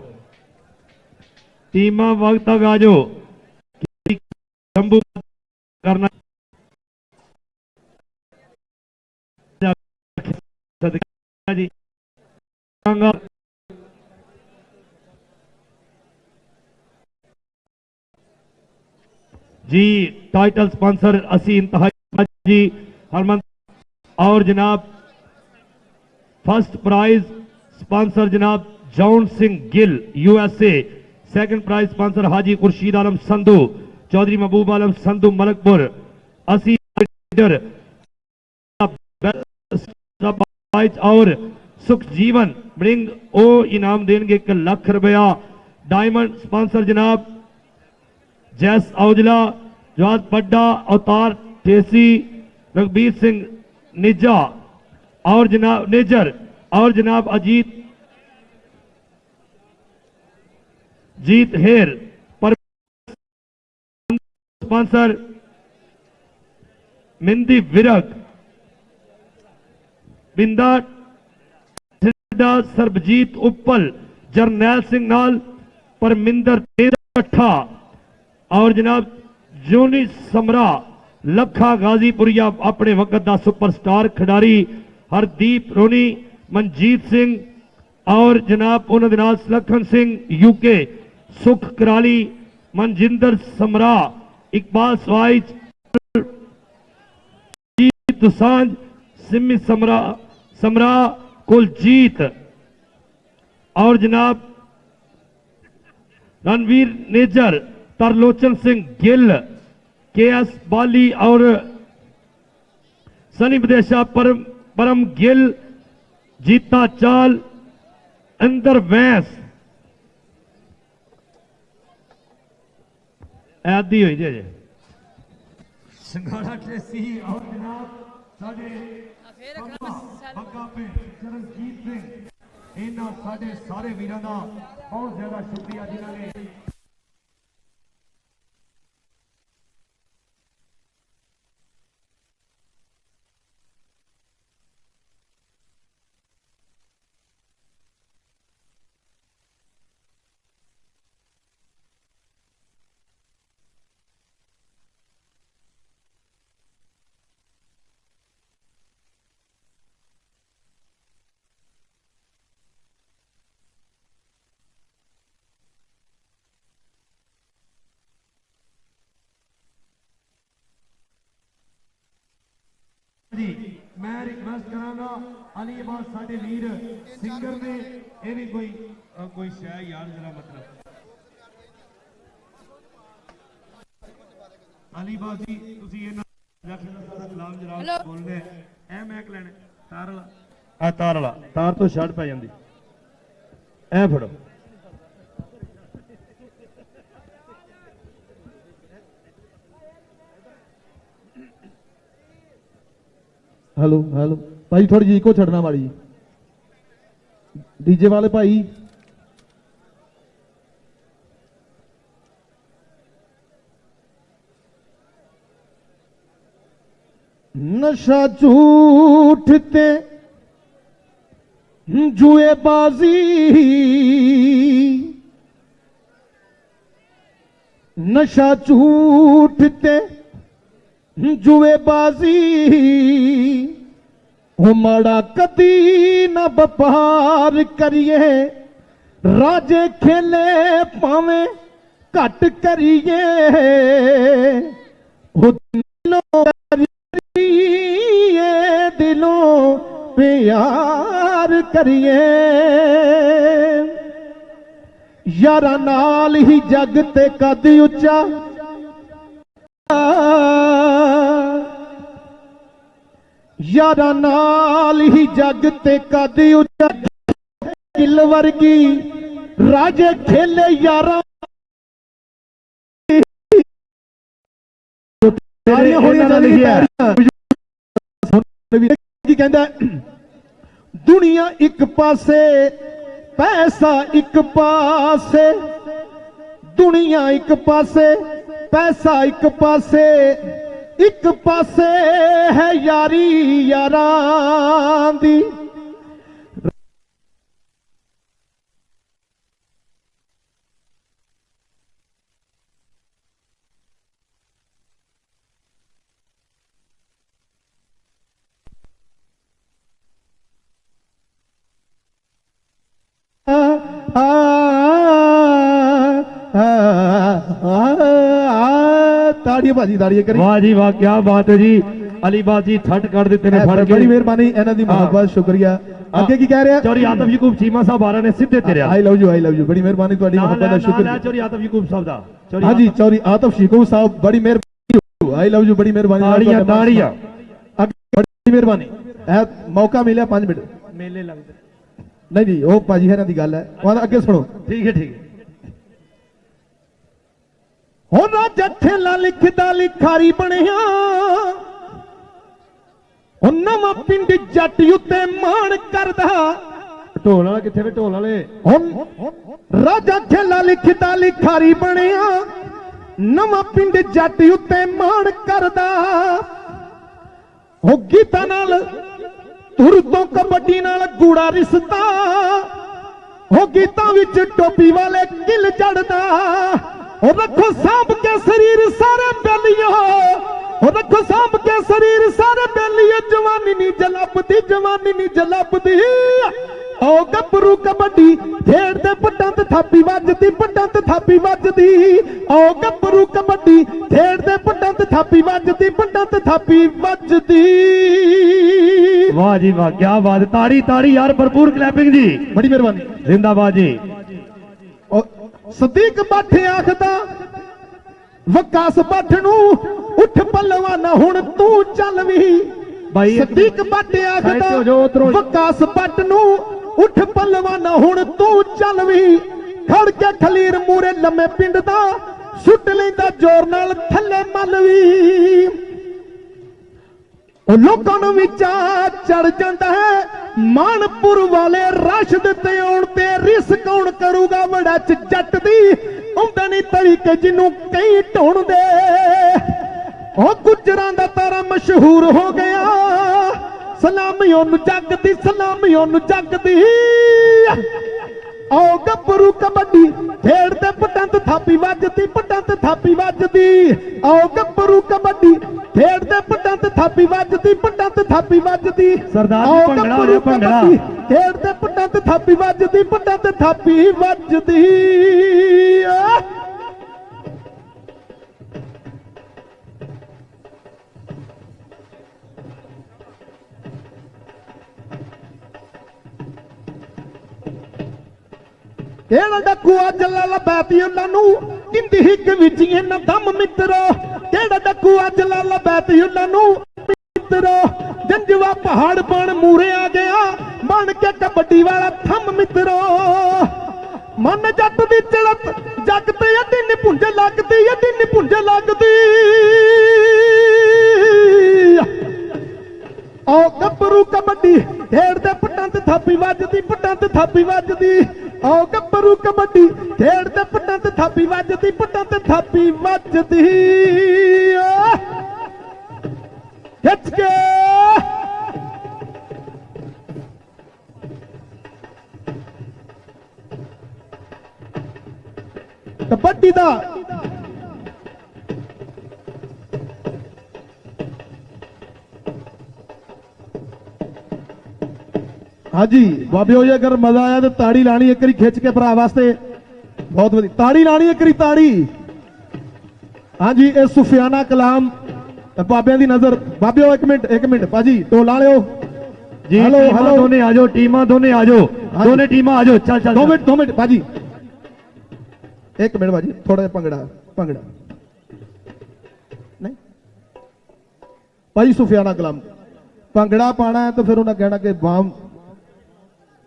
टीमा वक्त तक आ जाओ। शंभू करना जी जी टाइटल स्पॉन्सर असी इंतहाई जी हरमन और जनाब फर्स्ट प्राइज स्पॉन्सर जनाब John Singh Gill USA. Second prize sponsor Haji Khurshid Alam Sandhu Chaudhry Mehboob Alam Sandhu Malakpur. असी और सुख जीवन ब्रिंग ओ इनाम देंगे 1 लाख रुपया। डायमंड स्पॉन्सर जनाब जैस औजला जवाद पड्डा अवतार टेसी रघबीर सिंह निजा और जनाब नेजर और जनाब अजीत जीत हेर पर स्पॉन्सर मिंदी विरक बिंदा सरबजीत उप्पल जरनैल सिंह नाल परमिंदर तेरा और जनाब जोनी समरा लखा गाजीपुरिया अपने वक्त का सुपरस्टार खिडारी हरदीप रोनी मनजीत सिंह और जनाब उन्होंने नाल सुलखन सिंह यूके सुख कराली मनजिंदर समरा इकबाल स्वाइज दुसांझ सिमी समरा समरा कुलजीत और जनाब रणवीर नेजर तरलोचन सिंह गिल के एस बाली और सनी विदेशा परम गिल जीता चाल अंदर वैस आदि हुई जे संघाड़ा ट्रेसी और जनाब साडे बग्गा पे चरणजीत सिंह इन्हां साडे सारे वीरां दा बहुत ज्यादा शुक्रिया जिन्हां ने जी मैं रिक्वेस्ट करांगा अली अब्बास साडे वीर सिंगर ने ये भी कोई शय यार जरा मतलब अली अब्बास जी तुसी ये सलाम जरा बोलने ए मैक लेने तार वाला तार तो शर्ट पै जांदी ए फड़ो हेलो हेलो भाई थोड़ी जी को छड़ना माड़ी डीजे वाले भाई नशा झूठ ते जुएबाजी नशा झूठ ते जुएबाजी हो माड़ा कदी न व्यापार करिए राजे खेले पावे घट करिए हो दिलों प्यार करिए यारा नाल ही जग ते कद उच्चा यारा नाल ही जग ते कद उच्चा दिल वर्गी राजे खेले यारा कहंदा दुनिया एक पासे पैसा एक पासे दुनिया एक पासे पैसा एक पासे है यारी यारां दी ਤਾੜੀਆਂ ਭਾਜੀ ਤਾੜੀਆਂ ਕਰੀ ਵਾਹ ਜੀ ਵਾਹ, ਕੀ ਬਾਤ ਹੈ ਜੀ। ਅਲੀਬਾਦ ਜੀ ਛੱਟ ਕੱਢ ਦਿੱਤੇ ਨੇ ਫੜ ਕੇ। ਬੜੀ ਮਿਹਰਬਾਨੀ ਇਹਨਾਂ ਦੀ ਮੁਹੱਬਤ, ਸ਼ੁਕਰੀਆ। ਅੱਗੇ ਕੀ ਕਹਿ ਰਿਹਾ ਚੌਰੀ ਆਤਮ ਯਕੂਬ ਚੀਮਾ ਸਾਹਿਬ ਆ ਰਹੇ ਨੇ ਸਿੱਧੇ ਤੇਰੇ ਆਈ ਲਵ ਯੂ ਬੜੀ ਮਿਹਰਬਾਨੀ ਤੁਹਾਡੀ ਮੁਹੱਬਤ ਦਾ ਸ਼ੁਕਰੀਆ। ਚੌਰੀ ਆਤਮ ਯਕੂਬ ਸਾਹਿਬ ਦਾ ਹਾਂਜੀ ਚੌਰੀ ਆਤਫ ਸ਼ਿਕੂ ਸਾਹਿਬ ਬੜੀ ਮਿਹਰਬਾਨੀ, ਆਈ ਲਵ ਯੂ ਬੜੀ ਮਿਹਰਬਾਨੀ। ਤਾੜੀਆਂ ਤਾੜੀਆਂ ਬੜੀ ਮਿਹਰਬਾਨੀ। ਇਹ ਮੌਕਾ ਮਿਲਿਆ 5 ਮਿੰਟ ਮੇਲੇ ਲੱਗਦੇ ਨਹੀਂ ਜੀ ਉਹ ਭਾਜੀ ਇਹਨਾਂ ਦੀ ਗੱਲ ਹੈ, ਉਹ ਅੱਗੇ ਸੁਣੋ। ਠੀਕ ਹੈ ਠੀਕ ਹੈ। ਹੁਣ ਰਾਜਾ ਠੇਲਾ ਲਿਖਦਾ ਲਿਖਾਰੀ ਬਣਿਆ, ਉਹ ਨਵਾਂ ਪਿੰਡ ਜੱਟ ਉੱਤੇ ਮਾਣ ਕਰਦਾ। ਢੋਲ ਵਾਲਾ ਕਿੱਥੇ ਵੇ ਢੋਲ ਵਾਲੇ? ਹੁਣ ਰਾਜਾ ਠੇਲਾ ਲਿਖਦਾ ਲਿਖਾਰੀ ਬਣਿਆ, ਨਵਾਂ ਪਿੰਡ ਜੱਟ ਉੱਤੇ ਮਾਣ ਕਰਦਾ। ਉਹ ਗੀਤਾਂ ਨਾਲ ਧੁਰ ਤੋਂ ਕਬੱਡੀ ਨਾਲ ਗੂੜਾ ਰਿਸ਼ਤਾ, ਉਹ ਗੀਤਾਂ ਵਿੱਚ ਟੋਪੀ ਵਾਲੇ ਕਿਲ ਜੜਦਾ। ਉਹ ਰੱਖੋ ਸਾਂਭ ਕੇ ਸਰੀਰ ਸਾਰੇ ਬੇਲੀਓ, ਉਹ ਰੱਖੋ ਸਾਂਭ ਕੇ ਸਰੀਰ ਸਾਰੇ ਬੇਲੀਓ। ਜਵਾਨੀ ਨਹੀਂ ਜਲਬਦੀ, ਜਵਾਨੀ ਨਹੀਂ ਜਲਬਦੀ। ਉਹ ਗੱਭਰੂ ਕਬੱਡੀ ਖੇਡਦੇ ਪੱਟਾਂ ਤੇ ਥਾਪੀ ਵੱਜਦੀ, ਪੱਟਾਂ ਤੇ ਥਾਪੀ ਵੱਜਦੀ। ਉਹ ਗੱਭਰੂ ਕਬੱਡੀ ਖੇਡਦੇ ਪੱਟਾਂ ਤੇ ਥਾਪੀ ਵੱਜਦੀ, ਪੱਟਾਂ ਤੇ ਥਾਪੀ ਵੱਜਦੀ। ਵਾਹ ਜੀ ਵਾਹ, ਕੀ ਬਾਤ ਹੈ। ਤਾੜੀ ਤਾੜੀ ਯਾਰ, ਭਰਪੂਰ ਕਲੈਪਿੰਗ ਜੀ, ਬੜੀ ਮਿਹਰਬਾਨੀ। ਜ਼ਿੰਦਾਬਾਦ ਜੀ। ਸਦੀਕ ਬੱਠ ਆਖਦਾ ਵਕਾਸ ਬੱਠ ਨੂੰ, ਉੱਠ ਪਲਵਾਨਾ ਹੁਣ ਤੂੰ ਚੱਲ ਵੀ। ਭਾਈ ਸਦੀਕ ਬੱਠ ਆਖਦਾ ਵਕਾਸ ਬੱਠ ਨੂੰ, ਉੱਠ ਪਲਵਾਨਾ ਹੁਣ ਤੂੰ ਚੱਲ ਵੀ। ਖੜ ਕੇ ਖਲੀਰ ਮੂਰੇ ਲੰਮੇ ਪਿੰਡ ਦਾ, ਸੁੱਟ ਲੈਂਦਾ ਜ਼ੋਰ ਨਾਲ ਥੱਲੇ ਮੱਲ ਵੀ। ਉਹ ਲੋਕਾਂ ਨੂੰ ਵਿੱਚ ਚੜ ਜਾਂਦਾ ਹੈ, ਮਾਨਪੁਰ ਵਾਲੇ ਰਾਸ਼ਦ ਤੇ ਆਉਣ ਤੇ ਰਿਸ ਕੌਣ ਕਰੂਗਾ ਵੜਾ ਚ ਜੱਟ ਦੀ। ਆਉਂਦਾ ਨਹੀਂ ਤਰੀਕੇ ਜਿਹਨੂੰ ਕਈ ਢੂੰਡਦੇ, ਉਹ ਗੁੱਜਰਾਂ ਦਾ ਤਾਰਾ ਮਸ਼ਹੂਰ ਹੋ ਗਿਆ। ਸਲਾਮੀ ਉਹਨੂੰ ਜੱਗ ਦੀ, ਸਲਾਮੀ ਉਹਨੂੰ ਜੱਗ ਦੀ। ਆਓ ਗੱਭਰੂ ਕਬੱਡੀ ਖੇਡਦੇ ਪੱਟਾਂ ਤੇ ਥਾਪੀ ਵੱਜਦੀ, ਪੱਟਾਂ ਤੇ ਥਾਪੀ ਵੱਜਦੀ। ਆਓ ਗੱਭਰੂ ਕਬੱਡੀ ਖੇਡਦੇ ਪੱਟਾਂ ਤੇ ਥਾਪੀ ਵੱਜਦੀ, ਪੱਟਾਂ ਤੇ ਥਾਪੀ ਵੱਜਦੀ। ਸਰਦਾਰ ਜੀ ਭੰਗੜਾ ਹੋ ਰਿਹਾ, ਭੰਗੜਾ ਖੇਡਦੇ ਪੱਟਾਂ ਤੇ ਥਾਪੀ ਵੱਜਦੀ, ਪੱਟਾਂ ਤੇ ਥਾਪੀ ਵੱਜਦੀ। ਕਿਹੜਾ ਡੱਕੂਆ ਜਲਾਲਾ ਬੈਤੀ ਉਹਨਾਂ ਨੂੰ, ਕਿੰਦੀ ਹਿੱਕ ਵਿੱਚ ਇਹਨਾਂ ਦਮ ਮਿੱਤਰੋ। ਕਿਹੜਾ ਡੱਕੂਆ ਜਲਾਲਾ ਬੈਤੀ ਉਹਨਾਂ ਨੂੰ ਮਿੱਤਰੋ। ਜੰਜਵਾ ਪਹਾੜ ਬਣ ਮੂਰੇ ਆ ਗਿਆ, ਬਣ ਕੇ ਕਬੱਡੀ ਵਾਲਾ ਥੰਮ ਮਿੱਤਰੋ। ਮਨ ਜੱਟ ਦੀ ਚੜਤ ਜੱਗ ਤੇ ਅੱਡੀ ਨਿਪੁੰਜ ਲੱਗਦੀ, ਅੱਡੀ ਨਿਪੁੰਜ ਲੱਗਦੀ। ਆਓ ਗੱਭਰੂ ਕਬੱਡੀ ਖੇਡਦੇ ਪੱਟਾਂ ਤੇ ਥਾਪੀ ਵੱਜਦੀ, ਪੱਟਾਂ ਤੇ ਥਾਪੀ ਵੱਜਦੀ। ਆਓ ਗੱਭਰੂ ਕਬੱਡੀ ਖੇਡਦੇ ਪੱਟਾਂ ਤੇ ਥਾਪੀ ਵੱਜਦੀ, ਪੱਟਾਂ ਤੇ ਥਾਪੀ ਵੱਜਦੀ। ਖਿੱਚ ਕੇ ਕਬੱਡੀ ਦਾ ਹਾਂਜੀ ਬਾਬਿਓ ਜੀ, ਅਗਰ ਮਜ਼ਾ ਆਇਆ ਤਾਂ ਤਾੜੀ ਲਾਣੀ ਇੱਕ ਵਾਰੀ ਖਿੱਚ ਕੇ ਭਰਾ ਵਾਸਤੇ। ਬਹੁਤ ਵਧੀਆ ਤਾੜੀ ਲਾਣੀ ਇੱਕ ਵਾਰੀ ਤਾੜੀ। ਹਾਂਜੀ ਇਹ ਸੁਫਿਆਨਾ ਕਲਾਮ ਬਾਬਿਆਂ ਦੀ ਨਜ਼ਰ। ਬਾਬਿਓ ਇੱਕ ਮਿੰਟ ਭਾਜੀ ਢੋਲ ਵਾਲਿਓ ਜੀ। ਹੈਲੋ ਹੈਲੋ ਦੋਨੇ ਆ ਜਾਓ, ਟੀਮਾਂ ਦੋਨੇ ਆ ਜਾਓ, ਦੋਨੇ ਟੀਮਾਂ ਆ ਜਾਓ। ਚੱਲ ਚੱਲ 2 ਮਿੰਟ ਭਾਜੀ, 1 ਮਿੰਟ ਭਾਜੀ, ਥੋੜਾ ਜਿਹਾ ਭੰਗੜਾ ਨਹੀਂ ਭਾਜੀ। ਸੁਫਿਆਨਾ ਕਲਾਮ ਭੰਗੜਾ ਪਾਣਾ ਹੈ ਤਾਂ ਫਿਰ ਉਹਨਾਂ ਕਹਿਣਾ ਕਿ ਬਾਮ।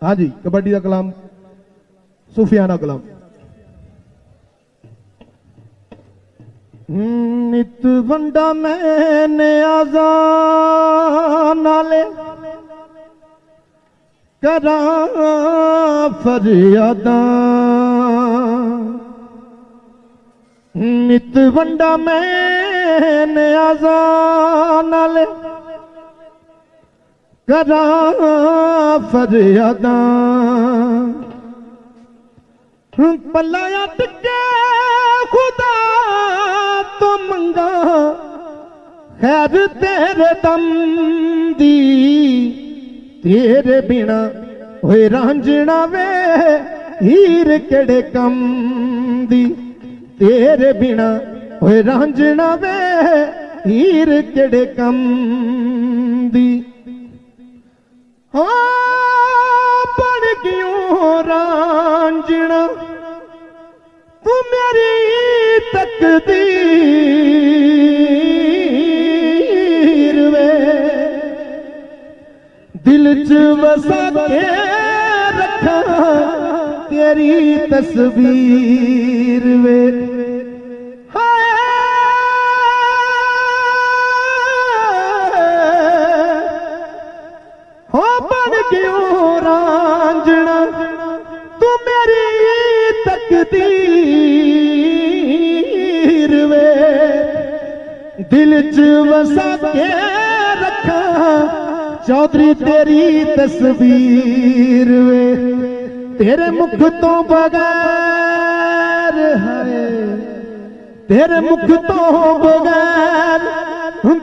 ਹਾਂਜੀ ਕਬੱਡੀ ਦਾ ਕਲਾਮ ਸੁਫਿਆਨਾ ਕਲਾਮ। ਨਿਤ ਵੰਡਾ ਮੈਂ ਨਿਆਜ਼ਾਂ ਨਾਲੇ, ਕਰਾਂ ਫਰਿਆਦਾਂ। ਨਿਤ ਵੰਡਾ ਮੈਂ ਨਿਆਜ਼ਾਂ ਨਾਲੇ, ਕਰਾਂ ਫਰਿਆਦਾਂ। ਪੱਲਾ ਟਿੱਕੇ ਖੁਦਾ ਤੋਂ ਮੰਗਾ, ਖੈਰ ਤੇਰੇ ਦਮ ਦੀ। ਤੇਰੇ ਬਿਨਾ ਹੋਏ ਰਾਂਝਣਾ ਵੇ, ਹੀਰ ਕਿਹੜੇ ਕੰਮ ਦੀ ਤੇਰੇ ਬਿਨਾ ਓਏ ਰਾਂਝਣਾ ਵੇ ਹੀਰ ਕਿਹੜੇ ਕੰਮ ਦੀ ਹਾਂ ਬਣ ਗਿਓ ਰਾਂਝਣਾ ਤੂੰ ਮੇਰੀ ਤਕਦੀਰ ਵੇ ਦਿਲ ਚ ਵਸਾ ਕੇ ਰੱਖਾਂ तेरी तस्वीर वे हाय हो बन गयो रांझना तू मेरी तकदीर वे दिल च वसा के रखा चौधरी तेरी तस्वीर वे तेरे मुख तो बगैर है तेरे मुख तो बगैर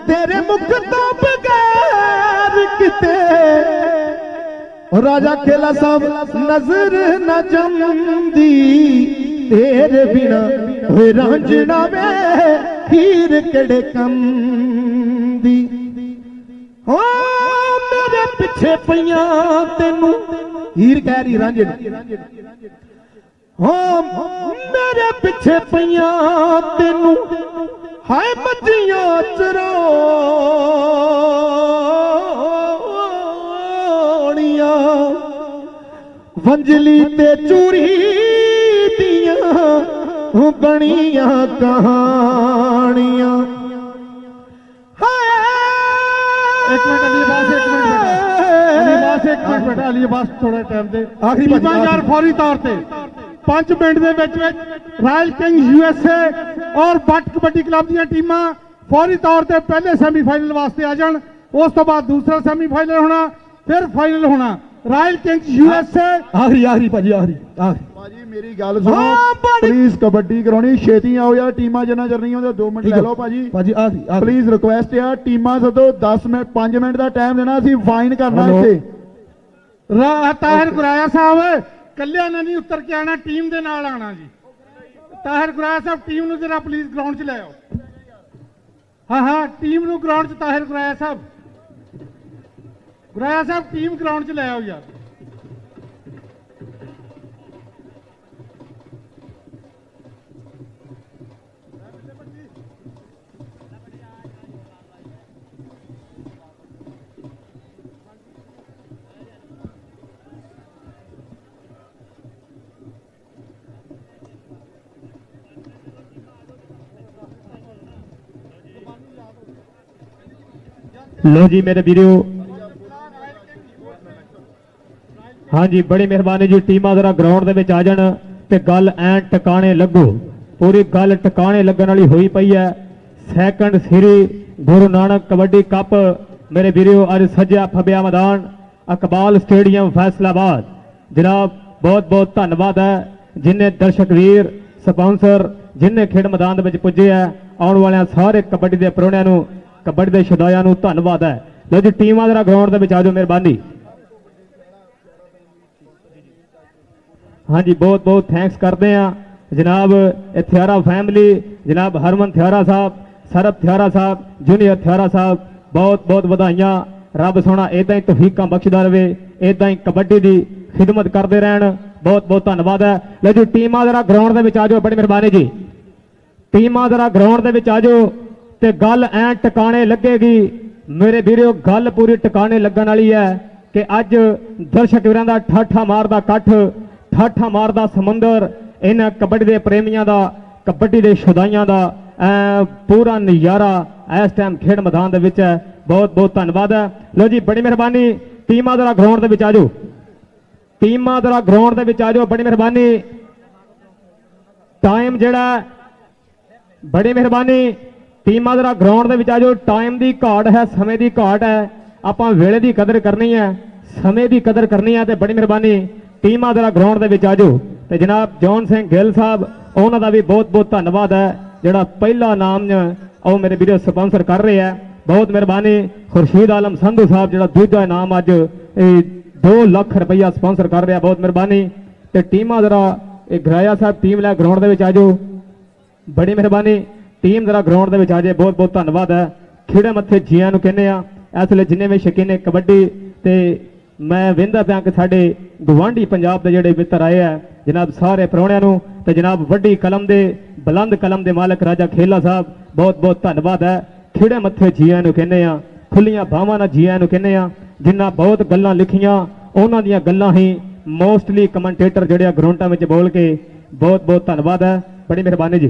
तेरे मुख तो बगैर किते राजा खेला साहब नजर न जमदी तेरे बिना होए रांझना वे हीर केड़े कम दी हो मेरे पिछे पईयां तेनू हीर कह रही रांझे हाँ मेरे पिछे पईयां तेनू हाय मच्छियां चराणियां वंजली ते चूरी दियां बनियां कहानियां एक मिनट अली अब्बास एक मिनट बेटा अली अब्बास थोड़ा टाइम दे आखिरी यार फौरी तौर पे 5 मिनट ਦੇ ਵਿੱਚ ਰਾਇਲ ਕਿੰਗਸ USA ਔਰ ਬੱਟ ਕਬੱਡੀ ਕਲੱਬ ਦੀਆਂ ਟੀਮਾਂ ਫੌਰੀ ਤੌਰ ਤੇ ਪਹਿਲੇ ਸੈਮੀਫਾਈਨਲ ਵਾਸਤੇ ਆ ਜਾਣ ਉਸ ਤੋਂ ਬਾਅਦ ਦੂਸਰਾ ਸੈਮੀਫਾਈਨਲ ਹੋਣਾ ਫਿਰ ਫਾਈਨਲ ਹੋਣਾ ਰਾਇਲ ਕਿੰਗਸ USA ਆਖਰੀ ਭਾਜੀ ਆਖਰੀ ਭਾਜੀ ਮੇਰੀ ਗੱਲ ਸੁਣੋ ਪਲੀਜ਼ ਕਬੱਡੀ ਕਰਾਉਣੀ ਛੇਤੀ ਆਓ ਯਾਰ ਟੀਮਾਂ ਜਿੰਨਾ ਚਿਰ ਨਹੀਂ ਆਉਂਦੇ 2 ਮਿੰਟ ਲੈ ਲਓ ਭਾਜੀ ਆਖਰੀ ਪਲੀਜ਼ ਰਿਕੁਐਸਟ ਆ ਟੀਮਾਂ ਸਦੋ 10 ਮਿੰਟ 5 ਮਿੰਟ ਦਾ ਟਾਈਮ ਦੇਣਾ ਅਸੀਂ ਵਾਈਨ ਕਰਨਾ ਇੱਥੇ ਤਾਹਿਰ ਗੁਰਾਇਆ ਸਾਹਿਬ ਕੱਲਿਆਂ ਨੇ ਨਹੀਂ ਉੱਤਰ ਕੇ ਆਣਾ ਟੀਮ ਦੇ ਨਾਲ ਆਣਾ ਜੀ ਤਾਹਿਰ ਗੁਰਾਇਆ ਸਾਹਿਬ ਟੀਮ ਨੂੰ ਜਰਾ ਪਲੀਜ਼ ਗਰਾਊਂਡ 'ਚ ਲੈ ਆਓ ਹਾਂ ਟੀਮ ਨੂੰ ਗਰਾਊਂਡ 'ਚ ਤਾਹਿਰ ਗੁਰਾਇਆ ਸਾਹਿਬ ਟੀਮ ਗਰਾਊਂਡ 'ਚ ਲੈ ਆਓ ਯਾਰ लो जी मेरे वीडियो हाँ जी बड़ी मेहरबानी जी टीमां जरा ग्राउंड दे विच आ जाण ते गल ऐं टकाने लगो पूरी गल टकाने लगन वाली हुई पई है सैकंड श्री गुरु नानक कबड्डी कप मेरे वीडियो अज सज्जा फबिया मैदान अकबाल स्टेडियम फैसलाबाद जनाब बहुत बहुत धन्यवाद है जिन्हें दर्शक वीर स्पॉन्सर जिन्हें खेड मैदान दे विच पुजे है आने वाले सारे कबड्डी के प्रोणियां नूं कबड्डी के शदाया धन्यवाद है लो जी टीमां जरा ग्राउंड के आ जाओ मेहरबानी हाँ जी बहुत बहुत थैंक्स करते हैं जनाब थियारा फैमिली जनाब हरमन थियारा साहब सरब थियारा साहब जूनियर थियारा साहब बहुत बहुत बधाइयां रब सोना इदा ही तौफीकां बख्शदा रहे इदा ही कबड्डी की खिदमत करते रहन बहुत बहुत धन्यवाद है लो जी टीमां जरा ग्राउंड के आ जाओ बड़ी मेहरबानी जी टीमां जरा ग्राउंड के आ जाओ ते गल ऐ टकाने लगेगी मेरे वीरों गल पूरी टकाने लगन वाली है कि अज दर्शक वीरां दा ठाठा मारदा कठ ठाठा मारदा समंदर इन्हां कबड्डी दे प्रेमियां दा कबड्डी दे शुदाइयां दा पूरा नज़ारा इस टाइम खेड मैदान दे विच है बहुत बहुत धन्यवाद है लो जी बड़ी मेहरबानी टीमां जरा ग्राउंड दे विच आ जाओ टीमां जरा ग्राउंड दे विच आ जाओ बड़ी मेहरबानी टाइम जिहड़ा बड़ी मेहरबानी टीमां जरा ग्राउंड दे विच आ जाओ टाइम की घाट है समय की घाट है आपां वेले की कदर करनी है समय की कदर करनी है तो बड़ी मेहरबानी टीमां जरा ग्राउंड दे विच आ जाओ तो जनाब जॉन सिंह गिल साहब उन्हों का भी बहुत बहुत धन्यवाद है जिहड़ा पहला नाम और मेरे वीडियो स्पॉन्सर कर रहे हैं बहुत मेहरबानी खुर्शीद आलम संधू साहब जिहड़ा दूजा इनाम अज 2 लाख रुपया स्पॉन्सर कर रहा बहुत मेहरबानी ਤੇ ਟੀਮਾਂ ਜ਼ਰਾ ਇਹ ਗਰਾਇਆ ਸਾਹਿਬ ਟੀਮ ਲੈ ਗਰਾਊਂਡ ਦੇ ਵਿੱਚ ਆ ਜਾਓ। ਬੜੀ ਮਿਹਰਬਾਨੀ ਟੀਮ ਜ਼ਰਾ ਗਰਾਊਂਡ ਦੇ ਵਿੱਚ ਆ ਜਾਏ। ਬਹੁਤ ਬਹੁਤ ਧੰਨਵਾਦ ਹੈ। ਖੇੜੇ ਮੱਥੇ ਜੀਆਂ ਨੂੰ ਕਹਿੰਦੇ ਆ ਇਸ ਵੇਲੇ ਜਿੰਨੇ ਵੀ ਸ਼ੌਕੀਨ ਕਬੱਡੀ ਤੇ ਮੈਂ ਵੇਂਦਾ ਪਿਆ ਕਿ ਸਾਡੇ ਗਵਾਂਢੀ ਪੰਜਾਬ ਦੇ ਜਿਹੜੇ ਮਿੱਤਰ ਆਏ ਆ ਜਨਾਬ ਸਾਰੇ ਪ੍ਰਾਹੁਣਿਆਂ ਨੂੰ ਤੇ ਜਨਾਬ ਵੱਡੀ ਕਲਮ ਦੇ ਬੁਲੰਦ ਕਲਮ ਦੇ ਮਾਲਕ ਰਾਜਾ ਖੇਲਾ ਸਾਹਿਬ ਬਹੁਤ ਬਹੁਤ ਧੰਨਵਾਦ ਹੈ। ਖੇੜੇ ਮੱਥੇ ਜੀਆਂ ਨੂੰ ਕਹਿੰਦੇ ਆ ਖੁੱਲੀਆਂ ਬਾਹਾਂ ਨਾਲ ਜੀਆਂ ਨੂੰ ਕਹਿੰਦੇ ਆ। ਜਿਨ੍ਹਾਂ ਬਹੁਤ ਗੱਲਾਂ ਲਿਖੀਆਂ ਉਹਨਾਂ ਦੀਆਂ ਗੱਲਾਂ ਹੀ ਮੋਸਟਲੀ ਕਮੈਂਟੇਟਰ ਜਿਹੜੇ ਆ ਗਰਾਊਂਡਾਂ ਵਿੱਚ ਬੋਲ ਕੇ ਬਹੁਤ ਬਹੁਤ ਧੰਨਵਾਦ ਹੈ। ਬੜੀ ਮਿਹਰਬਾਨੀ ਜੀ।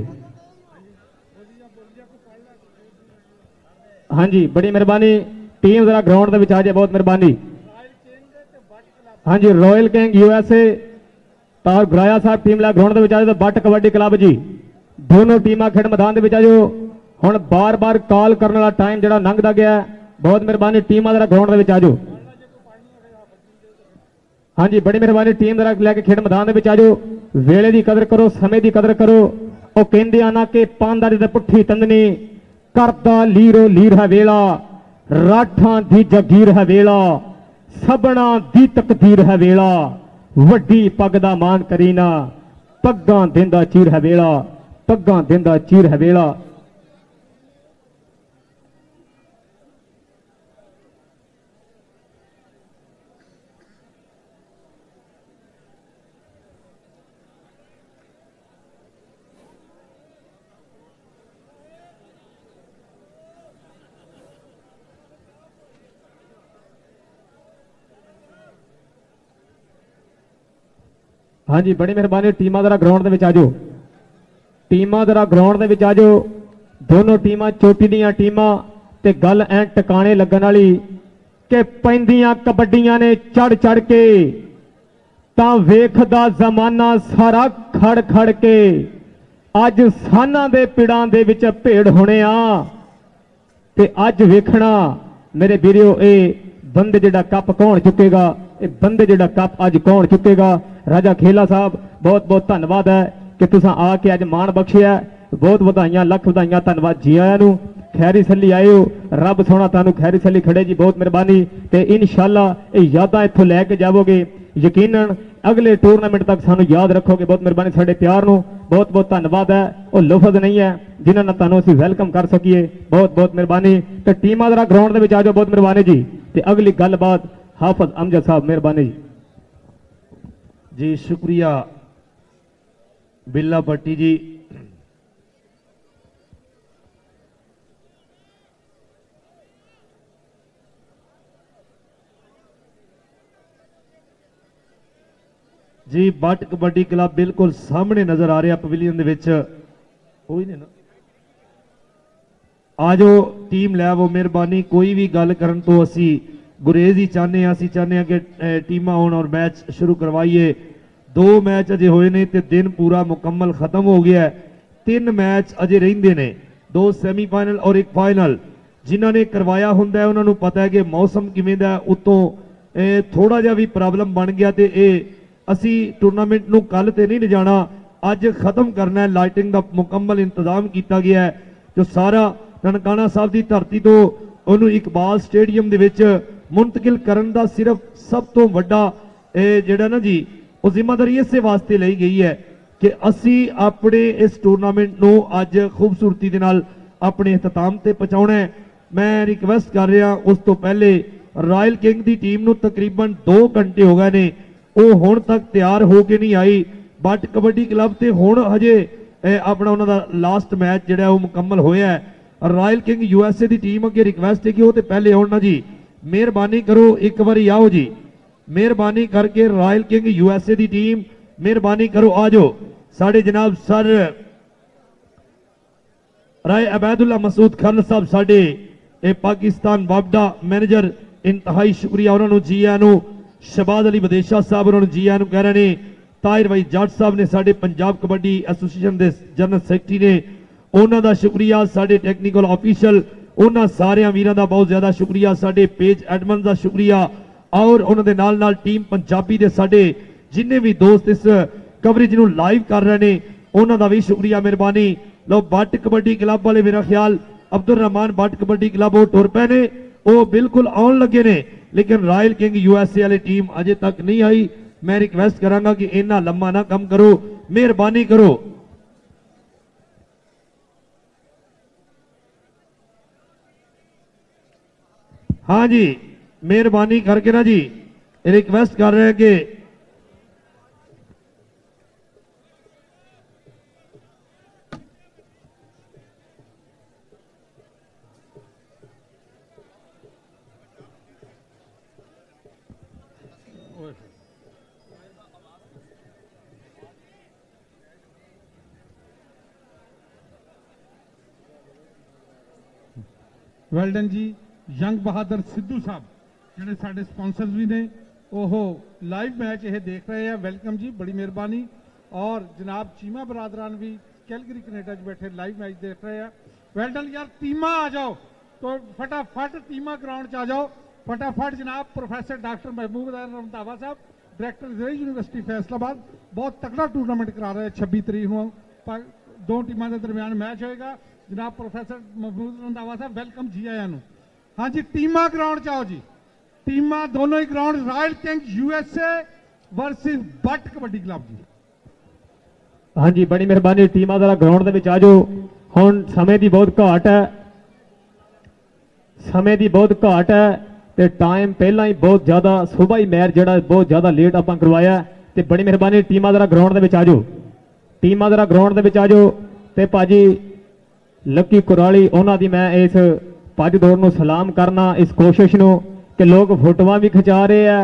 ਹਾਂਜੀ ਬੜੀ ਮਿਹਰਬਾਨੀ ਟੀਮ ਜ਼ਰਾ ਗਰਾਊਂਡ ਦੇ ਵਿੱਚ ਆ ਜਾਏ। ਬਹੁਤ ਮਿਹਰਬਾਨੀ। ਹਾਂਜੀ ਰਾਇਲ ਕਿੰਗ USA ਤਾਂ ਗਰਾਇਆ ਸਾਹਿਬ ਟੀਮ ਲੈ ਗਰਾਊਂਡ ਦੇ ਵਿੱਚ ਆ ਜਾਓ। ਬੱਟ ਕਬੱਡੀ ਕਲੱਬ ਜੀ ਦੋਨੋਂ ਟੀਮਾਂ ਖੇਡ ਮੈਦਾਨ ਦੇ ਵਿੱਚ ਆ ਜਾਓ। ਹੁਣ ਬਾਰ-ਬਾਰ ਕਾਲ ਕਰਨ ਵਾਲਾ ਟਾਈਮ ਜਿਹੜਾ ਲੰਘਦਾ ਗਿਆ। ਬਹੁਤ ਮਿਹਰਬਾਨੀ ਟੀਮਾਂ ਜ਼ਰਾ ਗਰਾਊਂਡ ਦੇ ਵਿੱਚ ਆ ਜਾਓ। ਹਾਂਜੀ ਬੜੀ ਮਿਹਰਬਾਨੀ ਟੀਮ ਜ਼ਰਾ ਲੈ ਕੇ ਖੇਡ ਮੈਦਾਨ ਦੇ ਵਿੱਚ ਆ ਜਾਓ। ਵੇਲੇ ਦੀ ਕਦਰ ਕਰੋ, ਸਮੇਂ ਦੀ ਕਦਰ ਕਰੋ। ਉਹ ਕਹਿੰਦੇ ਆ ਨਾ ਕਿ ਪਾਂਦਾਰੀ ਤੇ ਪੁੱਠੀ ਤੰਦਨੀ ਕਰਦਾ ਲੀਰੋ ਲੀਰ ਹੈ ਵੇਲਾ, ਰਾਠਾਂ ਦੀ ਜਗੀਰ ਹੈ ਵੇਲਾ, ਸਭਣਾ ਦੀ ਤਕਦੀਰ ਹੈ ਵੇਲਾ, ਵੱਡੀ ਪੱਗ ਦਾ ਮਾਨ ਕਰੀਨਾ, ਪੱਗਾਂ ਦਿੰਦਾ ਚੀਰ ਹੈ ਵੇਲਾ, ਪੱਗਾਂ ਦਿੰਦਾ ਚੀਰ ਹੈ ਵੇਲਾ। ਹਾਂਜੀ ਬੜੀ ਮਿਹਰਬਾਨੀ ਟੀਮਾਂ ਜ਼ਰਾ ਗਰਾਊਂਡ ਦੇ ਵਿੱਚ ਆ ਜਾਓ। ਟੀਮਾਂ ਜ਼ਰਾ ਗਰਾਊਂਡ ਦੇ ਵਿੱਚ ਆ ਜਾਓ। ਦੋਨੋਂ ਟੀਮਾਂ ਚੋਟੀ ਦੀਆਂ ਟੀਮਾਂ ਤੇ ਗੱਲ ਐ ਟਿਕਾਣੇ ਲੱਗਣ ਵਾਲੀ ਕਿ ਪੈਂਦੀਆਂ ਕਬੱਡੀਆਂ ਨੇ ਚੜ ਚੜ ਕੇ ਤਾਂ ਵੇਖਦਾ ਜ਼ਮਾਨਾ ਸਾਰਾ ਖੜ ਖੜ ਕੇ ਅੱਜ ਸਾਨਾਂ ਦੇ ਪਿੜਾਂ ਦੇ ਵਿੱਚ ਭੇੜ ਹੋਣੇ ਆ ਤੇ ਅੱਜ ਵੇਖਣਾ ਮੇਰੇ ਵੀਰੋ ਇਹ ਬੰਦੇ ਜਿਹੜਾ ਕੱਪ ਕੌਣ ਚੁੱਕੇਗਾ। ਇਹ ਬੰਦੇ ਜਿਹੜਾ ਕੱਪ ਅੱਜ ਕੌਣ ਚੁੱਕੇਗਾ। ਰਾਜਾ ਖੇਲਾ ਸਾਹਿਬ ਬਹੁਤ ਬਹੁਤ ਧੰਨਵਾਦ ਹੈ ਕਿ ਤੁਸੀਂ ਆ ਕੇ ਅੱਜ ਮਾਣ ਬਖਸ਼ਿਆ। ਬਹੁਤ ਵਧਾਈਆਂ ਲੱਖ ਵਧਾਈਆਂ ਧੰਨਵਾਦ ਜੀ ਆਇਆਂ ਨੂੰ। ਖੈਰੀ ਸੱਲੀ ਆਏ ਹੋ ਰੱਬ ਸੋਹਣਾ ਤੁਹਾਨੂੰ ਖੈਰੀ ਸੱਲੀ ਖੜੇ ਜੀ। ਬਹੁਤ ਮਿਹਰਬਾਨੀ ਤੇ ਇਨਸ਼ਾਅੱਲਾ ਇਹ ਯਾਦਾਂ ਇੱਥੋਂ ਲੈ ਕੇ ਜਾਵੋਗੇ। ਯਕੀਨਨ ਅਗਲੇ ਟੂਰਨਾਮੈਂਟ ਤੱਕ ਸਾਨੂੰ ਯਾਦ ਰੱਖੋਗੇ। ਬਹੁਤ ਮਿਹਰਬਾਨੀ ਸਾਡੇ ਪਿਆਰ ਨੂੰ ਬਹੁਤ ਬਹੁਤ ਧੰਨਵਾਦ ਹੈ। ਉਹ ਲਫ਼ਜ਼ ਨਹੀਂ ਹੈ ਜਿਨ੍ਹਾਂ ਨਾਲ ਤੁਹਾਨੂੰ ਅਸੀਂ ਵੈਲਕਮ ਕਰ ਸਕੀਏ। ਬਹੁਤ ਬਹੁਤ ਮਿਹਰਬਾਨੀ ਤੇ ਟੀਮਾਂ ਜ਼ਰਾ ਗਰਾਊਂਡ ਦੇ ਵਿੱਚ ਆ ਜਾਓ। ਬਹੁਤ ਮਿਹਰਬਾਨੀ ਜੀ। ਤੇ ਅਗਲੀ ਗੱਲਬਾਤ ਹਾਫਿਜ਼ ਅਮਜਦ ਸਾਹਿਬ ਮਿਹਰਬਾਨੀ जी शुक्रिया बिल्ला भट्टी जी। जी बट कबड्डी क्लब बिल्कुल सामने नजर आ रहा पवेलियन दे विच कोई नहीं ना आ जाओ टीम लै वो मेहरबानी कोई भी गल करन तो असी गुरेज ही चाहते हैं। असी चाहते हैं कि टीमां आउण और मैच शुरू करवाइए। दो मैच अजे होए ने ते दिन पूरा मुकम्मल खत्म हो गया है। 3 मैच अजे रहिंदे ने 2 सैमीफाइनल और 1 फाइनल। जिन्हां ने करवाया हुंदा है उन्हां नूं पता है कि मौसम किवें दा उत्तों थोड़ा जिहा भी प्रॉब्लम बन गया ते असी टूरनामेंट नूं कल ते नहीं लिजाना अज खत्म करना है। लाइटिंग का मुकम्मल इंतजाम किया गया है जो सारा ननकाना साहब की धरती तो उन्होंने इकबाल स्टेडियम दे विच मुंतकिल करन दा सिर्फ सब तो वड्डा जिहड़ा ना जी वो जिम्मेदारी इस वास्ते ली गई है कि असी अपने इस टूरनामेंट नूं अज खूबसूरती दे नाल अपने इख्तिताम ते पहुंचाउणा है। मैं रिक्वेस्ट कर रहा उस तो पहले रॉयल किंग की टीम नूं तकरीबन 2 घंटे हो गए ने वो हुण तक तैयार हो के नहीं आई। बट कबड्डी क्लब ते हुण हजे अपना उन्हां दा लास्ट मैच जिहड़ा वो मुकम्मल होया है। रॉयल किंग USA की टीम अगे रिक्वेस्ट है कि वो तो पहले आउण ना जी। मेहरबानी करो एक बारी आओ जी। मेहरबानी करके रॉयल किंग USA की टीम मेहरबानी करो आ जाओ। साढ़े जनाब सर राय अबैदुल्ला मसूद खान साहब साढ़े पाकिस्तान वापडा मैनेजर इंतहाई शुक्रिया उन्होंने जी आया नूं। शहबाज अली बदेशा साहब उन्होंने जी आया नूं कह रहे हैं। ताहिर भाई जट साहब ने साढ़े पंजाब कबड्डी एसोसीएशन के जनरल सैकटरी ने उन्हों का शुक्रिया। साढ़े टैक्नीकल ऑफिशियल उन्होंने सारे वीरों का बहुत ज्यादा शुक्रिया। साढ़े पेज एडमन का शुक्रिया और उन्होंने नाल नाल टीम पंजाबी के साढ़े जिन्हें भी दोस्त इस कवरेज नूं लाइव कर रहे हैं उन्हों का भी शुक्रिया मेहरबानी। लो बट कबड्डी क्लब वाले मेरा ख्याल अब्दुल रहमान बट कबड्डी क्लब वो टुर पे ने वो बिल्कुल आउण लगे ने लेकिन रॉयल किंग USA वाली टीम अजे तक नहीं आई। मैं रिक्वेस्ट करांगा कि इन्ना लम्मा ना कम करो, मेहरबानी करो। हाँ जी, मेहरबानी करके ना जी रिक्वेस्ट कर रहे हैं कि ਵੈਲਡਨ ਜੀ। ਯੰਗ ਬਹਾਦਰ ਸਿੱਧੂ ਸਾਹਿਬ ਜਿਹੜੇ ਸਾਡੇ ਸਪਾਂਸਰਸ ਵੀ ਨੇ, ਉਹ ਲਾਈਵ ਮੈਚ ਇਹ ਦੇਖ ਰਹੇ ਆ। ਵੈਲਕਮ ਜੀ, ਬੜੀ ਮਿਹਰਬਾਨੀ। ਔਰ ਜਨਾਬ ਚੀਮਾ ਬਰਾਦਰਾਨ ਵੀ ਕੈਲਗਰੀ ਕੈਨੇਡਾ 'ਚ ਬੈਠੇ ਲਾਈਵ ਮੈਚ ਦੇਖ ਰਹੇ ਆ। ਵੈਲਡਨ ਯਾਰ, ਟੀਮਾਂ ਆ ਜਾਓ तो फटाफट टीमा ग्राउंड च आ जाओ फटाफट। जनाब प्रोफेसर डॉक्टर महबूब रंधावा साहब, डायरेक्टर जरी यूनिवर्सिटी फैसलाबाद, बहुत तगड़ा टूर्नामेंट करा रहे हैं। 26 तरीक को दो टीमों के दरमियान मैच होएगा। जनाब प्रोफेसर महबूब रंधावा साहब, वेलकम जी आया। हाँ जी, टीमा ग्राउंड च आओ जी। टीमा दोनों ही ground, royal king USA versus Butt kabaddi club जी। हाँ जी, बड़ी मेहरबानी। टीमां जरा ग्राउंड दे विच आ जाओ। हुण समय की बहुत घाट है, समय की बहुत घाट है ते टाइम पहला ही बहुत ज़्यादा, सुबह ही मैच जड़ा बहुत ज़्यादा लेट आपां करवाया ते बड़ी मेहरबानी। टीमां जरा ग्राउंड दे विच आ जाओ, टीमां जरा ग्राउंड दे विच आ जाओ। ते भाजी लक्की कुराली, उन्हां दी मैं इस भज दौड़ नूं सलाम करना, इस कोशिश नूं कि लोग फोटोआं भी खिचा रहे हैं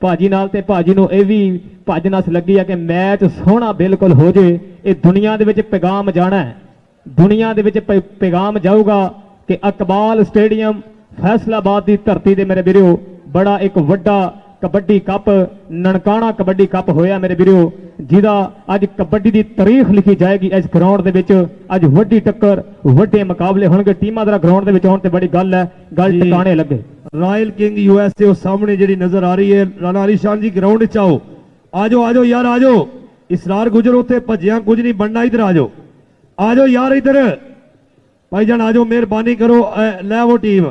भाजी नाल ते भाजी नूं इह वी भज नस लगी है कि मैच सोहना बिल्कुल हो जे। ये दुनिया दे विच पैगाम जाना है, दुनिया दे विच पैगाम जाऊगा कि अकबाल स्टेडियम फैसलाबाद की धरती दे मेरे वीरो बड़ा एक वड्डा कबड्डी कप, ननकाना कबड्डी कप होया मेरे वीरो, जिहदा अज कबड्डी की तारीख लिखी जाएगी। इस ग्राउंड दे विच अज वड्डी टक्कर, वड्डे मुकाबले होणगे। टीमां जरा ग्राउंड दे विच आउण ते बड़ी गल है, गल टिकाणे लगे। रॉयल किंग USA सामने जी नजर आ रही है। राणा अलीशान जी ग्राउंड च आओ, आजो आजो यार आजो। इसरार गुजर उत्थे भजिया कुछ नहीं बनना, इधर आजो आजो यार, इधर भाईजान आजो, मेहरबानी करो। लै वो टीम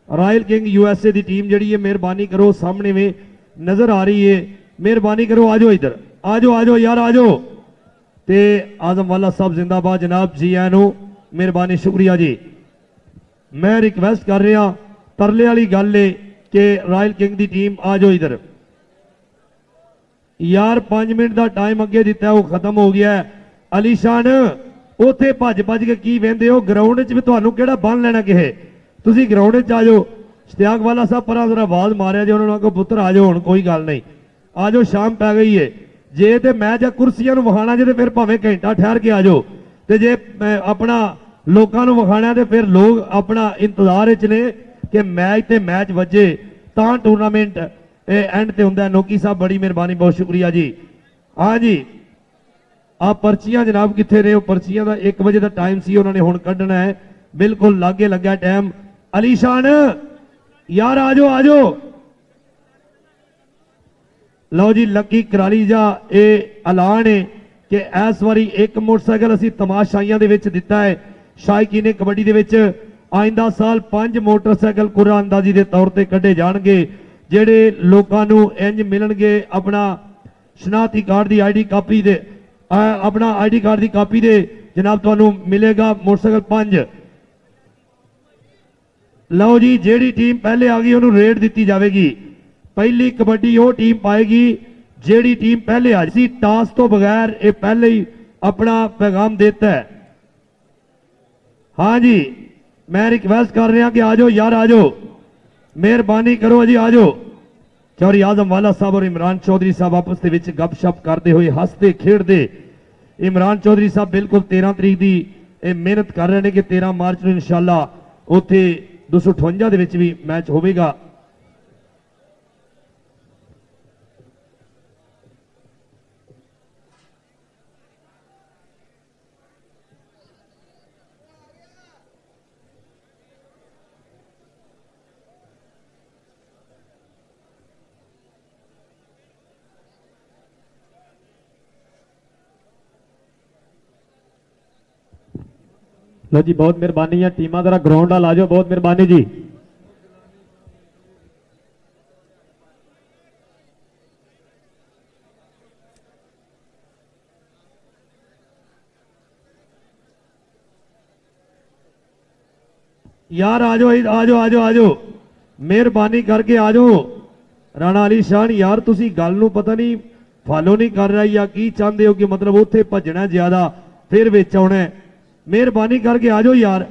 रॉयल किंग USA की टीम जी है, मेहरबानी करो, सामने में नजर आ रही है, मेहरबानी करो आजो, इधर आजो आजो यार आजो। ते आजम वाला साहब जिंदाबाद जनाब जी आया नो, मेहरबानी शुक्रिया जी। मैं रिक्वेस्ट कर रहा, तरले वाली गल है कि रॉयल किंग की टीम आजो इधर यार। 5 मिनट का टाइम अगे दिता है, वो खत्म हो गया है। अलीशान उत्थे भज भज के की वेंदे हो, ग्राउंड च भी तुहानू किहड़ा बन लेना किहे, तुसी ग्राउंड च आ जाओ। इश्तियाक वाला साहब पर जरा आवाज मारिया जी, उन्होंने आखो पुत्र आ जाओ, हुण कोई गल नहीं, आ जाओ, शाम पै गई है। जे ते मैच आ कुर्सियां नूं विखाणा जे ते फिर भावें घंटा ठहर के आ जाओ, ते जे अपना लोकां नूं विखाणा ते फिर लोग अपना इंतजार च ने कि मैच ते मैच वजे तां टूर्नामेंट एंड ते हुंदा है। नोकी साहब बड़ी मेहरबानी, बहुत शुक्रिया जी। हाँ जी, आप पर्चियां जनाब कित्थे ने? पर्चियां का 1 बजे का टाइम सी, उन्होंने हुण कढ़ना है, बिल्कुल लागे लग्या टाइम। अलीशान यार आजो आजो। लो जी, लकी कराली जा ये ऐलान है कि इस बारी एक मोटरसाइकिल असी तमाशाइयां दे विच दिता है। शायकी ने कबड्डी दे विच आइंदा साल 5 मोटरसाइकिल कुरा अंदाजी के तौर पर कढ़े जाणगे, जेड़े लोकां नूं इंज मिलणगे अपना शनाख्ती कार्ड की ID कापी दे, अपना ID कार्ड की कापी दे जनाब तुहानू मिलेगा मोटरसाइकिल 5। लो जी, जेड़ी टीम पहले आ गई उन्होंने रेड दी जाएगी। पहली कबड्डी वो टीम पाएगी जेड़ी टीम पहले आ जी। टास तो बगैर ये पहले ही अपना पैगाम देता है। हाँ जी, मैं रिक्वेस्ट कर रहा कि आ जाओ यार आ जाओ, मेहरबानी करो जी आ जाओ। चौधरी आजम वाला साहब और इमरान चौधरी साहब आपस के विच गपशप करते हुए हंसते खेडते। इमरान चौधरी साहब बिल्कुल 13 तरीक की मेहनत कर रहे हैं कि 13 मार्च को इंशाअल्लाह उत्थे 258 दे विच भी मैच होवेगा। लो जी, बहुत मेहरबानी है। टीमां जरा ग्राउंड आ जाओ, बहुत मेहरबानी जी। यार आ जाओ आ जाओ आ जाओ आ जाओ मेहरबानी करके आ जाओ राणा अली शान यार तुसी गल नूं पता नहीं फॉलो नहीं कर रहा या की चाहते हो कि मतलब उत्थे भजना ज्यादा फिर विच आउणा है। मेहरबानी करके आ जाओ यार।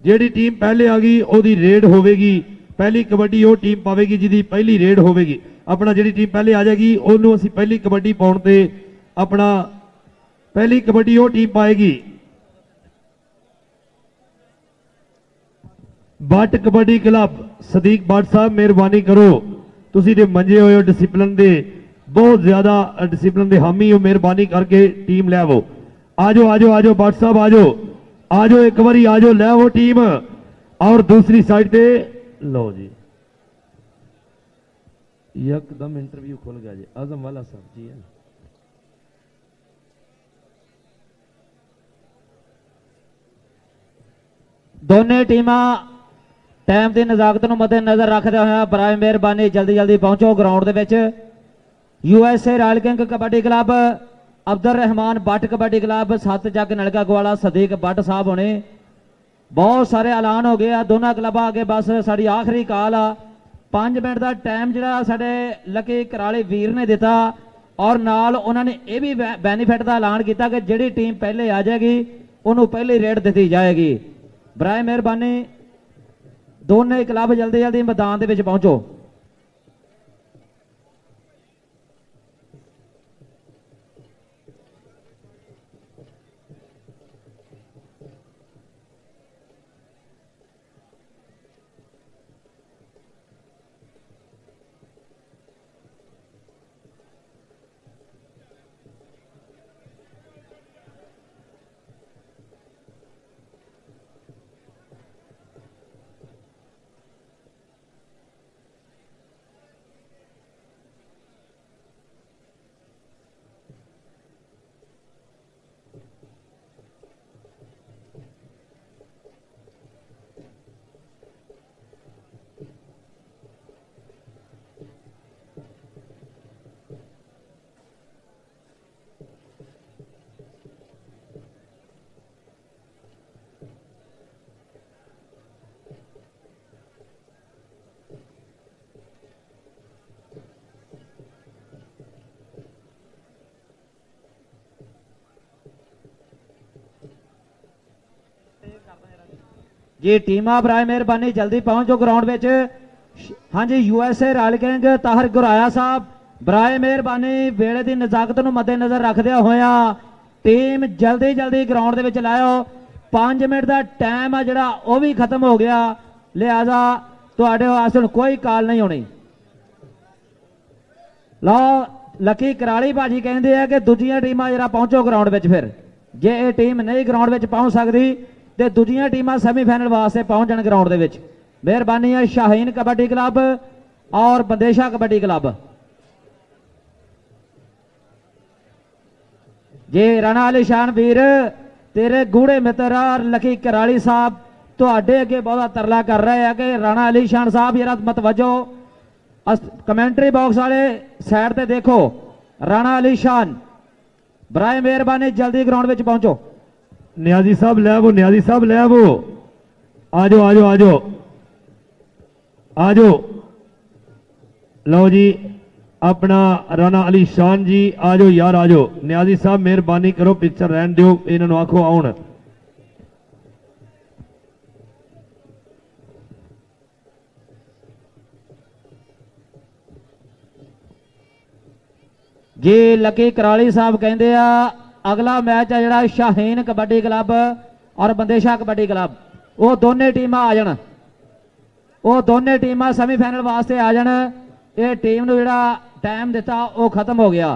जिहड़ी टीम पहले आ गई ओदी रेड होवेगी पहली कबड्डी वो टीम पावेगी जिहदी पहली रेड होवेगी। अपना जिहड़ी टीम पहले आ जाएगी ओनू असीं पहली कबड्डी पाउण ते अपना पहली कबड्डी वो टीम पाएगी। बट कबड्डी क्लब सदीक भट्ट साहब मेहरबानी करो तुसीं ते मंजे होए हो डिसिपलिन दे बहुत ज्यादा डिसिपलिन दे हामी हो मेहरबानी करके टीम लै आवो। आ जाओ आ जाओ आ जाओ भट्ट साहब आ जाओ एक बारी आ जाओ लै आवो टीम। और दूसरी साइड पे लो जी एकदम इंटरव्यू खुल गया जी आजम वाला साहब जी है। दोने टीमां टाइम की नजाकत ਨੂੰ मद्देनजर रखते हुए बराए मेहरबानी जल्दी जल्दी पहुंचो ग्राउंड ਦੇ ਵਿੱਚ। USA royal king kabaddi club Abdul Rahman Bhatt kabaddi club सत जग नलका गवाला सदीक भट्ट साहब होने बहुत सारे ऐलान हो गए दोनों क्लबों अगे बस साड़ी आखिरी कॉल आ 5 मिनट का टाइम जो साडे लकी कराली वीर ने दिता और नाल उन्होंने ये भी बैनीफिट का ऐलान किया कि जिहड़ी टीम पहले आ जाएगी उन्होंने पहली रेड दी जाएगी। बराए मेहरबानी दोनों क्लब जल्दी जल्दी मैदान के पहुंचो। जी टीमां बराए मेहरबानी जल्दी पहुंचो ग्राउंड में। हाँ जी USA royal king Tahir Guraya साहब बराए मेहरबानी वेले की नजाकत को मद्देनजर रखते हुए टीम जल्दी जल्दी ग्राउंड के लाओ 5 मिनट का टाइम है जोड़ा वह भी खत्म हो गया लिहाजा तुहाडे वास्ते हुण कोई कॉल नहीं होनी। लो लकी कराली भाजी कहते हैं कि दूजियां टीमां जरा पहुंचो ग्राउंड में फिर जे ये टीम नहीं ग्राउंड में पहुंच सकती तो दूजियां टीमां सैमीफाइनल वास्ते पहुंच जाण ग्राउंड दे विच। मेहरबानी है शाहीन कबड्डी क्लब और बंदेशा कबड्डी क्लब। जे राणा अली शान वीर तेरे गूढ़े मित्र और लकी कराली साहब तुहाडे अगे बहुत तरला कर रहे हैं कि राणा अली शान साहब जरा मतवजो कमेंटरी बॉक्स वाले साइड ते देखो राणा अली शान बराए मेहरबानी जल्दी ग्राउंड में पहुंचो। न्याजी साहब ले आवो न्याजी साहब ले आवो आ जाओ आ जाओ आ जाओ आ जाओ। लो जी अपना राणा अली शान जी आ जाओ यार आ जाओ। न्याजी साहब मेहरबानी करो पिक्चर रहन दो इन्होंने आखो आउण। जी लकी कराली साहब कहते अगला मैच है जोड़ा शाहीन कबड्डी क्लब और बंदेशा कबड्डी क्लब वो दोने टीमां आ जान वो दोने टीमां सैमीफाइनल वास्ते आ जान। ये टीम नूं जोड़ा टाइम दिता वो खत्म हो गया।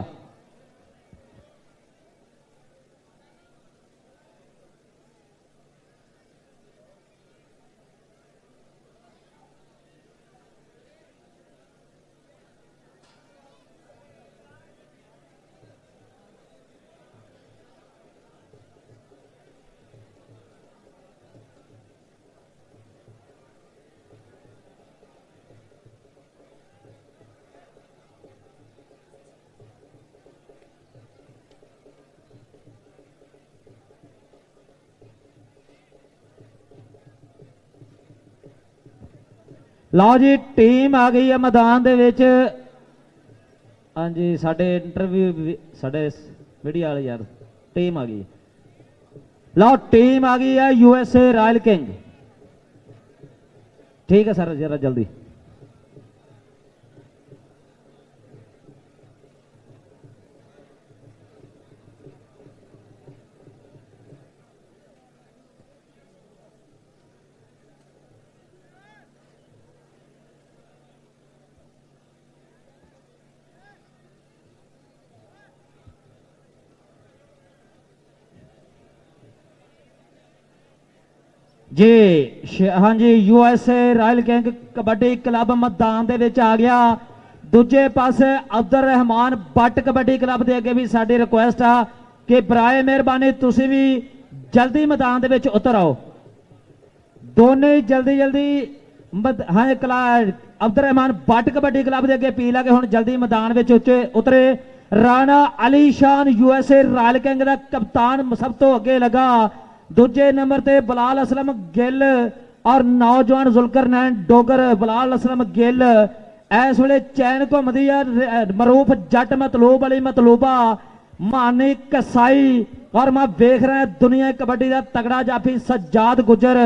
ਲਓ ਜੀ ਟੀਮ ਆ ਗਈ ਹੈ ਮੈਦਾਨ ਦੇ ਵਿੱਚ। ਹਾਂਜੀ ਸਾਡੇ ਇੰਟਰਵਿਊ ਸਾਡੇ ਮੀਡੀਆ ਵਾਲੇ ਯਾਰ ਟੀਮ ਆ ਗਈ। ਲਓ ਟੀਮ ਆ ਗਈ ਹੈ USA ਰਾਇਲ ਕਿੰਗ। ਠੀਕ ਹੈ ਸਰ ਜਰਾ ਜਲਦੀ। ਜੀ ਹਾਂਜੀ USA royal king kabaddi club ਮੈਦਾਨ ਦੇ ਵਿੱਚ ਆ ਗਿਆ। ਦੂਜੇ ਪਾਸੇ ਅਬਦੁਲ ਰਹਿਮਾਨ ਬੱਟ ਕਬੱਡੀ ਕਲੱਬ ਦੇ ਅੱਗੇ ਵੀ ਸਾਡੀ ਰਿਕੁਐਸਟ ਆ ਕਿ ਬਰਾਏ ਮਿਹਰਬਾਨੀ ਤੁਸੀਂ ਵੀ ਜਲਦੀ ਮੈਦਾਨ ਦੇ ਵਿੱਚ ਉਤਰ ਆਓ। ਦੋਨੇ ਹੀ ਜਲਦੀ ਹਾਂ ਅਬਦੁਲ ਰਹਿਮਾਨ ਬੱਟ ਕਬੱਡੀ ਕਲੱਬ ਦੇ ਅੱਗੇ ਅਪੀਲ ਆ ਕਿ ਹੁਣ ਜਲਦੀ ਮੈਦਾਨ ਵਿੱਚ ਉਤਰੇ। ਰਾਣਾ ਅਲੀ ਸ਼ਾਨ USA ਰਾਇਲ ਕਿੰਗ ਦਾ ਕਪਤਾਨ ਸਭ ਤੋਂ ਅੱਗੇ ਲੱਗਾ। ਦੂਜੇ ਨੰਬਰ ਤੇ ਬਲਾਲ ਅਸਲਮ ਗਿੱਲ ਔਰ ਨੌਜਵਾਨ ਜ਼ੁਲਕਰਨੈਨ ਡੋਗਰ। ਬਲਾਲ ਅਸਲਮ ਗਿੱਲ ਇਸ ਵੇਲੇ ਚੈਨ ਘੁੰਮਦੀ ਆ। ਮਰੂਫ ਜੱਟ ਮਤਲੂਬ ਅਲੀ ਮਤਲੂਬਾ ਮਾਨੀ ਕਸਾਈ ਔਰ ਮੈਂ ਵੇਖ ਰਿਹਾ ਦੁਨੀਆ ਕਬੱਡੀ ਦਾ ਤਗੜਾ ਜਾਫੀ ਸਜਾਦ ਗੁਜਰ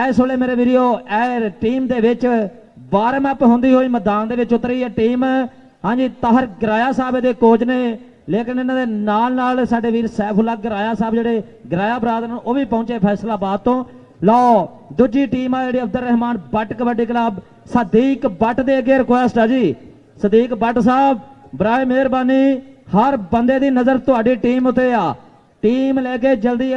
ਇਸ ਵੇਲੇ ਮੇਰੇ ਵੀਰੋ ਇਹ ਟੀਮ ਦੇ ਵਿੱਚ ਵਾਰਮ ਅਪ ਹੁੰਦੀ ਹੋਈ ਮੈਦਾਨ ਦੇ ਵਿੱਚ ਉਤਰੀ ਹੈ ਟੀਮ। ਹਾਂਜੀ ਤਾਹਰ ਗਰਾਇਆ ਸਾਹਿਬ ਦੇ ਕੋਚ ਨੇ, ਲੇਕਿਨ ਇਹਨਾਂ ਦੇ ਨਾਲ ਸਾਡੇ ਵੀਰ ਸੈਫੁੱਲਾ ਗਰਾਇਆ ਸਾਹਿਬ ਜਿਹੜੇ ਗਰਾਇਆ ਬਰਾਦਰ ਉਹ ਵੀ ਪਹੁੰਚੇ ਫੈਸਲਾਬਾਦ ਤੋਂ। ਲਓ ਦੂਜੀ ਟੀਮ ਆ ਜਿਹੜੀ ਅਬਦੁਲ ਰਹਿਮਾਨ ਬੱਟ ਕਬੱਡੀ ਕਲੱਬ ਸਦੀਕ ਬੱਟ ਦੇ ਅੱਗੇ ਰਿਕੁਐਸਟ ਆ ਜੀ। ਸਦੀਕ ਬੱਟ ਸਾਹਿਬ ਬਰਾਏ ਮਿਹਰਬਾਨੀ ਹਰ ਬੰਦੇ ਦੀ ਨਜ਼ਰ ਤੁਹਾਡੀ ਟੀਮ ਉਤੇ ਆ। ਟੀਮ ਲੈ ਕੇ ਜਲਦੀ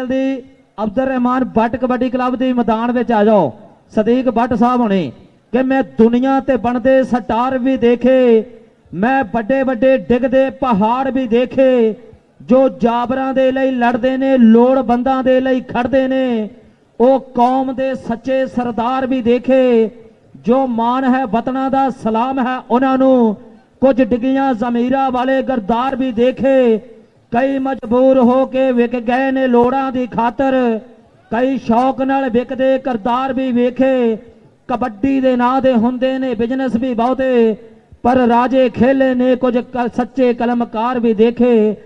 ਅਬਦੁਲ ਰਹਿਮਾਨ ਬੱਟ ਕਬੱਡੀ ਕਲੱਬ ਦੇ ਮੈਦਾਨ ਵਿੱਚ ਆ ਜਾਓ। ਸਦੀਕ ਬੱਟ ਸਾਹਿਬ ਹੋਣੇ ਕਿ ਮੈਂ ਦੁਨੀਆ ਤੇ ਬਣਦੇ ਸਟਾਰ ਵੀ ਦੇਖੇ, ਮੈਂ ਵੱਡੇ ਡਿੱਗਦੇ ਪਹਾੜ ਵੀ ਦੇਖੇ, ਜੋ ਜਾਬਰਾਂ ਦੇ ਲਈ ਲੜਦੇ ਨੇ ਲੋੜਵੰਦਾਂ ਦੇ ਲਈ ਖੜਦੇ ਨੇ, ਉਹ ਕੌਮ ਦੇ ਸੱਚੇ ਸਰਦਾਰ ਵੀ ਦੇਖੇ, ਜੋ ਮਾਣ ਹੈ ਵਤਨਾਂ ਦਾ ਸਲਾਮ ਹੈ ਉਹਨਾਂ ਨੂੰ, ਕੁਝ ਡਿੱਗੀਆਂ ਜ਼ਮੀਰਾਂ ਵਾਲੇ ਗਰਦਾਰ ਵੀ ਦੇਖੇ, ਕਈ ਮਜਬੂਰ ਹੋ ਕੇ ਵਿਕ ਗਏ ਨੇ ਲੋੜਾਂ ਦੀ ਖਾਤਰ, ਕਈ ਸ਼ੌਕ ਨਾਲ ਵਿਕਦੇ ਕਰਦਾਰ ਵੀ ਵੇਖੇ, ਕਬੱਡੀ ਦੇ ਨਾਂ ਦੇ ਹੁੰਦੇ ਨੇ ਬਿਜ਼ਨਸ ਵੀ ਬਹੁਤੇ, ਪਰ ਰਾਜੇ ਖੇਲੇ ਨੇ ਕੁਝ ਸੱਚੇ ਕਲਮਕਾਰ ਵੀ ਦੇਖੇ,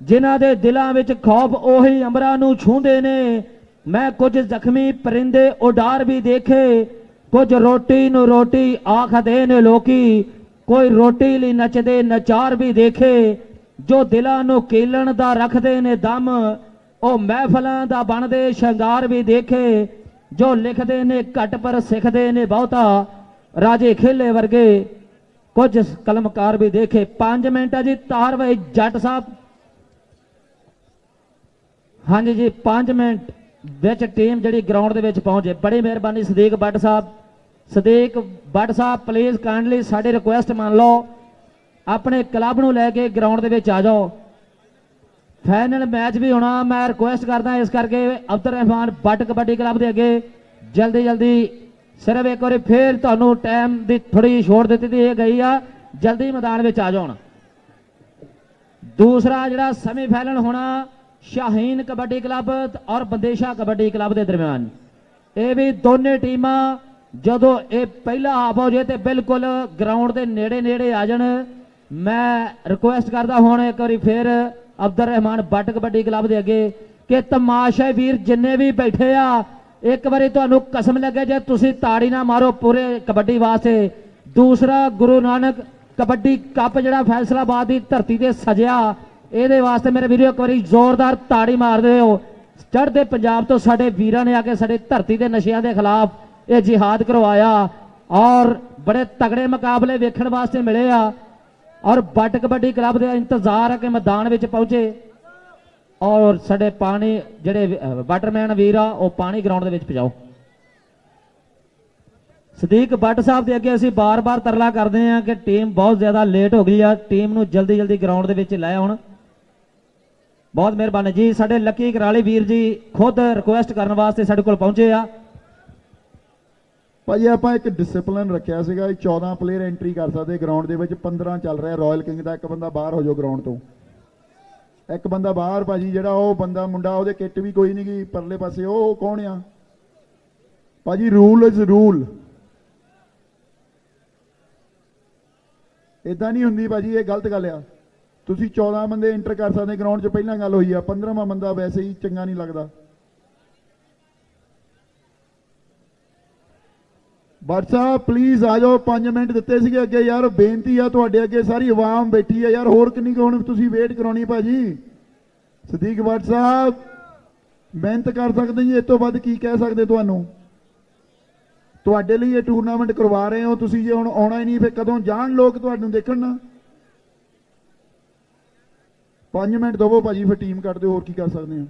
ਜਿਨ੍ਹਾਂ ਦੇ ਦਿਲਾਂ ਵਿੱਚ ਖੌਫ ਉਹੀ ਅੰਬਰਾਂ ਨੂੰ ਛੂੰਹਦੇ ਨੇ, ਮੈਂ ਕੁਝ ਜ਼ਖਮੀ ਪਰਿੰਦੇ ਉਡਾਰ ਵੀ ਦੇਖੇ, ਕੁਝ ਰੋਟੀ ਨੂੰ ਰੋਟੀ ਆਖਦੇ ਨੇ ਲੋਕੀ, ਕੋਈ ਰੋਟੀ ਲਈ ਨੱਚਦੇ ਨਚਾਰ ਵੀ ਦੇਖੇ, ਜੋ ਦਿਲਾਂ ਨੂੰ ਕੀਲਣ ਦਾ ਰੱਖਦੇ ਨੇ ਦਮ, ਉਹ ਮਹਿਫਲਾਂ ਦਾ ਬਣਦੇ ਸ਼ਿੰਗਾਰ ਵੀ ਦੇਖੇ, ਜੋ ਲਿਖਦੇ ਨੇ ਘੱਟ ਪਰ ਸਿੱਖਦੇ ਨੇ ਬਹੁਤਾ, ਰਾਜੇ ਖੇਲੇ ਵਰਗੇ ਕੁਝ ਕਲਮਕਾਰ ਵੀ ਦੇਖੇ। 5 ਮਿੰਟ ਆ ਜੀ ਤਾਰ ਭਾਈ ਜੱਟ ਸਾਹਿਬ। ਹਾਂਜੀ ਜੀ 5 ਮਿੰਟ ਵਿੱਚ ਟੀਮ ਜਿਹੜੀ ਗਰਾਊਂਡ ਦੇ ਵਿੱਚ ਪਹੁੰਚੇ। ਬੜੀ ਮਿਹਰਬਾਨੀ Sadiq but Sahib. Sadiq but Sahib please kindly ਸਾਡੀ ਰਿਕੁਐਸਟ ਮੰਨ ਲਓ, ਆਪਣੇ ਕਲੱਬ ਨੂੰ ਲੈ ਕੇ ਗਰਾਊਂਡ ਦੇ ਵਿੱਚ ਆ ਜਾਓ। ਫਾਈਨਲ ਮੈਚ ਵੀ ਹੋਣਾ, ਮੈਂ ਰਿਕੁਐਸਟ ਕਰਦਾ ਇਸ ਕਰਕੇ ਅਬਦੁਲ ਰਹਿਮਾਨ ਬੱਟ ਕਬੱਡੀ ਕਲੱਬ ਦੇ ਅੱਗੇ ਜਲਦੀ ਸਿਰਫ ਇੱਕ ਵਾਰੀ ਫੇਰ ਤੁਹਾਨੂੰ ਟਾਈਮ ਦੀ ਥੋੜੀ ਛੋਟ ਦਿੱਤੀ ਗਈ ਆ, ਜਲਦੀ ਮੈਦਾਨ ਵਿੱਚ ਆ ਜਾਣ। ਦੂਸਰਾ ਜਿਹੜਾ ਸੈਮੀਫਾਈਨਲ ਹੋਣਾ ਸ਼ਾਹੀਨ ਕਬੱਡੀ ਕਲੱਬ ਔਰ ਬੰਦੇਸ਼ਾ ਕਬੱਡੀ ਕਲੱਬ ਦੇ ਦਰਮਿਆਨ, ਇਹ ਵੀ ਦੋਨੇ ਟੀਮਾਂ ਜਦੋਂ ਇਹ ਪਹਿਲਾ ਹਾਫ ਹੋ ਜੇ ਤੇ ਬਿਲਕੁਲ ਗਰਾਊਂਡ ਦੇ ਨੇੜੇ ਆ ਜਾਣ। ਮੈਂ ਰਿਕੁਐਸਟ ਕਰਦਾ ਹੁਣ ਇੱਕ ਵਾਰੀ ਫੇਰ ਅਬਦੁਲ ਰਹਿਮਾਨ ਬੱਟ ਕਬੱਡੀ ਕਲੱਬ ਦੇ ਅੱਗੇ ਕਿ ਤਮਾਸ਼ਾ ਵੀਰ ਜਿੰਨੇ ਵੀ ਬੈਠੇ ਆ, ਇੱਕ ਵਾਰੀ ਤੁਹਾਨੂੰ ਕਸਮ ਲੱਗੇ ਜੇ ਤੁਸੀਂ ਤਾੜੀ ਨਾ ਮਾਰੋ ਪੂਰੇ ਕਬੱਡੀ ਵਾਸਤੇ। ਦੂਸਰਾ ਗੁਰੂ ਨਾਨਕ ਕਬੱਡੀ ਕੱਪ ਜਿਹੜਾ ਫੈਸਲਾਬਾਦ ਦੀ ਧਰਤੀ ਤੇ ਸਜਿਆ, ਇਹਦੇ ਵਾਸਤੇ ਮੇਰੇ ਵੀਰੋ ਇੱਕ ਵਾਰੀ ਜ਼ੋਰਦਾਰ ਤਾੜੀ ਮਾਰਦੇ ਹੋ। ਚੜ੍ਹਦੇ ਪੰਜਾਬ ਤੋਂ ਸਾਡੇ ਵੀਰਾਂ ਨੇ ਆ ਕੇ ਸਾਡੇ ਧਰਤੀ ਦੇ ਨਸ਼ਿਆਂ ਦੇ ਖਿਲਾਫ ਇਹ ਜਿਹਾਦ ਕਰਵਾਇਆ ਔਰ ਬੜੇ ਤਗੜੇ ਮੁਕਾਬਲੇ ਵੇਖਣ ਵਾਸਤੇ ਮਿਲੇ ਆ, ਔਰ ਬੱਟ ਕਬੱਡੀ ਕਲੱਬ ਦੇ ਇੰਤਜ਼ਾਰ ਹੈ ਕਿ ਮੈਦਾਨ ਵਿੱਚ ਪਹੁੰਚੇ ਔਰ ਸਾਡੇ ਪਾਣੀ ਜਿਹੜੇ ਵਾਟਰਮੈਨ ਵੀਰ ਆ ਉਹ ਪਾਣੀ ਗਰਾਊਂਡ ਦੇ ਵਿੱਚ ਪਹੁੰਚਾਓ। ਸਦੀਕ ਬੱਟ ਸਾਹਿਬ ਦੇ ਅੱਗੇ ਅਸੀਂ ਬਾਰ-ਬਾਰ ਤਰਲਾ ਕਰਦੇ ਹਾਂ ਕਿ ਟੀਮ ਬਹੁਤ ਜ਼ਿਆਦਾ ਲੇਟ ਹੋ ਗਈ ਆ, ਟੀਮ ਨੂੰ ਜਲਦੀ ਗਰਾਊਂਡ ਦੇ ਵਿੱਚ ਲੈ ਆਉਣ। ਬਹੁਤ ਮਿਹਰਬਾਨੀ ਜੀ। ਸਾਡੇ ਲੱਕੀ ਕਰਾਲੀ ਵੀਰ ਜੀ ਖੁਦ ਰਿਕੁਐਸਟ ਕਰਨ ਵਾਸਤੇ ਸਾਡੇ ਕੋਲ ਪਹੁੰਚੇ ਆ। ਭਾਜੀ ਆਪਾਂ ਇੱਕ ਡਿਸਪਲਿਨ ਰੱਖਿਆ ਸੀਗਾ 14 ਪਲੇਅਰ ਐਂਟਰੀ ਕਰ ਸਕਦੇ ਗਰਾਊਂਡ ਦੇ ਵਿੱਚ, 15 ਚੱਲ ਰਿਹਾ ਰਾਇਲ ਕਿੰਗ ਦਾ, ਇੱਕ ਬੰਦਾ ਬਾਹਰ ਹੋ ਜਾਓ ਗਰਾਊਂਡ ਤੋਂ, ਇੱਕ ਬੰਦਾ ਬਾਹਰ ਭਾਜੀ ਜਿਹੜਾ ਉਹ ਬੰਦਾ ਮੁੰਡਾ ਉਹਦੇ ਕਿੱਟ ਵੀ ਕੋਈ ਨਹੀਂ ਗਈ ਪਰਲੇ ਪਾਸੇ, ਉਹ ਕੌਣ ਆ ਭਾਜੀ? Rule is rule. ਇਦਾਂ ਨਹੀਂ ਹੁੰਦੀ ਭਾਜੀ, ਇਹ ਗਲਤ ਗੱਲ ਆ। ਤੁਸੀਂ 14 ਬੰਦੇ ਇੰਟਰ ਕਰ ਸਕਦੇ ਗਰਾਊਂਡ 'ਚ, ਪਹਿਲਾਂ ਗੱਲ ਹੋਈ ਆ। 15ਵਾਂ ਬੰਦਾ ਵੈਸੇ ਹੀ ਚੰਗਾ ਨਹੀਂ ਲੱਗਦਾ। ਭੱਟ ਸਾਹਿਬ ਪਲੀਜ਼ ਆ ਜਾਓ, 5 ਮਿੰਟ ਦਿੱਤੇ ਸੀਗੇ ਅੱਗੇ ਯਾਰ। ਬੇਨਤੀ ਆ ਤੁਹਾਡੇ ਅੱਗੇ, ਸਾਰੀ ਆਵਾਮ ਬੈਠੀ ਆ ਯਾਰ, ਹੋਰ ਕਿੰਨੀ ਕੁ ਹੁਣ ਤੁਸੀਂ ਵੇਟ ਕਰਾਉਣੀ ਭਾਜੀ। ਸਦੀਕ ਭੱਟ ਸਾਹਿਬ ਮਿਹਨਤ ਕਰ ਸਕਦੇ ਜੀ, ਇਸ ਤੋਂ ਵੱਧ ਕੀ ਕਹਿ ਸਕਦੇ ਤੁਹਾਨੂੰ। ਤੁਹਾਡੇ ਲਈ ਇਹ ਟੂਰਨਾਮੈਂਟ ਕਰਵਾ ਰਹੇ ਹੋ ਤੁਸੀਂ, ਜੇ ਹੁਣ ਆਉਣਾ ਹੀ ਨਹੀਂ ਫਿਰ ਕਦੋਂ ਜਾਣ ਲੋਕ ਤੁਹਾਨੂੰ ਦੇਖਣ ਨਾ। 5 ਮਿੰਟ ਦਵੋ ਭਾਜੀ, ਫਿਰ ਟੀਮ ਕੱਢ ਦਿਓ, ਹੋਰ ਕੀ ਕਰ ਸਕਦੇ ਹਾਂ।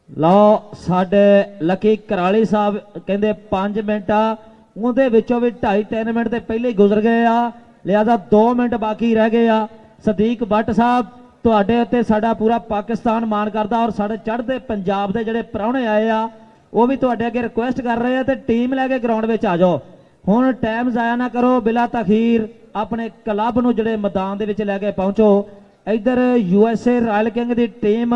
ਲਓ ਸਾਡੇ ਲੱਕੀ ਕਰਾਲੀ ਸਾਹਿਬ ਕਹਿੰਦੇ 5 ਮਿੰਟ ਆ, ਉਹਦੇ ਵਿੱਚੋਂ ਵੀ 2.5-3 ਮਿੰਟ ਤੇ ਪਹਿਲੇ ਹੀ ਗੁਜ਼ਰ ਗਏ ਆ, ਲਿਆਦਾ 2 ਮਿੰਟ ਬਾਕੀ ਰਹਿ ਗਏ ਆ। ਸਦੀਕ ਭੱਟ ਸਾਹਿਬ ਤੁਹਾਡੇ ਉੱਤੇ ਸਾਡਾ ਪੂਰਾ ਪਾਕਿਸਤਾਨ ਮਾਣ ਕਰਦਾ, ਔਰ ਸਾਡੇ ਚੜ੍ਹਦੇ ਪੰਜਾਬ ਦੇ ਜਿਹੜੇ ਪ੍ਰਾਹੁਣੇ ਆਏ ਆ ਉਹ ਵੀ ਤੁਹਾਡੇ ਅੱਗੇ ਰਿਕੁਐਸਟ ਕਰ ਰਹੇ ਆ ਤੇ ਟੀਮ ਲੈ ਕੇ ਗਰਾਊਂਡ ਵਿੱਚ ਆ ਜਾਓ। ਹੁਣ ਟਾਈਮ ਜ਼ਾਇਆ ਨਾ ਕਰੋ, ਬਿਲਾ ਤਖੀਰ ਆਪਣੇ ਕਲੱਬ ਨੂੰ ਜਿਹੜੇ ਮੈਦਾਨ ਦੇ ਵਿੱਚ ਲੈ ਕੇ ਪਹੁੰਚੋ। ਇੱਧਰ USA ਰਾਇਲ ਕਿੰਗ ਦੀ ਟੀਮ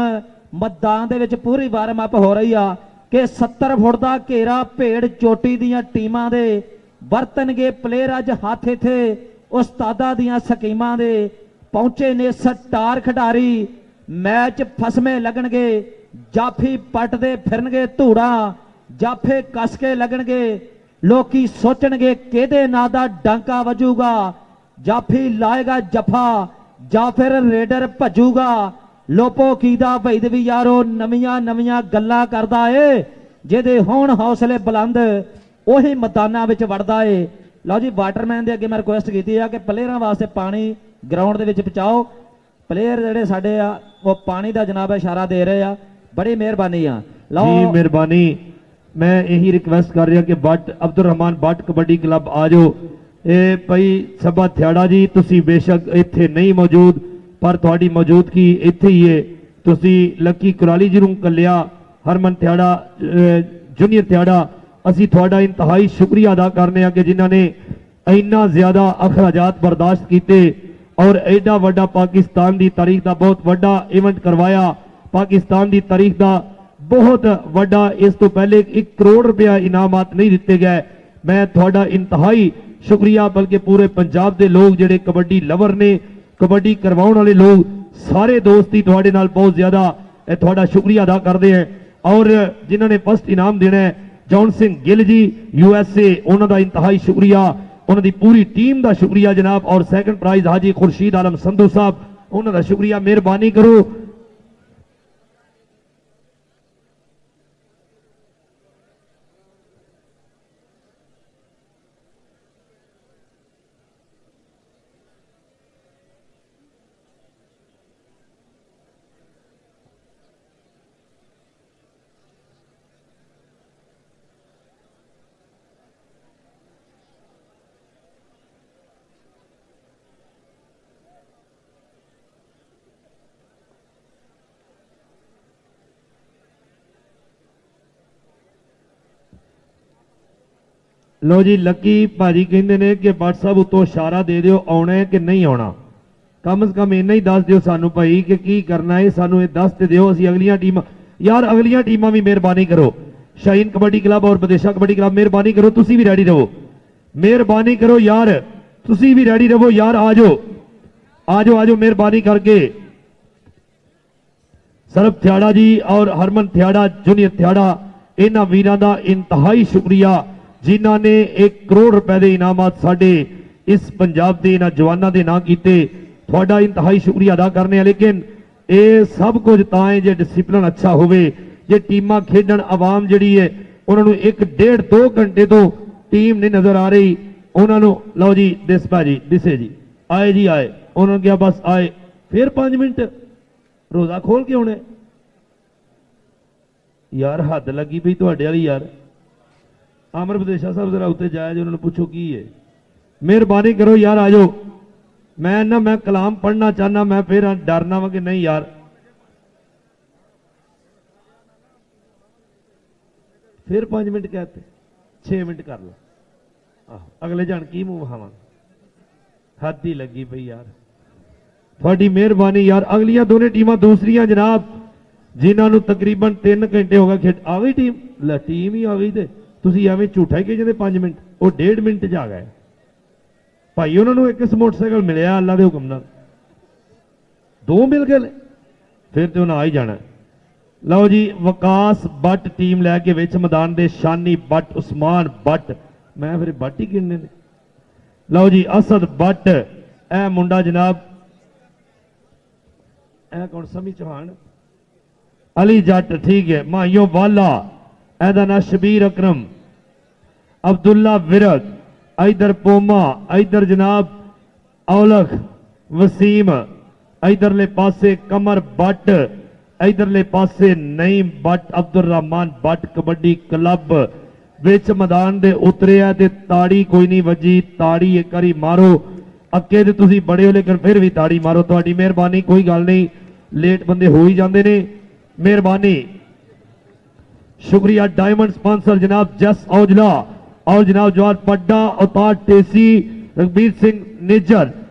ਮੈਦਾਨ ਦੇ ਵਿੱਚ ਪੂਰੀ ਵਾਰਮ ਅਪ ਹੋ ਰਹੀ ਆ ਕਿ 70 ਫੁੱਟ ਦਾ ਘੇਰਾ ਭੇੜ ਚੋਟੀ ਦੀਆਂ ਟੀਮਾਂ ਦੇ ਵਰਤਣਗੇ ਪਲੇਅਰ। ਅੱਜ ਹੱਥ ਇੱਥੇ ਉਸਤਾਦਾਂ ਦੀਆਂ ਸਕੀਮਾਂ ਦੇ ਪਹੁੰਚੇ ਨੇ ਸਟਾਰ ਖਿਡਾਰੀ, ਮੈਚ ਫਸਵੇਂ ਲੱਗਣਗੇ, ਜਾਫੀ ਪੱਟਦੇ ਫਿਰਨਗੇ ਧੂੜਾ, ਜਾਫੇ ਕੱਸ ਕੇ ਲੱਗਣਗੇ, ਲੋਕੀ ਸੋਚਣਗੇ ਕਿਹਦੇ ਨਾਂ ਦਾ ਡਾਂਕਾ ਵੱਜੂਗਾ, ਜਾਫੀ ਲਾਏਗਾ ਜਫਾ ਜਾਂ ਫਿਰ ਰੇਡਰ ਭੱਜੂਗਾ। ਲੋਪੋ ਕੀਦਾ ਵੈਦ ਵੀ ਯਾਰੋ ਨਵੀਆਂ ਨਵੀਆਂ ਗੱਲਾਂ ਕਰਦਾ ਏ, ਜਿਹਦੇ ਹੋਣ ਹੌਸਲੇ ਬੁਲੰਦ ਉਹੀ ਮੈਦਾਨਾਂ ਵਿੱਚ ਵੜਦਾ ਏ। ਲਓ ਜੀ ਵਾਟਰਮੈਨ ਦੇ ਅੱਗੇ ਮੈਂ ਰਿਕੁਐਸਟ ਕੀਤੀ ਆ ਕਿ ਪਲੇਅਰਾਂ ਵਾਸਤੇ ਪਾਣੀ ਗਰਾਊਂਡ ਦੇ ਵਿੱਚ ਪਹੁੰਚਾਓ। ਪਲੇਅਰ ਜਿਹੜੇ ਸਾਡੇ ਆ ਉਹ ਪਾਣੀ ਦਾ ਜਨਾਬ ਇਸ਼ਾਰਾ ਦੇ ਰਹੇ ਆ, ਬੜੀ ਮਿਹਰਬਾਨੀ ਆ। ਲਓ ਜੀ ਮਿਹਰਬਾਨੀ, ਮੈਂ ਇਹੀ ਰਿਕਵੈਸਟ ਕਰ ਰਿਹਾ ਕਿ ਭੱਟ ਅਬਦੁਲ ਰਹਿਮਾਨ ਭੱਟ ਕਬੱਡੀ ਕਲੱਬ ਆ ਜਾਓ। ਇਹ ਭਾਈ ਸਭਾ ਥਿਆੜਾ ਜੀ ਤੁਸੀਂ ਬੇਸ਼ੱਕ ਇੱਥੇ ਨਹੀਂ ਮੌਜੂਦ, ਪਰ ਤੁਹਾਡੀ ਮੌਜੂਦਗੀ ਇੱਥੇ ਹੀ ਹੈ। ਤੁਸੀਂ ਲੱਕੀ ਕੁਰਾਲੀ ਜੀ ਨੂੰ ਕੱਲਿਆ, ਹਰਮਨ ਥਿਆੜਾ ਜੂਨੀਅਰ ਥਿਆੜਾ, ਅਸੀਂ ਤੁਹਾਡਾ ਇੰਤਹਾਈ ਸ਼ੁਕਰੀਆ ਅਦਾ ਕਰਨੇ ਆ ਕਿ ਜਿਨ੍ਹਾਂ ਨੇ ਇੰਨਾ ਜ਼ਿਆਦਾ ਅਖਰਾਜਾਤ ਬਰਦਾਸ਼ਤ ਕੀਤੇ ਔਰ ਐਡਾ ਵੱਡਾ ਪਾਕਿਸਤਾਨ ਦੀ ਤਾਰੀਖ ਦਾ ਬਹੁਤ ਵੱਡਾ ਇਵੈਂਟ ਕਰਵਾਇਆ। ਪਾਕਿਸਤਾਨ ਦੀ ਤਾਰੀਖ ਦਾ ਬਹੁਤ ਵੱਡਾ, ਇਸ ਤੋਂ ਪਹਿਲੇ 1 ਕਰੋੜ ਰੁਪਇਆ ਇਨਾਮਾਤ ਨਹੀਂ ਦਿੱਤੇ ਗਏ। ਮੈਂ ਤੁਹਾਡਾ ਇੰਤਹਾਈ ਸ਼ੁਕਰੀਆ, ਬਲਕਿ ਪੂਰੇ ਪੰਜਾਬ ਦੇ ਲੋਕ ਜਿਹੜੇ ਕਬੱਡੀ ਲਵਰ ਨੇ, ਕਬੱਡੀ ਕਰਵਾਉਣ ਵਾਲੇ ਲੋਕ ਸਾਰੇ ਦੋਸਤੀ ਤੁਹਾਡੇ ਨਾਲ ਬਹੁਤ ਜ਼ਿਆਦਾ ਤੁਹਾਡਾ ਸ਼ੁਕਰੀਆ ਅਦਾ ਕਰਦੇ हैं। ਔਰ ਜਿਨ੍ਹਾਂ ਨੇ ਫਸਟ ਇਨਾਮ ਦੇਣਾ ਹੈ ਜੌਨ ਸਿੰਘ ਗਿੱਲ ਜੀ USA, ਉਹਨਾਂ ਦਾ ਇੰਤਹਾਈ ਸ਼ੁਕਰੀਆ, ਉਹਨਾਂ ਦੀ ਪੂਰੀ ਟੀਮ ਦਾ ਸ਼ੁਕਰੀਆ ਜਨਾਬ। ਔਰ ਸੈਕੰਡ ਪ੍ਰਾਈਜ਼ ਹਾਜੀ ਖੁਰਸ਼ੀਦ ਆਲਮ ਸੰਧੂ ਸਾਹਿਬ, ਉਹਨਾਂ ਦਾ ਸ਼ੁਕਰੀਆ। ਮਿਹਰਬਾਨੀ ਕਰੋ। ਲੋ ਜੀ ਲੱਕੀ ਭਾਜੀ ਕਹਿੰਦੇ ਨੇ ਕਿ ਭੱਟ ਸਾਹਿਬ ਉਤੋਂ ਇਸ਼ਾਰਾ ਦੇ ਦਿਓ ਆਉਣਾ ਹੈ ਕਿ ਨਹੀਂ ਆਉਣਾ, ਕਮ ਸੇ ਕਮ ਇੰਨਾ ਹੀ ਦੱਸ ਦਿਓ ਸਾਨੂੰ ਭਾਈ ਕਿ ਕੀ ਕਰਨਾ ਹੈ, ਸਾਨੂੰ ਇਹ ਦੱਸ ਤੇ ਦਿਓ। ਅਸੀਂ ਅਗਲੀਆਂ ਟੀਮਾਂ ਯਾਰ ਅਗਲੀਆਂ ਟੀਮਾਂ ਵੀ ਮਿਹਰਬਾਨੀ ਕਰੋ, ਸ਼ਾਹੀਨ ਕਬੱਡੀ ਕਲੱਬ ਔਰ ਬਦੇਸ਼ਾ ਕਬੱਡੀ ਕਲੱਬ ਮਿਹਰਬਾਨੀ ਕਰੋ, ਤੁਸੀਂ ਵੀ ਰੈਡੀ ਰਹੋ, ਮਿਹਰਬਾਨੀ ਕਰੋ ਯਾਰ, ਤੁਸੀਂ ਵੀ ਰੈਡੀ ਰਹੋ ਯਾਰ, ਆ ਜਾਓ ਆ ਜਾਓ ਆ ਜਾਓ ਮਿਹਰਬਾਨੀ ਕਰके। ਸਰਬ ਥਿਆੜਾ ਜੀ ਔਰ ਹਰਮਨ ਥਿਆੜਾ ਜੂਨੀਅਰ ਥਿਆੜਾ, ਇਹਨਾਂ ਵੀਰਾਂ ਦਾ ਇੰਤਹਾਈ ਸ਼ੁਕਰੀਆ ਜਿਨ੍ਹਾਂ ਨੇ 1 ਕਰੋੜ ਰੁਪਏ ਦੇ ਇਨਾਮਾਤ ਸਾਡੇ ਇਸ ਪੰਜਾਬ ਦੇ ਇਹਨਾਂ ਜਵਾਨਾਂ ਦੇ ਨਾਂ ਕੀਤੇ। ਤੁਹਾਡਾ ਇੰਤਹਾਈ ਸ਼ੁਕਰੀਆ ਅਦਾ ਕਰਨੇ ਆ। ਲੇਕਿਨ ਇਹ ਸਭ ਕੁਝ ਤਾਂ ਹੈ ਜੇ ਡਿਸਪਲਿਨ ਅੱਛਾ ਹੋਵੇ, ਜੇ ਟੀਮਾਂ ਖੇਡਣ, ਆਵਾਮ ਜਿਹੜੀ ਹੈ ਉਹਨਾਂ ਨੂੰ 1.5-2 ਘੰਟੇ ਤੋਂ ਟੀਮ ਨਹੀਂ ਨਜ਼ਰ ਆ ਰਹੀ, ਉਹਨਾਂ ਨੂੰ ਲਓ ਜੀ ਦਿਸ ਭਾਜੀ ਦਿਸੇ ਜੀ ਆਏ ਜੀ ਆਏ, ਉਹਨਾਂ ਨੇ ਕਿਹਾ ਬਸ ਆਏ, ਫਿਰ 5 ਮਿੰਟ ਰੋਜ਼ਾ ਖੋਲ ਕੇ ਆਉਣੇ ਯਾਰ, ਹੱਦ ਲੱਗੀ ਪਈ ਤੁਹਾਡੇ ਵਾਲੀ ਯਾਰ। ਆਮਰ ਬਦੇਸ਼ਾ ਸਾਹਿਬ ਜ਼ਰਾ ਉੱਤੇ ਜਾਇਆ ਜੀ, ਉਹਨਾਂ ਨੂੰ ਪੁੱਛੋ ਕੀ ਹੈ, ਮਿਹਰਬਾਨੀ ਕਰੋ ਯਾਰ ਆ ਜਾਓ। ਮੈਂ ਕਲਾਮ ਪੜ੍ਹਨਾ ਚਾਹਨਾ, ਮੈਂ ਫਿਰ ਡਰਨਾ ਵਾ ਕਿ ਨਹੀਂ ਯਾਰ, ਫਿਰ 5 ਮਿੰਟ ਕਹਤੇ 6 ਮਿੰਟ ਕਰ ਲਾ, ਅਗਲੇ ਜਾਣ ਕੀ ਮੂੰਹ ਵਹਾਵਾਂ, ਹੱਦ ਹੀ ਲੱਗੀ ਪਈ ਯਾਰ। ਤੁਹਾਡੀ ਮਿਹਰਬਾਨੀ ਯਾਰ। ਅਗਲੀਆਂ ਦੋਨੇ ਟੀਮਾਂ ਦੂਸਰੀਆਂ ਜਨਾਬ ਜਿਨ੍ਹਾਂ ਨੂੰ ਤਕਰੀਬਨ 3 ਘੰਟੇ ਹੋ ਗਏ ਖੇਡ, ਆ ਗਈ ਟੀਮ, ਲੈ ਟੀਮ ਹੀ ਆ ਗਈ ਤੇ ਤੁਸੀਂ ਐਵੇਂ ਝੂਠਾ ਹੀ ਕਿ ਜਾਂਦੇ 5 ਮਿੰਟ, ਉਹ 1.5 ਮਿੰਟ ਚ ਆ ਗਏ। ਭਾਈ ਉਹਨਾਂ ਨੂੰ ਇੱਕ ਮੋਟਰਸਾਈਕਲ ਮਿਲਿਆ ਅੱਲਾ ਦੇ ਹੁਕਮ ਨਾਲ, 2 ਮਿਲ ਗਏ ਨੇ, ਫਿਰ ਤੇ ਉਹਨਾਂ ਆ ਹੀ ਜਾਣਾ। ਲਓ ਜੀ ਵਿਕਾਸ ਬੱਟ ਟੀਮ ਲੈ ਕੇ ਵਿੱਚ ਮੈਦਾਨ ਦੇ ਸ਼ਾਨੀ ਬੱਟ, ਉਸਮਾਨ ਬੱਟ, ਮੈਂ ਫਿਰ ਬੱਟ ਹੀ ਗਿਣਨੇ ਨੇ। ਲਓ ਜੀ ਅਸਦ ਬੱਟ, ਇਹ ਮੁੰਡਾ ਜਨਾਬ, ਇਹ ਕੌਣ ਸਮੀ ਚੌਹਾਨ, ਅਲੀ ਜੱਟ, ਠੀਕ ਹੈ, ਮਾਈਓ ਵਾਲਾ, ਇਹਦਾ ਨਾਂ ਸ਼ਬੀਰ ਅਕਰਮ, ਅਬਦੁੱਲਾ ਵਿਰਕ, ਇਧਰ ਪੋਮਾ, ਇਧਰ ਜਨਾਬ ਔਲਖ ਵਸੀਮ, ਇਧਰਲੇ ਪਾਸੇ ਕਮਰ ਬੱਟ, ਇਧਰਲੇ ਪਾਸੇ ਨਈਮ ਬੱਟ, ਅਬਦੁਰ ਰਹਿਮਾਨ ਬੱਟ ਕਬੱਡੀ ਕਲੱਬ ਵਿੱਚ ਮੈਦਾਨ ਦੇ ਉਤਰਿਆ ਤੇ ਤਾੜੀ ਕੋਈ ਨਹੀਂ ਵੱਜੀ। ਤਾੜੀ ਇੱਕ ਵਾਰੀ ਮਾਰੋ, ਅੱਗੇ ਤੇ ਤੁਸੀਂ ਬੜੇ ਹੋ ਲੇਕਿਨ ਫਿਰ ਵੀ ਤਾੜੀ ਮਾਰੋ, ਤੁਹਾਡੀ ਮਿਹਰਬਾਨੀ, ਕੋਈ ਗੱਲ ਨਹੀਂ, ਲੇਟ ਬੰਦੇ ਹੋ ਹੀ ਜਾਂਦੇ ਨੇ, ਮਿਹਰਬਾਨੀ। शुक्रिया डायमंड स्पॉन्सर जनाब जस औजला और जनाब जवान पड्डा, अवतार टेसी, रघबीर सिंह निज्जर,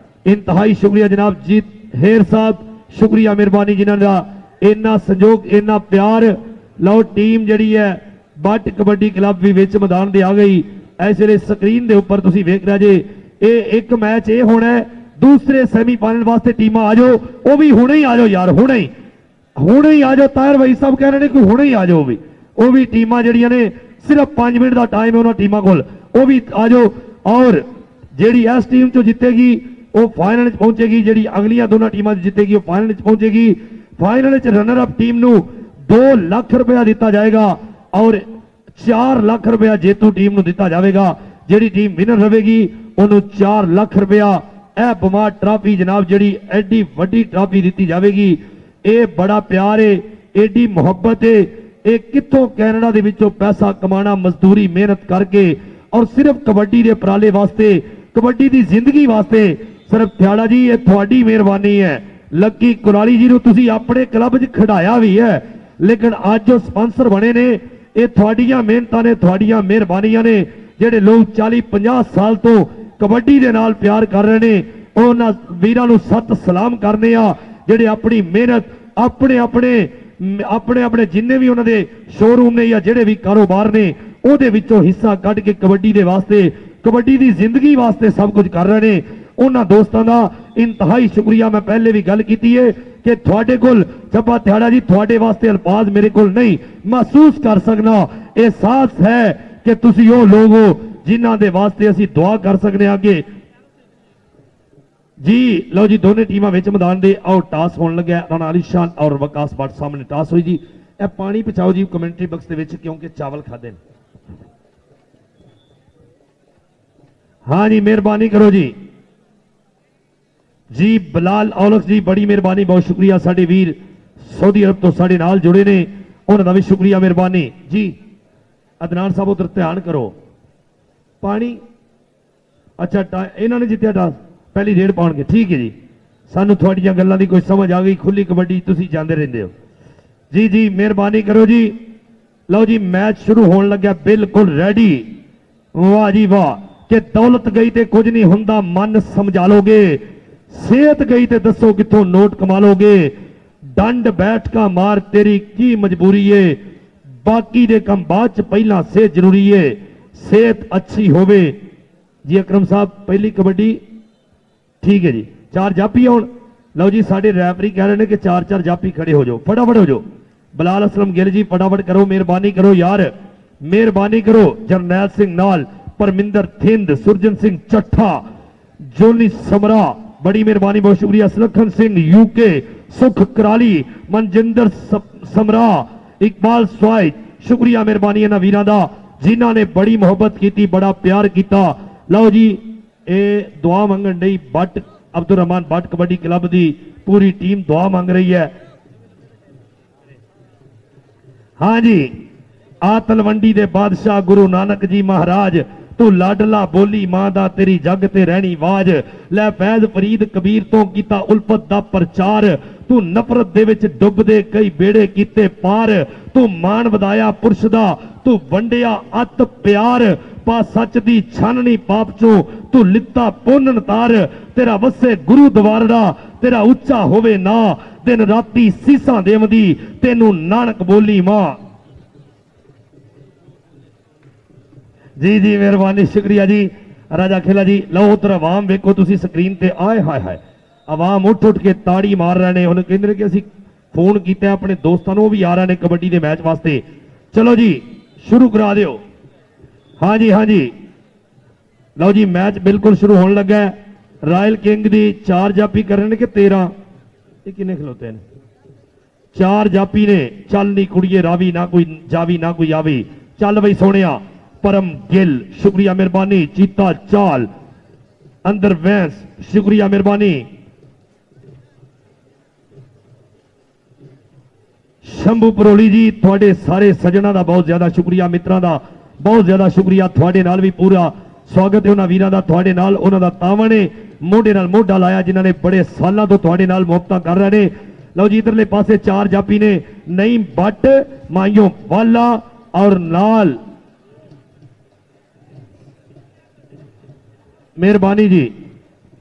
इंतहाई शुक्रिया जनाब जीत हेर साहब, शुक्रिया मेहरबानी जिन्होंने इन्ना संयोग इन्ना प्यार। लो टीम जी है बट कबड्डी क्लब भी विच मैदान दे आ गई। इस वे स्क्रीन के उपर तुसीं वेख रहे जे, ये एक मैच ये होना है, दूसरे सैमीफाइनल वास्ते टीम आ जाओ, वो भी हुणे ही आ जाओ यार, हुणे ही आ जाओ। ताहिर भाई साहब कह रहे हैं कि हुणे ही आ जाओ, भी वो भी टीमां जड़ियां ने सिर्फ 5 मिनट का टाइम है उन्होंने टीमां कोल, वो भी आ जाओ। और जिहड़ी इस टीम चो जितेगी वो फाइनल पहुंचेगी, जिहड़ी अगलियां दोनों टीमां जितेगी वो फाइनल पहुंचेगी। फाइनल रनर अप टीम नूं 2 लाख रुपया दिता जाएगा और 4 लाख रुपया जेतू टीम नूं दिता जाएगा। जिहड़ी टीम विनर रहेगी उन्होंने 4 लाख रुपया यह बमार ट्राफी जनाब जिहड़ी एडी वड्डी ट्राफी दी जाएगी। ये बड़ा प्यार है, एडी मुहब्बत है, ये कितों कैनेडा दे विचों पैसा कमाना मजदूरी मेहनत करके और सिर्फ कबड्डी के उपराले वास्ते, कबड्डी की जिंदगी वास्ते। सिर्फ थ्याड़ा जी ये थोड़ी मेहरबानी है, लक्की कुराली जी नूं तुसीं अपने क्लब च खिडाया भी है, लेकिन अज जो स्पॉन्सर बने ने ये थोड़ियां मेहनतां ने, थोड़ियां मेहरबानियां ने। जिहड़े लोग 40-50 साल तो कबड्डी दे नाल प्यार कर रहे हैं, उन्हां वीरां नूं सत सलाम करने आ, जिहड़े अपनी मेहनत अपने अपने अपने अपने जिन्ने भी उन्होंने शोरूम ने या जिहड़े भी कारोबार ने उहदे विचों हिस्सा कढ के कबड्डी दे वास्ते, कबड्डी की जिंदगी वास्ते सब कुछ कर रहे हैं। उन्हां दोस्तां दा इंतहाई शुक्रिया। मैं पहले भी गल कीती है कि थोड़े कोल जब्बा थ्याड़ा जी थोड़े वास्ते अल्फाज मेरे कोल नहीं, महसूस कर सकना, एहसास है कि तुसीं वो लोग हो जिन्हां दे वास्ते असीं दुआ कर सकने आगे जी। लो जी दोनों टीमां विच मैदान दे और टास होने लगे, राणा आलीशान और वकास भट्ट सामने टास हुई जी। ए पानी पहुंचाओ जी कमेंट्री बक्स दे विच क्योंकि चावल खादे ने। हाँ जी मेहरबानी करो जी। जी बिलाल औलख जी बड़ी मेहरबानी, बहुत शुक्रिया। साडे वीर सऊदी अरब तो साडे नाल जुड़े ने, उन्हां दा भी शुक्रिया मेहरबानी जी। अदनान साहब उधर ध्यान करो, पानी अच्छा इन्हों ने जितया टास पहली रेड पाउणगे, ठीक है जी। सानू थोड़ियां गल्लां दी कोई समझ आ गई, खुली कबड्डी तुसीं जांदे रहिंदे हो जी। जी मेहरबानी करो जी। लो जी मैच शुरू होने लग्या, बिल्कुल रेडी। वाह जी वाह, कि दौलत गई ते कुछ नहीं हुंदा, मन समझा लोगे, सेहत गई ते दसो कित्थों नोट कमा लोगे, डंड बैठ का मार तेरी की मजबूरी है, बाकी दे कम बाद च पहला सेहत जरूरी है, सेहत अच्छी होवे जी। अकरम साहब पहली कबड्डी ठीक है जी। 4 जापी आउण। लो जी साडे रैफरी कह रहे हैं कि 4-4 जापी खड़े हो जाओ, फटाफट हो जाओ। बिलाल असलम गिल जी फटाफट करो, मेहरबानी करो यार, मेहरबानी करो। जरनैल सिंह नाल, परमिंदर थिंद, सुरजन सिंह चट्ठा, जोनी समरा बड़ी मेहरबानी, बहुत शुक्रिया। सुलखन सिंह यूके, सुख कराली, मनजिंदर समरा, इकबाल स्वाइद, शुक्रिया मेहरबानी इन्हां वीरां दा जिन्हां ने बड़ी मुहब्बत की, बड़ा प्यार किया। लो जी ये दुआ मंगण नहीं, बट अब्दुल रहमान बट कबड्डी क्लब की पूरी टीम दुआ मांग रही है। हाँ जी आ तलवंडी दे बादशाह गुरु नानक जी महाराज, तू लाडला बोली मां दा तेरी जग ते रहनी वाज, लै फैज फरीद कबीर तो कीता उल्फत दा प्रचार, तू नफरत दे विच डुबदे कई बेड़े कीते पार, तू मान वधाया पुरुष दा, तू वंडिया अत प्यार, पा सच दी छाननी पाप चो, तू लिता पुन्न तार, तेरा वसे गुरु दवारड़ा, तेरा उच्चा होवे ना, दिन राती सीसा देवदी, तेनू नानक बोली मां। जी जी मेहरबानी शुक्रिया जी। ਰਾਜਾ ਖੇਲਾ ਜੀ ਲਓ ਉਧਰ ਆਵਾਮ ਵੇਖੋ ਤੁਸੀਂ ਸਕਰੀਨ ਤੇ ਆਏ ਹਾਏ ਹਾਏ ਆਵਾਮ ਉੱਠ ਕੇ ਤਾੜੀ ਮਾਰ ਰਹੇ ਨੇ। ਹੁਣ ਕਹਿੰਦੇ ਨੇ ਕਿ ਅਸੀਂ ਫੋਨ ਕੀਤਾ ਆਪਣੇ ਦੋਸਤਾਂ ਨੂੰ, ਉਹ ਵੀ ਆ ਰਹੇ ਨੇ ਕਬੱਡੀ ਦੇ ਮੈਚ ਵਾਸਤੇ। ਚਲੋ ਜੀ ਸ਼ੁਰੂ ਕਰਾ ਦਿਓ। ਹਾਂਜੀ ਹਾਂਜੀ ਲਓ ਜੀ ਮੈਚ ਬਿਲਕੁਲ ਸ਼ੁਰੂ ਹੋਣ ਲੱਗਾ ਹੈ। ਰਾਇਲ ਕਿੰਗ ਦੀ 4 ਜਾਪੀ ਕਰਨਗੇ ਕਿ 13? ਇਹ ਕਿੰਨੇ ਖਲੋਤੇ ਨੇ? 4 ਜਾਪੀ ਨੇ। ਚੱਲ ਨੀ ਕੁੜੀਏ ਰਾਵੀ ਨਾ ਕੋਈ ਜਾਵੀ ਨਾ ਕੋਈ ਆਵੀ। ਚੱਲ ਬਈ ਸੋਹਣਿਆ। परम गिल शुक्रिया मेहरबानी। चीता चाल अंदर वैंस शुक्रिया मेहरबानी। शंभू परोली जी थोड़े सारे सजना का बहुत ज्यादा शुक्रिया, मित्रों का बहुत ज्यादा शुक्रिया। थोड़े नाल भी पूरा स्वागत है उन्होंने वीरों का। थोड़े नाल उन्होंने तावन ने मोढे नाल मोढा लाया जिन्होंने बड़े सालों तो थोड़े नाल मुहब्बत कर रहे हैं। लो जी इधरले पासे 4 जापी ने नईम भट्ट माइयों वाला और नाल मेहरबानी जी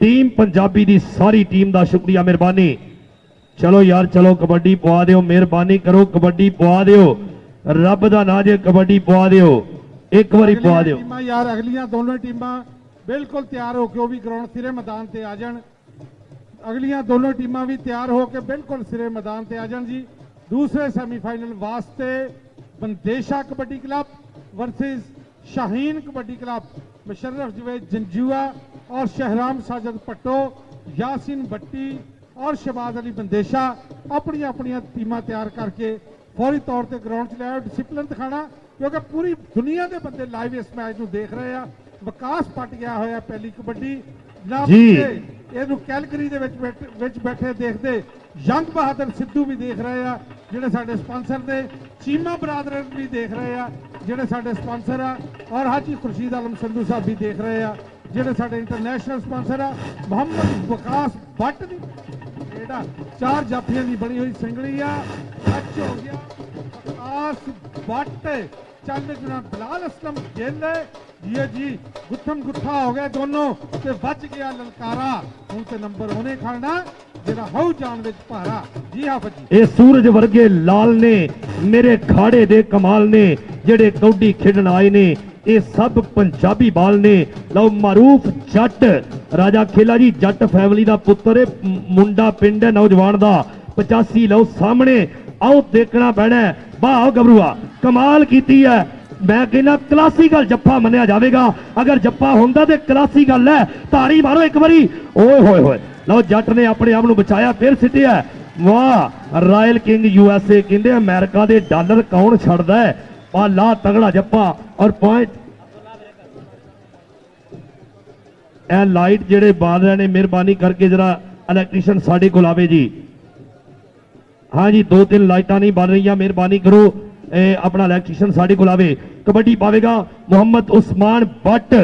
टीम पंजाबी दी सारी टीम दा शुक्रिया मेहरबानी। चलो यार चलो कबड्डी पवा दियो, मेहरबानी करो कबड्डी पवा दियो, रब दा नाम जे कबड्डी पवा दियो, एक बारी पवा दियो यार। अगलियां दोनों टीमां बिल्कुल तैयार हो के वो भी ग्राउंड सिरे मैदान ते आ जान। अगलियां दोनों टीमां भी तैयार हो के बिल्कुल सिरे मैदान ते आ जान जी। दूसरे सेमीफाइनल वास्ते Bandesha kabaddi club versus Shaheen kabaddi club, Musharraf Javed Janjua और शहराम साजद पट्टो, यासीन भट्टी और शहबाज अली बंदेशा अपनी अपनी टीमां तैयार करके फौरी तौर पर ग्राउंड च लिया। डिसिपलिन दिखाना क्योंकि पूरी दुनिया के बंदे लाइव इस मैच को देख रहे हैं। विकास पट गया होया पहली कबड्डी जनाब कैलगरी दे विच बैठे देखते यंग बहादुर सिद्धू भी देख रहे हैं जिहड़े साडे स्पॉन्सर ने, चीमा बरादर भी देख रहे हैं जिहड़े साडे स्पॉन्सर आ, और हाजी खुर्शीद आलम संधू साहब भी देख रहे हैं जिहड़े साडे इंटरनेशनल स्पॉन्सर आ। मोहम्मद विकास भट्ट दी 4 जाफियां की बनी हुई सिंगड़ी आ। टच हो गया विकास भट्ट, चल जनाब बिलाल असलम गिल जी गुत्थम गुत्था हो गए दोनों ते बच गया ललकारा। हुण ते नंबर उन्हें खड़ना जेड़ा हाउ जान विच भारा। जी हां जी ए सूरज वर्गे लाल ने मेरे खाड़े दे कमाल ने जेड़े कौडी खेडण आए ने ये सब पंजाबी बाल ने। लो मारूफ जट राजा खेला जी जट फैमिली दा पुत्तर है, मुंडा पिंड है नौजवान दा 85। लो सामने आओ देखना पैना वाह गबरूआ कमाल कीती है। मैं कहना क्लासिकल जप्पा मनिया जाएगा, अगर जप्पा होंदा ते क्लासिकल है। ताड़ी मारो एक बारी। ओए होए होए लो जट ने अपने आप को बचाया फिर सिटिया। वाह रॉयल किंग यूएसए कहते अमेरिका के डॉलर कौन छड़दा है। आ ला तगड़ा जप्पा और पॉइंट ए लाइट जेड़े बाल रहे ने मेहरबानी करके जरा इलेक्ट्रीशियन साडे कोल आवे जी। हाँ जी 2-3 लाइटां नहीं बन रही, मेहरबानी करो अपना इलेक्ट्रीशियन साडे कोल आवे। कबड्डी पावेगा मोहम्मद उस्मान भट्ट।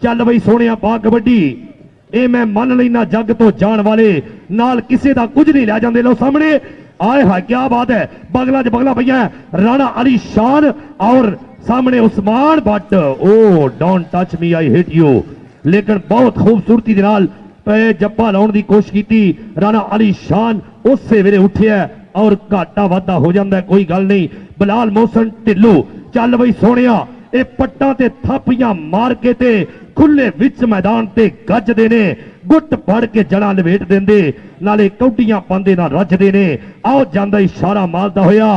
चल बई सोहणिया पा कबड्डी। ए मैं मन लेना जग तो जान वाले नाल किसे दा कुछ नहीं लै जांदे। लो सामने आए हाय क्या बात है, बगला च बगला पईया राणा अली शान और सामने Usman Bhatt. Oh don't touch me I hit you, लेकिन बहुत खूबसूरती दे नाल जप्पा लाउण दी कोशिश की राणा अली शान। उस वेले उठिया और घाटा वाधा हो जाता है, कोई गल नहीं। बिलाल मोहसन ढिल्लू चल बई सोहणिया ए पट्टां ते थापियां मार के ते खुले विच मैदान ते गजदे ने, गुट फड़ के जड़ा लवेट देंदे नाले कौडियां पांदे ना रजदे ने। आओ जांदा इशारा मारदा होया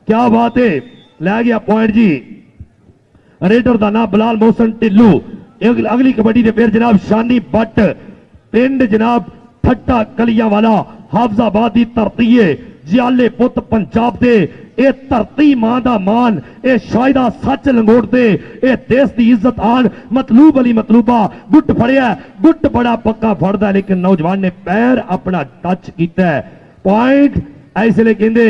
क्या बात है, लै गया पॉइंट जी। रेडर दा नाम बिलाल मोहसन ढिल्लू। अगली कबड्डी दे फिर जनाब शानी भट्ट पिंड जनाब ठट्टा कलियां वाला हाफजाबाद की धरती है। जियाले पुत पंजाब दे ए धरती मां दा मान ए शायदा सच लंगोटते ए देश की इज्जत आन। मतलूब अली मतलूबा गुट फड़िया, गुट बड़ा पक्का फड़दा लेकिन नौजवान ने पैर अपना टच किया। पॉइंट इसलिए कहते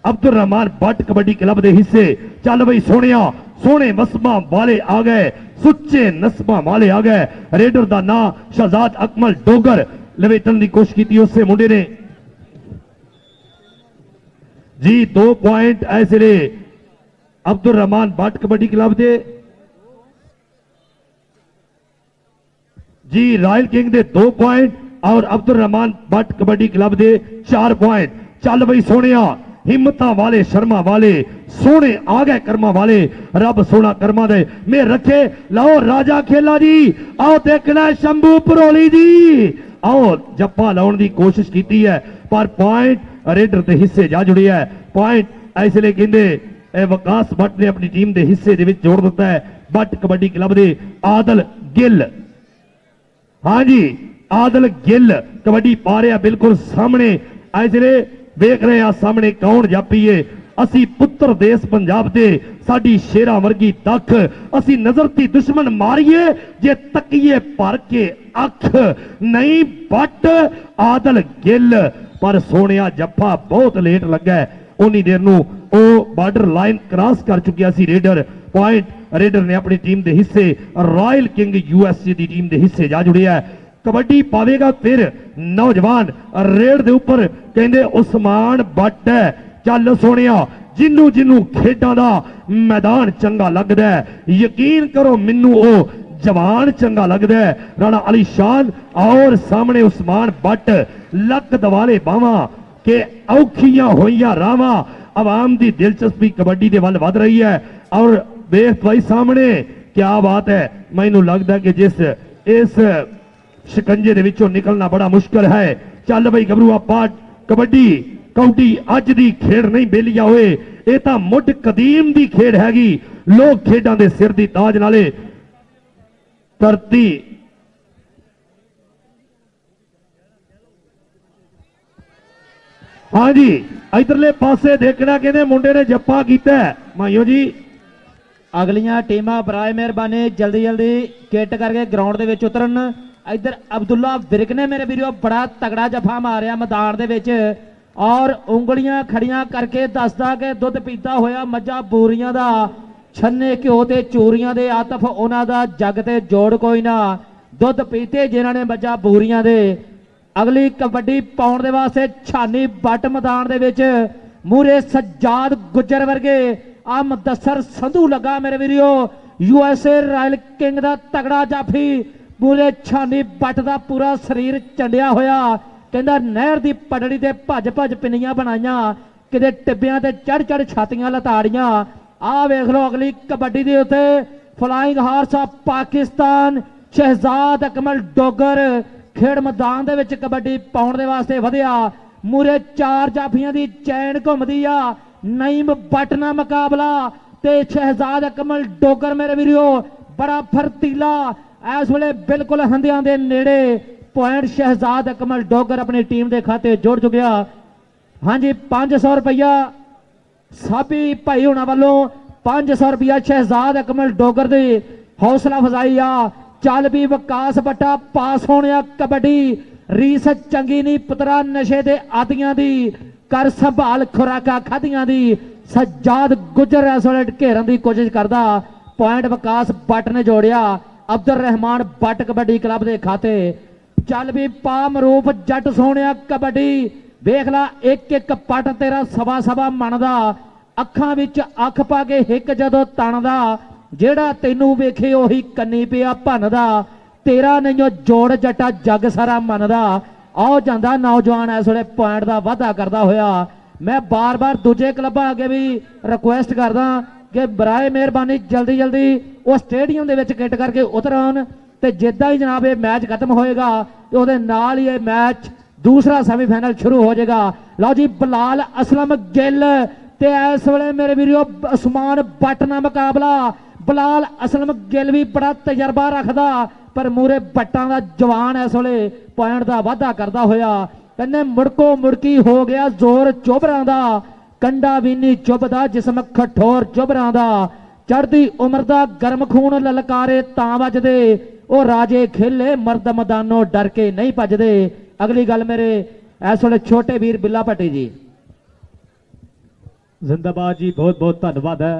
अब्दुल रहमान भट्ट कबड्डी क्लब के हिस्से। चल बई सोहणिया सोहने नस्मा वाले आ गए, सुच्चे नस्मा वाले आ गए। रेडर का नाम शहजाद अकमल डोगर लवेटन की कोशिश की उससे मुंडे ने जी। 2 पॉइंट ऐसे अब्दुल रहमान भट्ट कबड्डी क्लब दे जी। रॉयल किंग दे 2 पॉइंट और अब्दुल रहमान भट्ट कबड्डी क्लब दे 4 पॉइंट। चल बई सोहणिया हिम्मतां वाले शर्मा वाले सोने आ गए कर्मा वाले रब सोना कर्मा दे में रखे। लाओ राजा खेला जी, आओ देखना शंभू परोली जी, आओ जप्पा लाउण दी कोशिश की है पर पॉइंट रेडर के हिस्से जा जुड़े है। पॉइंट इसलिए कहते विकास भट्ट ने अपनी टीम के हिस्से दे विच जोड़ दिता है। भट्ट कबड्डी क्लब के आदल गिल, हाँ जी आदल गिल कबड्डी पा रहा बिल्कुल सामने। इसलिए वेख रहे हैं सामने कौन जापी है। असी पुत्र देश पंजाब दे साडी शेरा वर्गी तक असी नजर ती दुश्मन मारिए जे तकिए भर के अख नहीं। बट आदल गिल पर सोनिया जप्पा बहुत लेट लगा है। उन्नी देर नूं बार्डर लाइन क्रॉस कर चुकिया सी रेडर। पॉइंट रेडर ने अपनी टीम के हिस्से रॉयल किंग यूएसए की टीम के हिस्से जा जुड़े है। कबड्डी पावेगा फिर नौजवान रेड दे ऊपर कहंदे उस्मान भट्ट है। चल सोनिया जिन्नू जिन्नू खेडां दा मैदान चंगा लगदा है यकीन करो मैनू ओ जवान चंगा लगदा है। राणा अली शान और सामने उस्मान भट्ट लक दवाले बावां के औखियां होइयां रावां। आवाम की दिलचस्पी कबड्डी दे वल वध रही है और देख भाई सामने क्या बात है। मैनू लगदा कि जिस इस शिकंजे दे विचों निकलना बड़ा मुश्किल है। चल भाई गबरूआ पाट कबड्डी कौडी अज दी खेड नहीं बेलिया होए, ये तां मुੱਢ कदीम दी खेड हैगी। लोग खेडां दे सिर दी ताज नाले धरती हाँ जी इधरले पासे देखना कहते मुंडे ने जप्पा कीता है। माइयो जी अगलियां टीमां बराए मेहरबानी जल्दी जल्दी किट करके ग्राउंड दे विच उतरन। इधर अब्दुल्ला विरक ने मेरे वीरों बड़ा तगड़ा जफा मारिया मैदान दे विच और उंगलियां खड़ियां करके दसदा कि दुध पीता होया मज्जा बूरियां दा छन्ने घ्यो ते चूरियां दे आतफ उन्हां दा जग ते जोड़ कोई ना। दुध पीते जिन्हां ने मज्जा बूरियां दे। अगली कबड्डी पाउण दे वास्ते छानी बट मैदान दे विच मूरे सज्जाद गुज्जर वर्गे आ मुदस्सर संधू लगा मेरे वीरियो। यूएसए रॉयल किंग दा तगड़ा जाफी पूरे छानी बट दा पूरा शरीर चंडिया होया। कहंदा नहर दी पटड़ी ते भज भज पिन्नियां बनाइयां किते टिब्बियां ते चढ़ चढ़ छातियां लताड़ियां। आ वेख लो अगली कबड्डी दे उत्ते flying horse of Pakistan Shahzad Akmal Dogar खेड मैदान दे विच कबड्डी पाउण दे वास्ते वधिया। मूरे चार जाफियां दी चैन घुमदी आ। नईम बट नाल मुकाबला ते शहजाद अकमल डोगर मेरे वीरियो बड़ा फरतीला इस वेले बिल्कुल हंदियां दे नेड़े। पॉइंट शहजाद अकमल डोगर अपनी टीम के खाते जोड़ चुकिया। हाँ जी 500 रुपया साबी भाई होना वालों 500 रुपया शहजाद अकमल डोगर की हौसला अफजाई आ। चल भी विकास बट्टा पास होने कबड्डी रीस चंगी नहीं पुत्रा नशे दे आदियां दी कर संभाल खुराका खादियां दी। सज्जाद गुजर इस वेले घेरन की कोशिश करता। पॉइंट विकास बट ने जोड़िया अब्दुल रहमान बट कबड्डी क्लब के खाते। चल भी पा मरूफ जट सोने कबड्डी वेख ला एक एक पट तेरा सवा सवा मनदा अखां विच अख पा के हिक जदों तणदा जेड़ा तेनू वेखे ओही कन्नी पिया भनदा तेरा नहीं जोड़ जटा जग सारा मनदा। आओ जांदा नौजवान इस वेले पॉइंट का वाधा करता होया। मैं बार बार दूजे क्लबां अगे भी रिक्वेस्ट करदा कि बराए मेहरबानी जल्दी जल्दी वो स्टेडियम दे विच किट करके उतर आउण ते जिद्दां ही जनाब ये मैच खत्म होएगा ते उहदे नाल ही ये मैच दूसरा सेमीफाइनल शुरू हो जाएगा। लो जी बिलाल असलम गिल ते इस वेले मेरे वीरों उस्मान बट नाल मुकाबला। बिलाल असलम गिल भी बड़ा तजर्बा रखदा पर मूरे बट्टां दा जवान इस वेले पॉइंट का वाधा करता होया। कन्ने मुड़को मुड़की हो गया जोर चोबरां दा कंडा भी नहीं चुभदा जिसम कठोर चुभरां दा। चढ़दी उम्र दा गर्म खून ललकारे तां वजदे ओ राजे खेले मर्द मैदानों डर के नहीं भजदे। अगली गल मेरे इस वेले छोटे वीर बिल्ला भट्टी जी जिंदाबाद जी बहुत बहुत धन्यवाद है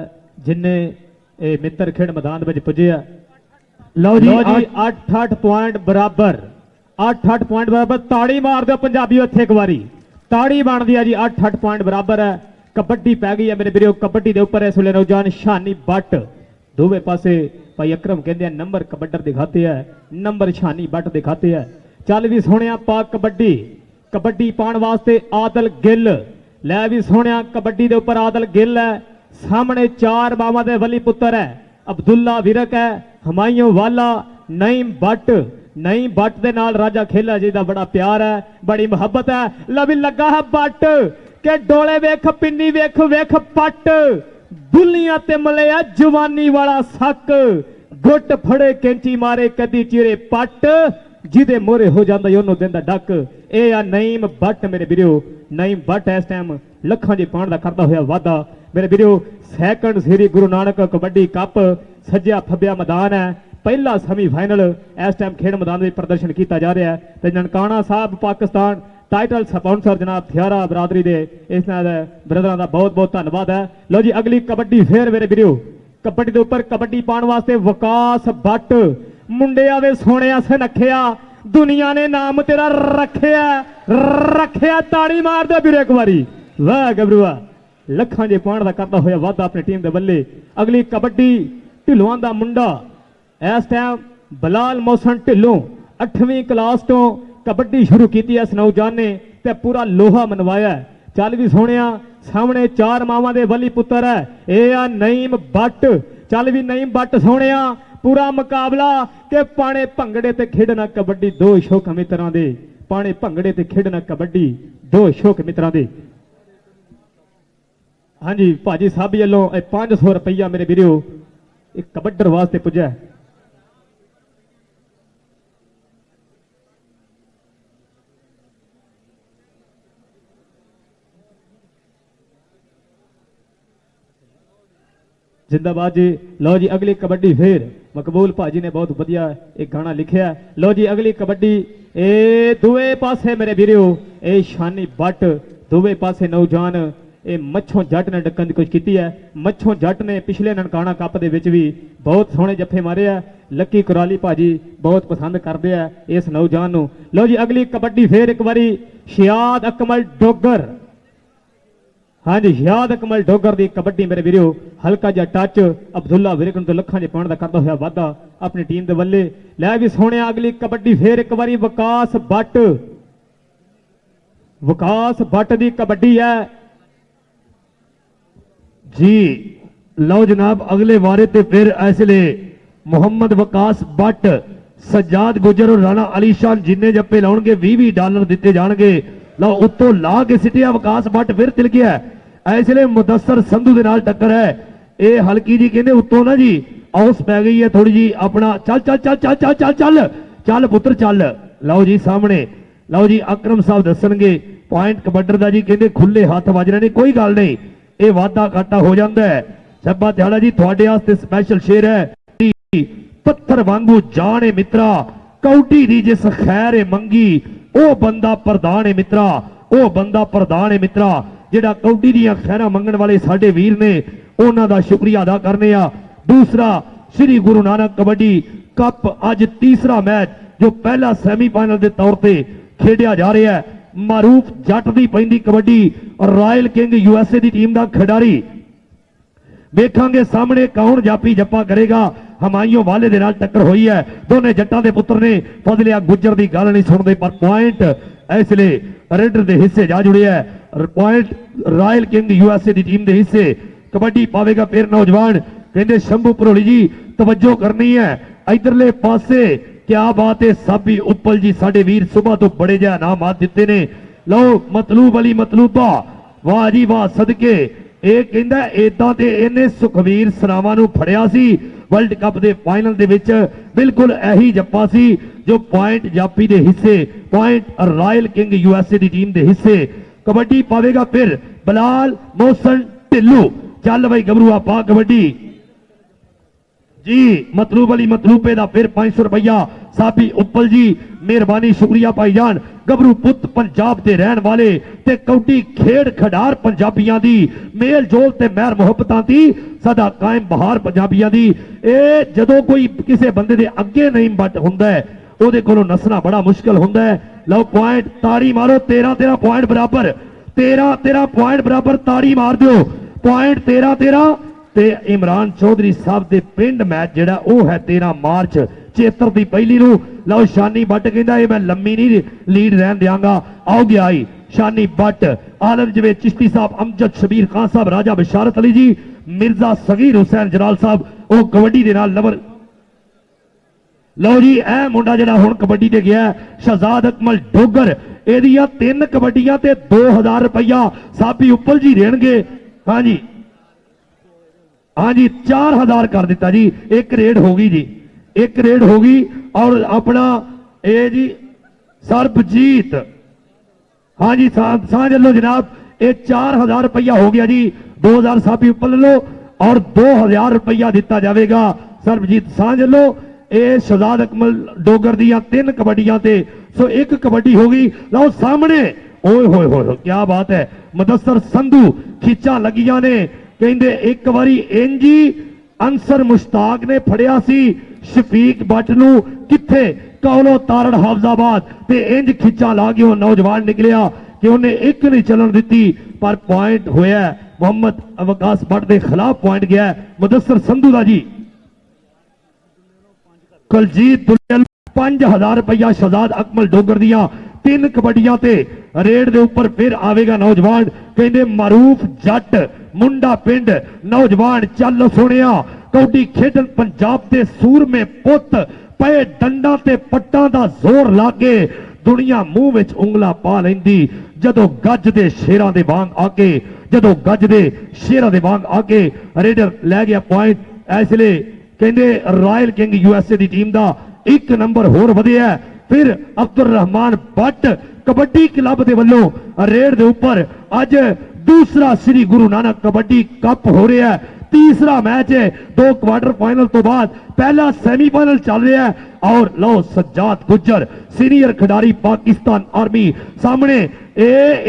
जिन्ने मित्र खेड मैदान में पुजे है। लो जी 8-8 पॉइंट बराबर 8-8 पॉइंट बराबर ताड़ी मार दो पंजाबी इत्थे एक बारी ताड़ी बनती है जी। 8-8 पॉइंट बराबर है। कबड्डी पै गई है मेरे वीरों कबड्डी के उपर इस वे नौजवान शानी बट दोवे पासे भाई अक्रम कहते हैं नंबर कबड्डर दिखाते हैं नंबर शानी बट दिखाते हैं। चल भी सोने पा कबड्डी कबड्डी पाने वास्ते आदल गिल ਲੈ ਵੀ ਸੋਹਣਿਆ ਕਬੱਡੀ ਦੇ ਉੱਪਰ ਆਦਲ ਗਿੱਲ ਹੈ, ਸਾਹਮਣੇ 4 ਬਾਵਾਂ ਦੇ ਵਲੀ ਪੁੱਤਰ ਹੈ, ਅਬਦੁੱਲਾ ਵਿਰਕ ਹੈ, ਹਮਾਇਓ ਵਾਲਾ, ਨਈਮ ਬੱਟ। ਨਈਮ ਬੱਟ ਦੇ ਨਾਲ ਰਾਜਾ ਖੇਲਾ ਜੀ ਦਾ ਬੜਾ ਪਿਆਰ ਹੈ, ਬੜੀ ਮੁਹੱਬਤ ਹੈ। ਲਵੀ ਲੱਗਾ ਹੈ ਬੱਟ ਕਿ ਡੋਲੇ ਵੇਖ, ਪਿੰਨੀ ਵੇਖ, ਵੇਖ ਪੱਟ, ਦੁੱਲੀਆਂ ਤੇ ਮਲਿਆ ਜਵਾਨੀ ਵਾਲਾ ਸੱਕ, ਗੁੱਟ ਫੜੇ ਕੈਂਚੀ ਮਾਰੇ ਕਦੀ ਚਿਰੇ ਪੱਟ, ਜਿਹਦੇ ਮੋਰੇ ਹੋ ਜਾਂਦਾ ਉਹਨੂੰ ਦਿੰਦਾ ਡੱਕ। ਇਹ ਆ ਨਈਮ ਬੱਟ ਮੇਰੇ ਵੀਰੋ। ਨਈਮ ਬੱਟ ਇਸ ਟਾਈਮ ਲੱਖਾਂ ਦੀ ਪਾਉਣ ਦਾ ਕਰਦਾ ਹੋਇਆ ਵਾਅਦਾ ਮੇਰੇ ਵੀਰੋ। ਸੈਕੰਡ ਸ੍ਰੀ ਗੁਰੂ ਨਾਨਕ ਕਬੱਡੀ ਕੱਪ ਸੱਜਿਆ ਫੱਬਿਆ ਮੈਦਾਨ ਹੈ, ਪਹਿਲਾ ਸੈਮੀਫਾਈਨਲ ਇਸ ਟਾਈਮ ਖੇਡ ਮੈਦਾਨ ਵਿੱਚ ਪ੍ਰਦਰਸ਼ਨ ਕੀਤਾ ਜਾ ਰਿਹਾ ਹੈ ਤੇ ਨਨਕਾਣਾ ਸਾਹਿਬ ਪਾਕਿਸਤਾਨ ਟਾਈਟਲ ਸਪਾਂਸਰ ਜਨਾਬ ਥਿਆਰਾ ਬਰਾਦਰੀ ਦੇ ਇਸ ਨਾਲ ਬ੍ਰਦਰਾਂ ਦਾ ਬਹੁਤ ਬਹੁਤ ਧੰਨਵਾਦ ਹੈ। ਲਓ ਜੀ ਅਗਲੀ ਕਬੱਡੀ ਫੇਰ ਮੇਰੇ ਵੀਰੋ। ਕਬੱਡੀ ਦੇ ਉੱਪਰ ਕਬੱਡੀ ਪਾਉਣ ਵਾਸਤੇ ਵਿਕਾਸ ਬੱਟ, ਮੁੰਡਿਆਂ ਦੇ ਸੋਹਣਿਆ ਸੁਨੱਖਿਆ, ਦੁਨੀਆ ਨੇ ਨਾਮ ਤੇਰਾ ਰੱਖਿਆ। ਤਾੜੀ ਮਾਰ ਦੇ ਵੀਰੇ ਇੱਕ ਵਾਰੀ, ਵਾਹ ਗੱਭਰੂਆ। ਲੱਖਾਂ ਦੇ ਪਾਉਣ ਦਾ ਕਰਦਾ ਹੋਇਆ ਵਾਅਦਾ ਆਪਣੀ ਟੀਮ ਦੇ ਬੱਲੇ। ਅਗਲੀ ਕਬੱਡੀ ਢਿੱਲੋਂ ਦਾ ਮੁੰਡਾ ਇਸ ਟਾਈਮ ਬਲਾਲ ਮੋਹਸਨ ਢਿੱਲੋਂ 8ਵੀਂ ਕਲਾਸ ਤੋਂ ਕਬੱਡੀ ਸ਼ੁਰੂ ਕੀਤੀ ਇਸ ਨੌਜਵਾਨ ਨੇ ਤੇ ਪੂਰਾ ਲੋਹਾ ਮਨਵਾਇਆ। ਚੱਲ ਵੀ ਸੋਹਣਿਆ, ਸਾਹਮਣੇ 4 ਮਾਵਾਂ ਦੇ ਵਲੀ ਪੁੱਤਰ ਹੈ, ਇਹ ਆ ਨਈਮ ਬੱਟ। ਚੱਲ ਵੀ ਨਈਮ ਬੱਟ ਸੋਹਣਿਆ, ਪੂਰਾ ਮੁਕਾਬਲਾ ਕਿ ਪਾਣੇ ਭੰਗੜੇ ਤੇ ਖੇਡਣਾ ਕਬੱਡੀ, 2 ਸ਼ੌਕ ਮਿੱਤਰਾਂ ਦੇ। ਪਾਣੇ ਭੰਗੜੇ ਤੇ ਖੇਡਣਾ ਕਬੱਡੀ, 2 ਸ਼ੌਕ ਮਿੱਤਰਾਂ ਦੇ। ਹਾਂਜੀ ਭਾਜੀ ਸਾਹਿਬ ਵੱਲੋਂ ਇਹ 500 ਰੁਪਈਆ ਮੇਰੇ ਵੀਰੋ ਇੱਕ ਕਬੱਡਰ ਵਾਸਤੇ ਪੁੱਜਾ। जिंदाबाद जी। लो जी अगली कबड्डी फिर मकबूल भाजी ने बहुत बढ़िया एक गाना लिखा। लो जी अगली कबड्डी ए दुए पासे मेरे वीरो ए शानी बट, दुए पासे नौजवान ए मच्छों जट ने डकन की कोशिश की है। मच्छों जट ने पिछले ननकाना कप दे विच भी बहुत सोहने जफे मारे है। लक्की कुराली भाजी बहुत पसंद करते हैं इस नौजवान नूं। लो जी अगली कबड्डी फिर एक बारी शियाद अकमल डोगर। हाँ जी शियाद अकमल डोगर की कबड्डी मेरे वीरो, हल्का जा टच अब्दुल्ला विरक तो लखा जे पाने का करता हुआ वादा अपनी टीम के बल्ले। लै भी सोने अगली कबड्डी फिर एक बारी विकास भट्ट। विकास भट्ट की कबड्डी है जी। लो जनाब अगले वारे ते फिर इसले मोहम्मद विकास भट्ट, सज्जाद गुजर और राणा अली शान जिन्ने जप्पे लाउणगे 20 डॉलर दिते जाणगे। लो उत्तों ला के सिटिया विकास भट्ट फिर तिल गया। इसलिए मुदस्सर संधू दे नाल टक्कर है। ये हल्की जी कहते उत्तों ना जी औस पै गई है थोड़ी जी अपना। चल चल चल चल चल चल चल चल पुत्र चल। लो जी सामने लो जी अकरम साहब दसणगे पॉइंट कबड्डर दा जी कहते खुले हाथ वजने नहीं, कोई गल नहीं, ये वाधा घाटा हो जाता है। सब्बा ध्याड़ा जी थोड़े वास्ते स्पैशल शेर है। पत्थर वांगू जाने मित्रा, कौटी दी जिस खैर मंगी, ओ बंदा प्रधान है मित्रा, ओ बंदा प्रधान है मित्रा। जिहड़ा कौडी दियां खैरां मंगण वाले साडे वीर ने उन्हां दा शुक्रिया अदा करने आ। दूसरा श्री गुरु नानक कबड्डी कप अज तीसरा मैच जो पहला सैमीफाइनल के तौर पर खेडिया जा रहा है। मारूफ जट दी पैंदी कबड्डी और रॉयल किंग यूएसए की टीम का खिडारी। वेखांगे सामने कौन जापी जप्पा करेगा। हमाइयों वाले दे नाल टक्कर हुई है। दोने जट्टां दे पुत्र ने फजलिया गुजर की गल नहीं सुनते पर पॉइंट इसलिए रेडर के हिस्से जा जुड़े है। पॉइंट रॉयल किंग यूएसए की टीम के हिस्से। कबड्डी पावेगा फिर नौजवान कहते शंभू भरोली जी तवज्जो करनी है इधरले पासे। क्या बात है साबी उपल जी साडे वीर सुबह तो बड़े जिहा नाम हाथ दिते ने। लो मतलूब अली मतलूबा वाह जी वाह सदके। ਇਹ ਕਹਿੰਦਾ ਇਦਾਂ ਤੇ ਇਹਨੇ ਸੁਖਵੀਰ ਸਰਾਵਾਂ ਨੂੰ ਫੜਿਆ ਸੀ ਵਰਲਡ ਕੱਪ ਦੇ ਫਾਈਨਲ ਦੇ ਵਿੱਚ। ਬਿਲਕੁਲ ਇਹੀ ਜੱਪਾ ਸੀ ਜੋ ਪੁਆਇੰਟ ਜਾਪੀ ਦੇ ਹਿੱਸੇ, ਪੁਆਇੰਟ ਰਾਇਲ ਕਿੰਗ यूएसए ਦੀ ਟੀਮ ਦੇ ਹਿੱਸੇ। ਕਬੱਡੀ ਪਾਵੇਗਾ ਫਿਰ ਬਲਾਲ ਮੋਹਸਨ ਢਿੱਲੋਂ। ਚੱਲ ਬਈ ਗੱਭਰੂਆ ਪਾ ਕਬੱਡੀ जी। मतलूब अली मतलूबे का फिर 500 रुपया। साबी उपल जी मेहरबानी शुक्रिया भाईजान। गबरू पुत पंजाब के रहन वाले ते कौडी खेड खिडार पंजाबियों की मेल जोल ते महर मुहब्बतां दी सदा कायम बहार पंजाबियों की। ए जदों कोई किसी बंदे दे अगे नहीं बट हुंदा है ओदे कोलों नसना बड़ा मुश्किल हुंदा है। लो पॉइंट ताड़ी मारो 13-13 पॉइंट बराबर, 13-13 पॉइंट बराबर ताड़ी मार दो। पॉइंट 13-13 ते इमरान चौधरी साहब के पिंड मैच जिहड़ा वो है 13 मार्च 76 की पहली नूं। लो शानी बट कहंदा मैं लम्मी नहीं लीड रहन देंगा। आओ गया आई शानी बट आलम जवेद चिश्ती साहब, अमजद शबीर खान साहब, राजा बिशारत अली जी, मिर्जा सगीर हुसैन जलाल साहब वो कबड्डी दे नाल नंबर। लो जी ए मुंडा जिहड़ा हुण कबड्डी ते गया शहजाद अकमल डोगर, एदियां 3 कबड्डियां ते 2000 रुपया साबी उपल जी देणगे। हाँ जी, हाँ जी 4000 कर दिता जी, एक रेड हो गई जी, एक रेड हो गई। और अपना ए जी सरबजीत, हाँ जी सांझ लो जनाब, ये 4000 रुपया हो गया जी, 2000 साबी उपल लो और 2000 रुपया दिता जाएगा सरबजीत सांझ लो। ये शहजाद अकमल डोगर दियां 3 कबड्डियां ते सो एक कबड्डी हो गई। लो सामने ओए होए होए क्या बात है, मुदस्सर संधू खिचा लगियां ने, कहंदे एक बारी इंजी अंसर मुश्ताक ने फड़िया सी शफीक भट्ट नू किथे कौलो तारड़ हाफजाबाद ते इंज खिचा ला के वो नौजवान निकलिया कि उन्हें एक नहीं चलन दी, पर पॉइंट होया मोहम्मद अवकाश भट्ट के खिलाफ पॉइंट गया मुदस्सर संधू का जी। कुलजीत दुलेल 5000 रुपया शहजाद अकमल डोगर दियां 3 कबड्डियां ते रेड दे ऊपर फिर आवेगा नौजवान, कहंदे मारूफ जट मुंडा पिंड नौजवान चल सोनिया कबड्डी खेडन पंजाब दे सूर में पुत पे डंडा ते पट्टां दा जोर लागे दुनिया मुंह विच उंगला पा लैंदी जदों गज दे शेरां दे वांग आके, जदों गज दे शेरां दे वांग आके रेडर लै गया पॉइंट। इसलिए कहंदे रॉयल किंग यूएसए दी टीम दा 1 नंबर होर वधिया। फिर अब्दुल रहमान भट्ट कबड्डी क्लब दे वल्लों रेड दे ऊपर अज दूसरा श्री गुरु नानक कबड्डी कप हो रहा है, तीसरा मैच है 2 क्वार्टर फाइनल तो बाद, पहला सेमीफाइनल चल रहा है। और लो सज्जाद गुज्जर सीनियर खिडारी पाकिस्तान आर्मी सामने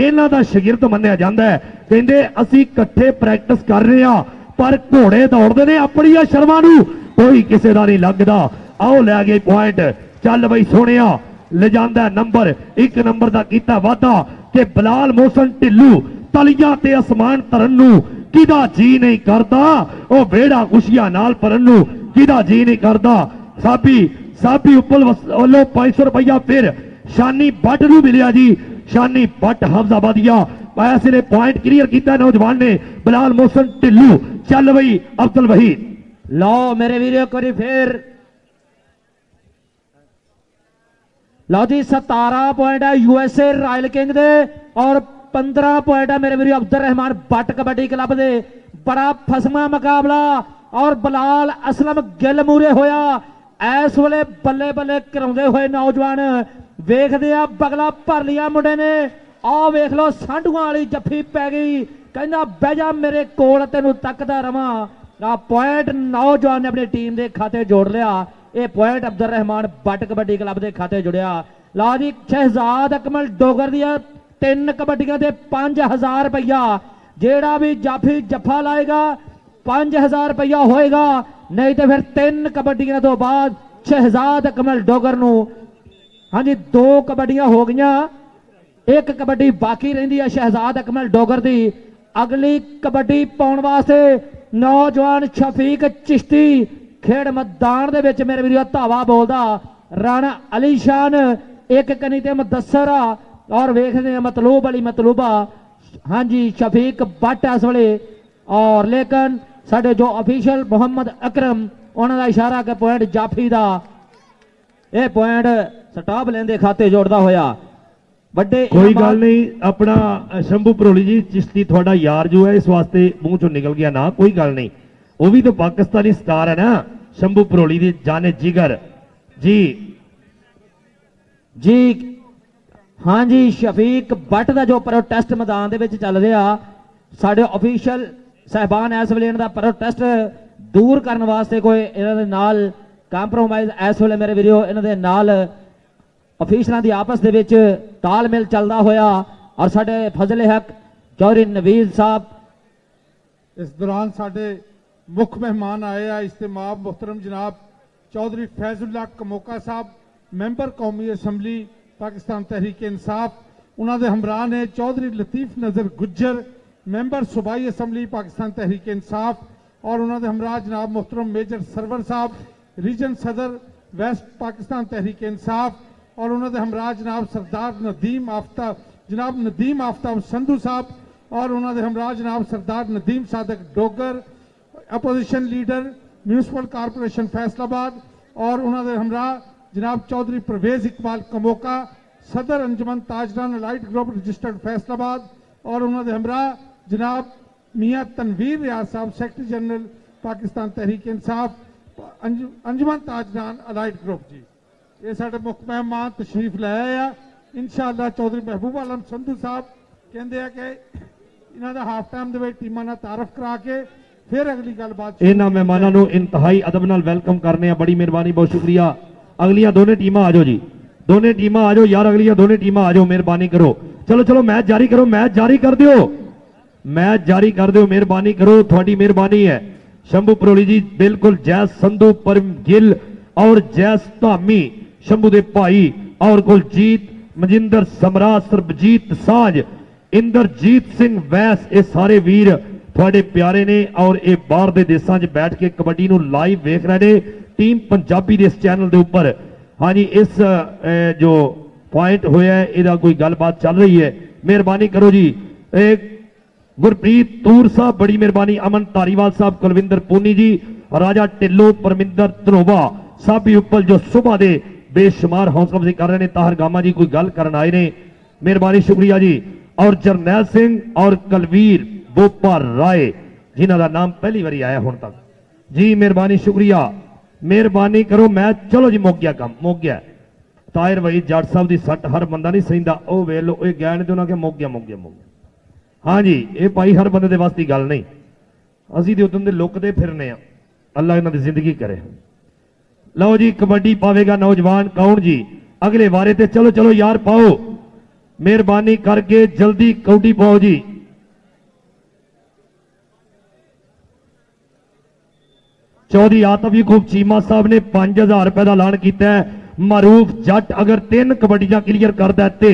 इन्हां दा शागिर्द मन्निया जांदा है, कहंदे असीं इकट्ठे प्रैक्टिस कर रहे हां पर घोड़े दौड़दे ने अपनियां शर्मां नूं कोई किसे दा नहीं लगदा। आओ लै गए पॉइंट, चल बई सोहणिया ले जांदा नंबर 1 नंबर दा कीता वादा कि बिलाल मोहसन ढिल्लू तलियां ते आसमान तरन नूं किदा जी नहीं करदा, ओ वेड़ा खुशियां नाल परन नूं किदा जी नहीं करदा। साबी उपल वालों 500 रुपया फिर शानी भट्ट नूं मिलिया जी, शानी भट्ट हाफजाबादिया इसलिए पॉइंट क्लियर किया नौजवान ने बिलाल मोहसन ढिल्लू। चल बई अब्दुल वहीद, लो मेरे वीडियो करी फिर लो जी 17 पॉइंट है यूएसए रॉयल किंग दे और 15 पॉइंट है मेरे वीडियो अब्दुल रहमान भट्ट कबड्डी क्लब दे। बड़ा फसमा मुकाबला और बिलाल असलम गिल मूरे होया इस वेले बल्ले बल्ले कराउंदे हुए नौजवान वेखदे आ बगला भर लिया मुंडे ने। आ वेख लो सांढूआं वाली जफ्फी पै गई, कहंदा बह जा मेरे कोल तेनू तकदा रवां। आ पॉइंट नौजवान ने अपनी टीम के खाते जोड़ लिया, ये पॉइंट अब्दुल रहमान भट्ट कबड्डी क्लब के खाते जुड़िया। ला जी शहजाद अकमल डोगर दिया 3 कबड्डियां ते 5000 रुपया, जेड़ा भी जाफी जफा लाएगा 5000 रुपया होएगा, नहीं तो फिर 3 कबड्डियां तो बाद शहजाद अकमल डोगर नू। हाँ जी 2 कबड्डियां हो गई, एक कबड्डी बाकी रही है शहजाद अकमल डोगर दी। अगली कबड्डी पाउण वास्ते नौजवान शफीक चिश्ती खेड मैदान दे विच मेरे वीडियो धावा बोलदा, राणा अली शान एक कनी ते मुदस्सर और वेखदे मतलूब अली मतलूबा। हाँ जी शफीक भट्ट इस वेले और लेकिन साडे जो ऑफिशियल मोहम्मद अकरम उन्हां दा इशारा के पॉइंट जाफी दा, यह पॉइंट स्टाफ लेंदे खाते जोड़दा होया बड़े। कोई गल नहीं, अपना शंभू भरोली जी चिश्ती थोड़ा यार जो है इस वास्ते मुंह चो निकल गया ना, कोई गल नहीं, वो भी तो पाकिस्तानी स्टार है ना शंभू भरोली दी जाने जिगर जी जी। हाँ जी शफीक भट्ट का जो प्रोटेस्ट मैदान दे विच चल रहा, साडे ऑफिशियल साहबान इस वेले इन्हां दा प्रोटेस्ट दूर करने वास्ते कोई इन्हां दे नाल कंप्रोमाइज इस वेले मेरे वीडियो इन्हां दे नाल ऑफिशियलां दी आपस दे विच तालमेल चलदा होया। और साडे फजल हक चौधरी नवीद साहब इस दौरान साडे मुख मेहमान आए आ इस्तेमाब मोहतरम जनाब चौधरी फैजुल्ला कमोका साहब, मैंबर कौमी असम्बली पाकिस्तान तहरीक इंसाफ, उन्होंने हमराह ने चौधरी लतीफ नज़र गुज्जर मैंबर सूबाई असम्बली पाकिस्तान तहरीक इंसाफ, और उन्होंने हमराह जनाब मोहतरम मेजर सरवर साहब रीजन सदर वेस्ट पाकिस्तान तहरीक इंसाफ, और उन्होंने हमराह जनाब सरदार नदीम आफ्ताब जनाब नदीम आफ्ताब संधू साहब और उन्होंने हमरा जनाब Sardar Nadeem Sadiq Dogar opposition leader municipal corporation Faisalabad और उन्होंने हमरा जनाब चौधरी परवेज इकबाल कमोका सदर Anjuman Tajran allied group registered Faisalabad और उन्होंने हमरा जनाब मियाँ तनवीर रियाज साहब secretary general Pakistan Tehreek Insaf Anjuman Tajran allied group जी ये साडे मुख मेहमान तशरीफ ले आए आ इंशाअल्लाह चौधरी महबूब आलम संधू साहब कहते हैं कि इन्हों का हाफ टाइम के टीमां नाल तारफ करा के फिर अगली गलबात इन्हां मेहमानां नूं इंतहाई अदब नाल वेलकम करने आ बड़ी मेहरबानी बहुत शुक्रिया अगलियां दोने टीमां आ जाओ जी दोने टीमां आ जाओ यार अगलियां दोने टीमां आ जाओ मेहरबानी करो चलो चलो मैच जारी करो मैच जारी कर दिओ मैच जारी कर दिओ मेहरबानी करो थोड़ी मेहरबानी है शंभू परोली जी बिल्कुल जैस संधू परम गिल और जैस धामी शंभू दे भाई और कुलजीत मजिंदर समरा सरबजीत साज इंद्रजीत सिंह वैस ये सारे वीर थोड़े प्यारे ने और ये बाहर के देशों च बैठ के कबड्डी नूं लाइव वेख रहे ने टीम पंजाबी दे इस चैनल के उपर हाँ जी इस जो पॉइंट होया है इहदा कोई गलबात चल रही है मेहरबानी करो जी गुरप्रीत तूर साहब बड़ी मेहरबानी अमन धारीवाल साहब कुलविंदर पूनी जी राजा ढिल्लो परमिंदर धनोवा साबी उपल जो सुबह दे बेशुमार हौसला अफजाई कर रहे हैं ताहर गामा जी कोई गल करन आए ने मेहरबानी शुक्रिया जी और जरनैल सिंह और कलवीर बोपा राय जिन्हों का नाम पहली बारी आया हुण तक जी मेहरबानी शुक्रिया मेहरबानी करो मैच चलो जी मुक गया काम मुक गया ताहिर भाई जट साहब की सट हर बंदा नहीं सहींदा ओ वे लो ये गए ने उन्होंने मुक गया मुक गया मुक गया हाँ जी ये भाई हर बंदे दे वास्ते गल नहीं असीं ते उदों दे लुकदे फिरने आ अल्लाह इन्हां दी जिंदगी करे लो जी कबड्डी पावेगा नौजवान कौन जी अगले वारे ते चलो चलो यार पाओ मेहरबानी करके जल्दी कौडी पाओ जी चौधरी आतफ यकूब चीमा साहब ने 5000 रुपए का ऐलान किया है मारूफ जट अगर 3 कबड्डियां क्लियर कर देते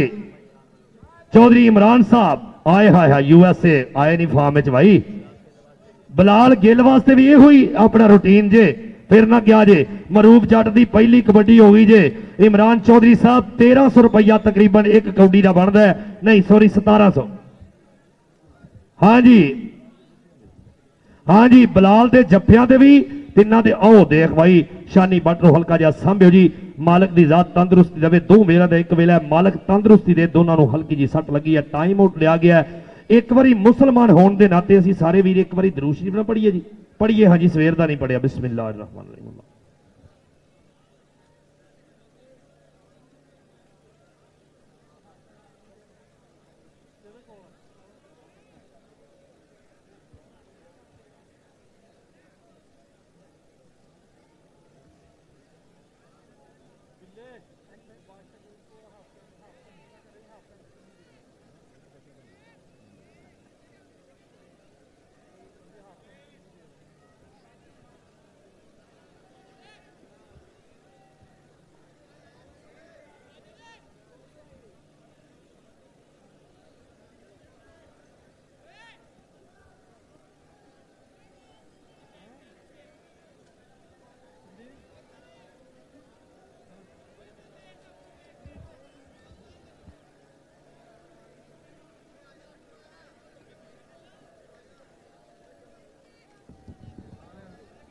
चौधरी इमरान साहब आए हाय हाय यूएसए आए नहीं फॉर्म में भाई बलाल गिल वास्ते भी ये हुई अपना रूटीन जे फिर ना क्या जे मरूफ जट की पहली कबड्डी हो गई जे इमरान चौधरी साहब 1300 रुपया तकरीबन एक कौडी का बनता है नहीं सॉरी 1700 हाँ जी बलाल के जफ्फिया से भी तिना दे आओ देख भाई शानी बटरो हल्का जहा सांभ्यो जी मालक की जात तंदुरुस्ती देवे दो वेला का एक वेला मालक तंदुरुस्ती दे दोनों हल्की जी सट लगी है टाइम आउट लिया गया है एक बारी मुसलमान होने के नाते असी सारे वीर एक बारी दरूद शरीफ ना पढ़िए जी पढ़िए हाँ जी सवेर का नहीं पढ़िया बिस्मिल्लाह रहमान रहीम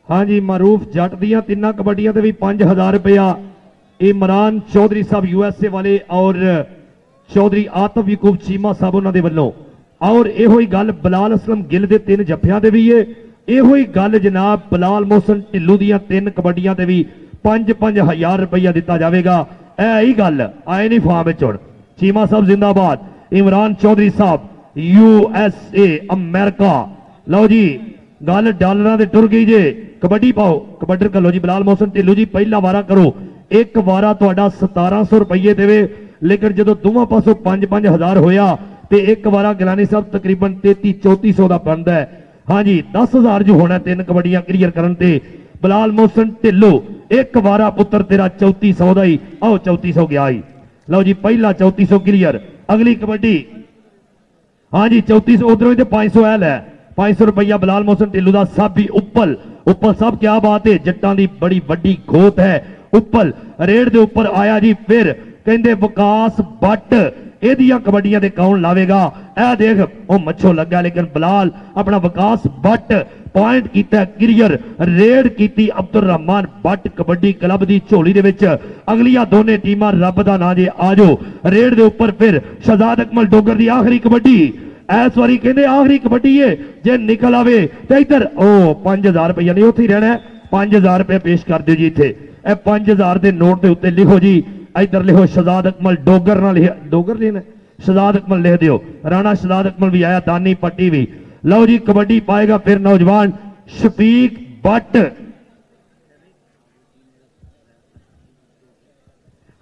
हाँ जी मारूफ जट दियां 3 कबड्डियां ते भी 5000 रुपया इमरान चौधरी साहब यूएसए वाले और चौधरी आतफ यकूब चीमा साहब उन्होंने वालों और यो गल बलाल असलम गिल के 3 जफ्फियां ते भी है यो गल जनाब बलाल मोहसन ढिल्लू दियां 3 कबड्डियां ते भी 5-5000 रुपया दिता जाएगा यही गल आए नहीं फार्म चुन चीमा साहब जिंदाबाद इमरान चौधरी साहब यूएसए अमेरिका लो जी गल डॉलर से टुर गई जे कबड्डी पाओ कबड्डर कर लो जी बलाल मोहसन ढिल्लू जी पहला वारा करो एक वारा तुहाडा 1700 रुपये देवे लेकिन जो दोवां पासों 5-5000 होया ते एक वारा गिलानी साहब तकरीबन 33-3400 का बनता है हाँ जी 10,000 जो होना 3 कबड्डियां क्लियर करन ते बलाल मोहसन ढिल्लो एक वारा पुत्र तेरा 3400 का ही आओ 3400 गया ही लो जी पहला 3400 क्लियर अगली कबड्डी हाँ जी 3400 उधरों ही 500 एल है 500 रुपया बलाल मोहसन ढिल्लू का साबी उपल उपल साहब क्या बात है जट्टां दी बड़ी वड्डी गोत है उपल रेड दे ऊपर आया जी फिर कहंदे विकास भट्ट ਇਹਦੀਆਂ ਕਬੱਡੀਆਂ ਦੇ ਕੌਣ ਲਾਵੇਗਾ। ਇਹ ਦੇਖ ਉਹ ਮੱਛੋ ਲੱਗਾ ਲੇਕਿਨ ਬਲਾਲ ਆਪਣਾ ਵਿਕਾਸ ਬੱਟ पॉइंट किया क्लियर रेड की अब्दुल रहमान बट कबड्डी क्लब की झोली दे विच अगलियां दोने टीमां रब दा नाम जे आ जाओ रेड दे उपर फिर शहजाद अकमल डोगर की आखिरी कबड्डी इस बारी कहते आखिरी कबड्डी है जे निकल आवे तो इधर ओ 5000 रुपया नहीं उत्थे ही रहना 5000 रुपया पेश कर दो जी इत्थे 5000 के नोट के उत्ते लिखो जी इधर लिखो शहजाद अकमल डोगर ना लिखा डोगर लेना शहजाद अकमल लिख दियो राणा शहजाद अकमल भी आया दानी पट्टी भी। लो जी कबड्डी पाएगा फिर नौजवान शफीक बट।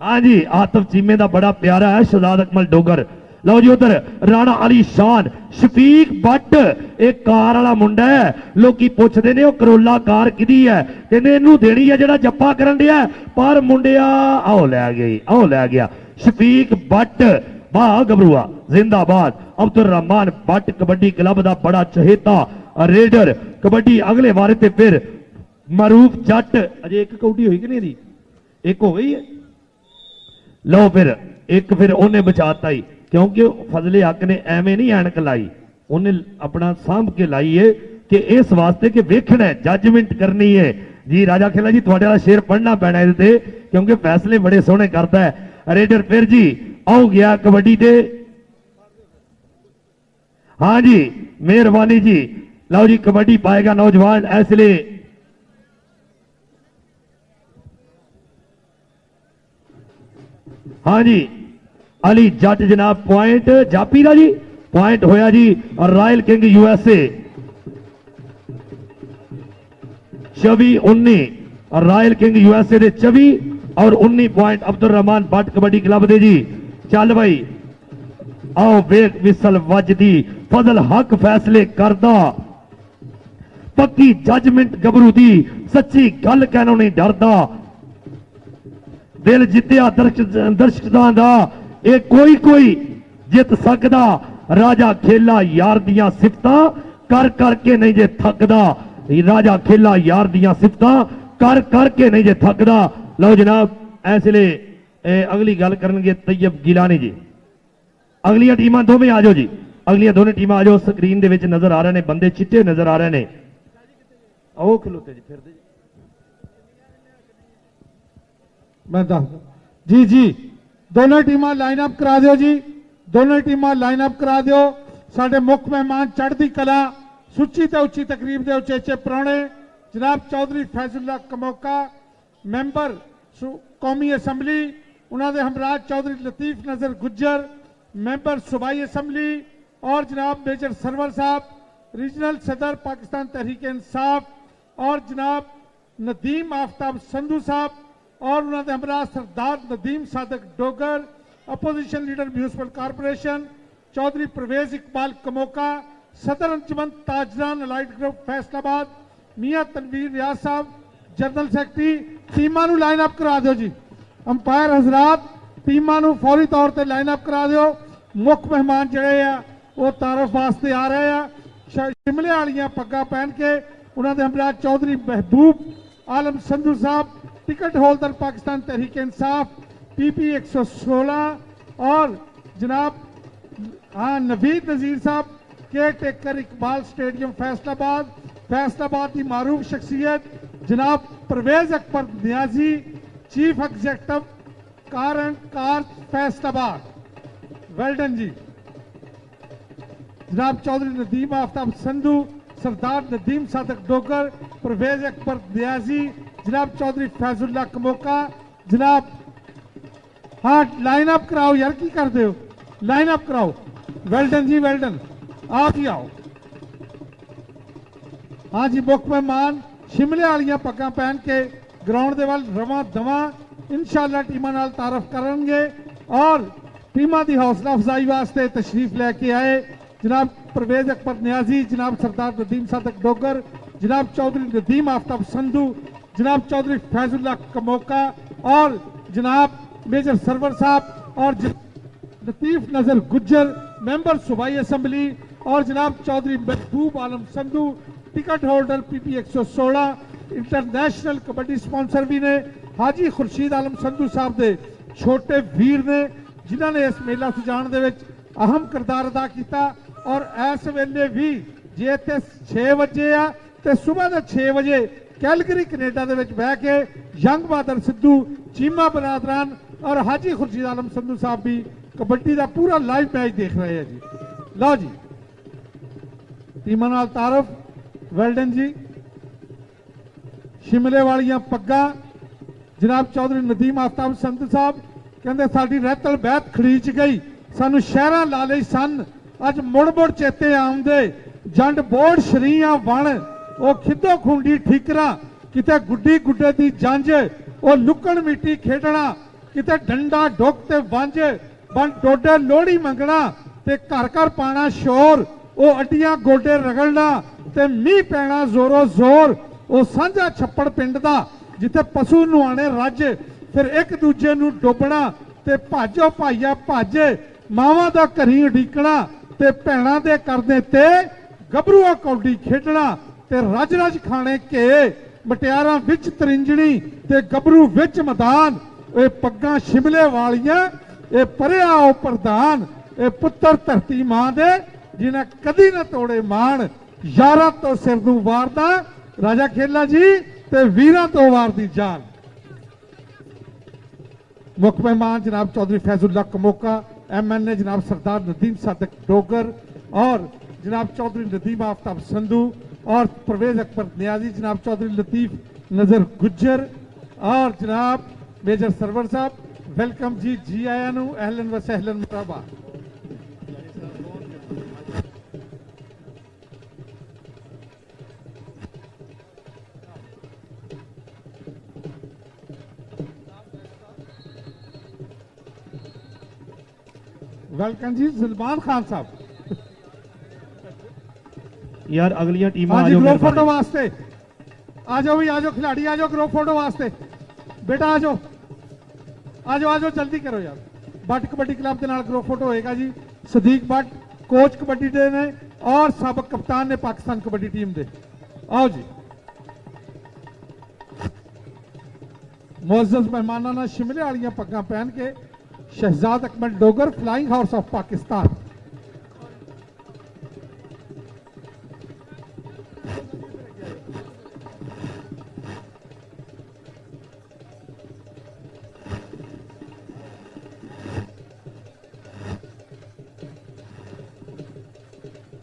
हाँ जी आतिफ चीमे का बड़ा प्यारा है शहजाद अकमल डोगर। लो जी उधर राणा अली शान शफीक बट एक कार वाला मुंडा है लोग पुछते ने करोला कार किदी है कहते इनू देनी है जरा जप्पा करन दिया पर मुंडिया आओ लै गया शफीक बट वाह गबरुआ जिंदाबाद। अब्दुल रहमान बट कबड्डी क्लब का बड़ा चहेता रेडर कबड्डी अगले वारे ते फिर मरूफ जट अजे एक कौडी हुई कि नहीं एक हो गई है। लो फिर एक फिर उन्हें बचाता ही क्योंकि फजले हक ने एवें नहीं ऐनक लाई उन्हें अपना सांभ के लाई है कि इस वास्ते कि वेखना है जजमेंट करनी है जी। राजा खेला जी थोड़े वाला शेर पढ़ना पैना इहदे क्योंकि फैसले बड़े सोहने करता है रेडर। फिर जी आओ गया कबड्डी दे हाँ जी मेहरबानी जी। लो जी कबड्डी पाएगा नौजवान इसलिए हाँ जी अली जट जनाब पॉइंट जापी का जी पॉइंट होया जी और रॉयल किंग यूएसए 24-19 और रॉयल किंग यूएसए दे 24 और 19 पॉइंट अब्दुल रहमान बट कबड्डी क्लब दे जी। चल भाई आओ वेग विसल वजदी फजल हक फैसले करदा पक्की जजमेंट गबरू दी सच्ची गल कहनों नहीं डरदा दिल जितया दर्शकों दा ए कोई जित सकदा राजा खेला यार दियां सिफतां कर करके नहीं जे थकदा राजा खेला यार दियां सिफतां कर करके नहीं जे थकदा। लो जनाब ऐसले अगली गल करनगे तैयब गिलानी जी। अगलियां टीमां दोवें आ जाओ जी अगलियां दोनों टीमां आ जाओ स्क्रीन दे विच नजर आ रहे ने बंदे चिट्टे नजर आ रहे ने आओ खलोते जी फिर मैं दस जी दोनों टीमां लाइन अप करा दो जी दोनों टीमां लाइन अप करा दो। साडे मुख मेहमान चढ़दी कला सुची ते उच्ची तकरीब दे उचेचे प्राणे जनाब चौधरी फैजुल्ला कमोका मैंबर कौमी असैम्बली उन्होंने हमराज चौधरी लतीफ नजर गुज्जर मैंबर सूबाई असैम्बली और जनाब मेजर सरवर साहब रीजनल सदर पाकिस्तान तहरीक इंसाफ और जनाब नदीम आफ्ताब संधू साहब और उन्होंने हमराज Sardar Nadeem Sadiq Dogar opposition leader municipal corporation Chaudhry Pervez Iqbal Kamoka सदर अंजुमन ताजरान अलाइड ग्रुप फैसलाबाद मियां तनवीर रियाज साहब जनरल सैकटरी टीमां नूं लाइन अप करा दो जी। अंपायर हजरात टीमां नूं फौरी तौर पर लाइन अप करा दो। मुख मेहमान जिहड़े आ वो तारफ वास्ते आ रहे हैं शिमले वालियां पग्गां पहन के उन्होंने हमराज चौधरी महबूब आलम संधू साहब ticket holder Pakistan Tehreek Insaf PP 116 और जनाब नवीद नजीर साहब caretaker Iqbal stadium Faisalabad की मारूफ शख्सियत जनाब Pervez Akbar Niazi chief executive car and car Faisalabad well done जी। जनाब चौधरी नदीम आफ्ताब संधू सरदार नदीम सादक डोगर परवेज अकबर नियाजी जनाब चौधरी फैजुल्ला कमोका जनाब हाँ लाइन अप कराओ यार की कर दो लाइन अप कराओ वेल्डन जी वेल्डन आप ही आओ। हाँ जी मुख मेहमान शिमले वालियां पग्गां पहन के ग्राउंड दे वल रवां दवां इंशाअल्लाह टीमां नाल तारफ करेंगे और टीमां दी हौसला अफजाई वास्ते तशरीफ लेके आए जनाब परवेज अकबर नियाजी जनाब सरदार नदीम सादक डोगर जनाब चौधरी नदीम आफ्ताब संधू जनाब चौधरी फैजुल्ला कमोका और जनाब मेजर सरवर साहब और लतीफ नजर गुज्जर मेंबर सूबाई असम्बली और जनाब Chaudhry Mehboob Alam Sandhu ticket holder PP 116 international kabaddi sponsor भी ने हाजी खुर्शीद आलम संधू साहब दे छोटे वीर ने ਜਿਨ੍ਹਾਂ ਨੇ ਇਸ ਮੇਲਾ ਸਜਾਉਣ ਦੇ ਵਿੱਚ ਅਹਿਮ ਕਿਰਦਾਰ ਅਦਾ ਕੀਤਾ। ਔਰ ਇਸ ਵੇਲੇ ਵੀ ਜੇ ਇੱਥੇ 6 ਵਜੇ ਆ ਤੇ ਸਵੇਰ ਦੇ 6 ਵਜੇ ਕੈਲਗਰੀ ਕੈਨੇਡਾ ਦੇ ਵਿੱਚ ਬਹਿ ਕੇ ਜੰਗ ਬਹਾਦਰ ਸਿੱਧੂ, ਚੀਮਾ ਬਰਾਦਰਾਨ ਔਰ ਹਾਜੀ ਖੁਰਸ਼ੀਦ ਆਲਮ ਸੰਧੂ ਸਾਹਿਬ ਵੀ ਕਬੱਡੀ ਦਾ ਪੂਰਾ ਲਾਈਵ ਮੈਚ ਦੇਖ ਰਹੇ ਆ ਜੀ। ਲਓ ਜੀ ਟੀਮਾਂ ਨਾਲ ਤਾਰਫ, ਵੈਲਡਨ ਜੀ। ਸ਼ਿਮਲੇ ਵਾਲੀਆਂ ਪੱਗਾਂ ਜਨਾਬ ਚੌਧਰੀ ਨਦੀਮ ਆਫਤਾਬ ਸੰਧੂ ਸਾਹਿਬ ਕਹਿੰਦੇ ਸਾਡੀ ਰਹਿਤਲ ਬਹਿਤ ਖੜੀਚ ਗਈ, ਸਾਨੂੰ ਸ਼ਹਿਰਾਂ ਲਾ ਲਈ ਸਨ, ਅੱਜ ਮੁੜ ਮੁੜ ਚੇਤੇ ਆਉਂਦੇ, ਜੰਡ ਬੋੜ ਸ਼ਰੀਆਂ ਵਣ, ਉਹ ਖਿੱਦੋ ਖੁੰਡੀ ਠੀਕਰਾ, ਕਿਤੇ ਗੁੱਡੀ ਗੁੱਡੇ ਦੀ ਜੰਜ, ਉਹ ਲੁਕਣ ਮਿੱਟੀ ਖੇਡਣਾ, ਕਿਤੇ ਡੰਡਾ ਡੁੱਕ ਤੇ ਵੰਜ, ਬਣ ਡੋਡੇ ਲੋਹੜੀ ਮੰਗਣਾ ਤੇ ਘਰ ਘਰ ਪਾਣਾ ਸ਼ੋਰ, ਉਹ ਅੱਡੀਆਂ ਗੋਡੇ ਰਗੜਨਾ ਤੇ ਮੀਂਹ ਪੈਣਾ ਜ਼ੋਰੋ ਜ਼ੋਰ, ਉਹ ਸਾਂਝਾ ਛੱਪੜ ਪਿੰਡ ਦਾ ਜਿੱਥੇ ਪਸ਼ੂ ਨੁਆਣੇ ਰੱਜ, ਫਿਰ ਇੱਕ ਦੂਜੇ ਨੂੰ ਡੋਬਣਾ ਤੇ ਭਾਜੋ ਭਾਈਆ ਭੱਜ, ਮਾਵਾਂ ਦਾ ਘਰੀ ਉਡੀਕਣਾ ਤੇ ਭੈਣਾਂ ਦੇ ਕਰਦੇ ਤੇ ਗੱਭਰੂਆ ਕੌਡੀ ਖੇਡਣਾ ਤੇ ਰੱਜ ਰੱਜ ਖਾਣੇ ਘੇ, ਮਟਿਆਰਾਂ ਵਿੱਚ ਤਰਿੰਜਣੀ ਤੇ ਗੱਭਰੂ ਵਿੱਚ ਮੈਦਾਨ, ਇਹ ਪੱਗਾਂ ਸ਼ਿਮਲੇ ਵਾਲੀਆਂ, ਇਹ ਪਰਿਆ ਉਹ ਪ੍ਰਧਾਨ, ਇਹ ਪੁੱਤਰ ਧਰਤੀ ਮਾਂ ਦੇ ਜਿਨ੍ਹਾਂ ਕਦੀ ਨਾ ਤੋੜੇ ਮਾਣ, ਯਾਰਾਂ ਤੋਂ ਸਿਰ ਨੂੰ ਵਾਰਦਾ ਰਾਜਾ ਖੇਲਾ ਜੀ ਤੇ ਵੀਰਾਂ ਤੋਂ ਵਾਰਦੀ ਜਾਨ। ਮੁੱਖ ਮਹਿਮਾਨ ਜਨਾਬ ਚੌਧਰੀ ਫੈਜ਼ੁल्ला कमोका, MNA जनाब सरदार नदीम सादक डोगर और जनाब चौधरी नदीम आफ्ताब संधू और परवेज अकबर नियाजी, जनाब चौधरी लतीफ नजर गुज्जर और जनाब मेजर सरवर साहब, वेलकम जी, जी आया नू, अहलन व सहलन मरहबा। वेलकम जी सलमान खान साहब। यार अगलियां टीमां हाँ आ जी जाओ ग्रुप फोटो मेहरबानी। वास्ते आ जाओ भी, आ जाओ खिलाड़ी, आ जाओ ग्रुप फोटो वास्ते, बेटा आ जाओ आ जाओ आ जाओ, जल्दी करो यार। बट कबड्डी क्लब के नाल ग्रुप फोटो होएगा जी। सदीक बट कोच कबड्डी दे ने और साबक कप्तान ने पाकिस्तान कबड्डी टीम दे। आओ जी। मुअज़्ज़ज़ मेहमानां ने शिमले वालियां पग्गां पहन के Shahzad Akmal Dogar, flying house of Pakistan.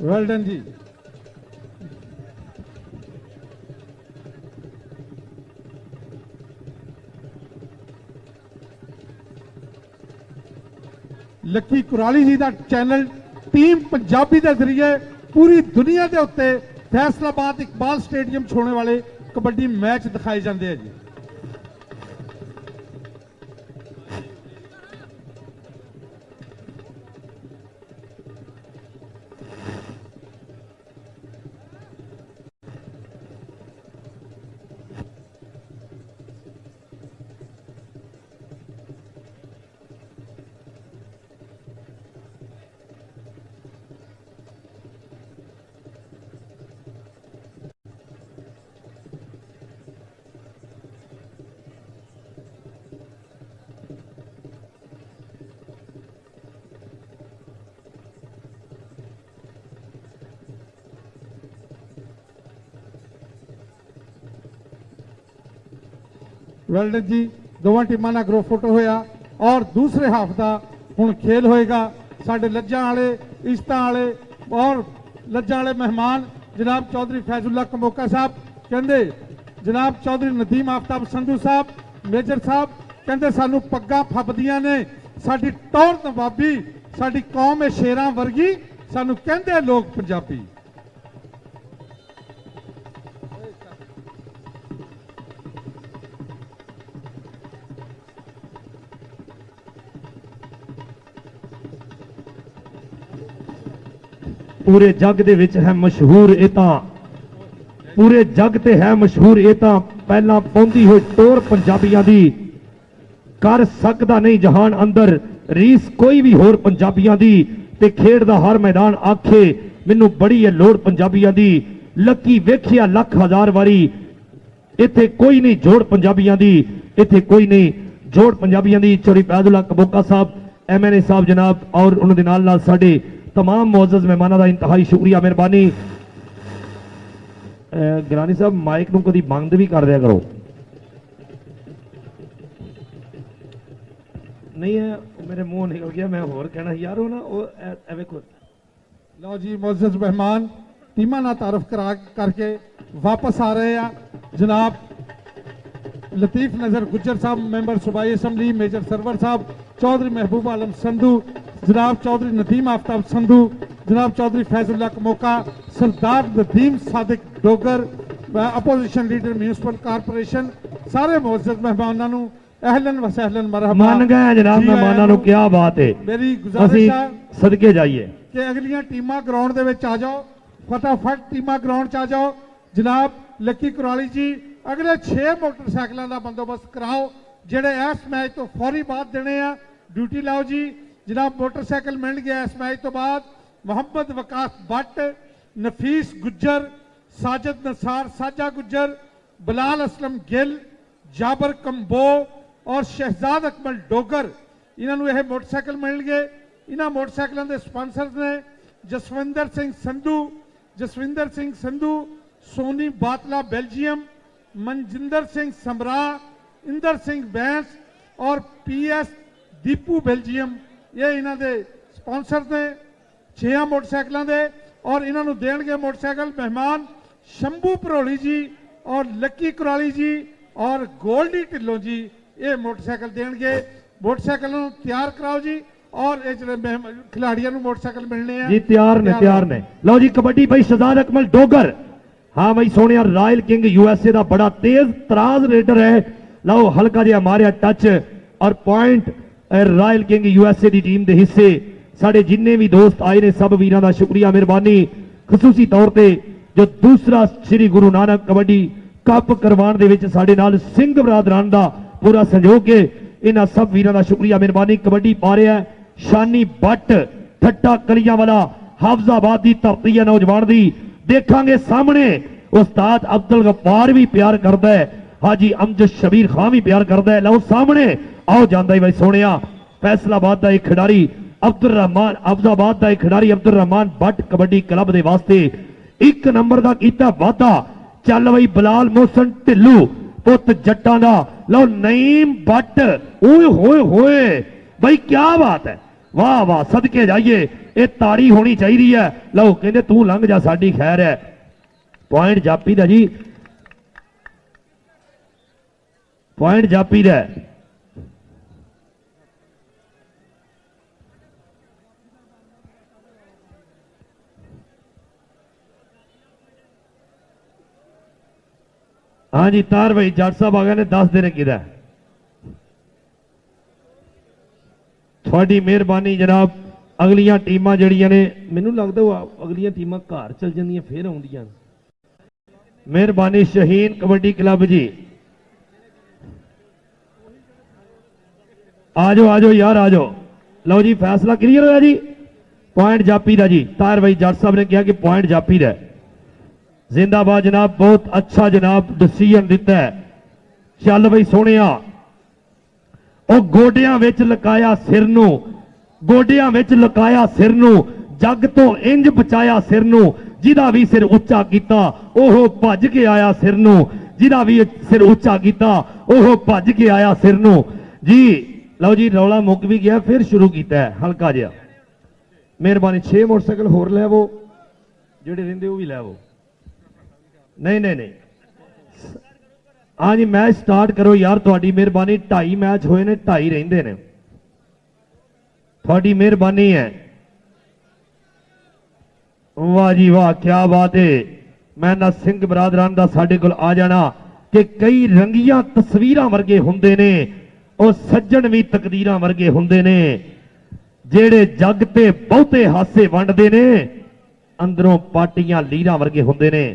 Well done जी। लक्की कुराली जी का चैनल टीम पंजाबी के जरिए पूरी दुनिया के उत्ते फैसलाबाद इकबाल स्टेडियम छोड़ने वाले कबड्डी मैच दिखाए जाते हैं जी। वेल जी, दोवां टीमां दा ग्रुप फोटो होया और दूसरे हाफ का हुण खेल होएगा। साडे लज्जा वाले, इश्तां वाले और लज्जा वाले मेहमान जनाब चौधरी फैजुल्ला कमोका साहब कहंदे, जनाब चौधरी नदीम आफ्ताब संधू साहब, मेजर साहब कहंदे सानू पग्गां फबदियां ने, साडी टौर नवाबी, साडी कौम है शेरां वर्गी, सानू कहंदे लोग पंजाबी। पूरे जग दे विच है मशहूर, ये तां पूरे जग ते है मशहूर, ये तां पहला पहुंची हुई टोर पंजाबियां दी, कर सकदा नहीं जहान अंदर रीस कोई भी होर पंजाबियां दी, ते खेड दा हर मैदान आखे मैनू बड़ी है लोड़ पंजाबियां दी। लकी वेखिया लख हजार वारी, इत्थे कोई नहीं जोड़ पंजाबियां दी, इत्थे कोई नहीं जोड़ पंजाबियां दी। चौधरी फैजुल्ला कमोका साहब MNA ਸਾਹਿਬ ਜਨਾਬ ਔਰ ਉਹਨਾਂ ਦੇ ਨਾਲ ਸਾਡੇ तमाम ਮੁਅੱਜ਼ਜ਼ ਮਹਿਮਾਨਾਂ ਦਾ ਇੰਤਹਾਈ ਸ਼ੁਕਰੀਆ ਮਿਹਰਬਾਨੀ। ਗਿਲਾਨੀ ਸਾਹਿਬ ਮਾਈਕ ਨੂੰ ਕਦੀ ਬੰਦ ਵੀ ਕਰ ਦਿਆ ਕਰੋ। ਨਹੀਂ ਹੈ ਮੇਰੇ ਮੂੰਹ ਨਿਕਲ ਗਿਆ, ਮੈਂ ਹੋਰ ਕਹਿਣਾ ਯਾਰ ਉਹ ਨਾ ਉਹ ਵੇਖੋ। ਲਓ ਜੀ ਮੁਅੱਜ਼ਜ਼ ਮਹਿਮਾਨ ਟੀਮਾਂ ਨਾਲ ਤਾਰਫ ਕਰਕੇ ਵਾਪਸ ਆ ਰਹੇ ਆ। ਜਨਾਬ लतीफ नजर गुज्जर साहब मेंबर सूबाई असम्बली, मेजर सरवर साहब, चौधरी महबूब आलम संधू, जनाब चौधरी नदीम आफ्ताब संधू, जनाब Chaudhry Faizullah Kamoka, Sardar Nadeem Sadiq Dogar, opposition leader municipal corporation, सारे मुअज़्ज़ज़ मेहमानां नूं अहलन व सहलन मरहबा। मान गए जनाब मेहमानां नूं, क्या बात है। मेरी गुजारिश है सदके जाइए कि अगलियां टीमां ग्राउंड दे विच आ जाओ, फटाफट टीमां ग्राउंड च आ जाओ। जनाब लक्की कुराली जी अगले 6 मोटरसाइकिलों का बंदोबस्त कराओ जेडे इस मैच तो फौरी बाद देने आ। ड्यूटी लाओ जी। जनाब मोटरसाइकिल मिल गया इस मैच तो बाद। मोहम्मद वकास भट्ट, नफीस गुज्जर, साजिद नसार साजा गुज्जर, बिलाल असलम गिल, जाबर कंबो और शहजाद अकमल डोगर, इन्होंने यह मोटरसाइकिल मिल गए। इन्होंने मोटरसाइकिलों के स्पॉन्सर ने जसविंदर सिंह संधू, सोनी बातला बेल्जियम, मनजिंदर सिंह समरा, इंदर सिंह बैंस और PS दीपू बेल्जियम, ये इन्हों के स्पॉन्सर ने 6 मोटरसाइकिलों के। और इन्होंने देंगे मोटरसाइकिल मेहमान शंभू भरोली जी और लक्की कुराली जी और गोल्डी ढिल्लों जी, ये मोटरसाइकिल देंगे। मोटरसाइकिल तैयार कराओ जी और खिलाड़ियों को मोटरसाइकिल मिलने हैं जी। तैयार ने लो जी। कबड्डी भाई शहजाद अकमल डोगर, हाँ भाई सोने रॉयल किंग USA का बड़ा तेज तराज रेडर है। लो हल्का जिहा मारिया टच और पॉइंट रॉयल किंग USA की टीम के हिस्से। साढ़े जिन्ने भी दोस्त आए ने सब वीरों का शुक्रिया मेहरबानी। खसूसी तौर पर जो दूसरा श्री गुरु नानक कबड्डी कप करवाने दे विच साडे नाल सिंह बरादरान का पूरा सहयोग है। इन्हां सब वीरों का शुक्रिया मेहरबानी। कबड्डी पा रहा है शानी भट्ट, ठट्टा कलियां वाला, हाफजाबाद की धरती है नौजवान की। देखांगे सामने उस्ताद अब्दुल गफ्फार भी प्यार करता है, हाजी अमजद शबीर खान भी प्यार करता है। लो सामने आओ जाता है भाई सोनिया। फैसलाबाद का एक खिडारी अब्दुल रहमान, अब्दाबाद का एक खिडारी अब्दुल रहमान भट्ट कबड्डी क्लब के वास्ते 1 नंबर का किया वादा। चल भाई बिलाल मोहसन ढिल्लू पुत जट्टां दा। लो नईम भट्ट, ओए होए होए भाई क्या बात है, वाह वाह सदके जाइए। ये ताड़ी होनी चाहिए है। लो कहते तू लंघ जा साडी खैर है। पॉइंट जापी दा जी, पॉइंट जापी दा। हाँ जी तार भाई जट साहब आ गए ने 10 दिन किदा। थोड़ी मेहरबानी जनाब। अगलियां टीमां जड़ियां ने मैनू लगदा अगलियां टीमां घर चल जांदियां फिर आउंदियां। मेहरबानी शहीन कबड्डी क्लब जी, आजो यार आजो। लो जी फैसला क्लियर होया जी। पॉइंट जापी दा जी। तार भाई जट साहब ने कहा कि पॉइंट जापी दा। जिंदाबाद जनाब, बहुत अच्छा जनाब डिसीजन दिता है। चल भाई सोनिया, ओ गोडियां विच लकाया सिर नूं, गोडियां विच लकाया सिर नूं, जग तो इंज बचाया सिर नूं। जिहदा भी सिर उच्चा कीता ओह भज के आया सिर नूं, जिहदा भी सिर उच्चा कीता ओह भज के आया सिर नूं जी। लो जी रौला मुक भी गया, फिर शुरू किया है हल्का जिहा। मेहरबानी 6 मोटरसाइकिल होर लैवो, जिहड़े रहिंदे वो भी लैवो। नहीं हाँ जी मैच स्टार्ट करो यार, थोड़ी मेहरबानी। 2.5 मैच होए ने, 2.5 रहिंदे ने, थोड़ी मेहरबानी है। वाह जी वाह क्या बात है। मैं ना सिंह बरादरान दा साडे कोल आ जाना कि कई रंगियां तस्वीरां वर्गे हुंदे ने, और सज्जन भी तकदीरां वर्गे हुंदे ने, जेड़े जग ते बहुते हासे वंडदे ने, अंदरों पार्टियां लीरां वर्गे हुंदे ने।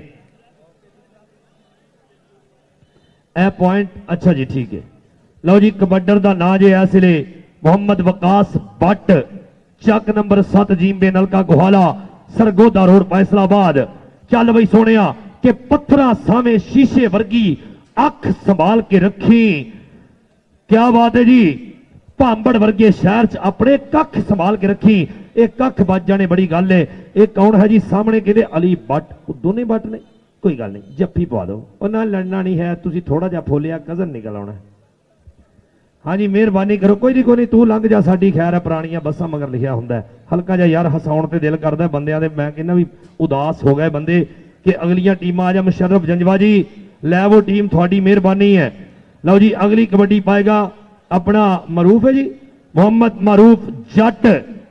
ए पॉइंट अच्छा जी ठीक है। लो जी कबड्डर का ना जे इस वे मोहम्मद वकास भट्ट, चक नंबर 7 जींबे नलका गोहाला, सरगोदा रोड फैसलाबाद। चल बई सोने के पत्थर सामे शीशे वर्गी अख संभाल के रखी। क्या बात है जी। ਭਾਂਬੜ ਵਰਗੇ ਸ਼ਹਿਰ 'ਚ ਆਪਣੇ ਕੱਖ ਸੰਭਾਲ ਕੇ ਰੱਖੀ। ਇਹ ਕੱਖ ਵੱਜ ਜਾਣੇ ਬੜੀ ਗੱਲ ਹੈ। ਇਹ ਕੌਣ ਹੈ ਜੀ ਸਾਹਮਣੇ? ਕਹਿੰਦੇ ਅਲੀ ਬੱਟ। ਉਹ ਦੋਨੇ ਬੱਟ ਨੇ, ਕੋਈ ਗੱਲ ਨਹੀਂ, ਜੱਫੀ ਪਵਾ ਦਿਓ, ਉਹਨਾਂ ਲੜਨਾ ਨਹੀਂ ਹੈ। ਤੁਸੀਂ ਥੋੜਾ ਜਿਹਾ ਫੋਲਿਆ, ਕਜ਼ਨ ਨਿਕਲ ਆਉਣਾ। ਹਾਂਜੀ ਮਿਹਰਬਾਨੀ ਕਰੋ। ਕੋਈ ਨਹੀਂ ਤੂੰ ਲੰਘ ਜਾ, ਸਾਡੀ ਖੈਰ ਹੈ, ਪੁਰਾਣੀਆਂ ਬੱਸਾਂ ਮਗਰ ਲਿਖਿਆ ਹੁੰਦਾ। ਹਲਕਾ ਜਿਹਾ ਯਾਰ ਹਸਾਉਣ ਤੇ ਦਿਲ ਕਰਦਾ ਬੰਦਿਆਂ ਦੇ। ਮੈਂ ਕਹਿੰਦਾ ਵੀ ਉਦਾਸ ਹੋ ਗਏ ਬੰਦੇ ਕਿ ਅਗਲੀਆਂ ਟੀਮਾਂ ਆ ਜਾ। ਮੁਸ਼ਰਫ ਜੰਜਵਾ ਜੀ ਲੈ ਉਹ ਟੀਮ, ਤੁਹਾਡੀ ਮਿਹਰਬਾਨੀ ਹੈ। ਲਓ ਜੀ ਅਗਲੀ ਕਬੱਡੀ ਪਾਏਗਾ ਆਪਣਾ ਮਾਰੂਫ ਹੈ ਜੀ, ਮੁਹੰਮਦ ਮਾਰੂਫ ਜੱਟ।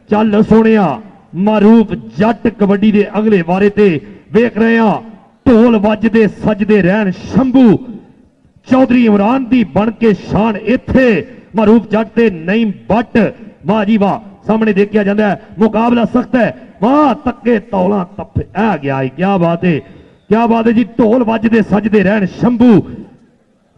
ਚੱਲ ਸੋਹਣਿਆ, ਮਾਰੂਫ ਜੱਟ ਕਬੱਡੀ ਦੇ ਅਗਲੇ ਵਾਰੇ ਤੇ ਵੇਖ ਰਹੇ ਆ। ਢੋਲ ਵੱਜਦੇ ਸੱਜਦੇ ਰਹਿਣ, ਸ਼ੰਭੂ ਚੌਧਰੀ ਇਮਰਾਨ ਦੀ ਬਣ ਕੇ ਸ਼ਾਨ ਇੱਥੇ ਮਾਰੂਫ ਜੱਟ ਤੇ ਨਈਮ ਬੱਟ। ਵਾਹ ਜੀ ਵਾਹ, ਸਾਹਮਣੇ ਦੇਖਿਆ ਜਾਂਦਾ ਮੁਕਾਬਲਾ ਸਖਤ ਹੈ। ਵਾਹ ਤੱਕੇ ਤੌਲਾ ਤੱਪੇ ਆ ਗਿਆ। ਕੀ ਬਾਤ ਹੈ, ਕੀ ਬਾਤ ਹੈ ਜੀ। ਢੋਲ ਵੱਜਦੇ ਸੱਜਦੇ ਰਹਿਣ, ਸ਼ੰਭੂ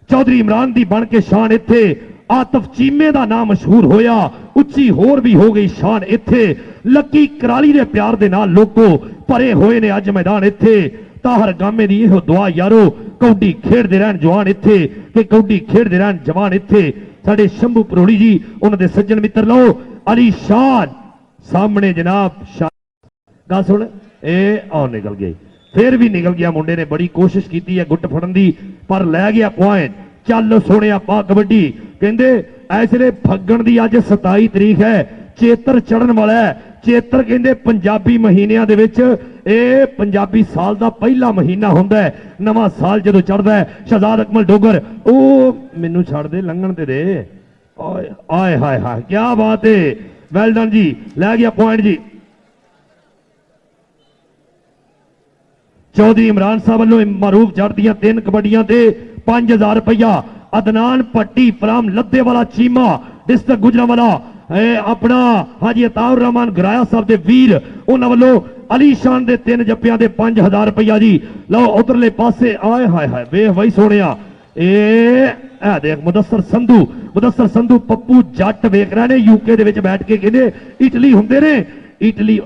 ਚੌਧਰੀ ਇਮਰਾਨ ਦੀ ਬਣ ਕੇ ਸ਼ਾਨ ਇੱਥੇ। ਆਤਫ ਚੀਮੇ ਦਾ ਨਾਮ ਮਸ਼ਹੂਰ ਹੋਇਆ, ਉੱਚੀ ਹੋਰ ਵੀ ਹੋ ਗਈ ਸ਼ਾਨ ਇੱਥੇ। ਲੱਕੀ ਕਰਾਲੀ ਦੇ ਪਿਆਰ ਦੇ ਨਾਲ ਲੋਕੋ ਭਰੇ ਹੋਏ ਨੇ ਅੱਜ ਮੈਦਾਨ ਇੱਥੇ। ਤਾਹਰ ਗਾਮੇ ਦੀ ਇਹੋ ਦੁਆ ਯਾਰੋ, ਕੌਡੀ ਖੇਡਦੇ ਰਹਿਣ ਜਵਾਨ ਇੱਥੇ, ਕਿ ਕੌਡੀ ਖੇਡਦੇ ਰਹਿਣ ਜਵਾਨ ਇੱਥੇ। ਸਾਡੇ ਸ਼ੰਭੂ ਪਰੋੜੀ ਜੀ, ਉਹਨਾਂ ਦੇ ਸੱਜਣ ਮਿੱਤਰ ਲਓ ਅਲੀ ਸ਼ਾਨ ਸਾਹਮਣੇ ਜਨਾਬ। ਗੱਲ ਸੁਣ, ਇਹ ਆਉ ਨਿਕਲ ਗਈ, ਫਿਰ ਵੀ ਨਿਕਲ ਗਿਆ। ਮੁੰਡੇ ਨੇ ਬੜੀ ਕੋਸ਼ਿਸ਼ ਕੀਤੀ ਹੈ ਗੁੱਟ ਫੜਨ ਦੀ, ਪਰ ਲੈ ਗਿਆ ਪੁਆਇੰਟ। ਚੱਲ ਸੋਹਣਿਆ ਪਾ ਕਬੱਡੀ। ਕਹਿੰਦੇ ਇਸ ਵੇਲੇ ਫੱਗਣ ਦੀ ਅੱਜ 27 ਤਰੀਕ ਹੈ, ਚੇਤਰ ਚੜਨ ਵਾਲਾ ਹੈ। ਚੇਤਰ ਕਹਿੰਦੇ ਪੰਜਾਬੀ ਮਹੀਨਿਆਂ ਦੇ ਵਿੱਚ ਇਹ ਪੰਜਾਬੀ ਸਾਲ ਦਾ ਪਹਿਲਾ ਮਹੀਨਾ ਹੁੰਦਾ ਹੈ। ਨਵਾਂ ਸਾਲ ਜਦੋਂ ਚੜਦਾ ਹੈ, ਸ਼ਹਜ਼ਾਦ ਅਕਮਲ ਡੋਗਰ ਉਹ ਮੈਨੂੰ ਛੱਡ ਦੇ, ਲੰਘਣ ਤੇ ਦੇ। ਆਏ ਹਾਏ ਹਾਏ ਕੀ ਬਾਤ ਹੈ, ਵੈਲ ਡਨ ਜੀ, ਲੈ ਗਿਆ ਪੁਆਇੰਟ ਜੀ। ਚੌਧਰੀ ਇਮਰਾਨ ਸਾਹਿਬ ਵੱਲੋਂ ਮਾਰੂਫ ਜੱਟ ਦੀਆਂ 3 ਕਬੱਡੀਆਂ ਤੇ 5000 ਰੁਪਇਆ। ਅਦਨਾਨ ਪੱਟੀ ਫਰਾਮ ਲੱਦੇ ਵਾਲਾ ਚੀਮਾ ਡਿਸਟ੍ਰਿਕਟ ਗੁਜਰਾਂਵਾਲਾ ਆਪਣਾ ਹਾਜੀ ਅਤਾਉਰ ਰਹਿਮਾਨ ਗਰਾਇਆ ਸਾਹਿਬ ਦੇ ਵੀਰ, ਉਹਨਾਂ ਵੱਲੋਂ ਅਲੀ ਸ਼ਾਨ ਦੇ 3 ਜੱਪਿਆਂ ਦੇ 5000 ਰੁਪਇਆ ਜੀ। ਲਓ ਉਧਰਲੇ ਪਾਸੇ ਆਏ ਹਾਏ ਹਾਏ ਵੇਖ ਬਈ ਸੋਹਣਿਆ, ਇਹ ਦੇਖ ਮੁਦੱਸਰ ਸੰਧੂ ਪੱਪੂ ਜੱਟ ਵੇਖ ਰਹੇ ਨੇ ਯੂਕੇ ਦੇ ਵਿੱਚ ਬੈਠ ਕੇ, ਕਹਿੰਦੇ ਇਟਲੀ ਹੁੰਦੇ ਨੇ ਇਟਲੀ।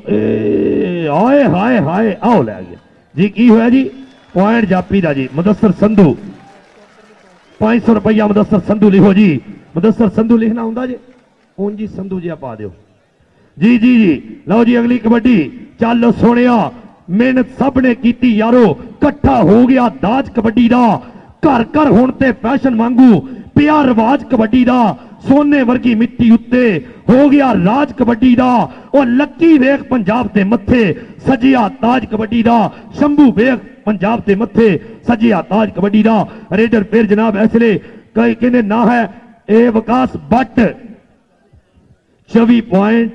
ਆਏ ਹਾਏ ਹਾਏ ਆਓ ਲੈ ਗਿਆ ਜੀ। ਕੀ ਹੋਇਆ ਜੀ? ਪੁਆਇੰਟ ਜਾਪੀ ਦਾ ਜੀ। ਮੁਦੱਸਰ ਸੰਧੂ 500 ਰੁਪਇਆ ਮੁਦੱਸਰ ਸੰਧੂ ਲਿਖੋ ਜੀ। ਮੁਦੱਸਰ ਸੰਧੂ ਲਿਖਣਾ ਹੁੰਦਾ ਜੀ, ਉਂਝ ਜੀ ਸੰਧੂ ਜਿਹਾ ਪਾ ਦਿਓ ਜੀ ਜੀ ਜੀ। ਲਓ ਜੀ ਅਗਲੀ ਕਬੱਡੀ। ਚੱਲ ਸੋਹਣਿਆ, ਮਿਹਨਤ ਸਭ ਨੇ ਕੀਤੀ ਯਾਰੋ, ਇਕੱਠਾ ਹੋ ਗਿਆ ਦਾਜ ਕਬੱਡੀ ਦਾ। ਘਰ ਘਰ ਹੁਣ ਤੇ ਫੈਸ਼ਨ ਵਾਂਗੂ ਪਿਆ ਰਿਵਾਜ ਕਬੱਡੀ ਦਾ। ਸੋਨੇ ਵਰਗੀ ਮਿੱਟੀ ਉੱਤੇ ਹੋ ਗਿਆ ਰਾਜ ਕਬੱਡੀ ਦਾ। ਉਹ ਲੱਕੀ ਵੇਖ ਪੰਜਾਬ ਦੇ ਮੱਥੇ ਸਜਿਆ ਤਾਜ ਕਬੱਡੀ ਦਾ। ਸ਼ੰਭੂ ਵੇਖ ਪੰਜਾਬ ਦੇ ਮੱਥੇ ਸਜਿਆ ਤਾਜ ਕਬੱਡੀ ਦਾ। ਰੇਡਰ ਫਿਰ ਜਨਾਬ ਇਸ ਵੇਲੇ ਕਹਿੰਦੇ ਨਾ ਹੈ ਇਹ ਵਿਕਾਸ ਬੱਟ। 24 ਪੁਆਇੰਟ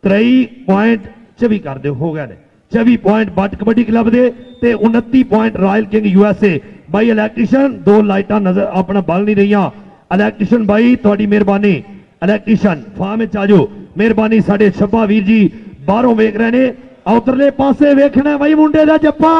23.24 ਕਰ ਦਿਓ, ਹੋ ਗਿਆ ਨੇ 24 ਪੁਆਇੰਟ ਬੱਟ ਕਬੱਡੀ ਕਲੱਬ ਦੇ ਤੇ 29 ਪੁਆਇੰਟ ਰਾਇਲ ਕਿੰਗ USA। ਬਾਈ ਇਲੈਕਟ੍ਰੀਸ਼ੀਅਨ 2 ਲਾਈਟਾਂ ਨਜ਼ਰ ਆਪਣਾ ਬਲ ਨਹੀਂ ਰਹੀਆਂ। ਇਲੈਕਟ੍ਰੀਸ਼ੀਅਨ ਬਾਈ ਤੁਹਾਡੀ ਮਿਹਰਬਾਨੀ, ਇਲੈਕਟ੍ਰੀਸ਼ੀਅਨ ਫਾਰਮ ਵਿੱਚ ਆ ਜਾਓ, ਮਿਹਰਬਾਨੀ। ਸਾਡੇ ਛੱਬਾ ਵੀਰ ਜੀ ਬਾਹਰੋਂ ਵੇਖ ਰਹੇ ਨੇ, ਉਧਰਲੇ ਪਾਸੇ ਵੇਖਣਾ ਬਾਈ ਮੁੰਡੇ ਦਾ ਜੱਪਾ।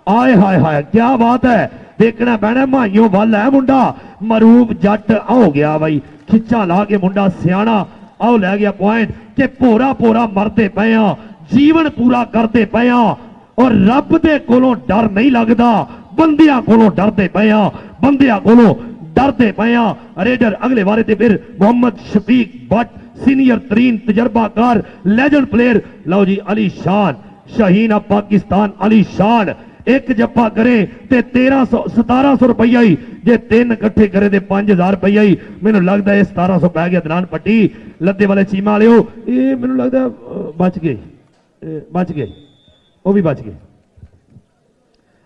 ਆਏ ਹਾਏ ਹਾਏ ਕੀ ਬਾਤ ਹੈ, ਦੇਖਣਾ ਪੈਣਾ ਮਾਈਓ ਵੱਲ ਹੈ ਮੁੰਡਾ। ਮਰੂਬ ਜੱਟ ਹੋ ਗਿਆ ਬਾਈ, ਖਿੱਚਾ ਲਾ ਕੇ ਮੁੰਡਾ ਸਿਆਣਾ ਆਓ ਲੈ ਗਿਆ ਪੁਆਇੰਟ। ਕਿ ਭੋਰਾ ਭੋਰਾ ਮਰਦੇ ਪਏ ਆ, ਜੀਵਨ ਪੂਰਾ ਕਰਦੇ ਪਏ ਆ, ਔਰ ਰੱਬ ਦੇ ਕੋਲੋਂ ਡਰ ਨਹੀਂ ਲੱਗਦਾ, ਬੰਦਿਆਂ ਕੋਲੋਂ ਡਰਦੇ ਪਏ ਆ, ਬੰਦਿਆਂ ਕੋਲੋਂ ਡਰਦੇ ਪਏ ਆ। ਰੇਡਰ ਅਗਲੇ ਵਾਰੇ ਤੇ ਫਿਰ ਮੁਹੰਮਦ ਸ਼ਫੀਕ ਬੱਟ, ਸੀਨੀਅਰ ਤਰੀਨ ਤਜਰਬਾਕਾਰ ਲੈਜੈਂਡ ਪਲੇਅਰ। ਲਓ ਜੀ ਅਲੀ ਸ਼ਾਨ ਸ਼ਹੀਨ ਆਫ ਪਾਕਿਸਤਾਨ ਅਲੀ ਸ਼ਾਨ ਇੱਕ ਜੱਫਾ ਕਰੇ ਤੇ 1700 ਰੁਪਈਆ ਹੀ, ਜੇ 3 ਇਕੱਠੇ ਕਰੇ ਤੇ 5000 ਰੁਪਈਆ ਹੀ। ਮੈਨੂੰ ਲੱਗਦਾ ਇਹ 1700 ਪੈ ਗਿਆ। ਦਨਾਨ ਪੱਟੀ ਲੱਦੇ ਵਾਲੇ ਚੀਮਾ ਵਾਲਿਓ, ਇਹ ਮੈਨੂੰ ਲੱਗਦਾ ਬਚ ਗਏ, ਉਹ ਵੀ ਬਚ ਗਏ।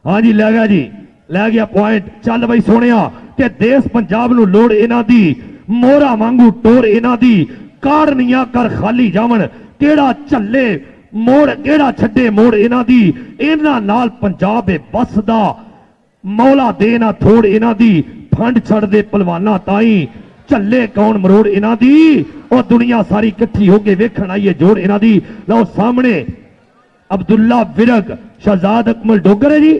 ਹਾਂਜੀ ਲੈ ਗਿਆ ਜੀ, ਲੈ ਗਿਆ ਪੁਆਇੰਟ। ਚੱਲ ਬਈ ਸੋਹਣਿਆ, ਕਿ ਦੇਸ਼ ਪੰਜਾਬ ਨੂੰ ਲੋੜ ਇਹਨਾਂ ਦੀ, ਮੋਹਰਾ ਵਾਂਗੂ ਟੋਰ ਇਹਨਾਂ ਦੀ। ਕਾੜਨੀਆਂ ਕਰ ਖਾਲੀ ਜਾਵਣ, ਕਿਹੜਾ ਝੱਲੇ ਮੋੜ ਕਿਹੜਾ ਛੱਡੇ ਮੋੜ ਇਹਨਾਂ ਦੀ। ਇਹਨਾਂ ਨਾਲ ਪੰਜਾਬ ਏ ਬਸਦਾ, ਮੌਲਾ ਦੇ ਨਾ ਥੋੜ ਇਹਨਾਂ ਦੀ। ਫੰਡ ਛੱਡਦੇ ਪਹਿਲਵਾਨਾਂ ਤਾਈ, ਝੱਲੇ ਕੌਣ ਮਰੋੜ ਇਹਨਾਂ ਦੀ। ਉਹ ਦੁਨੀਆ ਸਾਰੀ ਇਕੱਠੀ ਹੋ ਕੇ ਵੇਖਣ ਆਈਏ ਜੋੜ ਇਹਨਾਂ ਦੀ। ਲਓ ਸਾਹਮਣੇ ਅਬਦੁੱਲਾ ਵਿਰਕ, ਸ਼ਹਜ਼ਾਦ ਅਕਮਲ ਡੋਗਰ ਹੈ ਜੀ।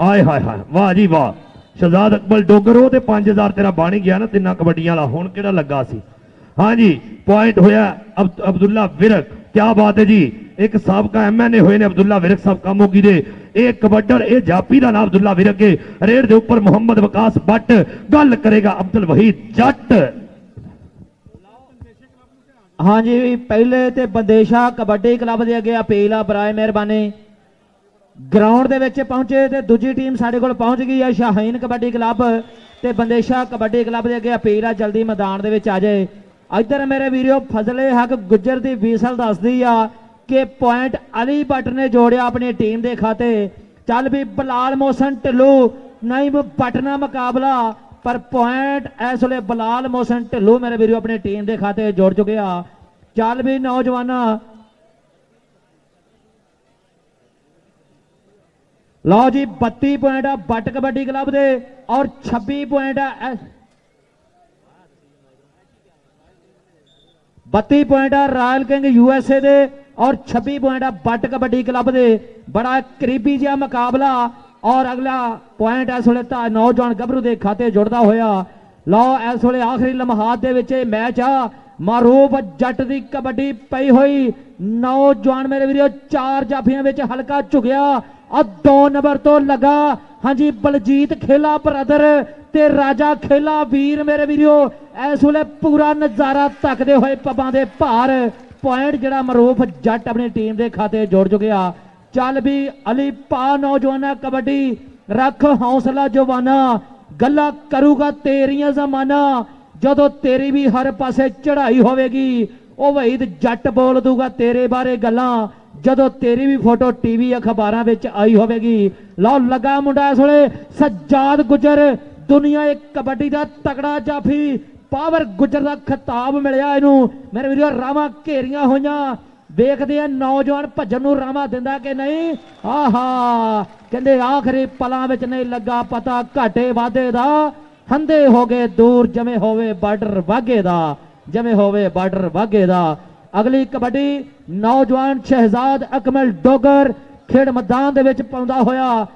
ਆਏ ਹਾਏ ਹਾਏ ਵਾਹ ਜੀ ਵਾਹ, ਸ਼ਹਜ਼ਾਦ ਅਕਮਲ ਡੋਗਰ। ਉਹ ਤੇ 5000 ਤੇਰਾ ਬਣ ਹੀ ਗਿਆ ਨਾ 3 ਕਬੱਡੀਆਂ ਵਾਲਾ, ਹੁਣ ਕਿਹੜਾ ਲੱਗਾ ਸੀ। ਹਾਂਜੀ ਪੁਆਇੰਟ ਹੋਇਆ ਅਬਦੁੱਲਾ ਵਿਰਕ, ਕੀ ਬਾਤ ਹੈ ਜੀ। ਇੱਕ ਸਾਬਕਾ MNA ਹੋਏ ਨੇ ਅਬਦੁੱਲਾ ਵਿਰਕ ਸਾਹਿਬ ਕਾਮੋਗੀ ਦੇ। ਇਹ ਕਬੱਡਰ ਇਹ ਜਾਪੀ ਦਾ ਨਾਮ ਅਬਦੁੱਲਾ ਵੀਰ ਅੱਗੇ ਰੇਡ ਦੇ ਉੱਪਰ ਮੁਹੰਮਦ ਵਿਕਾਸ ਬੱਟ ਗੱਲ ਕਰੇਗਾ ਅਬਦੁਲ ਵਹੀਦ ਜੱਟ। ਹਾਂਜੀ ਪਹਿਲੇ ਤੇ ਬੰਦੇਸ਼ਾ ਕਬੱਡੀ ਕਲੱਬ ਦੇ ਅੱਗੇ ਅਪੀਲ ਆ ਬਰਾਏ ਮਿਹਰਬਾਨੀ ਗਰਾਊਂਡ ਦੇ ਵਿੱਚ ਪਹੁੰਚੇ ਤੇ ਦੂਜੀ ਟੀਮ ਸਾਡੇ ਕੋਲ ਪਹੁੰਚ ਗਈ ਹੈ ਸ਼ਾਹੀਨ ਕਬੱਡੀ ਕਲੱਬ ਤੇ ਬੰਦੇਸ਼ਾ ਕਬੱਡੀ ਕਲੱਬ ਦੇ ਅੱਗੇ ਅਪੀਲ ਆ ਜਲਦੀ ਮੈਦਾਨ ਦੇ ਵਿੱਚ ਆ ਜਾਏ। ਇੱਧਰ ਮੇਰੇ ਵੀਰੋ ਫਜ਼ਲੇ ਹਕ ਗੁੱਜਰ ਦੀ ਵੀਸਲ ਦੱਸਦੀ ਆ ਕਿ ਪੁਆਇੰਟ ਅਲੀ ਬੱਟ ਨੇ ਜੋੜਿਆ ਆਪਣੀ ਟੀਮ ਦੇ ਖਾਤੇ। ਚੱਲ ਵੀ ਬਲਾਲ ਮੋਹਸਨ ਢਿੱਲੋਂ ਨਹੀਂ ਪਟਨਾ ਮੁਕਾਬਲਾ ਪਰ ਪੁਆਇੰਟ ਇਸ ਵੇਲੇ ਬਲਾਲ ਮੋਹਸਨ ਢਿੱਲੋਂ ਮੇਰੇ ਵੀਰੋ ਆਪਣੀ ਟੀਮ ਦੇ ਖਾਤੇ ਜੋੜ ਚੁੱਕੇ ਆ। ਚੱਲ ਵੀ ਨੌਜਵਾਨਾਂ ਲਓ ਜੀ 32 ਪੁਆਇੰਟ ਆ ਬੱਟ ਕਬੱਡੀ ਕਲੱਬ ਦੇ ਔਰ 26 ਪੁਆਇੰਟ ਆ 32 ਪੁਆਇੰਟ ਆ ਰਾਇਲ ਕਿੰਗ USA ਦੇ ਔਰ 26 ਪੁਆਇੰਟ ਆ ਬੱਟ ਕਬੱਡੀ ਕਲੱਬ ਦੇ। ਬੜਾ ਕਰੀਬੀ ਜਿਹਾ ਮੁਕਾਬਲਾ ਔਰ ਅਗਲਾ ਪੁਆਇੰਟ ਇਸ ਵੇਲੇ ਤਾਂ ਨੌਜਵਾਨ ਗੱਭਰੂ ਦੇ ਖਾਤੇ ਜੁੜਦਾ ਹੋਇਆ। ਲਓ ਇਸ ਵੇਲੇ ਆਖਰੀ ਲਮਹਾਤ ਦੇ ਵਿੱਚ ਇਹ ਮੈਚ ਆ ਮਾਰੂਫ ਜੱਟ ਦੀ ਕਬੱਡੀ ਪਈ ਹੋਈ ਨੌਜਵਾਨ ਮੇਰੇ ਵੀਰੋ 4 ਜਾਫੀਆਂ ਵਿੱਚ ਹਲਕਾ ਝੁਕਿਆ ਆ 2 ਨੰਬਰ ਤੋਂ ਲੱਗਾ ਹਾਂਜੀ ਬਲਜੀਤ ਖੇਲਾ ਬ੍ਰਦਰ ਤੇ ਰਾਜਾ ਖੇਲਾ ਵੀਰ ਮੇਰੇ ਵੀਰੋ ਇਸ ਵੇਲੇ ਪੂਰਾ ਨਜ਼ਾਰਾ ਤੱਕਦੇ ਹੋਏ ਪੱਬਾਂ ਦੇ ਭਾਰ ਪੁਆਇੰਟ ਜਿਹੜਾ ਮਾਰੂਫ ਜੱਟ ਆਪਣੀ ਟੀਮ ਦੇ ਖਾਤੇ ਜੋੜ ਚੁੱਕਿਆ। ਚੱਲ ਵੀ ਅਲੀ ਪਾ ਨੌਜਵਾਨਾ ਕਬੱਡੀ ਰੱਖ ਹੌਸਲਾ ਜਵਾਨਾ ਗੱਲਾਂ ਕਰੂਗਾ ਤੇਰੀਆਂ ਜ਼ਮਾਨਾ ਜਦੋਂ ਤੇਰੀ ਵੀ ਹਰ ਪਾਸੇ ਚੜ੍ਹਾਈ ਹੋਵੇਗੀ ਉਹ ਵਹੀਦ ਜੱਟ ਬੋਲ ਦੂਗਾ ਤੇਰੇ ਬਾਰੇ ਗੱਲਾਂ ਜਦੋਂ ਤੇਰੀ ਵੀ ਫੋਟੋ ਟੀਵੀ ਅਖਬਾਰਾਂ ਵਿੱਚ ਆਈ ਹੋਵੇਗੀ। ਲਓ ਲੱਗਾ ਮੁੰਡਾ ਇਸ ਵੇਲੇ ਸੱਜਾਦ ਗੁੱਜਰ ਦੁਨੀਆ ਇੱਕ ਕਬੱਡੀ ਦਾ ਤਕੜਾ ਜਾਫੀ ਪਾਵਰ ਗੁੱਜਰ ਦਾ ਖਿਤਾਬ ਮਿਲਿਆ ਇਹਨੂੰ ਮੇਰੇ ਵੀਰੋ ਰਾਵਾਂ ਘੇਰੀਆਂ ਹੋਈਆਂ ਵੇਖਦੇ ਆ ਨੌਜਵਾਨ ਭੱਜਣ ਨੂੰ ਰਾਵਾਂ ਦਿੰਦਾ ਕਿ ਨਹੀਂ। ਆਹਾ ਕਹਿੰਦੇ ਆਖਰੀ ਪਲਾਂ ਵਿੱਚ ਨਹੀਂ ਲੱਗਾ ਪਤਾ ਘਾਟੇ ਵਾਧੇ ਦਾ ਹੰਦੇ ਹੋ ਗਏ ਦੂਰ ਜਿਵੇਂ ਹੋਵੇ ਬਾਰਡਰ ਵਾਗੇ ਦਾ ਜਿਵੇਂ ਹੋਵੇ ਬਾਰਡਰ ਵਾਗੇ ਦਾ। ਅਗਲੀ ਕਬੱਡੀ ਨੌਜਵਾਨ ਸ਼ਹਿਜ਼ਾਦ ਅਕਮਲ ਡੋਗਰ ਖੇਡ ਮੈਦਾਨ ਦੇ ਵਿੱਚ ਪਾਉਂਦਾ ਹੋਇਆ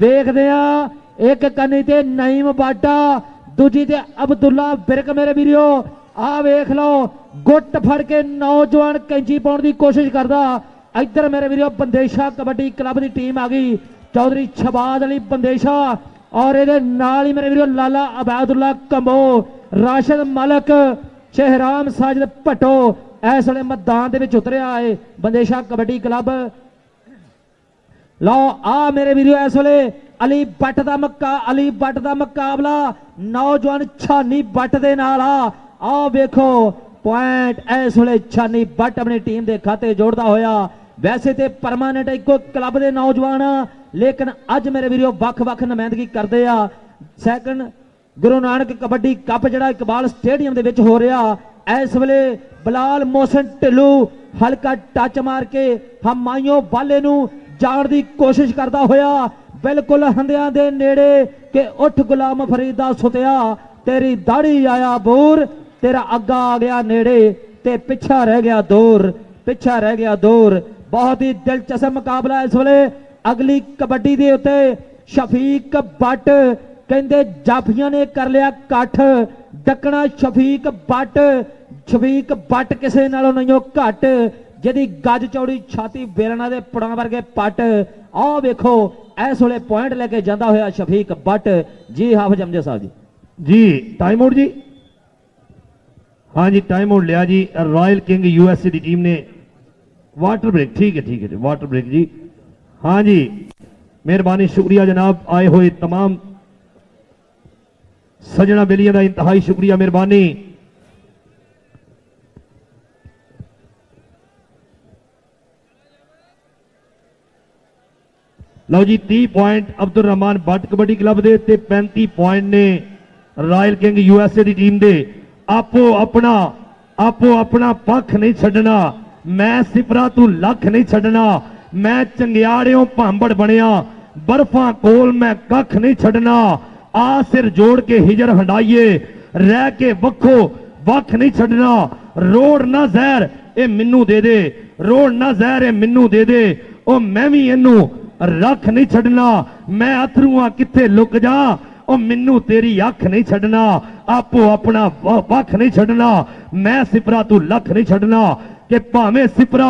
ਵੇਖਦੇ ਆ ਇੱਕ ਕੰਨੀ ਤੇ ਨਈਮ ਬਾਟਾ ਦੂਜੀ ਤੇ ਅਬਦੁੱਲਾ ਬਿਰਕ ਮੇਰੇ ਵੀਰੋ ਆ ਵੇਖ ਲਓ ਗੁੱਟ ਫੜ ਕੇ ਨੌਜਵਾਨ ਕੈਂਚੀ ਪਾਉਣ ਦੀ ਕੋਸ਼ਿਸ਼ ਕਰਦਾ। ਇੱਧਰ ਮੇਰੇ ਵੀਰੋ ਬੰਦੇਸ਼ਾ ਕਬੱਡੀ ਕਲੱਬ ਦੀ ਟੀਮ ਆ ਗਈ ਚੌਧਰੀ ਸ਼ਬਾਦ ਅਲੀ ਬੰਦੇਸ਼ਾ ਔਰ ਇਹਦੇ ਨਾਲ ਹੀ ਮੇਰੇ ਵੀਰੋ ਲਾਲਾ ਅਬੈਦੁੱਲਾ ਕੰਬੋ ਰਾਸ਼ਦ ਮਲਕ ਸ਼ਹਿਰਾਮ ਸਾਜਦ ਭੱਟੋ ਇਸ ਵੇਲੇ ਮੈਦਾਨ ਦੇ ਵਿੱਚ ਉਤਰਿਆ ਹੈ ਬੰਦੇਸ਼ਾ ਕਬੱਡੀ ਕਲੱਬ। ਲਓ ਆ ਮੇਰੇ ਵੀਰੋ ਇਸ ਵੇਲੇ ਅਲੀ ਬੱਟ ਦਾ ਮੁਕਾਬਲਾ ਨੌਜਵਾਨ ਛਾਨੀ ਬੱਟ ਦੇ ਨਾਲ ਆ ਵੇਖੋ ਪੁਆਇੰਟ ਇਸ ਵੇਲੇ ਛਾਨੀ ਬੱਟ ਆਪਣੀ ਟੀਮ ਦੇ ਖਾਤੇ ਜੋੜਦਾ ਹੋਇਆ। ਵੈਸੇ ਤੇ ਪਰਮਾਨੈਂਟ ਇੱਕੋ ਕਲੱਬ ਦੇ ਨੌਜਵਾਨ ਲੇਕਿਨ ਅੱਜ ਮੇਰੇ ਵੀਰੋ ਵੱਖ-ਵੱਖ ਨੁਮਾਇੰਦਗੀ ਕਰਦੇ ਆ। ਸੈਕੰਡ ਗੁਰੂ ਨਾਨਕ ਕਬੱਡੀ ਕੱਪ ਜਿਹੜਾ ਇਕਬਾਲ ਸਟੇਡੀਅਮ ਦੇ ਵਿੱਚ ਹੋ ਰਿਹਾ ਇਸ ਵੇਲੇ ਬਲਾਲ ਮੋਹਸਨ ਢਿੱਲੋਂ ਹਲਕਾ ਟੱਚ ਮਾਰ ਕੇ ਹਮਾਇਓ ਵਾਲੇ ਨੂੰ ਜਾਣ ਦੀ ਕੋਸ਼ਿਸ਼ ਕਰਦਾ ਹੋਇਆ ਬਿਲਕੁਲ ਹੰਦਿਆਂ ਦੇ ਨੇੜੇ ਕਿ ਉੱਠ ਗੁਲਾਮ ਫਰੀਦਾ ਸੁਤਿਆ ਤੇਰੀ ਦਾੜੀ ਆਇਆ ਬੂਰ ਤੇਰਾ ਅੱਗਾ ਆ ਗਿਆ ਨੇੜੇ ਤੇ ਪਿੱਛਾ ਰਹਿ ਗਿਆ ਦੂਰ। ਬਹੁਤ ਹੀ ਦਿਲਚਸਪ ਮੁਕਾਬਲਾ ਇਸ ਵੇਲੇ ਅਗਲੀ ਕਬੱਡੀ ਦੇ ਉੱਤੇ ਸ਼ਫੀਕ ਬੱਟ ਕਹਿੰਦੇ ਜਾਫੀਆਂ ਨੇ ਕਰ ਲਿਆ ਇਕੱਠ ਡੱਕਣਾ ਸ਼ਫੀਕ ਬੱਟ ਕਿਸੇ ਨਾਲੋਂ ਨਹੀਂ ਘੱਟ ਜਿਹਦੀ ਗੱਜ ਚੌੜੀ ਛਾਤੀ ਬੇਲਣਾ ਦੇ ਪੁੜਾਂ ਵਰਗੇ ਪੱਟ ਆਹ ਵੇਖੋ ਇਸ ਵੇਲੇ ਪੁਆਇੰਟ ਲੈ ਕੇ ਜਾਂਦਾ ਹੋਇਆ ਸ਼ਫੀਕ ਬੱਟ ਜੀ ਹਾਫਿਜ਼ ਅਮਜਦ ਸਾਹਿਬ ਜੀ ਟਾਈਮ ਆਊਟ ਜੀ हाँ जी टाइम आउट लिया जी रॉयल किंग USA की टीम ने वाटर ब्रेक ठीक है जी वाटर ब्रेक जी हाँ जी मेहरबानी शुक्रिया जनाब आए हुए तमाम सजना बेलियां का इंतहाई शुक्रिया मेहरबानी। लो जी 30 पॉइंट अब्दुल रहमान भट्ट कबड्डी क्लब दे ते 35 पॉइंट ने रॉयल किंग USA की टीम दे। आपो अपना पक्ष नहीं छड़ना मैं सिफरा तू लख नहीं छड़ना मैं चंगियाड़ियों भांबड़ बनिया बर्फा कोल मैं कख नहीं छड़ना आ सिर जोड़ के हिजर हंडाइए रह के वखो वख नहीं छड़ना रोड ना जहर ए मिन्नू दे दे रोड ना जहर ए मिन्नू दे दे ओ मैं भी इनू रख नहीं छड़ना मैं अथरूआ किथे लुक जा ओ मिन्नू तेरी अख नहीं छड़ना आपो अपना वख नहीं छड़ना मैं सिफरा तू लख नहीं छड़ना कि भावें सिफरा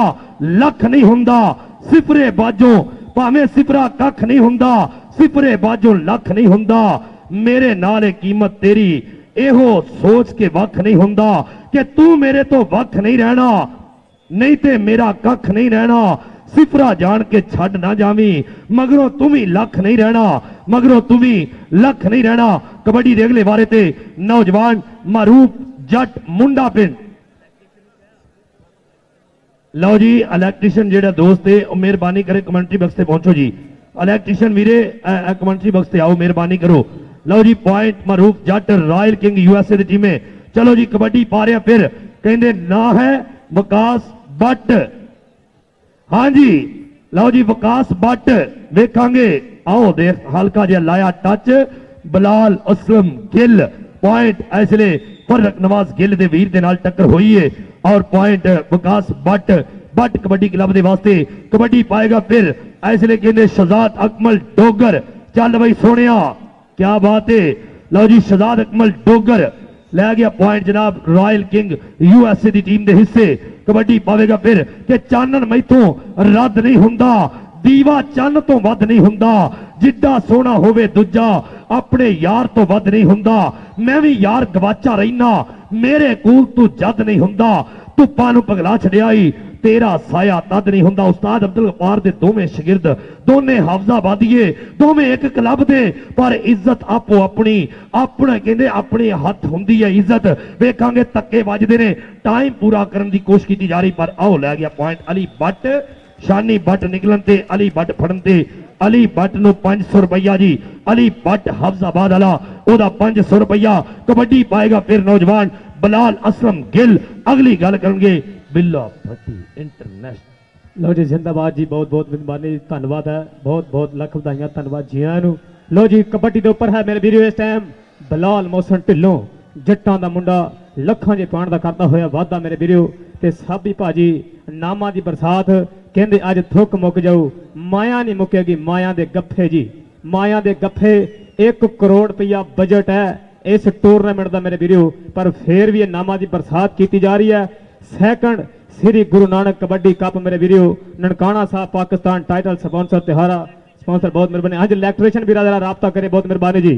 लख नहीं हुंदा सिफरे बाजों ਭਾਵੇਂ ਸਿਪਰਾ ਕੱਖ ਨਹੀਂ ਹੁੰਦਾ, ਸਿਪਰੇ ਬਾਝੋਂ ਲੱਖ ਨਹੀਂ ਹੁੰਦਾ। ਮੇਰੇ ਨਾਲ ਇਹ ਕੀਮਤ ਤੇਰੀ ਇਹੋ ਸੋਚ ਕੇ ਵੱਖ ਨਹੀਂ ਹੁੰਦਾ ਕਿ ਤੂੰ ਮੇਰੇ ਤੋਂ ਵੱਖ ਨਹੀਂ ਰਹਿਣਾ, ਨਹੀਂ ਤੇ ਮੇਰਾ ਕੱਖ ਨਹੀਂ ਰਹਿਣਾ। ਸਿਫਰਾ ਜਾਣ ਕੇ ਛੱਡ ਨਾ ਜਾਵੀਂ, ਮਗਰੋਂ ਤੂੰ ਵੀ ਲੱਖ ਨਹੀਂ ਰਹਿਣਾ, ਮਗਰੋਂ ਤੂੰ ਵੀ ਲੱਖ ਨਹੀਂ ਰਹਿਣਾ। ਕਬੱਡੀ ਦੇ ਅਗਲੇ ਵਾਰੇ ਤੇ ਨੌਜਵਾਨ ਮਾਰੂਫ ਜੱਟ ਮੁੰਡਾ ਪਿੰਡ। ਲਓ ਜੀ ਇਲੈਕਟ੍ਰੀਸ਼ੀਅਨ ਜਿਹੜਾ ਦੋਸਤ ਹੈ ਉਹ ਮਿਹਰਬਾਨੀ ਕਰੇ ਕਮੈਂਟਰੀ ਬਾਕਸ ਤੇ ਪਹੁੰਚੋ ਜੀ। ਇਲੈਕਟ੍ਰੀਸ਼ੀਅਨ ਵੀਰੇ ਕਮੈਂਟਰੀ ਬਾਕਸ ਤੇ ਆਓ, ਮਿਹਰਬਾਨੀ ਕਰੋ। ਲਓ ਜੀ ਪੁਆਇੰਟ ਮਾਰੂਫ ਜੱਟ ਰਾਇਲ ਕਿੰਗ USA ਦੀ ਟੀਮ ਹੈ। ਚਲੋ ਜੀ ਕਬੱਡੀ ਪਾ ਰਿਹਾ ਫਿਰ, ਕਹਿੰਦੇ ਨਾ ਹੈ ਵਿਕਾਸ ਬੱਟ। ਹਾਂਜੀ ਲਓ ਜੀ ਵਿਕਾਸ ਬੱਟ ਵੇਖਾਂਗੇ, ਆਓ ਦੇਖ ਹਲਕਾ ਜਿਹਾ ਲਾਇਆ ਟੱਚ ਬਲਾਲ ਅਸਲਮ ਗਿੱਲ। ਪੁਆਇੰਟ ਇਸ ਵੇਲੇ ਫਰਕ ਨਵਾਜ਼ ਗਿੱਲ ਦੇ ਵੀਰ ਦੇ ਨਾਲ ਟੱਕਰ ਹੋਈ ਹੈ ਔਰ point Vikas but. But kabaddi club ਦੇ ਵਾਸਤੇ ਕਬੱਡੀ ਪਾਏਗਾ ਫਿਰ ਇਸ ਵੇਲੇ ਕਹਿੰਦੇ ਸ਼ਹਜ਼ਾਦ ਅਕਮਲ ਡੋਗਰ। ਚੱਲ ਬਈ ਸੋਹਣਿਆ क्या बात है। लो जी शहजाद अकमल डोगर ले गया पॉइंट जनाब रॉयल किंग USA की टीम के हिस्से। कबड्डी पावेगा फिर कि चानन मैथों रद्द नहीं हुंदा, दीवा चन्न तो वध नहीं हुंदा, जिड्डा सोना होवे दूजा अपने यार तो वध नहीं हुंदा। मैं भी यार गवाचा रहना, मेरे कोल तू जद नहीं हुंदा, धुप्पा नूं पगला छड़ियाई तेरा साया तद नहीं हुंदा। उस्ताद अब्दुल गफ्फार दे दोवें शागिर्द दोने हाफजाबादीए दोवें एक क्लब दे, पर इज्जत आपो अपनी अपना कहंदे अपने हथ हुंदी है इज्जत। वेखांगे तक्के वजदे ने, टाइम पूरा करने की कोशिश की जा रही पर आओ लै गया पॉइंट अली भट्ट। शानी भट्ट निकलन ते अली भट्ट फड़न ते अली भट्ट नूं 500 रुपया जी। अली भट्ट हाफजाबाद वाला ओदा 500 रुपया। कबड्डी पाएगा फिर नौजवान बलाल असलम गिल। अगली गल करनगे बिल्ला भट्टी इंटरनेशनल। लो जी जिंदाबाद जी, बहुत बहुत मेहरबानी, धन्यवाद है, बहुत बहुत लख बधाइयां, धन्यवाद जी आयां नूं। लो जी कबड्डी के उपर है मेरे वीरो इस टाइम बलाल मोहसन ढिल्लों, जट्टां दा मुंडा, लखां जे पाण दा करदा होया वादा मेरे वीरो। ते साबी भाजी नामां दी बरसात कहंदे अज थुक मुक जाऊ, माया नहीं मुकेगी माया दे गफ्फे जी, माया दे गफ्फे। 1 करोड़ रुपया बजट है इस टूरनामेंट का मेरे वीरो, पर फिर भी नामां दी बरसात की जा रही है। सैकंड श्री गुरु नानक कबड्डी कप मेरे वीरो, ननकाना साहब पाकिस्तान टाइटल स्पॉन्सर तिहारा स्पॉन्सर, बहुत मेहरबानी। आज इलेक्ट्रीशियन वीरा जरा राबता करे, बहुत मेहरबानी जी।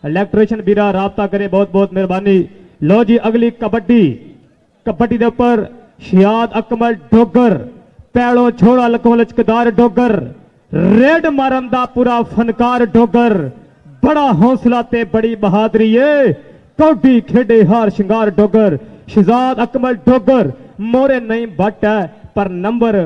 इलेक्ट्रीशियन वीरा राबता करे, बहुत बहुत मेहरबानी। लो जी अगली कबड्डी, कबड्डी के उपर शहजाद अकमल डोगर, पैलो छोड़ा लखों लचकदार डोगर, रेड मारन दा पूरा फनकार डोगर, बड़ा हौसला ते बड़ी बहादुरी है, कौडी खेडे हार शिंगार डोगर। शहजाद अकमल डोगर मोरे नहीं बट है, पर नंबर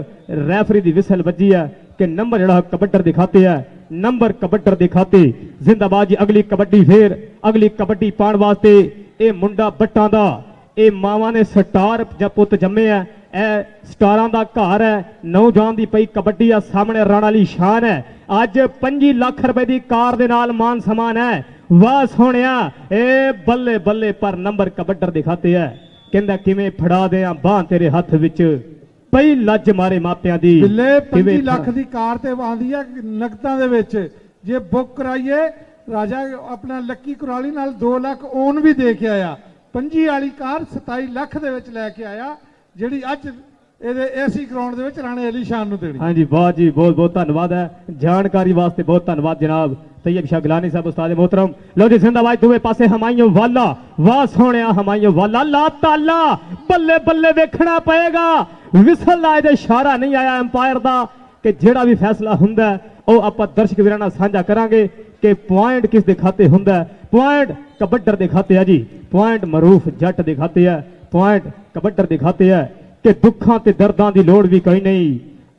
रेफरी दी विसल बजी है कि नंबर जड़ा कबड्डर दिखाते है, नंबर कबड्डर दिखाते। जिंदाबाद जी अगली कबड्डी फिर अगली कबड्डी पाण वास्ते ये मुंडा बट्टां दा, ये मावां ने स्टार पुत जम्मे है, ए स्टारां दा घर है, नौजवान दी पई कबड्डी आ सामने राणा वाली शान है। अज 25 लाख रुपए की कार दे नाल मान समान है। वाह सोहणिया ए बल्ले बल्ले, पर नंबर कबड्डर दिखाते है, कहंदा किवें फड़ा दे बांह तेरे हथ विच, पई लज मारे मापियां दी। बिल्ले 25 लाख की कार ते आंदी है नकदां दे विच, जे बुक कराइए राजा अपना लक्की कुराली नाल 2 लाख ओन भी दे के आया। 25 वाली कार 27 लाख दे विच लैके आया, जिहड़ी अज एसी ग्राउंड दे विच राणे अली शान नूं देनी। हाँ जी वाह जी, बहुत बहुत धन्यवाद है जानकारी वास्ते, बहुत धन्यवाद जनाब तैयब शाह गिलानी साहब उस्ताद मोहतरम। लो जी जिंदाबाद दुए पासे हमायूं वाला, वाह सोहणिया हमायूं वाला, ला ताला बल्ले बल्ले वेखना पएगा। विसल लाए दे इशारा नहीं आया अंपायर दा कि जेड़ा भी फैसला हुंदा ओ आपां दर्शक वीरां नाल साझा करांगे कि पॉइंट किस दे खाते हुंदा। पॉइंट कबड्डर दे खाते है जी, पॉइंट मरूफ जट दे खाते है, पॉइंट कबड्डर दे खाते है कि दुखां ते दर्दां दी लोड़ भी कोई नहीं,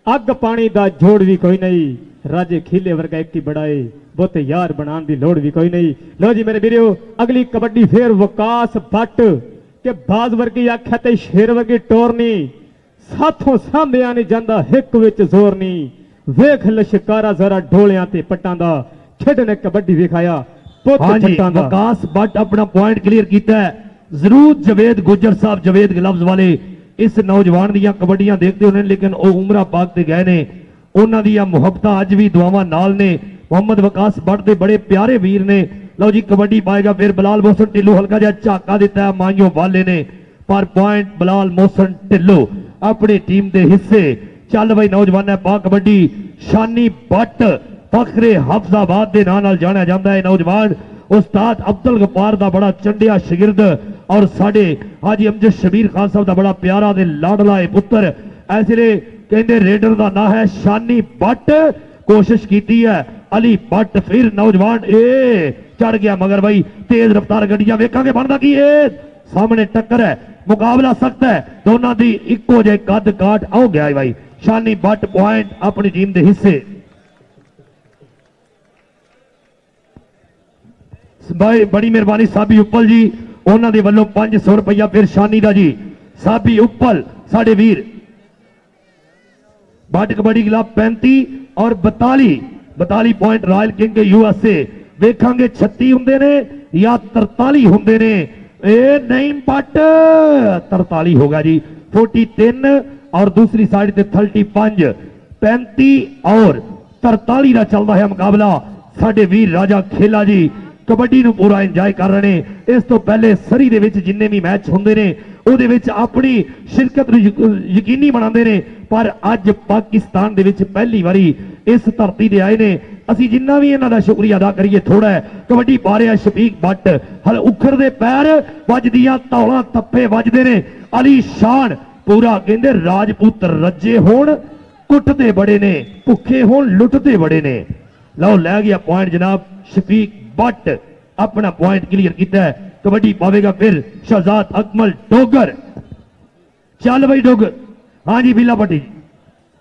अग पानी दा जोड़ भी कोई नहीं, राजे खीले वर्गा एक की बड़ाए, बहुते यार बनाने की लोड़ भी कोई नहीं। लो जी मेरे वीरो अगली कबड्डी फिर विकास भट्ट के बाज वर्गी आख्या ते शेर वर्गी टोरनी, साथों सामभ्या नहीं जांदा हिक विच जोर नहीं, वेख लशकारा जरा ढोलियां ते पट्टां दा, खेड ने कबड्डी विखाया पुत जट्टां दा। विकास भट्ट अपना पॉइंट क्लियर किया है। जरूर जवेद गुजर साहब जवेद ग्लव्स वाले इस नौजवान दियां कबड्डियां देखते होने, लेकिन वो उमरा पाक ते गए ने, उन्हां दियां मुहब्बतां अज भी दुआवां नाल ने। मोहम्मद विकास भट्ट दे बड़े प्यारे वीर ने। लो जी कबड्डी पाएगा फिर बलाल मोहसन ढिल्लों, हल्का जिहा झाका दिता है माइयों वाले ने, पर पॉइंट बलाल मोहसन ढिल्लों अपनी टीम के हिस्से। चल बई नौजवान पा कबड्डी ਸ਼ਾਨੀ ਬੱਟ ਫਖਰੇ ਹਫਜ਼ਾਬਾਦ ਦੇ ਨਾਂ ਨਾਲ ਜਾਣਿਆ ਜਾਂਦਾ ਹੈ। ਨੌਜਵਾਨ ਉਸਤਾਦ ਅਬਦੁਲ ਗਫਾਰ ਦਾ ਬੜਾ ਚੰਡਿਆ ਸ਼ਾਗਿਰਦ ਔਰ ਸਾਡੇ ਹਾਜੀ ਅਮਜਦ ਸ਼ਬੀਰ ਖਾਨ ਸਾਹਿਬ ਦਾ ਬੜਾ ਪਿਆਰਾ ਤੇ ਲਾਡਲਾ ਇਹ ਪੁੱਤਰ। ਇਸ ਲਈ ਕਹਿੰਦੇ ਰੇਡਰ ਦਾ ਨਾਂ ਹੈ ਸ਼ਾਨੀ ਬੱਟ। ਕੋਸ਼ਿਸ਼ ਕੀਤੀ ਹੈ ਅਲੀ ਬੱਟ, ਫਿਰ ਨੌਜਵਾਨ ਇਹ ਚੜ ਗਿਆ ਮਗਰ ਬਈ ਤੇਜ਼ ਰਫ਼ਤਾਰ ਗੱਡੀਆਂ। ਵੇਖਾਂਗੇ ਬਣਦਾ ਕੀ ਇਹ ਸਾਹਮਣੇ ਟੱਕਰ ਹੈ, ਮੁਕਾਬਲਾ ਸਖਤ ਹੈ, ਦੋਨਾਂ ਦੀ ਇੱਕੋ ਜਿਹੇ ਕੱਦ ਕਾਟ। ਆਉ ਗਿਆ ਬਾਈ ਸ਼ਾਨੀ ਬੱਟ ਪੁਆਇੰਟ ਆਪਣੀ ਟੀਮ ਦੇ ਹਿੱਸੇ। ਬਾਈ ਬੜੀ ਮਿਹਰਬਾਨੀ ਸਾਬੀ ਉੱਪਲ ਜੀ, ਉਹਨਾਂ ਦੇ ਵੱਲੋਂ 500 ਰੁਪਇਆ ਫਿਰ ਸ਼ਾਨੀ ਦਾ ਜੀ। ਸਾਬੀ ਉੱਪਲ ਸਾਡੇ ਵੀਰ। ਬੱਟ ਕਬੱਡੀ ਕਲੱਬ 35 ਔਰ 42 ਪੁਆਇੰਟ ਰਾਇਲ ਕਿੰਗ USA। ਵੇਖਾਂਗੇ 36 ਹੁੰਦੇ ਨੇ ਜਾਂ 43 ਹੁੰਦੇ ਨੇ। ਇਹ ਨਹੀਂ ਬੱਟ 43 ਹੋਗਾ ਜੀ। 43 ਔਰ ਦੂਸਰੀ ਸਾਈਡ ਤੇ 35 35 ਔਰ 43 ਦਾ ਚੱਲਦਾ ਹੈ ਮੁਕਾਬਲਾ। ਸਾਡੇ ਵੀਰ ਰਾਜਾ ਖੇਲਾ ਜੀ ਕਬੱਡੀ ਨੂੰ ਪੂਰਾ ਇੰਜੋਏ ਕਰ ਰਹੇ ਨੇ। ਇਸ ਤੋਂ ਪਹਿਲੇ ਸਰੀ ਦੇ ਵਿੱਚ ਜਿੰਨੇ ਵੀ ਮੈਚ ਹੁੰਦੇ ਨੇ ਉਹਦੇ ਵਿੱਚ ਆਪਣੀ ਸ਼ਿਰਕਤ ਨੂੰ ਯਕੀਨੀ ਬਣਾਉਂਦੇ ਨੇ, ਪਰ ਅੱਜ ਪਾਕਿਸਤਾਨ ਦੇ ਵਿੱਚ ਪਹਿਲੀ ਵਾਰੀ ਇਸ ਧਰਤੀ ਤੇ ਆਏ ਨੇ। ਅਸੀਂ ਜਿੰਨਾ ਵੀ ਇਹਨਾਂ ਦਾ ਸ਼ੁਕਰੀਆ ਅਦਾ ਕਰੀਏ ਥੋੜਾ ਹੈ। ਕਬੱਡੀ ਪਾ ਰਿਹਾ ਸ਼ਫੀਕ ਬੱਟ, ਹਲ ਉਖੜਦੇ ਪੈਰ ਵੱਜਦੀਆਂ ਧੌਲਾਂ ਤੱਪੇ ਵੱਜਦੇ ਨੇ। ਅਲੀ ਸ਼ਾਨ ਪੂਰਾ ਕਹਿੰਦੇ ਰਾਜਪੂਤ ਰੱਜੇ ਹੋਣ ਕੁੱਟਦੇ ਬੜੇ ਨੇ, ਭੁੱਖੇ ਹੋਣ ਲੁੱਟਦੇ ਬੜੇ ਨੇ। ਲਓ ਲੈ ਗਿਆ ਪੁਆਇੰਟ ਜਨਾਬ ਸ਼ਫੀਕ ਬੱਟ, ਆਪਣਾ ਪੁਆਇੰਟ ਕਲੀਅਰ ਕੀਤਾ ਹੈ। ਕਬੱਡੀ ਪਾਵੇਗਾ ਫਿਰ ਸ਼ਹਜ਼ਾਦ ਅਕਮਲ ਡੋਗਰ। ਚੱਲ ਬਈ ਡੋਗਰ। ਹਾਂਜੀ ਬਿੱਲਾ ਪੱਟੀ।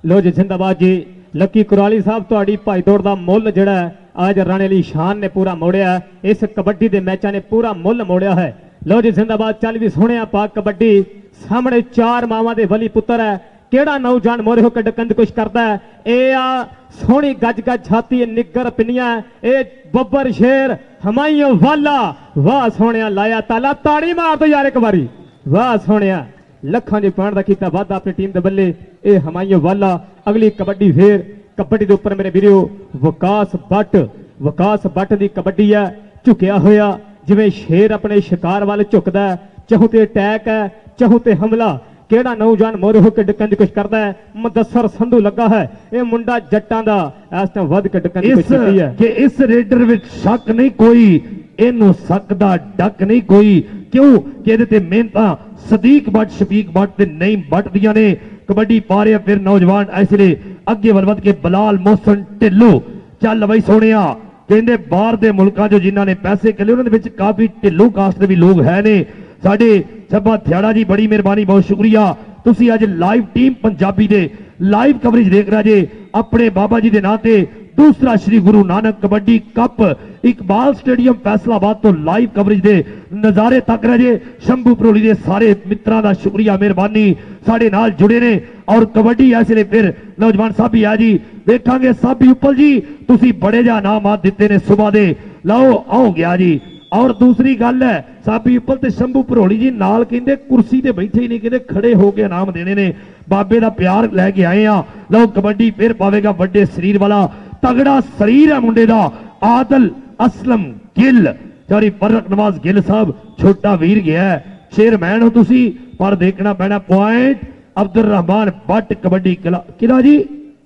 ਲੋ ਜੀ ਜ਼ਿੰਦਾਬਾਦ ਜੀ। ਲੱਕੀ ਕੁਰਾਲੀ ਸਾਹਿਬ ਤੁਹਾਡੀ ਭਾਈ ਦੌੜ ਦਾ ਮੁੱਲ ਜਿਹੜਾ ਅੱਜ ਰਾਣੇ ਅਲੀ ਸ਼ਾਨ ਨੇ ਪੂਰਾ ਮੋੜਿਆ। ਇਸ ਕਬੱਡੀ ਦੇ ਮੈਚਾਂ ਨੇ ਪੂਰਾ ਮੁੱਲ ਮੋੜਿਆ ਹੈ। ਲੋ ਜੀ ਜ਼ਿੰਦਾਬਾਦ। ਚੱਲ ਵੀ ਸੋਹਣਿਆ ਪਾਕ ਕਬੱਡੀ। ਸਾਹਮਣੇ 4 ਮਾਵਾਂ ਦੇ ਵਲੀ ਪੁੱਤਰ ਹੈ। ਕਿਹੜਾ ਨੌਜਵਾਨ ਮੋਰੇ ਹੋ ਕੇ ਡੱਕਣ ਦੀ ਕੋਸ਼ਿਸ਼ ਕਰਦਾ ਹੈ। ਇਹ ਆ ਸੋਹਣੀ ਗੱਜ ਗੱਜ ਛਾਤੀ, ਨਿੱਗਰ ਪਿੰਨੀਆਂ, ਇਹ ਬੱਬਰ ਸ਼ੇਰ ਹਮਾਇਓ ਵਾਲਾ। ਵਾਹ ਸੋਹਣਿਆ ਲਾਇਆ ਤਾਲਾ, ਤਾੜੀ ਮਾਰ ਦੋ ਯਾਰ ਇੱਕ ਵਾਰੀ। ਵਾਹ ਸੋਹਣਿਆ ਲੱਖਾਂ ਦੇ ਪੁਆਇੰਟ ਦਾ ਕੀਤਾ ਵਾਧਾ ਆਪਣੀ ਟੀਮ ਦੇ ਬੱਲੇ। ਇਹ ਹਮਾਇਓ ਵਾਲਾ। ਅਗਲੀ ਕਬੱਡੀ ਫੇਰ ਕਬੱਡੀ ਦੇ ਉੱਪਰ ਮੇਰੇ ਵੀਰੋ ਵਿਕਾਸ ਬੱਟ ਦੀ ਕਬੱਡੀ ਹੈ। ਝੁਕਿਆ ਹੋਇਆ ਜਿਵੇਂ ਸ਼ੇਰ ਆਪਣੇ ਸ਼ਿਕਾਰ ਵੱਲ ਝੁਕਦਾ, ਚਾਹੂ ਤੇ ਅਟੈਕ ਹੈ ਚਾਹੂ ਤੇ ਹਮਲਾ। ਕਿਹੜਾ ਨੌਜਵਾਨ ਮੋਰੇ ਹੋ ਕੇ ਡੱਕਣ ਦੀ ਕੋਸ਼ਿਸ਼ ਕਰਦਾ ਹੈ। ਮੁਦੱਸਰ ਸੰਧੂ ਲੱਗਾ ਹੈ। ਇਹ ਮੁੰਡਾ ਜੱਟਾਂ ਦਾ ਇਸ ਟਾਈਮ ਵੱਧ ਕੇ ਡੱਕਣ ਦੀ ਕੋਸ਼ਿਸ਼ ਕੀਤੀ ਹੈ। ਕਿ ਇਸ ਰੇਡਰ ਵਿੱਚ ਸ਼ੱਕ ਨਹੀਂ ਕੋਈ, ਇਹਨੂੰ ਸਕਦਾ ਡੱਕ ਨਹੀਂ ਕੋਈ। ਕਿਉਂ ਕਿ ਇਹਦੇ ਤੇ ਮਿਹਨਤਾਂ ਸਦੀਕ ਬੱਟ ਸ਼ਫੀਕ ਬੱਟ ਤੇ ਨਹੀਂ ਬੱਟ ਦੀਆਂ ਨੇ। ਕਬੱਡੀ ਪਾ ਰਿਹਾ ਫਿਰ ਨੌਜਵਾਨ ਇਸ ਲਈ ਅੱਗੇ ਵੱਧ ਕੇ ਬਲਾਲ ਮੋਹਸਨ ਢਿੱਲੋਂ। ਚੱਲ ਬਈ ਸੋਹਣਿਆ ਕਹਿੰਦੇ ਬਾਹਰ ਦੇ ਮੁਲਕਾਂ ਚੋਂ ਜਿਨ੍ਹਾਂ ਨੇ ਪੈਸੇ ਕੱਲੇ ਉਹਨਾਂ ਦੇ ਵਿੱਚ ਕਾਫੀ ਢਿੱਲੋਂ ਕਾਸਟ ਦੇ ਵੀ ਲੋਕ ਹੈ ਨੇ। ਸਾਡੇ ਸਭਾ ਥਿਆੜਾ ਜੀ ਬੜੀ ਮਿਹਰਬਾਨੀ, ਬਹੁਤ ਸ਼ੁਕਰੀਆ। ਤੁਸੀਂ ਅੱਜ ਲਾਈਵ ਟੀਮ ਪੰਜਾਬੀ ਦੇ ਲਾਈਵ ਕਵਰੇਜ ਦੇਖ ਰਹੇ ਜੇ। ਆਪਣੇ ਬਾਬਾ ਜੀ ਦੇ ਨਾਂ ਤੇ ਦੂਸਰਾ ਸ਼੍ਰੀ ਗੁਰੂ ਨਾਨਕ ਕਬੱਡੀ ਕੱਪ ਇਕਬਾਲ ਸਟੇਡੀਅਮ ਫੈਸਲਾਬਾਦ ਤੋਂ ਲਾਈਵ ਕਵਰੇਜ ਦੇ ਨਜ਼ਾਰੇ ਤੱਕ ਰਹੇ ਜੇ। ਸ਼ੰਭੂ ਪ੍ਰੋਲੀ ਦੇ ਸਾਰੇ ਮਿੱਤਰਾਂ ਦਾ ਸ਼ੁਕਰੀਆ, ਮਿਹਰਬਾਨੀ ਸਾਡੇ ਨਾਲ ਜੁੜੇ ਨੇ। ਔਰ ਕਬੱਡੀ ਇਸ ਲਈ ਫਿਰ ਨੌਜਵਾਨ ਸਾਬੀ ਆ ਜੀ। ਵੇਖਾਂਗੇ ਸਾਬੀ ਉੱਪਲ ਜੀ ਤੁਸੀਂ ਬੜੇ ਜਿਹਾ ਨਾਮਾਤ ਦਿੱਤੇ ਨੇ ਸੁਬਾ ਦੇ। ਲਓ ਆਉ ਗਿਆ ਜੀ। ਔਰ ਦੂਸਰੀ ਗੱਲ ਹੈ ਸਾਬੀ ਉੱਪਲ ਤੇ ਸ਼ੰਭੂ ਭਰੋਲੀ ਜੀ ਨਾਲ ਕਹਿੰਦੇ ਕੁਰਸੀ ਤੇ ਬੈਠੇ ਹੀ ਨਹੀਂ, ਕਹਿੰਦੇ ਖੜੇ ਹੋ ਕੇ ਇਨਾਮ ਦੇਣੇ ਨੇ। ਬਾਬੇ ਦਾ ਪਿਆਰ ਲੈ ਕੇ ਆਏ ਆ। ਲਓ ਕਬੱਡੀ ਫਿਰ ਪਾਵੇਗਾ ਵੱਡੇ ਸਰੀਰ ਵਾਲਾ, ਤਗੜਾ ਸਰੀਰ ਹੈ ਮੁੰਡੇ ਦਾ, ਆਦਲ ਅਸਲਮ ਗਿੱਲ। ਚਾਰੀ ਫਰਕ ਨਵਾਜ਼ ਗਿੱਲ ਸਾਹਿਬ ਛੋਟਾ ਵੀਰ ਗਿਆ, ਚੇਅਰਮੈਨ ਹੋ ਤੁਸੀਂ, ਪਰ ਦੇਖਣਾ ਪੈਣਾ ਪੁਆਇੰਟ ਅਬਦੁਲ ਰਹਿਮਾਨ ਬੱਟ ਕਬੱਡੀ ਕਿਲਾ ਜੀ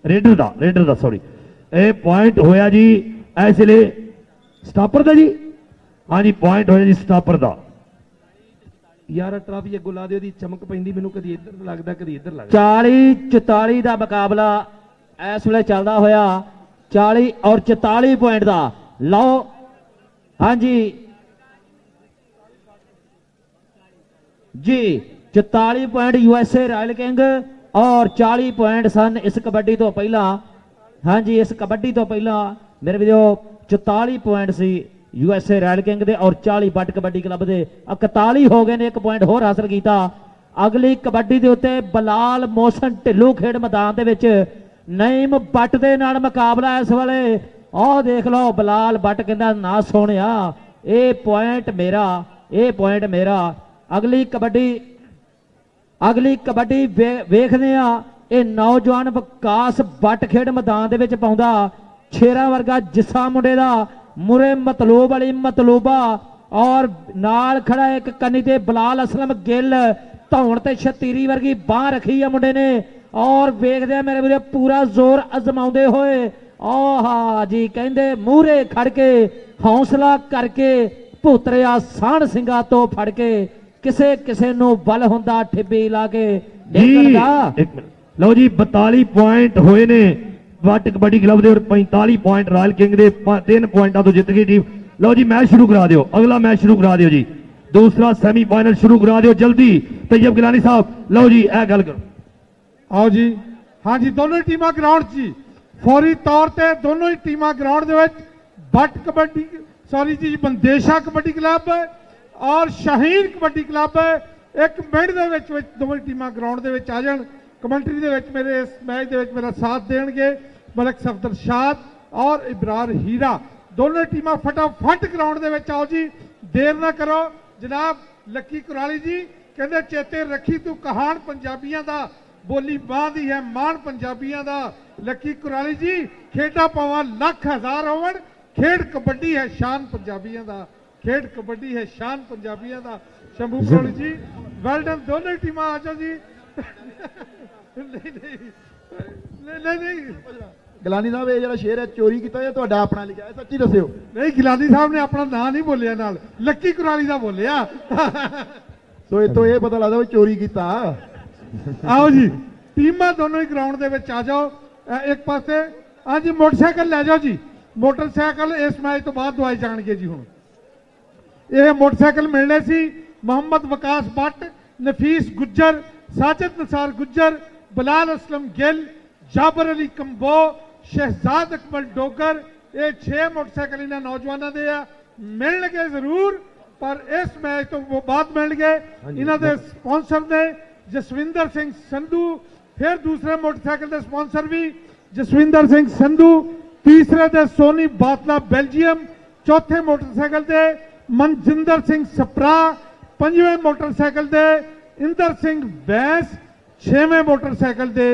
ਰੇਡਰ ਦਾ ਸੌਰੀ ਇਹ ਪੁਆਇੰਟ ਹੋਇਆ ਜੀ ਇਸ ਲਈ ਸਟਾਪਰ ਦਾ ਜੀ। ਹਾਂਜੀ ਪੁਆਇੰਟ ਹੋਇਆ ਜੀ ਸਟਾਪਰ ਦਾ। ਯਾਰ ਟਰਾਫੀ ਅੱਗੋਂ ਲਾ ਦੇ, ਉਹਦੀ ਚਮਕ ਪੈਂਦੀ ਮੈਨੂੰ, ਕਦੀ ਇੱਧਰ ਲੱਗਦਾ ਕਦੀ ਇੱਧਰ ਲੱਗਦਾ। 40-44 ਦਾ ਮੁਕਾਬਲਾ ਇਸ ਵੇਲੇ ਚੱਲਦਾ ਹੋਇਆ। 40 ਔਰ 44 ਪੁਆਇੰਟ ਦਾ। ਲਓ ਹਾਂਜੀ ਜੀ 44 ਪੁਆਇੰਟ USA ਰਾਇਲ ਕਿੰਗ ਔਰ 40 ਪੁਆਇੰਟ ਸਨ ਇਸ ਕਬੱਡੀ ਤੋਂ ਪਹਿਲਾਂ। ਹਾਂਜੀ ਇਸ ਕਬੱਡੀ ਤੋਂ ਪਹਿਲਾਂ ਮੇਰੇ ਵੀਰੋ 44 ਪੁਆਇੰਟ ਸੀ USA ਰਾਇਲ ਕਿੰਗ ਦੇ ਔਰ 40 ਬੱਟ ਕਬੱਡੀ ਕਲੱਬ ਦੇ। 41 ਹੋ ਗਏ ਨੇ, 1 ਪੁਆਇੰਟ ਹੋਰ ਹਾਸਲ ਕੀਤਾ। ਅਗਲੀ ਕਬੱਡੀ ਦੇ ਉੱਤੇ ਬਲਾਲ ਮੋਹਸਨ ਢਿੱਲੋਂ ਖੇਡ ਮੈਦਾਨ ਦੇ ਵਿੱਚ ਨਈਮ ਬੱਟ ਦੇ ਨਾਲ ਮੁਕਾਬਲਾ ਇਸ ਵੇਲੇ। ਆਹ ਦੇਖ ਲਓ ਬਲਾਲ ਬੱਟ ਕਹਿੰਦਾ ਨਾ ਸੋਹਣਿਆ ਇਹ ਪੁਆਇੰਟ ਮੇਰਾ। ਅਗਲੀ ਕਬੱਡੀ ਵੇਖਦੇ ਆ। ਇਹ ਨੌਜਵਾਨ ਵਿਕਾਸ ਬੱਟ ਖੇਡ ਮੈਦਾਨ ਦੇ ਵਿੱਚ ਪਾਉਂਦਾ ਸ਼ੇਰਾਂ ਵਰਗਾ ਜਿੱਸਾ ਮੁੰਡੇ ਦਾ, ਮੁਰੇ ਮਤਲੂਬ ਵਾਲੀ ਮਤਲੂਬਾ ਔਰ ਨਾਲ ਖੜਾ ਇੱਕ ਕੰਨੀ ਤੇ ਬਲਾਲ ਅਸਲਮ ਗਿੱਲ, ਧੌਣ ਤੇ ਛਤੀਰੀ ਵਰਗੀ ਬਾਹ ਰੱਖੀ ਆ ਮੁੰਡੇ ਨੇ। ਔਰ ਵੇਖਦੇ ਆ ਮੇਰੇ ਵੀਰੇ ਪੂਰਾ ਜ਼ੋਰ ਅਜ਼ਮਾਉਂਦੇ ਹੋਏ ਆਹਾ ਜੀ ਕਹਿੰਦੇ ਮੂਹਰੇ ਖੜ ਕੇ ਹੌਸਲਾ ਕਰਕੇ ਭੂਤਰਿਆ ਸਾਣ ਸਿੰਘਾਂ ਤੋਂ ਫੜ ਕੇ ਕਿਸੇ ਕਿਸੇ ਨੂੰ ਬਲ ਹੁੰਦਾ ਠਿੱਬੀ ਲਾ ਕੇ ਡੇਗਣ ਦਾ। ਇੱਕ ਮਿੰਟ ਲਓ ਜੀ 42 ਪੁਆਇੰਟ ਹੋਏ ਨੇ ਵੱਟ ਕਬੱਡੀ ਕਲੱਬ ਦੇ ਔਰ 45 ਪੁਆਇੰਟ ਰਾਇਲ ਕਿੰਗ ਦੇ 3 ਪੁਆਇੰਟਾਂ ਤੋਂ ਜਿੱਤ ਗਈ ਟੀਮ। ਲਓ ਜੀ ਮੈਚ ਸ਼ੁਰੂ ਕਰਾ ਦਿਓ, ਅਗਲਾ ਮੈਚ ਸ਼ੁਰੂ ਕਰਾ ਦਿਓ ਜੀ, दूसरा सेमीफाइनल शुरू करा दो जल्दी। तैयब गिलानी साहब लो जी ए गल करो। आओ जी हाँ जी दोनों टीमां ग्राउंड जी फौरी तौर ते दोनों ही टीमां ग्राउंड दे विच बट कबड्डी सॉरी जी बंदेशा कबड्डी क्लब और शाहीन कबड्डी क्लब एक मिनट दे विच दोनों टीमां ग्राउंड दे विच आ जाण। कमेंटरी दे विच मेरे इस मैच दे विच मेरा साथ देणगे मलिक सफदर शाद और इब्रार हीरा। दोनों टीमां फटाफट ग्राउंड दे विच आओ जी, देर ना करो। जनाब लक्की कुराली जी कहते चेते रखी तू कहान पंजाबियों का बोली मां दी है मान पंजाबियों का। लक्की कुराली जी खेडा पावा लख हजार होवन खेड कबड्डी है शान पंजाबियों का, खेड कबड्डी है शान पंजाबियों का। शंभू कुराली जी वेल डन दोनों टीमां आ जाओ जी। नहीं ਗਿਲਾਨੀ ਸਾਹਿਬ ਇਹ ਜਿਹੜਾ ਸ਼ੇਰ ਹੈ ਚੋਰੀ ਕੀਤਾ ਜਾਂ ਤੁਹਾਡਾ ਆਪਣਾ ਲਿਖਿਆ ਹੈ, ਸੱਚੀ ਦੱਸਿਓ। नहीं गिलानी साहब ने अपना नाम नहीं बोलिया नाल लक्की कुराली का बोलिया। ਸੋ ਇਹ ਤੋਂ ਇਹ ਪਤਾ ਲੱਗਦਾ ਵੀ ਚੋਰੀ ਕੀਤਾ। आओ जी टीमां दोनों ही ग्राउंड दे विच आ जाओ। एक पासे हाँ जी मोटरसाइकिल लै जाओ जी, मोटरसाइकिल इस मैच तो बाद दवाए जाणगे जी। हुण ये मोटरसाइकिल मिलने सी मोहम्मद वकास भट्ट, नफीस गुज्जर, साजिद निसार गुज्जर, बिलाल असलम गिल, जाबर अली कंबो, शहजाद अकमल डोगर। ये 6 मोटरसाइकिल इन्होंने नौजवानों के मिलने जरूर पर इस मैच तो वो बाद मिल गए। इन्होंने स्पॉन्सर ने जसविंदर सिंह संधू, फिर दूसरे मोटरसाइकिल के स्पॉन्सर भी जसविंदर सिंह संधू, तीसरे दे सोनी बातला बेल्जियम, चौथे मोटरसाइकिल के मनजिंदर सिंह सप्रा, पंजवें मोटरसाइकिल के इंदर सिंह बैस, 6वें मोटरसाइकिल के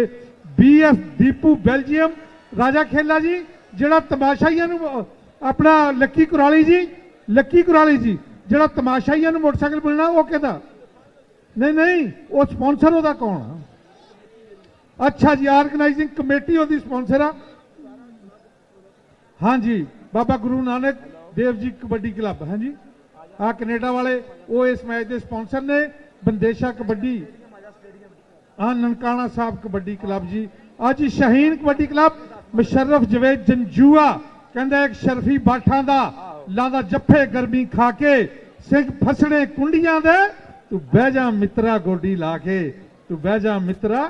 BF दीपू बेल्जियम। राजा खेला जी ਜਿਹੜਾ ਤਮਾਸ਼ਾਈਆਂ ਨੂੰ ਆਪਣਾ ਲੱਕੀ ਕੁਰਾਲੀ ਜੀ ਜਿਹੜਾ ਤਮਾਸ਼ਾਈਆਂ ਨੂੰ ਮੋਟਰਸਾਈਕਲ ਮਿਲਣਾ ਉਹ ਕਿਹਦਾ? ਨਹੀਂ ਉਹ ਸਪਾਂਸਰ ਉਹਦਾ ਕੌਣ ਆ? ਅੱਛਾ ਜੀ ਆਰਗੇਨਾਈਜ਼ਿੰਗ ਕਮੇਟੀ ਉਹਦੀ ਸਪਾਂਸਰ ਆ। हाँ जी बाबा गुरु नानक देव जी कबड्डी क्लब। हाँ जी आ कनेडा वाले वो इस मैच के स्पॉन्सर ने। बंदेशा कबड्डी हाँ ननकाना साहब कबड्डी क्लब जी। आज जी शाहीन कबड्डी क्लब मुशर्रफ जवेद जंजूआ कहता एक शरफी बाठा दा लादा जफे गर्मी खा के सिंह फसने कुंडियां दे तू बह जा मित्रा गोडी ला के, तू बह जा मित्रा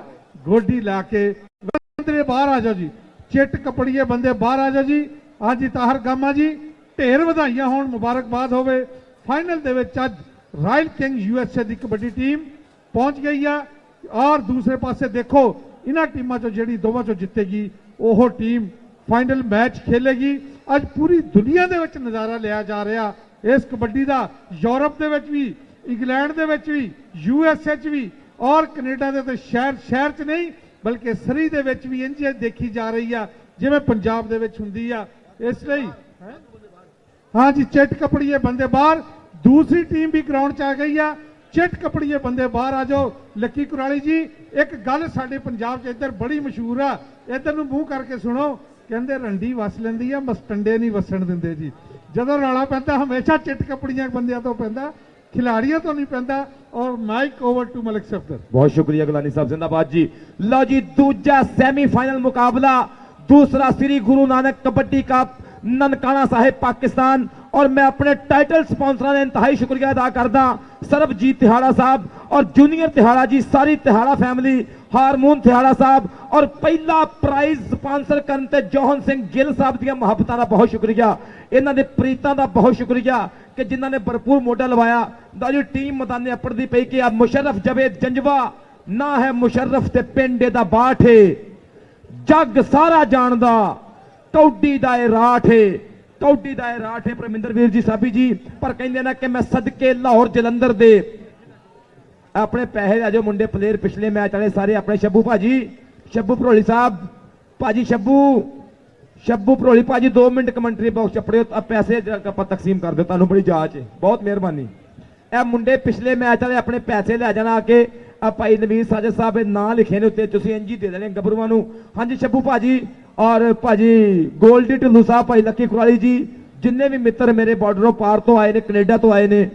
गोडी ला के। बंदे बाहर आ जाओ जी, चिट कपड़िए बंदे बाहर आ जाओ जी। हाँ जी ताहर गामा जी ढेर ਵਧਾਈਆਂ ਹੋਣ, मुबारकबाद होवे। फाइनल दे विच अज रॉयल किंग USA की कबड्डी टीम पहुंच गई है और दूसरे पासे देखो इन्हां टीमां चों जिहड़ी दोवां चों जितेगी ओह टीम फाइनल मैच खेलेगी। अज पूरी दुनिया दे विच नज़ारा लिया जा रहा इस कबड्डी का, यूरोप दे विच भी, इंग्लैंड दे विच भी, USA च भी और कनेडा दे ते शहर च नहीं बल्कि सरी दे विच भी इंज देखी जा रही है जिवें पंजाब दे विच हुंदी आ। इसलिए हाँ जी चिट कपड़िए बंदे बाहर, दूसरी टीम भी ग्राउंड च आ गई है। चिट कपड़िए बंदे बाहर आ जाओ। लक्की कुराली जी एक गल साडे पंजाब च इधर बड़ी मशहूर आ, इधर नूं मूँह करके सुनो। कहंदे रंडी वस लैंदी आ मस्टंडे नहीं वसन दिंदे जी। जदों रौला पैंदा हमेशा चिट कपड़ियां बंदियां तो पैंदा, खिलाड़ियों तो नहीं पैंदा। और mic over to Malik Safdar. बहुत शुक्रिया गुलानी साहब, जिंदाबाद जी। लो जी दूजा सेमीफाइनल मुकाबला, दूसरा श्री गुरु नानक कबड्डी कप ननकाना साहिब पाकिस्तान। और मैं अपने टाइटल स्पॉन्सर ने इंतहाई शुक्रिया अदा करदा सरबजीत तिहाड़ा साहब और जूनियर तिहाड़ा जी, सारी तिहाड़ा फैमिली, हारमोन तिहाड़ा साहब और पहला प्राइज स्पॉन्सर करते जौहन सिंह गिल साहब दी मुहब्बतां दा बहुत शुक्रिया, इन्हां दे प्रीतां दा बहुत शुक्रिया कि जिन्हां ने भरपूर मोडा लवाया। जी टीम मैदाने अपड़दी पई कि मुशर्रफ जवेद जंजवा ना है मुशर्रफ ते पिंड दा बाट है, जग सारा जानदा कौडी दा राठ है, कौडी दा राठ है परमिंदर वीर जी साबी जी। पर कहंदे ना कि मैं सदके लाहौर जलंधर दे अपने पैसे लै जाओ मुंडे प्लेयर पिछले मैच वाले सारे अपने शब्बू भाजी, शब्बू भरोली साहब भाजी, शब्बू भरोली भाजी 2 मिनट कमेंट्री बॉक्स चपड़े पैसे तकसीम कर दो, तुहानू बड़ी जांच है, बहुत मेहरबानी। ए मुंडे पिछले मैच वाले अपने पैसे लै जाना आके ਆ ਭਾਈ ਨਵੀਰ ਸਾਜਦ ਸਾਹਿਬ ਇਹ ਨਾਂ ਲਿਖੇ ਨੇ ਉੱਤੇ, ਤੁਸੀਂ ਇੰਝ ਹੀ ਦੇ ਦੇਣੇ ਗੱਭਰੂਆਂ ਨੂੰ। ਹਾਂਜੀ ਸ਼ੱਭੂ ਭਾਜੀ ਔਰ ਭਾਜੀ ਗੋਲਡੀ ਢਿੱਲੋਂ ਸਾਹਿਬ, ਭਾਈ ਲੱਕੀ ਕੁਰਾਲੀ ਜੀ, ਜਿੰਨੇ ਵੀ ਮਿੱਤਰ ਮੇਰੇ ਬਾਰਡਰੋਂ ਪਾਰ ਤੋਂ ਆਏ ਨੇ, ਕੈਨੇਡਾ ਤੋਂ ਆਏ ਨੇ,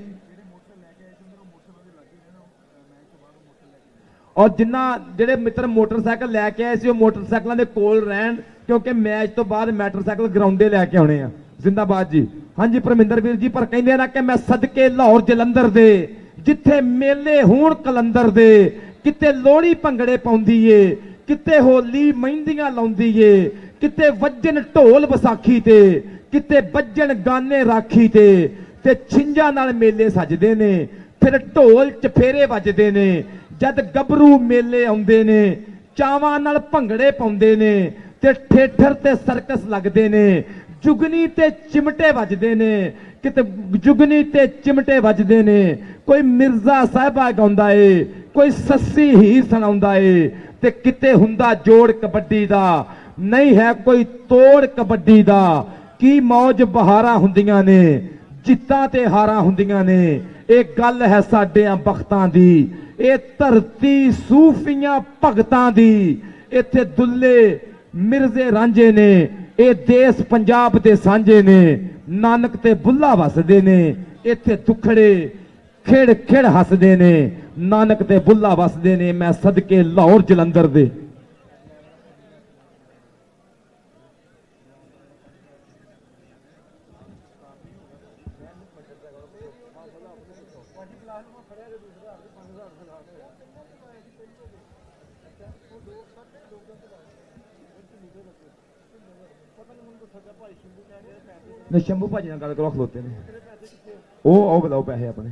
ਔਰ ਜਿੰਨਾ ਜਿਹੜੇ ਮਿੱਤਰ ਮੋਟਰਸਾਈਕਲ ਲੈ ਕੇ ਆਏ ਸੀ ਉਹ ਮੋਟਰਸਾਈਕਲਾਂ ਦੇ ਕੋਲ ਰਹਿਣ, ਕਿਉਂਕਿ ਮੈਚ ਤੋਂ ਬਾਅਦ ਮੋਟਰਸਾਈਕਲ ਗਰਾਊਂਡੇ ਲੈ ਕੇ ਆਉਣੇ ਆ। ਜ਼ਿੰਦਾਬਾਦ ਜੀ। ਹਾਂਜੀ ਪਰਮਿੰਦਰ ਵੀਰ ਜੀ, ਪਰ ਕਹਿੰਦੇ ਨਾ ਕਿ ਮੈਂ ਸਦਕੇ ਲਾਹੌਰ ਜਲੰਧਰ ਦੇ, ਜਿੱਥੇ ਮੇਲੇ ਹੋਣ ਕਲੰਦਰ ਦੇ, ਕਿਤੇ ਲੋਹੜੀ ਭੰਗੜੇ ਪਾਉਂਦੀ ਏ, ਕਿਤੇ ਹੋਲੀ ਮਹਿੰਦੀਆਂ ਲਾਉਂਦੀ ਏ, ਕਿਤੇ ਵੱਜਣ ਢੋਲ ਵਿਸਾਖੀ ਤੇ, ਕਿਤੇ ਵੱਜਣ ਗਾਨੇ ਰਾਖੀ ਤੇ ਛਿੰਝਾਂ ਨਾਲ ਮੇਲੇ ਸਜਦੇ ਨੇ, ਫਿਰ ਢੋਲ ਚਫੇਰੇ ਵੱਜਦੇ ਨੇ, ਜਦ ਗੱਭਰੂ ਮੇਲੇ ਆਉਂਦੇ ਨੇ, ਚਾਵਾਂ ਨਾਲ ਭੰਗੜੇ ਪਾਉਂਦੇ ਨੇ, ਤੇ ਠੇਠਰ ਤੇ ਸਰਕਸ ਲੱਗਦੇ ਨੇ, ਜੁਗਨੀ ਤੇ ਚਿਮਟੇ ਵੱਜਦੇ ਨੇ, ਕਿਤੇ ਜੁਗਨੀ ਤੇ ਚਿਮਟੇ ਵੱਜਦੇ ਨੇ, ਕੋਈ ਮਿਰਜ਼ਾ ਸਾਹਿਬਾ ਗਾਉਂਦਾ ਏ, ਕੋਈ ਸੱਸੀ ਹੀ ਸੁਣਾਉਂਦਾ ਏ, ਤੇ ਕਿਤੇ ਹੁੰਦਾ ਜੋੜ ਕਬੱਡੀ ਦਾ, ਨਹੀਂ ਹੈ ਕੋਈ ਤੋੜ ਕਬੱਡੀ ਦਾ। ਕੀ ਮੌਜ ਬਹਾਰਾਂ ਹੁੰਦੀਆਂ ਨੇ, ਜਿੱਤਾਂ ਤੇ ਹਾਰਾਂ ਹੁੰਦੀਆਂ ਨੇ, ਇਹ ਗੱਲ ਹੈ ਸਾਡਿਆਂ ਬਖਤਾਂ ਦੀ, ਇਹ ਧਰਤੀ ਸੂਫੀਆਂ ਭਗਤਾਂ ਦੀ, ਇੱਥੇ ਦੁੱਲੇ ਮਿਰਜ਼ੇ ਰਾਂਝੇ ਨੇ, ਇਹ ਦੇਸ਼ ਪੰਜਾਬ ਦੇ ਸਾਂਝੇ ਨੇ, ਨਾਨਕ ਤੇ ਬੁੱਲਾ ਵਸਦੇ ਨੇ, ਇੱਥੇ ਦੁਖੜੇ ਖੇੜ ਖੇੜ ਹੱਸਦੇ ਨੇ, ਨਾਨਕ ਤੇ ਬੁੱਲਾ ਵਸਦੇ ਨੇ, ਮੈਂ ਸਦਕੇ ਲਾਹੌਰ ਜਲੰਧਰ ਦੇ। नहीं शंभू भाजी ਨਾਲ ਗੱਲ ਕਰੋ, ਖਲੋਤੇ ਨੇ ਉਹ ਬਤਾਓ ਪੈਸੇ ਆਪਣੇ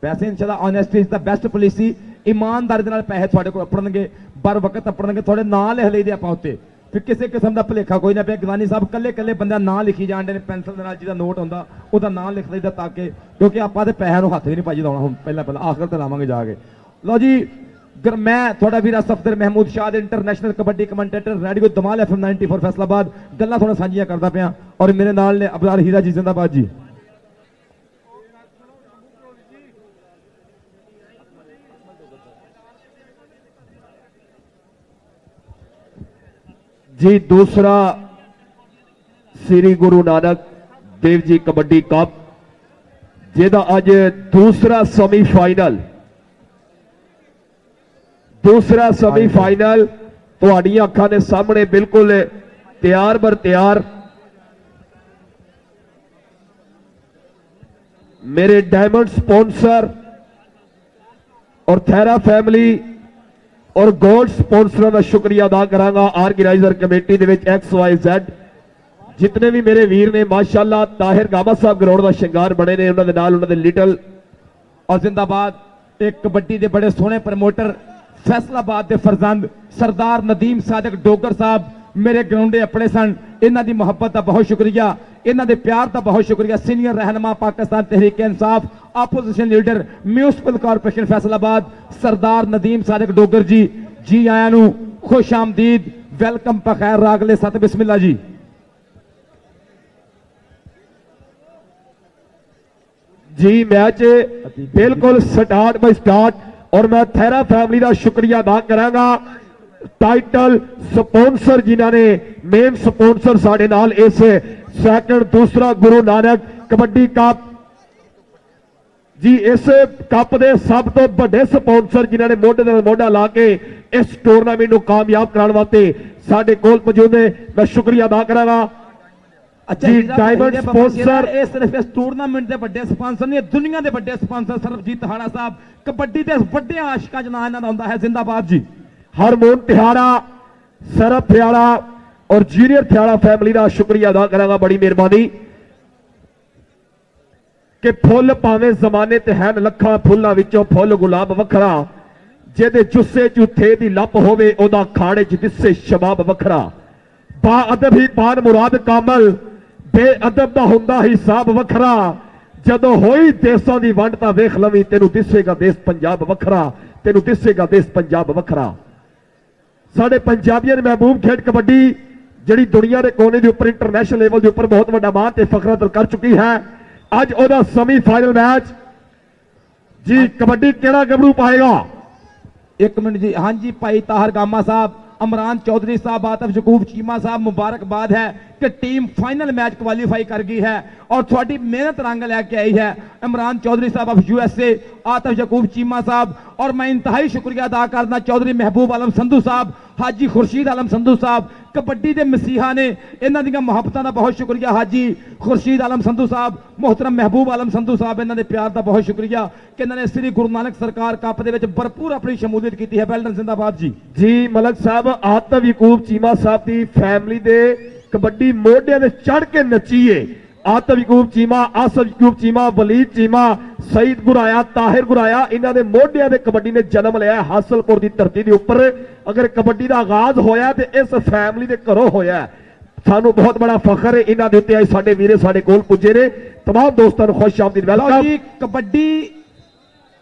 ਪੈਸੇ ਇਨਸ਼ਾਅੱਲਾ honesty is the best policy. ਇਮਾਨਦਾਰੀ ਦੇ ਨਾਲ ਪੈਸੇ ਤੁਹਾਡੇ ਕੋਲ ਆਪਣਗੇ, ਬਰ ਵਕਤ ਆਪਣਗੇ, ਤੁਹਾਡੇ ਨਾਂ ਲਿਖ ਲਈਦੇ ਆਪਾਂ ਉੱਤੇ, ਫਿਰ ਕਿਸੇ ਕਿਸਮ ਦਾ ਭੁਲੇਖਾ ਕੋਈ ਨਾ ਪਿਆ। ਗਵਾਨੀ ਸਾਹਿਬ ਕੱਲੇ ਕੱਲੇ ਬੰਦਾ ਨਾਂ ਲਿਖੀ ਜਾਂਦੇ ਨੇ ਪੈਨਸਲ ਦੇ ਨਾਲ, ਜਿਹਦਾ ਨੋਟ ਹੁੰਦਾ ਉਹਦਾ ਨਾਂ ਲਿਖ ਲਈਦਾ, ਤਾਂ ਕਿ ਕਿਉਂਕਿ ਆਪਾਂ ਤੇ ਪੈਸਿਆਂ ਨੂੰ ਹੱਥ ਵੀ ਨਹੀਂ ਭਾਜੀ ਲਾਉਣਾ, ਹੁਣ ਪਹਿਲਾਂ ਆਖਰ ਤੇ ਲਾਵਾਂਗੇ ਜਾ ਕੇ। ਲਓ ਜੀ, मैं थोड़ा वीर Safdar Mahmood Shah international kabaddi commentator radio Dhamaal FM 94 Faisalabad गल्लां थोड़ा साझियां करता पिया, और मेरे नाल ने अबरार हीरा जी, जिंदाबाद जी। जी दूसरा श्री गुरु नानक देव जी कबड्डी कप, जिहदा अज दूसरा सेमीफाइनल तुहाडियां अखां दे सामने बिल्कुल तैयार बर तैयार। मेरे डायमंड स्पॉन्सर और थैरा फैमिली और गोल्ड स्पॉन्सरों का शुक्रिया अदा करांगा। ऑर्गेनाइजर कमेटी दे विच XYZ जितने भी मेरे वीर ने माशाअल्लाह, ताहिर गामा साहब ग्राउंड का शिंगार बने ने, उन्होंने नाल उन्होंने लिटल और जिंदाबाद एक कबड्डी के बड़े सोहने प्रमोटर फैसलाबाद के फरजंद सरदार नदीम सादिक डोगर साहब मेरे ग्राउंडे अपने सन। इन्हां दी मुहब्बत का बहुत शुक्रिया, इन्हां दे प्यार का बहुत शुक्रिया। सीनियर रहनुमा Pakistan Tehreek Insaf opposition leader municipal corporation Faisalabad Sardar Nadeem Sadiq Dogar ji, जी आया नू खुश आमदीद, वेलकम पखैर रागले सत बिस्मिल्ला जी। जी मैच बिल्कुल स्टार्ट बाय स्टार्ट, और मैं थैरा फैमिली का शुक्रिया अदा करांगा। टाइटल स्पॉन्सर जिन्हों ने मेन स्पॉन्सर साडे नाल इस सैकंड दूसरा गुरु नानक कबड्डी कप जी, इस कप के सब तो बड़े स्पॉन्सर जिन्होंने मोढे नाल मोढा ला के इस टूरनामेंट को कामयाब कराने वास्ते साडे कोल मौजूद ने, मैं शुक्रिया अदा करांगा। अच्छा जी, डायमंड स्पॉन्सर सिर्फ इस टूरनामेंट के बड़े स्पॉन्सर नहीं, दुनिया के बड़े स्पॉन्सर सरबजीत तिहाड़ा साहब, कबड्डी के बड़े आशिका च नाम इन्हां दा हुंदा है, जिंदाबाद जी। हरमोन तिहाड़ा, सरफ थियाड़ा और जूनियर थियाड़ा फैमिली का शुक्रिया अदा करांगा, बड़ी मेहरबानी। कि फुल भावें जमाने ते हैं लखां फुल्लां विचों फुल गुलाब वखरा, जिहदे जुस्से झूठे दी लप होवे ओदा खाड़े च दिसे शबाब वखरा। बा अदब ही पान मुराद कामल, बेअदब दा हुंदा हिसाब वखरा, जदों होई देसां दी वंड तां वेख लवी तेनू दिसेगा देश पंजाब वखरा, तेनू दिसेगा देश पंजाब वखरा। साडे पंजाबियां ने महबूब खेड कबड्डी जिहड़ी दुनिया के कोने के उपर इंटरनेशनल लेवल के उपर बहुत बड़ा मान ते फखर हासिल कर चुकी है। अज ओदा सेमीफाइनल मैच जी, कबड्डी केड़ा गबरू पाएगा, एक मिनट जी, हाँ जी भाई ताहर गामा साहब, इमरान चौधरी साहब, आतिफ यकूब चीमा साहब, मुबारकबाद है कि टीम फाइनल मैच क्वालीफाई कर गई है और थोड़ी मेहनत रंग लेके आई है। इमरान चौधरी साहब ऑफ यूएसए, आतिफ यकूब चीमा साहब, और मैं इंतहाई शुक्रिया अदा करना चौधरी महबूब आलम संधू साहब, हाजी खुर्शीद आलम संधू साहब, कबड्डी के मसीहा ने, इन्हों दी मुहब्बतां दा बहुत शुक्रिया हाजी खुर्शीद आलम संधू साहब, मोहतरम महबूब आलम संधू साहब, इन्होंने प्यार का बहुत शुक्रिया कि इन्होंने श्री गुरु नानक सरकार कप दे विच भरपूर अपनी शमूलियत की है। वेल डन, जिंदाबाद जी। जी मलक साहब, आतिफ यकूब चीमा साहब की फैमिली दे कबड्डी मोढियां दे चढ़ के नचीए। आतिफ यकूब चीमा, आसिफ यकूब चीमा, वलीद चीमा, सईद गुराया, ताहिर गुराया, इन्हां दे मोढियां दे कबड्डी ने जन्म लिया हासलपुर की धरती के उपर। अगर कबड्डी का आगाज होया तो इस फैमिली के घरों होया। सानू बहुत बड़ा फखर है इन्हां दे उत्ते आज साडे वीरे साडे कोल पुजे ने। तमाम दोस्तों को खुश आमदीद वेलकम। कबड्डी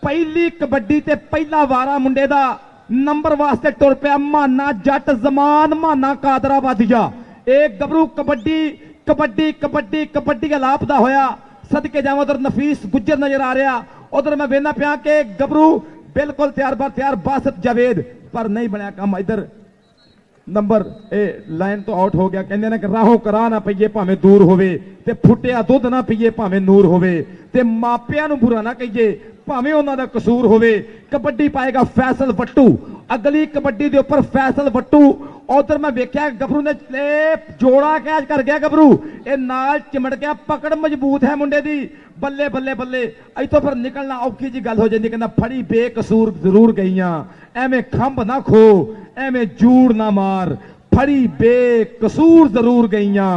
पहली कबड्डी ते पहला वारा मुंडे दा नंबर वास्ते टुर पिया माना जट जमान, माना कादरा वादिया। एक गबरू कबड्डी कबड्डी कबड्डी कबड्डी का लाभ दा होया। सदके जावा उधर नफीस गुज्जर नजर आ रहा, उधर मैं वेना पिया के गबरू बिल्कुल तैयार बार तैयार, बासत जावेद, पर नहीं बनया काम। इधर नंबर लाइन तो आउट हो गया। कहते ने कि राहों करा ना पईए भावें दूर होवे, ते फुटिया दुध ना पीए भावें नूर होवे, ते मापियां नूं बुरा ना कहिए भावें उन्हां दा कसूर होवे। कबड्डी पाएगा फैसल वट्टू, अगली कबड्डी दे उपर फैसल वट्टू। उधर मैं वेख्या गबरू ने जोड़ा कैच कर गया, गबरू ये नाल चिमड़ गया, पकड़ मजबूत है मुंडे दी। बल्ले बल्ले बल्ले, इतों फिर निकलना औखी जी गल हो जाती। कहना फड़ी बेकसूर जरूर गईयां, एवें खंभ ना खो, एवें जूड़ ना मार, फड़ी बेकसूर जरूर गईयां,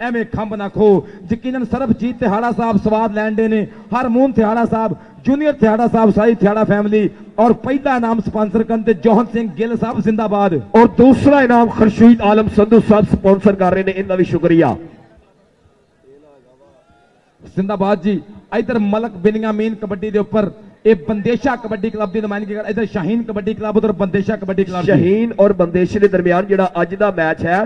एवें खंभ ना खो। यकीनन सरबजीत थिहाड़ा साहब स्वाद लैंडे ने, हरमून थिहाड़ा साहब, जूनियर थिहाड़ा साहब, साई थिहाड़ा फैमिली, और पहला इनाम स्पॉन्सर करते जौहन सिंह गिल साहब जिंदाबाद, और दूसरा इनाम खुर्शीद आलम संधू साहब स्पॉन्सर कर रहे हैं, इनका भी शुक्रिया जिंदाबाद जी। इधर मलक बिनियामीन कबड्डी के उपर ये बंदेशा कबड्डी क्लब की नुमाइंदगी, इधर शाहीन कबड्डी क्लब, उधर बंदेशा कबड्डी क्लब। शाहीन और बंदेशे के दरमियान जिहड़ा अज दा मैच है,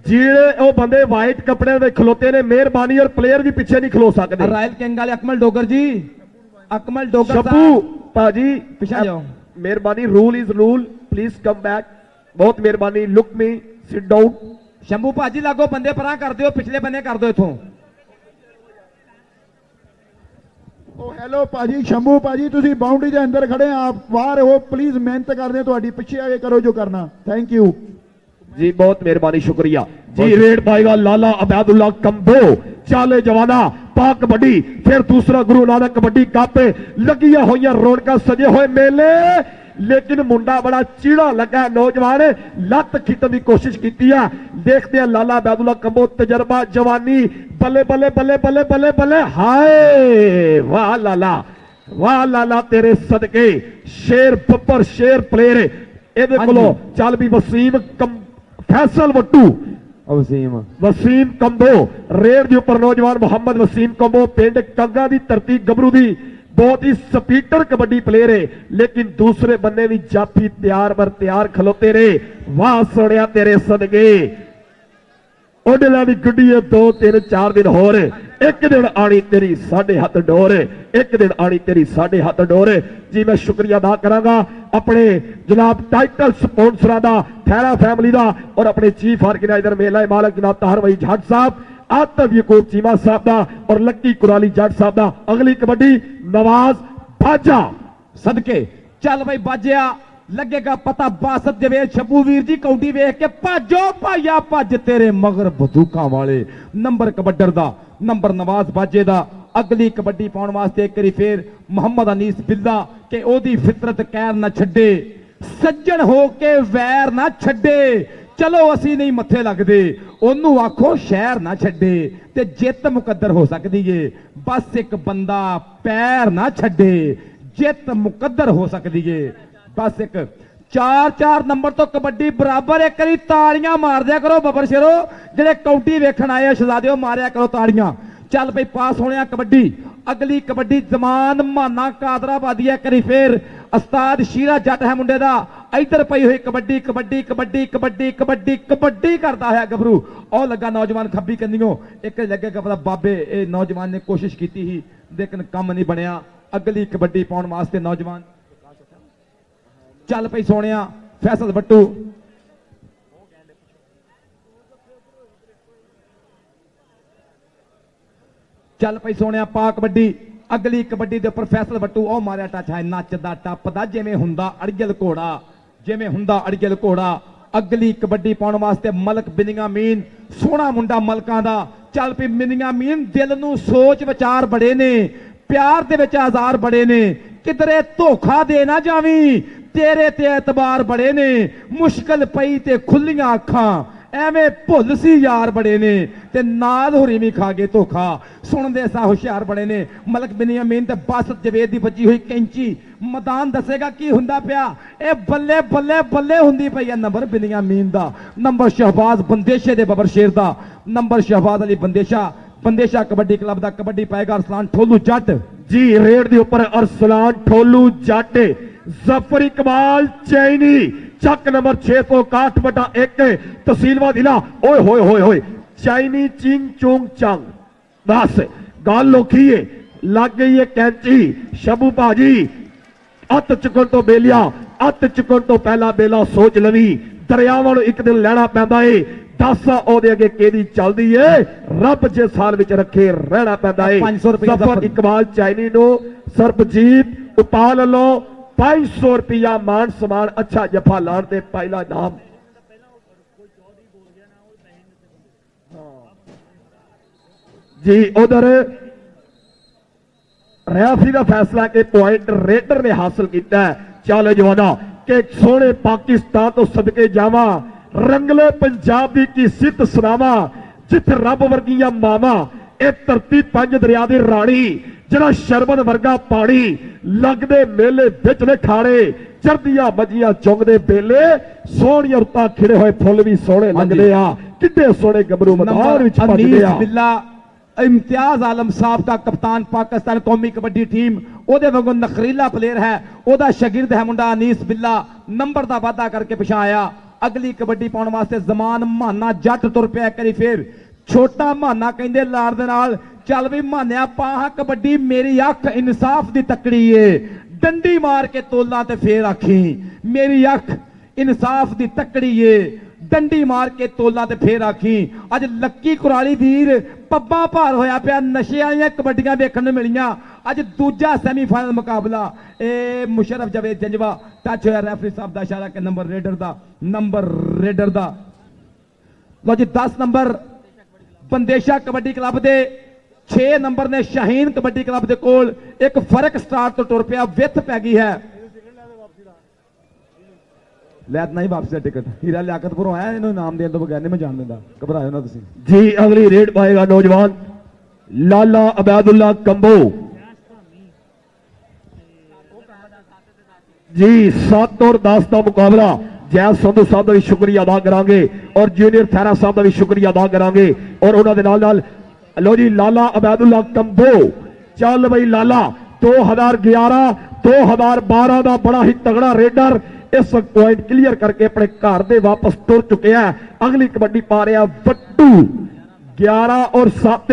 ਜਿਹੜੇ ਉਹ ਬੰਦੇ ਵਾਈਟ ਕੱਪੜਿਆਂ ਦੇ ਖਲੋਤੇ ਨੇ, ਮਿਹਰਬਾਨੀ ਔਰ ਪਲੇਅਰ ਵੀ ਪਿੱਛੇ ਨਹੀਂ ਖਲੋ ਸਕਦੇ। ਰਾਇਲ ਕਿੰਗ ਵਾਲੇ ਅਕਮਲ ਡੋਗਰ ਜੀ, ਅਕਮਲ ਡੋਗਰ ਸ਼ੱਪੂ ਭਾਜੀ ਪਿੱਛੇ ਜਾਓ, ਮਿਹਰਬਾਨੀ, rule is rule, please come back, ਬਹੁਤ ਮਿਹਰਬਾਨੀ, look me, sit down. Shambhu ਭਾਜੀ ਲਾਗੋ ਬੰਦੇ ਪਰਾਂ ਕਰ ਦਿਓ, ਪਿਛਲੇ ਬੰਨੇ ਕਰ ਦਿਓ ਇਥੋਂ। ਉਹ ਹੈਲੋ ਭਾਜੀ, ਸ਼ੰਭੂ ਭਾਜੀ ਤੁਸੀਂ ਬਾਉਂਡਰੀ ਦੇ ਅੰਦਰ ਖੜੇ ਆ, ਆਪ ਬਾਹਰ ਹੋ, ਪਲੀਜ਼ ਮਿਹਨਤ ਕਰਦੇ ਤੁਹਾਡੀ, ਪਿੱਛੇ ਆ ਕੇ ਕਰੋ ਜੋ ਕਰਨਾ। थैंक यू जी, बहुत मेहरबानी, शुक्रिया जी। रेड पाएगा लाला अबैदुल्ला कंबो, चाले जवाना पा कबड्डी, फिर दूसरा गुरु नानक कबड्डी कप, लगिया हुई रौनक सजे हुए मेले, लेकिन मुंडा बड़ा चीड़ा लगा, नौजवान लत खिंचने की कोशिश की है। देखते हैं लाला अबैदुल्ला कंबो, तजर्बा, जवानी, बल्ले बल्ले बल्ले बल्ले बल्ले बल्ले, हाय वाह लाला, वाह लाला तेरे सदके, शेर बब्बर, शेर प्लेयर ਇਹਦੇ ਕੋਲੋਂ ਚੱਲ ਵੀ ਵਸੀਮ फैसल वट्टू, वसीम कंबो, रेड के उपर नौजवान मोहम्मद वसीम कंबो, पिंड कंगा की धरती गबरू की, बहुत ही स्पीटर कबड्डी प्लेयर है, लेकिन दूसरे बन्ने भी जाफी तैयार बर तैयार खलोते रहे। वाह सोनिया तेरे सदके, ओडला की गुड्डी 2 3 4 दिन होर, एक दिन आनी तेरी साढ़े हाथ डोर, एक दिन आनी तेरी साढ़े हाथ डोर। जी मैं शुक्रिया अदा करांगा अपने जनाब टाइटल स्पॉन्सर का, थैरा फैमिली का, और अपने चीफ ऑर्गेनाइजर मेला मालक जनाब ताहर भाई जट साहब, आतिफ यकूब चीमा साहब का, और लक्की कुराली जट साहब का। अगली कबड्डी नवाज बाजा सदके, चल भाई बाजिया लगेगा पता, बासत जवेद शब्बू वीर जी काउंटी वेख के भाजो भाइया भज, तेरे मगर बंदूका वाले। नंबर कबड्डर दा, नंबर नवाज बाजे दा। अगली कबड्डी पाउण वास्ते एक बारी फिर मोहम्मद अनीस बिल्ला के ओदी फितरत कैर ना छड्डे, सज्जन हो के वैर ना छड्डे, चलो असी नहीं मत्थे लगदे, ओनू आखो शहर ना छड्डे, ते जित मुकद्दर हो सकदी है, बस एक बंदा पैर ना छड्डे, जित मुकद्दर हो सकदी है, बस एक। 4-4 नंबर तो कबड्डी बराबर, एक बारी ताड़ियां मार दिया करो बबर शेरो, जेडे काउंटी वेखण आए शहजादियों, मारिया करो ताड़ियां। चल भाई पास होने कबड्डी। अगली कबड्डी जमान माना कादराबादी है, करी फिर उस्ताद शीरा जट है मुंडे दा। इधर पई हुई कबड्डी कबड्डी कबड्डी कबड्डी कबड्डी कबड्डी करता है गबरू, और लगा नौजवान खब्बी कन्नियों, एक लगेगा पता बाबे ये नौजवान ने कोशिश की ही, लेकिन कम नहीं बनया। अगली कबड्डी पाउण वास्ते नौजवान ਚੱਲ ਪਈ ਸੋਹਣਿਆ ਫੈਸਲ ਬੱਟੂ ਚੱਲ ਪਈ ਸੋਹਣਿਆ ਪਾ ਕਬੱਡੀ ਅਗਲੀ ਕਬੱਡੀ ਦੇ ਉੱਪਰ ਫੈਸਲ ਬੱਟੂ ਉਹ ਮਾਰਿਆ ਟੱਚ ਹੈ ਨੱਚਦਾ ਟੱਪਦਾ ਜਿਵੇਂ ਹੁੰਦਾ ਅੜਗਲ ਘੋੜਾ ਜਿਵੇਂ ਹੁੰਦਾ ਅੜਗਲ ਘੋੜਾ ਅਗਲੀ ਕਬੱਡੀ ਪਾਉਣ ਵਾਸਤੇ ਮਲਕ ਬਿਨਿਆਮੀਨ ਸੋਹਣਾ ਮੁੰਡਾ ਮਲਕਾਂ ਦਾ ਚੱਲ ਪਈ ਬਿਨਿਆਮੀਨ ਦਿਲ ਨੂੰ ਸੋਚ ਵਿਚਾਰ ਬੜੇ ਨੇ ਪਿਆਰ ਦੇ ਵਿੱਚ ਆਜ਼ਾਰ ਬੜੇ ਨੇ ਕਿਧਰੇ ਧੋਖਾ ਦੇ ਨਾ ਜਾਵੀਂ ਤੇਰੇ ਤੇ ਐਤਬਾਰ ਬੜੇ ਨੇ ਮੁਸ਼ਕਲ ਪਈ ਤੇ ਖੁੱਲੀਆਂ ਅੱਖਾਂ ਐਵੇਂ ਭੁੱਲ ਸੀ ਯਾਰ ਬੜੇ ਨੇ ਤੇ ਨਾਲ ਹੁਰੀ ਵੀ ਖਾ ਗਏ ਧੋਖਾ ਸੁਣਦੇ ਸਾ ਹੁਸ਼ਿਆਰ ਬੜੇ ਨੇ ਮਲਕ ਬਿਨਿਆਮੀਨ ਤੇ ਬਾਸਤ ਜਵੇਦ ਦੀ ਵੱਜੀ ਹੋਈ ਕੈਂਚੀ ਮੈਦਾਨ ਦੱਸੇਗਾ ਕੀ ਹੁੰਦਾ ਪਿਆ ਇਹ ਬੱਲੇ ਬੱਲੇ ਬੱਲੇ ਹੁੰਦੀ ਪਈ ਹੈ ਨੰਬਰ ਬਿਨਿਆਮੀਨ ਦਾ ਨੰਬਰ ਸ਼ਹਬਾਜ਼ ਬੰਦੇਸ਼ੇ ਦੇ ਬਬਰ ਸ਼ੇਰ ਦਾ ਨੰਬਰ ਸ਼ਹਬਾਜ਼ ਅਲੀ ਬੰਦੇਸ਼ਾ ਕਬੱਡੀ ਕਲੱਬ ਦਾ ਕਬੱਡੀ ਪਾਏਗਾ ਅਰਸਲਾਨ ਠੋਲੂ ਜੱਟ जी रेड के ऊपर अरसलान ठोलू जट जफर इकबाल चैनी चक नंबर 661/1 तहसील वादिला ओए होए होए होए चाइनी चिंग चोंग चंग बस गल औखी है लग गई है कैंची शबू भाजी अत चुकन तो बेलिया अत चुकन तो पहला बेला सोच लवी दरियावां नूं एक दिन लैना पैंदा है 10 ਉਹਦੇ ਅੱਗੇ ਕਿਹਦੀ ਚੱਲਦੀ ਏ ਰੱਬ ਜੇ ਸਾਲ ਵਿੱਚ ਰੱਖੇ ਰਹਿਣਾ ਪੈਂਦਾ ਏ 500 ਰੁਪਏ ਜ਼ਫਰ ਇਕਬਾਲ ਚਾਈਨੀ ਨੂੰ ਸਰਬਜੀਤ ਉਪਾਲ ਵੱਲੋਂ 500 ਰੁਪਇਆ ਮਾਨ ਸਮਾਨ ਅੱਛਾ ਜਫਾ ਲਾਣ ਤੇ ਪਹਿਲਾ ਨਾਮ ਜੀ ਉਧਰ ਰੈਫਰੀ ਦਾ ਫੈਸਲਾ ਕਿ ਪੁਆਇੰਟ ਰੇਡਰ ਨੇ ਹਾਸਲ ਕੀਤਾ ਚੱਲ ਜਵਾਨਾ ਕਿ ਸੋਹਣੇ ਪਾਕਿਸਤਾਨ ਤੋਂ ਸਦਕੇ ਜਾਵਾਂ रंगले पंजाबी की सित सुनावा जिथे रब वर्गियां मावा ए धरती पंज दरिया दी राणी जरा शरबत वर्गा पानी लगदे मेले विच ने खाड़े चढ़दियां मजियां चुंगदे बेले सोहणियां रुतां खिड़े होए फुੱਲ भी सोहणे लगदे आ किड्डे सोहणे गबरू मैदान विच भजदे आ इम्तियाज आलम साहब का कप्तान पाकिस्तान कौमी कबड्डी टीम ओदे वांगू नखरीला प्लेयर है ओदा शागिर्द है मुंडा अनीस बिल्ला नंबर दा वादा करके पिछा आया अगली कबड्डी पाउण वास्ते जमान माना जट तुर पिया करी फिर छोटा माना कहंदे लार दे नाल चल भी मानिया पाहा कबड्डी मेरी अख इंसाफ दी तकड़ी है डंडी मार के तोला ते फिर आखी मेरी अख इंसाफ दी तकड़ी है डंडी मार के तोला ते फिर आखी अज लक्की कुराली वीर पब्बा भार होया पिया नशे वालियां कबड्डियां वेखण नूं मिलियां अज दूजा सैमीफाइनल मुकाबला ए मुशरफ जवेद जंजवा टच होया रेफरी साहब दा इशारा के नंबर रेडर दा लो जी 10 नंबर बंदेशा कबड्डी क्लब दे 6 नंबर ने शाहीन कबड्डी क्लब दे कोल एक फर्क स्टार्ट तो टुर पिया विथ पै गई है लैत नहीं वापसी का टिकट हीरा लियाकतपुरों आया इन्होंने नाम देने तो बगैर नहीं मैं जान देता घबराओ ना तुसी जी अगली रेड पाएगा नौजवान लाला अबैदुल्ला कंबो जी 7 और 10 का मुकाबला जैस संधू साहब का भी शुक्रिया अदा करांगे और जूनियर थैरा साहब का भी शुक्रिया अदा करांगे और उन्होंने नाल लो जी लाला अबैदुल्ला कंबो चल बई लाला 2011 2012 का बड़ा ही तगड़ा रेडर इस वक्त पॉइंट क्लियर करके अपने घर दे वापस तुर चुके हैं अगली कबड्डी पा रहे हैं वट्टू 11 और 7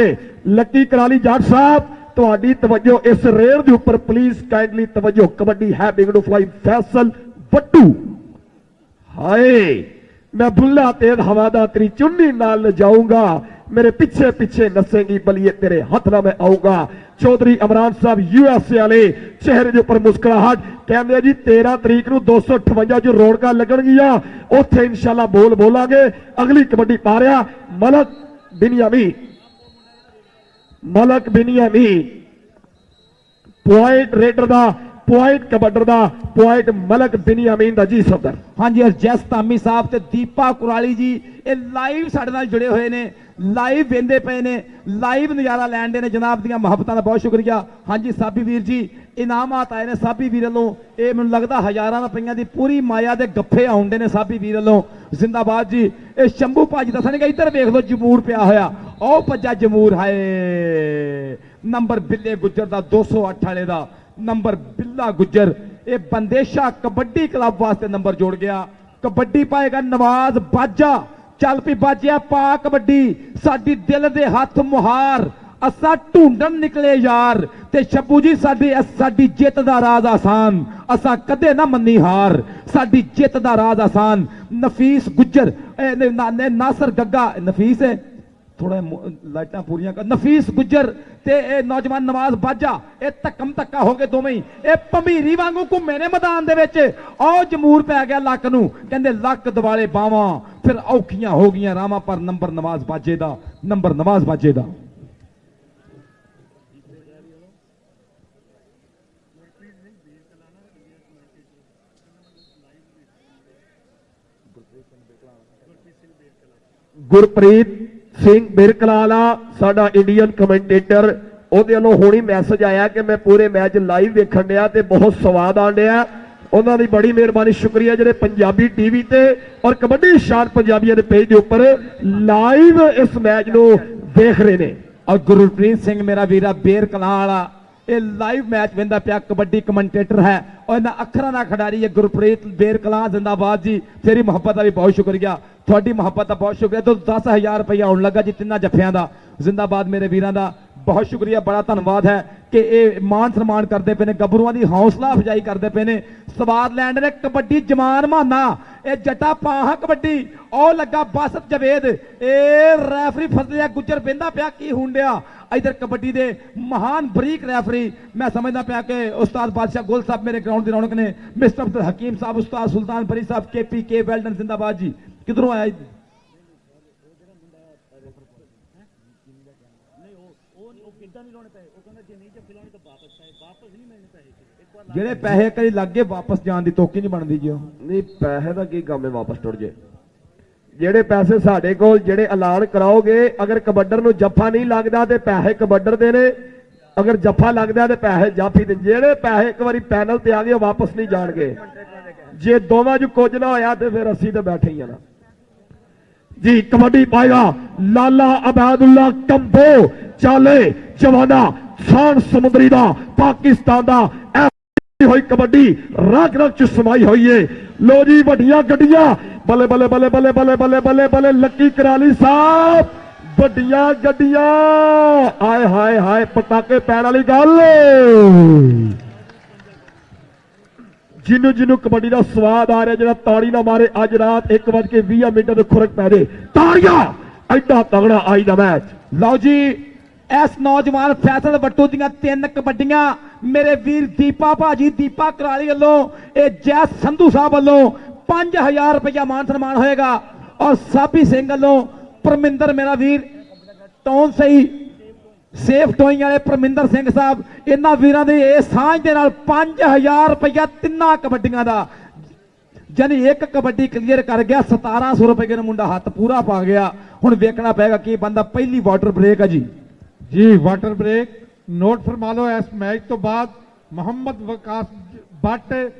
लकी कराली जाट साहब तुहाडी तवज्जो इस रेड के ऊपर प्लीज काइंडली तवज्जो कबड्डी है big to fly Faisal Wattoo हाय मैं बुल्ला तेज हवादा तेरी चुन्नी नाल जाऊंगा मेरे पीछे पीछे नसेंगी बलिए तेरे हाथ ना मैं आऊंगा चौधरी इमरान साहब यूएसए वाले चेहरे के ऊपर मुस्कुराहट कहते जी 13 तरीक नूं 258 जो रौनकां लगणगियां उत्थे इंशाल्लाह बोल बोलांगे अगली कबड्डी पा रहा मलक बिनियामी पॉइंट रेडर दा पॉइंट कबड्डर दा पॉइंट मलक बिनियामीन दा जी सफदर हाँ जी जस तामी साहब ते दीपा कुराली जी ये लाइव साडे नाल जुड़े हुए ने लाइव वेंदे पे ने लाइव नज़ारा लैन दे ने जनाब दियां मुहब्बतां दा बहुत शुक्रिया हाँ जी साबी वीर जी इनामात आए ने साबी वीर वालों ये मैनूं लगदा हज़ारां रुपइयां दी पूरी माया दे गफ्फे आउंदे ने साबी वीर वालों जिंदाबाद जी ये शंभू भाजी दसणगे इधर वेख लो जमूर पिया होया ओ भज्जा जमूर हाय नंबर बिल्ले गुज्जर दा 208 वाले दा नंबर बिल्ला गुज्जर ये बंदेशा कबड्डी क्लब वास्ते नंबर जोड़ गया कबड्डी पाएगा नवाज बाजा चल पी बाजिया पा कबड्डी साडी दिल दे हथ मुहार ਅਸਾਂ ਢੂੰਡਣ ਨਿਕਲੇ ਯਾਰ ਤੇ ਸ਼ੱਬੂ ਜੀ ਸਾਡੀ ਜਿੱਤ ਦਾ ਰਾਜ਼ ਆਸਾਨ, ਅਸਾਂ ਕਦੇ ਨਾ ਮੰਨੀ ਹਾਰ, ਸਾਡੀ ਜਿੱਤ ਦਾ ਰਾਜ਼ ਆਸਾਨ। ਨਫੀਸ ਗੁੱਜਰ ਨਾਸਰ ਗੱਗਾ, ਨਫੀਸ ਹੈ ਥੋੜਾ ਲਾਈਟਾਂ ਪੂਰੀਆਂ ਕਰ, ਨਫੀਸ ਗੁੱਜਰ ਤੇ ਇਹ ਨੌਜਵਾਨ ਨਵਾਜ਼ ਬਾਜਾ, ਇਹ ਧੱਕਮ ਧੱਕਾ ਹੋ ਕੇ ਦੋਵੇਂ ਹੀ ਇਹ ਭੰਬੀਰੀ ਵਾਂਗੂ ਘੁੰਮੇ ਨੇ ਮੈਦਾਨ ਦੇ ਵਿੱਚ। ਉਹ ਜਮੂਰ ਪੈ ਗਿਆ ਲੱਕ ਨੂੰ, ਕਹਿੰਦੇ ਲੱਕ ਦਿਵਾਲੇ ਬਾਵਾਂ, ਫਿਰ ਔਖੀਆਂ ਹੋ ਗਈਆਂ ਰਾਵਾਂ, ਪਰ ਨੰਬਰ ਨਵਾਜ਼ ਬਾਜੇ ਦਾ, ਨੰਬਰ ਨਵਾਜ਼ ਬਾਜੇ ਦਾ। ਗੁਰਪ੍ਰੀਤ ਸਿੰਘ ਬਿਰਕਲਾਲਾ ਸਾਡਾ ਇੰਡੀਅਨ ਕਮੈਂਟੇਟਰ, ਉਹਦੇ ਵੱਲੋਂ ਹੁਣੀ ਮੈਸੇਜ ਆਇਆ ਕਿ ਮੈਂ ਪੂਰੇ ਮੈਚ ਲਾਈਵ ਵੇਖਣ ਡਿਆ ਤੇ ਬਹੁਤ ਸਵਾਦ ਆਣ ਡਿਆ। ਉਹਨਾਂ ਦੀ ਬੜੀ ਮਿਹਰਬਾਨੀ, ਸ਼ੁਕਰੀਆ ਜਿਹੜੇ ਪੰਜਾਬੀ ਟੀਵੀ ਤੇ ਔਰ ਕਬੱਡੀ ਸ਼ਾਨ ਪੰਜਾਬੀਆਂ ਦੇ ਪੇਜ ਦੇ ਉੱਪਰ ਲਾਈਵ ਇਸ ਮੈਚ ਨੂੰ ਦੇਖ ਰਹੇ ਨੇ। ਔਰ ਗੁਰਪ੍ਰੀਤ ਸਿੰਘ ਮੇਰਾ ਵੀਰਾ ਬੇਰ ਕਲਾਂ ਵਾਲਾ ਇਹ ਲਾਈਵ ਮੈਚ ਵੇਂਦਾ ਪਿਆ, ਕਬੱਡੀ ਕਮੈਂਟੇਟਰ ਹੈ ਔਰ ਇਹਨਾਂ ਅੱਖਰਾਂ ਦਾ ਖਿਡਾਰੀ ਹੈ ਗੁਰਪ੍ਰੀਤ ਬੇਰ ਕਲਾਂ। ਜ਼ਿੰਦਾਬਾਦ ਜੀ, ਤੇਰੀ ਮੁਹੱਬਤ ਦਾ ਵੀ ਬਹੁਤ ਸ਼ੁਕਰੀਆ, ਤੁਹਾਡੀ ਮੁਹੱਬਤ ਦਾ ਬਹੁਤ ਸ਼ੁਕਰੀਆ। ਤੋਂ 10,000 ਰੁਪਇਆ ਆਉਣ ਲੱਗਾ ਜੀ ਤਿੰਨਾਂ ਜੱਫਿਆਂ ਦਾ। ਜ਼ਿੰਦਾਬਾਦ ਮੇਰੇ ਵੀਰਾਂ ਦਾ ਬਹੁਤ ਸ਼ੁਕਰੀਆ, ਬੜਾ ਧੰਨਵਾਦ ਹੈ ਕਿ ਇਹ ਮਾਣ ਸਨਮਾਨ ਕਰਦੇ ਪਏ ਨੇ, ਗੱਭਰੂਆਂ ਦੀ ਹੌਸਲਾ ਅਫਜ਼ਾਈ ਕਰਦੇ ਪਏ ਨੇ। ਸਵਾਦ ਲੈਂਡ ਨੇ ਕਬੱਡੀ ਜਮਾਨ ਮਾਨਾ, ਇਹ ਜੱਟਾ ਪਾਹਾ ਕਬੱਡੀ, ਉਹ ਲੱਗਾ ਬਾਸਤ ਜਵੇਦ, ਇਹ ਰੈਫਰੀ ਫਜ਼ਲਿਆ ਗੁੱਜਰ ਬਹਿੰਦਾ ਪਿਆ ਕੀ ਹੁੰਡਿਆ। ਇਧਰ ਕਬੱਡੀ ਦੇ ਮਹਾਨ ਬਰੀਕ ਰੈਫਰੀ ਮੈਂ ਸਮਝਦਾ ਪਿਆ ਕਿ ਉਸਤਾਦ ਬਾਦਸ਼ਾਹ ਗੁਲ ਸਾਹਿਬ ਮੇਰੇ ਗਰਾਊਂਡ ਦੀ ਰੌਣਕ ਨੇ, ਮਿਸਟਰ ਅਬਦੁਲ ਹਕੀਮ ਸਾਹਿਬ, ਉਸਤਾਦ ਸੁਲਤਾਨ ਬਰੀ ਸਾਹਿਬ, KPK ਵੈਲਡਨ ਜ਼ਿੰਦਾਬਾਦ ਜੀ। ਕਿਧਰੋਂ ਆਇਆ ਜਿਹੜੇ ਪੈਸੇ ਕਦੀ ਲੱਗੇ ਵਾਪਸ ਜਾਣ ਦੀ ਤੋਕੀ ਨਹੀਂ ਬਣਦੀ ਜੀ। ਨਹੀਂ ਪੈਸੇ ਦਾ ਕੀ ਕੰਮ ਹੈ ਵਾਪਸ ਟੁੱਟ ਜੇ। ਜਿਹੜੇ ਪੈਸੇ ਸਾਡੇ ਕੋਲ ਜਿਹੜੇ ਐਲਾਨ ਕਰਾਓਗੇ, ਅਗਰ ਕਬੱਡਰ ਨੂੰ ਜੱਫਾ ਨਹੀਂ ਲੱਗਦਾ ਤੇ ਪੈਸੇ ਕਬੱਡਰ ਦੇ ਨੇ, ਅਗਰ ਜੱਫਾ ਲੱਗਦਾ ਤੇ ਪੈਸੇ ਜਾਫੀ ਦੇ। ਜਿਹੜੇ ਪੈਸੇ ਇੱਕ ਵਾਰੀ ਪੈਨਲ ਤੇ ਆ ਗਏ ਵਾਪਸ ਨਹੀਂ ਜਾਣਗੇ। ਜੇ ਦੋਵਾਂ 'ਚ ਕੁਝ ਨਾ ਹੋਇਆ ਤੇ ਫਿਰ ਅਸੀਂ ਤਾਂ ਬੈਠੇ ਹੀ ਆ ਨਾ ਜੀ। ਕਬੱਡੀ ਪਾਏਗਾ ਲਾਲਾ ਅਬੈਦੁੱਲਾ ਕੰਬੋ, ਚਾਲੇ ਜਵਾਨਾ ਸ਼ਾਨ ਸਮੁੰਦਰੀ ਦਾ ਪਾਕਿਸਤਾਨ ਦਾ ਹੋਈ ਕਬੱਡੀ ਰਗ ਰਗ 'ਚ ਸਮਾਈ ਹੋਈ ਏ। ਲੋ ਜੀ ਵੱਡੀਆਂ ਗੱਡੀਆਂ, ਬੱਲੇ ਬੱਲੇ ਬੱਲੇ ਬੱਲੇ ਬੱਲੇ ਬੱਲੇ ਬੱਲੇ ਬੱਲੇ ਲੱਕੀ ਕਰਾਲੀ ਸਾਹਿਬ, ਵੱਡੀਆਂ ਗੱਡੀਆਂ, ਆਏ ਹਾਏ ਹਾਏ ਪਟਾਕੇ ਪੈਣ ਵਾਲੀ ਗੱਲ। ਜਿਹਨੂੰ ਕਬੱਡੀ ਦਾ ਸਵਾਦ ਆ ਰਿਹਾ, ਜਿਹੜਾ ਤਾੜੀ ਨਾ ਮਾਰੇ ਅੱਜ ਰਾਤ 1:20 ਦੇ ਖੁਰਕ ਪੈ ਦੇ ਤਾੜੀਆਂ, ਐਡਾ ਤਗੜਾ ਆਈ ਦਾ ਮੈਚ। ਲਓ ਜੀ ਇਸ ਨੌਜਵਾਨ ਫੈਸਲ ਬੱਟੂ ਦੀਆਂ 3 ਕਬੱਡੀਆਂ ਮੇਰੇ ਵੀਰ ਦੀਪਾ ਭਾਜੀ, ਦੀਪਾ ਕਰਾਲੀ ਵੱਲੋਂ, ਇਹ ਜੈ ਸੰਧੂ ਸਾਹਿਬ ਵੱਲੋਂ 5000 ਰੁਪਇਆ ਮਾਨ ਸਨਮਾਨ ਹੋਏਗਾ। ਔਰ ਸਾਬੀ ਸਿੰਘ ਵੱਲੋਂ ਪਰਮਿੰਦਰ ਮੇਰਾ ਵੀਰ ਟੌਨ ਸਹੀ ਸੇਫ ਟੋਇੰਗ ਵਾਲੇ ਪਰਮਿੰਦਰ ਸਿੰਘ ਸਾਹਿਬ, ਇਹਨਾਂ ਵੀਰਾਂ ਦੇ ਇਹ ਸਾਂਝ ਦੇ ਨਾਲ 5000 ਰੁਪਇਆ ਤਿੰਨਾਂ ਕਬੱਡੀਆਂ ਦਾ। ਜਾਨੀ ਇੱਕ ਕਬੱਡੀ ਕਲੀਅਰ ਕਰ ਗਿਆ, 1700 ਰੁਪਏ ਨੂੰ ਮੁੰਡਾ ਹੱਥ ਪੂਰਾ ਪਾ ਗਿਆ। ਹੁਣ ਵੇਖਣਾ ਪਏਗਾ ਕੀ ਬੰਦਾ। ਪਹਿਲੀ ਵਾਟਰ ਬ੍ਰੇਕ ਹੈ जी वाटर ब्रेक नोट फरमा लो। इस मैच तो बाद मोहम्मद वकास भट्ट,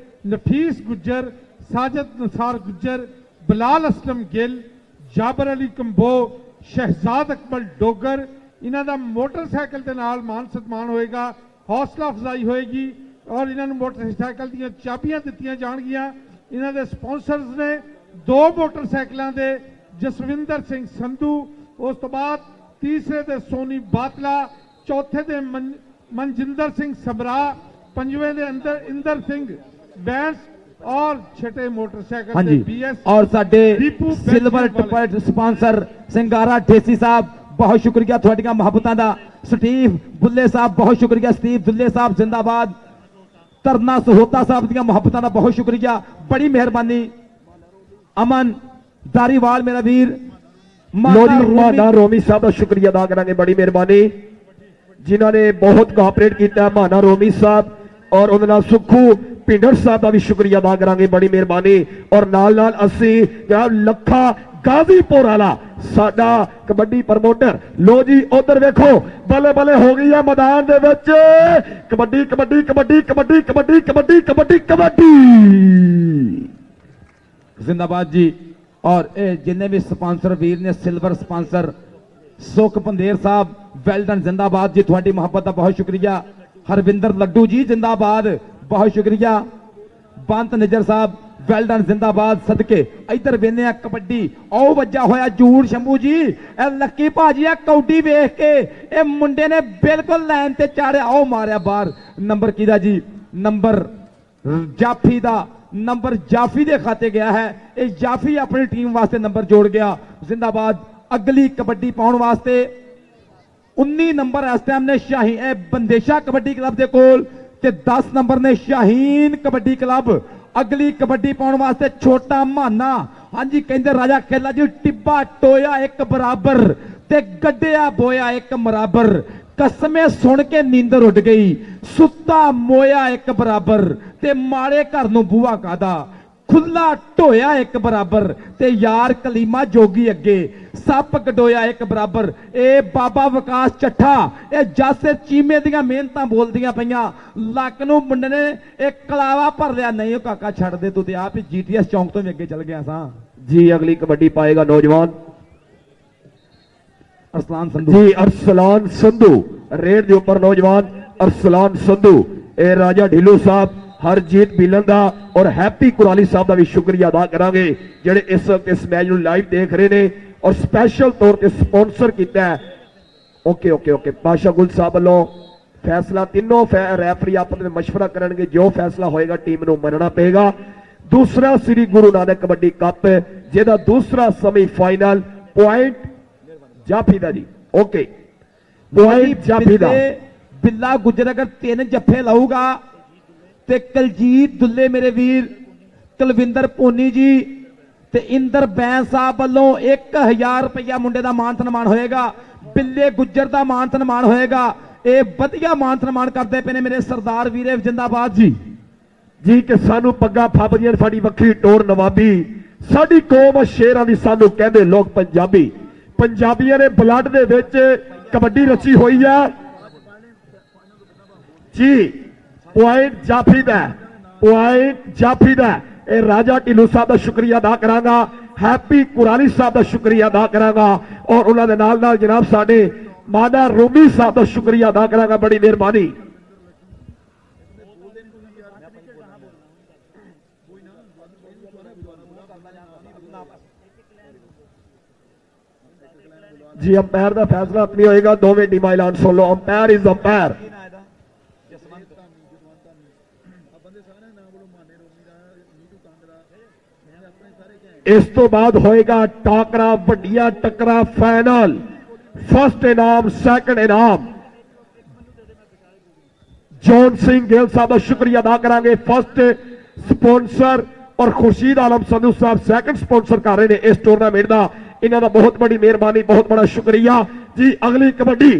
नफीस गुज्जर, साजिद निसार गुज्जर, बिलाल असलम गिल, जाबर अली कंबो, शहजाद अकमल डोगर, इन्हां दा मोटरसाइकिल दे नाल मान सन्मान होएगा, हौसला अफजाई होएगी और इन्हां नूं मोटरसाइकिल दीयां चाबियां दित्तियां जाणगीਆਂ। इन्हां दे स्पॉन्सर्स ने 2 मोटरसाइकिलां दे जसविंदर सिंह संधू, उस तो बाद तीसरे दे सोनी बातला, चौथे दे मनजिंदर सिंह सबरा, पंजवें दे अंदर इंदर सिंह बैंस और छठे मोटरसाइकिल दे BS और साडे सिल्वर टपर स्पॉन्सर सिंगारा ढेसी साहब, बहुत शुक्रिया थोड़िया मुहब्बतां दा। स्टीव बुल्ले साहब बहुत शुक्रिया, स्टीव बुल्ले साहब जिंदाबाद। तरना सहोता साहब दियां मुहब्बतां दा बहुत शुक्रिया, बड़ी मेहरबानी। अमन दारीवाल मेरा वीर, माना रोमी साहब का शुक्रिया अदा करेंगे, बड़ी मेहरबानी जिन्होंने बहुत कोऑपरेट किया। माना रोमी साहब और उन्होंने नाल सुखू पिंडर साहब का भी शुक्रिया अदा करेंगे, बड़ी मेहरबानी। और नाल नाल असी लखा गाजीपुर वाला साडा कबड्डी प्रमोटर। लो जी उधर देखो बल्ले बल्ले हो गई है मैदान दे विच कबड्डी कबड्डी कबड्डी कबड्डी कबड्डी कबड्डी कबड्डी कबड्डी जिंदाबाद जी। और जिन्हें भी स्पॉन्सर वीर ने, सिल्वर स्पॉन्सर सुख पंदेर साहब वेलडन जिंदाबाद जी, थोड़ी मुहब्बत का बहुत शुक्रिया। हरविंदर लड्डू जी जिंदाबाद, बहुत शुक्रिया। बंत निजर साहब ਵੈਲ ਡਨ ਜ਼ਿੰਦਾਬਾਦ ਸਦਕੇ ਇੱਧਰ ਵੇਨੇ ਆ ਕਬੱਡੀ ਆਓ ਵੱਜਾ ਹੋਇਆ ਜੂੜ ਸ਼ੰਭੂ ਜੀ ਇਹ ਲੱਕੀ ਭਾਜੀ ਆ ਕੌਡੀ ਵੇਖ ਕੇ ਇਹ ਮੁੰਡੇ ਨੇ ਬਿਲਕੁਲ ਲਾਈਨ ਤੇ ਚਾੜਿਆ ਆਓ ਮਾਰਿਆ ਬਾਹਰ ਨੰਬਰ ਕਿਹਦਾ ਜੀ ਨੰਬਰ ਜਾਫੀ ਦਾ ਨੰਬਰ ਜਾਫੀ ਦੇ ਖਾਤੇ ਗਿਆ ਹੈ ਇਹ ਜਾਫੀ ਆਪਣੀ ਟੀਮ ਵਾਸਤੇ ਨੰਬਰ ਜੋੜ ਗਿਆ ਜ਼ਿੰਦਾਬਾਦ ਅਗਲੀ ਕਬੱਡੀ ਪਾਉਣ ਵਾਸਤੇ 19 ਨੰਬਰ ਇਸ ਟਾਈਮ ਨੇ ਸ਼ਾਹੀਨ ਇਹ ਬੰਦੇਸ਼ਾ ਕਬੱਡੀ ਕਲੱਬ ਦੇ ਕੋਲ ਤੇ 10 ਨੰਬਰ ਨੇ ਸ਼ਾਹੀਨ ਕਬੱਡੀ ਕਲੱਬ ਅਗਲੀ ਕਬੱਡੀ ਪਾਉਣ ਵਾਸਤੇ ਛੋਟਾ ਮਾਨਾ ਹਾਂਜੀ ਕਹਿੰਦੇ ਰਾਜਾ ਖੇਲਾ ਜੀ ਟਿੱਬਾ ਟੋਇਆ ਇੱਕ ਬਰਾਬਰ ਤੇ ਗੱਡਿਆ ਬੋਇਆ ਇੱਕ ਬਰਾਬਰ ਕਸਮੇ ਸੁਣ ਕੇ ਨੀਂਦਰ ਉੱਡ ਗਈ ਸੁੱਤਾ ਮੋਇਆ ਇੱਕ ਬਰਾਬਰ ਤੇ ਮਾੜੇ ਘਰ ਨੂੰ ਬੂਹਾ ਕਾਦਾ ਖੁੱਲਾ ਢੋਇਆ ਇੱਕ ਬਰਾਬਰ ਤੇ ਯਾਰ ਕਲੀਮਾ ਜੋਗੀ ਅੱਗੇ ਸੱਪ ਗਡੋਇਆ ਇੱਕ ਬਰਾਬਰ ਇਹ ਬਾਬਾ ਵਿਕਾਸ ਚੱਠਾ ਇਹ ਜੱਸ ਚੀਮੇ ਦੀਆਂ ਮਿਹਨਤਾਂ ਬੋਲਦੀਆਂ ਪਈਆਂ ਲੱਕ ਨੂੰ ਮੁੰਡੇ ਨੇ ਇਹ ਕਲਾਵਾ ਭਰ ਲਿਆ ਨਹੀਂ ਉਹ ਕਾਕਾ ਛੱਡ ਦੇ ਤੂੰ ਤੇ ਆਪ ਹੀ ਜੀਟੀਐਸ ਚੌਂਕ ਤੋਂ ਵੀ ਅੱਗੇ ਚੱਲ ਗਿਆ ਸਾਂ ਜੀ ਅਗਲੀ ਕਬੱਡੀ ਪਾਏਗਾ ਨੌਜਵਾਨ ਅਰਸਲਾਨ ਸੰਧੂ ਜੀ ਅਰਸਲਾਨ ਸੰਧੂ ਰੇਡ ਦੇ ਉੱਪਰ ਨੌਜਵਾਨ ਅਰਸਲਾਨ ਸੰਧੂ ਇਹ ਰਾਜਾ ਢਿੱਲੋਂ ਸਾਹਿਬ ਹਰਜੀਤ ਬਿਲਨ ਦਾ ਔਰ ਹੈਪੀ ਕੁਰਾਲੀ ਸਾਹਿਬ ਦਾ ਵੀ ਸ਼ੁਕਰੀਆ ਅਦਾ ਕਰਾਂਗੇ ਜਿਹੜੇ ਇਸ ਵਕਤ ਇਸ ਮੈਚ ਨੂੰ ਲਾਈਵ ਦੇਖ ਰਹੇ ਨੇ ਔਰ ਸਪੈਸ਼ਲ ਤੌਰ ਤੇ ਸਪਾਂਸਰ ਕੀਤਾ ਹੈ ਓਕੇ ਪਾਸ਼ਾ ਗੁਲ ਸਾਹਿਬ ਵੱਲੋਂ ਫੈਸਲਾ ਤਿੰਨੋਂ ਰੈਫਰੀ ਆਪਸ ਵਿੱਚ ਮਸ਼ਵਰਾ ਕਰਨਗੇ ਜੋ ਫੈਸਲਾ ਹੋਏਗਾ ਟੀਮ ਨੂੰ ਮੰਨਣਾ ਪਏਗਾ ਦੂਸਰਾ ਸ੍ਰੀ ਗੁਰੂ ਨਾਨਕ ਕਬੱਡੀ ਕੱਪ ਜਿਹਦਾ ਦੂਸਰਾ ਸੈਮੀਫਾਈਨਲ ਪੁਆਇੰਟ ਜਾਫੀ ਦਾ ਜੀ ਓਕੇ ਪੁਆਇੰਟ ਜਾਫੀ ਦਾ ਬਿੱਲਾ ਗੁੱਜਰ ਅਗਰ 3 ਜੱਫੇ ਲਾਊਗਾ ਤੇ ਕਲਜੀਤ ਦੁੱਲੇ ਮੇਰੇ ਵੀਰ ਕੁਲਵਿੰਦਰ ਪੋਨੀ ਜੀ ਤੇ ਇੰਦਰ ਬੈਂ ਸਾਹਿਬ ਵੱਲੋਂ 1000 ਰੁਪਇਆ ਮੁੰਡੇ ਦਾ ਮਾਨ ਸਨਮਾਨ ਹੋਏਗਾ ਬਿੱਲੇ ਗੁੱਜਰ ਦਾ ਮਾਨ ਸਨਮਾਨ ਹੋਏਗਾ ਇਹ ਵਧੀਆ ਮਾਨ ਸਨਮਾਨ ਕਰਦੇ ਪਏ ਨੇ ਮੇਰੇ ਸਰਦਾਰ ਵੀਰੇ ਜਿੰਦਾਬਾਦ ਜੀ ਕਿ ਸਾਨੂੰ ਪੱਗਾਂ ਫੱਬਦੀਆਂ ਸਾਡੀ ਵੱਖਰੀ ਟੋਰ ਨਵਾਬੀ ਸਾਡੀ ਕੌਮ ਸ਼ੇਰਾਂ ਦੀ ਸਾਨੂੰ ਕਹਿੰਦੇ ਲੋਕ ਪੰਜਾਬੀ ਪੰਜਾਬੀਆਂ ਨੇ ਬਲੱਡ ਦੇ ਵਿੱਚ ਕਬੱਡੀ ਰਚੀ ਹੋਈ ਆ ਜੀ ਪੁਆਇੰਟ ਜਾਫੀ ਦਾ ਇਹ ਰਾਜਾ ਢਿੱਲੋਂ ਸਾਹਿਬ ਦਾ ਸ਼ੁਕਰੀਆ ਅਦਾ ਕਰਾਂਗਾ ਹੈਪੀ ਕੁਰਾਲੀ ਸਾਹਿਬ ਦਾ ਸ਼ੁਕਰੀਆ ਅਦਾ ਕਰਾਂਗਾ ਔਰ ਉਹਨਾਂ ਦੇ ਨਾਲ ਨਾਲ ਜਨਾਬ ਸਾਡੇ ਮਾਦਾ ਰੋਮੀ ਸਾਹਿਬ ਦਾ ਸ਼ੁਕਰੀਆ ਅਦਾ ਕਰਾਂਗਾ ਬੜੀ ਮਿਹਰਬਾਨੀ ਜੀ ਅੰਪਾਇਰ ਦਾ ਫੈਸਲਾ ਆਪਣੀ ਹੋਏਗਾ ਦੋਵੇਂ ਟੀਮਾਂ ਐਲਾਨ ਸੁਣ ਲਓ ਅੰਪਾਇਰ ਇਜ਼ ਅੰਪਾਇਰ ਇਸ ਤੋਂ ਬਾਅਦ ਹੋਏਗਾ ਟਾਕਰਾ ਵੱਡੀਆਂ ਟੱਕਰਾਂ ਫਾਈਨਲ ਫਸਟ ਇਨਾਮ ਸੈਕੰਡ ਇਨਾਮ ਜੌਨ ਸਿੰਘ ਗਿੱਲ ਸਾਹਿਬ ਦਾ ਸ਼ੁਕਰੀਆ ਅਦਾ ਕਰਾਂਗੇ ਫਸਟ ਸਪਾਂਸਰ ਔਰ ਖੁਰਸ਼ੀਦ ਆਲਮ ਸੰਧੂ ਸਾਹਿਬ ਸੈਕੰਡ ਸਪਾਂਸਰ ਕਰ ਰਹੇ ਨੇ ਇਸ ਟੂਰਨਾਮੈਂਟ ਦਾ ਇਹਨਾਂ ਦਾ ਬਹੁਤ ਬੜੀ ਮਿਹਰਬਾਨੀ ਬਹੁਤ ਬੜਾ ਸ਼ੁਕਰੀਆ ਜੀ ਅਗਲੀ ਕਬੱਡੀ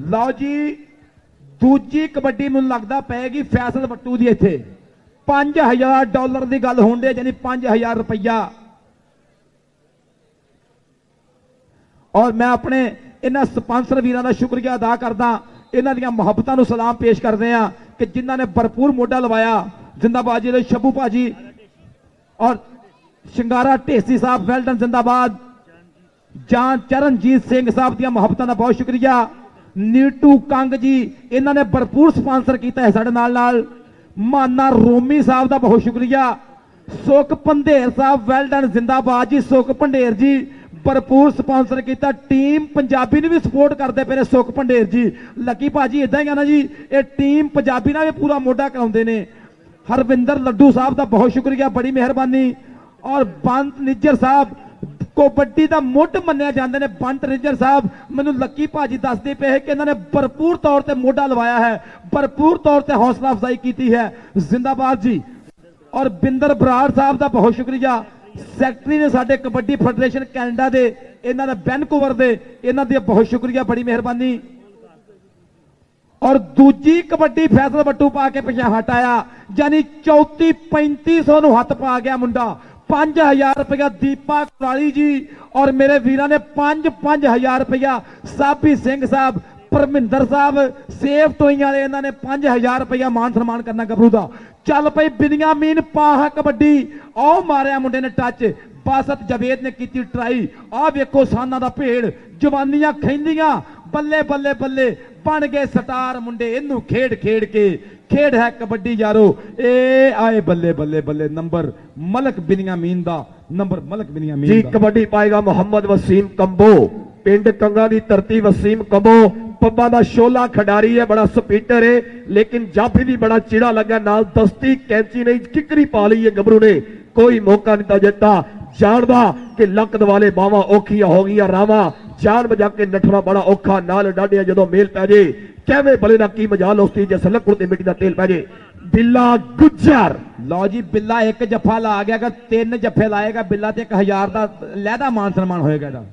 ਲਓ ਜੀ ਦੂਜੀ ਕਬੱਡੀ ਮੈਨੂੰ ਲੱਗਦਾ ਪਏਗੀ ਫੈਸਲ ਵੱਟੂ ਦੀ ਇੱਥੇ $5000 ਦੀ ਗੱਲ ਹੋਣ ਦੇ ਯਾਨੀ 5000 ਰੁਪਇਆ ਔਰ ਮੈਂ ਆਪਣੇ ਇਹਨਾਂ ਸਪਾਂਸਰ ਵੀਰਾਂ ਦਾ ਸ਼ੁਕਰੀਆ ਅਦਾ ਕਰਦਾ ਇਹਨਾਂ ਦੀਆਂ ਮੁਹੱਬਤਾਂ ਨੂੰ ਸਲਾਮ ਪੇਸ਼ ਕਰਦੇ ਆ ਕਿ ਜਿਨ੍ਹਾਂ ਨੇ ਭਰਪੂਰ ਮੋਢਾ ਲਵਾਇਆ ਜਿੰਦਾਬਾਦ ਜੀ ਸ਼ੰਭੂ ਭਾਜੀ ਔਰ ਸ਼ਿੰਗਾਰਾ ਢੇਸੀ ਸਾਹਿਬ ਵੈਲਡਨ ਜਿੰਦਾਬਾਦ ਜਾਂ ਚਰਨਜੀਤ ਸਿੰਘ ਸਾਹਿਬ ਦੀਆਂ ਮੁਹੱਬਤਾਂ ਦਾ ਬਹੁਤ ਸ਼ੁਕਰੀਆ ਨੀਟੂ ਕੰਗ ਜੀ ਇਹਨਾਂ ਨੇ ਭਰਪੂਰ ਸਪਾਂਸਰ ਕੀਤਾ ਹੈ ਸਾਡੇ ਨਾਲ ਮਾਨਾ ਰੋਮੀ ਸਾਹਿਬ ਦਾ ਬਹੁਤ ਸ਼ੁਕਰੀਆ ਸੁਖ ਪੰਧੇਰ ਸਾਹਿਬ ਵੈਲਡਨ ਜਿੰਦਾਬਾਦ ਜੀ ਸੁਖ ਪੰਧੇਰ ਜੀ ਭਰਪੂਰ ਸਪਾਂਸਰ ਕੀਤਾ ਟੀਮ ਪੰਜਾਬੀ ਨੂੰ ਵੀ ਸਪੋਰਟ ਕਰਦੇ ਪਏ ਨੇ ਸੁਖ ਪੰਧੇਰ ਜੀ ਲੱਕੀ ਭਾਜੀ ਇਦਾਂ ਹੀ ਆ ਨਾ ਜੀ ਇਹ ਟੀਮ ਪੰਜਾਬੀ ਨਾਲ ਵੀ ਪੂਰਾ ਮੋਢਾ ਕਰਾਉਂਦੇ ਨੇ ਹਰਵਿੰਦਰ ਲੱਡੂ ਸਾਹਿਬ ਦਾ ਬਹੁਤ ਸ਼ੁਕਰੀਆ ਬੜੀ ਮਿਹਰਬਾਨੀ ਔਰ ਬੰਤ ਨਿੱਜਰ ਸਾਹਿਬ ਕਬੱਡੀ ਦਾ ਮੁੱਢ ਮੰਨਿਆ ਜਾਂਦੇ ਨੇ ਬੰਤ ਨਿੱਜਰ ਸਾਹਿਬ ਮੈਨੂੰ ਲੱਕੀ ਭਾਜੀ ਦੱਸਦੇ ਪਏ ਕਿ ਇਹਨਾਂ ਨੇ ਭਰਪੂਰ ਤੌਰ ਤੇ ਮੋਢਾ ਲਵਾਇਆ ਹੈ ਭਰਪੂਰ ਤੌਰ ਤੇ ਹੌਸਲਾ ਅਫਜ਼ਾਈ ਕੀਤੀ ਹੈ ਜਿੰਦਾਬਾਦ ਜੀ ਔਰ ਬਿੰਦਰ ਬਰਾੜ ਸਾਹਿਬ ਦਾ ਬਹੁਤ ਸ਼ੁਕਰੀਆ ਸੈਕਟਰੀ ਨੇ ਸਾਡੇ ਕਬੱਡੀ ਫੈਡਰੇਸ਼ਨ ਕੈਨੇਡਾ ਦੇ ਇਹਨਾਂ ਦਾ ਵੈਨਕੂਵਰ ਦੇ ਇਹਨਾਂ ਦੀ ਬਹੁਤ ਸ਼ੁਕਰੀਆ ਬੜੀ ਮਿਹਰਬਾਨੀ ਔਰ ਦੂਜੀ ਕਬੱਡੀ ਫੈਸਲ ਵੱਟੂ ਪਾ ਕੇ ਪਿੱਛੇ ਹਟਾਇਆ ਯਾਨੀ 34-3500 ਨੂੰ ਹੱਥ ਪਾ ਗਿਆ ਮੁੰਡਾ 5000 ਰੁਪਇਆ ਦੀਪਾ ਕੁਰਾਲੀ ਜੀ ਔਰ ਮੇਰੇ ਵੀਰਾਂ ਨੇ 5-5000 ਰੁਪਇਆ ਸਾਬੀ ਸਿੰਘ ਸਾਹਿਬ ਪਰਮਿੰਦਰ ਸਾਹਿਬ ਸੇਫ ਟੋਈਆਂ ਵਾਲੇ ਇਹਨਾਂ ਨੇ 5000 ਰੁਪਇਆ ਮਾਨ ਸਨਮਾਨ ਕਰਨਾ ਗੱਭਰੂ ਦਾ ਚੱਲ ਪਈ ਬਿਨਿਆਮੀਨ ਪਾਹਾ ਕਬੱਡੀ ਆਹ ਮਾਰਿਆ ਮੁੰਡੇ ਨੇ ਟੱਚ ਬਾਸਤ ਜਵੇਦ ਨੇ ਕੀਤੀ ਟਰਾਈ ਆਹ ਵੇਖੋ ਸਾਨਾਂ ਦਾ ਭੇੜ ਜਵਾਨੀਆਂ ਖੈਂਦੀਆਂ ਬੱਲੇ ਬੱਲੇ ਬੱਲੇ बन गए स्टार मुंडे इनू खेड खेड के खेड है कबड्डी यारो ए आए बल्ले बल्ले बल्ले नंबर मलक बिनियामीन दा नंबर मलक बिनियामीन जी दा। कबड्डी पाएगा मोहम्मद वसीम कंबो पिंड कंगा दी धरती वसीम कंबो पब्बा दा शोला खिडारी है बड़ा स्पीटर है लेकिन जाफी भी बड़ा चिड़ा लगा नाल दस्ती कैंची नहीं किकरी पा ली है गबरू ने कोई मौका नहीं दिता जानदा कि लक दवाले बावा औखिया हो गई रावा जान बजा के नठना बड़ा औखा नाल डाडिया जदों मेल पै जे कहवे भले ना की मजाल उस्ती जैसे लकड़ ते मिट्टी दा तेल पै जे बिल्ला गुज्जर लो जी बिल्ला एक जफा ला गया अगर 3 जफे लाएगा बिल्ला ते 1000 का लहदा मान सम्मान होएगा ਇਹਦਾ।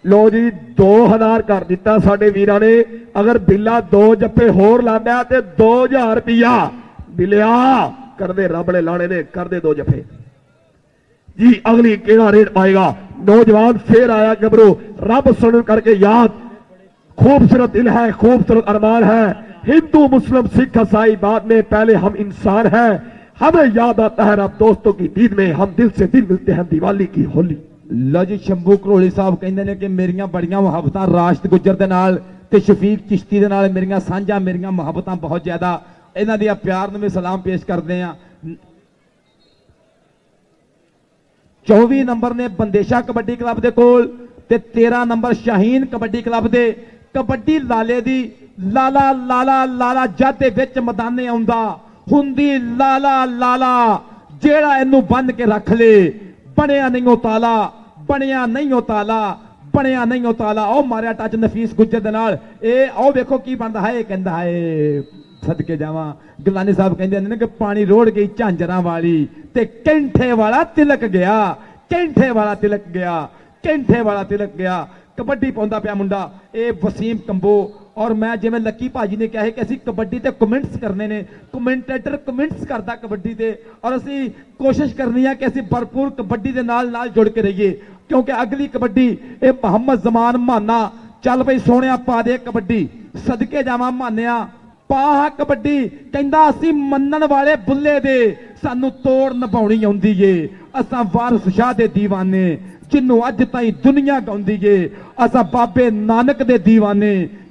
लो जी 2000 कर दिता साडे वीरां ने अगर बिल्ला 2 जफे होर लांदा ते 2000 रुपया बिलिया कर दे रब ने लाने ने कर दे 2 जफे जी। अगली केड़ा रेट पाएगा नौजवान फिर आया गबरू रब सुन करके याद खूबसूरत दिल है खूबसूरत अरमान है हिंदू मुस्लिम सिख ईसाई बाद में पहले हम इंसान हैं हमें याद आता है रब दोस्तों की दीद में हम दिल से दिल मिलते हैं दिवाली की होली। लो जी शंभू घरोली साहब कहते हैं कि मेरियां बड़ियां मुहब्बतां राशिद गुज्जर दे नाल ते शफीक चिश्ती दे नाल मेरियां सांझा मेरियां मुहब्बतां बहुत ज्यादा इन्हां दी प्यार नूं भी सलाम पेश करते हैं। 24 नंबर ने बंदेशा कबड्डी क्लब दे कोल ते 13 नंबर शाहीन कबड्डी क्लब दे कबड्डी लाले दी लाला लाला लाला जद दे विच मैदाने आउंदा हुंदी लाला लाला जेड़ा इनू बन के रख ले ਬਣਿਆ ਨਹੀਂ ਉਹ ਤਾਲਾ ਬਣਿਆ ਨਹੀਂ ਉਹ ਤਾਲਾ ਬਣਿਆ ਨਹੀਂ ਉਹ ਤਾਲਾ ਉਹ ਮਾਰਿਆ ਟੱਚ ਨਫੀਸ ਗੁੱਜਰ ਦੇ ਨਾਲ ਇਹ ਆਓ ਵੇਖੋ ਕੀ ਬਣਦਾ ਹੈ। ਇਹ ਕਹਿੰਦਾ ਹੈ ਸਦਕੇ ਜਾਵਾਂ ਗਲਾਨੀ ਸਾਹਿਬ ਕਹਿੰਦੇ ਨੇ ਕਿ ਪਾਣੀ ਰੋੜ ਗਈ ਝਾਂਜਰਾਂ ਵਾਲੀ ਤੇ ਕੈਂਠੇ ਵਾਲਾ ਤਿਲਕ ਗਿਆ ਕੈਂਠੇ ਵਾਲਾ ਤਿਲਕ ਗਿਆ ਕੈਂਠੇ ਵਾਲਾ ਤਿਲਕ ਗਿਆ। कबड्डी पाउंदा पिया मुंडा ये वसीम कंबो और मैं जिवें लक्की भाजी ने कहा है कि असीं कबड्डी ते कमेंट्स करने ने कमेंटेटर कमेंट्स करता कबड्डी ते और असीं कोशिश करनी है कि असीं भरपूर कबड्डी दे नाल जुड़ के रहिए क्योंकि अगली कबड्डी ये मोहम्मद जमान माना चल बई सोहणिया पा दे कबड्डी सदके जावां मानिया पा कबड्डी कहंदा असीं मन्नण वाले बुल्ले दे सानू तोड़ निभाउणी आउंदी ए असां वारिस शाह दे दीवाने जिन्नू अज ताई दुनिया गाउंदी है असा बाबे नानक दे दीवाने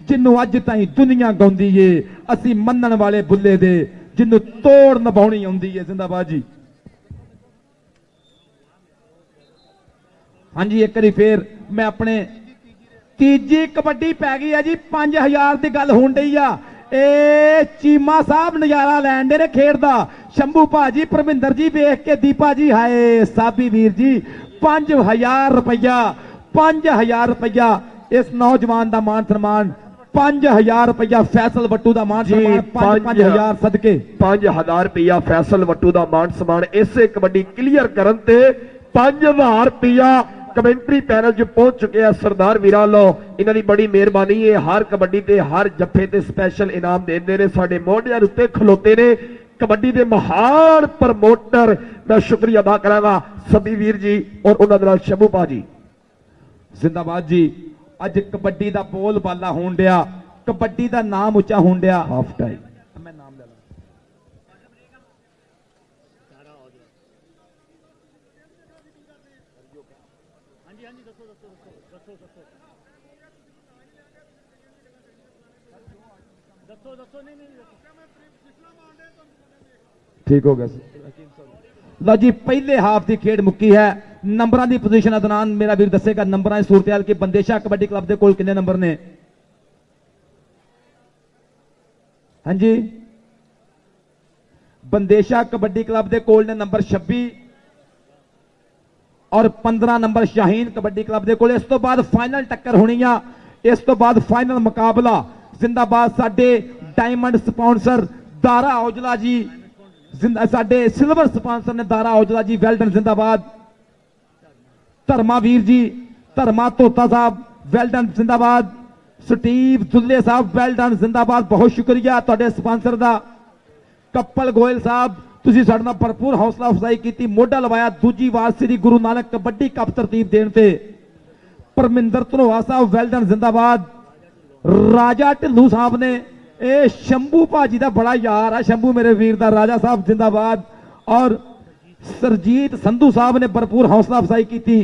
जिन्नू अज ताई दुनिया गाउंदी है असी मन्नण वाले बुल्ले दे जिन्नू तोड़ निभाउणी आउंदी है। जिंदाबाद जी। हाँ जी एक बारी फिर मैं अपने तीजी कबड्डी पै गई है जी 5000 की गल होण डई आ ए चीमा साहब नजारा लैन दे ने खेड दा शंभू भाजी परमिंदर जी वेख के दीपा जी हाय साबी वीर जी 5000 रुपया 5000 रुपया इस नौजवान का मान सम्मान 5000 रुपया फैसल वट्टू का मान सम्मान 5000 सदके 5000 रुपया फैसल वट्टू का मान सम्मान इसे कबड्डी क्लियर करन ते 5000 रुपया कमेंट्री पैनल च पहुंच चुके हैं सरदार वीरां लो इन्हां दी बड़ी मेहरबानी है हर कबड्डी ते हर जफे ते स्पैशल इनाम देंदे ने साडे मोढियां उत्ते खलोते ने कबड्डी के महान प्रमोटर मैं शुक्रिया अदा करांगा सभी वीर जी और उन्हां दे नाल शंभू भाजी। जिंदाबाद जी। अज कबड्डी का बोल बाला होण दिया कबड्डी का नाम उच्चा होण दिया हाफ टाइम मैं नाम ले ला ठीक हो गया लो जी। पहले हाफ की खेड मुक्की है नंबरां की पोजीशन अदनान मेरा वीर दसेगा नंबरां की सूरत हाल कि बंदेशा कबड्डी क्लब के कोल कितने नंबर ने। हाँ जी बंदेशा कबड्डी क्लब के कोल ने नंबर 26 और 15 नंबर शाहीन कबड्डी क्लब के कोल। इस तो बाद फाइनल टक्कर होनी आ इस तो बाद फाइनल मुकाबला। जिंदाबाद साडे डायमंड स्पॉन्सर दारा औजला जी साडे सिल्वर स्पॉन्सर ने दारा औजला जी वेलडन जिंदाबाद। धर्मा वीर जी धर्मा तोता साहब वेलडन जिंदाबाद। स्टीव दुल्ले साहब वेलडन जिंदाबाद बहुत शुक्रिया तुहाडे स्पॉन्सर दा। कप्पल गोयल साहब तुसीं साडे नाल भरपूर हौसला अफजाई की मोढा लवाया दूजी वार श्री गुरु नानक कबड्डी कप तरतीब देण ते। परमिंदर धनोआ साहब वेलडन जिंदाबाद। राजा ढिल्लू साहब ने ए शंभू भाजी का बड़ा यार है शंभू मेरे वीर दा राजा साहब जिंदाबाद। और सरजीत संधू साहब ने भरपूर हौसला अफजाई की।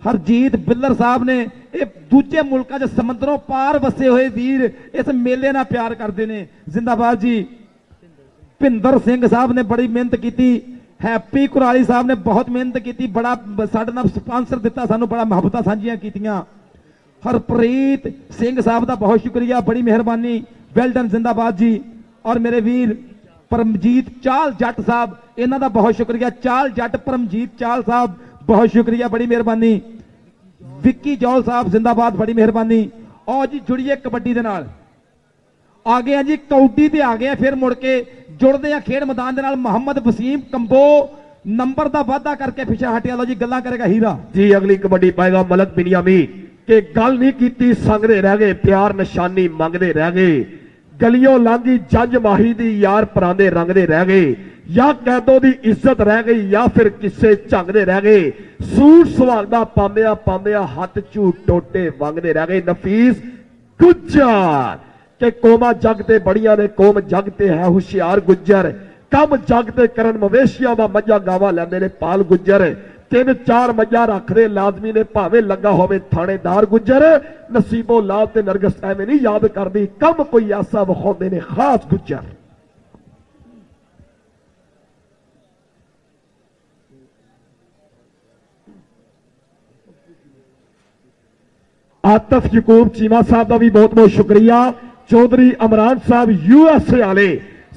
ਹਰਜੀਤ ਬਿੱਲਰ ਸਾਹਿਬ ਨੇ, ਇਹ ਦੂਜੇ ਮੁਲਕਾਂ 'ਚ ਸਮੁੰਦਰੋਂ ਪਾਰ ਵਸੇ ਹੋਏ ਵੀਰ ਇਸ ਮੇਲੇ ਨਾਲ ਪਿਆਰ ਕਰਦੇ ਨੇ। ਜ਼ਿੰਦਾਬਾਦ ਜੀ। ਭਿੰਦਰ ਸਿੰਘ ਸਾਹਿਬ ਨੇ ਬੜੀ ਮਿਹਨਤ ਕੀਤੀ। ਹੈਪੀ ਕੁਰਾਲੀ ਸਾਹਿਬ ਨੇ ਬਹੁਤ ਮਿਹਨਤ ਕੀਤੀ, ਬੜਾ ਸਾਡੇ ਨਾਲ ਸਪਾਂਸਰ ਦਿੱਤਾ, ਸਾਨੂੰ ਬੜਾ ਮੁਹੱਬਤਾਂ ਸਾਂਝੀਆਂ ਕੀਤੀਆਂ। ਹਰਪ੍ਰੀਤ ਸਿੰਘ ਸਾਹਿਬ ਦਾ ਬਹੁਤ ਸ਼ੁਕਰੀਆ, ਬੜੀ ਮਿਹਰਬਾਨੀ, ਵੈਲ ਡਨ। ਜ਼ਿੰਦਾਬਾਦ ਜੀ। ਔਰ ਮੇਰੇ ਵੀਰ ਪਰਮਜੀਤ ਚਾਲ ਜੱਟ ਸਾਹਿਬ, ਇਹਨਾਂ ਦਾ ਬਹੁਤ ਸ਼ੁਕਰੀਆ। ਚਾਲ ਜੱਟ ਪਰਮਜੀਤ ਚਾਲ ਸਾਹਿਬ, ਬਹੁਤ ਸ਼ੁਕਰੀਆ, ਬੜੀ ਮਿਹਰਬਾਨੀ। ਵਿੱਕੀ ਜੌਲ ਸਾਹਿਬ ਜ਼ਿੰਦਾਬਾਦ, ਬੜੀ ਮਿਹਰਬਾਨੀ। ਔਰ ਜੀ ਜੁੜੀਏ ਕਬੱਡੀ ਦੇ ਨਾਲ, ਆ ਗਏ ਆ ਜੀ ਕੌਡੀ ਤੇ ਆ ਗਏ ਆ, ਫਿਰ ਮੁੜ ਕੇ ਜੁੜਦੇ ਆ ਖੇਡ ਮੈਦਾਨ ਦੇ ਨਾਲ। ਮੁਹੰਮਦ ਵਸੀਮ ਕੰਬੋ ਨੰਬਰ ਦਾ ਵਾਅਦਾ ਕਰਕੇ ਪਿੱਛੇ ਹਟਿਆ। ਲੋ ਜੀ ਗੱਲਾਂ ਕਰੇਗਾ ਹੀਰਾ ਜੀ। ਅਗਲੀ ਕਬੱਡੀ ਪਾਏਗਾ ਮਲਕ ਬਿਨਯਾਮੀਨ। ਕਿ ਗੱਲ ਨਹੀਂ ਕੀਤੀ ਸੰਗਦੇ ਰਹਿ ਗਏ, ਪਿਆਰ ਨਿਸ਼ਾਨੀ ਮੰਗਦੇ ਰਹਿ ਗਏ, ਗਲੀਆਂ ਲਾਂਗੀ ਜੰਜ ਮਾਹੀ ਦੀ ਯਾਰ ਪਰਾਂਦੇ ਰੰਗਦੇ ਰਹਿ ਗਏ, ਜਾਂ ਕੈਦੋ ਦੀ ਇੱਜ਼ਤ ਰਹਿ ਗਈ ਜਾਂ ਫਿਰ ਕਿਸੇ ਝੰਗਦੇ ਰਹਿ ਗਏ, ਸੂਟ ਸੁਹਾਗਦਾ ਪਾਉਂਦਿਆਂ ਹੱਥ ਝੂਟ ਟੋਟੇ ਵੰਗਦੇ ਰਹਿ ਗਏ। ਨਫੀਸ ਗੁੱਜਰ ਕਿ ਕੋਮਾ ਜਗ ਤੇ ਬੜੀਆਂ ਨੇ, ਕੋਮ ਜਗ ਤੇ ਹੈ ਹੁਸ਼ਿਆਰ ਗੁੱਜਰ, ਕੰਮ ਜਗ ਤੇ ਕਰਨ ਮਵੇਸ਼ੀਆਂ ਦਾ ਮੱਝਾਂ ਗਾਵਾਂ ਲੈਂਦੇ ਨੇ ਪਾਲ ਗੁੱਜਰ, 3-4 ਮੱਝਾਂ ਰੱਖਦੇ ਲਾਜ਼ਮੀ ਨੇ ਭਾਵੇਂ ਲੱਗਾ ਹੋਵੇ ਥਾਣੇਦਾਰ ਗੁੱਜਰ, ਨਸੀਬੋ ਲਾਲ ਤੇ ਨਰਗਸ ਐਵੇਂ ਨਹੀਂ ਯਾਦ ਕਰਦੀ, ਕੰਮ ਕੋਈ ਐਸਾ ਵਿਖਾਉਂਦੇ ਨੇ ਖਾਸ ਗੁੱਜਰ। ਆਤਫ ਯਕੂਬ ਚੀਮਾ ਸਾਹਿਬ ਦਾ ਵੀ ਬਹੁਤ ਬਹੁਤ ਸ਼ੁਕਰੀਆ। ਚੌਧਰੀ ਅਮਰਾਨ ਸਾਹਿਬ USA ਵਾਲੇ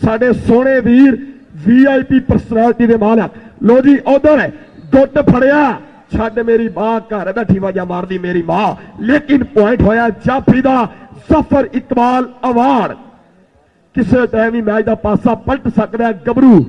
ਸਾਡੇ ਸੋਹਣੇ ਵੀਰ VIP ਪਰਸਨੈਲਿਟੀ ਦੇ ਮਾਲਕ। ਲੋ ਜੀ ਉਧਰ ਗੁੱਟ ਫੜਿਆ, ਛੱਡ ਮੇਰੀ ਮਾਂ ਘਰ ਬੈਠੀ ਵਾਜਾ ਮਾਰਦੀ ਮੇਰੀ ਮਾਂ, ਲੇਕਿਨ ਪੁਆਇੰਟ ਹੋਇਆ ਜਾਫੀ ਦਾ। ਜ਼ਫਰ ਇਕਬਾਲ ਅਵਾਰਡ, ਕਿਸੇ ਟਾਈਮ ਹੀ ਮੈਚ ਦਾ ਪਾਸਾ ਪਲਟ ਸਕਦਾ ਗੱਭਰੂ।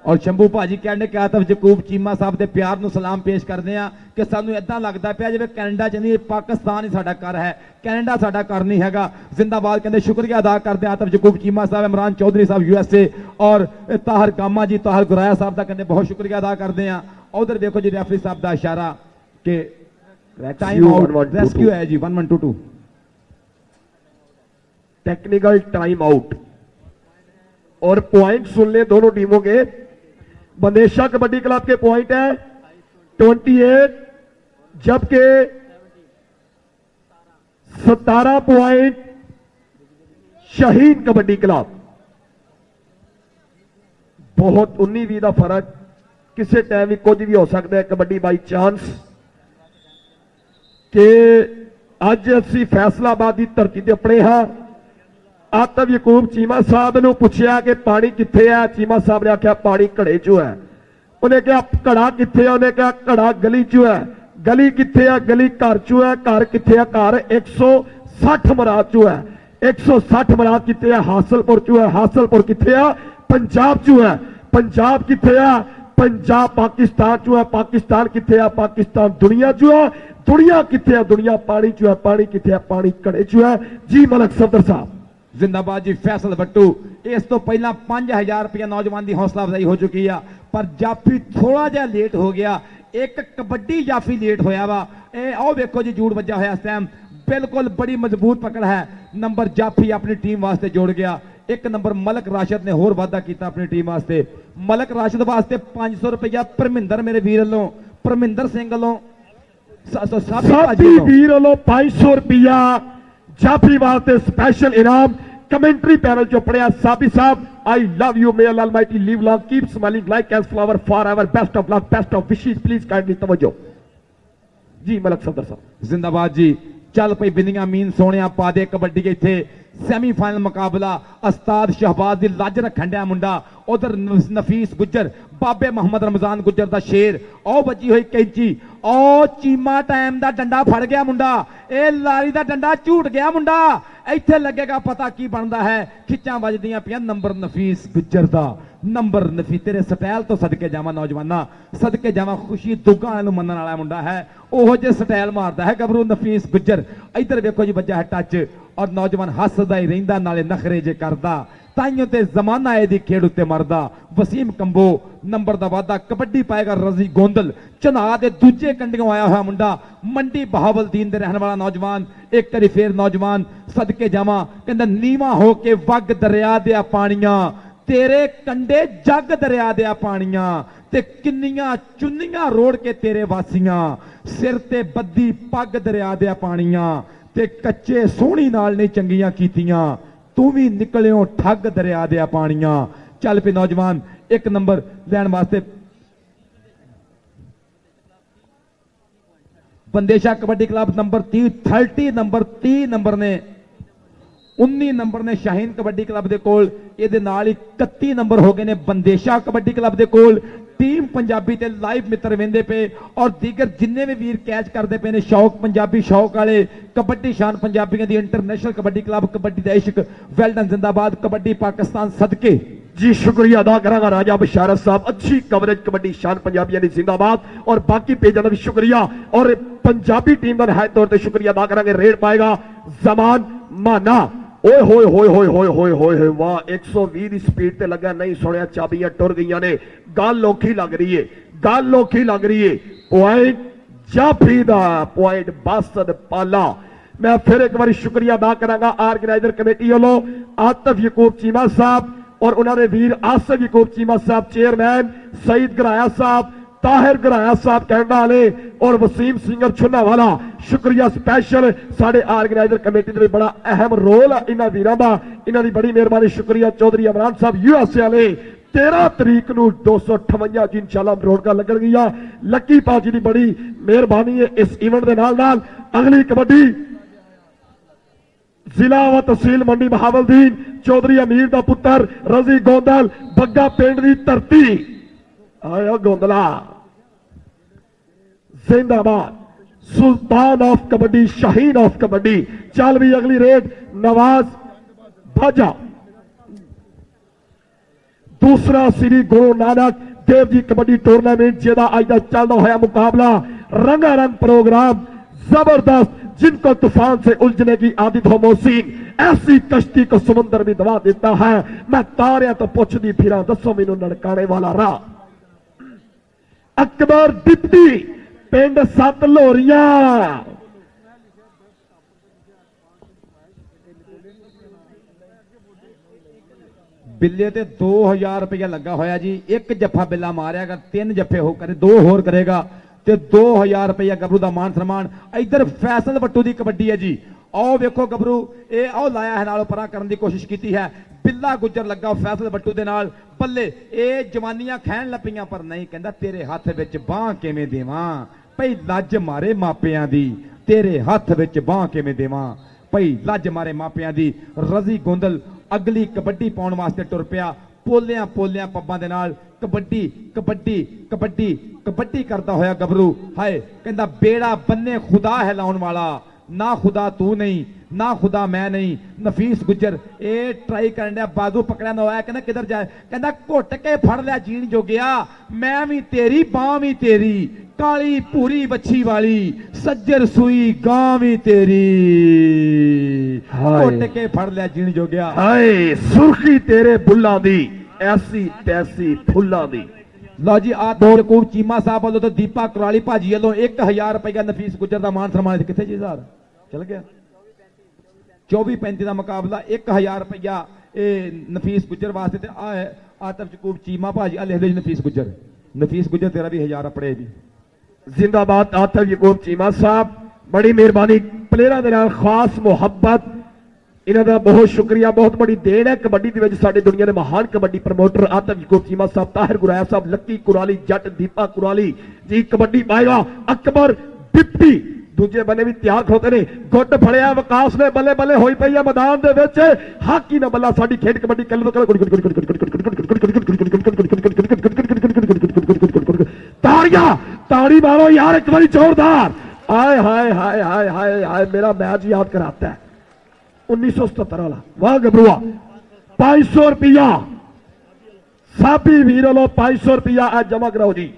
ਔਰ ਸ਼ੰਭੂ ਭਾਜੀ ਕਹਿੰਦੇ ਕਿ ਆਤਫ ਯਕੂਬ ਚੀਮਾ ਸਾਹਿਬ ਦੇ ਪਿਆਰ ਨੂੰ ਸਲਾਮ ਪੇਸ਼ ਕਰਦੇ ਆ ਕਿ ਸਾਨੂੰ ਇਦਾਂ ਲੱਗਦਾ ਪਿਆ ਜਿਵੇਂ ਕੈਨੇਡਾ ਚ ਨਹੀਂ, ਪਾਕਿਸਤਾਨ ਹੀ ਸਾਡਾ ਘਰ ਹੈ, ਕੈਨੇਡਾ ਸਾਡਾ ਘਰ ਨਹੀਂ ਹੈਗਾ। ਜ਼ਿੰਦਾਬਾਦ। ਕਹਿੰਦੇ ਸ਼ੁਕਰੀਆ ਅਦਾ ਕਰਦੇ ਆਤਫ ਯਕੂਬ ਚੀਮਾ ਸਾਹਿਬ, ਇਮਰਾਨ ਚੌਧਰੀ ਸਾਹਿਬ USA, ਔਰ ਤਾਹਰ ਕਾਮਾ ਜੀ, ਤਾਹਰ ਗੁਰਾਇਆ ਸਾਹਿਬ ਦਾ ਕਹਿੰਦੇ ਬਹੁਤ ਸ਼ੁਕਰੀਆ ਅਦਾ ਕਰਦੇ ਆ। ਉਧਰ ਦੇਖੋ ਜੀ ਰੈਫਰੀ ਸਾਹਿਬ ਦਾ ਇਸ਼ਾਰਾ ਕਿ ਟਾਈਮ ਆਊਟ, ਰੈਸਕਿਊ ਹੈ ਜੀ 1122, टेक्निकल टाइम आउट। और पॉइंट सुन ले दोनों टीमों के। बंदेशा कबड्डी क्लब के पॉइंट है 28, जबकि 17 पॉइंट शहीद कबड्डी क्लब। बहुत 19-20 का फर्क, किसी टाइम भी कुछ भी हो सकता है कबड्डी बाई चांस। कि अज असी फैसलाबाद की धरती ते अपने हाँ। आतफ यकूब चीमा साहब ने पूछा कि पानी कित्थे है, चीमा साहब ने आख्या पानी घड़े चो है। उन्हें कहा घड़ा कित्थे है, उन्हें कहा घड़ा गली चो है। गली कित्थे है, गली घर चो है। घर कित्थे है, घर 160 मराद चो है। 160 मराद कित्थे है, हासलपुर चो है। हासलपुर कित्थे है, पंजाब चो है। पंजाब कित्थे है, पंजाब पाकिस्तान चो है। पाकिस्तान कित्थे है, पाकिस्तान दुनिया चो है। दुनिया कित्थे है, दुनिया पानी चो है। पानी कित्थे है, पानी घड़े चो है। जी मलक सफदर साहब जिंदाबाद जी। फैसल भट्टू, इस तो पहला 5000 रुपया नौजवान की हौसला अफजाई हो चुकी है, पर जाफी थोड़ा जहा लेट हो गया। एक कबड्डी जाफी लेट होया वा। आओ देखो जी जूड़ वजा होया इस टाइम, बिल्कुल बड़ी मजबूत पकड़ है। नंबर जाफी अपनी टीम वास्ते जोड़ गया। एक नंबर मलक राशिद ने होर वादा किया अपनी टीम वास्ते। मलक राशिद वास्ते 500 रुपया परमिंदर मेरे वीर वालों, परमिंदर सिंह वालों, साबी वीर वालों 500 रुपया जाफी वास्ते स्पेशल इनाम। कमेंट्री पैनल जो पढ़िया Sabi sahab, I love you, may Allah almighty live long, keep smiling like as flower forever, best of luck, best of wishes, please kindly तवज्जो। जी मलक सफदर साहब जिंदाबाद जी। चल पई बिंदियां मीन सोहणिया पा दे कबड्डी के इत्थे सैमीफाइनल मुकाबला। उस्ताद शहबाज दी लज रखण दिया मुंडा, उधर नफीस गुज्जर, बाबे मोहम्मद रमजान गुज्जर दा शेर। ओ बची हुई कैंची, ओ चीमा टाइम दा डंडा फड़ गया मुंडा, ए लारी दा डंडा झूट गया मुंडा। इत्थे लगेगा पता की बनता है। खिच्चां वजदियां पियां नंबर नफीस गुज्जर दा। नंबर नफीस तेरे स्टाइल तो सदके जावा नौजवाना, सदके जावा खुशी दुग्गा नूं मनण वाला मुंडा है। ओहो जे स्टाइल मारदा है गबरू नफीस गुज्जर। इधर देखो जी वजह है टच, और नौजवान हसदा ही रहिंदा नाले नखरे जे करदा। ताइयों ते जमाना इहदी खेड उत्ते मरदा। वसीम कंबो नंबर दा वादा। कबड्डी पाएगा रजी गोंदल, चन्हा दे दूजे कंडियों आया हुआ मुंडा, मंडी बहावलदीन दे रहने वाला नौजवान। एक करी फिर नौजवान सदके जावा, कहंदा नीवा हो के वग दरिया दे पानियां, ਤੇਰੇ ਕੰਡੇ ਜੱਗ ਦਰਿਆ ਦਿਆ ਪਾਣੀਆਂ ਤੇ ਕਿੰਨੀਆਂ ਚੁੰਨੀਆਂ ਰੋੜ ਕੇ ਤੇਰੇ ਵਾਸੀਆਂ ਸਿਰ ਤੇ ਬੱਦੀ ਪੱਗ ਦਰਿਆ ਦਿਆ ਪਾਣੀਆਂ ਤੇ ਕੱਚੇ ਸੋਹਣੀ ਨਾਲ ਨੇ ਚੰਗੀਆਂ ਕੀਤੀਆਂ ਤੂੰ ਵੀ ਨਿਕਲਿਓ ਠੱਗ ਦਰਿਆ ਦਿਆ ਪਾਣੀਆਂ। ਚੱਲ ਪਏ ਨੌਜਵਾਨ 1 ਨੰਬਰ ਲੈਣ ਵਾਸਤੇ Bandesha kabaddi club number 30 number ਨੇ 19 ਨੰਬਰ ਨੇ ਸ਼ਾਹੀਨ ਕਬੱਡੀ ਕਲੱਬ ਦੇ ਕੋਲ, ਇਹਦੇ ਨਾਲ ਹੀ 31 ਨੰਬਰ ਹੋ ਗਏ ਨੇ ਬੰਦੇਸ਼ਾ ਕਬੱਡੀ ਕਲੱਬ ਦੇ ਕੋਲ। ਟੀਮ ਪੰਜਾਬੀ ਤੇ ਲਾਈਵ ਮਿੱਤਰ ਵੇਂਦੇ ਪਏ ਔਰ ਦੀਗਰ ਜਿੰਨੇ ਵੀ ਵੀਰ ਕੈਚ ਕਰਦੇ ਪਏ ਨੇ ਸ਼ੌਕ ਪੰਜਾਬੀ ਸ਼ੌਕ ਵਾਲੇ ਕਬੱਡੀ ਸ਼ਾਨ ਪੰਜਾਬੀਆਂ ਦੀ ਇੰਟਰਨੈਸ਼ਨਲ ਕਬੱਡੀ ਕਲੱਬ ਕਬੱਡੀ ਦਾ ਇਸ਼ਕ ਵੈਲਡਨ ਜ਼ਿੰਦਾਬਾਦ ਕਬੱਡੀ ਪਾਕਿस्तान सदके जी शुक्रिया अदा करांगा राजा बशारत साहब, अच्छी कवरेज कबड्डी शान पंजाबियां दी जिंदाबाद और बाकी पेजां दा भी शुक्रिया और पंजाबी टीम दा निहायत तौर ते शुक्रिया अदा करांगे। रेड पाएगा जमान माना, ओए होए होए होए होए होए होए वाह 120 दी स्पीड ते लगा, नहीं सुनिया चाबियां टुर गईयां ने, गल औखी लग रही है, गल औखी लग रही है। पॉइंट जाफरी दा पॉइंट बासद पाला। मैं फिर एक बार शुक्रिया अदा करांगा ऑर्गेनाइजर कमेटी वालों आतिफ यकूब चीमा साहब और उन्होंने वीर आसिफ यकूब चीमा साहब, चेयरमैन सईद गराया साहब, ताहिर गराया साहब कहना वाले और वसीम सिंगर छुन्ना वाला, शुक्रिया स्पैशल साढ़े ऑर्गेनाइजर कमेटी का बड़ा अहम रोल है इन्होंने वीरों का, इन्होंने बड़ी मेहरबानी। शुक्रिया चौधरी इमरान साहब यूएसए वाले 13 तरीक को 258 जी इंशाल्लाह रौनक लगन गई। लकी पाजी की बड़ी मेहरबानी है इस इवेंट के नाल। अगली कबड्डी जिला व तहसील मंडी बहावलदीन चौधरी अमीर का पुत्र रजी गोंदल बग्गा पिंड की धरती आया गोंदला जिंदाबाद, सुल्तान ऑफ कबड्डी शाहीन ऑफ कबड्डी। चल भी अगली रेड नवाज भाजा, दूसरा श्री गुरु नानक देव जी कबड्डी टूरनामेंट जिहदा अज दा चलदा होया मुकाबला रंगारंग प्रोग्राम जबरदस्त, जिनको तूफान से उलझने की आदत हो मोहसिन, ऐसी कश्ती को समुद्र भी दबा देता है। मैं तारिया तो पुछदी फिरा दसो मैनू नड़काने वाला राह। अकबर डिप्टी पिंड 7 लोरिया, बिल्ले ते 2000 रुपया लगा होया जी। एक जफा बिल्ला मारिया अगर 3 जफे हो करे 2 होर करेगा ते 2000 रुपया गबरू का मान सम्मान। इधर फैसल बट्टू की कबड्डी है जी, आओ वेखो गबरू ये आओ लाया है नालों परा करने की कोशिश की है। बिल्ला गुजर लगा फैसल बट्टू दे नाल, पल्ले ये जवानियां खैन लपियां पर नहीं कहंदा तेरे हाथ विच बांह किवें देवां भई लज मारे मापियां दी, तेरे हाथ विच बांह किवें देवां भई लज मारे मापियां दी। रजी गोंदल अगली कबड्डी पाउण वास्ते टुर पिया पोलियां पोलियां पब्बां दे नाल कबड्डी कबड्डी कबड्डी कबड्डी करता होया गबरू। हाय कहंदा बेड़ा बन्ने खुदा है लाउण वाला, ना खुदा तू नहीं ना खुदा मैं नहीं। नफीस गुजर ए ट्राई करन दिया, बाजू पकड़िया ना होया, कहंदा किधर जाए, कहंदा घुट के फड़ लिया जीण जोगिया, मैं भी तेरी बांह भी तेरी, काली पूरी बच्छी वाली सज्जर सुई गां भी तेरी, घुट के फड़ लिया जीण जोगिया। हाय सुर्खी तेरे बुल्ला दी ऐसी तैसी फुल्ला दी। लो जी आतिफ यकूब चीमा साहब वालों तो दीपा कुराली भाजी वालों 1000 रुपया नफीस गुजर का मान सम्मान कितने जी हजार चल गया 24-35 का मुकाबला 1000 रुपया नफीस गुजर वास्ते आतिफ यकूब चीमा भाजी आ लिख लो नफीस गुजर तेरा भी 1000 अपने भी। जिंदाबाद आतिफ यकूब चीमा साहब, बड़ी मेहरबानी प्लेयरां दे नाल खास मुहब्बत, इन्हां दा बहुत शुक्रिया, बहुत बड़ी देन है कबड्डी दे विच साडी दुनिया दे महान कबड्डी प्रमोटर आतिफ यकूब चीमा साहब, ताहिर गुराया साहब, लक्की कुराली जट दीपा कुराली जी। कबड्डी पाएगा अकबर डिप्टी, दूजे बल्ले भी तैयार खड़ोते ने, गुट फड़िया विकास ने बल्ले बल्ले होई पई है मैदान दे विच, हाकी ना बल्ला साडी खेड कबड्डी कल ताड़ियां ताड़ी मारो यार एक बारी जोरदार। हाय हाय हाय हाय हाय हाय मेरा मैच याद कराता है 1977 वाला। वाह गबरुआ 500 रुपया साबी वीर लो 500 रुपया आज जमा कराओ जी,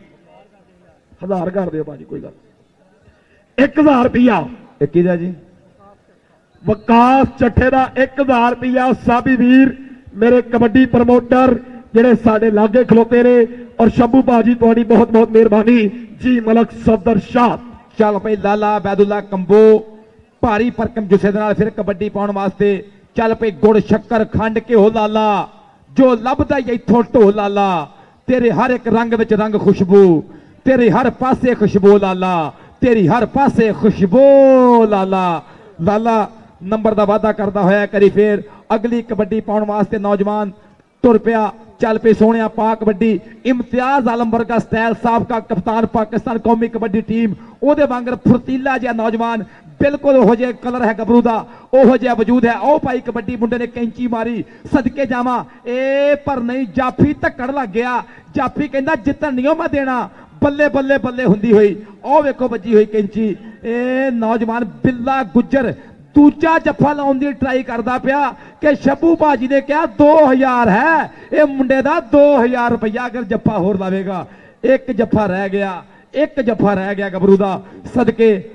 1000 कर दो भाजी कोई गल 1000 रुपया जी विकास चट्ठे का 1000 रुपया साबी वीर मेरे कबड्डी प्रमोटर जेडे साडे लागे खलोते ने और शंभू भाजी तुहाडी बहुत बहुत मेहरबानी जी। मलक सफदर शाह चल भाई लाला बैदुल्ला कंबो भारी भरकम जुस्से दे नाल फिर कबड्डी पाउण वास्ते चल पे गुड़ शक्कर खंड के हो लाला ਜੋ ਲੱਭਦਾ ਈ ਇੱਥੋਂ ਢੋ ਲਾਲਾ, ਤੇਰੇ ਹਰ ਇੱਕ ਰੰਗ ਵਿੱਚ ਰੰਗ ਖੁਸ਼ਬੂ, ਤੇਰੇ ਹਰ ਪਾਸੇ ਖੁਸ਼ਬੂ ਲਾਲਾ, ਤੇਰੀ ਹਰ ਪਾਸੇ ਖੁਸ਼ਬੂ ਲਾਲਾ। ਲਾਲਾ ਨੰਬਰ ਦਾ ਵਾਅਦਾ ਕਰਦਾ ਹੋਇਆ ਕਰੀ ਫੇਰ ਅਗਲੀ ਕਬੱਡੀ ਪਾਉਣ ਵਾਸਤੇ ਨੌਜਵਾਨ ਤੁਰ ਪਿਆ, ਚੱਲ ਪਈ ਸੋਹਣਿਆ ਪਾ ਕਬੱਡੀ। ਇਮਤਿਆਜ਼ ਆਲਮ ਵਰਗਾ ਸਟਾਈਲ, ਸਾਬਕਾ ਕਪਤਾਨ ਪਾਕਿਸਤਾਨ ਕੌਮੀ ਕਬੱਡੀ ਟੀਮ, ਉਹਦੇ ਵਾਂਗਰ ਫੁਰਤੀਲਾ ਜਿਹਾ ਨੌਜਵਾਨ, ਬਿਲਕੁਲ ਉਹੋ ਜਿਹਾ ਕਲਰ ਹੈ ਗੱਭਰੂ ਦਾ, ਉਹੋ ਜਿਹਾ ਵਜੂਦ ਹੈ। ਉਹ ਭਾਈ ਕਬੱਡੀ ਮੁੰਡੇ ਨੇ ਕੈਂਚੀ ਮਾਰੀ, ਸਦਕੇ ਜਾਵਾਂ ਇਹ ਪਰ ਨਹੀਂ, ਜਾਫੀ ਧੱਕੜ ਲੱਗ ਗਿਆ। ਜਾਫੀ ਕਹਿੰਦਾ ਜਿੱਤਣ ਨਹੀਂ ਮੈਂ ਦੇਣਾ, ਬੱਲੇ ਬੱਲੇ ਬੱਲੇ ਹੁੰਦੀ ਹੋਈ ਉਹ ਵੇਖੋ ਵੱਜੀ ਹੋਈ ਕੈਂਚੀ। ਇਹ ਨੌਜਵਾਨ ਬਿੱਲਾ ਗੁੱਜਰ ਦੂਜਾ ਜੱਫਾ ਲਾਉਣ ਦੀ ਟਰਾਈ ਕਰਦਾ ਪਿਆ ਕਿ ਸ਼ੱਭੂ ਭਾਜੀ ਨੇ ਕਿਹਾ 2000 ਹੈ, ਇਹ ਮੁੰਡੇ ਦਾ 2000 ਰੁਪਇਆ ਅਗਰ ਜੱਫਾ ਹੋਰ ਲਾਵੇਗਾ। ਇੱਕ ਜੱਫਾ ਰਹਿ ਗਿਆ, ਇੱਕ ਜੱਫਾ ਰਹਿ ਗਿਆ ਗੱਭਰੂ ਦਾ। ਸਦਕੇ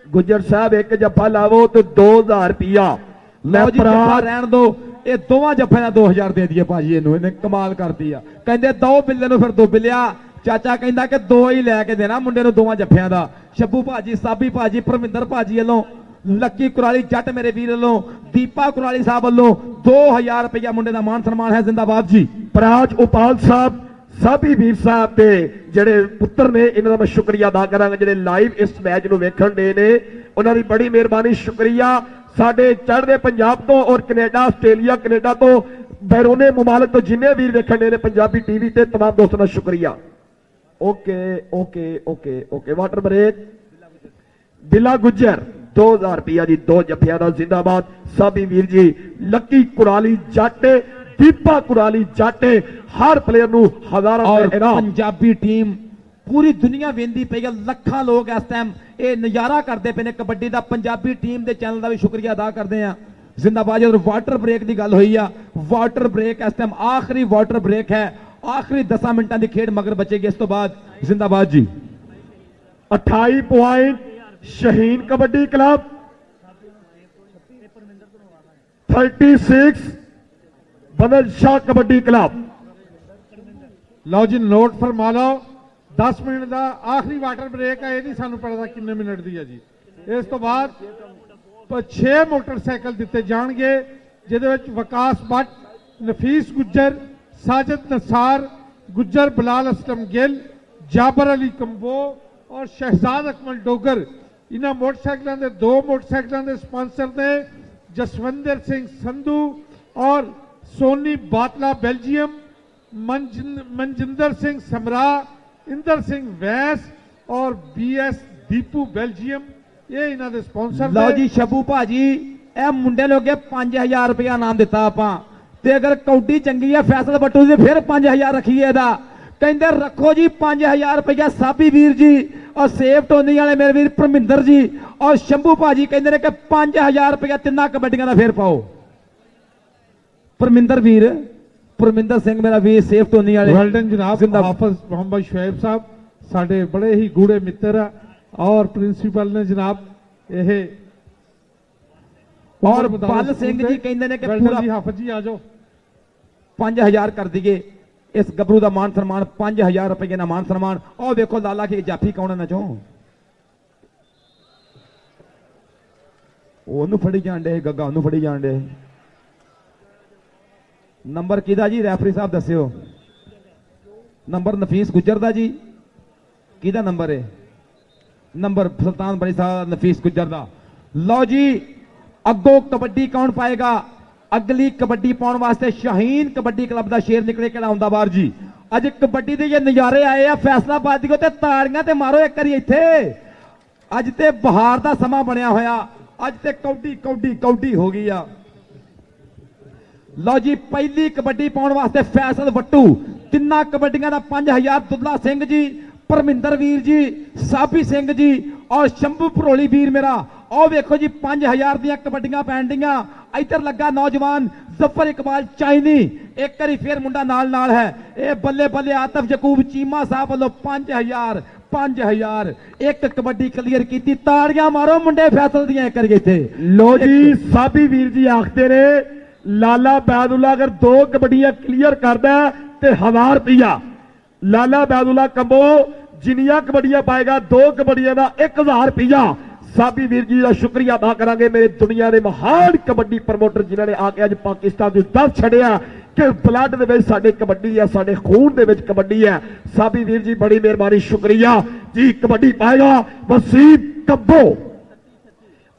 ਗੁੱਜਰ ਸਾਹਿਬ ਇੱਕ ਜੱਫਾ ਲਾਵੋ ਤੇ 2000 ਰੁਪਇਆ। ਲਓ ਜੀ ਜੱਫਾ ਰਹਿਣ ਦੋ, ਇਹ ਦੋਵਾਂ ਜੱਫਿਆਂ ਦਾ 2000 ਦੇ ਦਈਏ ਭਾਜੀ ਇਹਨੂੰ, ਇਹਨੇ ਕਮਾਲ ਕਰਦੀ ਆ। ਕਹਿੰਦੇ ਦੋ ਬਿੱਲੇ ਨੂੰ ਫਿਰ ਦੋ ਬਿੱਲਿਆ, ਚਾਚਾ ਕਹਿੰਦਾ ਕਿ ਦੋ ਹੀ ਲੈ ਕੇ ਦੇਣਾ ਮੁੰਡੇ ਨੂੰ ਦੋਵਾਂ ਜੱਫਿਆਂ ਦਾ। ਸ਼ੱਭੂ ਭਾਜੀ, ਸਾਬੀ ਭਾਜੀ, ਪਰਮਿੰਦਰ ਭਾਜੀ ਵੱਲੋਂ, ਲੱਕੀ ਕੁਰਾਲੀ ਜੱਟ ਮੇਰੇ ਵੀਰ ਵੱਲੋਂ, ਦੀਪਾ ਕੁਰਾਲੀ ਸਾਹਿਬ ਵੱਲੋਂ 2000 ਰੁਪਇਆ ਮੁੰਡੇ ਦਾ ਮਾਨ ਸਨਮਾਨ ਹੈ। ਜ਼ਿੰਦਾਬਾਦ ਜੀ। ਪ੍ਰਾਜ ਉਪਾਲ ਸਾਹਿਬ, ਸਾਬੀ ਵੀਰ ਸਾਹਿਬ ਦੇ ਜਿਹੜੇ ਪੁੱਤਰ ਨੇ, ਇਹਨਾਂ ਦਾ ਮੈਂ ਸ਼ੁਕਰੀਆ ਅਦਾ ਕਰਾਂਗਾ ਜਿਹੜੇ ਲਾਈਵ ਇਸ ਮੈਚ ਨੂੰ ਵੇਖਣ ਦੇ ਨੇ, ਉਹਨਾਂ ਦੀ ਬੜੀ ਮਿਹਰਬਾਨੀ, ਸ਼ੁਕਰੀਆ। ਸਾਡੇ ਚੜ੍ਹਦੇ ਪੰਜਾਬ ਤੋਂ ਔਰ ਕੈਨੇਡਾ, ਆਸਟ੍ਰੇਲੀਆ, ਕੈਨੇਡਾ ਤੋਂ, ਬੈਰੋਨੇ ਮੁਮਾਲਕ ਤੋਂ ਜਿੰਨੇ ਵੀਰ ਵੇਖਣ ਦੇ ਨੇ ਪੰਜਾਬੀ ਟੀਵੀ ਤੇ, तमाम ਦੋਸਤਾਂ ਦਾ ਸ਼ੁਕਰੀਆ। Okay okay okay okay water break. Billa Gujjar 2000 ਰੁਪਇਆ ਜੀ, ਦੋ ਜੱਫਿਆਂ ਦਾ। ਜ਼ਿੰਦਾਬਾਦ ਸਾਬੀ ਵੀਰ ਜੀ। ਲੱਕੀ ਕੁਰਾਲੀ ਜੱਟ, ਦੀਪਾ ਕੁਰਾਲੀ ਜੱਟ, ਹਰ ਪਲੇਅਰ ਨੂੰ ਹਜ਼ਾਰਾਂ ਔਰ ਇਨਾਮ। ਪੰਜਾਬੀ ਟੀਮ ਪੂਰੀ ਦੁਨੀਆ ਵੇਂਦੀ ਪਈ ਹੈ, ਲੱਖਾਂ ਲੋਕ ਇਸ ਟਾਈਮ ਇਹ ਨਜ਼ਾਰਾ ਕਰਦੇ ਪਏ ਨੇ ਕਬੱਡੀ ਦਾ। ਪੰਜਾਬੀ ਟੀਮ ਦੇ ਚੈਨਲ ਦਾ ਵੀ ਸ਼ੁਕਰੀਆ ਅਦਾ ਕਰਦੇ ਆ। ਜ਼ਿੰਦਾਬਾਦ। ਜਦੋਂ ਵਾਟਰ ਬ੍ਰੇਕ ਦੀ ਗੱਲ ਹੋਈ ਆ, ਵਾਟਰ ਬ੍ਰੇਕ ਇਸ ਟਾਈਮ ਆਖਰੀ ਵਾਟਰ ਬ੍ਰੇਕ ਹੈ, ਆਖਰੀ 10 ਮਿੰਟਾਂ ਦੀ ਖੇਡ ਮਗਰ ਬਚੇਗੀ ਇਸ ਤੋਂ ਬਾਅਦ। ਜ਼ਿੰਦਾਬਾਦ ਜੀ। 28 ਪੁਆਇੰਟ ਸ਼ਹੀਨ ਕਬੱਡੀ ਕਲੱਬ, 36 ਬਦਲ ਸ਼ਾਹ ਕਬੱਡੀ ਕਲੱਬ। ਲਓ ਜੀ ਨੋਟ ਫਰਮਾ ਲਓ, 10 ਮਿੰਟ ਦਾ ਆਖਰੀ ਵਾਟਰ ਬ੍ਰੇਕ ਹੈ। ਇਹ ਨਹੀਂ ਸਾਨੂੰ ਪਤਾ ਕਿੰਨੇ ਮਿੰਟ ਦੀ ਹੈ ਜੀ। ਇਸ ਤੋਂ ਬਾਅਦ 6 ਮੋਟਰਸਾਈਕਲ ਦਿੱਤੇ ਜਾਣਗੇ, ਜਿਹਦੇ ਵਿੱਚ ਵਿਕਾਸ ਬੱਟ, ਨਫੀਸ ਗੁੱਜਰ, ਸਾਜਦ ਨਸਾਰ ਗੁੱਜਰ, ਬਲਾਲ ਅਸਲਮ ਗਿੱਲ, ਜਾਬਰ ਅਲੀ ਕੰਬੋ ਔਰ ਸ਼ਹਿਜ਼ਾਦ ਅਕਮਲ ਡੋਗਰ। ਇਹਨਾਂ ਮੋਟਰਸਾਈਕਲਾਂ ਦੇ 2 ਮੋਟਰਸਾਈਕਲਾਂ ਦੇ ਸਪਾਂਸਰ ਨੇ ਜਸਵਿੰਦਰ ਸਿੰਘ ਸੰਧੂ ਔਰ ਸੋਨੀ ਬਾਤਲਾ ਬੈਲਜੀਅਮ, ਮਨਜਿੰਦਰ ਸਿੰਘ ਸਮਰਾ, ਇੰਦਰ ਸਿੰਘ ਵੈਸ ਔਰ BS ਦੀਪੂ ਬੈਲਜੀਅਮ। ਇਹ ਇਹਨਾਂ ਦੇ ਸਪਾਂਸਰ ਲਓ ਜੀ ਸ਼ੱਭੂ ਭਾਜੀ, ਇਹ ਮੁੰਡੇ ਨੂੰ ਅੱਗੇ 5000 ਰੁਪਇਆ ਨਾਮ ਦਿੱਤਾ ਆਪਾਂ, ਤੇ ਅਗਰ ਕੌਡੀ ਚੰਗੀ ਹੈ ਫੈਸਲ ਬੱਟੂ ਦੀ ਫਿਰ 5000 ਰੱਖੀਏ ਇਹਦਾ। ਕਹਿੰਦੇ ਰੱਖੋ ਜੀ 5000 ਰੁਪਇਆ ਸਾਬੀ ਵੀਰ ਜੀ ਔਰ ਸੇਵ ਟੋਨੀ ਵਾਲੇ ਮੇਰੇ ਵੀਰ ਪਰਮਿੰਦਰ ਜੀ ਔਰ ਸ਼ੰਭੂ ਭਾਜੀ ਕਹਿੰਦੇ ਨੇ ਕਿ 5000 ਰੁਪਇਆ ਤਿੰਨਾਂ ਕਬੱਡੀਆਂ ਦਾ ਫੇਰ ਪਾਓ। ਪਰਮਿੰਦਰ ਵੀਰ, ਪਰਮਿੰਦਰ ਸਿੰਘ ਮੇਰਾ ਵੀਰ ਸੇਵ ਟੋਨੀ ਵਾਲੇ। ਵੈਲਡਨ ਜਨਾਬ। ਹਾਫਿਜ਼ ਮੁਹੰਮਦ ਸ਼ੁਐਬ ਸਾਹਿਬ ਸਾਡੇ ਬੜੇ ਹੀ ਗੂੜੇ ਮਿੱਤਰ ਆ ਔਰ ਪ੍ਰਿੰਸੀਪਲ ਨੇ ਜਨਾਬ ਇਹ। ਔਰ ਬਲ ਸਿੰਘ ਜੀ ਕਹਿੰਦੇ ਨੇ ਕਿ ਪੂਰਾ ਜੀ ਹਾਫਿਜ਼ ਜੀ ਆ ਜਾਓ, 5000 ਕਰ ਦਈਏ ਇਸ ਗੱਭਰੂ ਦਾ ਮਾਨ ਸਨਮਾਨ, 5000 ਰੁਪਏ ਦਾ ਮਾਨ ਸਨਮਾਨ। ਉਹ ਦੇਖੋ ਲਾਲਾ ਕੀ ਜਾਫੀ ਕੌਣ ਨਾ ਚੋ, ਉਹਨੂੰ ਫੜੀ ਜਾਣ ਡੇ, ਗੱਗਾ ਉਹਨੂੰ ਫੜੀ ਜਾਣ ਡੇ। ਨੰਬਰ ਕਿਹਦਾ ਜੀ ਰੈਫਰੀ ਸਾਹਿਬ ਦੱਸਿਓ। ਨੰਬਰ ਨਫੀਸ ਗੁੱਜਰ ਦਾ ਜੀ। ਕਿਹਦਾ ਨੰਬਰ ਹੈ? ਨੰਬਰ ਸੁਲਤਾਨ ਬੜੀ ਸਾਹਿਬ ਨਫੀਸ ਗੁੱਜਰ ਦਾ। ਲਓ ਜੀ ਅੱਗੋਂ ਕਬੱਡੀ ਕੌਣ ਪਾਏਗਾ? ਅਗਲੀ ਕਬੱਡੀ ਪਾਉਣ ਵਾਸਤੇ ਸ਼ਾਹੀਨ ਕਬੱਡੀ ਕਲੱਬ ਦਾ ਸ਼ੇਰ ਨਿਕਲੇ, ਕਿਹੜਾ ਆਉਂਦਾ ਬਾਹਰ ਜੀ। ਅੱਜ ਕਬੱਡੀ ਦੇ ਜੇ ਨਜ਼ਾਰੇ ਆਏ ਆ ਫੈਸਲਾਬਾਦ ਦੀ, ਤੇ ਤਾੜੀਆਂ ਤੇ ਮਾਰੋ ਇੱਕ ਵਾਰੀ ਇੱਥੇ। ਅੱਜ ਤੇ ਬਹਾਰ ਦਾ ਸਮਾਂ ਬਣਿਆ ਹੋਇਆ, ਅੱਜ ਤੇ ਕੌਡੀ ਕੌਡੀ ਕੌਡੀ ਹੋ ਗਈ ਆ। ਲਓ ਜੀ ਪਹਿਲੀ ਕਬੱਡੀ ਪਾਉਣ ਵਾਸਤੇ ਫੈਸਲ ਵੱਟੂ, ਤਿੰਨਾਂ ਕਬੱਡੀਆਂ ਦਾ 5000। ਦੁੱਲਾ ਸਿੰਘ ਜੀ, ਪਰਮਿੰਦਰ ਵੀਰ ਜੀ, ਸਾਬੀ ਸਿੰਘ ਜੀ ਔਰ ਸ਼ੰਭੂ ਭਰੋਲੀ ਵੀਰ ਮੇਰਾ। ਉਹ ਵੇਖੋ ਜੀ 5000 ਦੀਆਂ ਕਬੱਡੀਆਂ ਪੈਣ ਡੀਆਂ। ਇੱਧਰ ਲੱਗਾ ਨੌਜਵਾਨ ਜ਼ਫਰ ਇਕਬਾਲ ਚਾਈਨੀ, ਇੱਕ ਵਾਰੀ ਫੇਰ ਮੁੰਡਾ ਨਾਲ ਨਾਲ ਹੈ। ਇਹ ਬੱਲੇ ਬੱਲੇ ਆਤਫ ਯਕੂਬ ਚੀਮਾ ਸਾਹਿਬ ਵੱਲੋਂ 5000 5000 ਇੱਕ ਕਬੱਡੀ ਕਲੀਅਰ ਕੀਤੀ। ਤਾੜੀਆਂ ਮਾਰੋ ਮੁੰਡੇ ਫੈਸਲ ਦੀਆਂ ਇੱਕ ਵਾਰੀ ਇੱਥੇ। ਲੋ ਜੀ ਸਾਬੀ ਵੀਰ ਜੀ ਆਖਦੇ ਨੇ ਲਾਲਾ ਬੈਦੁੱਲਾ ਅਗਰ 2 ਕਬੱਡੀਆਂ ਕਲੀਅਰ ਕਰਦਾ ਤੇ 1000 ਰੁਪਇਆ। ਲਾਲਾ ਬੈਦੁੱਲਾ ਕੰਬੋ ਜਿੰਨੀਆਂ ਕਬੱਡੀਆਂ ਪਾਏਗਾ 2 ਕਬੱਡੀਆਂ ਦਾ 1000 ਰੁਪਇਆ। ਸਾਬੀ ਵੀਰ ਜੀ ਦਾ ਸ਼ੁਕਰੀਆ ਅਦਾ ਕਰਾਂਗੇ, ਮੇਰੇ ਦੁਨੀਆ ਦੇ ਮਹਾਨ ਕਬੱਡੀ ਪ੍ਰਮੋਟਰ ਜਿਨ੍ਹਾਂ ਨੇ ਆ ਕੇ ਅੱਜ ਪਾਕਿਸਤਾਨ ਦੇ ਦਸ ਛੱਡਿਆ ਕਿ ਬਲੱਡ ਦੇ ਵਿੱਚ ਸਾਡੇ ਕਬੱਡੀ ਹੈ, ਸਾਡੇ ਖੂਨ ਦੇ ਵਿੱਚ ਕਬੱਡੀ ਹੈ। ਸਾਬੀ ਵੀਰ ਜੀ ਬੜੀ ਮਿਹਰਬਾਨੀ, ਸ਼ੁਕਰੀਆ ਜੀ। ਕਬੱਡੀ ਪਾਏਗਾ ਵਸੀਮ ਕੰਬੋ।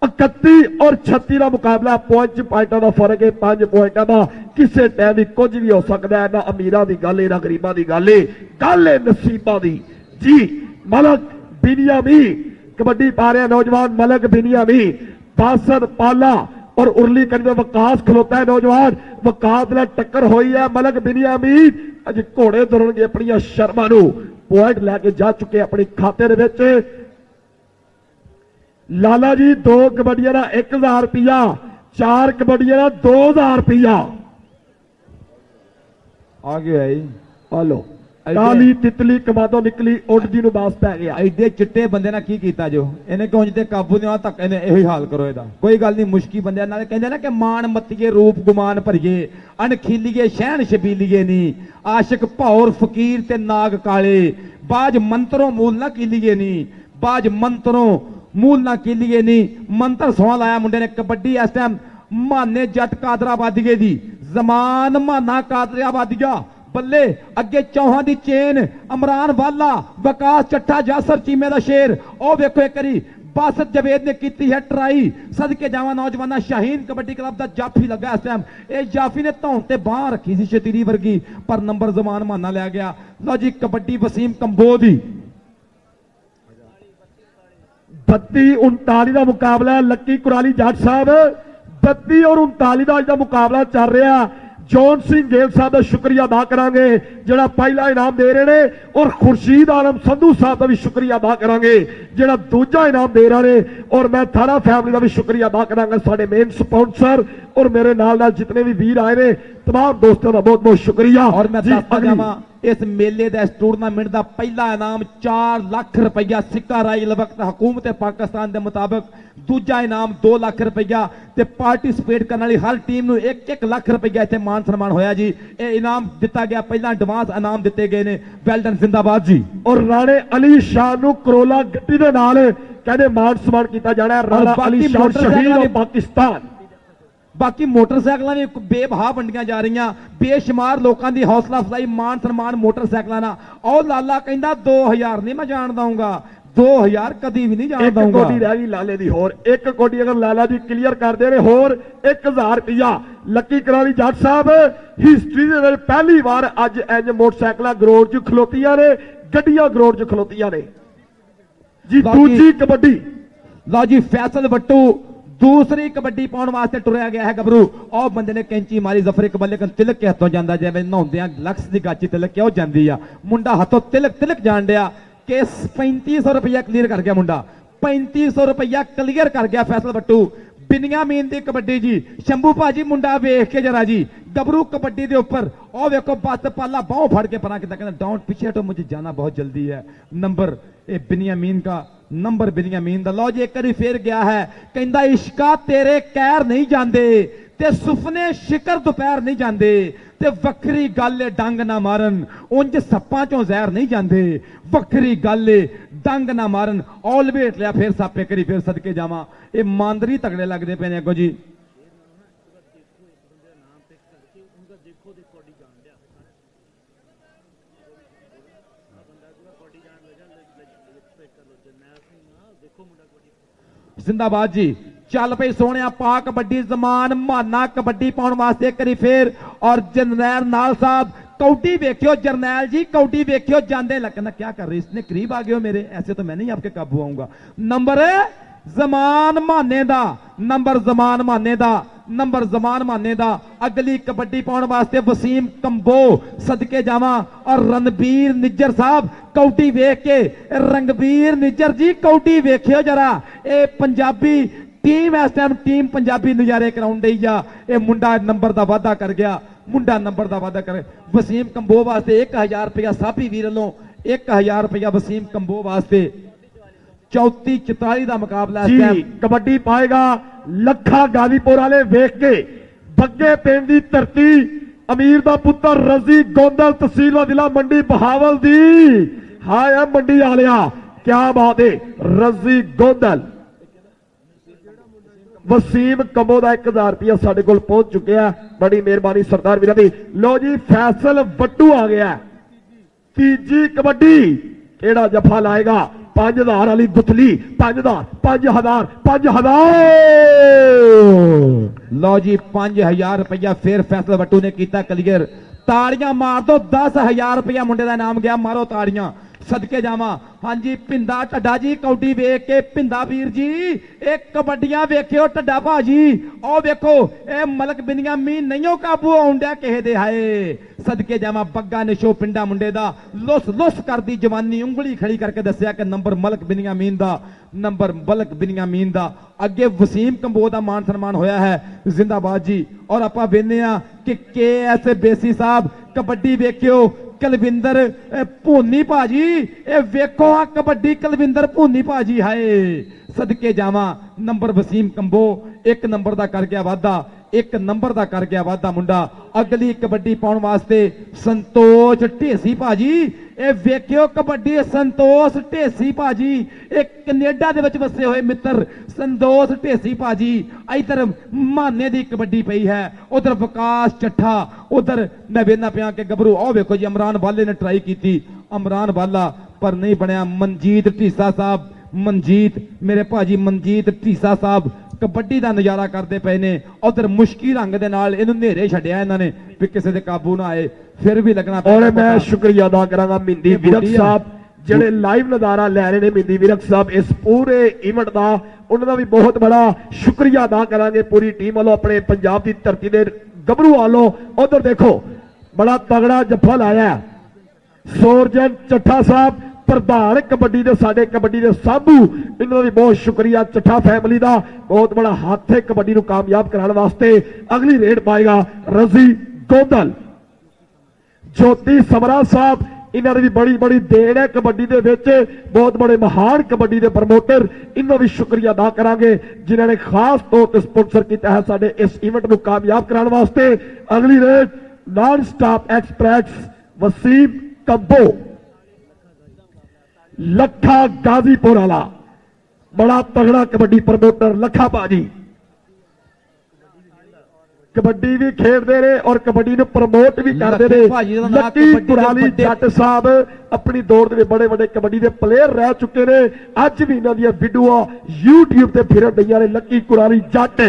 31 ਔਰ 36 ਦਾ ਮੁਕਾਬਲਾ, 5 ਪੁਆਇੰਟਾਂ ਦਾ ਫਰਕ ਹੈ, 5 ਪੁਆਇੰਟਾਂ ਦਾ। ਕਿਸੇ ਟਾਈਮ ਵੀ ਕੁਝ ਵੀ ਹੋ ਸਕਦਾ ਹੈ, ਨਾ ਅਮੀਰਾਂ ਦੀ ਗੱਲ ਹੈ ਨਾ ਗਰੀਬਾਂ ਦੀ ਗੱਲ ਹੈ, ਗੱਲ ਹੈ ਨਸੀਬਾਂ ਦੀ ਜੀ। ਮਲਕ ਬਿਨਿਆਮੀ ਕਬੱਡੀ ਪਾ ਰਿਹਾ ਨੌਜਵਾਨ ਮਲਕ ਬਿਨਿਆਮੀ। ਬਾਸਰ ਪਾਲਾ और उरली कंदे वकास खलोता है नौजवान, वकास नाल टक्कर हुई है। मलक बिनियामी अज घोड़े दौड़नगे अपनी शर्मा नूं, पॉइंट लैके जा चुके अपने खाते दे विच। लाला जी 2 कबड्डियां दा 1000 रुपया, 4 कबड्डियां दा 2000 रुपया आ गया जी। हलो काली तितली कमादों निकली, उठ जी नूं बास पै गया। एडे चिट्टे बंदे ना की कीता जो इन्हें क्यों जिते काबू नहीं आ तक इन्हें यही हाल करो ਇਹਦਾ। कोई गल नहीं, मुश्किल बंदे नाले कहंदे ना कि मान मत्तीए रूप गुमान भरिए, अनखीलीए शहन शबीलीए नी, आशिक भौर फकीर ते नाग काले, बाज मंत्रों मूल ना कीलीए नी, बाज मंत्रों मूल ना कीलीए नी। मंत्र सोहा लाया मुंडे ने। कबड्डी इस टाइम माने जट कादराबादीए दी, जमान माना कादराबादीआ बल्ले अगे चौहान दी चेन, इमरान वाला, वकास चट्ठा, जासर चीमे दा शेर। ओ वेखो एक करी बासत जवेद ने की है ट्राई। सदके जावा नौजवाना शाहीन कबड्डी क्लब का जाफी लगा इस टाइम। ये जाफी ने धौन ते बाह रखी सी शतीरी वर्गी, पर नंबर जमान माना लिया गया। लो जी कबड्डी वसीम कंबो दी 32-39 का मुकाबला। लक्की कुराली जट साहब 32 और 39 का अज मुकाबला चल रहा। जॉन सिंह गेल साहब का शुक्रिया अदा करांगे जिहड़ा पहला इनाम दे रहे हैं, और खुर्शीद आलम संधू साहब का भी शुक्रिया अदा करांगे जिहड़ा दूजा इनाम दे रहे हैं। और मैं थाना फैमिली का भी शुक्रिया अदा करांगा, साडे मेन स्पॉन्सर और मेरे नाल जितने भी वीर आए ने तमाम दोस्तों का बहुत बहुत शुक्रिया। और मैं दसदा जावां इस मेले का इस टूरनामेंट का पहला इनाम 4 लाख रुपया सिक्का राइल वक्त हुकूमत पाकिस्तान के मुताबिक, दूजा इनाम 2 लाख रुपया ते पार्टिसिपेट करने वाली हर टीम नूं 1-1 लाख रुपया इत्थे मान सम्मान होया जी। ये इनाम दिता गया, पहला एडवांस इनाम दिते गए ने। वेल डन, जिंदाबाद जी। और राणे अली शाह नूं करोला गड्डी दे नाल कहंदे मान सम्मान किया जाना है। राणा अली शाह शहीद ऑफ पाकिस्तान। बाकी मोटरसाइकिल भी बेबहा वंडियां जा रही, बेशुमार लोगों की हौसला अफजाई, मान सम्मान मोटरसाइकिलों ना। और लाला कहंदा 2000 नहीं मैं जान दूंगा, 2000 कभी भी नहीं जान दूंगा। एक कोडी रह गई लाले दी, होर एक कोडी अगर लाला जी क्लीयर कर दे रहे, होर 1000 रुपया। लक्की कुराली जट साहब हिस्टरी दे पहली बार अज इंज मोटरसाइकिल ग्राउंड च खलोतियां ने, गड्डियां ग्राउंड च खलोतियां ने जी। दूजी कबड्डी लो जी फैसल बट्टू दूसरी कबड्डी पाने वास्ते टुरया गया है गबरू। और बंदे ने कैंची मारी जफर इकबाल, लेकिन तिलक के हथों जाता जिवें नहाउंदियां लक्स की गाची तिलक क्यों जाती आ। मुंडा हथों तिलक तिलक जान दिया कि 3500 रुपया क्लीयर कर गया मुंडा, 3500 रुपया क्लीयर कर गया फैसल बट्टू। बिनियामीन दी कबड्डी जी, शंभू भाजी मुंडा वेख के जरा जी गबरू कबड्डी के उपर। और वेखो बस पाला बाहों फड़ के परा किता, कहना डाउन पीछे हटो मुझे जाना बहुत जल्दी है। नंबर ए बिनियामीन का, नंबर बिनियामीन दा। लो जी एक बार फिर गया है, कहंदा इश्का तेरे कैर नहीं जाते ते सुफने शिकर दोपहर नहीं जाते ते वक्री गल डंग ना मारन, उंज सप्पां चों जहर नहीं जाते, वक्री गल डंग ना मारन। ऑल लपेट लिया फिर सापे करी फिर सदके जावां। ये मांदरी तगड़े लगते पे ने अगो जी। जिंदाबाद जी। चल पे सोने पा कबड्डी जमान माना कबड्डी पाने वास्ते एक बार फिर। और जरनैल नाल साहब कौडी वेख्यो, जरनैल जी कौडी वेख्यो जाते लगना क्या कर रही, इसने करीब आ गए हो मेरे, ऐसे तो मैं नहीं आपके काबू आऊंगा। नंबर जमान माने दा, नंबर जमान माने दा, नंबर जमान माने दा। अगली कबड्डी पाने वास्ते वसीम कंबो सदके जावा। और रणबीर निज्जर साहब कौडी वेख के, रंगबीर निज्जर जी कौडी वेख्यो जरा। ए पंजाबी टीम इस टाइम टीम पंजाबी नजारे कराउंड दी जा। ये मुंडा नंबर का वादा कर गया, मुंडा नंबर का वादा करे। वसीम कंबो वास्ते 1000 रुपया साबी वीर वालों, 1000 रुपया वसीम कंबो वास्ते। 34-44 का मुकाबला जी। कबड्डी पाएगा लखा गाजीपुर वाले वेख के, बग्गे पिंड की धरती, अमीर दा पुत्र रजी गोंदल, तहसील व जिला मंडी बहावल दी। हाय मंडी आलिया क्या बात है, रजी गोंदल ਵਸੀਮ ਕੰਬੋ ਦਾ 1000 ਰੁਪਇਆ ਸਾਡੇ ਕੋਲ ਪਹੁੰਚ ਚੁੱਕਿਆ। ਬੜੀ ਮਿਹਰਬਾਨੀ ਸਰਦਾਰ ਵੀਰਾਂ ਦੀ। ਲੋ ਜੀ ਫੈਸਲ ਵੱਟੂ ਆ ਗਿਆ। ਤੀਜੀ ਕਬੱਡੀ ਕਿਹੜਾ ਜੱਫਾ ਲਾਏਗਾ? 5000 ਵਾਲੀ ਗੁੱਥਲੀ 5000 5000 ਲਓ ਜੀ 5000 ਰੁਪਇਆ ਫਿਰ ਫੈਸਲ ਵੱਟੂ ਨੇ ਕੀਤਾ ਕਲੀਅਰ। ਤਾੜੀਆਂ ਮਾਰ ਦੋ। 10000 ਰੁਪਇਆ ਮੁੰਡੇ ਦਾ ਨਾਮ ਗਿਆ। ਮਾਰੋ ਤਾੜੀਆਂ। ਸਦਕੇ ਜਾਵਾਂ। ਹਾਂਜੀ ਭਿੰਦਾ ਢੱਡਾ ਜੀ ਕੌਡੀ ਵੇਖ ਕੇ। ਭਿੰਦਾ ਵੀਰ ਜੀ ਇਹ ਕਬੱਡੀਆਂ ਵੇਖਿਓ ਢੱਡਾ ਭਾਜੀ। ਉਹ ਵੇਖੋ ਇਹ ਮਲਕ ਬਿਨੀਆਂ ਮੀਨ ਨਹੀਂਓ ਕਾਬੂ ਆਉਂਦਿਆ ਕਿਸੇ ਦੇ। ਹਾਏ ਸਦਕੇ ਜਾਵਾਂ ਬੱਗਾ ਨਿਸ਼ੋ ਪਿੰਡਾ ਮੁੰਡੇ ਦਾ ਲੁੱਸ ਲੁੱਸ ਕਰਦੀ ਜਵਾਨੀ। ਉਂਗਲੀ ਖੜੀ ਕਰਕੇ ਦੱਸਿਆ ਕਿ ਨੰਬਰ ਮਲਕ ਬਿਨੀਆਂ ਮੀਨ ਦਾ, ਨੰਬਰ ਮਲਕ ਬਿਨੀਆਂ ਮੀਨ ਦਾ। ਅੱਗੇ ਵਸੀਮ ਕੰਬੋ ਦਾ ਮਾਨ ਸਨਮਾਨ ਹੋਇਆ ਹੈ। ਜ਼ਿੰਦਾਬਾਦ ਜੀ। ਔਰ ਆਪਾਂ ਵੇਖਦੇ ਆ ਕਿ KS ਬੇਸੀ ਸਾਹਿਬ ਕਬੱਡੀ ਵੇਖਿਓ। ਕੁਲਵਿੰਦਰ ਭੋਨੀ ਭਾਜੀ ਇਹ ਵੇਖੋ ਆ ਕਬੱਡੀ ਕੁਲਵਿੰਦਰ ਭੋਨੀ ਭਾਜੀ। ਹਾਏ ਸਦਕੇ ਜਾਵਾਂ ਨੰਬਰ ਵਸੀਮ ਕੰਬੋ 1 ਨੰਬਰ ਦਾ ਕਰ ਗਿਆ ਵਾਧਾ। 1 ਨੰਬਰ ਦਾ ਕਰ ਗਿਆ ਵਾਧਾ ਮੁੰਡਾ। ਅਗਲੀ ਕਬੱਡੀ ਪਾਉਣ ਵਾਸਤੇ ਸੰਤੋਸ਼ ਢੇਸੀ ਭਾਜੀ। ਇਹ ਵੇਖਿਓ ਕਬੱਡੀ ਸੰਤੋਸ਼ ਢੇਸੀ ਭਾਜੀ। ਇਹ ਕੈਨੇਡਾ ਦੇ ਵਿੱਚ ਵਸੇ ਹੋਏ ਮਿੱਤਰ ਸੰਤੋਸ਼ ਢੇਸੀ ਭਾਜੀ। ਇਧਰ ਮਾਨੇ ਦੀ ਕਬੱਡੀ ਪਈ ਹੈ। ਉਧਰ ਵਿਕਾਸ ਚੱਠਾ। ਉਧਰ ਮੈਂ ਵੇਖਣਾ ਪਿਆ ਕਿ ਗੱਭਰੂ। ਆਹ ਵੇਖੋ ਜੀ ਅਮਰਾਨ ਬਾਲੇ ਨੇ ਟਰਾਈ ਕੀਤੀ। ਅਮਰਾਨ ਬਾਲਾ ਪਰ ਨਹੀਂ ਬਣਿਆ। ਮਨਜੀਤ ਢੀਸਾ ਸਾਹਿਬ, ਮਨਜੀਤ ਮੇਰੇ ਭਾਜੀ ਮਨਜੀਤ ਢੀਸਾ ਸਾਹਿਬ ਕਬੱਡੀ ਦਾ ਨਜ਼ਾਰਾ ਕਰਦੇ ਪਏ ਨੇ। ਉਧਰ ਮੁਸ਼ਕੀ ਰੰਗ ਦੇ ਨਾਲ ਇਹਨੂੰ ਨੇਰੇ ਛੱਡਿਆ ਇਹਨਾਂ ਨੇ ਵੀ ਕਿਸੇ ਦੇ ਕਾਬੂ ਨਾ ਆਏ। ਫਿਰ ਵੀ ਲੱਗਣਾ ਪਿਆ। ਔਰ ਮੈਂ ਸ਼ੁਕਰੀਆ ਅਦਾ ਕਰਾਂਗਾ ਮਿੰਦੀ ਵਿਰਕ ਸਾਹਿਬ ਜਿਹੜੇ ਲਾਈਵ ਨਜ਼ਾਰਾ ਲੈ ਰਹੇ ਨੇ। ਮਿੰਦੀ ਵਿਰਕ ਸਾਹਿਬ ਇਸ ਪੂਰੇ ਇਵੈਂਟ ਦਾ ਉਹਨਾਂ ਦਾ ਵੀ ਬਹੁਤ ਬੜਾ ਸ਼ੁਕਰੀਆ ਅਦਾ ਕਰਾਂਗੇ ਪੂਰੀ ਟੀਮ ਵੱਲੋਂ, ਆਪਣੇ ਪੰਜਾਬ ਦੀ ਧਰਤੀ ਦੇ ਗੱਭਰੂ ਵੱਲੋਂ। ਉਧਰ ਦੇਖੋ ਬੜਾ ਤਗੜਾ ਜੱਫਾ ਲਾਇਆ ਸੋਰਜਨ ਚੱਠਾ ਸਾਹਿਬ ਪ੍ਰਧਾਨ ਕਬੱਡੀ ਦੇ, ਸਾਡੇ ਕਬੱਡੀ ਦੇ ਸਾਬੂ। ਇਹਨਾਂ ਦਾ ਵੀ ਬਹੁਤ ਸ਼ੁਕਰੀਆ ਚੱਠਾ ਫੈਮਿਲੀ ਦਾ। ਬਹੁਤ ਬੜਾ ਹੱਥ ਹੈ ਕਬੱਡੀ ਨੂੰ ਕਾਮਯਾਬ ਕਰਾਉਣ ਵਾਸਤੇ। ਅਗਲੀ ਰੇਡ ਪਾਏਗਾ ਰਜ਼ੀ ਗੋਦਲ, ਜੋਤੀ ਸਮਰਾ ਸਾਹਿਬ। ਇਹਨਾਂ ਦੀ ਵੀ ਬੜੀ ਦੇਣ ਹੈ ਕਬੱਡੀ ਦੇ ਵਿੱਚ। ਬਹੁਤ ਬੜੇ ਮਹਾਨ ਕਬੱਡੀ ਦੇ ਪ੍ਰਮੋਟਰ। ਇਹਨਾਂ ਵੀ ਸ਼ੁਕਰੀਆ ਅਦਾ ਕਰਾਂਗੇ ਜਿਨ੍ਹਾਂ ਨੇ ਖਾਸ ਤੌਰ ਤੇ ਸਪਾਂਸਰ ਕੀਤਾ ਹੈ ਸਾਡੇ ਇਸ ਇਵੈਂਟ ਨੂੰ ਕਾਮਯਾਬ ਕਰਾਉਣ ਵਾਸਤੇ। ਅਗਲੀ raid naan stop express Wasim combo Lakha Ghazipur ਵਾਲਾ। ਬੜਾ ਤਗੜਾ ਕਬੱਡੀ ਪ੍ਰਮੋਟਰ ਲੱਖਾ ਭਾਜੀ। ਕਬੱਡੀ ਵੀ ਖੇਡਦੇ ਨੇ ਔਰ ਕਬੱਡੀ ਨੂੰ ਪ੍ਰਮੋਟ ਵੀ ਕਰਦੇ ਨੇ। ਲੱਕੀ ਕੁਰਾਲੀ ਜੱਟ ਸਾਹਿਬ ਆਪਣੀ ਦੌੜ ਦੇ ਬੜੇ ਵੱਡੇ ਕਬੱਡੀ ਦੇ ਪਲੇਅਰ ਰਹਿ ਚੁੱਕੇ ਨੇ। ਅੱਜ ਵੀ ਇਹਨਾਂ ਦੀਆਂ ਵੀਡੀਓਆਂ YouTube ਤੇ ਫਿਰਨ ਰਹੀਆਂ ਨੇ। ਲੱਕੀ ਕੁਰਾਲੀ ਜੱਟ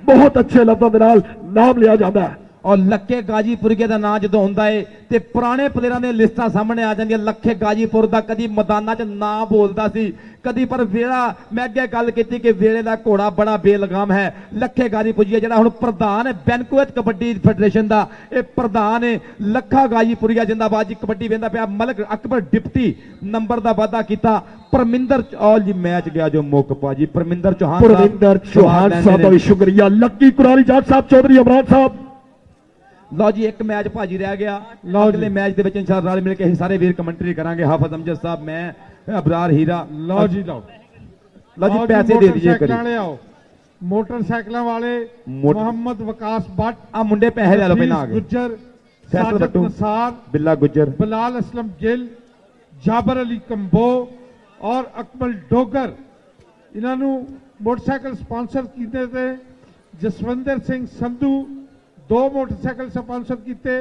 ਬਹੁਤ ਅੱਛੇ ਲਫ਼ਜ਼ਾਂ ਦੇ ਨਾਲ ਨਾਮ ਲਿਆ ਜਾਂਦਾ ਹੈ। ਔਰ ਲੱਖੇ ਗਾਜੀਪੁਰੀਏ ਦਾ ਨਾਂ ਜਦੋਂ ਹੁੰਦਾ ਏ ਤੇ ਪੁਰਾਣੇ ਪਲੇਅਰਾਂ ਦੀਆਂ ਲਿਸਟਾਂ ਸਾਹਮਣੇ ਆ ਜਾਂਦੀਆਂ। ਲੱਖੇ ਗਾਜੀਪੁਰ ਦਾ ਕਦੀ ਮੈਦਾਨਾਂ 'ਚ ਨਾਂ ਬੋਲਦਾ ਸੀ ਕਦੀ, ਪਰ ਵੇਲਾ ਮੈਂ ਅੱਗੇ ਗੱਲ ਕੀਤੀ ਕਿ ਵੇਲੇ ਦਾ ਘੋੜਾ ਬੜਾ ਬੇਲਗਾਮ ਹੈ। ਲੱਖੇ ਗਾਜੀਪੁਰੀਆ ਜਿਹੜਾ ਹੁਣ ਪ੍ਰਧਾਨ ਹੈ ਬੈਨਕੁਏਟ ਕਬੱਡੀ ਫੈਡਰੇਸ਼ਨ ਦਾ, ਇਹ ਪ੍ਰਧਾਨ ਹੈ ਲੱਖਾ ਗਾਜੀਪੁਰੀਆ। ਜਿੰਦਾਬਾਦ ਜੀ। ਕਬੱਡੀ ਵੇਂਦਾ ਪਿਆ ਮਲਕ ਅਕਬਰ ਡਿਪਟੀ ਨੰਬਰ ਦਾ ਵਾਅਦਾ ਕੀਤਾ। ਪਰਮਿੰਦਰ ਔਲ ਜੀ ਮੈਚ ਗਿਆ ਜੋ ਮੁੱਕ ਭਾਜੀ। ਪਰਮਿੰਦਰ ਚੌਹਾਨ ਸਾਹਿਬ ਦਾ ਵੀ ਸ਼ੁਕਰੀਆ। ਲੱਕੀ ਕੁਰਾਲੀ ਜੱਟ ਸਾਹਿਬ, ਚੌਧਰੀ ਇਮਰਾਨ ਸਾਹਿਬ। ਲਓ ਜੀ ਇੱਕ ਮੈਚ ਭਾਜੀ ਰਹਿ ਗਿਆ। ਅਗਲੇ ਮੈਚ ਦੇ ਵਿੱਚ ਇਨਸ਼ਾਅੱਲਾ ਰਲ ਮਿਲ ਕੇ ਅਸੀਂ ਸਾਰੇ ਵੀਰ ਕਮੈਂਟਰੀ ਕਰਾਂਗੇ। ਹਾਫਿਜ਼ ਅਮਜਦ ਸਾਹਿਬ, ਮੈਂ ਅਬਰਾਰ ਹੀਰਾ। ਲਓ ਜੀ ਲਓ ਜੀ ਪੈਸੇ ਦੇ ਦਈਏ ਕਰੀ। ਮੋਟਰਸਾਈਕਲਾਂ ਵਾਲੇ ਮੁਹੰਮਦ ਵਕਾਸ ਬੱਟ ਆ ਮੁੰਡੇ ਪੈਸੇ ਲੈ ਲਓ ਪਹਿਲਾਂ ਆ ਗਏ। ਗੁੱਜਰ, ਸਾਜਦ ਨਸਾਰ, ਬਿੱਲਾ ਗੁੱਜਰ, ਬਿਲਾਲ असलम ਗਿੱਲ, ਜਾਬਰ ਅਲੀ ਕੰਬੋ ਔਰ ਅਕਮਲ ਡੋਗਰ। ਇਹਨਾਂ ਨੂੰ ਮੋਟਰਸਾਈਕਲ ਸਪਾਂਸਰ ਕੀਤੇ ਤੇ ਜਸਵਿੰਦਰ ਸਿੰਘ ਸੰਧੂ 2 ਮੋਟਰਸਾਈਕਲ ਸਪਾਂਸਰ ਕੀਤੇ।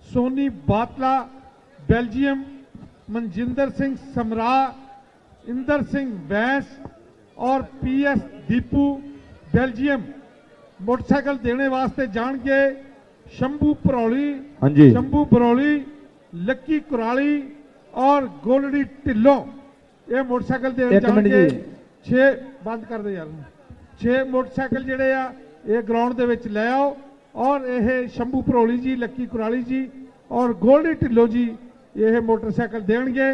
ਸੋਨੀ ਬਾਤਲਾ ਬੈਲਜੀਅਮ, ਮਨਜਿੰਦਰ ਸਿੰਘ ਸਮਰਾ, ਇੰਦਰ ਸਿੰਘ ਵੈਸ और PS दीपू बेल्जियम। मोटरसाइकिल देने वास्ते जाएंगे शंभू परौली, शंभू बरौली, लक्की कुराली और गोलड़ी ढिल्लों। ये मोटरसाइकिल देने जाएंगे। 6 बंद कर दे यार। 6 मोटरसाइकिल जेडे आ ये ग्राउंड दे विच ले आओ और यह शंभू परौली जी, लक्की कुराली जी और गोलड़ी ढिल्लों जी ये मोटरसाइकिल देंगे।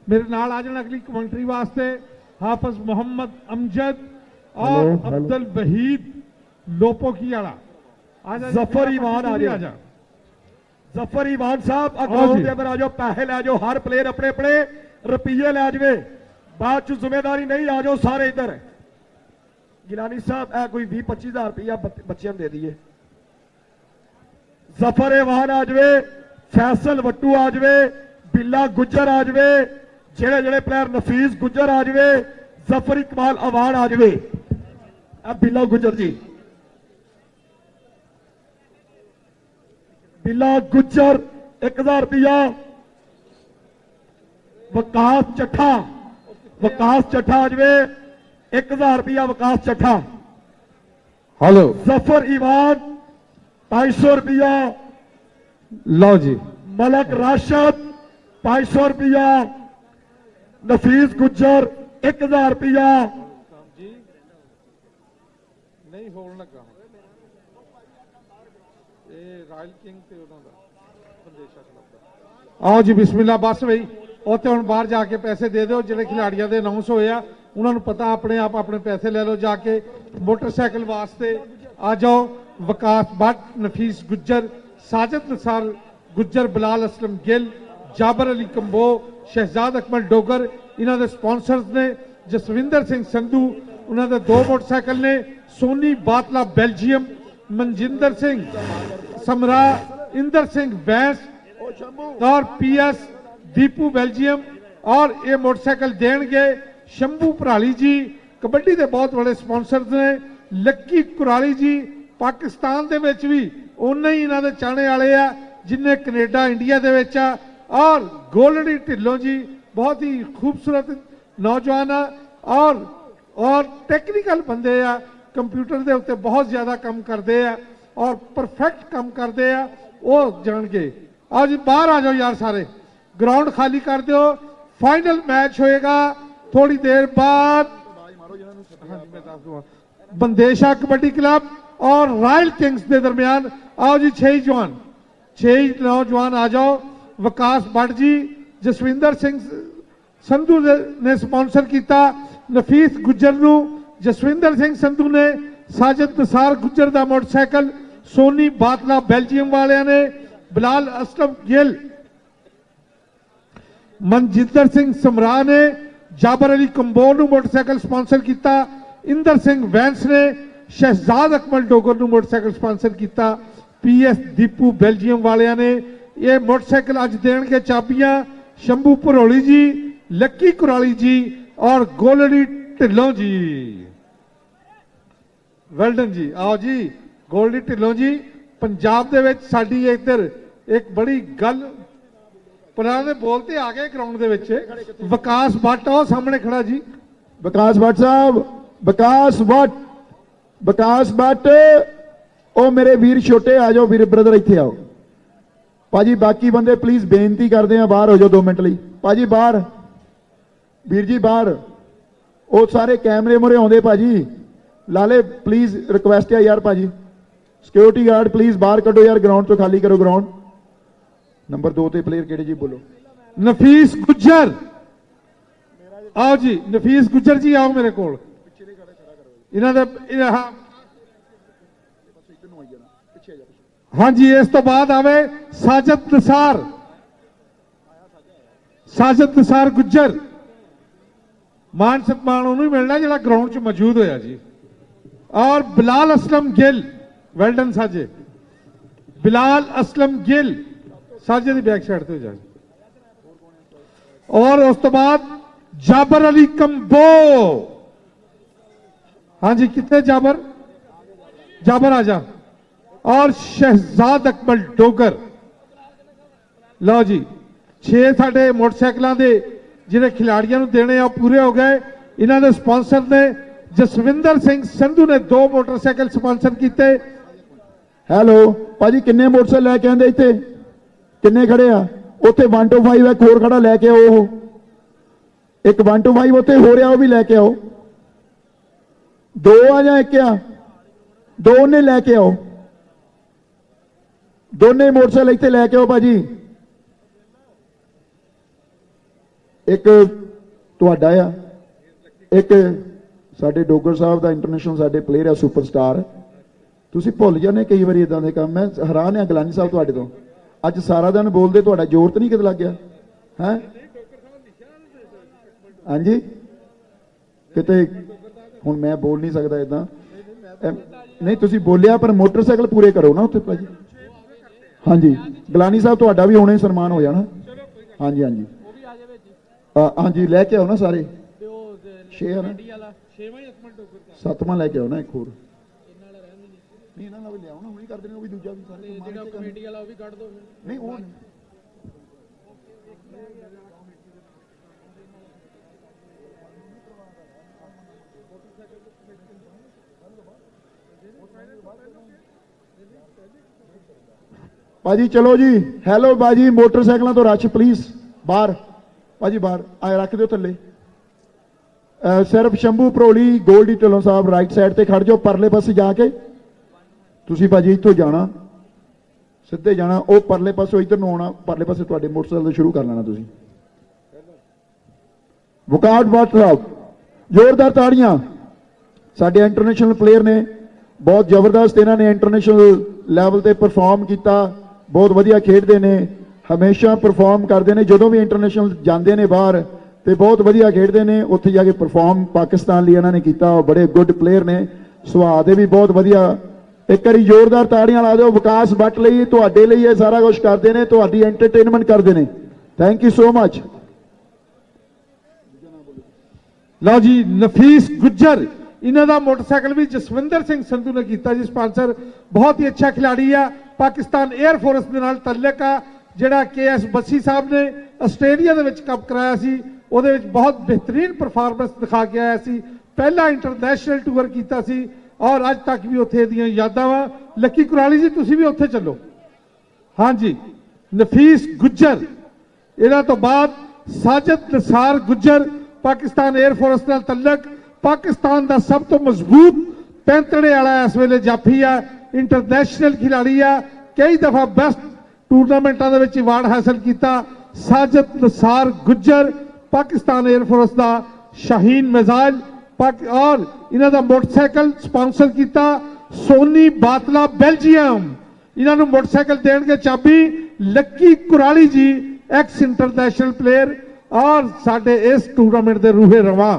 मेरे नाल आ जाना अगली कमेंट्री वास्ते हाफिज मोहम्मद अमजद और अब्दुल वहीद लोपो की आड़ा। जफर ईमान आ जा। जफर ईमान साहब ग्राउंड के अंदर आ जाओ। पैसे ले जाओ, हर प्लेयर अपने अपने रुपये ले जावे। बाद च जिम्मेदारी नहीं, आ जाओ सारे इधर। गिलानी साहब ए कोई 20-25 हज़ार रुपया बच्चों दे दिए। जफर ईमान आ जावे, फैसल वट्टू आ जावे, बिल्ला गुज्जर आ जावे, जेड़े जेड़े प्लेयर नफीस गुज्जर आ जावे, जफर इकबाल अवान आ जावे। बिल्ला गुजर जी, बिल्ला गुजर 1000 रुपया। विकास चट्ठा, विकास चट्ठा अजवे 1000 रुपया। विकास चट्ठा। हेलो जफर ईमान 250 रुपया। लो जी मलक राशद 500 रुपया। नफीस गुज्जर 1000 रुपया। नहीं होने लगा ये रॉयल किंग ते ਉਹਨਾਂ ਦਾ ਸੰਦੇਸ਼ਾ ਕਲੱਬ। ਆਓ ਜੀ ਬਿਸਮਿਲ੍ਲਾ ਬਸ ਬਈ ਉੱਥੇ ਹੁਣ ਬਾਹਰ ਜਾ ਕੇ ਪੈਸੇ ਦੇ ਦਿਓ ਜਿਹੜੇ ਖਿਡਾਰੀਆਂ ਦੇ ਅਨਾਉਂਸ ਹੋਏ ਆ ਉਹਨਾਂ ਨੂੰ ਪਤਾ ਆਪਣੇ ਆਪ ਆਪਣੇ ਪੈਸੇ ਲੈ ਲਓ ਜਾ ਕੇ ਮੋਟਰਸਾਈਕਲ ਵਾਸਤੇ ਆ ਜਾਓ। ਵਿਕਾਸ ਭੱਟ, ਨਫੀਸ ਗੁੱਜਰ, ਸਾਜਦ ਨਸਾਰ ਗੁੱਜਰ, ਬਿਲਾਲ ਅਸਲਮ ਗਿੱਲ, ਜਾਬਰ ਅਲੀ ਕੰਬੋ, ਸ਼ਹਿਜ਼ਾਦ ਅਕਮਲ ਡੋਗਰ ਇਹਨਾਂ ਦੇ ਸਪਾਂਸਰਸ ਨੇ। ਜਸਵਿੰਦਰ ਸਿੰਘ ਸੰਧੂ ਉਹਨਾਂ ਦੇ 2 ਮੋਟਰਸਾਈਕਲ ਨੇ। सोनी बातला बेल्जियम, मनजिंदर सिंह समरा, इंदर सिंह बैंस और PS दीपू बेल्जियम। और ये मोटरसाइकिल देंगे शंभू भराली जी, कबड्डी के बहुत बड़े स्पॉन्सर्स ने। लक्की कुराली जी पाकिस्तान दे विच भी उन्ने ही इन्हां दे चाहने वाले आ जिन्हें कनेडा इंडिया दे विच आ। और गोलडी ढिल्लों जी बहुत ही खूबसूरत नौजवान आ और टेक्निकल बंदे आ, कंप्यूटर के उत्ते बहुत ज्यादा काम करते हैं और परफेक्ट काम करते हैं वो जान के। आज बाहर आ जाओ यार सारे, ग्राउंड खाली कर दो। फाइनल मैच होएगा थोड़ी देर बाद। बंदेशा कबड्डी क्लब और रॉयल किंग्स के दरमियान। आओ जी 6 नौजवान आ जाओ। विकास भट्ट जी, जसविंदर सिंह संधू ने स्पॉन्सर किया। नफीस गुज्जर नू जसविंदर सिंह संधू ने। साजिद नसार गुज्जर का मोटरसाइकिल सोनी बातला बेल्जियम वाले ने। बिलाल असलम गिल, मनजिंदर सिंह समरा ने। जाबर अली कंबो नू मोटरसाइकिल स्पॉन्सर किया। इंदर सिंह वैंस ने। शहजाद अकमल डोगर नू मोटरसाइकिल स्पॉन्सर किया। PS दीपू बेल्जियम वाले ने। ये मोटरसाइकिल अज देंगे चाबियां शंभू भरोली जी, लक्की कुराली जी और गोलडी ढिल्लों जी। वेलडन जी। आओ जी गोल्डी ढिल्लों जी। पंजाब दे विच साडी इधर एक बड़ी गल पुराने बोलते आ गए ग्राउंड दे विच। विकास भट्ट आओ सामने खड़ा जी। विकास भट्ट साहब, विकास भट्ट, विकास भट्ट ओ मेरे वीर छोटे आ जाओ, वीर ब्रदर इत्थे आओ भाजी। बाकी बंदे प्लीज बेनती करते हैं बाहर हो जाओ 2 मिनट ਲਈ भाजी। बाहर वीर जी बाहर ਉਹ ਸਾਰੇ ਕੈਮਰੇ ਮੁਰੇ ਆਉਂਦੇ ਭਾਜੀ। ਲਾਲੇ ਪਲੀਜ਼ ਰਿਕੁਐਸਟ ਹੈ ਯਾਰ ਭਾਜੀ। ਸਿਕਿਉਰਿਟੀ ਗਾਰਡ ਪਲੀਜ਼ ਬਾਹਰ ਕੱਢੋ ਯਾਰ, ਗਰਾਊਂਡ ਤੋਂ ਖਾਲੀ ਕਰੋ ਗਰਾਊਂਡ। ਨੰਬਰ 2 ਤੇ ਪਲੇਅਰ ਕਿਹੜੇ ਜੀ ਬੋਲੋ। ਨਫੀਸ ਗੁੱਜਰ आओ जी। नफीस गुज्जर जी आओ मेरे को। हाँ जी इस तो बाद आवे साजिद नसार, साजिद नसार गुज्जर। मान सम्मान उन्होंने मिलना जो ग्राउंड च मौजूद होया जी। और बिलाल असलम गिल, वेलडन साजे। बिलाल असलम गिल साजे की बैक साइड तो जाए। और उस तो बाद जाबर अली कंबो। हाँ जी कितने जाबर, जाबर आजा। और शहजाद अकमल डोगर। लो जी 6 साढ़े मोटरसाइकिलों के जिन्हें खिलाड़ियों को देने आ पूरे हो गए। इन्होंने स्पॉन्सर ने जसविंदर सिंह संधू ने 2 मोटरसाइकिल स्पॉन्सर किए। हेलो भाजी किन्ने मोटरसाइकिल लैके आंदे इत्थे, किन्ने खड़े आ उत्थे 1 to 5 एक होर खड़ा लैके आओ। एक 1 to 5 उत्थे हो रहा वो भी लैके आओ। 2 आ जा एक आ, 2 ने लैके आओ। दोने मोटरसाइकिल इत्थे लैके आओ भाजी। एक तुहाडा आ, एक साडे डोगर साहब का इंटरनेशनल साडे प्लेयर है सुपरस्टार। तुसीं भुल जाने कई बार इदां दे काम। मैं हैरान है गलानी साहब तुहाडे तो अज सारा दिन बोलते तुहाडा जोर तो नहीं किते लग गया है। हाँ जी किते हुण मैं बोल नहीं सकता इदां नहीं। तुसीं बोलिया पर मोटरसाइकिल पूरे करो ना उत्थे भाजी। हाँ जी गलानी साहब तुहाडा भी हुणे सन्मान हो जाना। हाँ जी हाँ जी हाँ जी लैके आओ ना सारे। 6 है ना 7ਵਾਂ ਲੈ ਕੇ ਆਉਣਾ ਇੱਕ ਹੋਰ ਨਹੀਂ ਇਹਨਾਂ ਨਾਲ ਵੀ ਲਿਆਉਣਾ ਹੁਣੀ ਕਰ ਦੇਣੇ ਉਹ ਵੀ ਦੂਜਾ ਵੀ ਸਾਰੇ ਜਿਹੜਾ ਕਮੇਟੀ ਵਾਲਾ ਉਹ ਵੀ ਕੱਢ ਦੋ ਨਹੀਂ ਉਹ ਨਹੀਂ ਭਾਜੀ ਚਲੋ ਜੀ ਹੈਲੋ ਬਾਜੀ ਮੋਟਰਸਾਈਕਲਾਂ ਤੋਂ ਰਸ਼ ਪਲੀਜ਼ ਬਾਹਰ ਭਾਜੀ ਬਾਹਰ ਆ ਰੱਖ ਦਿਓ ਥੱਲੇ ਸਿਰਫ ਸ਼ੰਭੂ ਭਰੋਲੀ ਗੋਲਡੀ ਢਿੱਲੋਂ ਸਾਹਿਬ ਰਾਈਟ ਸਾਈਡ ਤੇ ਖੜ ਜਾਓ ਪਰਲੇ ਪਾਸੇ ਜਾ ਕੇ ਤੁਸੀਂ ਭਾਜੀ ਇੱਥੋਂ ਜਾਣਾ ਸਿੱਧੇ ਜਾਣਾ ਉਹ ਪਰਲੇ ਪਾਸੋਂ ਇੱਧਰ ਨੂੰ ਆਉਣਾ ਪਰਲੇ ਪਾਸੇ ਤੁਹਾਡੇ ਮੋਟਰਸਾਈਕਲ ਤੋਂ ਸ਼ੁਰੂ ਕਰ ਲੈਣਾ ਤੁਸੀਂ ਵਕਾਟ ਬਾਟਰਾਵ ਜ਼ੋਰਦਾਰ ਤਾੜੀਆਂ ਸਾਡੇ ਇੰਟਰਨੈਸ਼ਨਲ ਪਲੇਅਰ ਨੇ ਬਹੁਤ ਜ਼ਬਰਦਸਤ ਇਹਨਾਂ ਨੇ ਇੰਟਰਨੈਸ਼ਨਲ ਲੈਵਲ ਤੇ ਪਰਫਾਰਮ ਕੀਤਾ ਬਹੁਤ ਵਧੀਆ ਖੇਡਦੇ ਨੇ ਹਮੇਸ਼ਾ ਪਰਫਾਰਮ ਕਰਦੇ ਨੇ ਜਦੋਂ ਵੀ ਇੰਟਰਨੈਸ਼ਨਲ ਜਾਂਦੇ ਨੇ ਬਾਹਰ ਤੇ ਬਹੁਤ ਵਧੀਆ ਖੇਡਦੇ ਨੇ ਉੱਥੇ ਜਾ ਕੇ ਪਰਫਾਰਮ ਪਾਕਿਸਤਾਨ ਲਈ ਇਹਨਾਂ ਨੇ ਕੀਤਾ ਬੜੇ ਗੁੱਡ ਪਲੇਅਰ ਨੇ ਸੁਭਾਅ ਦੇ ਵੀ ਬਹੁਤ ਵਧੀਆ ਇੱਕ ਵਾਰੀ ਜ਼ੋਰਦਾਰ ਤਾੜੀਆਂ ਲਾ ਦਿਓ ਵਿਕਾਸ ਬੱਟ ਲਈ ਤੁਹਾਡੇ ਲਈ ਇਹ ਸਾਰਾ ਕੁਝ ਕਰਦੇ ਨੇ ਤੁਹਾਡੀ ਐਂਟਰਟੇਨਮੈਂਟ ਕਰਦੇ ਨੇ ਥੈਂਕ ਯੂ ਸੋ ਮਚ ਲਓ ਜੀ ਨਫੀਸ ਗੁੱਜਰ इन्हों का मोटरसाइकिल भी जसविंदर सिंह संधू ने किया जी स्पॉन्सर बहुत ही अच्छा खिलाड़ी है पाकिस्तान एयर फोर्स के नाल तल्लक आ जिहड़ा KS बस्सी साहब ने आस्ट्रेलिया दे विच कप कराया सी उहदे विच बहुत बेहतरीन परफॉर्मेंस दिखा के आया सी पहला इंटरनेशनल टूर किया सी और अज तक भी उत्थे दियां यादां वा लक्की कुराली जी तुसीं भी उत्थे चलो हाँ जी नफीस गुज्जर इन्हां तो बाद साजिद निसार गुज्जर पाकिस्तान एयर फोर्स नाल तल्लक पाकिस्तान का सब तो मजबूत पैंतड़े वाला इस वेले जाफी है इंटरनेशनल खिलाड़ी है कई दफा बेस्ट टूरनामेंटा अवार्ड हासिल किया साजिद निसार गुज्जर पाकिस्तान एयर फोर्स का शाहीन मिसाइल और इन्हों का मोटरसाइकिल स्पॉन्सर किया सोनी बातला बेल्जियम इन्होंने मोटरसाइकिल देंगे चाबी लक्की कुराली जी एक्स इंटरनेशनल प्लेयर और साडे इस टूरनामेंट के रूहे रवा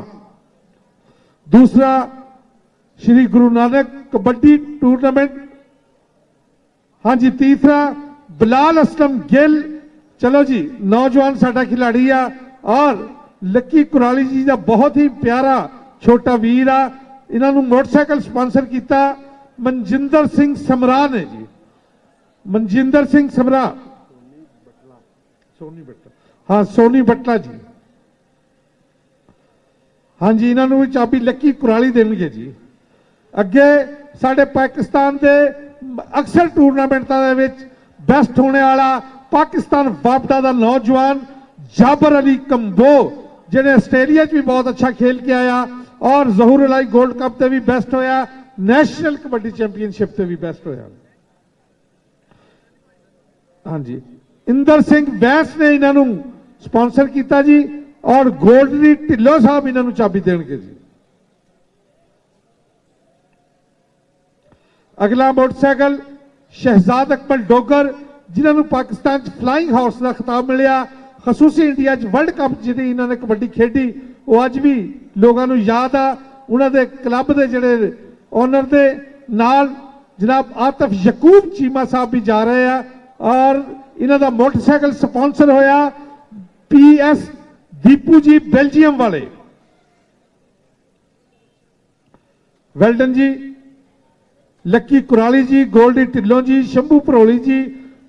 दूसरा श्री गुरु नानक कबड्डी टूर्नामेंट हाँ जी तीसरा बिलाल असलम गिल चलो जी नौजवान साडा खिलाड़ी है और लक्की कुराली जी का बहुत ही प्यारा छोटा वीर आ इन्होंने मोटरसाइकिल स्पॉन्सर किया मनजिंदर सिंह समरा ने जी मनजिंदर सिंह समरा सोनी बटला हाँ सोनी बटला जी हाँ जी इन्होंने भी चाबी लक्की कुराली देंगे जी अगे साडे पाकिस्तान के अक्सर टूरनामेंटा बेस्ट होने वाला पाकिस्तान वापदा का नौजवान जाबर अली कंबो जिन्हें आस्ट्रेलिया भी बहुत अच्छा खेल के आया और जहूर अलाई गोल्ड कप से भी बेस्ट होया नेशनल कबड्डी चैंपीयनशिप से भी बेस्ट होया हाँ जी इंदर सिंह बैंस ने इन्हों स्पॉन्सर किया जी और गोल्डनी ढिल्लों साहब इन्हों चाबी देंगे जी अगला मोटरसाइकिल शहजाद अकमल डोगर जिन्होंने पाकिस्तान फ्लाइंग हाउस का खिताब मिलया खसूसी इंडिया वर्ल्ड कप जी इन्होंने कबड्डी खेडी वो अज भी लोगों को याद आ उन्होंने क्लब के जोड़े ओनर के नाल जनाब आतिफ यकूब चीमा साहब भी जा रहे हैं और इन्हों का मोटरसाइकिल स्पॉन्सर होया PS दीपू जी बेल्जियम वाले वेल्डन जी लक्की कुराली जी गोल्डी ढिल्लों जी शंभू भरोली जी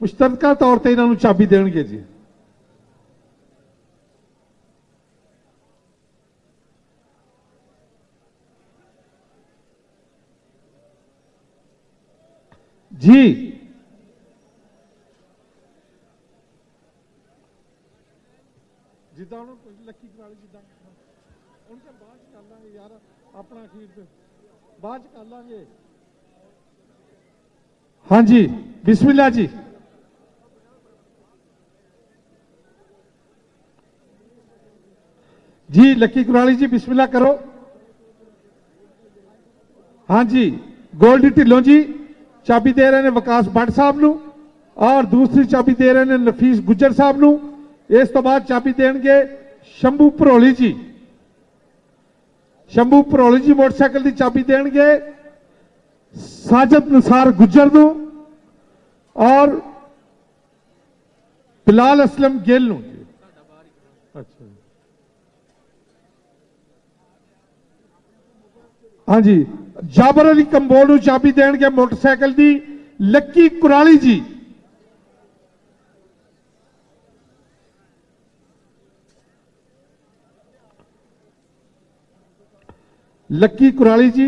मुश्तरका तौर पर इन्हों चाबी देंगे जी जी जिदा लक्की कुराली जिदा उनके बाद कर लांगे यार अपना अखीर बाद कर लांगे हाँ जी बिस्मिल्लाह जी जी लक्की कुराली जी बिस्मिल्लाह करो हाँ जी गोल्डी ढिल्लों जी चाबी दे रहे हैं विकास भट्ट साहब नूं और दूसरी चाबी दे रहे हैं नफीस गुज्जर साहब नूं इस तो बाद चाबी देंगे शंभू भरोली जी शंभू भरोली जी मोटरसाइकिल की चाबी देंगे साजिद निसार गुज्जर नूं और बिलाल असलम गिल नूं अच्छा हाँ जी, जाबर अली कंबोल ਨੂੰ ਚਾਬੀ ਦੇਣਗੇ ਮੋਟਰਸਾਈਕਲ ਦੀ ਲੱਕੀ ਕੁਰਾਲੀ ਜੀ। ਲੱਕੀ ਕੁਰਾਲੀ ਜੀ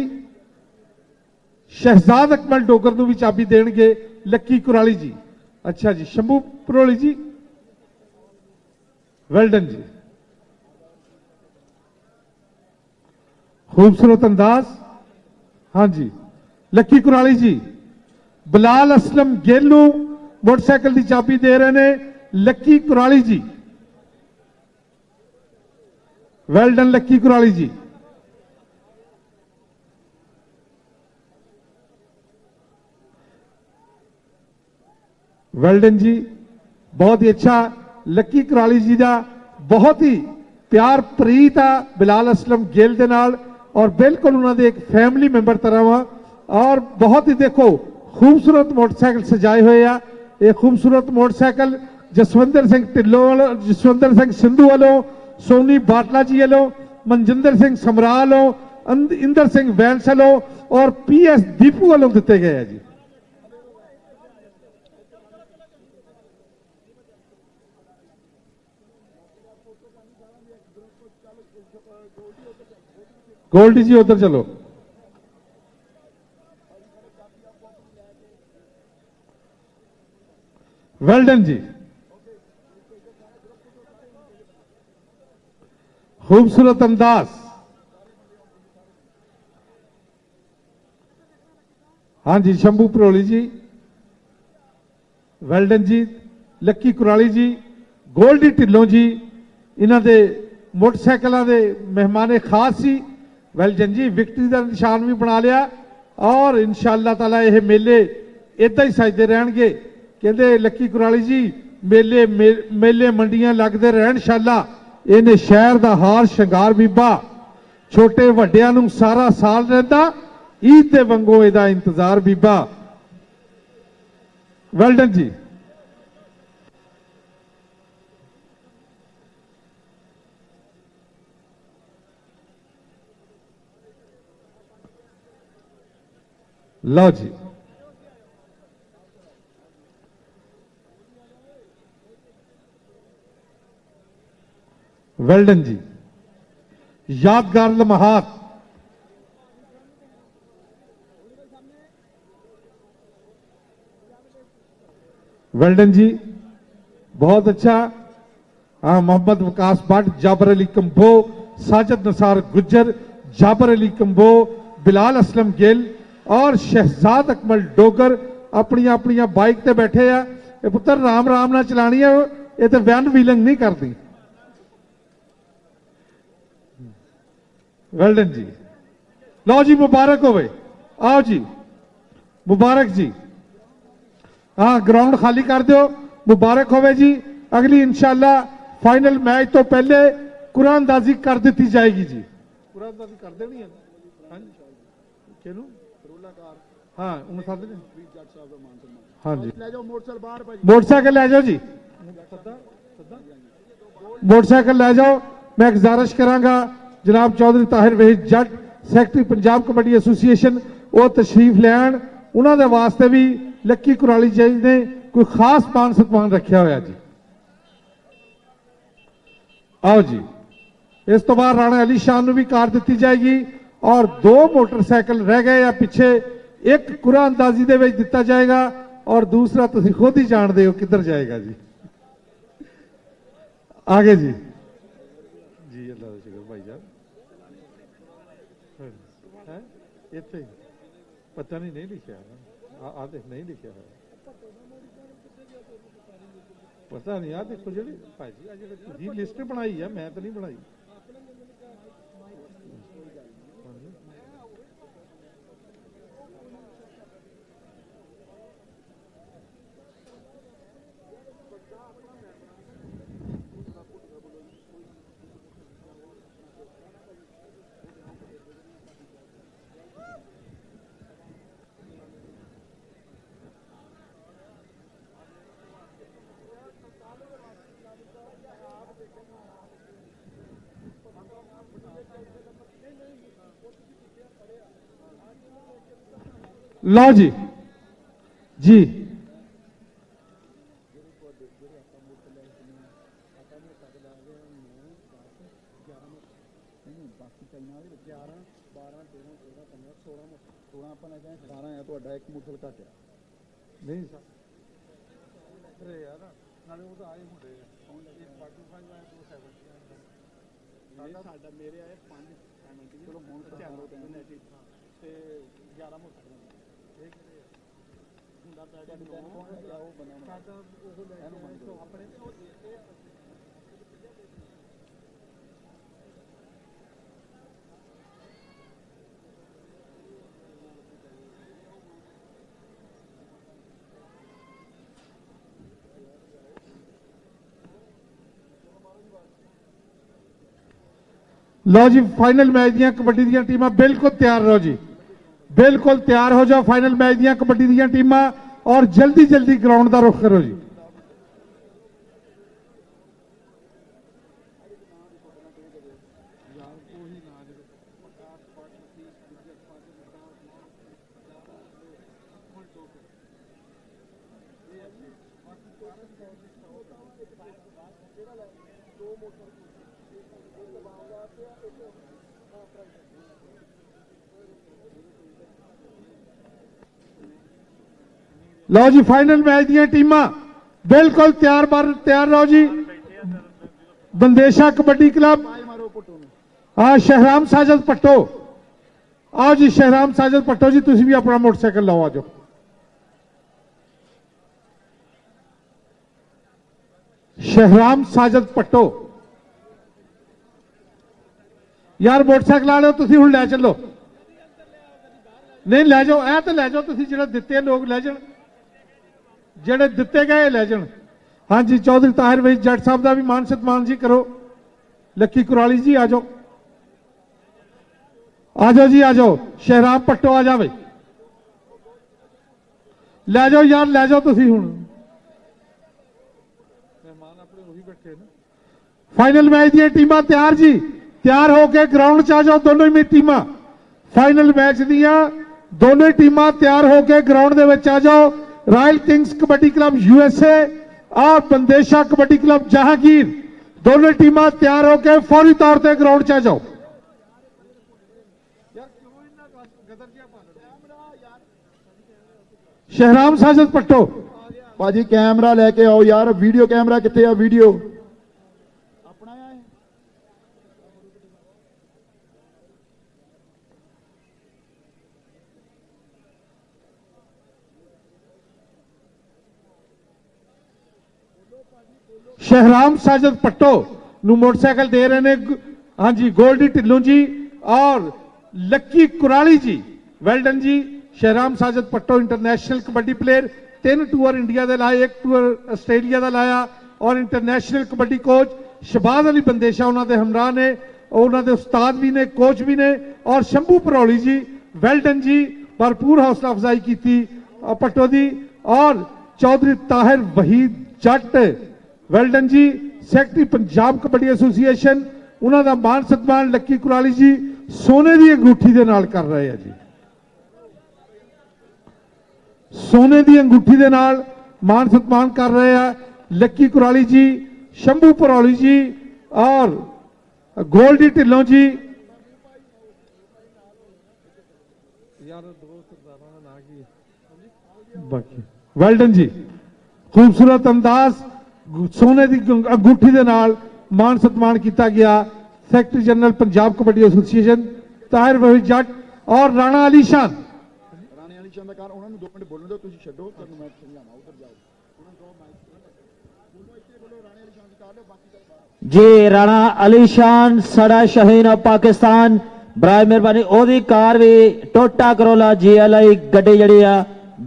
ਸ਼ਹਿਜ਼ਾਦ ਅਕਮਲ ਡੋਗਰ ਨੂੰ ਵੀ ਚਾਬੀ ਦੇਣਗੇ ਲੱਕੀ ਕੁਰਾਲੀ ਜੀ। अच्छा जी, शंभू परोली जी, वेल्डन जी, खूबसूरत अंदाज। हाँ जी, लक्की कुराली जी। बिलाल असलम गिल नूं मोटरसाइकिल की चाबी दे रहे ने लक्की कुराली जी। वेल्डन लक्की कुराली जी। वेल्डन जी, बहुत ही अच्छा। लक्की कुराली जी का बहुत ही प्यार प्रीत आ बिलाल असलम गिल दे नाल और बिल्कुल उन्होंने एक फैमिली मैंबर तरह वा और बहुत ही देखो खूबसूरत मोटरसाइकिल सजाए हुए आ। ये खूबसूरत मोटरसाइकिल जसविंदर सिंह ढिल्लों वालों, जसविंदर सिंह सिंधु वालों, सोनी बाटला जी वालों, मनजिंदर सिंह समरा वालों, इंदर सिंह बैंस वालों और PS दीपू वालों दिते गए हैं जी। गोल्डी जी उधर चलो। वेल्डन जी, खूबसूरत अंदाज। हाँ जी, शंभू परोली जी, वेल्डन जी, लक्की कुराली जी, गोल्डी ढिल्लों जी, इन्हां दे मोटरसाइकिलों के मेहमान खास सी। वेल्डन जी, विक्ट्री का निशान भी बना लिया और इंशाअल्लाह ताला यह मेले इदा ही सजते रहेंगे। कहते लक्की कुराली जी, मेले मंडियां लगते रहन इंशाअल्लाह। इन्हें शहर का हार श्रृंगार बीबा छोटे वड्डियां नूं सारा साल रहता। ईद दे वांगू इहदा इंतजार बीबा। वेल्डन जी, लो जी, वेल्डन जी, यादगार लम्हात। वेल्डन जी, बहुत अच्छा। हाँ, मोहम्मद वकास भट्ट, जाबर अली कंबो, साजिद निसार गुज्जर, जाबर अली कंबो, बिलाल असलम गिल और शहजाद अकमल डोगर अपनी अपनी बाइक ते बैठे आ। ये पुत्र राम राम ना चलानी है, ये तो वैन व्हीलिंग नहीं करती। वेल्डन जी, लो जी, मुबारक होवे। आओ जी, मुबारक जी। हाँ, ग्राउंड खाली कर दो, मुबारक होवे जी। अगली इंशाअल्लाह फाइनल मैच तो पहले कुरानदाजी कर दी जाएगी जी। कुरानदाजी कर देनी है। हाँ, हाँ जी, मोटरसाइकिल ले जाओ जी, मोटरसाइकिल ले जाओ। मैं गुजारिश करांगा जनाब चौधरी ताहिर वहीद जट, सैकटरी पंजाब कबड्डी एसोसीएशन, वो तशरीफ लैन। उन्होंने वास्ते भी लक्की कुराली जी ने कोई खास मान सत्मान रखा हुआ जी। आओ जी, इस तो बाद राणा अली शाह को भी कार दी जाएगी और 2 मोटरसाइकिल रह गए या पीछे। एक कुरानदाजी दे विच दिता जाएगा और दूसरा तुसीं खुद ही जानते हो किधर जाएगा जी। आगे जी, जी अल्लाह का शुक्र भाई जान। इत्थे पता नहीं लिखा है, देख नहीं लिखा है, पता नहीं। आ देखो जी भाई जी लिस्ट बनाई है, मैं तो नहीं बनाई। ਲਓ ਜੀ ਜੀ ਤੁਹਾਡਾ ਇੱਕ ਮੁਸਲ ਘਟਿਆ ਨਹੀਂ ਸਰ ਯਾਰ ਨਾਲੇ ਉਹ ਤਾਂ ਆਏ ਹੁੰਦੇ ਆ ਸਾਡਾ ਮੇਰੇ ਆਏ 5 ਚਲੋ ਹੁਣ ਚੈਨਲ ਤੇ 11 ਮੁਸਲ ਇਹ ਕਿਹੜੇ ਹੁੰਦਾ ਤਾਂ ਉਹ ਬਣਾਉਣਾ ਉਹ ਆਪਣੇ ਲਓ ਜੀ ਫਾਈਨਲ ਮੈਚ ਦੀਆਂ ਕਬੱਡੀ ਦੀਆਂ ਟੀਮਾਂ ਬਿਲਕੁਲ ਤਿਆਰ ਰਹੋ ਜੀ ਬਿਲकुल ਤਿਆਰ ਹੋ ਜਾਓ ਫਾਈਨਲ ਮੈਚ ਦੀਆਂ ਕਬੱਡੀ ਦੀਆਂ ਟੀਮਾਂ ਔਰ ਜਲਦੀ ਜਲਦੀ ਗਰਾਊਂਡ ਦਾ ਰੁਖ ਕਰੋ ਜੀ लो जी फाइनल मैच दी टीमां बिल्कुल तैयार रहो जी बंदेशा कबड्डी क्लब शहराम साजद पट्टो आओ जी शहराम साजद पट्टो जी तुसी भी अपना मोटरसाइकिल लाओ आ जाओ शहराम साजद पट्टो यार मोटरसाइकिल वाले तुसी हुण लै चलो नहीं लै जाओ ऐ तो लै जाओ तुसी जिहड़े दित्ते लोग लै जाण ਜਿਹੜੇ ਦਿੱਤੇ ਗਏ ਲੈ ਜਾਣ ਹਾਂਜੀ ਚੌਧਰੀ ਤਾਹਿਰ ਵਈ ਜੱਟ ਸਾਹਿਬ ਦਾ ਵੀ ਮਾਨ ਸਤਿਮਾਨ ਜੀ ਕਰੋ ਲੱਕੀ ਕੁਰਾਲੀ ਜੀ ਆ ਜਾਓ ਜੀ ਆ ਜਾਓ ਸ਼ਹਿਰਾਮ ਪੱਟੋ ਆ ਜਾਵੇ ਲੈ ਜਾਓ ਯਾਰ ਲੈ ਜਾਓ ਤੁਸੀਂ ਹੁਣ ਮਹਿਮਾਨ ਆਪਣੇ ਉਹੀ ਬੈਠੇ ਨੇ ਫਾਈਨਲ ਮੈਚ ਦੀਆਂ ਟੀਮਾਂ ਤਿਆਰ ਜੀ ਤਿਆਰ ਹੋ ਕੇ ਗਰਾਊਂਡ 'ਚ ਆ ਜਾਓ ਦੋਨੋਂ ਹੀ ਟੀਮਾਂ ਫਾਈਨਲ ਮੈਚ ਦੀਆਂ ਦੋਨੋਂ ਹੀ ਟੀਮਾਂ ਤਿਆਰ ਹੋ ਕੇ ਗਰਾਊਂਡ ਦੇ ਵਿੱਚ ਆ ਜਾਓ royal Kings kabaddi club USA और बंदेशा कबड्डी क्लब जहांगीर दोनों टीमां तैयार होकर फौरी तौर पर ग्राउंड च जाओ शहराम साजद पट्टो भाजी कैमरा लेके आओ यार वीडियो कैमरा कितने आ वीडियो अपना है शहराम साजद पट्टो नु मोटरसाइकिल दे रहे ने हाँ जी गोल्डी ढिल्लों जी और लक्की कुराली जी वेल्डन जी शहराम साजद पट्टो international kabaddi player 3 tour India का लाया 1 टूर आस्ट्रेलिया का लाया और इंटरनेशनल कबड्डी कोच शबाज अली बंदेशा उन्होंने हमराह ने उन्होंने उस्ताद भी ने कोच भी ने और शंभू परौली जी वेल्डन जी भरपूर हौसला अफजाई की थी पट्टो दी और चौधरी ताहिर वहीद जट वेल्डन जी सैकटरी पंजाब कबड्डी एसोसीएशन उन्होंने मान सत्मान लक्की कुराली जी सोने की अंगूठी के नाल कर रहे हैं जी सोने की अंगूठी के नाल मान सत्मान कर रहे हैं लक्की कुराली जी शंभू परौली जी और गोल्डी ढिल्लों जी वेल्डन जी खूबसूरत अंदाज सोने की अंगूठी के नाल मान सत्मान किया गया secretary general Punjab kabaddi association Tahir Waheed Jatt और राणा अली शान का कारण उन्होंने 2 मिनट बोलने दो तुम छो तुम मैं समझावा उधर जाओ जी राणा अली शान साडा शाहीन ऑफ पाकिस्तान बराए मेहरबानी ओदी कार भी टोटा करोला जीएलआई गड्डी जिहड़ी आ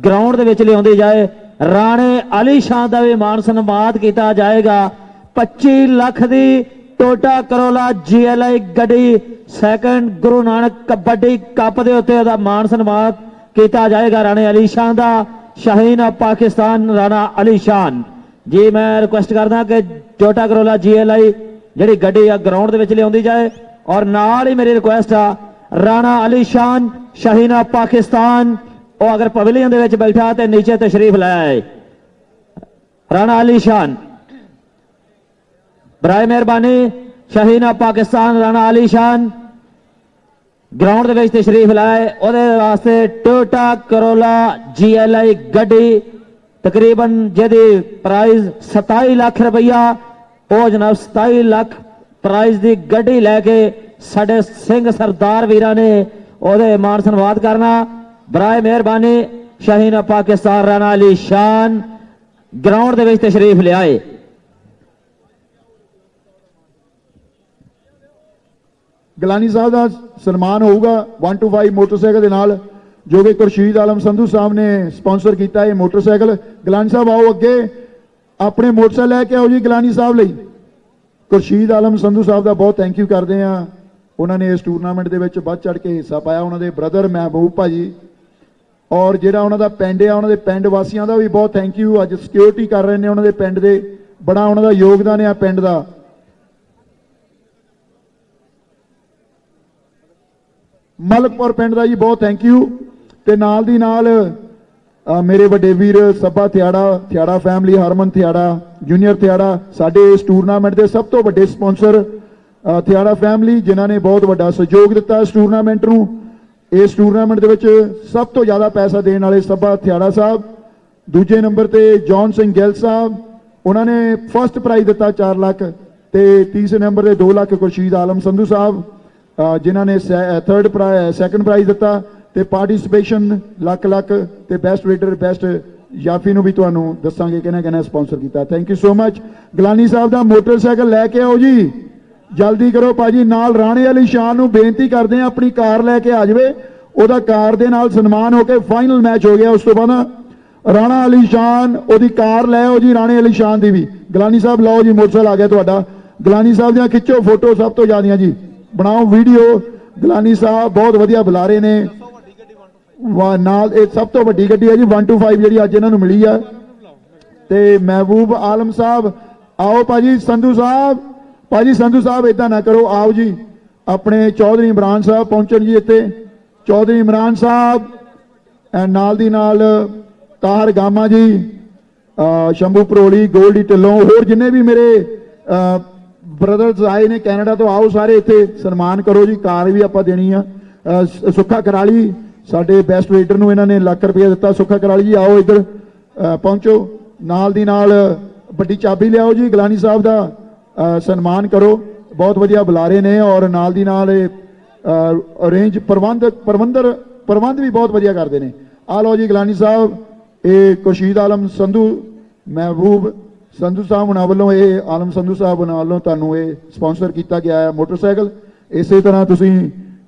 ग्राउंड दे विच लिआउंदी जाए राणे अली शान का भी मान सन्मान किया जाएगा 25 लाख की टोटा करोला जीएलआई गड्डी सैकंड गुरु नानक कबड्डी कप के उत्ते मान सन्मान किया जाएगा राणे अली शान का शाहीन ऑफ पाकिस्तान राणा अली शान जी मैं रिक्वेस्ट करदा कि टोटा करोला जीएलआई जी गड्डी आ ग्राउंड लिया जाए और नाल ही मेरी रिक्वेस्ट आ राणा अली शान शाहीन ऑफ पाकिस्तान ਉਹ ਅਗਰ ਪਵੇਲੀਅਨ ਦੇ ਵਿੱਚ ਬੈਠਾ ਤੇ ਨੀਚੇ ਤਸ਼ਰੀਫ ਲੈ ਆਏ। ਰਾਣਾ ਅਲੀ ਸ਼ਾਨ ਬਰਾਏ ਮਿਹਰਬਾਨੀ ਸ਼ਹੀਨ ਆਫ ਪਾਕਿਸਤਾਨ ਰਾਣਾ ਅਲੀ ਸ਼ਾਨ ग्राउंड ਦੇ ਵਿੱਚ ਤਸ਼ਰੀਫ ਲਾਏ। ਉਹਦੇ ਵਾਸਤੇ ਟੋਟਾ ਕਰੋਲਾ GLI ਗੱਡੀ ਤਕਰੀਬਨ ਜਿਹਦੀ ਪ੍ਰਾਈਜ਼ 27 ਲੱਖ ਰੁਪਈਆ, ਉਹ ਜਨਾਬ 27 ਲੱਖ ਪ੍ਰਾਈਜ਼ ਦੀ ਗੱਡੀ ਲੈ ਕੇ ਸਾਡੇ ਸਿੰਘ ਸਰਦਾਰ ਵੀਰਾਂ ਨੇ ਉਹਦੇ ਮਾਣ ਸਨਮਾਨ ਕਰਨਾ। ਬਰਾਏ ਮਿਹਰਬਾਨੀ ਸ਼ਹੀਨ ਆਫ ਪਾਕਿਸਤਾਨ ਰਾਣਾ ਅਲੀ ਸ਼ਾਨ ग्राउंड ਦੇ ਵਿੱਚ ਤਸ਼ਰੀਫ ਲਿਆਏ। ਗਲਾਨੀ ਸਾਹਿਬ ਦਾ ਸਨਮਾਨ ਹੋਊਗਾ 125 ਮੋਟਰਸਾਈਕਲ ਦੇ ਨਾਲ, ਜੋ ਕਿ ਖੁਰਸ਼ੀਦ ਆਲਮ ਸੰਧੂ ਸਾਹਿਬ ਨੇ ਸਪਾਂਸਰ ਕੀਤਾ ਇਹ ਮੋਟਰਸਾਈਕਲ। ਗਲਾਨੀ ਸਾਹਿਬ ਆਓ ਅੱਗੇ, ਆਪਣੇ ਮੋਟਰਸਾਈਕਲ ਲੈ ਕੇ ਆਓ ਜੀ ਗਲਾਨੀ ਸਾਹਿਬ ਲਈ। ਖੁਰਸ਼ੀਦ ਆਲਮ ਸੰਧੂ ਸਾਹਿਬ ਦਾ ਬਹੁਤ ਥੈਂਕ ਯੂ ਕਰਦੇ ਆ, ਉਹਨਾਂ ਨੇ ਇਸ ਟੂਰਨਾਮੈਂਟ ਦੇ ਵਿੱਚ ਵੱਧ ਚੜ ਕੇ ਹਿੱਸਾ ਪਾਇਆ। ਉਹਨਾਂ ਦੇ ਬ੍ਰਦਰ ਮਹਿਬੂਬ ਭਾਜੀ ਔਰ ਜਿਹੜਾ ਉਹਨਾਂ ਦਾ ਪਿੰਡ ਆ, ਉਹਨਾਂ ਦੇ ਪਿੰਡ ਵਾਸੀਆਂ ਦਾ ਵੀ ਬਹੁਤ ਥੈਂਕ ਯੂ। ਅੱਜ ਸਿਕਿਉਰਿਟੀ ਕਰ ਰਹੇ ਨੇ ਉਹਨਾਂ ਦੇ ਪਿੰਡ ਦੇ, ਬੜਾ ਉਹਨਾਂ ਦਾ ਯੋਗਦਾਨ ਆ ਪਿੰਡ ਦਾ। ਮਲਕਪੁਰ ਪਿੰਡ ਦਾ ਜੀ ਬਹੁਤ ਥੈਂਕ ਯੂ। ਤੇ ਨਾਲ ਦੀ ਨਾਲ ਮੇਰੇ ਵੱਡੇ ਵੀਰ ਸੱਭਾ ਥਿਆੜਾ ਫੈਮਿਲੀ, ਹਰਮਨ ਥਿਆੜਾ, ਜੂਨੀਅਰ ਥਿਆੜਾ, ਸਾਡੇ ਇਸ ਟੂਰਨਾਮੈਂਟ ਦੇ ਸਭ ਤੋਂ ਵੱਡੇ ਸਪਾਂਸਰ ਥਿਆੜਾ ਫੈਮਿਲੀ, ਜਿਨ੍ਹਾਂ ਨੇ ਬਹੁਤ ਵੱਡਾ ਸਹਿਯੋਗ ਦਿੱਤਾ ਇਸ ਟੂਰਨਾਮੈਂਟ ਨੂੰ। ਇਸ ਟੂਰਨਾਮੈਂਟ ਦੇ ਵਿੱਚ ਸਭ ਤੋਂ ਜ਼ਿਆਦਾ ਪੈਸਾ ਦੇਣ ਵਾਲੇ ਸੱਭਾ ਥਿਆੜਾ ਸਾਹਿਬ। ਦੂਜੇ ਨੰਬਰ ਤੇ ਜੌਨ ਸਿੰਘ ਗਿੱਲ ਸਾਹਿਬ, ਉਹਨਾਂ ਨੇ ਫਸਟ ਪ੍ਰਾਈਜ਼ ਦਿੱਤਾ 4 ਲੱਖ, ਤੇ ਤੀਸਰੇ ਨੰਬਰ ਤੇ 2 ਲੱਖ ਖੁਰਸ਼ੀਦ ਆਲਮ ਸੰਧੂ ਸਾਹਿਬ, ਜਿਨ੍ਹਾਂ ਨੇ ਸੈਕੰਡ ਪ੍ਰਾਈਜ਼ ਦਿੱਤਾ। ਤੇ ਪਾਰਟਿਸਿਪੇਸ਼ਨ ਲੱਖ ਤੇ ਬੈਸਟ ਰੀਡਰ ਬੈਸਟ ਯਾਫੀ ਨੂੰ ਵੀ ਤੁਹਾਨੂੰ ਦੱਸਾਂਗੇ ਕਿਹਨੇ ਸਪਾਂਸਰ ਕੀਤਾ। Thank you so much. Gilani ਸਾਹਿਬ ਦਾ ਮੋਟਰਸਾਈਕਲ ਲੈ ਕੇ ਆਓ ਜੀ, ਜਲਦੀ ਕਰੋ ਭਾਜੀ। ਨਾਲ ਰਾਣੇ ਅਲੀ ਸ਼ਾਨ ਨੂੰ ਬੇਨਤੀ ਕਰਦੇ ਆ ਆਪਣੀ ਕਾਰ ਲੈ ਕੇ ਆ ਜਾਵੇ, ਉਹਦਾ ਕਾਰ ਦੇ ਨਾਲ ਸਨਮਾਨ ਹੋ ਕੇ ਫਾਈਨਲ ਮੈਚ ਹੋ ਗਿਆ। ਉਸ ਤੋਂ ਬਾਅਦ ਰਾਣਾ ਅਲੀ ਸ਼ਾਨ ਉਹਦੀ ਕਾਰ ਲੈ ਆਓ ਜੀ, ਰਾਣੇ ਅਲੀ ਸ਼ਾਨ ਦੀ ਵੀ। ਗਲਾਨੀ ਸਾਹਿਬ ਲਓ ਜੀ, ਮੋਟਰਸਾਈਕਲ ਆ ਗਿਆ ਤੁਹਾਡਾ। ਗਲਾਨੀ ਸਾਹਿਬ ਦੀਆਂ ਖਿੱਚੋ ਫੋਟੋ ਸਭ ਤੋਂ ਜ਼ਿਆਦੀਆਂ ਜੀ, ਬਣਾਓ ਵੀਡੀਓ। ਗਲਾਨੀ ਸਾਹਿਬ ਬਹੁਤ ਵਧੀਆ ਬੁਲਾਰੇ ਨੇ, ਨਾਲ ਇਹ ਸਭ ਤੋਂ ਵੱਡੀ ਗੱਡੀ ਹੈ ਜੀ 125 ਜਿਹੜੀ ਅੱਜ ਇਹਨਾਂ ਨੂੰ ਮਿਲੀ ਆ। ਤੇ ਮਹਿਬੂਬ ਆਲਮ ਸਾਹਿਬ ਆਓ ਭਾਜੀ। ਸੰਧੂ ਸਾਹਿਬ, ਭਾਜੀ ਸੰਧੂ ਸਾਹਿਬ ਇਦਾਂ ਨਾ ਕਰੋ, ਆਓ ਜੀ। ਆਪਣੇ ਚੌਧਰੀ ਇਮਰਾਨ ਸਾਹਿਬ ਪਹੁੰਚਣ ਜੀ ਇੱਥੇ, ਚੌਧਰੀ ਇਮਰਾਨ ਸਾਹਿਬ, ਨਾਲ ਦੀ ਨਾਲ ਤਾਹਰ ਗਾਮਾ ਜੀ, ਸ਼ੰਭੂ ਪਰੋਲੀ, ਗੋਲਡੀ ਢਿੱਲੋਂ, ਹੋਰ ਜਿੰਨੇ ਵੀ ਮੇਰੇ ਬ੍ਰਦਰਸ ਆਏ ਨੇ ਕੈਨੇਡਾ ਤੋਂ, ਆਓ ਸਾਰੇ ਇੱਥੇ ਸਨਮਾਨ ਕਰੋ ਜੀ। ਕਾਰ ਵੀ ਆਪਾਂ ਦੇਣੀ ਆ। ਸੁੱਖਾ ਕਰਾਲੀ ਸਾਡੇ ਬੈਸਟ ਰੀਡਰ ਨੂੰ ਇਹਨਾਂ ਨੇ ਲੱਖ ਰੁਪਏ ਦਿੱਤਾ। ਸੁੱਖਾ ਕਰਾਲੀ ਜੀ ਆਓ ਇੱਧਰ ਪਹੁੰਚੋ। ਨਾਲ ਦੀ ਨਾਲ ਵੱਡੀ ਚਾਬੀ ਲਿਆਓ ਜੀ, ਗਲਾਨੀ ਸਾਹਿਬ ਦਾ ਸਨਮਾਨ ਕਰੋ। ਬਹੁਤ ਵਧੀਆ ਬੁਲਾਰੇ ਨੇ ਔਰ ਨਾਲ ਦੀ ਨਾਲ ਅਰੇਂਜ ਪ੍ਰਬੰਧ ਵੀ ਬਹੁਤ ਵਧੀਆ ਕਰਦੇ ਨੇ। ਆ ਲਓ ਜੀ ਗਲਾਨੀ ਸਾਹਿਬ, ਇਹ ਖੁਰਸ਼ੀਦ ਆਲਮ ਸੰਧੂ ਮਹਿਬੂਬ ਸੰਧੂ ਸਾਹਿਬ ਉਹਨਾਂ ਵੱਲੋਂ, ਇਹ ਆਲਮ ਸੰਧੂ ਸਾਹਿਬ ਉਹਨਾਂ ਵੱਲੋਂ ਤੁਹਾਨੂੰ ਇਹ ਸਪਾਂਸਰ ਕੀਤਾ ਗਿਆ ਹੈ ਮੋਟਰਸਾਈਕਲ। ਇਸੇ ਤਰ੍ਹਾਂ ਤੁਸੀਂ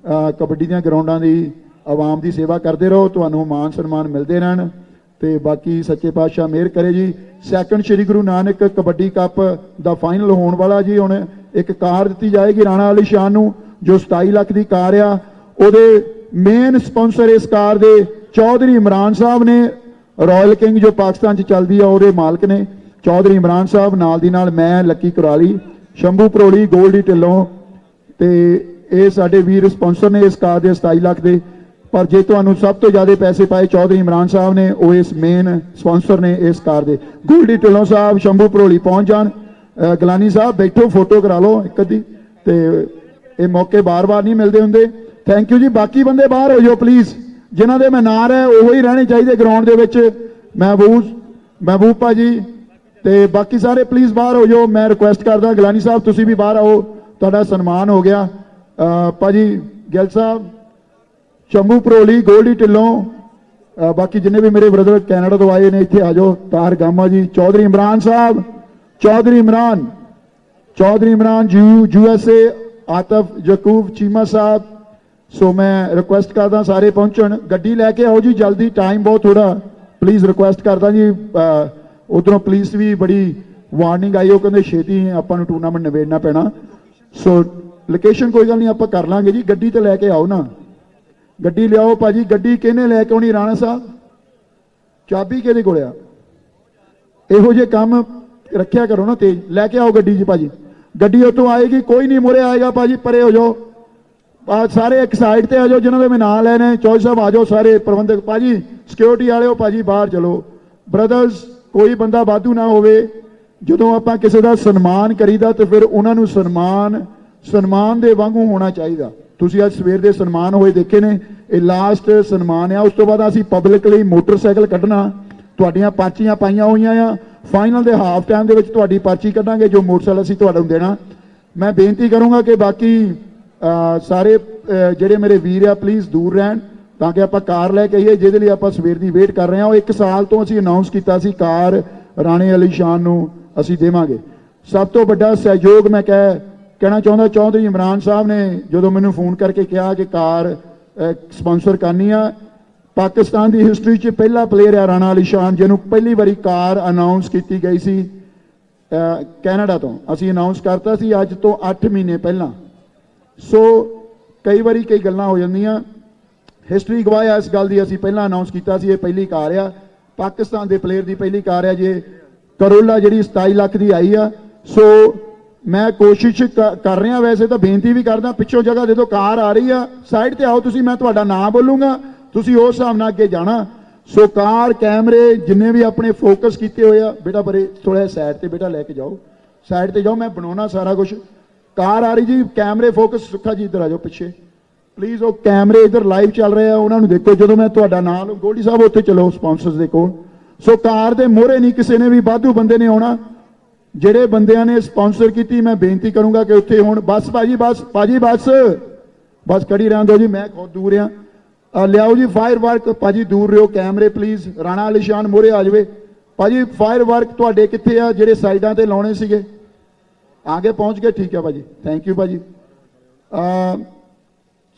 ਕਬੱਡੀ ਦੀਆਂ ਗਰਾਊਂਡਾਂ ਦੀ ਆਵਾਮ ਦੀ ਸੇਵਾ ਕਰਦੇ ਰਹੋ, ਤੁਹਾਨੂੰ ਮਾਣ ਸਨਮਾਨ ਮਿਲਦੇ ਰਹਿਣ। ਤੇ ਬਾਕੀ ਸੱਚੇ ਪਾਤਸ਼ਾਹ ਮਿਹਰ ਕਰੇ ਜੀ। ਸੈਕੰਡ ਸ਼੍ਰੀ ਗੁਰੂ ਨਾਨਕ ਕਬੱਡੀ ਕੱਪ ਦਾ ਫਾਈਨਲ ਹੋਣ ਵਾਲਾ ਜੀ। ਹੁਣ ਇੱਕ ਕਾਰ ਦਿੱਤੀ ਜਾਏਗੀ ਰਾਣਾ ਅਲੀ ਸ਼ਾਨ ਨੂੰ, ਜੋ 27 ਲੱਖ ਦੀ ਕਾਰ ਆ। ਉਹਦੇ ਮੇਨ ਸਪਾਂਸਰ ਇਸ ਕਾਰ ਦੇ ਚੌਧਰੀ ਇਮਰਾਨ ਸਾਹਿਬ ਨੇ, ਰਾਇਲ ਕਿੰਗ ਜੋ ਪਾਕਿਸਤਾਨ 'ਚ ਚੱਲਦੀ ਆ ਉਹਦੇ ਮਾਲਕ ਨੇ ਚੌਧਰੀ ਇਮਰਾਨ ਸਾਹਿਬ। ਨਾਲ ਦੀ ਨਾਲ ਮੈਂ ਲੱਕੀ ਕੁਰਾਲੀ, ਸ਼ੰਭੂ ਪਰੋਲੀ, ਗੋਲਡੀ ਢਿੱਲੋਂ, ਤੇ ਇਹ ਸਾਡੇ ਵੀਰ ਸਪਾਂਸਰ ਨੇ ਇਸ ਕਾਰ ਦੇ 27 ਲੱਖ ਦੇ। ਪਰ ਜੇ ਤੁਹਾਨੂੰ ਸਭ ਤੋਂ ਜ਼ਿਆਦਾ ਪੈਸੇ ਪਾਏ ਚੌਧਰੀ ਇਮਰਾਨ ਸਾਹਿਬ ਨੇ, ਉਹ ਇਸ ਮੇਨ ਸਪਾਂਸਰ ਨੇ ਇਸ ਕਾਰ ਦੇ। ਗੋਲਡੀ ਢਿੱਲੋਂ ਸਾਹਿਬ ਸ਼ੰਭੂ ਪਰੋਲੀ ਪਹੁੰਚ ਜਾਣ। ਗਲਾਨੀ ਸਾਹਿਬ ਬੈਠੋ, ਫੋਟੋ ਕਰਾ ਲਓ ਇੱਕ ਅੱਧੀ, ਤੇ ਇਹ ਮੌਕੇ ਬਾਰ-ਬਾਰ ਨਹੀਂ ਮਿਲਦੇ ਹੁੰਦੇ। ਥੈਂਕ ਯੂ ਜੀ। ਬਾਕੀ ਬੰਦੇ ਬਾਹਰ ਹੋ ਜਾਓ ਪਲੀਜ਼, ਜਿਨ੍ਹਾਂ ਦੇ ਮੈਂ ਨਾਂ ਹੈ ਉਹ ਹੀ ਰਹਿਣੇ ਚਾਹੀਦੇ ਗਰਾਊਂਡ ਦੇ ਵਿੱਚ। ਮਹਿਬੂਬ ਭਾਜੀ ਤੇ ਬਾਕੀ ਸਾਰੇ ਪਲੀਜ਼ ਬਾਹਰ ਹੋ ਜਾਓ, ਮੈਂ ਰਿਕੁਐਸਟ ਕਰਦਾ। ਗਲਾਨੀ ਸਾਹਿਬ ਤੁਸੀਂ ਵੀ ਬਾਹਰ ਆਓ, ਤੁਹਾਡਾ ਸਨਮਾਨ ਹੋ ਗਿਆ। ਭਾਜੀ ਗਿੱਲ ਸਾਹਿਬ, ਸ਼ੰਭੂ ਪਰੋਲੀ, ਗੋਲਡੀ ਢਿੱਲੋਂ, ਬਾਕੀ ਜਿੰਨੇ ਵੀ ਮੇਰੇ ਬ੍ਰਦਰ ਕੈਨੇਡਾ ਤੋਂ ਆਏ ਨੇ ਇੱਥੇ ਆ ਜਾਓ। ਤਾਰ ਗਾਮਾ ਜੀ, ਚੌਧਰੀ ਇਮਰਾਨ ਸਾਹਿਬ, ਚੌਧਰੀ ਇਮਰਾਨ USA, ਆਤਫ ਯਕੂਬ ਚੀਮਾ ਸਾਹਿਬ। ਸੋ ਮੈਂ ਰਿਕੁਐਸਟ ਕਰਦਾ ਸਾਰੇ ਪਹੁੰਚਣ। ਗੱਡੀ ਲੈ ਕੇ ਆਓ ਜੀ ਜਲਦੀ, ਟਾਈਮ ਬਹੁਤ ਥੋੜਾ, ਪਲੀਜ਼ ਰਿਕੁਐਸਟ ਕਰਦਾ ਜੀ। ਉਧਰੋਂ ਪੁਲਿਸ ਵੀ ਬੜੀ ਵਾਰਨਿੰਗ ਆਈ, ਉਹ ਕਹਿੰਦੇ ਛੇਤੀ ਆਪਾਂ ਨੂੰ ਟੂਰਨਾਮੈਂਟ ਨਿਬੇੜਨਾ ਪੈਣਾ। ਸੋ ਲੋਕੇਸ਼ਨ ਕੋਈ ਗੱਲ ਨਹੀਂ ਆਪਾਂ ਕਰ ਲਾਂਗੇ ਜੀ, ਗੱਡੀ ਤੇ ਲੈ ਕੇ ਆਓ ਨਾ, ਗੱਡੀ ਲਿਆਓ ਭਾਜੀ। ਗੱਡੀ ਕਿਹਨੇ ਲੈ ਕੇ ਆਉਣੀ? ਰਾਣਾ ਸਾਹਿਬ, ਚਾਬੀ ਕਿਹਦੇ ਕੋਲ ਆ? ਇਹੋ ਜਿਹੇ ਕੰਮ ਰੱਖਿਆ ਕਰੋ ਨਾ ਤੇਜ਼। ਲੈ ਕੇ ਆਓ ਗੱਡੀ ਜੀ ਭਾਜੀ, ਗੱਡੀ ਉੱਥੋਂ ਆਏਗੀ, ਕੋਈ ਨਹੀਂ ਮੁਰੇ ਆਏਗਾ ਭਾਜੀ, ਪਰੇ ਹੋ ਜਾਓ। ਸਾਰੇ ਇੱਕ ਸਾਈਡ ਤੇ ਆ ਜਾਓ ਜਿਨ੍ਹਾਂ ਦੇ ਮੈਂ ਨਾਂ ਲੈਣੇ। ਚੌਧਰੀ ਸਾਹਿਬ ਆ ਜਾਓ, ਸਾਰੇ ਪ੍ਰਬੰਧਕ ਭਾਜੀ, ਸਿਕਿਉਰਿਟੀ ਵਾਲਿਓ ਭਾਜੀ ਬਾਹਰ ਚਲੋ। ਬ੍ਰਦਰਸ, ਕੋਈ ਬੰਦਾ ਵਾਧੂ ਨਾ ਹੋਵੇ। ਜਦੋਂ ਆਪਾਂ ਕਿਸੇ ਦਾ ਸਨਮਾਨ ਕਰੀਦਾ ਤੇ ਫਿਰ ਉਹਨਾਂ ਨੂੰ ਸਨਮਾਨ ਦੇ ਵਾਂਗੂ ਹੋਣਾ ਚਾਹੀਦਾ। ਤੁਸੀਂ ਅੱਜ ਸਵੇਰ ਦੇ ਸਨਮਾਨ ਹੋਏ ਦੇਖੇ ਨੇ, ਇਹ ਲਾਸਟ ਸਨਮਾਨ ਆ। ਉਸ ਤੋਂ ਬਾਅਦ ਅਸੀਂ ਪਬਲਿਕ ਲਈ ਮੋਟਰਸਾਈਕਲ ਕੱਢਣਾ, ਤੁਹਾਡੀਆਂ ਪਰਚੀਆਂ ਪਾਈਆਂ ਹੋਈਆਂ ਆ। ਫਾਈਨਲ ਦੇ ਹਾਫ ਟਾਈਮ ਦੇ ਵਿੱਚ ਤੁਹਾਡੀ ਪਰਚੀ ਕੱਢਾਂਗੇ, ਜੋ ਮੋਟਰਸਾਈਕਲ ਅਸੀਂ ਤੁਹਾਨੂੰ ਦੇਣਾ। ਮੈਂ ਬੇਨਤੀ ਕਰੂੰਗਾ ਕਿ ਬਾਕੀ ਸਾਰੇ ਜਿਹੜੇ ਮੇਰੇ ਵੀਰ ਆ ਪਲੀਜ਼ ਦੂਰ ਰਹਿਣ, ਤਾਂ ਕਿ ਆਪਾਂ ਕਾਰ ਲੈ ਕੇ ਆਈਏ ਜਿਹਦੇ ਲਈ ਆਪਾਂ ਸਵੇਰ ਦੀ ਵੇਟ ਕਰ ਰਹੇ ਹਾਂ। ਉਹ 1 ਸਾਲ ਤੋਂ ਅਸੀਂ ਅਨਾਉਂਸ ਕੀਤਾ ਸੀ ਕਾਰ ਰਾਣੇ ਅਲੀ ਸ਼ਾਨ ਨੂੰ ਅਸੀਂ ਦੇਵਾਂਗੇ। ਸਭ ਤੋਂ ਵੱਡਾ ਸਹਿਯੋਗ ਮੈਂ ਕਹਿਣਾ ਚਾਹੁੰਦਾ, ਚੌਧਰੀ ਇਮਰਾਨ ਸਾਹਿਬ ਨੇ ਜਦੋਂ ਮੈਨੂੰ ਫੋਨ ਕਰਕੇ ਕਿਹਾ ਕਿ ਕਾਰ ਸਪਾਂਸਰ ਕਰਨੀ ਆ। ਪਾਕਿਸਤਾਨ ਦੀ ਹਿਸਟਰੀ 'ਚ ਪਹਿਲਾ ਪਲੇਅਰ ਆ ਰਾਣਾ ਅਲੀ ਸ਼ਾਨ ਜਿਹਨੂੰ ਪਹਿਲੀ ਵਾਰੀ ਕਾਰ ਅਨਾਉਂਸ ਕੀਤੀ ਗਈ ਸੀ ਕੈਨੇਡਾ ਤੋਂ। ਅਸੀਂ ਅਨਾਉਂਸ ਕਰਤਾ ਸੀ ਅੱਜ ਤੋਂ 8 ਮਹੀਨੇ ਪਹਿਲਾਂ। ਸੋ ਕਈ ਵਾਰੀ ਕਈ ਗੱਲਾਂ ਹੋ ਜਾਂਦੀਆਂ, ਹਿਸਟਰੀ ਗਵਾਹ ਆ ਇਸ ਗੱਲ ਦੀ। ਅਸੀਂ ਪਹਿਲਾਂ ਅਨਾਉਂਸ ਕੀਤਾ ਸੀ ਇਹ ਪਹਿਲੀ ਕਾਰ ਆ, ਪਾਕਿਸਤਾਨ ਦੇ ਪਲੇਅਰ ਦੀ ਪਹਿਲੀ ਕਾਰ ਆ। ਜੇ ਕਰੋਲਾ ਜਿਹੜੀ 27 ਲੱਖ ਦੀ ਆਈ ਆ। ਸੋ ਮੈਂ ਕੋਸ਼ਿਸ਼ ਕਰ ਰਿਹਾ, ਵੈਸੇ ਤਾਂ ਬੇਨਤੀ ਵੀ ਕਰਦਾ ਪਿੱਛੋਂ ਜਗ੍ਹਾ ਦੇ ਦਿਓ, ਕਾਰ ਆ ਰਹੀ ਆ, ਸਾਈਡ ਤੇ ਆਓ ਤੁਸੀਂ, ਮੈਂ ਤੁਹਾਡਾ ਨਾਮ ਬੋਲੂੰਗਾ, ਤੁਸੀਂ ਉਸ ਹਿਸਾਬ ਨਾਲ ਅੱਗੇ ਜਾਣਾ। ਸੋ ਕਾਰ, ਕੈਮਰੇ ਜਿੰਨੇ ਵੀ ਆਪਣੇ ਫੋਕਸ ਕੀਤੇ ਹੋਏ ਆ, ਬੇਟਾ ਪਰੇ ਥੋੜਾ ਸਾਈਡ ਤੇ ਬੇਟਾ ਲੈ ਕੇ ਜਾਓ, ਸਾਈਡ ਤੇ ਜਾਓ, ਮੈਂ ਬਣਾਉਣਾ ਸਾਰਾ ਕੁਝ। ਕਾਰ ਆ ਰਹੀ ਜੀ, ਕੈਮਰੇ ਫੋਕਸ, ਸੁੱਖਾ ਜੀ ਇੱਧਰ ਆ ਜਾਓ ਪਿੱਛੇ ਪਲੀਜ਼। ਉਹ ਕੈਮਰੇ ਇੱਧਰ ਲਾਈਵ ਚੱਲ ਰਹੇ ਆ, ਉਹਨਾਂ ਨੂੰ ਦੇਖੋ। ਜਦੋਂ ਮੈਂ ਤੁਹਾਡਾ ਨਾਮ, ਗੋਲਡੀ ਸਾਹਿਬ ਉੱਥੇ ਚਲੋ ਸਪਾਂਸਰਸ ਦੇ ਕੋਲ। ਸੋ ਕਾਰ ਦੇ ਮੋਹਰੇ ਨਹੀਂ ਕਿਸੇ ਨੇ ਵੀ ਵਾਧੂ ਬੰਦੇ ਨੇ ਆਉਣਾ। ਜਿਹੜੇ ਬੰਦਿਆਂ ਨੇ ਸਪਾਂਸਰ ਕੀਤੀ ਮੈਂ ਬੇਨਤੀ ਕਰੂੰਗਾ ਕਿ ਉੱਥੇ ਹੁਣ ਬਸ ਭਾਜੀ, ਬਸ ਭਾਜੀ, ਬਸ ਖੜੀ ਰਹਿਣ ਦਿਓ ਜੀ, ਮੈਂ ਖੁਦ ਦੂਰ ਆ। ਲਿਆਓ ਜੀ ਫਾਇਰ ਵਰਕ, ਭਾਜੀ ਦੂਰ ਰਹੋ, ਕੈਮਰੇ ਪਲੀਜ਼। ਰਾਣਾ ਅਲੀ ਸ਼ਾਨ ਮੋਹਰੇ ਆ ਜਾਵੇ ਭਾਜੀ। ਫਾਇਰ ਵਰਕ ਤੁਹਾਡੇ ਕਿੱਥੇ ਆ ਜਿਹੜੇ ਸਾਈਡਾਂ ਤੇ ਲਾਉਣੇ ਸੀਗੇ? ਆਗੇ ਪਹੁੰਚ ਗਏ, ਠੀਕ ਹੈ ਭਾਜੀ, ਥੈਂਕ ਯੂ ਭਾਜੀ।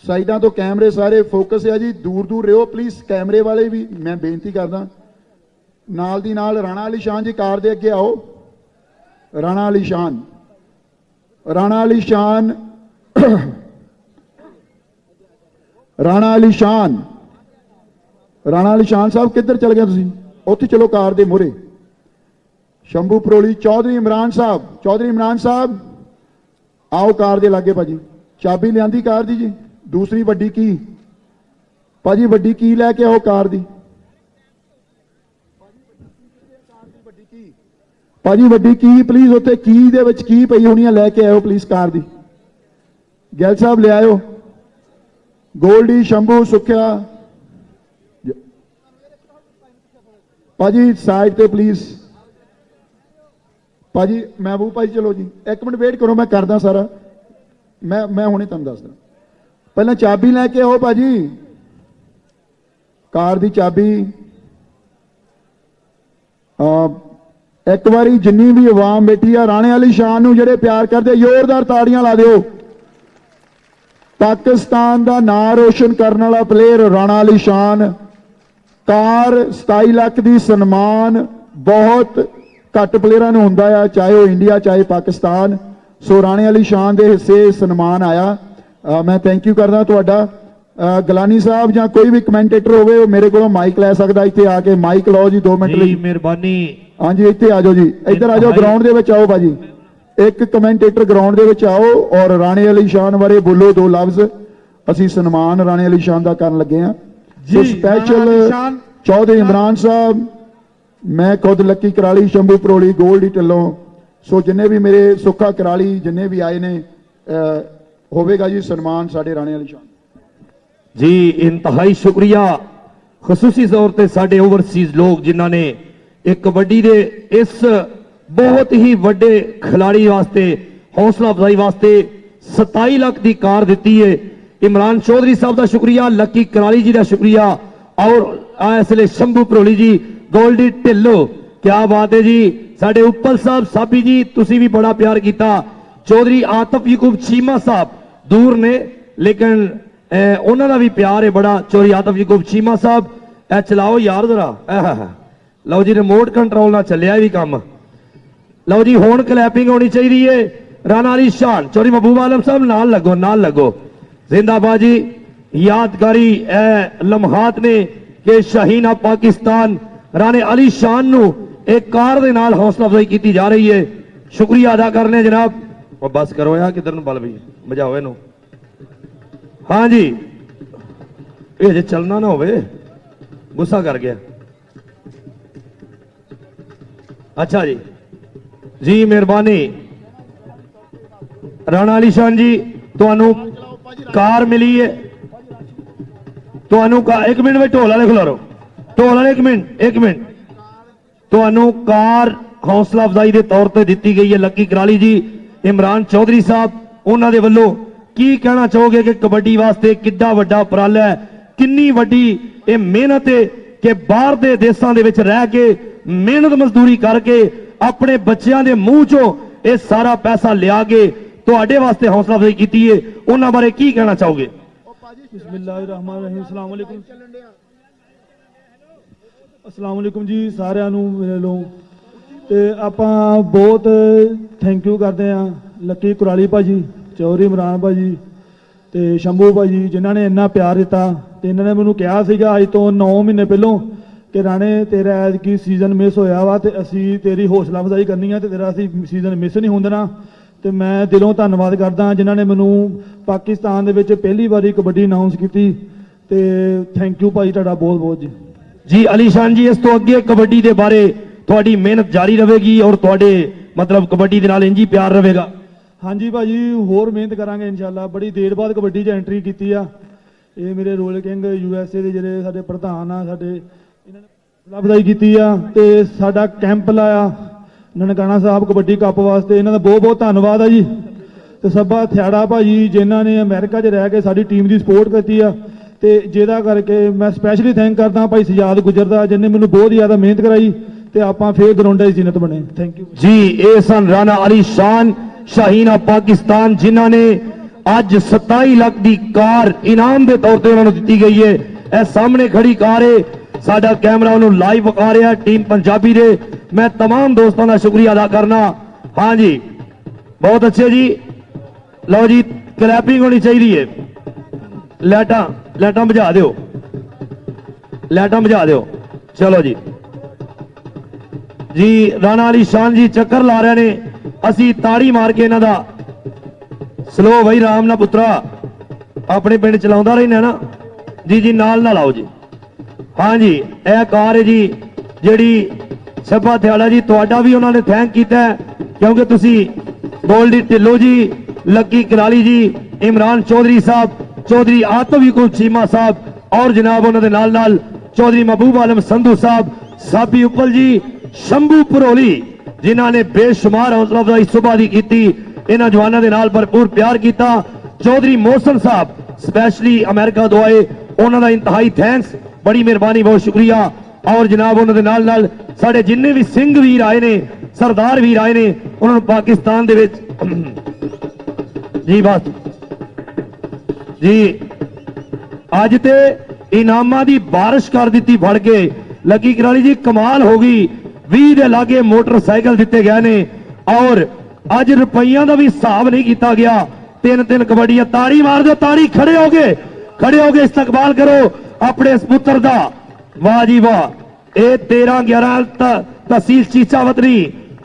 ਸਾਈਡਾਂ ਤੋਂ ਕੈਮਰੇ ਸਾਰੇ ਫੋਕਸ ਹੈ ਜੀ, ਦੂਰ ਦੂਰ ਰਹੋ ਪਲੀਜ਼। ਕੈਮਰੇ ਵਾਲੇ ਵੀ ਮੈਂ ਬੇਨਤੀ ਕਰਦਾ, ਨਾਲ ਦੀ ਨਾਲ ਰਾਣਾ ਅਲੀ ਸ਼ਾਨ ਜੀ ਕਾਰ ਦੇ ਅੱਗੇ ਆਓ। ਰਾਣਾ ਅਲੀ ਸ਼ਾਨ, ਰਾਣਾ ਅਲੀ ਸ਼ਾਨ, ਰਾਣਾ ਅਲੀ ਸ਼ਾਨ, ਰਾਣਾ ਅਲੀ ਸ਼ਾਨ ਸਾਹਿਬ ਕਿੱਧਰ ਚਲ ਗਏ ਤੁਸੀਂ? ਉੱਥੇ ਚਲੋ ਕਾਰ ਦੇ ਮੂਹਰੇ। ਸ਼ੰਭੂ ਪਰੋਲੀ, ਚੌਧਰੀ ਇਮਰਾਨ ਸਾਹਿਬ, ਚੌਧਰੀ ਇਮਰਾਨ ਸਾਹਿਬ ਆਓ ਕਾਰ ਦੇ ਲਾਗੇ ਭਾਜੀ। ਚਾਬੀ ਲਿਆਂਦੀ ਕਾਰ ਦੀ ਜੀ, ਦੂਸਰੀ ਵੱਡੀ ਕੀ ਭਾਜੀ, ਵੱਡੀ ਕੀ ਲੈ ਕੇ ਆਓ ਕਾਰ ਦੀ ਭਾਜੀ, ਵੱਡੀ ਕੀ ਪਲੀਜ਼। ਉੱਥੇ ਕੀ ਦੇ ਵਿੱਚ ਕੀ ਪਈ ਹੋਣੀ ਆ, ਲੈ ਕੇ ਆਇਓ ਪਲੀਜ਼ ਕਾਰ ਦੀ। ਗੈਲ ਸਾਹਿਬ ਲੈ ਆਇਓ। ਗੋਲਡੀ, ਸ਼ੰਭੂ, ਸੁਖਿਆ ਭਾਜੀ ਸਾਈਡ ਤੇ ਪਲੀਜ਼। ਭਾਜੀ ਮਹਿਬੂਬ ਭਾਈ ਚਲੋ ਜੀ, 1 ਮਿੰਟ ਵੇਟ ਕਰੋ, ਮੈਂ ਕਰਦਾ ਸਾਰਾ। ਮੈਂ ਹੁਣੇ ਤੁਹਾਨੂੰ ਦੱਸਦਾ। ਪਹਿਲਾਂ ਚਾਬੀ ਲੈ ਕੇ ਆਓ ਭਾਜੀ, ਕਾਰ ਦੀ ਚਾਬੀ। ਇੱਕ ਵਾਰੀ ਜਿੰਨੀ ਵੀ ਆਵਾਮ ਬੈਠੀ ਆ, ਰਾਣੇ ਅਲੀ ਸ਼ਾਨ ਨੂੰ ਜਿਹੜੇ ਪਿਆਰ ਕਰਦੇ, ਜ਼ੋਰਦਾਰ ਤਾੜੀਆਂ ਲਾ ਦਿਓ। ਪਾਕਿਸਤਾਨ ਦਾ ਨਾਂ ਰੋਸ਼ਨ ਕਰਨ ਵਾਲਾ ਪਲੇਅਰ ਰਾਣਾ ਅਲੀ ਸ਼ਾਨ। ਕਾਰ 27 ਲੱਖ ਦੀ ਸਨਮਾਨ ਬਹੁਤ ਘੱਟ ਪਲੇਅਰਾਂ ਨੂੰ ਹੁੰਦਾ ਆ, ਚਾਹੇ ਉਹ ਇੰਡੀਆ ਚਾਹੇ ਪਾਕਿਸਤਾਨ। ਸੋ ਰਾਣੇ ਅਲੀ ਸ਼ਾਨ ਦੇ ਹਿੱਸੇ ਸਨਮਾਨ ਆਇਆ। ਮੈਂ ਥੈਂਕ ਯੂ ਕਰਦਾ ਤੁਹਾਡਾ। ਗਲਾਨੀ ਸਾਹਿਬ ਜਾਂ ਕੋਈ ਵੀ ਕਮੈਂਟੇਟਰ ਹੋਵੇ ਉਹ ਮੇਰੇ ਕੋਲੋਂ ਮਾਈਕ ਲੈ ਸਕਦਾ, ਇੱਥੇ ਆ ਕੇ ਮਾਈਕ ਲਓ ਜੀ 2 ਮਿੰਟ ਲਈ। ਮਿਹਰਬਾਨੀ। ਹਾਂਜੀ ਇੱਥੇ ਆ ਜਾਓ ਜੀ, ਇੱਧਰ ਆ ਜਾਓ, ਗਰਾਊਂਡ ਦੇ ਵਿੱਚ ਆਓ ਭਾਜੀ। ਇੱਕ ਕਮੈਂਟੇਟਰ ਗਰਾਊਂਡ ਦੇ ਵਿੱਚ ਆਓ ਔਰ ਰਾਣੇ ਅਲੀ ਸ਼ਾਨ ਬਾਰੇ ਬੋਲੋ 2 ਲਫ਼ਜ਼। ਅਸੀਂ ਸਨਮਾਨ ਰਾਣੇ ਅਲੀ ਸ਼ਾਨ ਦਾ ਕਰਨ ਲੱਗੇ ਹਾਂ ਜੀ। ਸਪੈਸ਼ਲ ਚੌਧਰੀ ਇਮਰਾਨ ਸਾਹਿਬ, ਮੈਂ ਖੁਦ ਲੱਕੀ ਕਰਾਲੀ, ਸ਼ੰਭੂ ਪਰੋਲੀ, ਗੋਲਡੀ ਢਿੱਲੋਂ, ਸੋ ਜਿੰਨੇ ਵੀ ਮੇਰੇ ਸੁੱਖਾ ਕਰਾਲੀ ਜਿੰਨੇ ਵੀ ਆਏ ਨੇ, ਹੋਵੇਗਾ ਜੀ ਸਨਮਾਨ ਸਾਡੇ ਰਾਣੇ ਅਲੀ ਸ਼ਾਨ ਜੀ। ਇੰਤਹਾਈ ਸ਼ੁਕਰੀਆ ਖਸੂਸੀ ਤੌਰ ਤੇ ਸਾਡੇ ਓਵਰਸੀਜ਼ ਲੋਕ ਜਿਨ੍ਹਾਂ ਨੇ ਇੱਕ ਕਬੱਡੀ ਦੇ ਇਸ ਬਹੁਤ ਹੀ ਵੱਡੇ ਖਿਡਾਰੀ ਵਾਸਤੇ ਹੌਸਲਾ ਅਫਜ਼ਾਈ ਵਾਸਤੇ 27 ਲੱਖ ਦੀ ਕਾਰ ਦਿੱਤੀ ਹੈ। ਇਮਰਾਨ ਚੌਧਰੀ ਸਾਹਿਬ ਦਾ ਸ਼ੁਕਰੀਆ, ਲੱਕੀ ਕਰਾਲੀ ਜੀ ਦਾ ਸ਼ੁਕਰੀਆ, ਔਰ ਇਸ ਲਈ ਸ਼ੰਭੂ ਪਰੋਲੀ ਜੀ, ਗੋਲਡੀ ਢਿੱਲੋਂ, ਕਿਆ ਬਾਤ ਹੈ ਜੀ। ਸਾਡੇ ਉੱਪਲ ਸਾਹਿਬ ਸਾਬੀ ਜੀ, ਤੁਸੀਂ ਵੀ ਬੜਾ ਪਿਆਰ ਕੀਤਾ। ਚੌਧਰੀ ਆਤਫ ਯਕੂਬ ਚੀਮਾ ਸਾਹਿਬ ਦੂਰ ਨੇ ਲੇਕਿਨ ਉਹਨਾਂ ਦਾ ਵੀ ਪਿਆਰ ਹੈ ਬੜਾ। ਚੌਧਰੀ ਆਤਫ ਯਕੂਬ ਚੀਮਾ ਸਾਹਿਬ, ਇਹ ਚਲਾਓ ਯਾਰ ਜ਼ਰਾ। ਲਓ ਜੀ, ਰਿਮੋਟ ਕੰਟਰੋਲ ਨਾਲ ਚੱਲਿਆ ਇਹ ਵੀ ਕੰਮ। ਲਓ ਜੀ, ਹੁਣ ਕਲੈਪਿੰਗ ਹੋਣੀ ਚਾਹੀਦੀ ਹੈ। ਰਾਣਾ ਅਲੀ ਸ਼ਾਨ, ਚੌਧਰੀ ਮਹਿਬੂਬ ਆਲਮ ਸਾਹਿਬ ਨਾਲ ਲੱਗੋ, ਨਾਲ ਲੱਗੋ। ਜ਼ਿੰਦਾਬਾਦ ਜੀ। ਯਾਦਗਾਰੀ ਲਮਹਾਤ ਨੇ ਕਿ ਸ਼ਹੀਨ ਪਾਕਿਸਤਾਨ ਰਾਣੇ ਅਲੀ ਸ਼ਾਨ ਨੂੰ ਇੱਕ ਕਾਰ ਦੇ ਨਾਲ ਹੌਸਲਾ ਅਫਜ਼ਾਈ ਕੀਤੀ ਜਾ ਰਹੀ ਹੈ। ਸ਼ੁਕਰੀਆ ਅਦਾ ਕਰਨੇ ਜਨਾਬ। ਉਹ ਬਸ ਕਰੋ ਯਾਰ, ਕਿੱਧਰ ਨੂੰ ਬਲ ਵੀ ਵਜਾਓ ਇਹਨੂੰ। हाँ जी ये जे चलना ना होवे गुस्सा कर गया। अच्छा जी जी मेहरबानी राणा अली शान जी ਤੁਹਾਨੂੰ कार मिली है ਤੁਹਾਨੂੰ एक मिनट में ढोल वाले खुला रहो ढोल वाले एक मिनट ਤੁਹਾਨੂੰ कार हौसला अफजाई के तौर पर दी गई है लक्की कराली जी इमरान चौधरी साहब उन्होंने वालों की कहना चाहोगे कि कबड्डी वास्ते किड्डा वड्डा उपराला है किन्नी वड्डी ये मेहनत है कि बाहर के देशों के विच रह के मेहनत मजदूरी करके अपने बच्चों के मूँह चो ये सारा पैसा लिया के तुहाडे वास्ते हौसला अफजाई की है उन्होंने बारे की कहना चाहोगे। बिस्मिल्लाहिर्रहमानिर्रहीम अस्सलाम वालेकुम अस्सलाम वालेकुम जी सारिਆਂ ਨੂੰ ਮੇਰੇ ਵੱਲੋਂ ਤੇ ਆਪਾਂ ਬਹੁਤ ਥੈਂਕ ਯੂ ਕਰਦੇ ਆ ਲੱਕੀ ਕੁਰਾਲੀ ਭਾਜੀ ਚੌਧਰੀ ਇਮਰਾਨ ਭਾਜੀ ਤੇ ਸ਼ੰਭੂ ਭਾਜੀ ਜਿਨ੍ਹਾਂ ਨੇ ਇੰਨਾ ਪਿਆਰ ਦਿੱਤਾ ਤੇ ਇਹਨਾਂ ਨੇ ਮੈਨੂੰ ਕਿਹਾ ਸੀਗਾ ਅੱਜ ਤੋਂ 9 ਮਹੀਨੇ ਪਹਿਲਾਂ ਕਿ ਰਾਣੇ ਤੇਰਾ ਐਤਕੀ ਸੀਜ਼ਨ ਮਿਸ ਹੋਇਆ ਵਾ ਤੇ ਅਸੀਂ ਤੇਰੀ ਹੌਸਲਾ ਅਫਜ਼ਾਈ ਕਰਨੀ ਆ ਤੇ ਤੇਰਾ ਅਸੀਂ ਸੀਜ਼ਨ ਮਿਸ ਨਹੀਂ ਹੋਣ ਦੇਣਾ ਤੇ ਮੈਂ ਦਿਲੋਂ ਧੰਨਵਾਦ ਕਰਦਾ ਜਿਨ੍ਹਾਂ ਨੇ ਮੈਨੂੰ ਪਾਕਿਸਤਾਨ ਦੇ ਵਿੱਚ ਪਹਿਲੀ ਵਾਰੀ ਕਬੱਡੀ ਅਨਾਉਂਸ ਕੀਤੀ ਤੇ ਥੈਂਕ ਯੂ ਭਾਈ ਤੁਹਾਡਾ ਬਹੁਤ ਬਹੁਤ ਜੀ। जी अलीशान जी इस तो अगे कबड्डी के बारे थोड़ी मेहनत जारी रहेगी और थोड़े मतलब कबड्डी के नाल इंज ही प्यार रहेगा। हाँ जी भाजी होर मेहनत करांगे इंशाल्लाह बड़ी देर बाद कबड्डी च एंट्री की आ ये मेरे रोयल किंग USA के ਜਿਹੜੇ ਸਾਡੇ ਪ੍ਰਧਾਨ ਆ ਸਾਡੇ ਇਹਨਾਂ ਨੇ ਵਧਾਈ ਕੀਤੀ ਆ ਤੇ ਸਾਡਾ ਕੈਂਪ ਲਾਇਆ ਨਨਕਾਣਾ ਸਾਹਿਬ ਕਬੱਡੀ ਕੱਪ ਵਾਸਤੇ ਇਹਨਾਂ ਦਾ ਬਹੁਤ ਬਹੁਤ ਧੰਨਵਾਦ ਆ ਜੀ ਤੇ ਸਭਾ ਥਿਆੜਾ ਭਾਜੀ ਜਿਨ੍ਹਾਂ ਨੇ ਅਮਰੀਕਾ 'ਚ ਰਹਿ ਕੇ ਸਾਡੀ ਟੀਮ ਦੀ ਸਪੋਰਟ ਕੀਤੀ ਆ ਤੇ ਜਿਹਦਾ ਕਰਕੇ ਮੈਂ ਸਪੈਸ਼ਲੀ ਥੈਂਕ ਕਰਦਾ ਭਾਈ ਸਜਾਦ ਗੁਜਰ ਦਾ ਜਿਨ੍ਹਾਂ ਮੈਨੂੰ ਬਹੁਤ ਜ਼ਿਆਦਾ ਮਿਹਨਤ ਕਰਾਈ ਤੇ ਆਪਾਂ ਫੇਰ ਗਰਾਊਂਡਾਂ ਦੀ ਜਿੰਨਤ ਬਣੇ। ਥੈਂਕ ਯੂ जी ਇਹ ਸਨ ਰਾਣਾ ਅਲੀ ਸ਼ਾਨ ਸ਼ਾਹੀਨ ਆਫ ਪਾਕਿਸਤਾਨ ਜਿਨ੍ਹਾਂ ਨੇ ਅੱਜ 27 ਲੱਖ ਦੀ ਕਾਰ ਇਨਾਮ ਦੇ ਤੌਰ ਤੇ ਉਹਨਾਂ ਨੂੰ ਦਿੱਤੀ ਗਈ ਹੈ। ਇਹ ਸਾਹਮਣੇ ਖੜੀ ਕਾਰ ਹੈ ਸਾਡਾ ਕੈਮਰਾ ਉਹਨੂੰ ਲਾਈਵ ਵਿਖਾ ਰਿਹਾ ਟੀਮ ਪੰਜਾਬੀ ਦੇ ਮੈਂ तमाम ਦੋਸਤਾਂ ਦਾ ਸ਼ੁਕਰੀਆ ਅਦਾ ਕਰਨਾ। हाँ जी बहुत अच्छे जी लो जी क्लैपिंग होनी चाहिए लाइटां लाइटां बुझा दिओ लाइटां बुझा दिओ चलो जी जी राणा अली शान जी चक्कर ला रहे ने असी ताड़ी मार के इन्हां दा स्लो भाई राम ना पुत्रा अपने पिंड चलाउंदा रहना ना जी जी नाल ना लाओ जी। हाँ जी यह कार है जी जिहड़ी सभा थ्याड़ा जी तुहाडा भी उन्होंने थैंक किया क्योंकि तुसी गोल्डी ढिल्लो जी लक्की कराली जी इमरान चौधरी साहब चौधरी आतफ यकूब चीमा साहब और जनाब उन्होंने नाल नाल चौधरी महबूब आलम संधू साहब साबी उपल जी शंभू भरोली जिन्हों ने बेशुमार हौसला अफजाई सुबह की की इन्होंने जवानों के नाल भरपूर प्यार किया। चौधरी मोहसन साहब स्पैशली अमेरिका तो आए उन्होंने इंतहाई थैंक्स बड़ी मेहरबानी बहुत शुक्रिया और जनाब उन्होंने नाल नाल साढ़े जिन्ने भी सिंह वीर आए ने सरदार वीर आए ने उन्होंने पाकिस्तान दे विच जी बस जी अज ते इनामां दी बारिश कर दी फड़ के लकी कराली जी कमाल हो गई 20 के लागे मोटरसाइकिल दिते गए ने और अज रुपइया का भी हिसाब नहीं किया गया। 3-3 कबड्डियां ताड़ी मार दो ताड़ी खड़े हो गए इस्तकबाल करो अपने इस पुत्र का वाह जी वाह ये 13-11 तहसील चीचा वतनी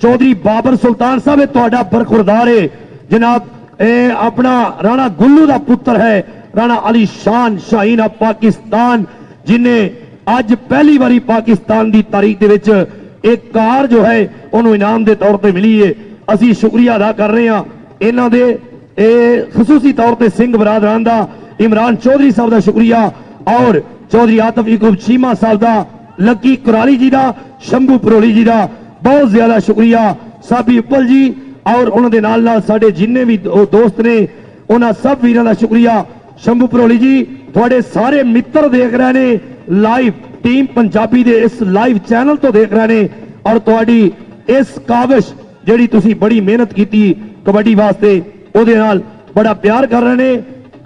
चौधरी बाबर सुल्तान साहब ये तुहाडा बरखुरदार है जनाब ए अपना राणा गुल्लू का पुत्र है राणा अली शान शाहीन ऑफ पाकिस्तान जिन्हें अज पहली बारी पाकिस्तान की तारीख दे विच एक कार जो है उन्होंने इनाम के तौर पर मिली है। असी शुक्रिया अदा कर रहे हैं इन्हों के खसूसी तौर पर सिंह बरादरान का इमरान चौधरी साहब का शुक्रिया और चौधरी आतफ यकूब चीमा साहब का लक्की कुराली जी का शंभू भरोली जी का बहुत ज्यादा शुक्रिया साबी उपल जी और उन्होंने नाल नाल साडे जिन्ने भी दोस्त ने उन्होंने सब वीरों का शुक्रिया। शंभू भरोली जी थोड़े सारे मित्र देख रहे हैं लाइव टीम पंजाबी दे इस लाइव चैनल तो देख रहे हैं और थोड़ी इस काविश जिहड़ी तुसी बड़ी मेहनत की कबड्डी वास्ते उहदे नाल बड़ा प्यार कर रहे हैं।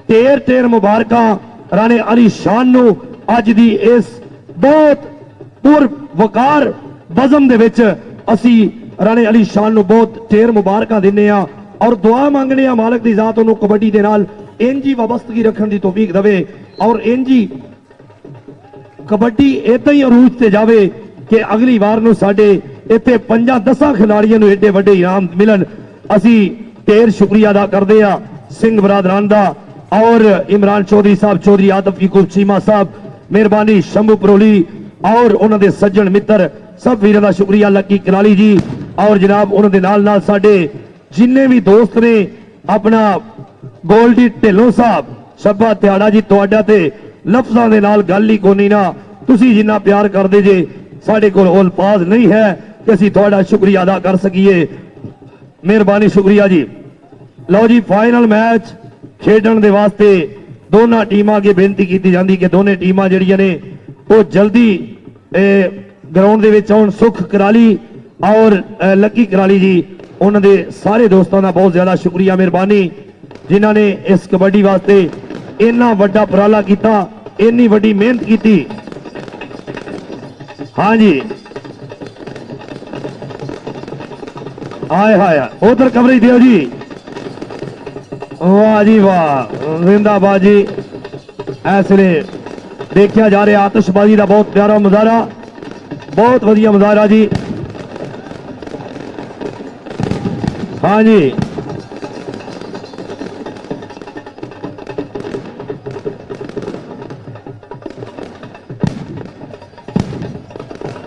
ढेर ढेर मुबारकां राणे अली शान नूं अज दी इस बहुत पुर वकार बज़म दे विच असी राणे अली शान नूं बहुत ढेर मुबारकां दिंदे आ और दुआ मांगने आ मालक दी जात उहनूं कबड्डी दे नाल इंज ही वाबस्तगी रखण दी तौफीक देवे और इंज ही कबड्डी इदां ही अरूज ते जावे कि अगली वार नूं साडे इत्थे 5-10 खिलाड़ियों नूं एडे वड्डे इनाम मिलन। असी ढेर शुक्रिया अदा करदे आ सिंह बरादरान दा और इमरान चौधरी साहब, चौधरी आदफ याकूब चीमा साहब, मेहरबानी शंभू परोली और उन्होंने सज्जन मित्र सब वीरों का शुक्रिया। लकी कराली जी और जनाब उन्होंने नाल साडे जिन्ने भी दोस्त ने अपना गोल्डी ढिल्लों साहब शब्बा त्याड़ा जी, तुहाडा ते लफ्जां दे नाल गल ही कोनी ना, तुसी जिन्ना प्यार करदे जे साडे कोल अल्फाज नहीं है कि असीं तुहाडा शुक्रिया अदा कर सकीए। मेहरबानी शुक्रिया जी। लो जी फाइनल मैच खेडण दे वास्ते दोनों टीमां अगे बेनती की जाती कि दोनों टीमां जिहड़ियां ने वो जल्दी ग्राउंड दे विच आउण। सुख कराली और लकी कराली जी, उन्होंने सारे दोस्तों का बहुत ज्यादा शुक्रिया, मेहरबानी जिन्हों ने इस कबड्डी वास्ते इन्ना वड्डा उपराला किया, इन्नी वड्डी मेहनत की। हाँ जी, आए हाय उधर कवरेज दियो जी, वाह जी वाह, जिंदाबाद जी। ऐसे देखा जा रहा आतिशबाजी का बहुत प्यारा मुजाहरा, बहुत वधिया मुजाहरा जी। हाँ जी,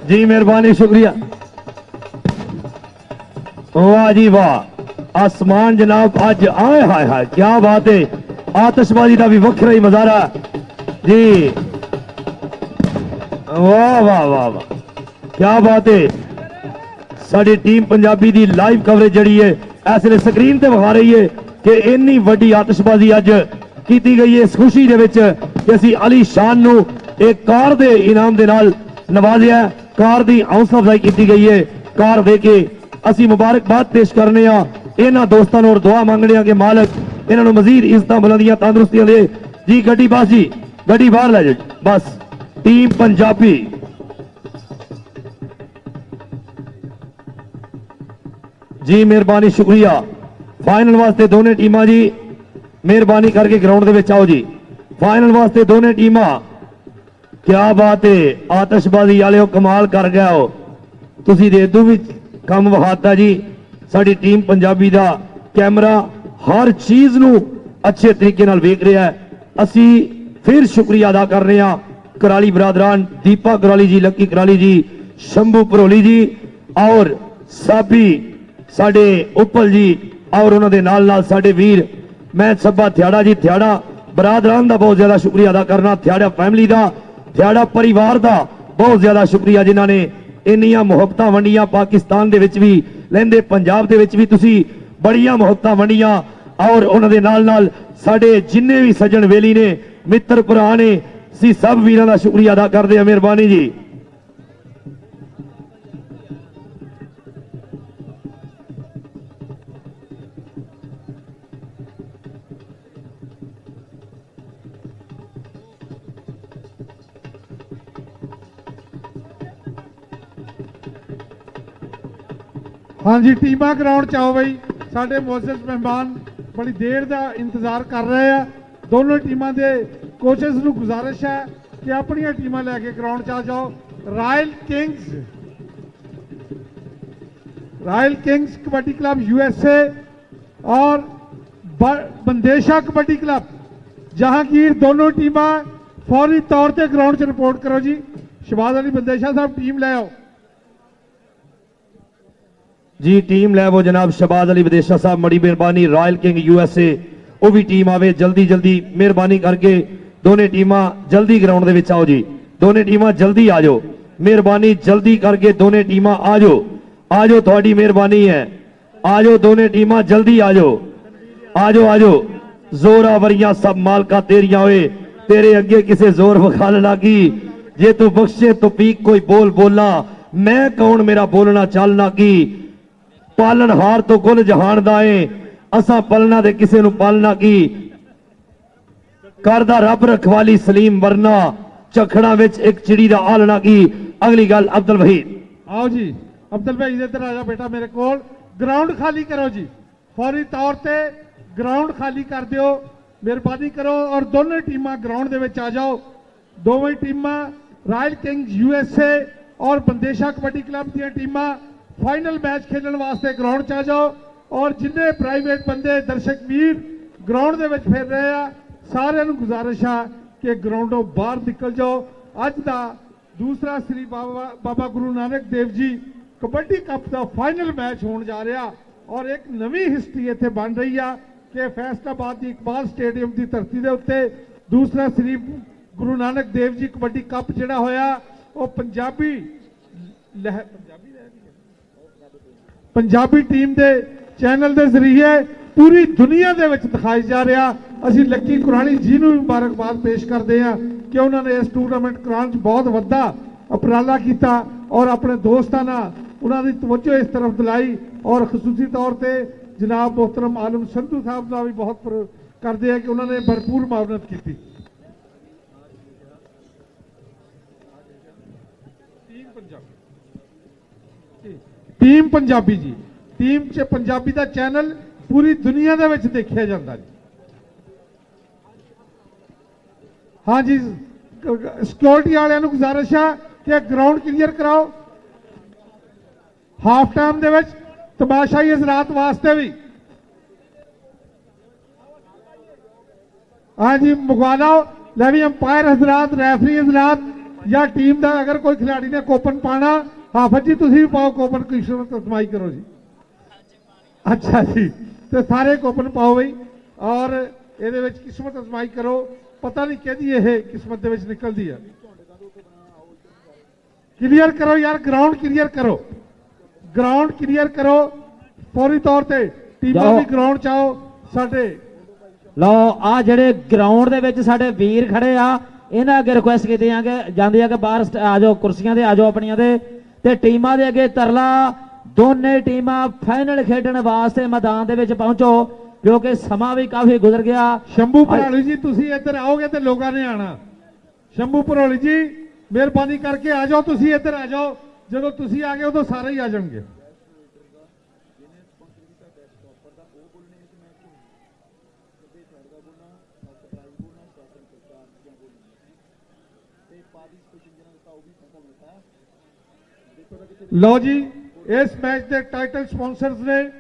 जी मेहरबानी शुक्रिया। वाह जी वाह, आसमान जनाब अज आए हाय हाय, क्या बात है। आतिशबाजी का भी वखरा ही मुजाहरा जी, वाह वाह वाह वाह, क्या बात है। साडी team Punjabi the live coverage जड़ी है इस वे स्क्रीन ते विखा रही है कि इन्नी वड्डी आतिशबाजी अज की गई है। इस खुशी दे विच कि असीं अली शान नूं एक कार दे इनाम दे नाल नवाजिया, कार दी हौसला अफजाई की गई है। कार दे के असीं मुबारकबाद पेश करने आ इन्हां दोस्तां नूं और दुआ मंगने आ कि मालक इन्हां नूं मजीद इज्जतां बुलंदियां तंदुरुस्तियां दे जी। गड्डी बस जी, गड्डी बाहर लै जाओ बस। टीम पंजाबी जी मेहरबानी शुक्रिया। फाइनल वास्ते दोनों टीमां जी मेहरबानी करके ग्राउंड दे विच आओ जी। फाइनल वास्ते दोनों टीमां, क्या बात है। आतिशबाजी वाले कमाल कर गया हो, तुसीं दे दो भी कम वहाता जी। साडी टीम पंजाबी दा कैमरा हर चीज नूं अच्छे तरीके नाल वेख रहा है। असी फिर शुक्रिया अदा कर रहे हैं कराली बरादरान, दीपा कराली जी, लकी कराली जी, शंभू परोली जी और साबी साडे उपल जी और उन्होंने नाल नाल साडे वीर मैं सब्बा थ्याड़ा जी। थ्याड़ा बरादरान का बहुत ज्यादा शुक्रिया अदा करना, थ्याड़ा फैमिली का, थ्याड़ा परिवार का बहुत ज्यादा शुक्रिया जिन्होंने इन्नियां मुहब्बतां वंडियां। पाकिस्तान दे विच भी लैंदे, पंजाब दे विच भी तुसी बड़ियां मुहब्बतां वंडियां और उन्होंने नाल नाल साडे जिन्ने भी सज्जन वेली ने, मित्र भरा ने, सी सब वीरां दा शुक्रिया अदा करदे आ। मेहरबानी जी। हाँ जी, टीमां ग्राउंड च आओ बई। साडे मोअज़्ज़ज़ मेहमान बड़ी देर का इंतजार कर रहे हैं। दोनों टीमां दे कोचेस नूं गुजारिश है कि अपनी टीमां लैके ग्राउंड च आ जाओ। Royal Kings kabaddi club USA और बंदेशा कबड्डी क्लब जहांगीर, दोनों टीमां फौरी तौर पर ग्राउंड च रिपोर्ट करो जी। शहबाज अली बंदेशा साहब टीम ले आओ जी। टीम लै वो जनाब शहबाज अली विदेशा साहब, बड़ी मेहरबानी। रॉयल किंग यूएसए वो भी टीम आवे जल्दी जल्दी, मेहरबानी करके दोनों टीमां जल्दी ग्राउंड दे विच आओ जी। दोनों टीमां जल्दी आ जाओ, मेहरबानी जल्दी करके दोनों टीमां आ जाओ, आ जाओ, थोड़ी मेहरबानी है। आ जाओ दोनों टीमां जल्दी आ जाओ, आ जाओ, आ जाओ। जोरावरियां सब मालका तेरियां होए, तेरे अगे किसे जोर वखाल लागी। जे तू बख्शे तो पीक कोई बोल बोलना, मैं कौन मेरा बोलना चालना की। पालन हार तो कुल जहान दा है, असा पलना दे किसे नू पालना की। करदा रब रखवाली सलीम वरना, चखड़ा विच एक चिड़ी दा आलना की। अगली गल अब्दुल वहीद। आओ जी अब्दुल भाई इधर आ जा बेटा मेरे कोल। ग्राउंड खाली करो जी, फौरी तौर पे ग्राउंड खाली कर दियो, मेहरबानी करो। और दोनों टीमां ग्राउंड दे विच आ जाओ। दोवें टीमां रॉयल किंग्स यूएसए और बंदेशा कबड्डी क्लब दी टीमां फाइनल मैच खेलने वास्ते ग्राउंड च आ जाओ। और जिन्ने प्राइवेट बंदे दर्शक वीर ग्राउंड दे विच फिर रहे हैं ਸਾਰਿਆਂ ਨੂੰ ਗੁਜ਼ਾਰਿਸ਼ ਆ ਕਿ ਗਰਾਊਂਡੋਂ ਬਾਹਰ ਨਿਕਲ ਜਾਓ। ਅੱਜ ਦਾ ਦੂਸਰਾ ਸ੍ਰੀ ਬਾਬਾ ਗੁਰੂ ਨਾਨਕ ਦੇਵ ਜੀ ਕਬੱਡੀ ਕੱਪ ਦਾ ਫਾਈਨਲ ਮੈਚ ਹੋਣ ਜਾ ਰਿਹਾ ਔਰ ਇੱਕ ਨਵੀਂ ਹਿਸਟਰੀ ਇੱਥੇ ਬਣ ਰਹੀ ਆ ਕਿ ਫੈਸਲਾਬਾਦ ਦੀ ਇਕਬਾਲ ਸਟੇਡੀਅਮ ਦੀ ਧਰਤੀ ਦੇ ਉੱਤੇ ਦੂਸਰਾ ਸ੍ਰੀ ਗੁਰੂ ਨਾਨਕ ਦੇਵ ਜੀ ਕਬੱਡੀ ਕੱਪ ਜਿਹੜਾ ਹੋਇਆ ਉਹ ਪੰਜਾਬੀ ਟੀਮ ਦੇ ਚੈਨਲ ਦੇ ਜ਼ਰੀਏ ਪੂਰੀ ਦੁਨੀਆ ਦੇ ਵਿੱਚ ਦਿਖਾਈ ਜਾ ਰਿਹਾ। ਅਸੀਂ ਲੱਕੀ ਕੁਰਾਲੀ ਜੀ ਨੂੰ ਮੁਬਾਰਕਬਾਦ ਪੇਸ਼ ਕਰਦੇ ਹਾਂ ਕਿ ਉਹਨਾਂ ਨੇ ਇਸ ਟੂਰਨਾਮੈਂਟ ਕਰਾਉਣ 'ਚ ਬਹੁਤ ਵੱਡਾ ਉਪਰਾਲਾ ਕੀਤਾ ਔਰ ਆਪਣੇ ਦੋਸਤਾਂ ਨਾਲ ਉਹਨਾਂ ਦੀ ਤਵੱਜੋ ਇਸ ਤਰਫ ਦਿਲਾਈ ਔਰ ਖਸੂਸੀ ਤੌਰ ਤੇ ਜਨਾਬ ਮੁਹਤਰਮ ਆਲਮ ਸੰਧੂ ਸਾਹਿਬ ਦਾ ਵੀ ਬਹੁਤ ਕਰਦੇ ਆ ਕਿ ਉਹਨਾਂ ਨੇ ਭਰਪੂਰ ਮੁਆਵਨਤ ਕੀਤੀ। ਟੀਮ ਪੰਜਾਬੀ ਜੀ, ਟੀਮ 'ਚ ਪੰਜਾਬੀ ਦਾ ਚੈਨਲ ਪੂਰੀ ਦੁਨੀਆ ਦੇ ਵਿੱਚ ਦੇਖਿਆ ਜਾਂਦਾ ਜੀ। ਹਾਂਜੀ, ਸਿਕਿਉਰਿਟੀ ਵਾਲਿਆਂ ਨੂੰ ਗੁਜ਼ਾਰਿਸ਼ ਆ ਕਿ ਗਰਾਊਂਡ ਕਲੀਅਰ ਕਰਾਓ। ਹਾਫ ਟਾਈਮ ਦੇ ਵਿੱਚ ਤਮਾਸ਼ਾਈ ਹਜ਼ਰਾਤ ਵਾਸਤੇ ਵੀ ਹਾਂਜੀ ਮੰਗਵਾ ਲਓ। ਲੈ ਵੀ ਅੰਪਾਇਰ ਹਜ਼ਰਾਤ, ਰੈਫਰੀ ਹਜ਼ਰਾਤ ਜਾਂ ਟੀਮ ਦਾ ਅਗਰ ਕੋਈ ਖਿਡਾਰੀ ਨੇ ਕੋਪਨ ਪਾਣਾ, ਹਾਫਿਜ਼ ਜੀ ਤੁਸੀਂ ਵੀ ਪਾਓ ਕੋਪਨ, ਕਿਸਮਤ ਅਜ਼ਮਾਈ ਕਰੋ ਜੀ। ਅੱਛਾ ਜੀ, ਤੇ ਸਾਰੇ ਕੋਪਨ ਪਾਓ ਬਈ ਔਰ ਇਹਦੇ ਵਿੱਚ ਕਿਸਮਤ ਅਜ਼ਮਾਈ ਕਰੋ। ਪਤਾ ਨਹੀਂ ਕਿਹਦੀ ਇਹ ਕਿਸਮਤ ਦੇ ਵਿੱਚ ਨਿਕਲਦੀ ਹੈ। ਕਲੀਅਰ ਕਰੋ ਯਾਰ, ਗਰਾਊਂਡ ਕਲੀਅਰ ਕਰੋ, ਗਰਾਊਂਡ ਕਲੀਅਰ ਕਰੋ ਫੌਰੀ ਤੌਰ ਤੇ। ਟੀਮਾਂ ਵੀ ਗਰਾਊਂਡ 'ਚ ਆਓ ਸਾਡੇ। ਲਓ ਆ ਜਿਹੜੇ ਗਰਾਊਂਡ ਦੇ ਵਿੱਚ ਸਾਡੇ ਵੀਰ ਖੜੇ ਆ, ਇਹਨਾਂ ਅੱਗੇ ਰਿਕੁਐਸਟ ਕੀਤੀ ਜਾਂਦੀ ਆ ਕਿ ਬਾਹਰ ਆ ਜਾਓ, ਕੁਰਸੀਆਂ ਤੇ ਆ ਜਾਓ ਆਪਣੀਆਂ ਤੇ ਟੀਮਾਂ ਦੇ ਅੱਗੇ ਤਰਲਾ, ਦੋਨੇ ਟੀਮਾਂ ਫਾਈਨਲ ਖੇਡਣ ਵਾਸਤੇ ਮੈਦਾਨ ਦੇ ਵਿੱਚ ਪਹੁੰਚੋ ਕਿਉਂਕਿ ਸਮਾਂ ਵੀ ਕਾਫੀ ਗੁਜ਼ਰ ਗਿਆ। ਸ਼ੰਭੂ ਭਰੋਲੀ ਜੀ ਤੁਸੀਂ ਇੱਧਰ ਆਓਗੇ ਤੇ ਲੋਕਾਂ ਨੇ ਆਣਾ। ਸ਼ੰਭੂ ਭਰੋਲੀ ਜੀ ਮਿਹਰਬਾਨੀ ਕਰਕੇ ਆ ਜਾਓ, ਤੁਸੀਂ ਇੱਧਰ ਆ ਜਾਓ। ਜਦੋਂ ਤੁਸੀਂ ਆ ਗਏ ਉਦੋਂ ਸਾਰੇ ਹੀ ਆ ਜਾਣਗੇ। ਲਓ ਜੀ, ਇਸ ਮੈਚ ਦੇ ਟਾਈਟਲ ਸਪਾਂਸਰਸ ਨੇ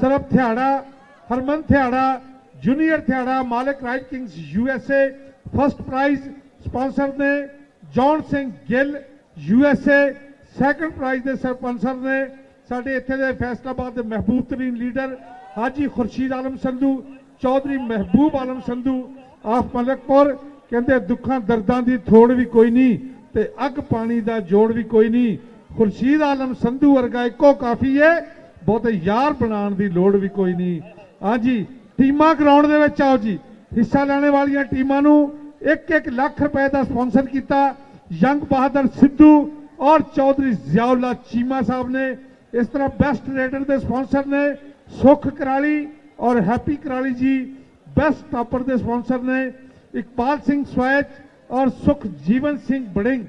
ਸਰਬ ਥਿਆੜਾ, ਹਰਮਨ ਥਿਆੜਾ, ਜੂਨੀਅਰ ਥਿਆੜਾ, ਮਾਲਕ Right Kings USA। First prize sponsor ਨੇ John Singh Gill USA। Second prize ਦੇ ਸਪਾਂਸਰ ਨੇ ਸਾਡੇ ਇੱਥੇ ਦੇ ਫੈਸਲਾਬਾਦ ਦੇ ਮਹਿਬੂਬ ਤਰੀਨ ਲੀਡਰ ਹਾਜੀ ਖੁਰਸ਼ੀਦ ਆਲਮ ਸੰਧੂ, ਚੌਧਰੀ ਮਹਿਬੂਬ ਆਲਮ ਸੰਧੂ ਆਫ ਮਲਕਪੁਰ। ਕਹਿੰਦੇ ਦੁੱਖਾਂ ਦਰਦਾਂ ਦੀ ਥੋੜ ਵੀ ਕੋਈ ਨਹੀਂ ਤੇ ਅੱਗ ਪਾਣੀ ਦਾ ਜੋੜ ਵੀ ਕੋਈ ਨਹੀਂ। ਖੁਰਸ਼ੀਦ ਆਲਮ ਸੰਧੂ ਵਰਗਾ ਇੱਕੋ ਕਾਫੀ ਹੈ, ਬਹੁਤੇ ਯਾਰ ਬਣਾਉਣ ਦੀ ਲੋੜ ਵੀ ਕੋਈ ਨਹੀਂ। ਹਾਂਜੀ, ਟੀਮਾਂ ਗਰਾਊਂਡ ਦੇ ਵਿੱਚ ਆਓ ਜੀ। ਹਿੱਸਾ ਲੈਣੇ ਵਾਲੀਆਂ ਟੀਮਾਂ ਨੂੰ 1-1 ਲੱਖ ਰੁਪਏ ਦਾ ਸਪਾਂਸਰ ਕੀਤਾ ਯੰਗ ਬਹਾਦਰ ਸਿੱਧੂ ਔਰ ਚੌਧਰੀ ਜ਼ਿਆਉल्ला ਚੀਮਾ ਸਾਹਿਬ ਨੇ। ਇਸ ਤਰ੍ਹਾਂ ਬੈਸਟ ਰੇਡਰ ਦੇ ਸਪਾਂਸਰ ਨੇ ਸੁਖ ਕਰਾਲੀ ਔਰ ਹੈਪੀ ਕਰਾਲੀ ਜੀ। ਬੈਸਟ ਟਾਪਰ ਦੇ ਸਪਾਂਸਰ ਨੇ ਇਕਬਾਲ ਸਿੰਘ ਸਵੈਚ ਔਰ ਸੁਖ ਜੀਵਨ ਸਿੰਘ ਬੜਿੰਗ।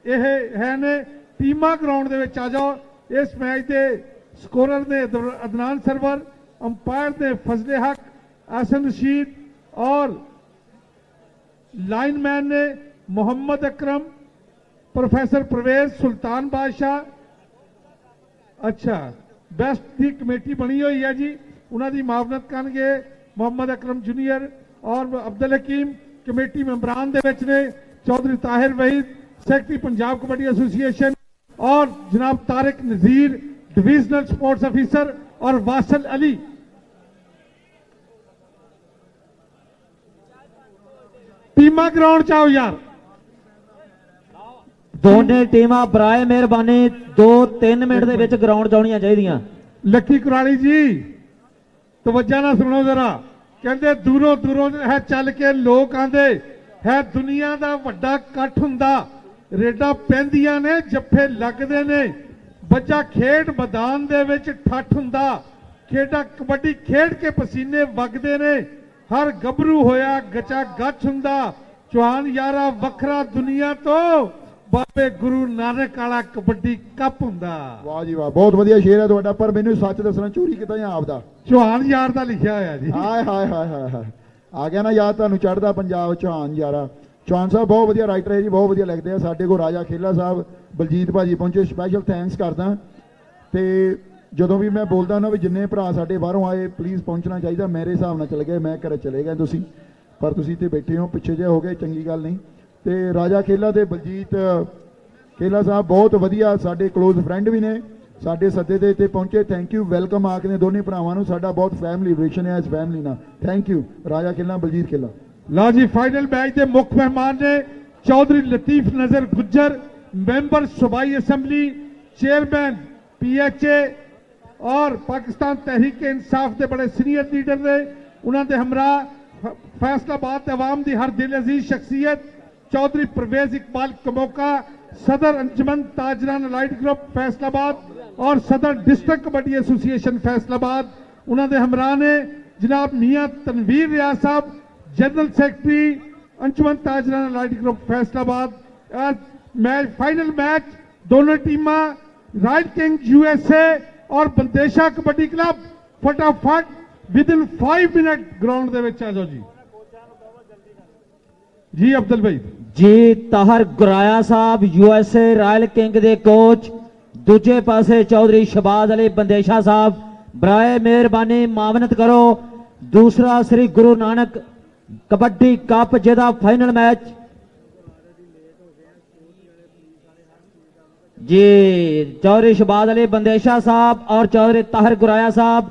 ਇਹ ਹੈ ਨੇ ਟੀਮਾਂ ਗਰਾਊਂਡ ਦੇ ਵਿੱਚ ਆ ਜਾਓ। ਇਸ ਮੈਚ ਦੇ ਸਕੋਰਰ ਨੇ ਅਦਨਾਨ ਸਰਵਰ, ਅੰਪਾਇਰ ਨੇ ਫਜ਼ਲੇ ਹਕ, ਆसन रशीद और लाइनमैन ने मोहम्मद अकरम, प्रोफेसर परवेज, सुल्तान बादशाह। अच्छा, बेस्ट की कमेटी बनी हुई है जी, उन्होंने मावनत करनगे मोहम्मद अकरम जूनियर और अब्दुल हकीम। कमेटी मैंबरान दे विच ने चौधरी ताहिर वहीद, सैकटरी पंजाब कबड्डी एसोसीएशन, और जनाब तारिक नजीर डिविजनल स्पोर्ट्स ऑफिसर, और वासल अली। टीमां ग्राउंड च आओ यार। ਦੋਨੇ ਟੀਮਾਂ ਬਰਾਏ ਮਿਹਰਬਾਨੀ 2-3 ਮਿੰਟ ਦੇ ਵਿੱਚ ਗਰਾਊਂਡ 'ਚ ਆਉਣੀਆਂ ਚਾਹੀਦੀਆਂ। ਲੱਕੀ ਕੁਰਾਲੀ ਜੀ ਤਵੱਜਾ ਨਾਲ ਸੁਣੋ ਜ਼ਰਾ। ਕਹਿੰਦੇ ਦੂਰੋਂ ਦੂਰੋਂ ਹੈ ਚੱਲ ਕੇ ਲੋਕ ਆਂਦੇ ਹੈ, ਦੁਨੀਆ ਦਾ ਵੱਡਾ ਇਕੱਠ ਹੁੰਦਾ, ਰੇਡਾਂ ਪੈਂਦੀਆਂ ਨੇ, ਜੱਫੇ ਲੱਗਦੇ ਨੇ, ਬੱਚਾ ਖੇਡ ਮੈਦਾਨ ਦੇ ਵਿੱਚ ਠੱਠ ਹੁੰਦਾ, ਖੇਡਾਂ ਕਬੱਡੀ ਖੇਡ ਕੇ ਪਸੀਨੇ ਵਗਦੇ ਨੇ, ਹਰ ਗੱਭਰੂ ਹੋਇਆ ਗਚਾ ਗੱਛ ਹੁੰਦਾ, ਚੌਹਾਨ ਯਾਰਾ ਵੱਖਰਾ ਦੁਨੀਆ ਤੋਂ, ਬਾਬੇ ਗੁਰੂ ਨਾਨਕ ਵਾਲਾ ਕਬੱਡੀ ਕੱਪ ਹੁੰਦਾ। ਵਾਹ ਜੀ ਵਾਹ, ਬਹੁਤ ਵਧੀਆ ਸ਼ੇਰ ਹੈ ਤੁਹਾਡਾ, ਪਰ ਮੈਨੂੰ ਸੱਚ ਦੱਸਣਾ ਚੋਰੀ ਕਿਤਾ ਜਾਂ ਆਪਦਾ? ਚੌਹਾਨ ਯਾਰ ਦਾ ਲਿਖਿਆ ਹੋਇਆ ਜੀ। ਹਾਏ ਹਾਏ ਹਾਏ ਹਾਏ ਹਾਏ, ਆ ਗਿਆ ਨਾ ਯਾਦ ਤੁਹਾਨੂੰ ਚੜ੍ਹਦਾ ਪੰਜਾਬ ਚੌਹਾਨ ਯਾਰਾ। ਚੌਹਾਨ ਸਾਹਿਬ ਬਹੁਤ ਵਧੀਆ ਰਾਈਟਰ ਹੈ ਜੀ, ਬਹੁਤ ਵਧੀਆ ਲਿਖਦੇ ਆ। ਸਾਡੇ ਕੋਲ ਰਾਜਾ ਖੇਲਾ ਸਾਹਿਬ, ਬਲਜੀਤ ਭਾਜੀ ਪਹੁੰਚੇ, ਸਪੈਸ਼ਲ ਥੈਂਕਸ ਕਰਦਾ। ਤੇ ਜਦੋਂ ਵੀ ਮੈਂ ਬੋਲਦਾ ਨਾ ਵੀ ਜਿੰਨੇ ਭਰਾ ਸਾਡੇ ਬਾਹਰੋਂ ਆਏ ਪਲੀਜ਼ ਪਹੁੰਚਣਾ ਚਾਹੀਦਾ। ਮੇਰੇ ਹਿਸਾਬ ਨਾਲ ਚਲੇ ਗਏ, ਮੈਂ ਘਰੇ ਚਲੇ ਗਏ ਤੁਸੀਂ। ਪਰ ਤੁਸੀਂ ਇੱਥੇ ਬੈਠੇ ਹੋ, ਪਿੱਛੇ ਜੇ ਹੋ ਗਏ ਚੰਗੀ ਗੱਲ ਨਹੀਂ। ਤੇ ਰਾਜਾ ਖੇਲਾ ਤੇ ਬਲਜੀਤ ਖੇਲਾ ਸਾਹਿਬ ਬਹੁਤ ਵਧੀਆ ਸਾਡੇ ਕਲੋਜ਼ ਫਰੈਂਡ ਵੀ ਨੇ, ਸਾਡੇ ਸੱਦੇ ਤੇ ਇੱਥੇ ਪਹੁੰਚੇ। ਥੈਂਕ ਯੂ, ਵੈਲਕਮ ਆਖਦੇ ਭਰਾਵਾਂ ਨੂੰ, ਸਾਡਾ ਬਹੁਤ ਫੈਮਿਲੀ ਰਿਲੇਸ਼ਨ ਹੈ ਇਸ ਫੈਮਿਲੀ ਨਾਲ। ਥੈਂਕ ਯੂ ਰਾਜਾ ਖੇਲਾ, ਬਲਜੀਤ ਖੇਲਾ। ਲਓ ਜੀ ਫਾਈਨਲ ਮੈਚ ਦੇ ਮੁੱਖ ਮਹਿਮਾਨ ਨੇ ਚੌਧਰੀ ਲਤੀਫ ਨਜ਼ਰ ਗੁੱਜਰ, ਮੈਂਬਰ सूबाई ਅਸੈਂਬਲੀ, ਚੇਅਰਮੈਨ PHA और पाकिस्तान तहरीक इंसाफ के बड़े सीनियर लीडर ने। उन्होंने हमरा फैसलाबाद अवाम की हर दिल अजीज शख्सियत चौधरी परवेज इकबाल कमोका, सदर अंजुमन ताजरान अलाइड ग्रुप फैसलाबाद और सदर डिस्ट्रिक्ट कबड्डी एसोसिएशन फैसलाबाद, उन्होंने हमरा ने जनाब मियाँ तनवीर रियाज साहब, general secretary Anjuman Tajran allied group Faisalabad. Match final match दोनों टीमां रॉयल किंग USA और बंदेशा कबड्डी क्लब फटाफट विदिन 5 मिनट ग्राउंड दे विच आ जाओ जी। जी अब्दुल भाई जी ताहर गुराया साहब USA रॉयल किंग दे कोच, दूजे पासे चौधरी शहबाज अली बंदेशा साहब, बराए मेहरबानी मावनत करो। दूसरा श्री गुरु नानक कबड्डी कप जिहदा फाइनल मैच जी चौधरी शहबाज अली बंदेशा साहब और चौधरी ताहर गुराया साहब,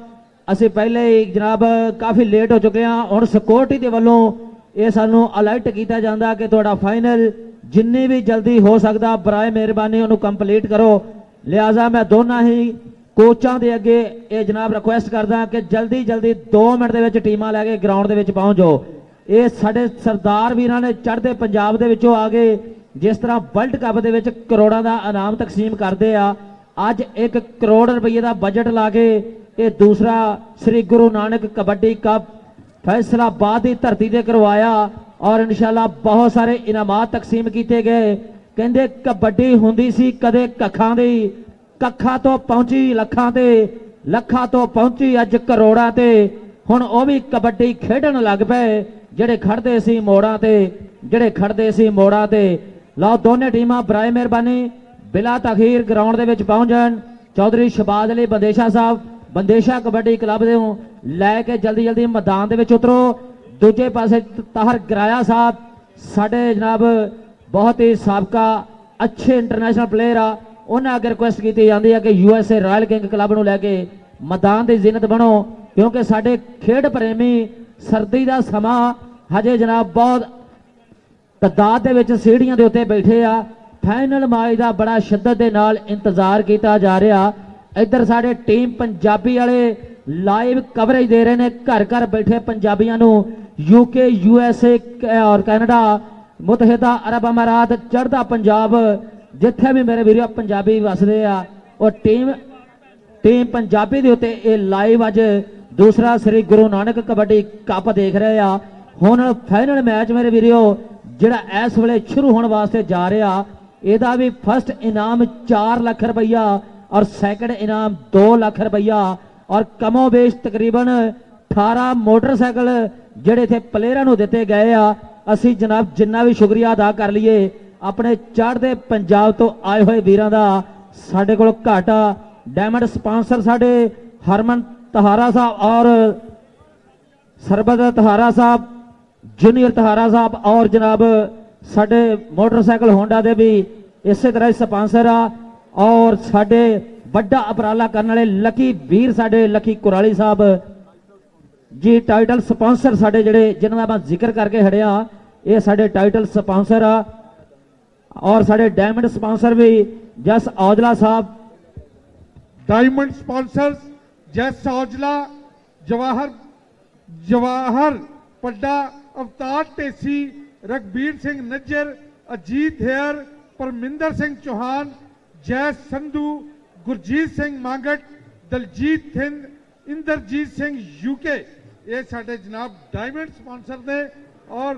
ਅਸੀਂ ਪਹਿਲੇ ਹੀ ਜਨਾਬ ਕਾਫੀ ਲੇਟ ਹੋ ਚੁੱਕੇ ਹਾਂ। ਹੁਣ ਸਿਕਿਉਰਿਟੀ ਦੇ ਵੱਲੋਂ ਇਹ ਸਾਨੂੰ ਅਲਰਟ ਕੀਤਾ ਜਾਂਦਾ ਕਿ ਤੁਹਾਡਾ ਫਾਈਨਲ ਜਿੰਨੀ ਵੀ ਜਲਦੀ ਹੋ ਸਕਦਾ ਬਰਾਏ ਮਿਹਰਬਾਨੀ ਉਹਨੂੰ ਕੰਪਲੀਟ ਕਰੋ। ਲਿਹਾਜ਼ਾ ਮੈਂ ਦੋਨਾਂ ਹੀ ਕੋਚਾਂ ਦੇ ਅੱਗੇ ਇਹ ਜਨਾਬ ਰਿਕੁਐਸਟ ਕਰਦਾ ਕਿ ਜਲਦੀ 2 ਮਿੰਟ ਦੇ ਵਿੱਚ ਟੀਮਾਂ ਲੈ ਕੇ ਗਰਾਊਂਡ ਦੇ ਵਿੱਚ ਪਹੁੰਚ ਜਾਓ। ਇਹ ਸਾਡੇ ਸਰਦਾਰ ਵੀਰਾਂ ਨੇ ਚੜ੍ਹਦੇ ਪੰਜਾਬ ਦੇ ਵਿੱਚੋਂ ਆ ਗਏ, ਜਿਸ ਤਰ੍ਹਾਂ ਵਰਲਡ ਕੱਪ ਦੇ ਵਿੱਚ ਕਰੋੜਾਂ ਦਾ ਇਨਾਮ ਤਕਸੀਮ ਕਰਦੇ ਆ, ਅੱਜ 1 ਕਰੋੜ ਰੁਪਏ ਦਾ ਬਜਟ ਲਾ ਕੇ ਇਹ ਦੂਸਰਾ ਸ੍ਰੀ ਗੁਰੂ ਨਾਨਕ ਕਬੱਡੀ ਕੱਪ ਫੈਸਲਾਬਾਦ ਦੀ ਧਰਤੀ ਤੇ ਕਰਵਾਇਆ ਔਰ ਇਨਸ਼ਾਅੱਲਾ ਬਹੁਤ ਸਾਰੇ ਇਨਾਮਾਤ ਤਕਸੀਮ ਕੀਤੇ ਗਏ। ਕਹਿੰਦੇ ਕਬੱਡੀ ਹੁੰਦੀ ਸੀ ਕਦੇ ਕੱਖਾਂ ਦੀ, ਕੱਖਾਂ ਤੋਂ ਪਹੁੰਚੀ ਲੱਖਾਂ ਤੇ, ਲੱਖਾਂ ਤੋਂ ਪਹੁੰਚੀ ਅੱਜ ਕਰੋੜਾਂ ਤੇ। ਹੁਣ ਉਹ ਵੀ ਕਬੱਡੀ ਖੇਡਣ ਲੱਗ ਪਏ ਜਿਹੜੇ ਖੜਦੇ ਸੀ ਮੋੜਾਂ ਤੇ, ਜਿਹੜੇ ਖੜਦੇ ਸੀ ਮੋੜਾਂ ਤੇ। ਲਓ ਦੋਨੇ ਟੀਮਾਂ ਬਰਾਏ ਮਿਹਰਬਾਨੀ ਬਿਲਾ ਤਖੀਰ ਗਰਾਊਂਡ ਦੇ ਵਿੱਚ ਪਹੁੰਚ ਜਾਣ। ਚੌਧਰੀ ਸ਼ਹਬਾਜ਼ ਅਲੀ ਬੰਦੇਸ਼ਾ ਸਾਹਿਬ ਬੰਦੇਸ਼ਾ ਕਬੱਡੀ ਕਲੱਬ ਦੇ ਲੈ ਕੇ ਜਲਦੀ ਮੈਦਾਨ ਦੇ ਵਿੱਚ ਉਤਰੋ। ਦੂਜੇ ਪਾਸੇ ਤਾਹਰ ਗਰਾਇਆ ਸਾਹਿਬ ਸਾਡੇ ਜਨਾਬ ਬਹੁਤ ਹੀ ਸਾਬਕਾ ਅੱਛੇ ਇੰਟਰਨੈਸ਼ਨਲ ਪਲੇਅਰ ਆ, ਉਹਨਾਂ ਅੱਗੇ ਰਿਕੁਐਸਟ ਕੀਤੀ ਜਾਂਦੀ ਹੈ ਕਿ USA ਰਾਇਲ ਕਿੰਗ ਕਲੱਬ ਨੂੰ ਲੈ ਕੇ ਮੈਦਾਨ ਦੀ ਜ਼ਿੰਨਤ ਬਣੋ, ਕਿਉਂਕਿ ਸਾਡੇ ਖੇਡ ਪ੍ਰੇਮੀ ਸਰਦੀ ਦਾ ਸਮਾਂ ਹਜੇ ਜਨਾਬ ਬਹੁਤ ਤਾਦਾਦ ਦੇ ਵਿੱਚ ਸੀੜੀਆਂ ਦੇ ਉੱਤੇ ਬੈਠੇ ਆ। ਫਾਈਨਲ ਮੈਚ ਦਾ ਬੜਾ ਸ਼ਿੱਦਤ ਦੇ ਨਾਲ ਇੰਤਜ਼ਾਰ ਕੀਤਾ ਜਾ ਰਿਹਾ। ਇੱਧਰ ਸਾਡੇ ਟੀਮ ਪੰਜਾਬੀ ਵਾਲੇ ਲਾਈਵ ਕਵਰੇਜ ਦੇ ਰਹੇ ਨੇ, ਘਰ ਘਰ ਬੈਠੇ ਪੰਜਾਬੀਆਂ ਨੂੰ UK USA ਔਰ ਕੈਨੇਡਾ, ਮੁਤਹਿਦਾ ਅਰਬ ਅਮਾਰਾਤ, ਚੜ੍ਹਦਾ ਪੰਜਾਬ, ਜਿੱਥੇ ਵੀ ਮੇਰੇ ਵੀਰੋ ਪੰਜਾਬੀ ਵਸਦੇ ਆ, ਉਹ ਟੀਮ ਪੰਜਾਬੀ ਦੇ ਉੱਤੇ ਇਹ ਲਾਈਵ ਅੱਜ ਦੂਸਰਾ ਸ੍ਰੀ ਗੁਰੂ ਨਾਨਕ ਕਬੱਡੀ ਕੱਪ ਦੇਖ ਰਹੇ ਆ। ਹੁਣ ਫਾਈਨਲ ਮੈਚ ਮੇਰੇ ਵੀਰੋ ਜਿਹੜਾ ਇਸ ਵੇਲੇ ਸ਼ੁਰੂ ਹੋਣ ਵਾਸਤੇ ਜਾ ਰਿਹਾ, ਇਹਦਾ ਵੀ ਫਸਟ ਇਨਾਮ 4 ਲੱਖ ਰੁਪਈਆ ਔਰ ਸੈਕੰਡ ਇਨਾਮ 2 ਲੱਖ ਰੁਪਈਆ ਔਰ ਕਮੋ ਬੇਸ਼ ਤਕਰੀਬਨ 18 ਮੋਟਰਸਾਈਕਲ ਜਿਹੜੇ ਇੱਥੇ ਪਲੇਅਰਾਂ ਨੂੰ ਦਿੱਤੇ ਗਏ ਆ। ਅਸੀਂ ਜਨਾਬ ਜਿੰਨਾ ਵੀ ਸ਼ੁਕਰੀਆ ਅਦਾ ਕਰ ਲਈਏ ਆਪਣੇ ਚੜ੍ਹਦੇ ਪੰਜਾਬ ਤੋਂ ਆਏ ਹੋਏ ਵੀਰਾਂ ਦਾ। ਸਾਡੇ ਕੋਲ ਘਾਟਾ ਡਾਇਮੰਡ ਸਪਾਂਸਰ ਸਾਡੇ ਹਰਮਨ ਤਹਾਰਾ ਸਾਹਿਬ ਔਰ ਸਰਬਤ ਤਹਾਰਾ ਸਾਹਿਬ, ਜੂਨੀਅਰ ਤਹਾਰਾ ਸਾਹਿਬ ਔਰ ਜਨਾਬ ਸਾਡੇ ਮੋਟਰਸਾਈਕਲ ਹੋਂਡਾ ਦੇ ਵੀ ਇਸੇ ਤਰ੍ਹਾਂ ਸਪਾਂਸਰ ਆ। ਔਰ ਸਾਡੇ ਵੱਡਾ ਉਪਰਾਲਾ ਕਰਨ ਵਾਲੇ ਲੱਕੀ ਵੀਰ ਸਾਡੇ Lucky Kurali Sahib ji title sponsor ਸਾਡੇ ਜਿਹੜੇ ਜਿਨ੍ਹਾਂ ਦਾ ਮੈਂ ਜ਼ਿਕਰ ਕਰਕੇ ਹਟਿਆ, ਇਹ ਸਾਡੇ ਟਾਈਟਲ ਸਪਾਂਸਰ ਆ। ਔਰ ਸਾਡੇ ਡਾਇਮੰਡ ਸਪਾਂਸਰ ਵੀ ਜਸ ਔਜਲਾ ਸਾਹਿਬ, डायमंड स्पॉन्सर्स जस औजला, जवाहर पड्डा, अवतार टेसी, रघबीर सिंह नज्जर, अजीत हेयर, परमिंदर सिंह चौहान, जय संधू, गुरजीत सिंह मांगट, दलजीत थिंद, इंद्रजीत सिंह UK, ये साडे जनाब डायमंड स्पॉन्सर ने। और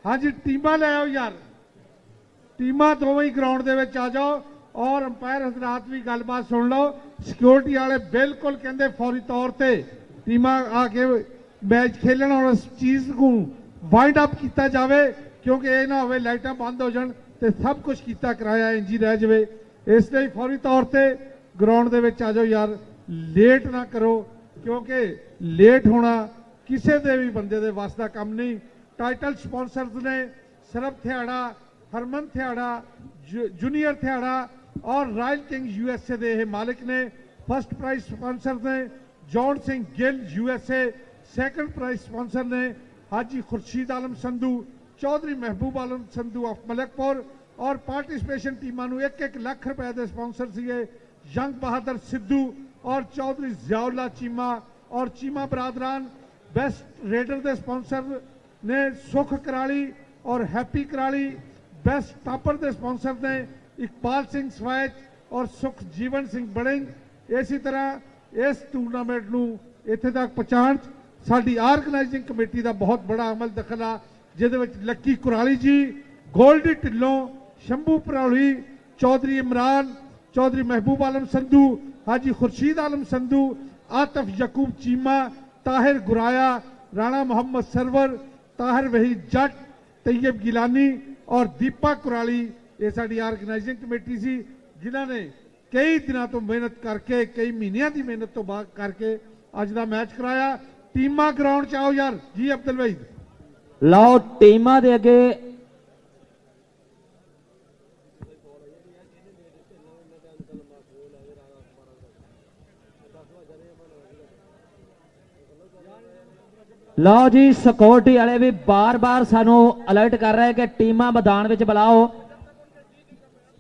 हाँ जी टीमां ले आओ यार, टीमां दोवें ही ग्राउंड दे विच आ जाओ और अंपायर हजरात भी गलबात सुन लो। सिक्योरिटी वाले बिल्कुल कहते फौरी तौर पर टीमां आके मैच खेलन और इस चीज़ को वाइंड अप किया जाए, क्योंकि ये ना हो लाइटां बंद हो जान तो सब कुछ किया कराया इंज ही रह जाए। इसलिए फौरी तौर पर ग्राउंड दे विच आ जाओ यार, लेट ना करो, क्योंकि लेट होना ਕਿਸੇ ਦੇ ਵੀ ਬੰਦੇ ਦੇ ਵੱਸ ਦਾ ਕੰਮ ਨਹੀਂ। ਟਾਈਟਲ ਸਪਾਂਸਰਸ ਨੇ ਸਰਬ ਥਿਆੜਾ, ਹਰਮਨ ਥਿਆੜਾ, ਜੂਨੀਅਰ ਥਿਆੜਾ ਔਰ ਰਾਇਲ ਕਿੰਗ USA ਦੇ ਇਹ ਮਾਲਿਕ ਨੇ। ਫਸਟ ਪ੍ਰਾਈਜ਼ ਸਪਾਂਸਰ ਨੇ John Singh Gill USA। Second prize sponsor ਨੇ ਹਾਜੀ ਖੁਰਸ਼ੀਦ ਆਲਮ ਸੰਧੂ, ਚੌਧਰੀ ਮਹਿਬੂਬ ਆਲਮ ਸੰਧੂ ਆਫ ਮਲਕਪੁਰ। ਔਰ ਪਾਰਟਿਸਿਪੇਸ਼ਨ ਟੀਮਾਂ ਨੂੰ 1-1 ਲੱਖ ਰੁਪਏ ਦੇ ਸਪਾਂਸਰ ਸੀਗੇ ਜੰਗ ਬਹਾਦਰ ਸਿੱਧੂ ਔਰ ਚੌਧਰੀ ਜ਼ਿਆਉल्ला ਚੀਮਾ ਔਰ ਚੀਮਾ ਬਰਾਦਰਾਨ। ਬੈਸਟ ਰੇਡਰ ਦੇ ਸਪਾਂਸਰ ਨੇ ਸੁਖ ਕਰਾਲੀ ਔਰ ਹੈਪੀ ਕਰਾਲੀ। ਬੈਸਟ ਟਾਪਰ ਦੇ ਸਪਾਂਸਰ ਨੇ ਇਕਬਾਲ ਸਿੰਘ ਸਵੈਚ ਔਰ ਸੁਖਜੀਵਨ ਸਿੰਘ ਬੜਿੰਗ। ਇਸੇ ਤਰ੍ਹਾਂ ਇਸ ਟੂਰਨਾਮੈਂਟ ਨੂੰ ਇੱਥੇ ਤੱਕ ਪਹੁੰਚਾਉਣ 'ਚ ਸਾਡੀ ਆਰਗੇਨਾਈਜ਼ਿੰਗ ਕਮੇਟੀ ਦਾ ਬਹੁਤ ਬੜਾ ਅਮਲ ਦਖਲ ਆ, ਜਿਹਦੇ ਵਿੱਚ ਲੱਕੀ ਕੁਰਾਲੀ ਜੀ, ਗੋਲਡੀ ਢਿੱਲੋਂ, शंभू परौली, चौधरी इमरान, चौधरी महबूब आलम संधू, हाजी खुर्शीद आलम संधू, आतफ यकूब चीमा, ताहिर गुराया, राणा मोहम्मद सरवर, ताहिर वहीद जट, तैयब गिलानी और दीपा कुराली। ये साड़ी ऑर्गेनाइजिंग कमेटी सी जिन्होंने कई दिनों तो मेहनत करके, कई महीनों की मेहनत तो बाद करके अज का मैच कराया। टीमां ग्राउंड च आओ यार जी। अब्दुल वहीद लाओ टीमां दे अगे ਲਓ ਜੀ। ਸਿਕਿਉਰਿਟੀ ਵਾਲੇ ਵੀ ਬਾਰ-ਬਾਰ ਸਾਨੂੰ ਅਲਰਟ ਕਰ ਰਹੇ ਕਿ ਟੀਮਾਂ ਮੈਦਾਨ ਵਿੱਚ ਬੁਲਾਓ।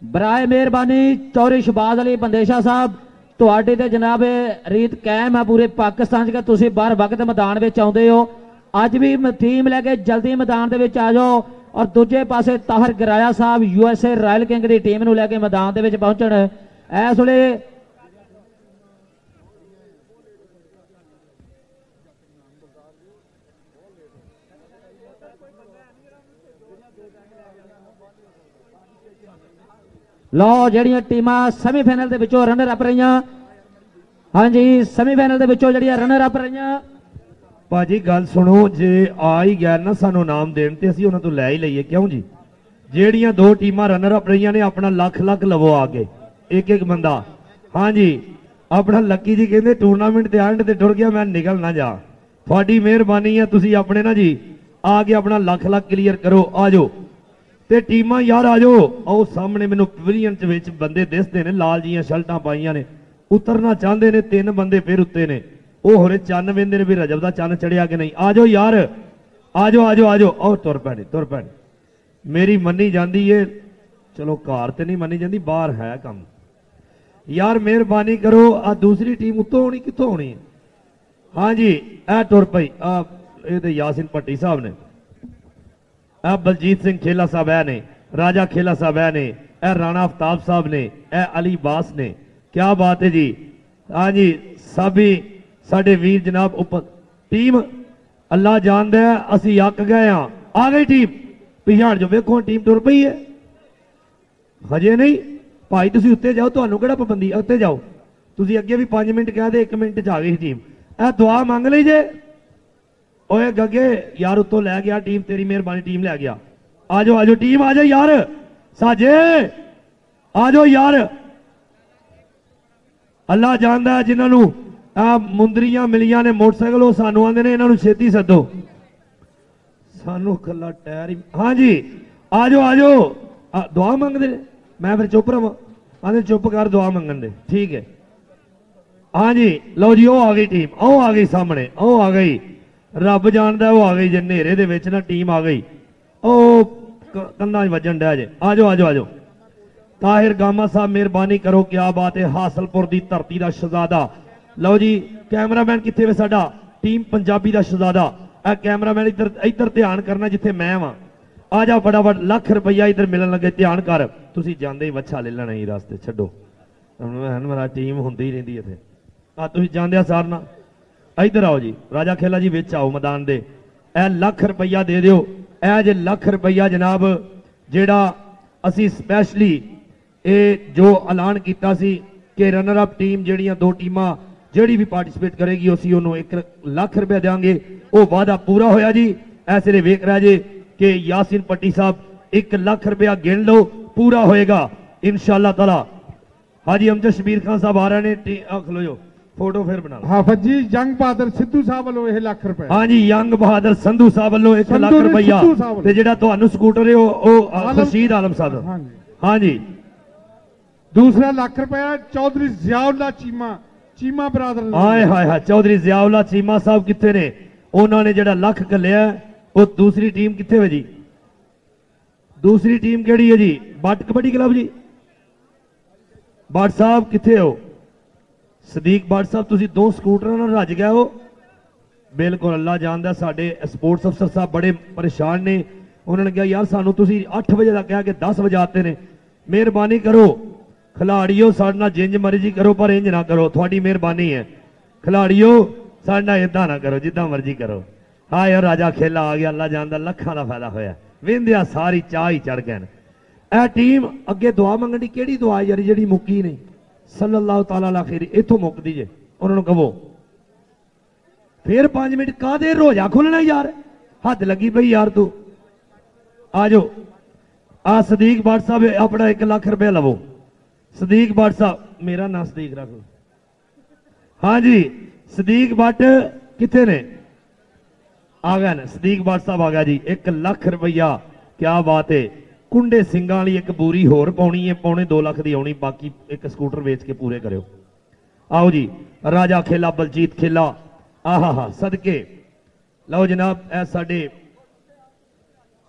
ਬਰਾਏ ਮਿਹਰਬਾਨੀ ਚੌਧਰੀ ਸ਼ਬਾਜ਼ ਅਲੀ ਬੰਦੇਸ਼ਾ ਸਾਹਿਬ, ਤੁਹਾਡੀ ਤੇ ਜਨਾਬ ਰੀਤ ਕਾਇਮ ਹੈ ਪੂਰੇ ਪਾਕਿਸਤਾਨ 'ਚ ਕਿ ਤੁਸੀਂ ਬਾਹਰ ਵਕਤ ਮੈਦਾਨ ਵਿੱਚ ਆਉਂਦੇ ਹੋ। ਅੱਜ ਵੀ ਟੀਮ ਲੈ ਕੇ ਜਲਦੀ ਮੈਦਾਨ ਦੇ ਵਿੱਚ ਆ ਜਾਓ। ਔਰ ਦੂਜੇ ਪਾਸੇ ਤਾਹਿਰ ਗਰਾਇਆ ਸਾਹਿਬ USA ਰਾਇਲ ਕਿੰਗ ਦੀ ਟੀਮ ਨੂੰ ਲੈ ਕੇ ਮੈਦਾਨ ਦੇ ਵਿੱਚ ਪਹੁੰਚਣ। ਇਸ ਵੇਲੇ ਲਓ ਜਿਹੜੀਆਂ ਟੀਮਾਂ ਸੈਮੀਫਾਈਨਲ ਦੇ ਵਿੱਚੋਂ ਰਨਰ ਅਪ ਰਹੀਆਂ, ਹਾਂਜੀ ਸੈਮੀਫਾਈਨਲ ਦੇ ਵਿੱਚੋਂ ਜਿਹੜੀਆਂ ਰਨਰ ਅਪ ਰਹੀਆਂ। ਭਾਜੀ ਗੱਲ ਸੁਣੋ, ਜੇ ਆ ਹੀ ਗਿਆ ਨਾ ਸਾਨੂੰ ਨਾਮ ਦੇਣ ਤੇ ਅਸੀਂ ਉਹਨਾਂ ਤੋਂ ਲੈ ਹੀ ਲਈਏ, ਕਿਉਂ ਜੀ? ਜਿਹੜੀਆਂ ਦੋ ਟੀਮਾਂ ਰਨਰ ਅਪ ਰਹੀਆਂ ਨੇ ਆਪਣਾ ਲੱਖ ਲਵੋ ਆ ਕੇ ਇੱਕ ਬੰਦਾ। ਹਾਂਜੀ ਆਪਣਾ ਲੱਕੀ ਜੀ ਕਹਿੰਦੇ ਟੂਰਨਾਮੈਂਟ ਤੇ ਐਂਡ ਤੇ ਟੁਰ ਗਿਆ, ਮੈਂ ਨਿਕਲ ਨਾ ਜਾ। ਤੁਹਾਡੀ ਮਿਹਰਬਾਨੀ ਹੈ, ਤੁਸੀਂ ਆਪਣੇ ਨਾ ਜੀ ਆ ਕੇ ਆਪਣਾ ਲੱਖ ਕਲੀਅਰ ਕਰੋ। ਆ ਜਾਓ ਤੇ ਟੀਮਾਂ ਯਾਰ ਆ ਜਾਓ। ਉਹ ਸਾਹਮਣੇ ਮੈਨੂੰ ਪਵੀਲੀਅਨ ਚ ਵਿੱਚ ਬੰਦੇ ਦਿਸਦੇ ਨੇ, ਲਾਲ ਜੀਆਂ ਸ਼ਰਟਾਂ ਪਾਈਆਂ ਨੇ, ਉਤਰਨਾ ਚਾਹੁੰਦੇ ਨੇ। 3 ਬੰਦੇ ਫਿਰ ਉੱਤੇ ਨੇ, ਉਹ ਹੋਰੇ ਚੰਨ ਵੇਂਦੇ ਨੇ ਵੀ ਰਜਬ ਦਾ ਚੰਨ ਚੜਿਆ ਕਿ ਨਹੀਂ। ਆ ਜਾਓ ਯਾਰ, ਆ ਜਾਓ। ਉਹ ਤੁਰ ਪੈਣੇ। ਮੇਰੀ ਮੰਨੀ ਜਾਂਦੀ ਏ, ਚਲੋ ਘਰ ਤੇ ਨਹੀਂ ਮੰਨੀ ਜਾਂਦੀ, ਬਾਹਰ ਹੈ ਕੰਮ। ਯਾਰ ਮਿਹਰਬਾਨੀ ਕਰੋ। ਆ ਦੂਸਰੀ ਟੀਮ ਉੱਤੋਂ ਹੋਣੀ, ਕਿੱਥੋਂ ਹੋਣੀ? ਹਾਂਜੀ ਇਹ ਤੁਰ ਪਈ। ਆ ਇਹ ਤੇ ਯਾਸਿਨ ਭੱਟੀ ਸਾਹਿਬ ਨੇ, ਇਹ ਬਲਜੀਤ ਸਿੰਘ ਖੇਲਾ ਸਾਹਿਬ ਇਹ ਨੇ, ਰਾਜਾ ਖੇਲਾ ਸਾਹਿਬ ਇਹ ਨੇ, ਇਹ ਰਾਣਾ ਅਫਤਾਬ ਸਾਹਿਬ ਨੇ, ਇਹ ਅਲੀ ਬਾਸ ਨੇ। ਕਿਆ ਬਾਤ ਹੈ ਜੀ। ਹਾਂਜੀ ਸਾਬੀ ਸਾਡੇ ਵੀਰ ਜਨਾਬ ਉੱਪਰ ਟੀਮ ਅੱਲਾ ਜਾਣਦਾ ਹੈ, ਅਸੀਂ ਅੱਕ ਗਏ ਆ ਗਈ ਟੀਮ। ਪਿਛਾੜ ਜੋ ਵੇਖੋ ਟੀਮ ਤੁਰ ਪਈ ਹੈ। ਹਜੇ ਨਹੀਂ ਭਾਈ, ਤੁਸੀਂ ਉੱਤੇ ਜਾਓ, ਤੁਹਾਨੂੰ ਕਿਹੜਾ ਪਾਬੰਦੀ, ਉੱਤੇ ਜਾਓ। ਤੁਸੀਂ ਅੱਗੇ ਵੀ 5 ਮਿੰਟ ਕਿਹਾ ਤੇ 1 ਮਿੰਟ 'ਚ ਆ ਗਈ ਟੀਮ। ਇਹ ਦੁਆ ਮੰਗ ਲਈ ਜੇ। ਓਏ ਗੱਗੇ ਯਾਰ ਉੱਤੋਂ ਲੈ ਗਿਆ ਟੀਮ, ਤੇਰੀ ਮਿਹਰਬਾਨੀ ਟੀਮ ਲੈ ਗਿਆ। ਆ ਜਾਓ ਟੀਮ, ਆ ਜਾਓ ਯਾਰ ਸਾਜੇ, ਆ ਜਾਓ ਯਾਰ। ਅੱਲਾ ਜਾਣਦਾ ਜਿਨ੍ਹਾਂ ਨੂੰ ਆ ਮੁੰਦਰੀਆਂ ਮਿਲੀਆਂ ਨੇ ਮੋਟਰਸਾਈਕਲ, ਉਹ ਸਾਨੂੰ ਆਂਦੇ ਨੇ ਇਹਨਾਂ ਨੂੰ ਛੇਤੀ ਸੱਦੋ। ਸਾਨੂੰ ਕੱਲਾ ਟਾਇਰ ਹੀ। ਹਾਂਜੀ ਆ ਜਾਓ। ਦੁਆ ਮੰਗਦੇ ਨੇ, ਮੈਂ ਫਿਰ ਚੁੱਪ ਰਵਾਂ? ਆਂਦੇ ਚੁੱਪ ਕਰ, ਦੁਆ ਮੰਗਣ ਦੇ। ਠੀਕ ਹੈ। ਹਾਂਜੀ ਲਓ ਜੀ, ਉਹ ਆ ਗਈ ਟੀਮ, ਉਹ ਆ ਗਈ ਸਾਹਮਣੇ, ਉਹ ਆ ਗਈ। ਰੱਬ ਜਾਣਦਾ ਉਹ ਆ ਗਈ ਜੇ ਹਨੇਰੇ ਦੇ ਵਿੱਚ ਨਾ ਟੀਮ ਆ ਗਈ। ਉਹ ਕੰਨਾਂ 'ਚ ਵੱਜਣ ਡਿਆ ਜੇ। ਆ ਜਾਓ। ਤਾਹਿਰ ਗਾਮਾ ਸਾਹਿਬ ਮਿਹਰਬਾਨੀ ਕਰੋ। ਕਿਆ ਬਾਤ ਹੈ, ਹਾਸਲਪੁਰ ਦੀ ਧਰਤੀ ਦਾ ਸ਼ਹਜ਼ਾਦਾ। ਲਓ ਜੀ ਕੈਮਰਾਮੈਨ ਕਿੱਥੇ ਵੇ ਸਾਡਾ? ਟੀਮ ਪੰਜਾਬੀ ਦਾ ਸ਼ਹਜ਼ਾਦਾ। ਇਹ ਕੈਮਰਾਮੈਨ ਇੱਧਰ ਧਿਆਨ ਕਰਨਾ ਜਿੱਥੇ ਮੈਂ ਵਾਂ। ਆ ਜਾ ਫਟਾਫਟ, ਲੱਖ ਰੁਪਈਆ ਇੱਧਰ ਮਿਲਣ ਲੱਗੇ, ਧਿਆਨ ਕਰ। ਤੁਸੀਂ ਜਾਂਦੇ ਹੀ ਵੱਛਾ ਲੈ ਲੈਣਾ ਹੀ ਰਸਤੇ, ਛੱਡੋ। ਮੇਰਾ ਟੀਮ ਹੁੰਦੀ ਹੀ ਰਹਿੰਦੀ ਇੱਥੇ। ਆ ਤੁਸੀਂ ਜਾਂਦੇ ਸਾਰਨਾ ਇੱਧਰ ਆਓ ਜੀ। ਰਾਜਾ ਖੇਲਾ ਜੀ ਵਿੱਚ ਆਓ ਮੈਦਾਨ ਦੇ। ਇਹ ਲੱਖ ਰੁਪਈਆ ਦੇ ਦਿਓ। ਇਹ ਜੇ ਲੱਖ ਰੁਪਈਆ ਜਨਾਬ ਜਿਹੜਾ ਅਸੀਂ ਸਪੈਸ਼ਲੀ ਇਹ ਜੋ ਐਲਾਨ ਕੀਤਾ ਸੀ ਕਿ ਰਨਰ ਅਪ ਟੀਮ ਜਿਹੜੀਆਂ ਦੋ ਟੀਮਾਂ ਜਿਹੜੀ ਵੀ ਪਾਰਟਿਸਿਪੇਟ ਕਰੇਗੀ ਅਸੀਂ ਉਹਨੂੰ 1 ਲੱਖ ਰੁਪਏ ਦੇਵਾਂਗੇ। ਉਹ ਵਾਅਦਾ ਪੂਰਾ ਹੋਇਆ ਜੀ। ਐਸੇ ਨੇ ਵੇਖ ਰਿਹਾ ਜੇ ਕਿ ਯਾਸਿਨ ਪੱਟੀ ਸਾਹਿਬ 1 ਲੱਖ ਰੁਪਇਆ ਗਿਣ ਲਓ, ਪੂਰਾ ਹੋਏਗਾ ਇਨਸ਼ਾਅੱਲਾ ਤਾਲਾ। ਹਾਜੀ ਅਮਜਦ ਸ਼ਬੀਰ ਖਾਨ ਸਾਹਿਬ ਆ ਰਹੇ ਨੇ। ਖਲੋ ਜਾਓ ਫੋਟੋ ਫਿਰ ਬਣਾ ਲਓ। ਹਾਫਿਜ਼ ਜੀ ਜੰਗ ਬਹਾਦਰ ਸਿੱਧੂ ਸਾਹਿਬ ਵੱਲੋਂ ਇਹ ਲੱਖ ਰੁਪਏ। ਹਾਂਜੀ ਯੰਗ ਬਹਾਦਰ ਸੰਧੂ ਸਾਹਿਬ ਵੱਲੋਂ 1 ਲੱਖ ਸੰਧੂ ਰੁਪਈਆ ਸਿੱਧੂ ਸਾਹਿਬ ਤੇ ਜਿਹੜਾ ਤੁਹਾਨੂੰ ਸਕੂਟਰ ਹੈ ਉਹ ਆਲਮ- ਖੁਰਸ਼ੀਦ ਆਲਮ ਸਾਹਿਬ। ਹਾਂਜੀ। ਹਾਂਜੀ ਦੂਸਰਾ ਲੱਖ ਰੁਪਇਆ ਚੌਧਰੀ ਜ਼ਿਆਉल्ला ਚੀਮਾ ਬਰਾਦਰ ਨੇ। ਹਾਏ ਹਾਏ ਹਾਏ ਚੌਧਰੀ ਜ਼ਿਆਉल्ला ਚੀਮਾ ਸਾਹਿਬ ਕਿੱਥੇ ਨੇ? ਉਹਨਾਂ ਨੇ ਜਿਹੜਾ ਲੱਖ ਘੱਲਿਆ ਉਹ ਦੂਸਰੀ ਟੀਮ ਕਿੱਥੇ ਹੈ ਜੀ? ਦੂਸਰੀ ਟੀਮ ਕਿਹੜੀ ਹੈ ਜੀ? ਬੱਟ ਕਬੱਡੀ ਕਲੱਬ ਜੀ। ਬੱਟ ਸਾਹਿਬ ਕਿੱਥੇ ਹੋ? ਸਦੀਕ ਬੱਟ ਸਾਹਿਬ ਤੁਸੀਂ 2 ਸਕੂਟਰਾਂ ਨਾਲ ਰੱਜ ਗਏ ਹੋ। ਬਿਲਕੁਲ ਅੱਲਾ ਜਾਣਦਾ ਸਾਡੇ ਸਪੋਰਟਸ ਅਫਸਰ ਸਾਹਿਬ ਬੜੇ ਪਰੇਸ਼ਾਨ ਨੇ। ਉਹਨਾਂ ਨੇ ਕਿਹਾ ਯਾਰ ਸਾਨੂੰ ਤੁਸੀਂ 8 ਵਜੇ ਦਾ ਕਿਹਾ ਕਿ 10 ਵਜੇ ਆਤੇ ਨੇ। ਮਿਹਰਬਾਨੀ ਕਰੋ ਖਿਲਾੜੀਓ ਸਾਡੇ ਨਾਲ ਜਿੰਜ ਮਰਜ਼ੀ ਕਰੋ ਪਰ ਇੰਜ ਨਾ ਕਰੋ, ਤੁਹਾਡੀ ਮਿਹਰਬਾਨੀ ਹੈ। ਖਿਲਾੜੀਓ ਸਾਡੇ ਨਾਲ ਇਦਾਂ ਨਾ ਕਰੋ, ਜਿੱਦਾਂ ਮਰਜ਼ੀ ਕਰੋ। ਹਾਂ ਯਾਰ ਰਾਜਾ ਖੇਲਾ ਆ ਗਿਆ, ਅੱਲਾ ਜਾਣਦਾ ਲੱਖਾਂ ਦਾ ਫਾਇਦਾ ਹੋਇਆ। ਵਿੰਦਿਆ ਸਾਰੀ ਚਾਹ ਹੀ ਚੜ ਗਏ। ਇਹ ਟੀਮ ਅੱਗੇ ਦੁਆ ਮੰਗਣ ਦੀ ਕਿਹੜੀ ਦੁਆ ਯਾਰ ਜਿਹੜੀ ਮੁੱਕੀ ਨਹੀਂ? ਸੱਲੱਲਾਹੁ ਤਾਲਾ ਅਲਾ ਖੈਰ ਇੱਥੋਂ ਮੁੱਕਦੀ ਜੇ। ਉਹਨਾਂ ਨੂੰ ਕਹੋ ਫਿਰ 5 ਮਿੰਟ ਕਾਹਦੇ ਰੋਜ਼ਾ ਖੁੱਲਣਾ ਯਾਰ, ਹੱਦ ਲੱਗੀ ਪਈ ਯਾਰ ਤੂੰ। ਆ ਜਾਓ ਆ ਸਦੀਕ ਬੱਟ ਸਾਹਿਬ ਆਪਣਾ 1 ਲੱਖ ਰੁਪਏ ਲਵੋ। ਸਦੀਕ ਬੱਟ ਸਾਹਿਬ ਮੇਰਾ ਨਾਂ ਸਦੀਕ ਰੱਖ ਲਓ। ਹਾਂਜੀ ਸਦੀਕ ਬੱਟ ਕਿੱਥੇ ਨੇ? ਆ ਗਏ ਨੇ ਸਦੀਕ ਬੱਟ ਸਾਹਿਬ ਆ ਗਿਆ ਜੀ। 1 ਲੱਖ ਰੁਪਈਆ ਕਿਆ ਬਾਤ ਹੈ। ਕੁੰਡੇ ਸਿੰਘਾਂ ਵਾਲੀ ਇੱਕ ਬੂਰੀ ਹੋਰ ਪਾਉਣੀ ਹੈ, ਪੌਣੇ 2 ਲੱਖ ਦੀ ਆਉਣੀ, ਬਾਕੀ ਇੱਕ ਸਕੂਟਰ ਵੇਚ ਕੇ ਪੂਰੇ ਕਰਿਓ। ਆਓ ਜੀ ਰਾਜਾ ਖੇਲਾ ਬਲਜੀਤ ਖੇਲਾ ਆਹਾ ਸਦਕੇ ਲਓ ਜਨਾਬ ਇਹ ਸਾਡੇ।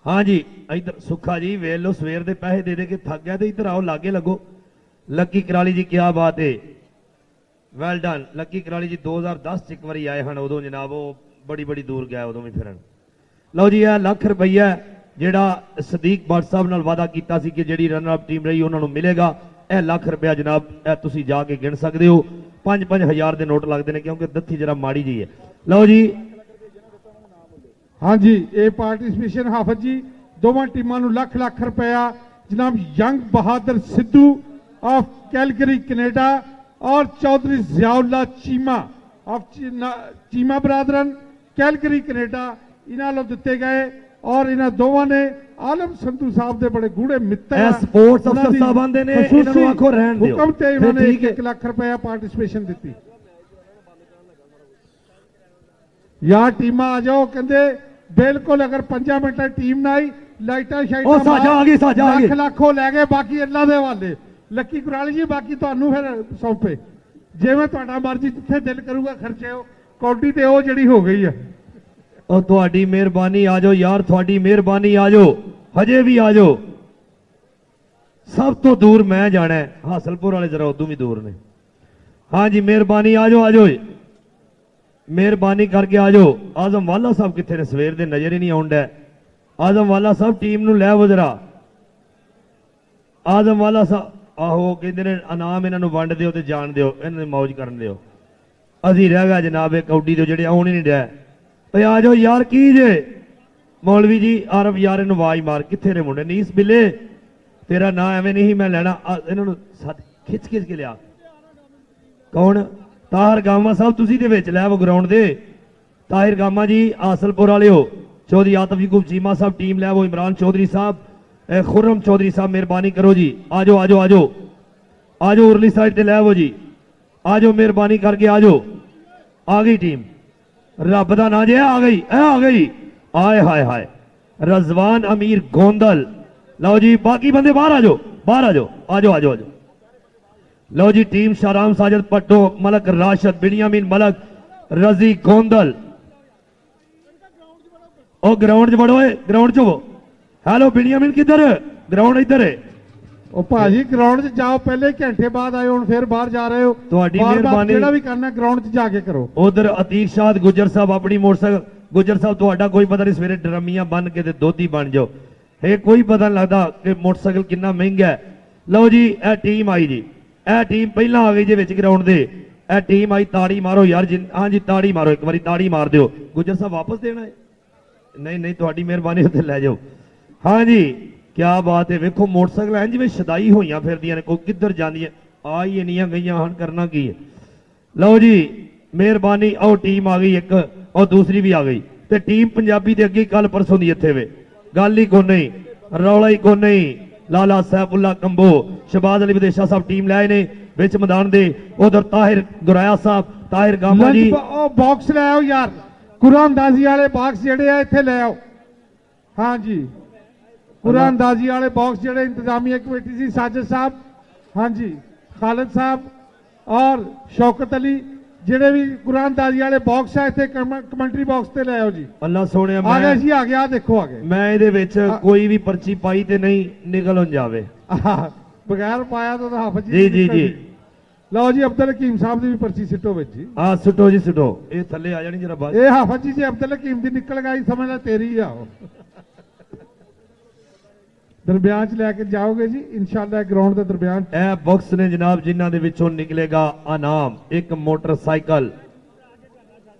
ਹਾਂਜੀ ਇਧਰ ਸੁੱਖਾ ਜੀ ਵੇਖ ਲਓ ਸਵੇਰ ਦੇ ਪੈਸੇ ਦੇ ਦੇ ਕੇ ਥੱਕ ਗਿਆ ਤੇ ਇਧਰ ਆਓ ਲਾਗੇ ਲੱਗੋ। ਲੱਕੀ ਕਰਾਲੀ ਜੀ ਕਿਆ ਬਾਤ ਹੈ, ਵੈਲ ਡਨ। ਲੱਕੀ ਕਰਾਲੀ ਜੀ 2010 ਚ ਇੱਕ ਵਾਰੀ ਆਏ ਹਨ, ਉਦੋਂ ਜਨਾਬ ਉਹ ਬੜੀ ਦੂਰ ਗਿਆ, ਉਦੋਂ ਵੀ ਫਿਰਨ। ਲਓ ਜੀ ਇਹ ਲੱਖ ਰੁਪਈਆ ਜਿਹੜਾ ਸਦੀਕ ਬੱਟ ਸਾਹਿਬ ਨਾਲ ਵਾਅਦਾ ਕੀਤਾ ਸੀ ਕਿ ਜਿਹੜੀ ਰਨਰ ਅਪ ਟੀਮ ਰਹੀ ਉਹਨਾਂ ਨੂੰ ਮਿਲੇਗਾ। ਇਹ ਲੱਖ ਰੁਪਇਆ ਜਨਾਬ ਇਹ ਤੁਸੀਂ ਜਾ ਕੇ ਗਿਣ ਸਕਦੇ ਹੋ। 5-5 ਹਜ਼ਾਰ ਦੇ ਨੋਟ ਲੱਗਦੇ ਨੇ ਕਿਉਂਕਿ ਦੱਥੀ ਜਰਾ ਮਾੜੀ ਜੀ ਹੈ। ਲਓ ਜੀ ਹਾਂਜੀ ਇਹ ਪਾਰਟਿਸਪੇਸ਼ਨ ਹਾਫਿਜ਼ ਜੀ ਦੋਵਾਂ ਟੀਮਾਂ ਨੂੰ ਲੱਖ ਰੁਪਇਆ ਜਨਾਬ Young Bahadar Sidhu of Calgary Canada ਔਰ ਚੌਧਰੀ ਜ਼ਿਆਉल्ला ਚੀਮਾ ਆਫ ਚੀਮਾ ਬਰਾਦਰਨ ਕੈਲਗਰੀ ਕੈਨੇਡਾ ਇਹਨਾਂ ਵੱਲੋਂ ਦਿੱਤੇ ਗਏ। ਔਰ ਇਹਨਾਂ ਦੋਵਾਂ ਨੇ ਆਲਮ ਸੰਧੂ ਸਾਹਿਬ ਦੇ ਬੜੇ ਗੂੜੇ ਮਿੱਤਰ ਇਹ ਸਪੋਰਟਸ ਅਫਸਰ ਸਾਹਿਬਾਂ ਦੇ ਨੇ, ਇਹਨਾਂ ਨੂੰ ਆਖੋ ਰਹਿਣ ਦਿਓ। ਹੁਕਮ ਤੇ ਇਹਨਾਂ ਨੇ ਠੀਕ ਹੈ। 1 ਲੱਖ ਰੁਪਇਆ ਪਾਰਟਿਸਪੇਸ਼ਨ ਦਿੱਤੀ। ਯਾਰ ਟੀਮਾਂ ਆ ਜਾਓ ਕਹਿੰਦੇ ਬਿਲਕੁਲ ਅਗਰ 5 ਮਿੰਟਾਂ ਟੀਮ ਨਾ ਆਈ ਲਾਈਟਾਂ ਸ਼ਾਈਟਾਂ ਉਹ ਸਾਜਾ ਆ ਗਈ, ਸਾਜਾ ਆ ਗਈ। ਲੱਖ ਉਹ ਲੈ ਗਏ, ਬਾਕੀ ਅੱਲਾ ਦੇ ਹਵਾਲੇ। ਲੱਕੀ ਕੁਰਾਲੀ ਜੀ ਬਾਕੀ ਤੁਹਾਨੂੰ ਫਿਰ ਸੌਂਪੇ ਜਿਵੇਂ ਤੁਹਾਡਾ ਮਰਜ਼ੀ ਜਿੱਥੇ ਦਿਲ ਕਰੂਗਾ ਖਰਚਿਓ। ਕੌਡੀ ਤੇ ਉਹ ਜਿਹੜੀ ਹੋ ਗਈ ਆ। ਉਹ ਤੁਹਾਡੀ ਮਿਹਰਬਾਨੀ ਆ ਜਾਓ ਯਾਰ, ਤੁਹਾਡੀ ਮਿਹਰਬਾਨੀ ਆ ਜਾਓ, ਹਜੇ ਵੀ ਆ ਜਾਓ। ਸਭ ਤੋਂ ਦੂਰ ਮੈਂ ਜਾਣਾ ਹੈ, ਹਾਸਲਪੁਰ ਵਾਲੇ ਜਰਾ ਉਦੋਂ ਵੀ ਦੂਰ ਨੇ। ਹਾਂਜੀ ਮਿਹਰਬਾਨੀ ਆ ਜਾਓ, ਆ ਜਾਓ ਮਿਹਰਬਾਨੀ ਕਰਕੇ ਆ ਜਾਓ। ਆਜ਼ਮ ਵਾਲਾ ਸਾਹਿਬ ਕਿੱਥੇ ਨੇ? ਸਵੇਰ ਦੇ ਨਜ਼ਰ ਹੀ ਨਹੀਂ ਆਉਂਦਾ। ਆਜ਼ਮ ਵਾਲਾ ਸਾਹਿਬ ਟੀਮ ਨੂੰ ਲੈ ਆਵੋ ਜਰਾ। ਆਜ਼ਮ ਵਾਲਾ ਸਾਹਿਬ ਆਹੋ ਕਹਿੰਦੇ ਨੇ ਇਨਾਮ ਇਹਨਾਂ ਨੂੰ ਵੰਡ ਦਿਓ ਤੇ ਜਾਣ ਦਿਓ, ਇਹਨਾਂ ਦੀ ਮौज ਕਰਨ ਦਿਓ। ਅਸੀਂ ਰਹਿ ਗਿਆ ਜਨਾਬ ਇਹ ਕੌਡੀ ਦੇ ਜਿਹੜੇ ਆਉਣ ਹੀ ਨਹੀਂ ਡਿਆ। ਓਏ ਆ ਜਾਓ ਯਾਰ ਕੀ ਜੇ? ਮੌਲਵੀ ਜੀ ਆਰਫ ਯਾਰ ਇਹਨੂੰ ਆਵਾਜ਼ ਮਾਰ, ਕਿੱਥੇ ਨੇ ਮੁੰਡੇ? ਨੀਸ ਬਿੱਲੇ ਤੇਰਾ ਨਾਂ ਐਵੇਂ ਨਹੀਂ ਮੈਂ ਲੈਣਾ। ਇਹਨਾਂ ਨੂੰ ਖਿੱਚ ਕੇ ਲਿਆ। ਕੌਣ? ਤਾਹਿਰ ਗਾਮਾ ਸਾਹਿਬ ਤੁਸੀਂ ਦੇ ਵਿੱਚ ਲੈ ਆਵੋ ਗਰਾਊਂਡ ਦੇ। ਤਾਹਿਰ ਗਾਮਾ ਜੀ ਹਾਸਲਪੁਰ ਵਾਲਿਓ। ਚੌਧਰੀ ਆਤਫ ਯਕੂਬ ਚੀਮਾ ਸਾਹਿਬ ਟੀਮ ਲੈ ਆਵੋ। ਇਮਰਾਨ ਚੌਧਰੀ ਸਾਹਿਬ, ਖੁਰਮ ਚੌਧਰੀ ਸਾਹਿਬ ਮਿਹਰਬਾਨੀ ਕਰੋ ਜੀ। ਆ ਜਾਓ ਆ ਜਾਓ ਆ ਜਾਓ ਆ ਜਾਓ ਉਰਲੀ ਸਾਈਡ ਤੇ ਲੈ ਆਵੋ ਜੀ। ਆ ਜਾਓ ਮਿਹਰਬਾਨੀ ਕਰਕੇ ਆ ਜਾਓ। ਆ ਗਈ ਟੀਮ, ਰੱਬ ਦਾ ਨਾਂ ਜੇ ਆ ਗਈ, ਇਹ ਆ ਗਈ। ਆਏ ਹਾਏ ਹਾਏ ਰਜ਼ਵਾਨ ਅਮੀਰ ਗੋਂਦਲ। ਲਓ ਜੀ ਬਾਕੀ ਬੰਦੇ ਬਾਹਰ ਆ ਜਾਓ, ਬਾਹਰ ਆ ਜਾਓ, ਆ ਜਾਓ ਆ ਜਾਓ ਆ ਜਾਓ। ਲਓ ਜੀ ਟੀਮ ਸ਼ਾਹਰਾਮ ਸਾਜਦ ਪੱਟੋ, ਮਲਕ ਰਾਸ਼ਦ, ਬਿਨयामीन मलक, रजी गोंदल। ओ ग्राउंड च बड़ो, ग्राउंड च वो। हेलो बिनयामीन किधर? ग्राउंड इधर है। ਉਹ ਭਾਜੀ ਗਰਾਊਂਡ 'ਚ ਜਾਓ, ਪਹਿਲੇ ਘੰਟੇ ਬਾਅਦ ਆਏ ਹੁਣ ਫਿਰ ਬਾਹਰ ਜਾ ਰਹੇ ਹੋ। ਤੁਹਾਡੀ ਬਾਰ-ਬਾਰ ਮਿਹਰਬਾਨੀ। ਜਿਹੜਾ ਵੀ ਕਰਨਾ ਗਰਾਊਂਡ 'ਚ ਜਾ ਕੇ ਕਰੋ। ਉਧਰ ਅਤੀਕ ਸ਼ਾਦ ਗੁੱਜਰ ਸਾਹਿਬ ਆਪਣੀ ਮੋਟਰਸਾਈਕਲ। ਗੁੱਜਰ ਸਾਹਿਬ ਤੁਹਾਡਾ ਕੋਈ ਪਤਾ ਨਹੀਂ, ਸਵੇਰੇ ਡਰਮੀਆਂ ਬੰਨ ਕੇ ਤੇ ਦੋਧੀ ਬਣ ਜਾਓ। ਇਹ ਕੋਈ ਪਤਾ ਨਹੀਂ ਲੱਗਦਾ ਕਿ ਮੋਟਰਸਾਈਕਲ ਕਿੰਨਾ ਮਹਿੰਗਾ ਹੈ। ਲਓ ਜੀ ਇਹ ਟੀਮ ਆਈ ਜੀ, ਇਹ ਟੀਮ ਪਹਿਲਾਂ ਆ ਗਈ ਜੇ ਵਿੱਚ ਗਰਾਊਂਡ ਦੇ। ਇਹ ਟੀਮ ਆਈ, ਤਾੜੀ ਮਾਰੋ ਯਾਰ। ਹਾਂਜੀ ਤਾੜੀ ਮਾਰੋ, ਇੱਕ ਵਾਰੀ ਤਾੜੀ ਮਾਰ ਦਿਓ। ਗੁੱਜਰ ਸਾਹਿਬ ਵਾਪਸ ਦੇਣਾ ਹੈ? ਨਹੀਂ ਤੁਹਾਡੀ ਮਿਹਰਬਾਨੀ ਉੱਥੇ ਲੈ ਜਾਓ। ਹਾਂਜੀ ਕਿਆ ਬਾਤ ਹੈ। ਵੇਖੋ ਮੋਟਰਸਾਈਕਲ ਐਂ ਜਿਵੇਂ ਸ਼ਦਾਈ ਹੋਈਆਂ ਫਿਰਦੀਆਂ ਨੇ, ਕੋਈ ਕਿੱਧਰ ਜਾਂਦੀਆਂ। ਆ ਹੀ ਇੰਨੀਆਂ ਗਈਆਂ ਹਨ, ਕਰਨਾ ਕੀ ਹੈ। ਲਓ ਜੀ ਮਿਹਰਬਾਨੀ। ਆਓ ਟੀਮ ਆ ਗਈ ਇੱਕ, ਔਰ ਦੂਸਰੀ ਵੀ ਆ ਗਈ। ਤੇ ਟੀਮ ਪੰਜਾਬੀ ਦੇ ਅੱਗੇ ਕੱਲ ਪਰਸੋਂ ਦੀ ਇੱਥੇ ਵੇ, ਗੱਲ ਹੀ ਕੋ ਨਹੀਂ, ਰੌਲਾ ਹੀ ਕੋ ਨਹੀਂ। ਲਾਲਾ ਸੈਫੁੱਲਾ ਕੰਬੋ, ਸ਼ਬਾਜ਼ ਅਲੀ ਵਿਦੇਸ਼ਾ ਸਾਹਿਬ ਟੀਮ ਲੈ ਆਏ ਨੇ ਵਿੱਚ ਮੈਦਾਨ ਦੇ। ਉਧਰ ਤਾਹਿਰ ਗੁਰਾਇਆ ਸਾਹਿਬ, ਤਾਹਿਰ ਗਾਮਾ ਜੀ ਉਹ ਬਾਕਸ ਲੈ ਆਓ ਯਾਰ, ਕੁਰਾਨਦਾਜ਼ੀ ਵਾਲੇ ਬਾਕਸ ਜਿਹੜੇ ਆ ਇੱਥੇ ਲੈ ਆਓ। ਹਾਂ ਜੀ, ਕੁਰਾਨਦਾਜ਼ੀ ਵਾਲੇ ਬਾਕਸ ਜਿਹੜੇ ਇੰਤਜ਼ਾਮੀਆ ਕਮੇਟੀ ਸੀ, ਸਾजिद साहब, हाँ जी खालिद साहब और शौकत अली, ਜਿਹੜੇ ਵੀ ਕੁਰਾਨਦਾਜ਼ੀ ਵਾਲੇ ਬਾਕਸ ਆ ਇੱਥੇ ਕਮੈਂਟਰੀ ਬਾਕਸ ਤੇ ਲੈ ਆਓ ਜੀ। ਅੱਲਾ ਸੋਹਣਿਆ ਆ ਗਏ ਜੀ, ਆ ਗਿਆ, ਦੇਖੋ ਆ ਗਏ। ਮੈਂ ਇਹਦੇ ਵਿੱਚ ਕੋਈ ਵੀ ਪਰਚੀ ਪਾਈ ਤੇ ਨਹੀਂ ਨਿਕਲ ਹੁਣ ਜਾਵੇ। ਬਗੈਰ ਪਾਇਆ ਤਾਂ ਹਾਫਿਜ਼ ਜੀ ਜੀ ਜੀ। ਲਓ ਜੀ, ਅਬਦੁਲ ਹਕੀਮ ਸਾਹਿਬ ਦੀ ਵੀ ਪਰਚੀ ਸਿੱਟੋ ਵਿੱਚ ਜੀ। ਹਾਂ ਸੁੱਟੋ ਜੀ ਸੁੱਟੋ, ਇਹ ਥੱਲੇ ਆ ਜਾਣੀ ਜਰਾ ਬਾਅਦ। ਇਹ ਹਾਫਿਜ਼ ਜੀ, ਜੇ ਅਬਦੁਲ ਹਕੀਮ ਦੀ ਨਿਕਲ ਗਈ ਸਮਝ ਲੈ ਤੇਰੀ ਆ ਉਹ। ਦਰਮਿਆਨ ਚ ਲੈ ਕੇ ਜਾਓਗੇ ਜੀ ਇਨਸ਼ਾਅੱਲਾ, ਗਰਾਊਂਡ ਦੇ ਦਰਮਿਆਨ। ਇਹ ਬਾਕਸ ਨੇ ਜਨਾਬ ਜਿਨ੍ਹਾਂ ਦੇ ਵਿੱਚੋਂ ਨਿਕਲੇਗਾ ਇਨਾਮ ਇੱਕ ਮੋਟਰਸਾਈਕਲ।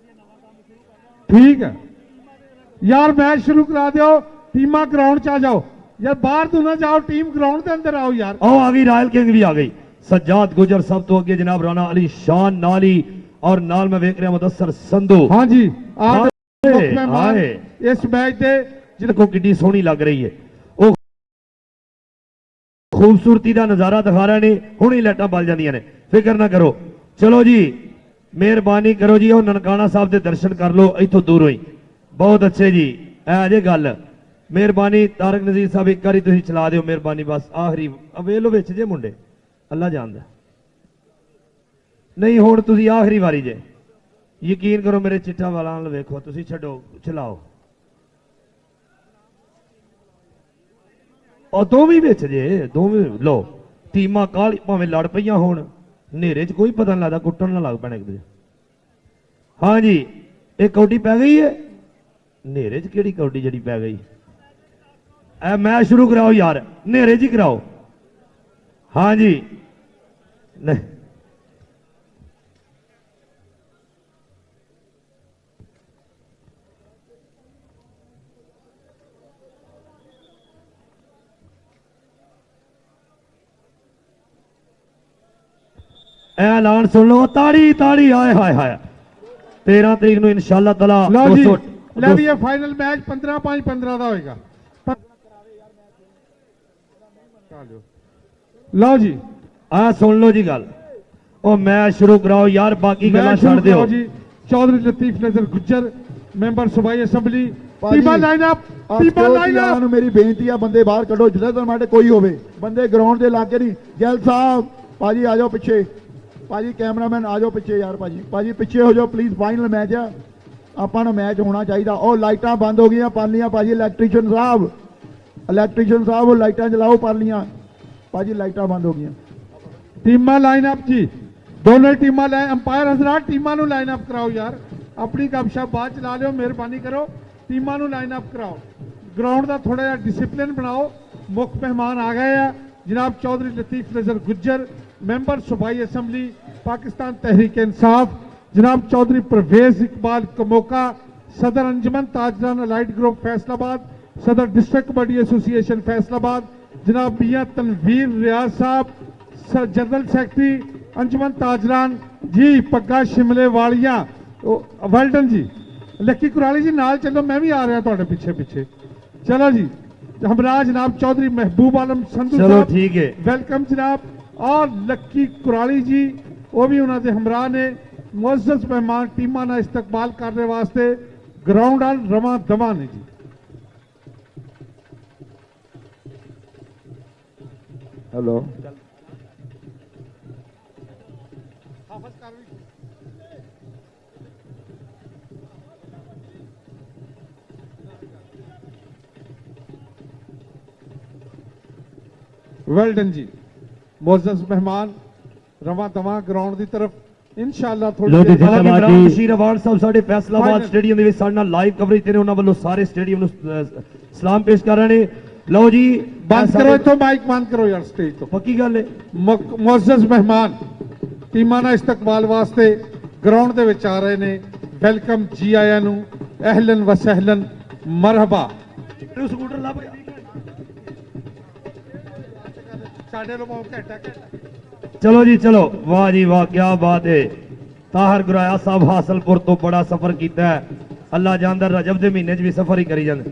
ਠੀਕ ਹੈ ਯਾਰ, ਮੈਚ ਸ਼ੁਰੂ ਕਰਾ ਦਿਓ, ਟੀਮਾਂ ਗਰਾਊਂਡ ਚ ਆ ਜਾਓ ਯਾਰ, ਬਾਹਰ ਤੋਂ ਨਾ ਜਾਓ, ਟੀਮ ਗਰਾਊਂਡ ਦੇ ਅੰਦਰ ਆਓ ਯਾਰ। आओ आ गई, रॉयल किंग भी आ गई। सज्जाद गुजर सब तो अगे जनाब राना अली शान नाली और नाल में वेख रहा मुदस्सर संधू। हाँ जी, आए इस मैच दे जिनको किड्डी सोहनी लग रही है, वो खूबसूरती का नजारा दिखा रहे ने। हुण ही लाइटां बल जांदियां ने, फिक्र ना करो। चलो जी, मेहरबानी करो जी, और ननकाना साहब के दर्शन कर लो इथों दूरों ही। बहुत अच्छे जी, ऐ जे गल मेहरबानी। तारक नजीर साहब एक बारी तुसीं चला दिओ मेहरबानी, बस आखिरी अवेलो विच जे मुंडे, अल्लाह जानदा नहीं। हुण तुसीं आखिरी वारी जे, यकीन करो मेरे चिट्टा वाला नाल वेखो, तुसीं छड्डो, चलाओ। और दोवें विच जे, दोवें लो टीमां काली भावें लड़ पईयां होण, नेरे च कोई पता नहीं लगदा, कुट्टण ना लग पैण एक दूजे। हाँ जी, एक कौडी पै गई है, नेरे च किहड़ी कौडी जड़ी पै गई। ऐ मैच शुरू कराओ यार, नेरे च ही कराओ। हाँ जी, नहीं ऐलान सुन लो, ताड़ी ताड़ी, आए हाय हाय। 13 तरीक ਨੂੰ इंशाअल्लाह ताला ਲਓ ਜੀ, ਲੈ ਵੀ ਇਹ ਫਾਈਨਲ ਮੈਚ 15-5-15 ਦਾ ਹੋਏਗਾ। ਲਓ ਜੀ, ਆ ਸੁਣ ਲਓ ਜੀ ਗੱਲ, ਉਹ ਮੈਚ ਸ਼ੁਰੂ ਕਰਾਓ ਯਾਰ, ਬਾਕੀ ਗੱਲਾਂ ਛੱਡ ਦਿਓ ਜੀ। ਚੌਧਰੀ ਲਤੀਫ ਨਜ਼ਰ ਗੁੱਜਰ, ਮੈਂਬਰ ਸੂਬਾਈ ਅਸੈਂਬਲੀ, ਭਾਜੀ, ਟੀਮਾਂ ਲਾਈਨ ਅਪ, ਟੀਮਾਂ ਲਾਈਨ ਅਪ। ਨੂੰ ਮੇਰੀ ਬੇਨਤੀ ਆ, ਬੰਦੇ ਬਾਹਰ ਕੱਢੋ, ਜਲੰਧਰ ਮਾਡੇ ਕੋਈ ਹੋਵੇ, ਬੰਦੇ ਗਰਾਊਂਡ ਦੇ ਲਾਗੇ ਨਹੀਂ। ਜੈਲ ਸਾਹਿਬ ਭਾਜੀ ਆ ਜਾਓ ਪਿੱਛੇ, ਭਾਜੀ ਕੈਮਰਾਮੈਨ ਆ ਜਾਓ ਪਿੱਛੇ ਯਾਰ, ਭਾਜੀ ਪਿੱਛੇ ਹੋ ਜਾਓ ਪਲੀਜ਼। ਫਾਈਨਲ ਮੈਚ ਆ, ਆਪਾਂ ਨੂੰ ਮੈਚ ਹੋਣਾ ਚਾਹੀਦਾ। ਉਹ ਲਾਈਟਾਂ ਬੰਦ ਹੋ ਗਈਆਂ ਪਾਲੀਆਂ ਭਾਜੀ, ਇਲੈਕਟ੍ਰੀਸ਼ੀਅਨ ਸਾਹਿਬ ਉਹ ਲਾਈਟਾਂ ਜਲਾਓ ਪਾਲੀਆਂ ਭਾਜੀ, ਲਾਈਟਾਂ ਬੰਦ ਹੋ ਗਈਆਂ। ਟੀਮਾਂ ਲਾਈਨ ਅਪ ਜੀ, ਦੋਨੋਂ ਟੀਮਾਂ ਲੈ, ਅੰਪਾਇਰ ਹਜ਼ਰਾਤ ਟੀਮਾਂ ਨੂੰ ਲਾਈਨ ਅਪ ਕਰਾਓ ਯਾਰ, ਆਪਣੀ ਗੱਪਸ਼ਪ ਬਾਅਦ ਚਲਾ ਲਿਓ, ਮਿਹਰਬਾਨੀ ਕਰੋ, ਟੀਮਾਂ ਨੂੰ ਲਾਈਨ ਅਪ ਕਰਾਓ। ਗਰਾਊਂਡ ਦਾ ਥੋੜਾ ਜਿਹਾ ਡਿਸਪਲਿਨ ਬਣਾਓ। ਮੁੱਖ ਮਹਿਮਾਨ ਆ ਗਏ ਆ जनाब चौधरी लतीफ नजर गुज्जर, मेंबर सूबाई असम्बली पाकिस्तान तहरीक इंसाफ, जनाब चौधरी परवेज इकबाल कमोका, सदर अंजुमन ताजरान अलाइड ग्रुप फैसलाबाद, सदर डिस्ट्रिक्ट कबड्डी एसोसिएशन फैसलाबाद, जनाब मियां तनवीर रियाज साहब, जनरल सेक्रेटरी अंजुमन ताजरान जी, पग्गा शिमले वालियां, वेल्डन जी, लक्की कुराली जी नाल चलो, मैं भी आ रहा तुहाडे पिछे पिछे। चलो जी, हमरा जनाब चौधरी महबूब आलम संधू साहब, ठीक है, वेलकम जनाब, और लक्की कुराली जी वो भी उन्होंने हमरा ने मुअज़्ज़ज़ मेहमान टीमां का इस्तकबाल करने वास्ते ग्राउंड आल रवा दवा ने जी। हेलो वेल्डन जी, मुअज़्ज़ज़ मेहमान रवा दवा ग्राउंड की तरफ इंशाअल्लाह थोड़ी देर बाद बशीर अवार्ड साहब साडे फैसलाबाद स्टेडियम ਦੇ ਵਿੱਚ ਸਾਡੇ ਨਾਲ ਲਾਈਵ ਕਵਰੇਜ ਤੇ ਨੇ, ਉਹਨਾਂ ਵੱਲੋਂ ਸਾਰੇ ਸਟੇਡੀਅਮ ਨੂੰ ਸਲਾਮ ਪੇਸ਼ ਕਰ ਰਹੇ ਨੇ। ਲਓ ਜੀ बंद करो, इथों माइक बंद करो यार, स्टेज तो पक्की गल है। मुअज़्ज़ज़ मेहमान टीमां ਦਾ इस्तकबाल वास्ते ग्राउंड ਦੇ ਵਿੱਚ ਆ ਰਹੇ ਨੇ। वेलकम जी आया ਨੂੰ, अहलन व सहलन, मरहबा। ਸਕੂਟਰ ਲੱਭ ਗਿਆ ਸਾਡੇ ਲੋਕ ਘਟਾ चलो जी चलो, वाह जी वाह, क्या बात है। ताहर गुराया साहब हासलपुर तो बड़ा सफर किया है, अल्लाह जानदा रजब के महीने भी सफर ही करी जाते।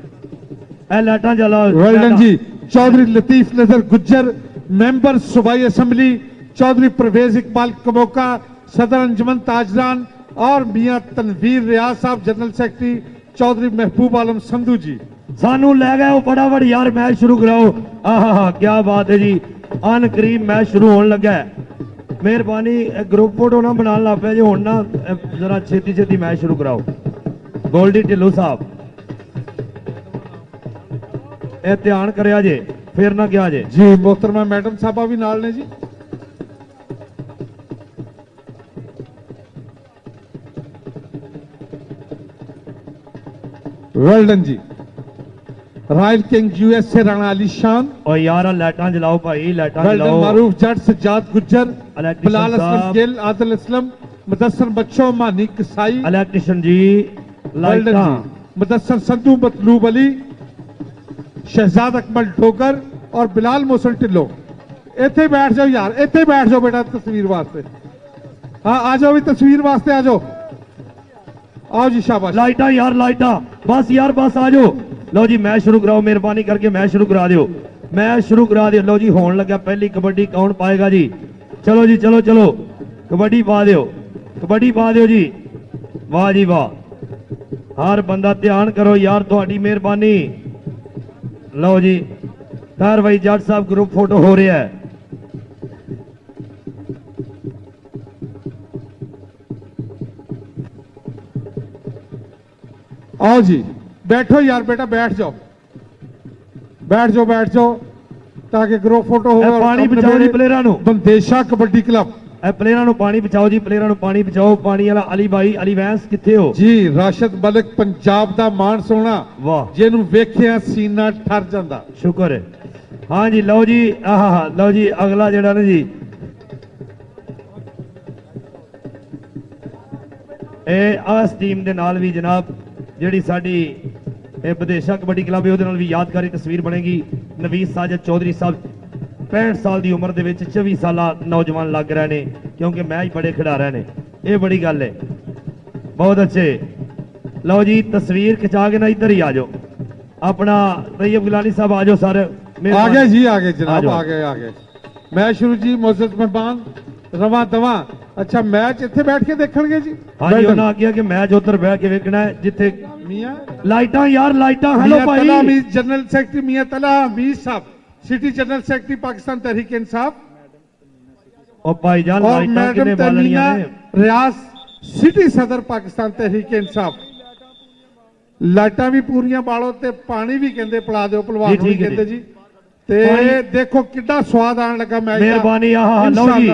ए लाइटां जला। वेल्डन जी, चौधरी लतीफ नजर गुज्जर, मेंबर सूबाई असम्बली, चौधरी परवेज इकबाल कमोका, सदर अंजुमन ताजरान और मियां तनवीर रियाज साहब जनरल सेक्रेटरी चौधरी महबूब आलम संधू जी। सानू लै गए वो फटाफट यार मैच शुरू कराओ। आहा क्या बात है जी, अन करीब मैच शुरू होने लगा है। मेहरबानी ग्रुप फोटो ना बनाने लग पे जी, हुण ना जरा छेती छेती मैच शुरू कराओ। गोल्डी ढिल्लो साहब ए ध्यान करिया जे, फिर ना क्या जे जी। मोहतरमा मैडम साहबा भी नाल ने जी। वेल्डन जी। Royal king USA Rana Ali Shan और यार लाइटां जलाओ भाई, लाइटां वेल्डन जलाओ। मारूफ जट सज्जाद गुज्जर इलेक्ट्रिशियन बिलाल असलम साहब। गिल आदिल असलम मुदस्सर बच्चों मानी कसाई इलेक्ट्रिशियन जी वेल्डन लाइटां। जी। मुदस्सर संधू मतलूब अली शहजाद अकमल डोगर और बिलाल मोहसन ढिल्लो। इत्थे बैठ जाओ यार, इत्थे बैठ जाओ बेटा तस्वीर वास्ते। हाँ आ जाओ भी तस्वीर वास्ते आ जाओ। आओ जी शाबाश। लाइटा यार लाइटा, बस यार बस आ जाओ। लो जी मैच शुरू कराओ, मेहरबानी करके मैच शुरू करा दियो, मैच शुरू करा दियो। लो जी होने लगा पहली कबड्डी, कौन पाएगा जी? चलो जी चलो चलो, कबड्डी पा दियो, कबड्डी पा दियो जी। वाह जी वाह, हर बंदा ध्यान करो यार, थोड़ी मेहरबानी। लो जी तार भाई जट साहब ग्रुप फोटो हो रहा है। आओ जी बैठो यार बेटा, बैठ जाओ बैठ जाओ बैठ जाओ, ताकि ग्रुप फोटो हो। पानी बचाओ जी प्लेयरां नूं। बंदेशा कबड्डी क्लब प्लेयरां नूं पानी बचाओ जी, प्लेयरां नूं पानी बचाओ। पानी वाला अली भाई, अली वैंस किथे हो जी? राशिद मलिक पंजाब दा मान सोना, वाह जिन्हों वेखिया सीना ठर जांदा। शुक्र है। हाँ जी लो जी, आहा लो जी अगला जेड़ा ना जी इस टीम के नाल भी जनाब ਜਿਹੜੀ ਸਾਡੀ ਇਹ ਵਿਦੇਸ਼ਾ ਕਬੱਡੀ ਕਲੱਬ ਹੈ ਉਹਦੇ ਨਾਲ ਵੀ ਯਾਦਗਾਰੀ ਤਸਵੀਰ ਬਣੇਗੀ। ਨਵੀਸ ਸਾਜਦ ਚੌਧਰੀ ਸਾਹਿਬ 65 ਸਾਲ ਦੀ ਉਮਰ ਦੇ ਵਿੱਚ 24 ਸਾਲਾ ਨੌਜਵਾਨ ਲੱਗ ਰਹੇ ਨੇ, ਕਿਉਂਕਿ ਮੈਚ ਬੜੇ ਖਿਡਾ ਰਹੇ ਨੇ, ਇਹ ਬੜੀ ਗੱਲ ਹੈ। ਬਹੁਤ ਅੱਛੇ। ਲਓ ਜੀ ਤਸਵੀਰ ਖਿਚਾ ਕੇ ਨਾ ਇੱਧਰ ਹੀ ਆ ਜਾਓ, ਆਪਣਾ तैयब गिलानी साहब आ जाओ सर। आ गए जी आ गए जनाब, आ गए। मैच शुरू जी। मोअज़्ज़ज़ मेहमान रवा दवा। अच्छा मैच इत्थे बैठ के देखणगे जी? हाँ जी उन्होंने आखिया कि मैच उधर बैठ के वेखना है जिथे मियां लाइटां यार लाइटां। हेलो भाई तला हमीद जनरल सेक्रेटरी मियां तला हमीद साहब, city general secretary Pakistan Tehreek इंसाफ और भाईजान और लाइटां मैडम किने तमीना बालनियां ने। रियाज सिटी सदर पाकिस्तान तहरीक इंसाफ। लाइटां भी पूरियां बालो ते पानी भी कहंदे पिला दिओ, भलवान भी कहंदे जी। ते देखो कितना स्वाद आने लगा मैच। मेहरबानी। आहा लो जी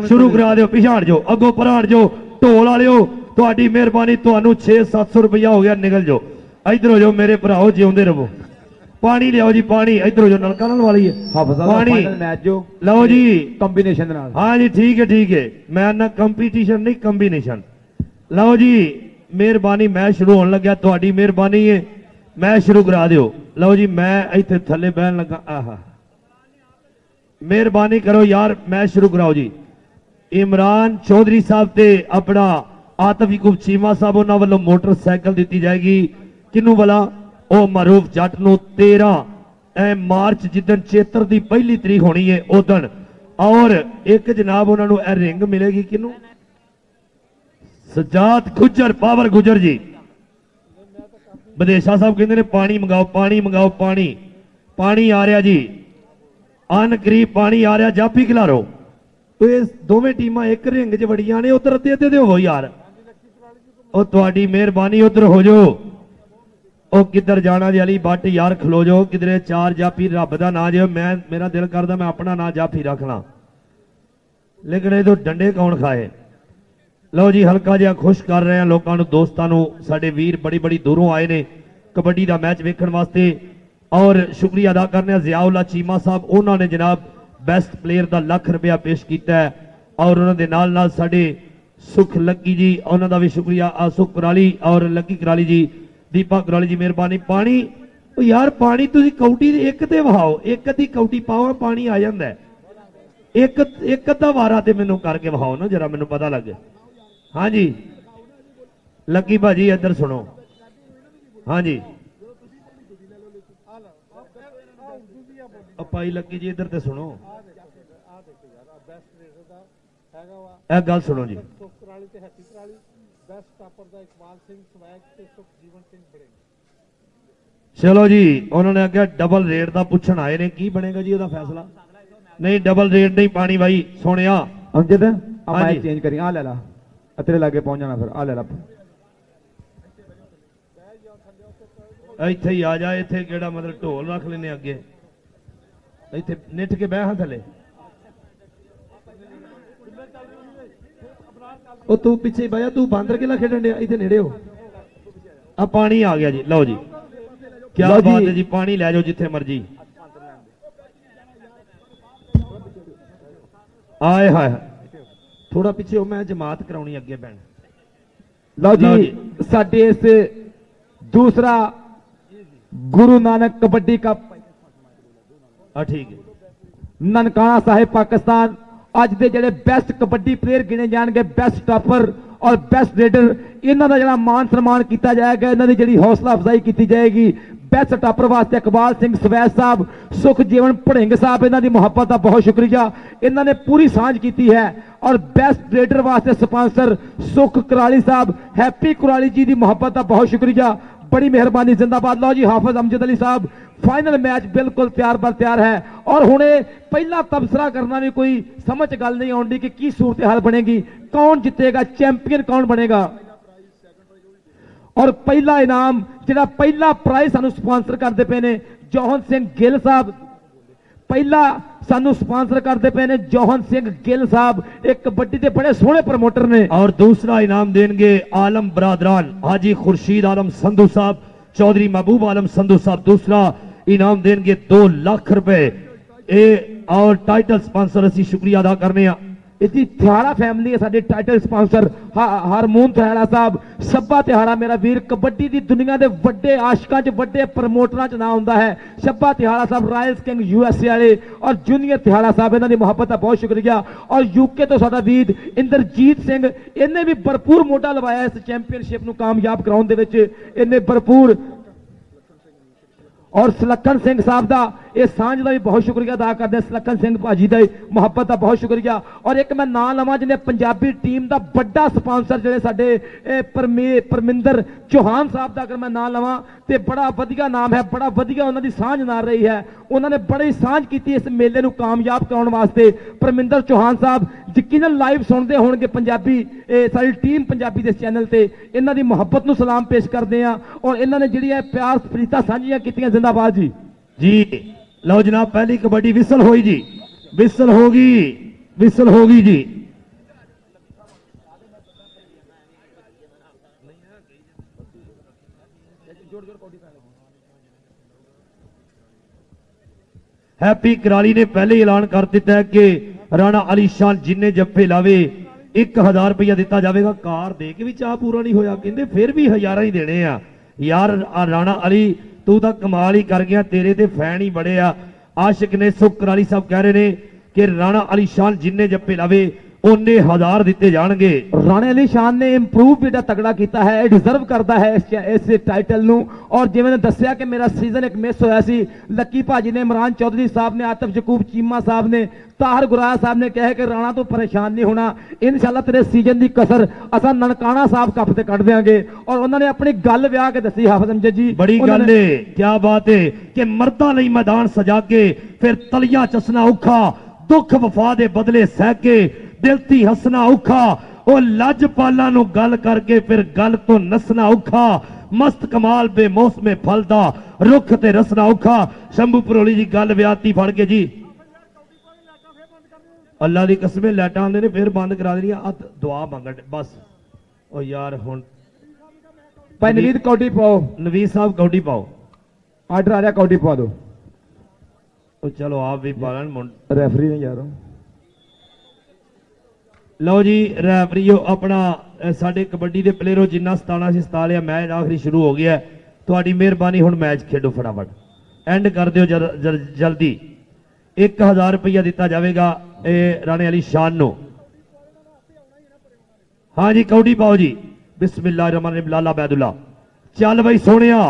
शुरू करा दिओ, पिछाड़ जो अगो पराड़ जो ढोल वालिओ, तुहाडी मेहरबानी। तुहानू 600-700 रुपया हो गया, निकल जाओ इधर हो जाओ मेरे भराओ, जिउंदे रहो। पानी लियाओ जी पानी, इधर हो जाओ, नलका नाल वाली है पानी। मैच जो लो जी कंबीनेशन नाल। हाँ जी ठीक है मैं ना कंपीटीशन नहीं कंबीनेशन। लो जी मेहरबानी मैच शुरू होने लगा, तुहाडी मेहरबानी है, मैच शुरू करा दिओ। लो जी मैं इत्थे थल्ले बहन लगा। आहा मेहरबानी करो यार मैच शुरू कराओ जी। इमरान चौधरी साहब ते अपना आतिफ याकूब चीमा साहब उन्होंने वालों मोटरसाइकिल दी जाएगी। किनू वाला? ओ मारूफ जट नूं 13 मार्च जिदन चेतर की पहली तरीक होनी है उदन। और एक जनाब उन्होंने रिंग मिलेगी किनू? सज्जाद गुजर, पावर गुजर जी। बदेशा साहब कहते हैं पानी मंगाओ, पानी मंगाओ, पानी पानी आ रहा जी, अन करीब पानी आ रहा। जाफी खिलारो तो ये दोवें टीमां एक रिंग च वड़ियां ने, उधर अद्धे अद्धे हो यार। और तुहाडी मेहरबानी उधर हो जाओ। ओ किधर जाना जी अली बट यार, खलो जाओ किधरे। चार जाफी रब दा ना जो, मैं मेरा दिल करदा मैं अपना ना जाफी रख ला, लेकिन ये तो डंडे कौन खाए। लो जी हल्का जिहा खुश कर रहे हैं लोगों को, दोस्तों को। साडे वीर बड़ी बड़ी दूरों आए ने कबड्डी का मैच वेखण वास्ते। और शुक्रिया अदा करने जियाउल्ला चीमा साहब, उन्होंने जनाब बेस्ट प्लेयर का लाख रुपया पेश किया है। और उन्होंने नाल नाल साडे सुख लक्की जी, उन्होंने भी शुक्रिया। सुख कुराली और लक्की कुराली जी, दीपा कुराली जी मेहरबानी। पानी यार पानी तुम कौटी एक ते वहाओ, एक अद्धी कौटी पाओ पानी आ जाता है। एक अद्धा वारा ते मैनू करके वहाओ ना जरा, मैनू पता लगे। हाँ जी लक्की भाजी इधर सुनो। हाँ जी पाई लक्की जी इधर ते सुनो। ਇਹ ਗੱਲ ਸੁਣੋ ਜੀ। ਚਲੋ ਜੀ, ਉਹਨਾਂ ਨੇ ਅੱਗੇ ਡਬਲ ਰੇਟ ਦਾ ਪੁੱਛਣ ਆਏ ਨੇ, ਕੀ ਬਣੇਗਾ ਜੀ ਉਹਦਾ ਫੈਸਲਾ? ਨਹੀਂ, ਡਬਲ ਰੇਟ ਨਹੀਂ ਪਾਣੀ ਬਾਈ ਸੋਹਣਿਆ। ਅਮਜਦ ਆ ਹਾਂਜੀ। ਮਾਈਕ ਚੇਂਜ ਕਰੀ, ਆ ਲੈ ਲਾ, ਆ ਤੇਰੇ ਲਾਗੇ ਪਹੁੰਚ ਜਾਣਾ, ਫਿਰ ਆ ਲੈ ਲਾ। ਇੱਥੇ ਹੀ ਆ ਜਾ, ਇੱਥੇ ਕਿਹੜਾ ਮਤਲਬ ਢੋਲ ਰੱਖ ਲੈਨੇ ਅੱਗੇ, ਇੱਥੇ ਨਿੱਠ ਕੇ ਬਹਿ ਹਾਂ ਥੱਲੇ। ਉਹ ਤੂੰ ਪਿੱਛੇ ਬਹਿ ਜਾ, ਤੂੰ ਬਾਂਦਰ ਕਿਲਾ ਖੇਡਣ ਡਿਆ, ਇੱਥੇ ਨੇੜੇ ਹੋ। ਆ ਪਾਣੀ ਆ ਗਿਆ ਜੀ, ਲਓ ਜੀ, ਕੀ ਬਾਤ ਹੈ ਜੀ, ਪਾਣੀ ਲੈ ਜਾਓ ਜਿੱਥੇ ਮਰਜੀ। ਆਏ ਹਾਏ, ਥੋੜਾ ਪਿੱਛੇ ਹੋ, ਮੈਂ ਜਮਾਤ ਕਰਾਉਣੀ ਅੱਗੇ ਬੈਣ। ਲਓ ਜੀ, ਸਾਡੇ ਇਸ ਦੂਸਰਾ ਗੁਰੂ ਨਾਨਕ ਕਬੱਡੀ ਕੱਪ ਠੀਕ ਹੈ, ਨਨਕਾਣਾ ਸਾਹਿਬ ਪਾਕਿਸਤਾਨ, ਅੱਜ ਦੇ ਜਿਹੜੇ ਬੈਸਟ ਕਬੱਡੀ ਪਲੇਅਰ ਗਿਣੇ ਜਾਣਗੇ, ਬੈਸਟ ਟਾਪਰ ਔਰ ਬੈਸਟ ਰੇਡਰ, ਇਹਨਾਂ ਦਾ ਜਿਹੜਾ ਮਾਨ ਸਨਮਾਨ ਕੀਤਾ ਜਾਏਗਾ, ਇਹਨਾਂ ਦੀ ਜਿਹੜੀ ਹੌਸਲਾ ਅਫਜ਼ਾਈ ਕੀਤੀ ਜਾਏਗੀ। ਬੈਸਟ ਟਾਪਰ ਵਾਸਤੇ ਇਕਬਾਲ ਸਿੰਘ ਸਵੈਸ ਸਾਹਿਬ, ਸੁਖਜੀਵਨ ਭੜਿੰਗ ਸਾਹਿਬ, ਇਹਨਾਂ ਦੀ ਮੁਹੱਬਤ ਦਾ ਬਹੁਤ ਸ਼ੁਕਰੀਆ, ਇਹਨਾਂ ਨੇ ਪੂਰੀ ਸਾਂਝ ਕੀਤੀ ਹੈ। ਔਰ ਬੈਸਟ ਰੇਡਰ ਵਾਸਤੇ ਸਪਾਂਸਰ ਸੁਖ ਕੁਰਾਲੀ ਸਾਹਿਬ, ਹੈਪੀ ਕੁਰਾਲੀ ਜੀ ਦੀ ਮੁਹੱਬਤ ਦਾ ਬਹੁਤ ਸ਼ੁਕਰੀਆ, बड़ी मेहरबानी, जिंदाबाद। लो जी, हाफिज अमजद अली साहब, फाइनल मैच बिल्कुल तैयार बर तैयार है और हुणे पहला तबसरा करना भी कोई समझ गल नहीं आउंदी कि की सूरत हाल बनेगी, कौन जितेगा, चैंपियन कौन बनेगा। और पहला इनाम जिहड़ा पहला प्राइज सानू स्पॉन्सर करते पे ने जौहन सिंह गिल साहब, पहला सानू स्पॉन्सर करते पे ने जौहन सिंह गिल साहब, एक कबड्डी के बड़े सोहने प्रमोटर ने। और दूसरा इनाम देंगे आलम बरादरान हाजी खुर्शीद आलम संधू साहब, चौधरी महबूब आलम संधू साहब, दूसरा इनाम देंगे 2 लाख रुपए। और टाइटल स्पॉन्सर असी शुक्रिया अदा करने आ, इसी थिहाड़ा फैमिली है साडे टाइटल स्पॉन्सर हरमून थिहाड़ा साहब, शब्बा तिहाड़ा मेरा वीर, कबड्डी की दुनिया के वड्डे आशिकां च वड्डे प्रमोटरां च नाम हुंदा है। शब्बा तिहाड़ा साहब रायल्स किंग यूएसए वाले और जूनियर तिहाड़ा साहब, इन्हां दी मुहब्बत दा बहुत शुक्रिया। और यूके तो साडा वीर इंद्रजीत सिंह, इन्हें भी भरपूर मोटा लवाया इस चैंपीयनशिप नूं कामयाब कराउण दे विच, इन्हें भरपूर। और सुलखन सिंह साहब का यह सांझ का भी बहुत शुक्रिया अदा करते हैं, सुलखन सिंह भाजी का मुहब्बत का बहुत शुक्रिया। और एक मैं नाम लवां जिन्हें पंजाबी टीम का बड़ा स्पॉन्सर जिहड़े साडे परमिंदर चौहान साहब का अगर मैं नाम लवां तो बड़ा वधिया नाम है, बड़ा वधिया उन्होंने सांझ नाल रही है, उन्होंने बड़ी सांझ की इस मेले को कामयाब कराने वास्ते। परमिंदर चौहान साहब यकीनन लाइव सुनते होंगे पंजाबी, सारी टीम पंजाबी के चैनल से, इन्हों की मुहब्बत को सलाम पेश करते हैं और इन्होंने जिहड़ियां प्यार प्रीतां सांझियां कीतियां। जिंदाबाद जी। जी लो जनाब, पहली कबड्डी विसल होई जी, विसल होगी, विसल होगी जी। हैप्पी कराली ने पहले ही ऐलान कर दिता है कि राणा अली शान जिन्ने जप्फे लावे 1000 रुपया दिता जाएगा। कार दे के भी चाह पूरा नहीं होया, कहते फिर भी 1000 ही देने आ यार। राणा अली तू तो कमाल ही कर गया, तेरे ते फैन ही बड़े आ। आशिक ने सुख कराली साहब कह रहे हैं कि राणा अली शान जिन्ने जप्पे लावे उन्ने 1000 दिते जाणगे। राणे अली शान ने इंप्रूव भी तगड़ा किया है, डिजर्व करता है इस टाइटल नू। और जिवें ने दस्सिया कि मेरा सीजन एक मिस होया सी, लक्की भाजी ने, इमरान चौधरी साहब ने, आतिफ जकूब चीमा साहब ने, ताहर गुराया साहब ने कहा कि राणा तो परेशान नहीं होना, इंशाल्लाह तेरे सीजन की कसर असा ननकाना साहब कप से कट देंगे। और उन्होंने अपनी गल ब्याह के दसी हाफिज अमजद जी, बड़ी गल है, क्या बात है कि मर्दा नहीं मैदान सजा के फिर तलिया चसना औखा, दुख वफा दे बदले सह के दिल ती हसना औखा, और लजपाला नू गल करके फिर गल तो नसना औखा, मस्त कमाल बे मौसमे फलदा रुख ते रसना औखा। शंभू परोली जी गल ब्याती फड़ के जी, अल्लाह दी कसमें लाइटां आंदे ने फिर बंद करा देनियां, दुआ मंगण बस। ओ यार हुण भाई नवीद कौडी पाओ, नवीद साहब कौडी पाओ, आर्डर आ रहा कौडी पा दो। ओ चलो आप भी पालन, रेफरी ने यार। लो जी रैफरीओ अपना साडे कबड्डी के प्लेयरों जिन्ना 17 से 17 मैच आखिरी शुरू हो गया है, थोड़ी मेहरबानी हुण मैच खेडो फटाफट, एंड कर दिओ जल्दी। 1000 रुपया दिता जाएगा राणे अली शान नो। हाँ जी कौडी पाओ जी, बिस्मिल्लाहिर्रहमानिर्रहीम। लाला अबैदुल्ला चल बई सोनिया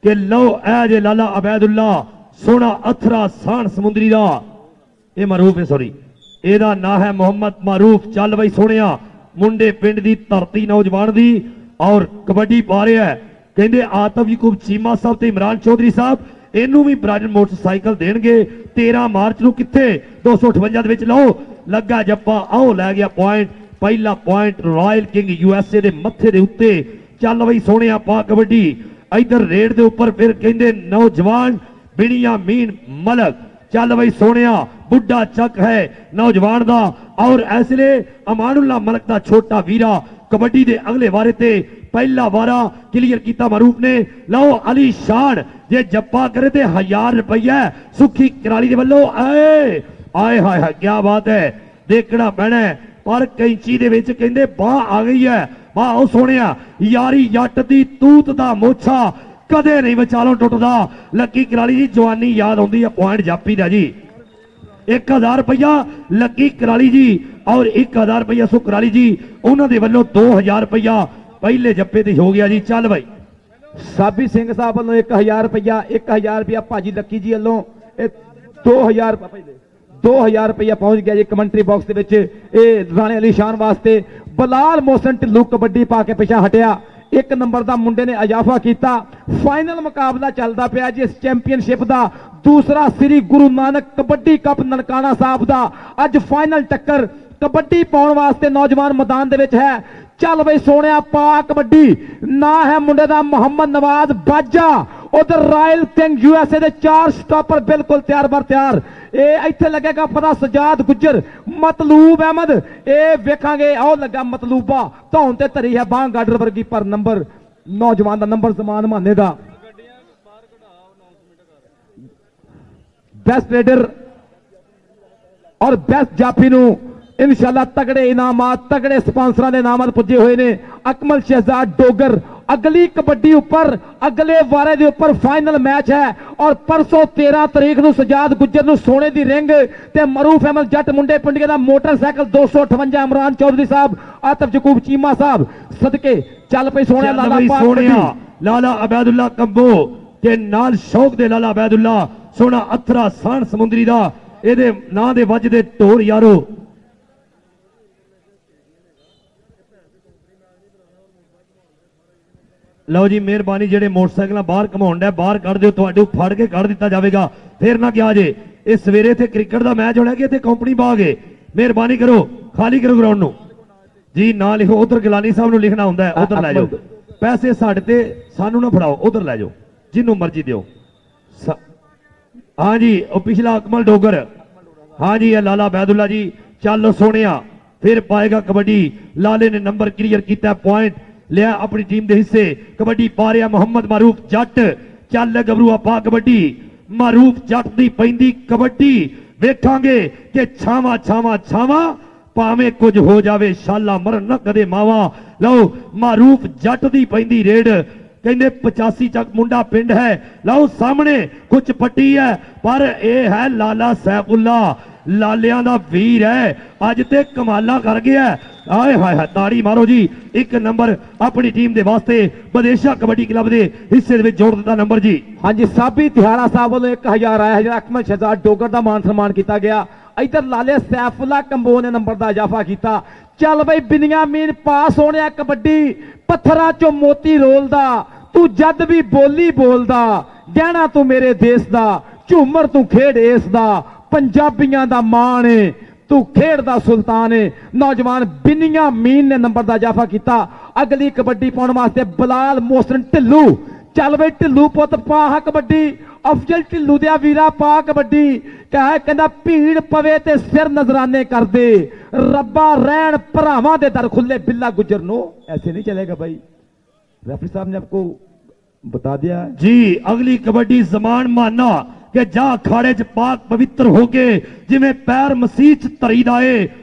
कि लो ए जे लाला अबैदुल्ला सोना अथरा सान समुंदरी दा, ये मरूफ है सॉरी, ਇਹਦਾ ਨਾਂ ਹੈ ਮੁਹੰਮਦ ਮਾਰੂਫ। ਚੱਲ ਬਈ ਸੋਹਣਿਆ, ਮੁੰਡੇ ਪਿੰਡ ਦੀ ਧਰਤੀ ਨੌਜਵਾਨ ਦੀ ਔਰ ਕਬੱਡੀ ਪਾ ਰਿਹਾ ਹੈ। ਕਹਿੰਦੇ ਆਤਮ ਯਕੂਬ ਚੀਮਾ ਸਾਹਿਬ ਤੇ ਇਮਰਾਨ ਚੌਧਰੀ ਸਾਹਿਬ ਇਹਨੂੰ ਵੀ ਬ੍ਰਾਜਨ ਮੋਟਰਸਾਈਕਲ ਦੇਣਗੇ 13 ਮਾਰਚ ਨੂੰ। ਕਿੱਥੇ 258 ਦੇ ਵਿੱਚ ਲਓ ਲੱਗਾ ਜੱਪਾ, ਆਓ ਲੈ ਗਿਆ ਪੁਆਇੰਟ। ਪਹਿਲਾ ਪੁਆਇੰਟ ਰਾਇਲ ਕਿੰਗ USA ਦੇ ਮੱਥੇ ਦੇ ਉੱਤੇ। ਚੱਲ ਬਈ ਸੋਹਣਿਆ ਪਾ ਕਬੱਡੀ। ਇਧਰ ਰੇਡ ਦੇ ਉੱਪਰ ਫਿਰ ਕਹਿੰਦੇ ਨੌਜਵਾਨ ਬਿਨੀਆਮੀਨ ਮਲਕ। ਚੱਲ ਬਈ ਸੋਹਣਿਆ, ਬੁੱਢਾ ਚੱਕ ਹੈ ਨੌਜਵਾਨ ਦਾ ਔਰ ਐਸਲੇ ਅਮਾਨੁੱਲਾ ਮਲਕ ਦਾ ਛੋਟਾ ਵੀਰਾ। ਕਬੱਡੀ ਦੇ ਅਗਲੇ ਵਾਰੇ ਤੇ ਪਹਿਲਾ ਵਾਰਾ ਕਲੀਅਰ ਕੀਤਾ ਮਾਰੂਫ ਨੇ। ਲਓ ਅਲੀ ਸ਼ਾਨ ਜੇ ਜੱਪਾ ਕਰੇ ਤੇ 1000 ਰੁਪਈਆ ਸੁੱਖੀ ਕਰਾਲੀ ਦੇ ਵੱਲੋਂ। ਆਏ ਆਏ ਹਾਏ ਹਾਏ ਕੀ ਬਾਤ ਹੈ, ਦੇਖਣਾ ਪੈਣਾ ਪਰ ਕੈਂਚੀ ਦੇ ਵਿੱਚ ਕਹਿੰਦੇ ਬਾਹ ਆ ਗਈ ਹੈ। ਵਾਹ ਉਹ ਸੋਹਣਿਆ, ਯਾਰੀ ਜੱਟ ਦੀ ਤੂਤ ਦਾ ਮੋਛਾ ਕਦੇ ਨਹੀਂ ਵਿਚਾਲੋਂ ਟੁੱਟਦਾ। ਲੱਕੀ ਕਰਾਲੀ ਦੀ ਜਵਾਨੀ ਯਾਦ ਆਉਂਦੀ ਹੈ। ਪੁਆਇੰਟ ਜਾਪੀ ਦਾ ਜੀ 1000 ਰੁਪਇਆ ਲੱਕੀ ਕਰਾਲੀ ਜੀ ਔਰ 1000 ਰੁਪਇਆ ਸੁਕਰਾਲੀ ਜੀ, ਉਹਨਾਂ ਦੇ ਵੱਲੋਂ 2000 ਰੁਪਇਆ ਪਹਿਲੇ ਜੱਪੇ ਤੇ ਹੋ ਗਿਆ ਜੀ। ਚੱਲ ਬਾਈ ਸਾਬੀ ਸਿੰਘ ਸਾਹਿਬ ਵੱਲੋਂ 1000 ਰੁਪਇਆ, 1000 ਰੁਪਇਆ ਭਾਜੀ ਲੱਕੀ ਜੀ ਵੱਲੋਂ, ਇਹ 2000 ਰੁਪਇਆ ਪਹੁੰਚ ਗਿਆ ਜੀ ਕਮੈਂਟਰੀ ਬਾਕਸ ਦੇ ਵਿੱਚ। ਇਹ ਰਾਣੇ ਅਲੀ ਸ਼ਾਨ ਵਾਸਤੇ। ਬਲਾਲ ਮੋਹਸਨ ਢਿੱਲੂ ਕਬੱਡੀ ਪਾ ਕੇ ਪਿਛਾ ਹਟਿਆ। 1 ਨੰਬਰ ਦਾ ਮੁੰਡੇ ਨੇ ਇਜ਼ਾਫਾ ਕੀਤਾ। ਫਾਈਨਲ ਮੁਕਾਬਲਾ ਚੱਲਦਾ ਪਿਆ ਜੀ ਇਸ ਚੈਂਪੀਅਨਸ਼ਿਪ ਦਾ। ਦੂਸਰਾ ਸ੍ਰੀ ਗੁਰੂ ਨਾਨਕ ਕਬੱਡੀ ਕੱਪ ਨਨਕਾਣਾ ਸਾਹਿਬ ਦਾ। ਅੱਜ ਫਾਈਨਲ ਟੱਕਰ ਕਬੱਡੀ ਪਾਉਣ ਵਾਸਤੇ ਨੌਜਵਾਨ ਮੈਦਾਨ ਦੇ ਵਿੱਚ ਹੈ। ਚੱਲ ਬਈ ਸੋਹਣਿਆ ਪਾ ਕਬੱਡੀ। ਨਾਂ ਹੈ ਮੁੰਡੇ ਦਾ ਮੁਹੰਮਦ ਨਵਾਜ਼ ਬਾਜਾ। ਉਧਰ ਰਾਇਲ ਕਿੰਗ USA ਦੇ 4 ਸਟਾਪਰ ਬਿਲਕੁਲ ਤਿਆਰ ਬਰ ਤਿਆਰ। ਇਹ ਇੱਥੇ ਲੱਗੇਗਾ ਪਤਾ ਸਜਾਦ ਗੁੱਜਰ, ਮਤਲੂਬ ਅਹਿਮਦ। ਇਹ ਵੇਖਾਂਗੇ, ਆਓ ਲੱਗਾ ਮਤਲੂਬਾ ਧੌਣ ਤੇ ਧਰੀ ਹੈ ਬਾਂਹ ਗਾਡਰ ਵਰਗੀ, ਪਰ ਨੰਬਰ ਨੌਜਵਾਨ ਦਾ ਨੰਬਰ ਜ਼ਮਾਨ ਮਾਨੇ ਦਾ। ਬੈਸਟ ਰੇਡਰ ਔਰ ਬੈਸਟ ਜਾਫੀ ਨੂੰ ਇਨਸ਼ਾਅੱਲਾ ਤਗੜੇ ਇਨਾਮਾਤ, ਤਗੜੇ ਸਪਾਂਸਰਾਂ ਦੇ ਇਨਾਮਾਤ ਪੁੱਜੇ ਹੋਏ ਨੇ। ਅਕਮਲ ਸ਼ਹਿਜ਼ਾਦ ਡੋਗਰ। ਅਗਲੀ ਕਬੱਡੀ ਉੱਪਰ ਅਗਲੇ ਵਾਰੇ ਦੇ ਉੱਪਰ ਫਾਈਨਲ ਮੈਚ ਹੈ ਔਰ ਪਰਸੋਂ 13 ਤਰੀਕ ਨੂੰ ਸਜਾਦ ਗੁੱਜਰ ਨੂੰ ਸੋਨੇ ਦੀ ਰਿੰਗ ਤੇ ਮਰੂਫ ਅਹਿਮਦ ਜੱਟ ਮੁੰਡੇ ਪਿੰਡੀਆਂ ਦਾ ਮੋਟਰਸਾਈਕਲ 258 ਇਮਰਾਨ ਚੌਧਰੀ ਸਾਹਿਬ, ਆਤਮ ਯਕੂਬ ਚੀਮਾ ਸਾਹਿਬ ਸਦਕੇ। ਚੱਲ ਪਈ ਸੋਹਣਿਆ ਲਾਲਾ ਸੋਹਣਿਆ ਲਾਲਾ ਅਬੈਦੁੱਲਾ ਕੰਬੋ ਤੇ ਨਾਲ ਸ਼ੌਕ ਦੇ ਲਾਲਾ ਅਬੈਦੁੱਲਾ। ਸੋਹਣਾ ਅਥਰਾ ਸਾਨ ਸਮੁੰਦਰੀ ਦਾ ਇਹਦੇ ਨਾਂ ਦੇ ਵੱਜਦੇ ਢੋਲ ਯਾਰੋ। ਲਓ ਜੀ ਮਿਹਰਬਾਨੀ, ਜਿਹੜੇ ਮੋਟਰਸਾਈਕਲਾਂ ਬਾਹਰ ਘਮਾਉਣ ਦਾ ਬਾਹਰ ਕੱਢ ਦਿਓ, ਤੁਹਾਡੇ ਫੜ ਕੇ ਕੱਢ ਦਿੱਤਾ ਜਾਵੇਗਾ। ਫੇਰ ਨਾ ਕਿਹਾ ਜੇ ਇਹ ਸਵੇਰੇ ਇੱਥੇ ਕ੍ਰਿਕਟ ਦਾ ਮੈਚ ਹੋਣਾ ਕਿ ਇੱਥੇ ਕੰਪਨੀ ਬਾਗ ਹੈ। ਮਿਹਰਬਾਨੀ ਕਰੋ, ਖਾਲੀ ਕਰੋ ਗਰਾਊਂਡ ਨੂੰ ਜੀ। ਨਾ ਲਿਖੋ, ਉਧਰ ਗਿਲਾਨੀ ਸਾਹਿਬ ਨੂੰ ਲਿਖਣਾ ਹੁੰਦਾ, ਉਧਰ ਲੈ ਜਾਓ। ਪੈਸੇ ਸਾਡੇ ਤੇ ਸਾਨੂੰ ਨਾ ਫੜਾਓ, ਉਧਰ ਲੈ ਜਾਓ ਜਿਹਨੂੰ ਮਰਜ਼ੀ ਦਿਓ। ਹਾਂ ਜੀ ਉਹ ਪਿਛਲਾ ਅਕਮਲ ਡੋਗਰ। ਹਾਂ ਜੀ ਇਹ ਲਾਲਾ ਬੈਦੁੱਲਾ ਜੀ। ਚੱਲ ਸੋਹਣਿਆ ਫਿਰ ਪਾਏਗਾ ਕਬੱਡੀ। ਲਾਲੇ ਨੇ ਨੰਬਰ ਕਲੀਅਰ ਕੀਤਾ, ਪੁਆਇੰਟ ਲਿਆ ਆਪਣੀ ਟੀਮ ਦੇ ਹਿੱਸੇ। ਕਬੱਡੀ ਪਾ ਰਿਹਾ ਮੁਹੰਮਦ ਮਾਰੂਫ ਜੱਟ। ਚੱਲ ਗੱਭਰੂ ਪਾ ਕਬੱਡੀ। ਮਾਰੂਫ ਜੱਟ ਦੀ ਪੈਂਦੀ ਕਬੱਡੀ। ਵੇਖਾਂਗੇ ਕਿ ਛਾਵਾਂ ਛਾਵਾਂ ਛਾਵਾਂ ਭਾਵੇਂ ਕੁਝ ਹੋ ਜਾਵੇ, ਸ਼ਾਲਾ ਮਰਨ ਨਾ ਕਦੇ ਮਾਵਾ। ਲਓ ਮਾਰੂਫ ਜੱਟ ਦੀ ਪੈਂਦੀ ਰੇਡ। ਕਹਿੰਦੇ 85 ਚੱਕ ਮੁੰਡਾ ਪਿੰਡ ਹੈ। ਲਓ ਸਾਹਮਣੇ ਕੁਝ ਪੱਟੀ ਹੈ ਪਰ ਇਹ ਹੈ ਲਾਲਾ ਸੈਫੁੱਲਾ, ਲਾਲਿਆਂ ਦਾ ਵੀਰ ਹੈ। ਅੱਜ ਤੇ ਕਮਾਲਾਂ ਕਰ ਗਿਆ। ਆਏ ਹਾਏ ਹਾਏ ਤਾੜੀ ਮਾਰੋ ਜੀ। 1 ਨੰਬਰ ਆਪਣੀ ਟੀਮ ਦੇ ਵਾਸਤੇ ਬਦੇਸ਼ਾ ਕਬੱਡੀ ਕਲੱਬ ਦੇ ਹਿੱਸੇ ਦੇ ਵਿੱਚ ਜੋੜ ਦਿੱਤਾ ਨੰਬਰ ਜੀ। ਹਾਂਜੀ ਸਾਬੀ ਤਿਹਾੜਾ ਸਾਹਿਬ ਵੱਲੋਂ 1000 ਆਇਆ ਹੈ ਜਿਹੜਾ ਅਕਮਲ ਸ਼ਹਿਜ਼ਾਦ ਡੋਗਰ ਦਾ ਮਾਨ ਸਨਮਾਨ ਕੀਤਾ ਗਿਆ। ਇਧਰ ਲਾਲੇ ਸੈਫੁੱਲਾ ਕੰਬੋ ਨੇ ਨੰਬਰ ਦਾ ਇਜ਼ਾਫਾ ਕੀਤਾ। ਚੱਲ ਬਈ ਬਿਨੀਆਮੀਨ ਪਾਸ ਹੋਣਿਆ ਕਬੱਡੀ। ਪੱਥਰਾਂ ਚੋਂ ਮੋਤੀ ਰੋਲਦਾ, ਤੂੰ ਜਦ ਵੀ ਬੋਲੀ ਬੋਲਦਾ, ਗਹਿਣਾ ਤੂੰ ਮੇਰੇ ਦੇਸ਼ ਦਾ, ਝੂਮਰ ਤੂੰ ਖੇਡ ਇਸ ਦਾ, ਪੰਜਾਬੀਆਂ ਦਾ ਮਾਣ ਏ, ਤੂੰ ਖੇਡ ਦਾ ਸੁਲਤਾਨ ਏ। ਨੌਜਵਾਨ ਬਿਨੀਆਮੀਨ ਨੇ ਨੰਬਰ ਦਾ ਇਜ਼ਾਫਾ ਕੀਤਾ। ਅਗਲੀ ਕਬੱਡੀ ਪਾਉਣ ਵਾਸਤੇ ਬਲਾਲ ਮੋਹਸਨ ਢਿੱਲੂ। ਚੱਲ ਬਈ ਢਿੱਲੂ ਪੁੱਤ ਪਾ ਕਬੱਡੀ। ਅਫਜ਼ਲ ਢਿੱਲੂ ਦਿਆ ਵੀਰਾ ਪਾ ਕਬੱਡੀ। ਕਹਿੰਦਾ ਭੀੜ ਪਵੇ ਤੇ ਸਿਰ ਨਜ਼ਰਾਨੇ ਕਰਦੇ, ਰੱਬਾ ਰਹਿਣ ਭਰਾਵਾਂ ਦੇ ਦਰ ਖੁੱਲੇ। ਬਿੱਲਾ ਗੁੱਜਰ ਨੂੰ ਐਸੇ ਨਹੀਂ ਚलेगा भाई, रेफरी साहब ने आपको बता दिया जी। अगली कबड्डी जमान माना कि जा अखाड़े च पाक पवित्र हो के जिवें पैर मसीह च धरीदा है,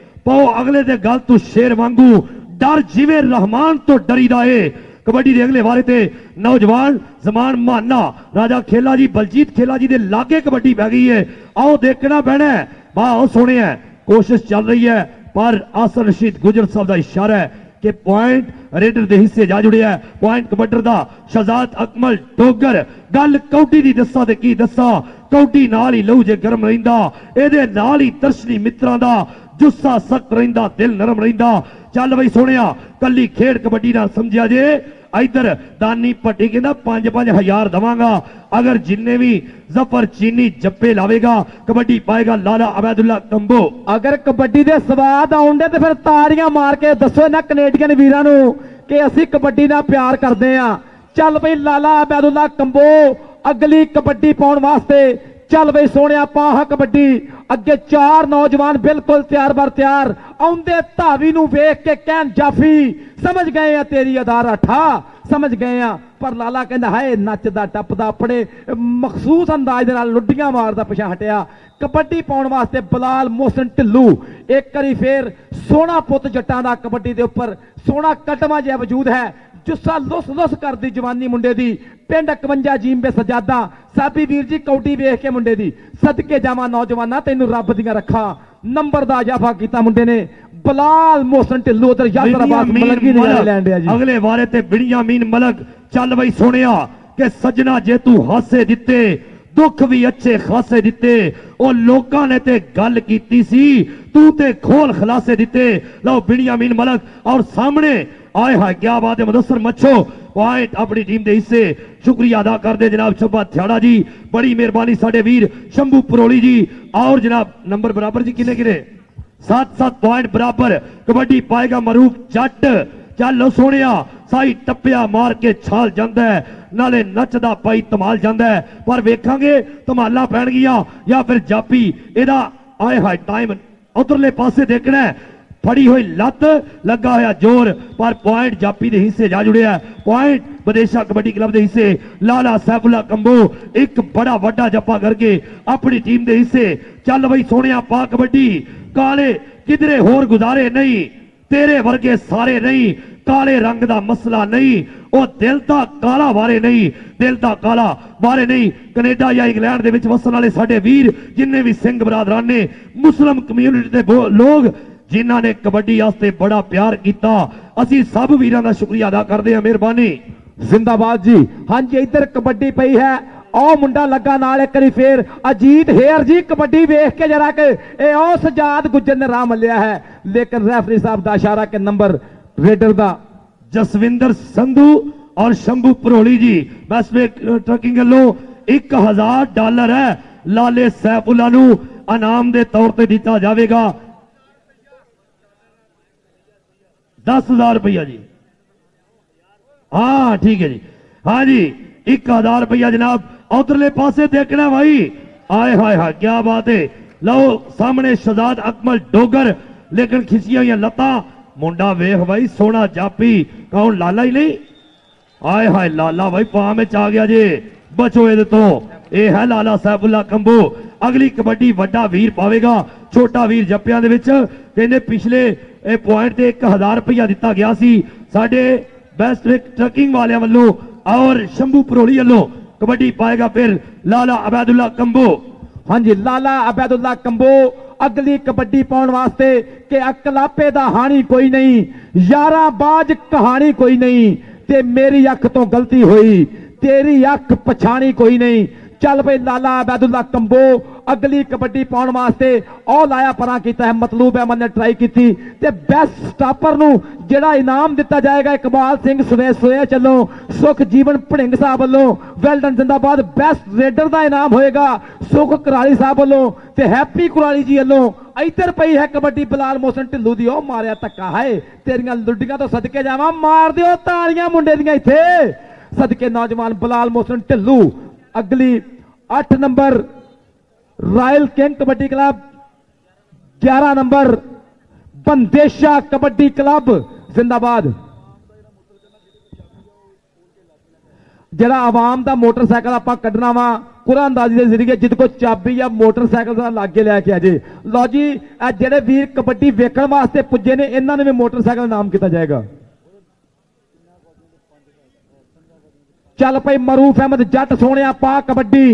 पाओ अगले दे गल तू शेर वांगू डर जिवें रहमान तो डरीदा है। कबड्डी दे अगले वारे ते नौजवान जमान माना राजा खेला जी बलजीत खेला जी दे लागे कबड्डी पै गई है। आओ देखना पैना है। वाह सोने है, कोशिश चल रही है पर आसन रशीद गुजर साहब का इशारा है कि पॉइंट रेडर दे हिस्से जा जुड़िया है। पॉइंट कबड्डर दा शहजाद अकमल डोगर। गल कौडी दी दस्सा ते की दस्सा, कौडी नाल ही लहू जे गर्म रहिंदा, इहदे नाल ही दर्शनी मित्रां दा ਜੁੱਸਾ ਸਖਤ ਰਹਿੰਦਾ, ਦਿਲ ਨਰਮ ਰਹਿੰਦਾ। ਚੱਲ ਬਈ ਸੋਹਣਿਆ, ਕੱਲੀ ਖੇਡ ਕਬੱਡੀ ਨਾਲ ਸਮਝਿਆ ਜੇ। इधर दानी भट्टी कहना 5-5 हजार दवांगा अगर जिन्ने भी जफर चीनी जप्पे लावेगा। कबड्डी पाएगा लाला अबैदुल्ला कंबो। अगर कबड्डी दे स्वाद आउंदे ते फिर ताड़ियां मार के दसो ना कनेडियन वीरां नूं कि असीं कबड्डी नाल प्यार करदे आ। चल बई लाला अबैदुल्ला कंबो अगली कबड्डी पाउण वास्ते। चल बई सोहणिया पाह कबड्डी अगे 4 नौजवान बिल्कुल तैयार बर तैयार। आउंदे धावी नूं वेख के कहन जाफी समझ गए आ तेरी अदार अठा, समझ गए आ। पर लाला कहंदा हाय नचदा टपदा अपने मखसूस अंदाज दे नाल लुड्डियां मारदा पिछा हटिया। कबड्डी पाउण वास्ते बिलाल मोहसिन ढिल्लू एक करी फिर सोहना पुत जट्टां दा कबड्डी दे उपर सोहना कटवा जिहा वजूद है। जुस्सा लुस लुस करदी जवानी मुंडे दी। पिंड 51 जींबे सजादा साबी वीर जी कौडी वेख के मुंडे दी सदके जावा नौजवाना तैनू रब दियां रखा। नंबर दा इजाफा कीता मुंडे ने बिलाल मोहसिन ढिल्लू उधर यात्राबाद मलंगी ने लैंड जी अगले वारे ते बिनियामीन मलक। चल बई सोहणिया के सजना जे तू हासे दिते दुख भी अच्छे खासे दिते। ओ लोकां ने ते गल कीती सी तू ते खोल खलासे दिते। लो बिनियामीन मलक और सामने आए हाय क्या बात है। मुदस्सर मच्छो पॉइंट अपनी टीम के हिस्से। शुक्रिया अदा करते जनाब शब्बा थ्याड़ा जी, बड़ी मेहरबानी साडे वीर शंभू परोली जी। और जनाब नंबर बराबर जी किने किने 7-7 पॉइंट बराबर। कबड्डी पाएगा मरूफ जट। चल लो सोहणिया साई टप्पिया मार के छाल जांदा है नाले नचदा पाई धमाल जांदा है। पर वेखांगे धमाला पैणगियां या फिर जापी एदा आए हाय टाइम उधरले पासे देखना है। फड़ी हुई लत लगा होया जोर पर पॉइंट जापी दे हिस्से जा जुड़िया। पॉइंट बदेशा कबड्डी क्लब दे हिस्से। लाला सैफुल्ला कंबो एक बड़ा वड्डा जप्पा करके अपनी टीम दे हिस्से। चल बई सोहणिया पा कबड्डी काले किधरे होर गुजारे नहीं तेरे वर्गे सारे नहीं। काले रंग दा मसला नहीं ओ दिल दा काला वारे नहीं, दिल दा काला वारे नहीं। कनेडा या इंग्लैंड दे विच वसन वाले साडे वीर जिन्ने भी सिंह बरादरान ने मुस्लिम कम्यूनिटी दे लोग जिन्हां ने कबड्डी वास्ते बड़ा प्यार किया असी सब वीरां दा शुक्रिया अदा करदे हां। मेहरबानी जिंदाबाद जी। हाँ जी इधर कबड्डी पई है ओ मुंडा लगा नाल एक बारी फिर अजीत हेयर जी कबड्डी वेख के जरा के ए ओ सजाद गुज्जर ने राह मलिया है लेकिन रेफरी साहब दा इशारा के नंबर रेडर दा जसविंदर संधू और शंभू परोली जी बेस्ट ट्रकिंग लो $1000 है लाले सैफुल्ला नू इनाम दे तौर पे दिता जाएगा। 10,000 रुपया जी। हाँ ठीक है जी। हाँ जी 1000 रुपया जनाब उधरले पासे देखना भाई। आए हाय हाय क्या बात है। लो सामने शहजाद अकमल डोगर लेकिन खिंचिया हुई लत्ता। मुंडा वेख भाई सोना जापी कौन लाला ही नहीं। आए हाय लाला भाई पां में आ गया जे बचो ये तो। ये है लाला सैफुल्ला कंबो। अगली कबड्डी वड्डा वीर पावेगा छोटा वीर जप्पियां दे विच। कहंदे पिछले पॉइंट ते 1000 रुपया दिता गया सी साडे बेस्ट ट्रकिंग वाले वालों और शंभू परोली वालों। कबड्डी पाएगा फिर लाला अबैदुल्ला कंबो। हाँ जी लाला अबैदुल्ला कंबो अगली कबड्डी पाउण वास्ते के अकलापे दा हानी कोई नहीं यारा बाज कहानी कोई नहीं ते मेरी अख तो गलती हुई तेरी अख पछाणी कोई नहीं। चल भाई लाला अबैदुल्ला कंबो अगली कबड्डी पाउण वास्ते ओ लाया परा कीता है मतलूब अहमद ने ट्राई की थी ते बेस्ट स्टापर नू जेड़ा इनाम दिता जाएगा इकबाल सिंह सोया चलो सुख जीवन भड़िंग साहब वालों वेलडन जिंदाबाद। बेस्ट रेडर का इनाम होएगा सुख कुराली साहब वालों ते हैप्पी कुराली जी वालों। इधर पई है कबड्डी बिलाल मोहसिन ढिल्लू दी ओ मारिया धक्का है तेरियां लुड्डियां तो सदके जावां मार दिओ तालियां मुंडे दियां इत्थे सदके नौजवान बिलाल मोहसिन ढिल्लू। अगली 8 number royal king kabaddi club 11 number Bandesha kabaddi club जिंदाबाद। जरा आवाम का मोटरसाइकिल आप कढ़ना वा कुरानंदाजी के जरिए जिद को चाबी या मोटरसाइकिल का लागे लैके आ जाए। लो जी जेडे वीर कबड्डी वेखण वास्ते पुजे ने इन्होंने भी मोटरसाइकिल इनाम किया जाएगा। चल भाई मरूफ अहमद जट सोहणिया पा कबड्डी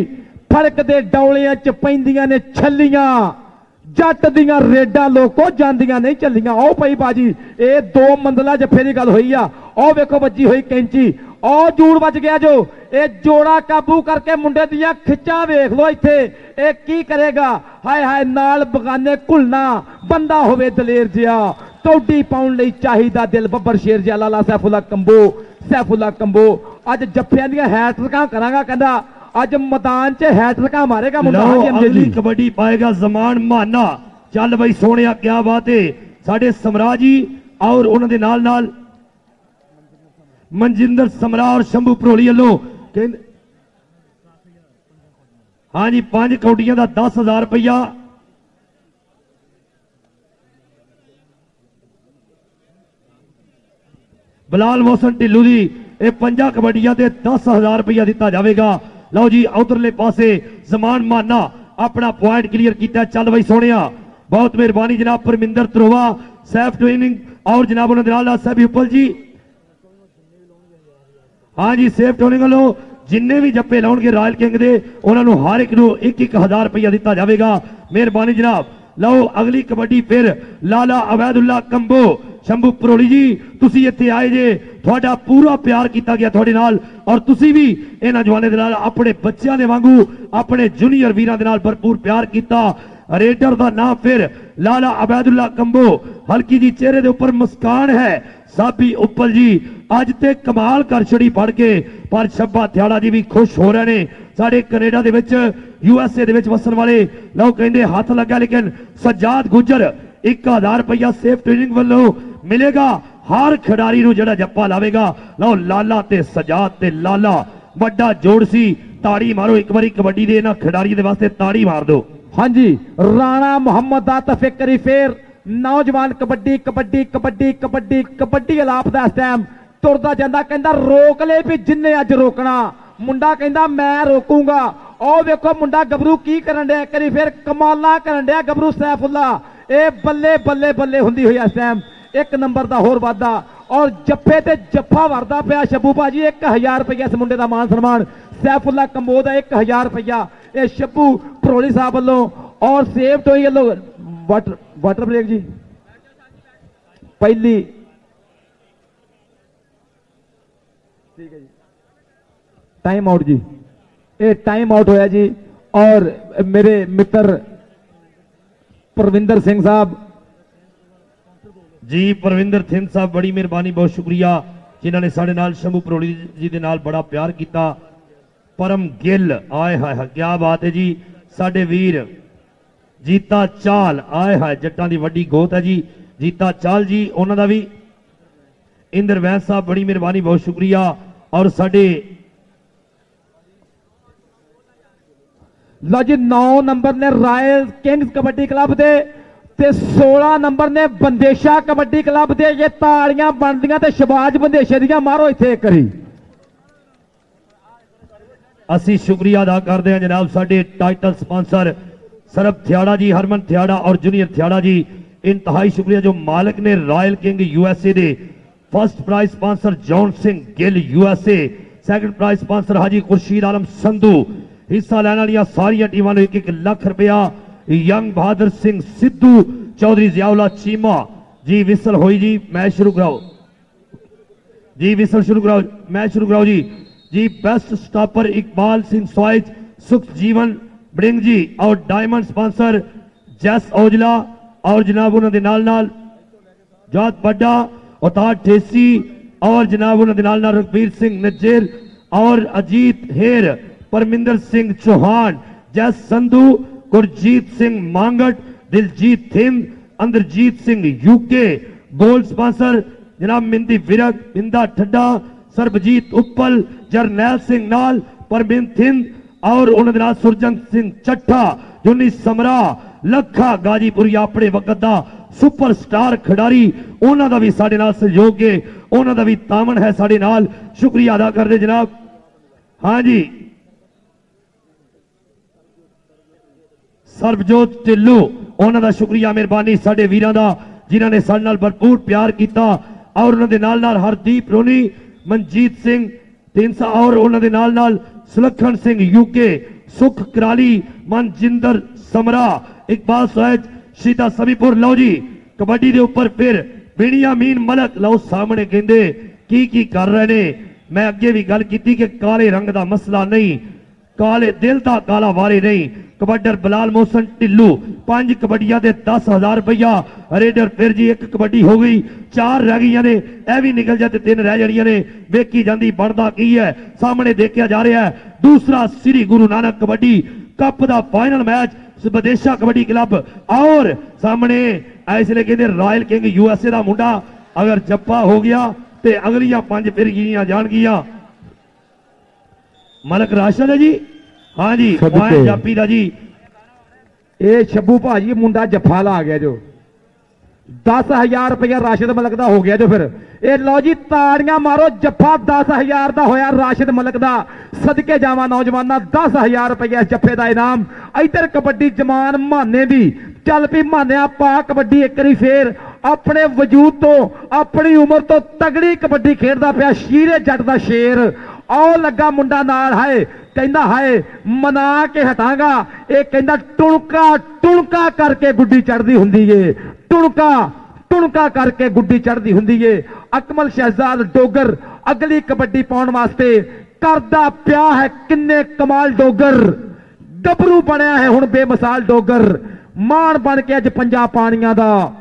फड़क दे डौलियां च पैंदियां ने छलियां जट दियां रेडा लोको जांदियां नहीं चलियां। ओ भाई बाजी ये 2 मंजिला जफे की गल हुई आ। ओ वेखो बज्जी हुई कैंची ਔ ਜੂੜ ਵੱਜ ਗਿਆ ਜੋ ਇਹ ਜੋੜਾ ਕਾਬੂ ਕਰਕੇ ਮੁੰਡੇ ਦੀਆਂ ਖਿੱਚਾਂ ਵੇਖ ਲੋ ਇੱਥੇ ਇਹ ਕੀ ਕਰੇਗਾ ਹਾਏ ਹਾਏ ਨਾਲ ਬਗਾਨੇ ਘੁਲਣਾ ਬੰਦਾ ਹੋਵੇ ਦਲੇਰ ਜਿਹਾ ਕੌਡੀ ਪਾਉਣ ਲਈ ਚਾਹੀਦਾ ਦਿਲ ਬੱਬਰ ਸ਼ੇਰ ਜਿਹਾ ਲਾਲਾ ਸੈਫੁੱਲਾ ਕੰਬੋ ਅੱਜ ਜੱਫਿਆਂ ਦੀਆਂ ਹੈਟ੍ਰਿਕਾਂ ਕਰਾਂਗਾ ਕਹਿੰਦਾ ਅੱਜ ਮੈਦਾਨ 'ਚ ਹੈਟ੍ਰਿਕਾਂ ਮਾਰੇਗਾ ਮੁੰਡਾ ਅਗਲੀ ਕਬੱਡੀ ਪਾਏਗਾ ਜ਼ਮਾਨ ਮਾਨਾ ਚੱਲ ਬਈ ਸੋਹਣਿਆ ਕਿਆ ਬਾਤ ਹੈ ਸਾਡੇ ਸਮਰਾ ਜੀ ਔਰ ਉਹਨਾਂ ਦੇ ਨਾਲ ਮਨਜਿੰਦਰ ਸਮਰਾ ਔਰ ਸ਼ੰਭੂ ਭਰੋਲੀ ਵੱਲੋਂ ਕਹਿੰਦੇ ਹਾਂਜੀ 5 ਕੌਡੀਆਂ ਦਾ 10,000 ਰੁਪਇਆ ਬਲਾਲ ਮੋਹਸਨ ਢਿੱਲੂ ਦੀ ਇਹ 5 ਕਬੱਡੀਆਂ ਤੇ 10,000 ਰੁਪਇਆ ਦਿੱਤਾ ਜਾਵੇਗਾ ਲਓ ਜੀ ਉਧਰਲੇ ਪਾਸੇ ਜ਼ਮਾਨ ਮਾਨਾ ਆਪਣਾ ਪੁਆਇੰਟ ਕਲੀਅਰ ਕੀਤਾ ਚੱਲ ਬਈ ਸੋਹਣਿਆ ਬਹੁਤ ਮਿਹਰਬਾਨੀ ਜਨਾਬ ਪਰਮਿੰਦਰ ਤਰੋਵਾ ਸੈਫ ਟ੍ਰੇਨਿੰਗ ਔਰ ਜਨਾਬ ਉਹਨਾਂ ਦੇ ਨਾਲ ਸਾਹਿਬ ਉਪਲ ਜੀ ਹਾਂਜੀ ਸੇਫ ਟ੍ਰੇਨਿੰਗ ਵੱਲੋਂ ਜਿੰਨੇ ਵੀ ਜੱਪੇ ਲਾਉਣਗੇ ਰਾਇਲ ਕਿੰਗ ਦੇ ਉਹਨਾਂ ਨੂੰ ਹਰ ਇੱਕ ਨੂੰ 1-1000 ਰੁਪਇਆ ਦਿੱਤਾ ਜਾਵੇਗਾ ਮਿਹਰਬਾਨੀ ਜਨਾਬ ਲਓ ਅਗਲੀ ਕਬੱਡੀ ਫਿਰ ਲਾਲਾ ਅਵੈਦੁੱਲਾ ਕੰਬੋ ਸ਼ੰਭੂ ਭਰੋਲੀ ਜੀ ਤੁਸੀਂ ਇੱਥੇ ਆਏ ਜੇ ਤੁਹਾਡਾ ਪੂਰਾ ਪਿਆਰ ਕੀਤਾ ਗਿਆ ਤੁਹਾਡੇ ਨਾਲ ਔਰ ਤੁਸੀਂ ਵੀ ਇਹਨਾਂ ਜਵਾਨਾਂ ਦੇ ਨਾਲ ਆਪਣੇ ਬੱਚਿਆਂ ਦੇ ਵਾਂਗੂ ਆਪਣੇ ਜੂਨੀਅਰ ਵੀਰਾਂ ਦੇ ਨਾਲ ਭਰਪੂਰ ਪਿਆਰ ਕੀਤਾ ਰੇਡਰ ਦਾ ਨਾਮ ਫਿਰ ਲਾਲਾ ਅਵੈਦੁੱਲਾ ਕੰਬੋ ਹਲਕੀ ਜੀ ਚਿਹਰੇ ਦੇ ਉੱਪਰ ਮੁਸਕਾਨ ਹੈ ਸਾਬੀ ਉੱਪਲ ਜੀ ਅੱਜ ਤੇ ਕਮਾਲ ਕਰ ਛੜੀ ਫੜ ਕੇ ਪਰ ਛੱਬਾ ਥਿਆੜਾ ਜੀ ਵੀ ਖੁਸ਼ ਹੋ ਰਹੇ ਨੇ ਸਾਡੇ ਕੈਨੇਡਾ ਦੇ ਵਿੱਚ USA ਦੇ ਵਿੱਚ ਵਸਣ ਵਾਲੇ ਲੋਕ ਕਹਿੰਦੇ ਹੱਥ ਲੱਗਾ ਲੇਕਿਨ ਸਜਾਦ ਗੁੱਜਰ 1000 ਰੁਪਇਆ ਸੇਫ ਟ੍ਰੇਨਿੰਗ ਵੱਲੋਂ ਮਿਲੇਗਾ ਹਰ ਖਿਡਾਰੀ ਨੂੰ ਜਿਹੜਾ ਜੱਪਾ ਲਾਵੇਗਾ ਲਓ ਲਾਲਾ ਤੇ ਸਜਾਦ ਤੇ ਲਾਲਾ ਵੱਡਾ ਜੋੜ ਸੀ ਤਾੜੀ ਮਾਰੋ ਇੱਕ ਵਾਰੀ ਕਬੱਡੀ ਦੇ ਇਹਨਾਂ ਖਿਡਾਰੀਆਂ ਦੇ ਵਾਸਤੇ ਤਾੜੀ ਮਾਰ ਦਿਓ ਹਾਂਜੀ ਰਾਣਾ ਮੁਹੰਮਦ ਦਾ ਤਫਕਰੀ ਫੇਰ ਨੌਜਵਾਨ ਕਬੱਡੀ ਅਲਾਪ ਦਾ ਇਸ ਟਾਈਮ ਤੁਰਦਾ ਜਾਂਦਾ ਕਹਿੰਦਾ ਰੋਕ ਲੈ ਵੀ ਜਿੰਨੇ ਅੱਜ ਰੋਕਣਾ ਮੁੰਡਾ ਕਹਿੰਦਾ ਮੈਂ ਰੋਕੂੰਗਾ ਉਹ ਵੇਖੋ ਮੁੰਡਾ ਗੱਭਰੂ ਕੀ ਕਰਨ ਡਿਆ ਕਰੀ ਫੇਰ ਕਮਾਲਾਂ ਕਰਨ ਡਿਆ ਗੱਭਰੂ ਸੈਫੁੱਲਾ ਇਹ ਬੱਲੇ ਹੁੰਦੀ ਹੋਈ ਇਸ ਟਾਈਮ 1 ਨੰਬਰ ਦਾ ਹੋਰ ਵਾਧਾ ਔਰ ਜੱਫੇ ਤੇ ਜੱਫਾ ਵਰਦਾ ਪਿਆ ਸ਼ੱਬੂ ਭਾਜੀ 1000 ਰੁਪਇਆ ਇਸ ਮੁੰਡੇ ਦਾ ਮਾਨ ਸਨਮਾਨ ਸੈਫੁੱਲਾ ਕੰਬੋ ਦਾ 1000 ਰੁਪਇਆ ਇਹ ਸ਼ੱਬੂ ਭਰੋਲੀ ਸਾਹਿਬ ਵੱਲੋਂ ਔਰ ਸੇਵ ਟੋਈ ਵੱਲੋਂ ਵਾਟਰ ਬ੍ਰੇਕ ਜੀ ਪਹਿਲੀ ਠੀਕ ਹੈ ਜੀ टाइम आउट जी ये टाइम आउट होया जी और मेरे मित्र परविंदर सिंह साहब जी परविंदर सिंह साहब बड़ी मेहरबानी बहुत शुक्रिया जिन्होंने साढ़े नाल शंभू भरोली जी दे नाल बड़ा प्यार किया परम गिल आए हाय क्या बात है जी साडे वीर जीता चाल आए हाय जट्टां दी वड्डी गोत है जी जीता चाल जी उन्हां दा भी इंदर वैस साहब बड़ी मेहरबानी बहुत शुक्रिया और साडे लो जी 9 नंबर ने रॉयल किंग्स कबड्डी क्लब दे ते 16 नंबर ने बंदेशा कबड्डी क्लब दे ये ताड़ियां बनदियां ते शबाज बंदेशे दियां मारो इत्थे एक करी असी शुक्रिया अदा करते हैं जनाब साडे टाइटल स्पॉन्सर सरब थियाड़ा जी हरमन थियाड़ा और जूनियर थियाड़ा जी इंतहाई शुक्रिया जो मालिक ने रॉयल किंग USA दे first prize sponsor John Singh Gill USA second prize sponsor Haji Khurshid Alam Sandhu हिस्सा लैने वाली सारिया टीमां नूं 1-1 लाख रुपया यंग बहादुर सिंह सिद्धू चौधरी जियाउल्ला चीमा जी विसल होई जी मैच शुरू कराओ जी विसल शुरू कराओ मैच शुरू कराओ जी बेस्ट स्टॉपर इकबाल सिंह स्वाइज सुख जीवन ब्रिंग जी और डायमंड स्पॉन्सर जैस औजला और जनाब उन्होंने नाल जात बड्डा अवतार ठेसी और जनाब उन्होंने नाल रघबीर सिंह नज्जेर और अजीत हेर Parminder Singh Chauhan Jas Sandhu Gurjeet Singh Mangat Diljit Thind Inderjit Singh UK gold sponsor जनाब मिंदी विरक बिंदा ठड्डा सरबजीत उप्पल जरनैल सिंह नाल परमिंद थिंद और उन्होंने नाल सुरजंग सिंह चट्ठा जुनी समरा लखा गाजीपुरी अपने वक्त का सुपरस्टार खिडारी उन्हों का भी साडे नाल सहयोग है उन्हों का भी तामन है साडे नाल शुक्रिया अदा करते जनाब हाँ जी सरबजोत ढिल्लू उन्हों का शुक्रिया मेहरबानी साडे वीरां दा जिन्होंने साडे नाल भरपूर प्यार किया और उन्होंने नाल हरदीप रोनी मनजीत सिंह तिंसा और उन्होंने नाल सुलखन सिंह UK सुख कराली मनजिंदर समरा इकबाल सैद शीता समीपुर लो जी कबड्डी के उपर फिर बिनियामीन मलक लो सामने कहते की कर रहे ने मैं अगे भी गल की कि काले रंग का मसला नहीं, काले दिल का काला वारे नहीं। कबड्डर बिलाल मोहसन ढिल्लू 5 कबड्डियां दे 10,000 रुपया। रेडर फिर जी 1 कबड्डी हो गई, 4 रह गई ने, यह भी निकल जाए 3 रह जानियां ने। वेखी जाती बनता की है, सामने देखा जा रहा है दूसरा श्री गुरु नानक कबड्डी कप का final match Badesha kabaddi club. और सामने इसलिए कहते रॉयल किंग यूएसए का मुंडा अगर जप्पा हो गया तो अगलियां 5 फिर गिनिया जाएगियां। मलक राशद है जी, हाँ जी पॉइंट जापी का जी। ਇਹ ਸ਼ੱਬੂ ਭਾਜੀ ਮੁੰਡਾ ਜੱਫਾ ਲਾ ਗਿਆ ਜੋ 10,000 ਰੁਪਇਆ ਰਾਸ਼ਿਦ ਮਲਕ ਦਾ ਹੋ ਗਿਆ ਜੋ। ਫਿਰ ਇਹ ਲਓ ਜੀ ਤਾੜੀਆਂ ਮਾਰੋ, ਜੱਫਾ 10,000 ਦਾ ਹੋਇਆ ਰਾਸ਼ਿਦ ਮਲਕ ਦਾ। ਸਦਕੇ ਜਾਵਾਂ ਨੌਜਵਾਨਾਂ, 10,000 ਰੁਪਇਆ ਜੱਫੇ ਦਾ ਇਨਾਮ। ਇੱਧਰ ਕਬੱਡੀ ਜਮਾਨ ਮਾਨੇ ਦੀ ਚੱਲ ਪਈ। ਮਾਨਿਆ ਪਾ ਕਬੱਡੀ ਇੱਕ ਵਾਰੀ ਫੇਰ ਆਪਣੇ ਵਜੂਦ ਤੋਂ ਆਪਣੀ ਉਮਰ ਤੋਂ ਤਗੜੀ ਕਬੱਡੀ ਖੇਡਦਾ ਪਿਆ ਸ਼ੀਰੇ ਜੱਟ ਦਾ ਸ਼ੇਰ। ਆਓ ਲੱਗਾ ਮੁੰਡਾ ਨਾਲ, ਹਾਏ ਕਹਿੰਦਾ ਹਾਏ ਮਨਾ ਕੇ ਹਟਾਂਗਾ। ਇਹ ਕਹਿੰਦਾ ਟੁਣਕਾ ਟੁਣਕਾ ਕਰਕੇ ਗੁੱਡੀ ਚੜਦੀ ਹੁੰਦੀ ਏ, ਟੁਣਕਾ ਟੁਣਕਾ ਕਰਕੇ ਗੁੱਡੀ ਚੜਦੀ ਹੁੰਦੀ ਏ। ਅਕਮਲ ਸ਼ਹਿਜ਼ਾਦ ਡੋਗਰ ਅਗਲੀ ਕਬੱਡੀ ਪਾਉਣ ਵਾਸਤੇ ਕਰਦਾ ਪਿਆ ਹੈ ਕਿੰਨੇ ਕਮਾਲ। ਡੋਗਰ ਗੱਭਰੂ ਬਣਿਆ ਹੈ ਹੁਣ ਬੇਮਿਸਾਲ ਡੋਗਰ। ਮਾਣ ਬਣ ਕੇ ਅੱਜ ਪੰਜਾਂ ਪਾਣੀਆਂ ਦਾ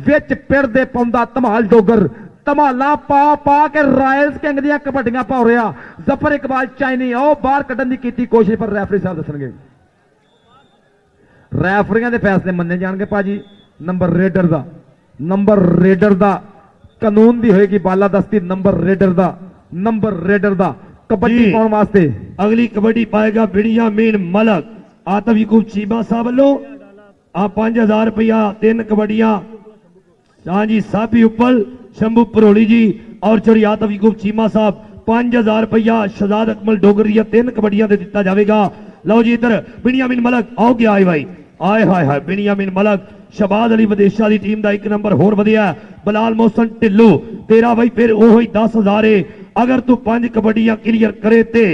ਵਿੱਚ ਪਿੜ ਦੇ ਪਾਉਂਦਾ ਧਮਾਲ ਡੋਗਰ। ਧਮਾਲਾ ਪਾ ਪਾ ਕੇ ਰਾਇਲਸ ਕਿੰਗ ਦੀਆਂ ਕਬੱਡੀਆਂ ਪਾ ਰਿਹਾ। ਜ਼ਫਰ ਇਕਬਾਲ ਚਾਈਨੀ ਉਹ ਬਾਹਰ ਕੱਢਣ ਦੀ ਕੀਤੀ ਕੋਸ਼ਿਸ਼, ਪਰ ਰੈਫਰੀ ਸਾਹਿਬ ਦੱਸਣਗੇ। ਰੈਫਰੀਆਂ ਦੇ ਫੈਸਲੇ ਮੰਨੇ ਜਾਣਗੇ ਭਾਜੀ। ਨੰਬਰ ਰੇਡਰ ਦਾ ਕਾਨੂੰਨ ਦੀ ਹੋਏਗੀ ਬਾਲਾਦਸਤੀ। नंबर रेडर ਦਾ कबड्डी पाने वास्ते अगली कबड्डी पाएगा बिनियामीन मलक आतफ यकूब चीमा साहब वालों। आ 5,000 रुपया 3 कबड्डियां। हाँ जी साबी उपल शंभू परोली जी और चोरी आतफ यकूब चीमा साहब 5,000 रुपया शहजाद अकमल डोगरी 3 कबड्डियां दे दिता जाएगा। लो जी इधर बिनियामीन मलक आओ गया आए भाई आए हाय हाय बिनियामीन मलक शहबाज अली विदेशा की टीम का 1 नंबर होर वधिया। बिलाल मोहसन ढिल्लू तेरा भाई फिर ओही 10,000 है। अगर तू 5 कबड्डियां क्लीयर करे ते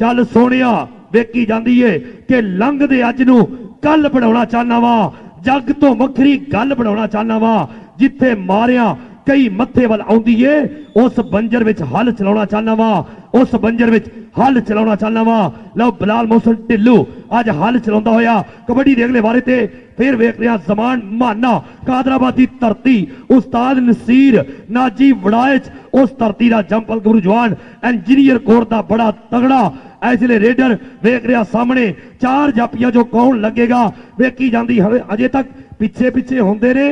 चल सोनिया वेखी जाती है कि लंघ दे अज नू कल बनाना चाहना वा, जग तो वखरी गल बनाना चाहना वा। जिथे मारिया कई मत्थे वाल आउंदी है उस बंजर विच हल चलाना चाहना वा, उस बंजर विच हल चलाना चाहना वा। लो बिलाल मोहसन ढिल्लू अज हल चलाउंदा होया कबड्डी दे अगले बारे ते फिर वेख रहा जमान माना कादराबाद की धरती उस्ताद नसीर नाजी वड़ाइच उस धरती का जंपल गुरु जवान इंजीनियर कोर का बड़ा तगड़ा। इसलिए रेडर वेख रहा सामने 4 जापियां जो कौन लगेगा वेखी जाती अजे तक पिछे पिछे होंदे ने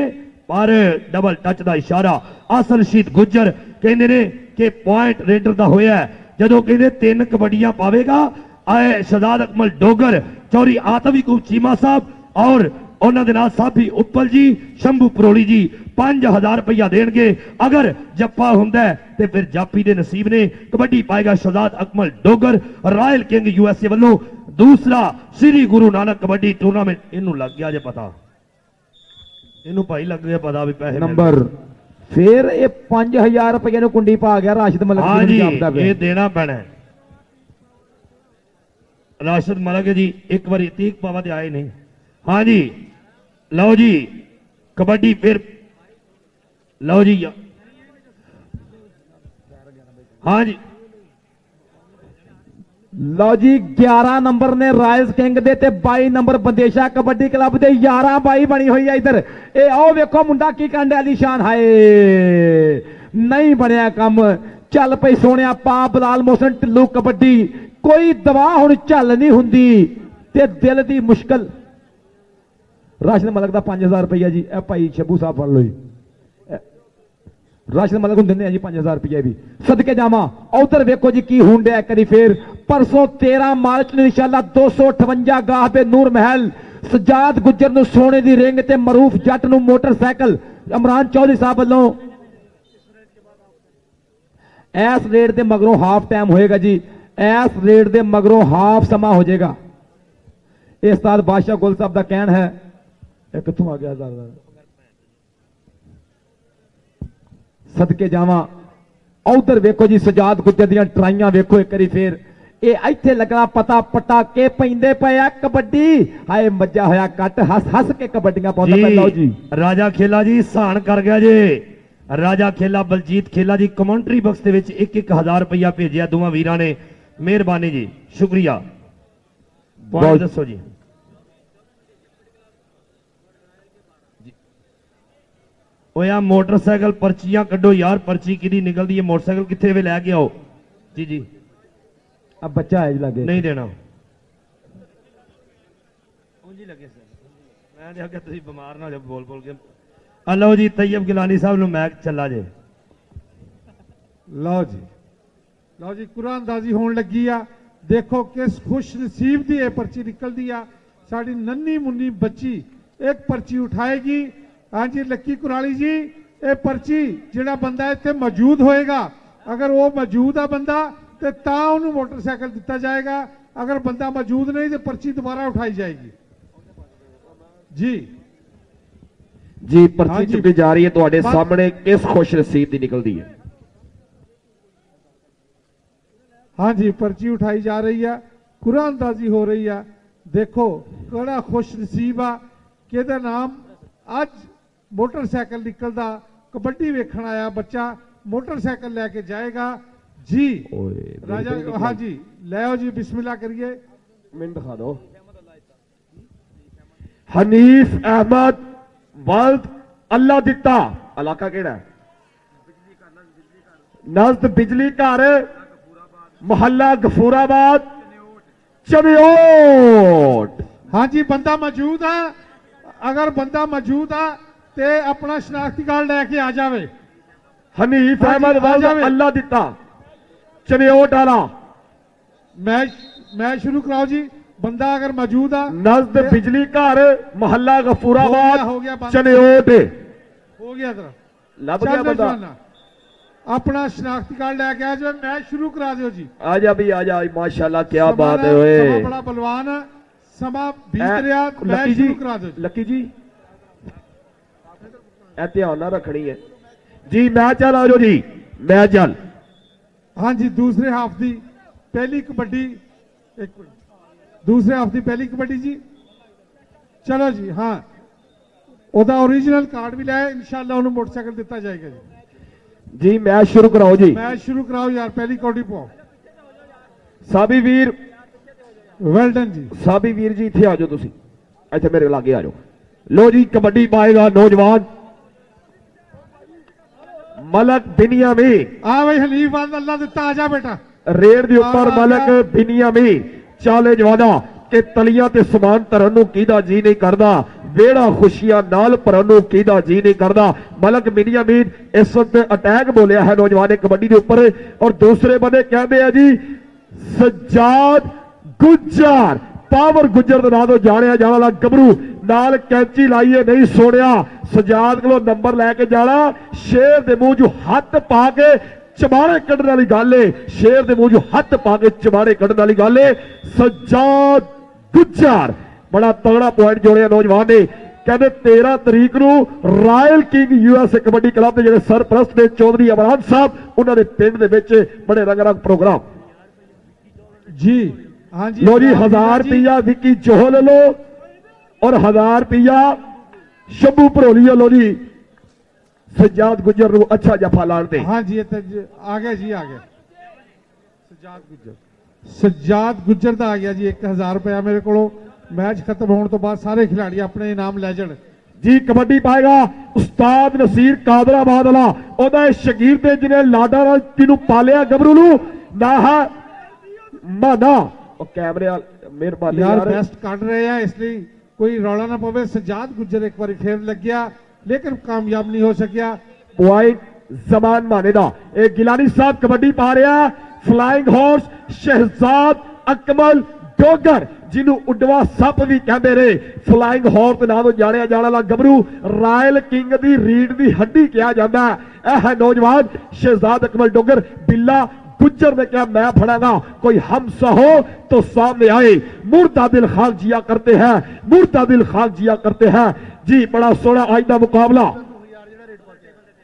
पर डबल टच का इशारा आसन रशीद गुज्जर कहते ने कि पॉइंट रेडर का होया जदों कहते 3 कबड्डियां पावेगा आए शहजाद अकमल डोगर चौरी आतफ यकूब चीमा साहब और उन्होंने नाल साबी उपल जी शंभू परोली जी 5,000 रुपया देंगे। अगर जप्पा होंदा है तो फिर जापी दे नसीब ने कबड्डी पाएगा Shahzad Akmal Dogar royal king USA वालों। दूसरा श्री गुरु नानक कबड्डी टूर्नामेंट इनू लग गया जे पता, इनू भाई लग गया पता भी पैसे नंबर फिर ये 5,000 रुपये नु कुंडी पा गया राशिद मलक। हाँ जी ये देना पैना है राशिद मलक जी एक बार 30 पावा ते आए नहीं। हाँ जी लो जी कबड्डी फिर लो जी हाँ जी लो जी 11 नंबर ने रॉयल्स किंग दे ते 22 नंबर बंदेशा कबड्डी क्लब दे 11-22 बनी हुई है। इधर ए आओ वेखो मुंडा की कहंदे अलीशान हाय नहीं बनया कम चल पई सोनिया पा बिलाल मोहसन ढिल्लू कबड्डी कोई दवा हुण चल नहीं हुंदी ते दिल दी मुश्किल। राशिद मलक दा 5,000 रुपया जी ए भाई शब्बू साहब फड़ लो जी राशिद मलक नूं दिंदे जी 5,000 रुपया भी सदके जावा। उधर वेखो जी की हुण डया करी फिर परसों 13 मार्च नूं इंशाअल्लाह 258 गाह पे नूर महल सजाद गुज्जर नूं सोने दी रिंग ते मरूफ जट नूं मोटरसाइकिल इमरान चौधरी साहब वालों एस रेट दे मगरों हाफ टाइम होएगा जी। एस रेट दे मगरों हाफ समा हो जाएगा। इस उस्ताद बादशाह गुल साहब का कहना है कितों आ गया सदके जावा। उधर वेखो जी सजाद गुज्जर दियां ट्राइयां वेखो एक बारी फिर ये इत्थे लगना पता पटा के पैंदे पे कबड्डी हाय मजा होया कट हस हस के कबड्डियां पाउंदा पे। लो जी राजा खेला जी सहन कर गया जे ਰਾਜਾ ਖੇਲਾ ਬਲਜੀਤ ਖੇਲਾ ਜੀ ਕਮੈਂਟਰੀ ਬਾਕਸ ਦੇ ਵਿੱਚ 1-1000 ਰੁਪਇਆ ਭੇਜਿਆ ਦੋਵਾਂ ਵੀਰਾਂ ਨੇ, ਮਿਹਰਬਾਨੀ ਜੀ, ਸ਼ੁਕਰੀਆ। ਪੁਆਇੰਟ ਦੱਸੋ ਜੀ। ਓਏ ਆ ਮੋਟਰਸਾਈਕਲ ਪਰਚੀਆਂ ਕੱਢੋ ਯਾਰ, ਪਰਚੀ ਕਿਹਦੀ ਨਿਕਲਦੀ ਹੈ, ਮੋਟਰਸਾਈਕਲ ਕਿੱਥੇ ਵੇ ਲੈ ਕੇ ਆਓ ਜੀ। ਜੀ ਆ ਬੱਚਾ ਹੈ ਜੀ ਲੱਗੇ, ਨਹੀਂ ਦੇਣਾ ਉਂਝ ਲੱਗੇ ਸਰ, ਮੈਂ ਦੇਖਿਆ ਤੁਸੀਂ ਬਿਮਾਰ ਨਾ ਹੋ ਜਾਓ ਬੋਲ ਬੋਲ ਕੇ। ਆ ਲਓ ਜੀ ਤੈयब ਗਿਲਾਨੀ ਸਾਹਿਬ ਨੂੰ ਮੈਚ ਚੱਲਾ ਜੇ। ਲਓ ਜੀ ਕੁਰਾਨਦਾਜ਼ੀ ਹੋਣ ਲੱਗੀ ਆ। ਦੇਖੋ ਕਿਸ ਖੁਸ਼ ਨਸੀਬ ਦੀ ਇਹ ਪਰਚੀ ਨਿਕਲਦੀ ਆ। ਸਾਡੀ ਨੰਨੀ ਮੁੰਨੀ ਬੱਚੀ ਇੱਕ ਪਰਚੀ ਉਠਾਏਗੀ। ਹਾਂਜੀ ਲੱਕੀ ਕੁਰਾਲੀ ਜੀ, ਇਹ ਪਰਚੀ ਜਿਹੜਾ ਬੰਦਾ ਇੱਥੇ ਮੌਜੂਦ ਹੋਏਗਾ, ਅਗਰ ਉਹ ਮੌਜੂਦ ਆ ਬੰਦਾ ਤੇ ਤਾਂ ਉਹਨੂੰ ਮੋਟਰਸਾਈਕਲ ਦਿੱਤਾ ਜਾਏਗਾ, ਅਗਰ ਬੰਦਾ ਮੌਜੂਦ ਨਹੀਂ ਤੇ ਪਰਚੀ ਦੁਬਾਰਾ ਉਠਾਈ ਜਾਏਗੀ। ਜੀ ਪਰਚੀ ਚੁੱਕੀ ਜਾ ਰਹੀ ਹੈ ਤੁਹਾਡੇ ਸਾਹਮਣੇ, ਕਿਸ ਖੁਸ਼ ਨਸੀਬ ਦੀ ਨਿਕਲਦੀ ਹੈ। ਹਾਂਜੀ ਪਰਚੀ ਉਠਾਈ ਜਾ ਰਹੀ ਆ, ਕੁਰਾਨਦਾਜ਼ੀ ਹੋ ਰਹੀ ਆ। ਦੇਖੋ ਕਿਹੜਾ ਖੁਸ਼ ਨਸੀਬ ਆ ਕਿ ਇਹਦਾ ਨਾਮ ਅੱਜ ਮੋਟਰਸਾਈਕਲ ਨਿਕਲਦਾ, ਕਬੱਡੀ ਵੇਖਣ ਆਇਆ ਬੱਚਾ ਮੋਟਰਸਾਈਕਲ ਲੈ ਕੇ ਜਾਏਗਾ ਜੀ। ਰਾਜਾ ਹਾਂਜੀ ਲੈ ਆਓ ਜੀ, ਬਿਸਮਿल्लाह करिए। ਮੈਨੂੰ ਦਿਖਾ ਦਿਓ। ਹਨੀਫ ਅਹਿਮਦ ਵਲਦ ਅੱਲਾ ਦਿੱਤਾ, ਇਲਾਕਾ ਕਿਹੜਾ? ਨਜ਼ਦ ਬਿਜਲੀ ਘਰ, ਮੁਹੱਲਾ ਗਫੂਰਾਬਾਦ, ਚਨਿਓਟ। ਹਾਂਜੀ ਬੰਦਾ ਮੌਜੂਦ ਆ, ਅਗਰ ਬੰਦਾ ਮੌਜੂਦ ਆ ਤੇ ਆਪਣਾ ਸ਼ਨਾਖਤੀ ਕਾਰਡ ਲੈ ਕੇ ਆ ਜਾਵੇ। ਹਨੀਫ ਅਹਿਮਦ ਵਲਦ ਅੱਲਾ ਦਿੱਤਾ, ਚਨਿਓਟ ਵਾਲਾ। मैच शुरू कराओ जी। बंदा अगर मौजूद आ, नजद बिजली घर, मोहल्ला गफूराबाद, हो गया चनोट हो गया तरह लभ गया बंदा। अपना शनाख्ती कार्ड लेके आ जाओ, मैच शुरू करा दो जी। आजा भी आजा, माशाल्लाह क्या बात है। ओए बड़ा बलवान है, समा बीत रहा, मैच शुरू करा दो। लकी जी ध्यान ना रखनी है जी। मैच चल आ जाओ जी, मैच चल। हाँ जी दूसरे हाफ की पहली कबड्डी, एक दूसरे हाफ की पहली कबड्डी जी। चलो जी हाँ, ओदा ओरिजिनल कार्ड भी लाया, इंशाल्लाह उन्हें मोटरसाइकिल दिता जाएगा जी। जी मैच शुरू कराओ जी, मैच शुरू कराओ यार, पहली कौडी पाओ। साबी वीर वेल डन जी। साबी वीर जी इत्थे आ जाओ, तुसी इत्थे मेरे लागे आ जाओ। लो जी कबड्डी पाएगा नौजवान मलक बिनियामी। आ भाई हनीफ अल्लाह दिता, आजा बेटा। रेड के उपर मलक बिनियामी चाले जवाना के तलियां ते समान धरन नूं किहदा जी नहीं करदा, वेड़ा खुशियां नाल भरन नूं किहदा जी नहीं करदा। मलक बिनियामीन इस वक्त अटैक बोलिया है नौजवान कबड्डी के उपर। और दूसरे बंदे कहते हैं जी सज्जाद गुज्जर, पावर गुज्जर के नाम तो जाने जाने वाला गबरू, नाल कैंची लाइए नहीं सोनिया। सजाद को नंबर लैके जाना, शेर के मुंह चो हथ पा के चबाड़े कढ़ने वाली गल है। शेर के मुंह चो हथ पा के चबाड़े कढ़ने वाली गल है। सज्जाद गुज्जर बड़ा तगड़ा पॉइंट जोड़िया नौजवान ने। कहते 13 तरीक को royal king USA kabaddi club के जो सरप्रस्त ने चौधरी इमरान साहब, उन्होंने पिंड के बड़े रंग प्रोग्राम जी। हाँ जी लो जी 1000 रुपया विक्की जोहल लो और 1000 रुपया शंभू भरोली लो जी। सज्जाद गुज्जर को अच्छा जफा लाते। हाँ जी आ गया जी, आ गया सज्जाद गुज्जर। सज्जाद गुज्जर का आ गया जी 1000 रुपया मेरे को। मैच खत्म होने तो बाद सारे खिलाड़ी अपने इनाम लै जाण जी। कबड्डी पाएगा उस्ताद नसीर कादराबाद वाला, ओदा शकीर ते जिन्हें लाडा नाल तिनू पालिया गबरू नू ना माना। और कैमरे मेहरबानी यार बेस्ट काट रहे हैं, इसलिए कोई रौला ना पवे। सज्जाद गुज्जर एक बार फिर लग गया लेकिन कामयाब नहीं हो सकिया। पॉइंट जमान माने दा। एक गिलानी साहब कबड्डी पा रहा, फ्लाइंग हॉर्स शहजाद अकमल डोगर, जिन्हों उडवा सप भी कहते रहे। फ्लाइंग हॉर्स नाम तो जाने जाने वाला गबरू, रॉयल किंग दी रीढ़ दी हड्डी कहा जाता है नौजवान शहजाद अकमल डोगर। बिल्ला गुज्जर ने कहा मैं फड़ागा, कोई हमसा हो तो सामने आए। मुर्दा दिल खाक जिया करते हैं, मुर्दा दिल खाक जिया करते हैं जी। बड़ा सोहना आज का मुकाबला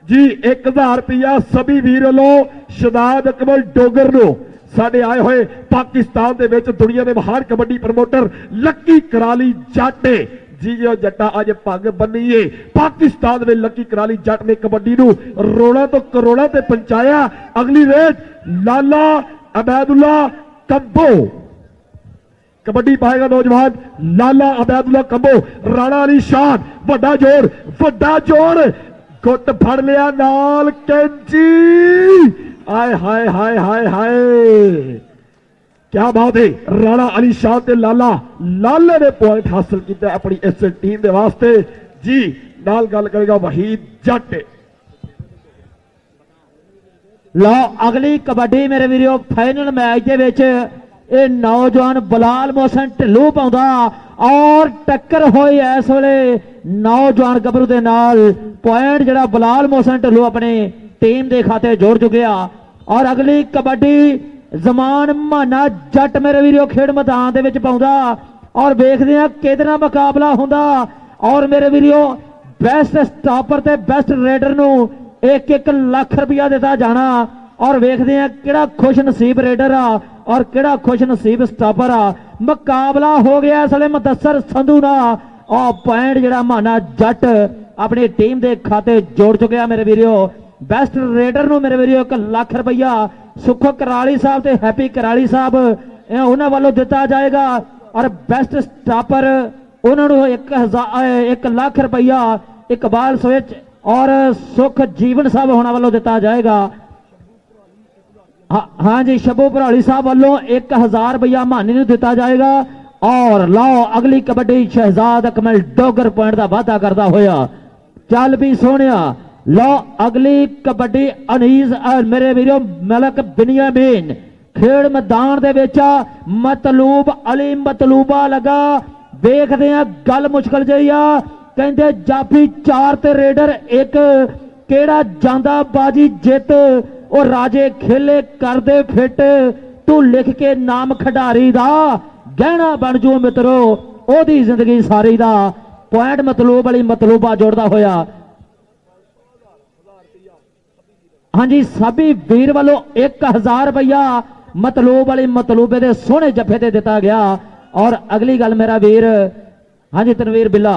जी। 1000 रुपया सभी वीर लो शहजाद अकमल डोगर नो। साडे आए हुए पाकिस्तान दे विच दुनिया के महान कबड्डी प्रमोटर लक्की कराली जाट ने ਜੀਓ ਜੱਟਾ ਅੱਜ ਪੱਗ ਬੰਨੀਏ। ਪਾਕਿਸਤਾਨ ਵਿੱਚ ਲੱਕੀ ਕਰਾਲੀ ਜੱਟ ਨੇ ਕਬੱਡੀ ਨੂੰ ਰੋਲਾਂ ਤੋਂ ਕਰੋੜਾਂ ਤੇ ਪਹੁੰਚਾਇਆ। ਅਗਲੀ ਰੇਸ ਲਾਲਾ ਅਬੈਦੁੱਲਾ ਕੰਬੋ कबड्डी पाएगा नौजवान लाला अबैदुल्ला कंबो। राणा अली शान वड्डा जोड़ गुट फड़ लिया नाल कैंची। आय हाय हाय हाय हाय क्या बात है। राणा अली शान ते लाला ने पॉइंट हासिल किया अपनी इस टीम के वास्ते जी। नाल गल करेगा वहीद जट। लो अगली कबड्डी मेरे वीरो फाइनल मैच दे विच ਇਹ ਨੌਜਵਾਨ ਬਲਾਲ ਮੋਹਸਨ ਢਿੱਲੋਂ ਪਾਉਂਦਾ ਔਰ ਟੱਕਰ ਹੋਈ ਇਸ ਵੇਲੇ ਨੌਜਵਾਨ ਗੱਭਰੂ ਦੇ ਨਾਲ। ਪੁਆਇੰਟ ਜਿਹੜਾ ਬਲਾਲ ਮੋਹਸਨ ਢਿੱਲੋਂ ਆਪਣੇ ਟੀਮ ਦੇ ਖਾਤੇ ਜੋੜ ਚੁੱਕਿਆ। ਔਰ ਅਗਲੀ ਕਬੱਡੀ ਜ਼ਮਾਨ ਮਾਨਾ ਜੱਟ ਮੇਰੇ ਵੀਰੋ ਖੇਡ ਮੈਦਾਨ ਦੇ ਵਿੱਚ ਪਾਉਂਦਾ ਔਰ ਵੇਖਦੇ ਆ ਕਿਹਦੇ ਨਾਲ ਮੁਕਾਬਲਾ ਹੁੰਦਾ। ਔਰ ਮੇਰੇ ਵੀਰੋ ਬੈਸਟ ਸਟਾਪਰ ਤੇ ਬੈਸਟ ਰੇਡਰ ਨੂੰ 1-1 ਲੱਖ ਰੁਪਇਆ ਦਿੱਤਾ ਜਾਣਾ। ਔਰ ਵੇਖਦੇ ਆ ਕਿਹੜਾ ਖੁਸ਼ ਨਸੀਬ ਰੇਡਰ ਆ और किड़ा खुश नसीब स्टापर आ। मुकाबला हो गया इस वे मुदस्सर संधू ना और पॉइंट जड़ा माना जट अपनी टीम के खाते जोड़ चुके मेरे वीरो। बेस्ट रेडर नु मेरे वीरो 1 लाख रुपया सुखो कराली साहब ते हैप्पी कराली साहब उन्होंने वालों दिता जाएगा। और बेस्ट स्टापर उन्होंने 1 लाख रुपया इकबाल स्विच और सुख जीवन साहब होने वालों दिता जाएगा। हाँ जी शबू भराली साहब वालों 1000 रुपया मानी नूं दिता जाएगा। और लाओ अगली कबड्डी शहजाद अकमल डोगर पॉइंट का वादा करता होया चल भी सोनिया। लो अगली कबड्डी अनीस मेरे वीरो मलक बिनियामीन खेड मैदान दे विच मतलूब अली मतलूबा लगा। देखते हैं गल मुश्किल जी आ कहते जाफी 4 ते रेडर 1 केड़ा जांदा बाजी जित और राजे खेले करदे फिट तू लिख के नाम खिडारी दा गहना बन जू मित्रो ओदी जिंदगी सारी दा। पॉइंट मतलूब वाली मतलूबा जोड़दा होया। हाँ जी सभी वीर वालों 1000 रुपया मतलूब वाली मतलूबे दे सोहने जफे ते दिता गया। और अगली गल मेरा वीर हाँ जी तनवीर बिल्ला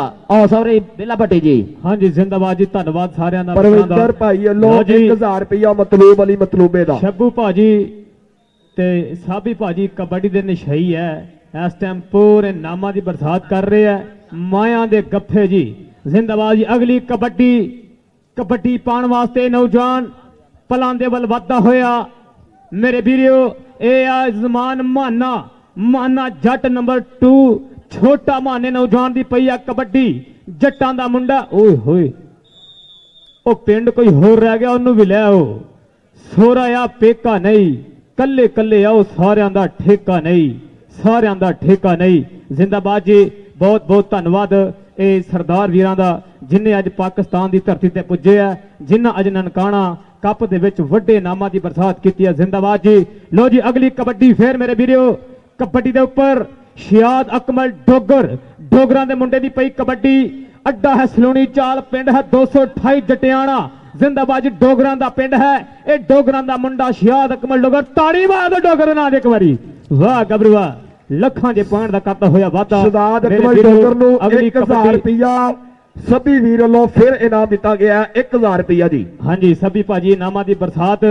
सॉरी बिल्ला भट्टी जी। हाँ जी जिंदाबाद जी धन्यवाद सारिਆਂ ਦਾ। परविंदर भाई लो 1000 रुपया मतलूब वाली मतलूबे दा। शब्बू भाजी ते साबी भाजी कबड्डी दे निशाई है इस टाइम पूरे नामां दी बरसात कर रहे हैं माया दे गफ्फे जी। जिंदाबाद जी। अगली कबड्डी पाण वास्ते नौजवान पलांदे वल वधदा होया मेरे वीरो ए जमान माना जट नंबर 2 छोटा माने नौजवान दी पई आ कबड्डी जट्टां दा मुंडा। ओए होए ओ पिंड कोई होर रह गया उन्होंने भी लै आओ। सोरा आ पेका नहीं कल्ले कल्ले आओ सारियां दा ठेका नहीं। जिंदाबाद जी बहुत बहुत धन्यवाद ए सरदार वीरां दा जिन्हें अज पाकिस्तान की धरती ते पुजे है जिन्हें अज ननकाना कप दे विच वड्डे नामां दी बरसात की है। जिंदाबाद जी। लो जी अगली कबड्डी फिर मेरे वीरो कबड्डी दे उपर शियाद अकमल डोगरां दे मुंडे दी पई कबड्डी। अड्डा है सलोनी चाल पिंड है 228 जटियाणा। जिंदाबाद डोगरां दा पिंड है ये डोगरां दा मुंडा शियाद अकमल डोगर। ताड़ी मार दो डोगर ना एक बारी वाह गबरूआ लखां दे पॉइंट दा करता होया वादा। शियाद अकमल डोगर नूं 1000 रुपया सभी वीर लो फिर इनाम दिता गया 1000 रुपया जी। हाँ जी सभी भाजी इनामां दी बरसात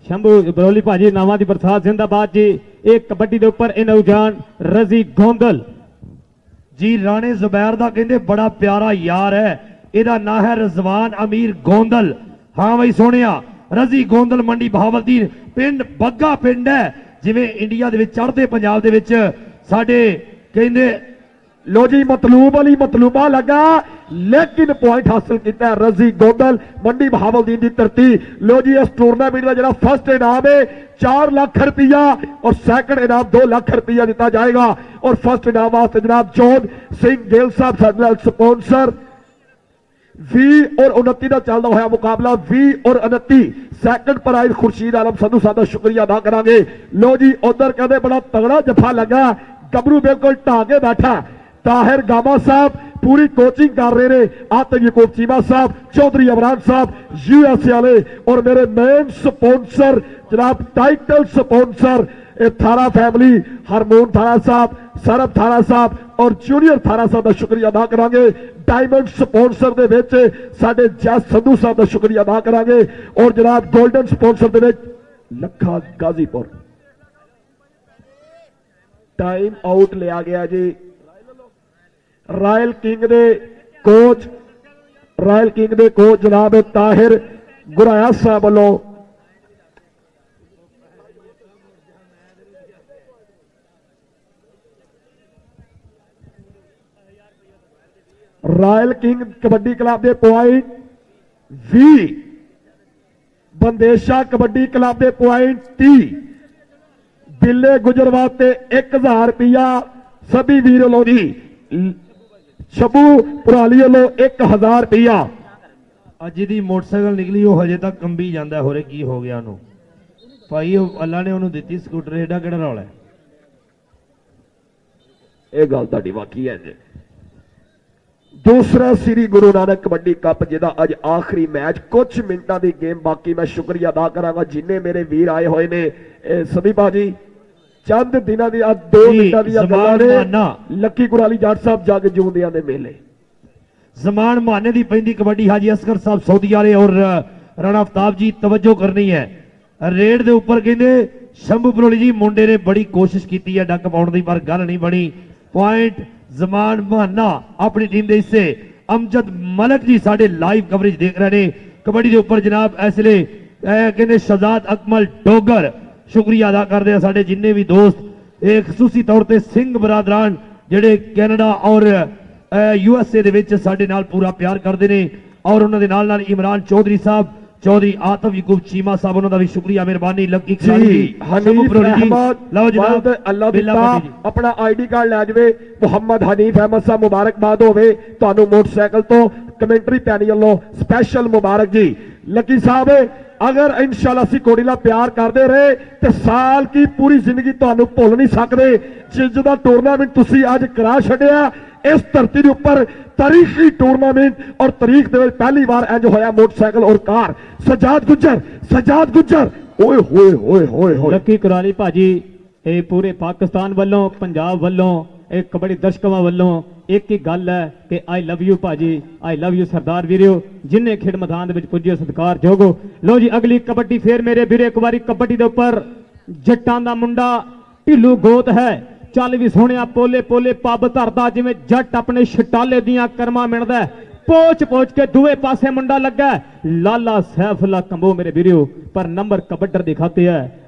शंभू बरौली भाजी इनामां दी बरसात। जिंदाबाद जी। एक कबड्डी दे उपर ए नौजवान रजी गोंदल जी राणे जुबैर दा कहंदे बड़ा प्यारा यार है एदा ना है रजवान अमीर गोंदल। हाँ भाई सोनिया रजी गोंदल मंडी बहावलदीन पिंड बग्गा पिंड है जिवें इंडिया दे विच चढ़दे पंजाब दे विच साडे कहंदे लो जी मतलूब वाली मतलूबा लगा लेकिन पॉइंट हासिल किया रजी गोंदल मंडी बहावलदीन की धरती। लो जी इस टूरनामेंट का जरा फर्स्ट इनाम है 4 लाख रुपया और सैकंड इनाम 2 लाख रुपया दिता जाएगा। और फर्स्ट इनाम वास्ते जनाब चौध सिंह गेल साहब स्पॉन्सर 20 और 29 का चलता हुआ मुकाबला 20 और 29 सैकंड प्राइज खुर्शीद आलम संधू साहब का शुक्रिया अदा करांगे। लो जी उधर कहते बड़ा तगड़ा जफा लगा गबरू बिल्कुल ढाके बैठा ताहिर गामा साहब पूरी कोचिंग कर रहे हैं। आतंक यकूब चीमा साहब चौधरी इमरान साहब यूएसए वाले और मेरे मेन स्पॉन्सर जनाब टाइटल स्पॉन्सर थारा फैमिली हरमोन थारा साहब ਸਰਬ ਥਾਰਾ ਸਾਹਿਬ ਔਰ ਜੂਨੀਅਰ ਥਾਰਾ ਸਾਹਿਬ ਦਾ ਸ਼ੁਕਰੀਆ ਅਦਾ ਕਰਾਂਗੇ। ਡਾਇਮੰਡ ਸਪਾਂਸਰ ਦੇ ਵਿੱਚ ਸਾਡੇ ਜਸ ਸੰਧੂ ਸਾਹਿਬ ਦਾ ਸ਼ੁਕਰੀਆ ਅਦਾ ਕਰਾਂਗੇ ਔਰ ਜਨਾਬ 골ਡਨ ਸਪਾਂਸਰ ਦੇ ਵਿੱਚ ਲੱਖਾ ਗਾਜ਼ੀਪੁਰ। ਟਾਈਮ ਆਊਟ ਲਿਆ ਗਿਆ ਜੀ ਰਾਇਲ ਕਿੰਗ ਦੇ ਕੋਚ ਜਨਾਬ ਤਾਹਿਰ ਗੁਰਾਇਆ ਸਾਹਿਬ ਵੱਲੋਂ। ਰਾਇਲ ਕਿੰਗ ਕਬੱਡੀ ਕਲੱਬ ਦੇ ਪੁਆਇੰਟ 20, ਬੰਦੇਸ਼ਾ ਕਬੱਡੀ ਕਲੱਬ ਦੇ ਪੁਆਇੰਟ 30, ਬਿੱਲੇ ਗੁਜਰਵਾਲ ਤੇ 1000 ਰੁਪਇਆ ਸਭੀ ਵੀਰ ਵੱਲੋਂ ਜੀ, ਸ਼ਬੂ ਪੁਰਾਲੀ ਵੱਲੋਂ 1000 ਰੁਪਇਆ। ਅੱਜ ਦੀ ਮੋਟਰਸਾਈਕਲ ਨਿਕਲੀ ਉਹ ਹਜੇ ਤੱਕ ਕੰਬੀ ਜਾਂਦਾ, ਹੋਰੇ ਕੀ ਹੋ ਗਿਆ ਉਹਨੂੰ ਭਾਈ, ਉਹ ਅੱਲਾ ਨੇ ਉਹਨੂੰ ਦਿੱਤੀ ਸਕੂਟਰ, ਇਹਦਾ ਕਿਹੜਾ ਰੌਲਾ ਹੈ? ਇਹ ਗੱਲ ਤੁਹਾਡੀ ਵਾਕਈ ਹੈ ਜੀ। ਦੂਸਰਾ ਸ੍ਰੀ ਗੁਰੂ ਨਾਨਕ ਕਬੱਡੀ ਕੱਪ ਜਿਹਦਾ ਅੱਜ ਆਖਰੀ ਮੈਚ, ਕੁਝ ਮਿੰਟਾਂ ਦੀ ਗੇਮ ਬਾਕੀ। ਮੈਂ ਸ਼ੁਕਰੀਆ ਅਦਾ ਕਰਾਂਗਾ ਜਿੰਨੇ ਮੇਰੇ ਵੀਰ ਆਏ ਹੋਏ ਨੇ। ਸਭੀ ਬਾਜੀ ਚੰਦ ਦਿਨਾਂ ਦੀ 2 ਮਿੰਟਾਂ ਦੀਆਂ ਗੱਲਾਂ ਨੇ। ਲੱਕੀ ਕੁਰਾਲੀ ਜੱਟ ਸਾਹਿਬ ਜੱਗ ਜੂੰਦਿਆਂ ਦੇ ਮੇਲੇ, ਜ਼ਮਾਨ ਮਾਨੇ ਦੀ ਪੈਂਦੀ ਕਬੱਡੀ। ਹਾਜੀ ਅਸਗਰ ਸਾਹਿਬ ਸੌਦੀ ਵਾਲੇ ਔਰ ਰਾਣਾ ਅਫਤਾਬ ਜੀ ਤਵੱਜੋ ਕਰਨੀ ਹੈ। ਰੇਡ ਦੇ ਉੱਪਰ ਕਹਿੰਦੇ ਸ਼ੰਭੂ ਬਰੋਲੀ ਜੀ ਮੁੰਡੇ ਨੇ ਬੜੀ ਕੋਸ਼ਿਸ਼ ਕੀਤੀ ਹੈ ਡੱਕ ਪਾਉਣ ਦੀ, ਪਰ ਗੱਲ ਨਹੀਂ ਬਣੀ। ਪੁਆਇੰਟ ਜ਼ਮਾਨ ਮਾਨਾ ਆਪਣੀ ਟੀਮ ਦੇ ਹਿੱਸੇ। ਅਮਜਦ ਮਲਕ ਜੀ ਸਾਡੇ ਲਾਈਵ ਕਵਰੇਜ ਦੇਖ ਰਹੇ ਨੇ ਕਬੱਡੀ ਦੇ ਉੱਪਰ ਜਨਾਬ। ਇਸ ਵੇਲੇ ਕਹਿੰਦੇ ਸ਼ਹਜ਼ਾਦ ਅਕਮਲ ਡੋਗਰ, ਸ਼ੁਕਰੀਆ ਅਦਾ ਕਰਦੇ ਆ ਸਾਡੇ ਜਿੰਨੇ ਵੀ ਦੋਸਤ, ਇਹ ਖਸੂਸੀ ਤੌਰ ਤੇ ਸਿੰਘ ਬਰਾਦਰਾਨ ਜਿਹੜੇ ਕੈਨੇਡਾ ਔਰ USA ਦੇ ਵਿੱਚ ਸਾਡੇ ਨਾਲ ਪੂਰਾ ਪਿਆਰ ਕਰਦੇ ਨੇ, ਔਰ ਉਹਨਾਂ ਦੇ ਨਾਲ ਇਮਰਾਨ ਚੌਧਰੀ ਸਾਹਿਬ, ਚੌਧਰੀ ਆਤਫ ਯਕੂਬ ਚੀਮਾ ਸਾਹਿਬ, ਉਹਨਾਂ ਦਾ ਵੀ ਸ਼ੁਕਰੀਆ ਮਿਹਰਬਾਨੀ। ਲੱਕੀ ਹਨੀਫ ਅਹਿਮਦ, ਲਓ ਜਨਾਬ ਅੱਲਾਹ ਦਿੱਤਾ ਆਪਣਾ ID ਕਾਰਡ ਲੈ ਜਾਵੇ। ਮੁਹੰਮਦ ਹਨੀਫ ਅਹਿਮਦ ਸਾਹਿਬ ਮੁਬਾਰਕਬਾਦ ਹੋਵੇ ਤੁਹਾਨੂੰ ਮੋਟਰਸਾਈਕਲ ਤੋਂ ਕਮੈਂਟਰੀ ਪੈਨਲ ਵੱਲੋਂ ਸਪੈਸ਼ਲ ਮੁਬਾਰਕ ਜੀ। ਲੱਕੀ ਸਾਹਿਬ ਅਗਰ ਇਨਸ਼ਾਅੱਲਾ ਅਸੀਂ ਕੋੜੀ ਨਾਲ ਪਿਆਰ ਕਰਦੇ ਰਹੇ ਤੇ ਸਾਲ ਕੀ ਪੂਰੀ ਜ਼ਿੰਦਗੀ ਤੁਹਾਨੂੰ ਭੁੱਲ ਨਹੀਂ ਸਕਦੇ। ਜਿਸ ਦਾ ਟੂਰਨਾਮੈਂਟ ਤੁਸੀਂ ਅੱਜ ਕਰਾ ਛੱਡਿਆ ਇਸ ਧਰਤੀ ਦੇ ਉੱਪਰ, ਤਾਰੀਖੀ ਟੂਰਨਾਮੈਂਟ ਔਰ ਤਾਰੀਖ ਦੇ ਵਿੱਚ ਪਹਿਲੀ ਵਾਰ ਇੰਜ ਹੋਇਆ ਮੋਟਰਸਾਈਕਲ ਔਰ ਕਾਰ। ਸਜਾਦ ਗੁੱਜਰ ਓਏ ਹੋਏ ਹੋਏ ਹੋਏ ਹੋਏ। ਲੱਕੀ ਕੁਰਾਲੀ ਭਾਜੀ ਇਹ ਪੂਰੇ ਪਾਕਿਸਤਾਨ ਵੱਲੋਂ, ਪੰਜਾਬ ਵੱਲੋਂ, ਇਹ ਕਬੱਡੀ ਦਰਸ਼ਕਾਂ ਵੱਲੋਂ ਇੱਕ ਹੀ ਗੱਲ ਹੈ ਕਿ ਆਈ ਲਵ ਯੂ ਭਾਜੀ, ਆਈ ਲਵ ਯੂ ਸਰਦਾਰ ਵੀਰਿਓ, ਜਿੰਨੇ ਖੇਡ ਮੈਦਾਨ ਦੇ ਵਿੱਚ ਪੁੱਜੇ ਸਤਿਕਾਰ ਜੋਗੋ। ਲੋ ਜੀ ਅਗਲੀ ਕਬੱਡੀ ਫੇਰ ਮੇਰੇ ਵੀਰੇ ਇੱਕ ਵਾਰੀ ਕਬੱਡੀ ਦੇ ਉੱਪਰ ਜੱਟਾਂ ਦਾ ਮੁੰਡਾ ਢਿੱਲੂ ਗੋਤ ਹੈ। ਚੱਲ ਵੀ ਸੋਹਣਿਆ ਪੋਲੇ ਪੋਲੇ ਪੱਬ ਧਰਦਾ ਜਿਵੇਂ ਜੱਟ ਆਪਣੇ ਛਟਾਲੇ ਦੀਆਂ ਕਰਮਾਂ ਮਿਣਦਾ। ਪੋਚ ਕੇ ਦੂਏ ਪਾਸੇ ਮੁੰਡਾ ਲੱਗਾ ਲਾਲਾ ਸੈਫੁੱਲਾ ਕੰਬੋ ਮੇਰੇ ਵੀਰਿਓ, ਪਰ ਨੰਬਰ ਕਬੱਡਰ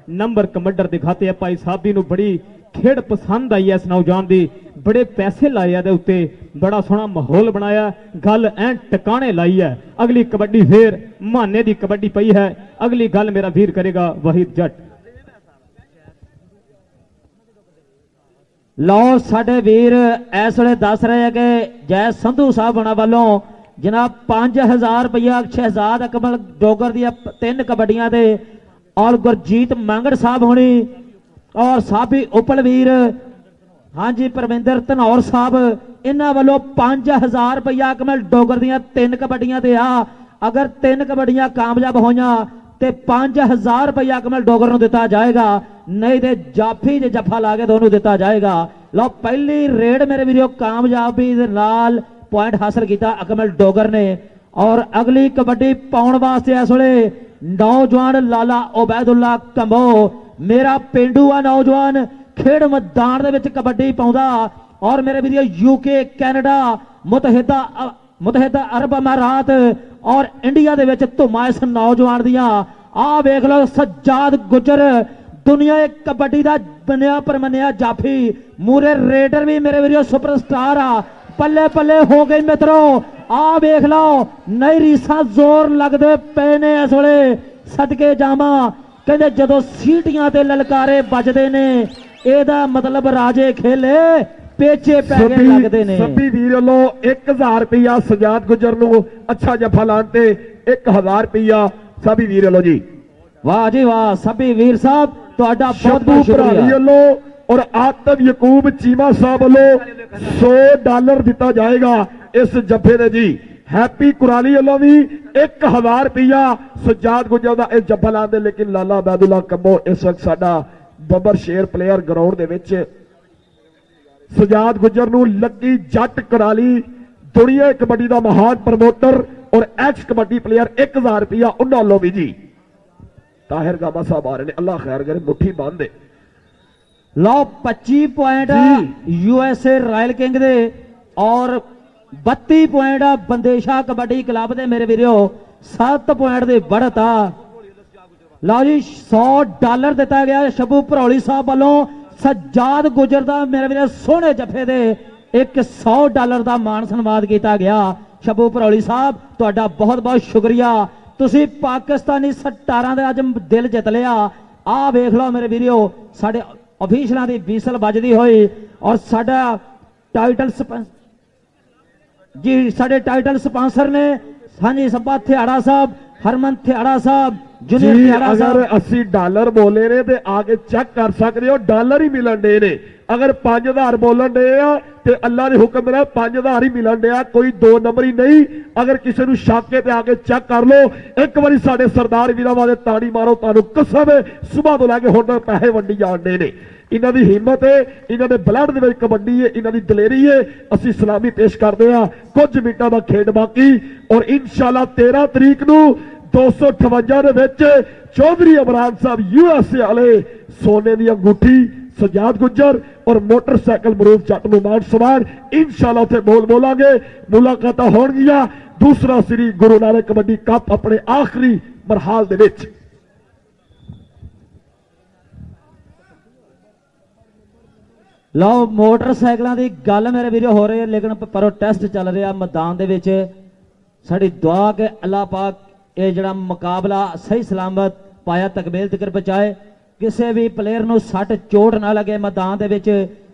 ਦਿਖਾਤੇ ਹੈ ਭਾਈ ਸਾਬੀ ਨੂੰ ਬੜੀ ਖੇਡ ਪਸੰਦ ਆਈ ਹੈ ਇਸ ਨੌਜਵਾਨ ਦੀ, ਬੜੇ ਪੈਸੇ ਲਾਏ ਆ ਦੇ ਉੱਤੇ, ਬੜਾ ਸੋਹਣਾ ਮਾਹੌਲ ਬਣਾਇਆ, ਗੱਲ ਐ ਟਿਕਾਣੇ ਲਾਈ ਹੈ। ਅਗਲੀ ਕਬੱਡੀ ਫੇਰ ਮਾਨੇ ਦੀ ਕਬੱਡੀ ਪਈ ਹੈ। ਅਗਲੀ ਗੱਲ ਮੇਰਾ ਵੀਰ ਕਰੇਗਾ ਵਾਹਿਦ ਜੱਟ। ਲਓ ਸਾਡੇ ਵੀਰ ਇਸ ਵੇਲੇ ਦੱਸ ਰਹੇ ਕਿ ਜੈ ਸੰਧੂ ਸਾਹਿਬ ਬਣਾ ਵੱਲੋਂ ਜਨਾਬ 5000 ਰੁਪਇਆ ਸ਼ਹਿਜ਼ਾਦ ਅਕਮਲ ਡੋਗਰ ਦੀਆਂ 3 ਕਬੱਡੀਆਂ ਦੇ, ਔਰ ਗੁਰਜੀਤ ਮੰਗੜ ਸਾਹਿਬ ਹੋਣੀ ਔਰ ਸਾਬੀ ਉਪਲਵੀਰ ਹਾਂਜੀ ਪਰਵਿੰਦਰ ਧਨੌਰ ਸਾਹਿਬ, ਇਹਨਾਂ ਵੱਲੋਂ 5000 ਰੁਪਇਆ ਅਕਮਲ ਡੋਗਰ ਦੀਆਂ 3 ਕਬੱਡੀਆਂ ਤੇ ਆ। ਅਗਰ 3 ਕਬੱਡੀਆਂ ਕਾਮਯਾਬ ਹੋਈਆਂ ਤੇ 5000 ਰੁਪਇਆ ਅਕਮਲ ਡੋਗਰ ਨੂੰ ਦਿੱਤਾ ਜਾਏਗਾ, ਨਹੀਂ ਤੇ ਜਾਫੀ ਜੇ ਜੱਫਾ ਲਾ ਕੇ ਦੋਨੋਂ ਦਿੱਤਾ ਜਾਏਗਾ। ਲਓ ਪਹਿਲੀ ਰੇਡ ਮੇਰੇ ਵੀਰੋ ਕਾਮਯਾਬੀ ਦੇ ਨਾਲ ਪੁਆਇੰਟ ਹਾਸਲ ਕੀਤਾ ਅਕਮਲ ਡੋਗਰ ਨੇ। ਔਰ ਅਗਲੀ ਕਬੱਡੀ ਪਾਉਣ ਵਾਸਤੇ ਇਸ ਵੇਲੇ ਨੌਜਵਾਨ ਲਾਲਾ ਉਬੈਦੁੱਲਾ ਕੰਬੋ, ਮੇਰਾ ਪਿੰਡੂ ਆ ਨੌਜਵਾਨ, ਖੇਡ ਮੈਦਾਨ ਦੇ ਵਿੱਚ ਕਬੱਡੀ ਪਾਉਂਦਾ। ਔਰ ਮੇਰੇ ਵੀਰੋ UK, ਕੈਨੇਡਾ, ਮੁਤਹਿਦਾ ਅਰਬ ਅਮਾਰਾਤ ਔਰ ਇੰਡੀਆ ਦੇ ਵਿੱਚ ਧੁਮਾ ਇਸ ਨੌਜਵਾਨ ਦੀਆਂ। ਆਹ ਵੇਖ ਲਓ ਸਜਾਦ ਗੁੱਜਰ, ਦੁਨੀਆ ਇੱਕ ਕਬੱਡੀ ਦਾ ਬਣਿਆ ਪਰਮੰਨਿਆ ਜਾਫੀ, ਮੂਰੇ ਰੇਡਰ ਵੀ ਮੇਰੇ ਵੀਰੋ ਸੁਪਰਸਟਾਰ ਆ। ਪੱਲੇ ਪੱਲੇ ਹੋ ਗਈ ਮਿੱਤਰੋ, ਆਹ ਵੇਖ ਲਓ ਨਈ ਰੀਸਾਂ ਜ਼ੋਰ ਲੱਗਦੇ ਪਏ ਨੇ ਇਸ ਵੇਲੇ। ਸਦਕੇ ਜਾਵਾਂ ਕਹਿੰਦੇ ਜਦੋਂ ਸੀਟੀਆਂ ਤੇ ਲਲਕਾਰੇ ਵੱਜਦੇ ਨੇ ਇਹਦਾ ਮਤਲਬ ਰਾਜੇ ਖੇਲੇ ਪੇਚੇ ਪੈ ਕੇ ਲੱਗਦੇ ਨੇ। ਸੱਬੀ ਵੀਰ ਵੱਲੋਂ 1000 ਰੁਪਇਆ ਸਜਾਦ ਗੁੱਜਰ ਨੂੰ ਅੱਛਾ ਜੱਫਾ ਲਾਣ ਤੇ 1000 ਰੁਪਇਆ ਸੱਬੀ ਵੀਰ ਵੱਲੋਂ ਜੀ। ਵਾਹ ਜੀ ਵਾਹ ਸੱਬੀ ਵੀਰ ਸਾਹਿਬ ਤੁਹਾਡਾ ਬਹੁਤ ਬਹੁਤ ਸ਼ੁਕਰੀਆ ਵੱਲੋਂ ਔਰ ਆਤਫ ਯਕੂਬ ਚੀਮਾ ਸਾਹਿਬ ਵੱਲੋਂ $100 ਦਿੱਤਾ ਜਾਏਗਾ ਇਸ ਜੱਫੇ ਦੇ ਜੀ। ਹੈਪੀ ਕੁਰਾਲੀ ਵੱਲੋਂ ਵੀ 1000 ਰੁਪਇਆ ਸਜਾਦ ਗੁੱਜਰ ਦਾ ਇਹ ਜੱਫਾ ਲਾਉਂਦੇ। ਲੇਕਿਨ ਲਾਲਾ ਅਬੈਦੁੱਲਾ ਕੰਬੋ ਇਸ ਵਕਤ ਸਾਡਾ ਬੱਬਰ ਸ਼ੇਰ ਪਲੇਅਰ ਗਰਾਊਂਡ ਦੇ ਵਿੱਚ ਸਜਾਦ ਗੁੱਜਰ ਨੂੰ ਲੱਕੀ ਜੱਟ ਕਰਾਲੀ ਦੁਨੀਆ ਕਬੱਡੀ ਦਾ ਮਹਾਨ ਪ੍ਰਮੋਟਰ ਔਰ ਐਕਸ ਕਬੱਡੀ ਪਲੇਅਰ 1000 ਰੁਪਇਆ ਉਹਨਾਂ ਵੱਲੋਂ ਵੀ ਜੀ। ਤਾਹਿਰ ਗਾਮਾ ਸਾਹਿਬ ਆ ਰਹੇ ਨੇ, ਅੱਲਾ ਖੈਰ ਕਰੇ, ਮੁੱਠੀ ਬੰਦ ਦੇ। ਲਓ 25 ਪੁਆਇੰਟ USA ਰਾਇਲ ਕਿੰਗ ਦੇ ਔਰ 32 ਪੁਆਇੰਟ ਬੰਦੇਸ਼ਾ ਕਬੱਡੀ ਕਲੱਬ ਦੇ ਮੇਰੇ ਵੀਰੋ। 7 ਪੁਆਇੰਟ ਦੀ बढ़त ਆ। ਲਓ ਜੀ $100 ਦਿੱਤਾ ਗਿਆ ਸ਼ਬੂ ਭਰੌਲੀ ਸਾਹਿਬ ਵੱਲੋਂ ਸਜਾਦ ਗੁਜਰ ਦਾ ਮੇਰੇ ਵੀਰੇ ਸੋਹਣੇ ਜੱਫੇ ਦੇ $100 ਦਾ ਮਾਣ ਸਨਮਾਨ ਕੀਤਾ ਗਿਆ। ਸ਼ਬੂ ਭਰੌਲੀ ਸਾਹਿਬ ਤੁਹਾਡਾ ਬਹੁਤ ਬਹੁਤ ਸ਼ੁਕਰੀਆ। ਤੁਸੀਂ ਪਾਕਿਸਤਾਨੀ ਸਟਾਰਾਂ ਦੇ ਅੱਜ ਦਿਲ ਜਿੱਤ ਲਿਆ। ਆਹ ਵੇਖ ਲਓ ਮੇਰੇ ਵੀਰੋ ਸਾਡੇ ਅਫੀਸ਼ਲਾਂ ਦੀ ਵੀਸਲ ਵੱਜਦੀ ਹੋਈ ਔਰ ਸਾਡਾ ਟਾਈਟਲ ਜੀ ਸਾਡੇ ਟਾਈਟਲ ਸਪਾਂਸਰ ਨੇ ਹਾਂਜੀ ਸੱਬਾ ਥਿਆੜਾ ਸਾਹਿਬ, ਹਰਮਨ ਥਿਆੜਾ ਸਾਹਿਬ, ਜੂਨੀਅਰ ਥਿਆੜਾ ਸਾਹਿਬ। ਅਗਰ $80 ਬੋਲੇ ਨੇ ਤੇ ਆ ਕੇ ਚੈੱਕ ਕਰ ਸਕਦੇ ਹੋ, ਡਾਲਰ ਹੀ ਮਿਲਣ ਦੇ ਨੇ। ਅਗਰ 5000 ਬੋਲਣ ਦੇ ਆ ਤੇ ਅੱਲਾ ਦੇ ਹੁਕਮ ਨਾਲ 5000 ਹੀ ਮਿਲਣ ਡਿਆ, ਕੋਈ 2 ਨੰਬਰ ਹੀ ਨਹੀਂ। ਅਗਰ ਕਿਸੇ ਨੂੰ ਸ਼ੱਕ ਹੈ ਤੇ ਆ ਕੇ ਚੈੱਕ ਕਰ ਲਓ। ਇੱਕ ਵਾਰੀ ਸਾਡੇ ਸਰਦਾਰ ਵੀਰਾਂ ਵਾਲੇ ਤਾੜੀ ਮਾਰੋ, ਤੁਹਾਨੂੰ ਕਸਮ ਹੈ ਸੁਬਾਹ ਤੋਂ ਲੈ ਕੇ ਹੁਣ ਤੱਕ ਪੈਸੇ ਵੰਡੀ ਜਾਣਦੇ ਨੇ। ਇਹਨਾਂ ਦੀ ਹਿੰਮਤ ਹੈ, ਇਹਨਾਂ ਦੇ ਬਲੱਡ ਦੇ ਵਿੱਚ ਕਬੱਡੀ ਹੈ, ਇਹਨਾਂ ਦੀ ਦਲੇਰੀ ਹੈ। ਅਸੀਂ ਸਲਾਮੀ ਪੇਸ਼ ਕਰਦੇ ਹਾਂ। ਕੁਝ ਮਿੰਟਾਂ ਦਾ ਖੇਡ ਬਾਕੀ ਔਰ ਇਨਸ਼ਾਅੱਲਾ 13 ਤਰੀਕ ਨੂੰ 258 ਦੇ ਵਿੱਚ ਚੌਧਰੀ ਇਮਰਾਨ ਸਾਹਿਬ USA ਵਾਲੇ ਸੋਨੇ ਦੀ ਅੰਗੂਠੀ ਸਜਾਦ ਗੁੱਜਰ ਔਰ ਮੋਟਰਸਾਈਕਲ ਮਰੂਫ ਜੱਟ ਨੂੰ ਮਾਨ ਸਨਮਾਨ ਇਨਸ਼ਾਅੱਲਾ ਉੱਥੇ ਬੋਲਾਂਗੇ। ਮੁਲਾਕਾਤਾਂ ਹੋਣਗੀਆਂ। ਦੂਸਰਾ ਸ੍ਰੀ ਗੁਰੂ ਨਾਨਕ ਕਬੱਡੀ ਕੱਪ ਆਪਣੇ ਆਖਰੀ ਮਰਹਾਲ ਦੇ ਵਿੱਚ। ਲਓ ਮੋਟਰਸਾਈਕਲਾਂ ਦੀ ਗੱਲ ਮੇਰੇ ਵੀਰੋ ਹੋ ਰਹੀ ਹੈ, ਲੇਕਿਨ ਪ੍ਰੋਟੈਸਟ ਚੱਲ ਰਿਹਾ ਮੈਦਾਨ ਦੇ ਵਿੱਚ। ਸਾਡੀ ਦੁਆ ਕਿ ਅੱਲਾਹ ਪਾਕ ਇਹ ਜਿਹੜਾ ਮੁਕਾਬਲਾ ਸਹੀ ਸਲਾਮਤ ਪਾਇਆ ਤਕਮੀਲ ਤੱਕ ਪਹੁੰਚਾਏ। ਕਿਸੇ ਵੀ ਪਲੇਅਰ ਨੂੰ ਸੱਟ ਚੋਟ ਨਾ ਲੱਗੇ ਮੈਦਾਨ ਦੇ ਵਿੱਚ।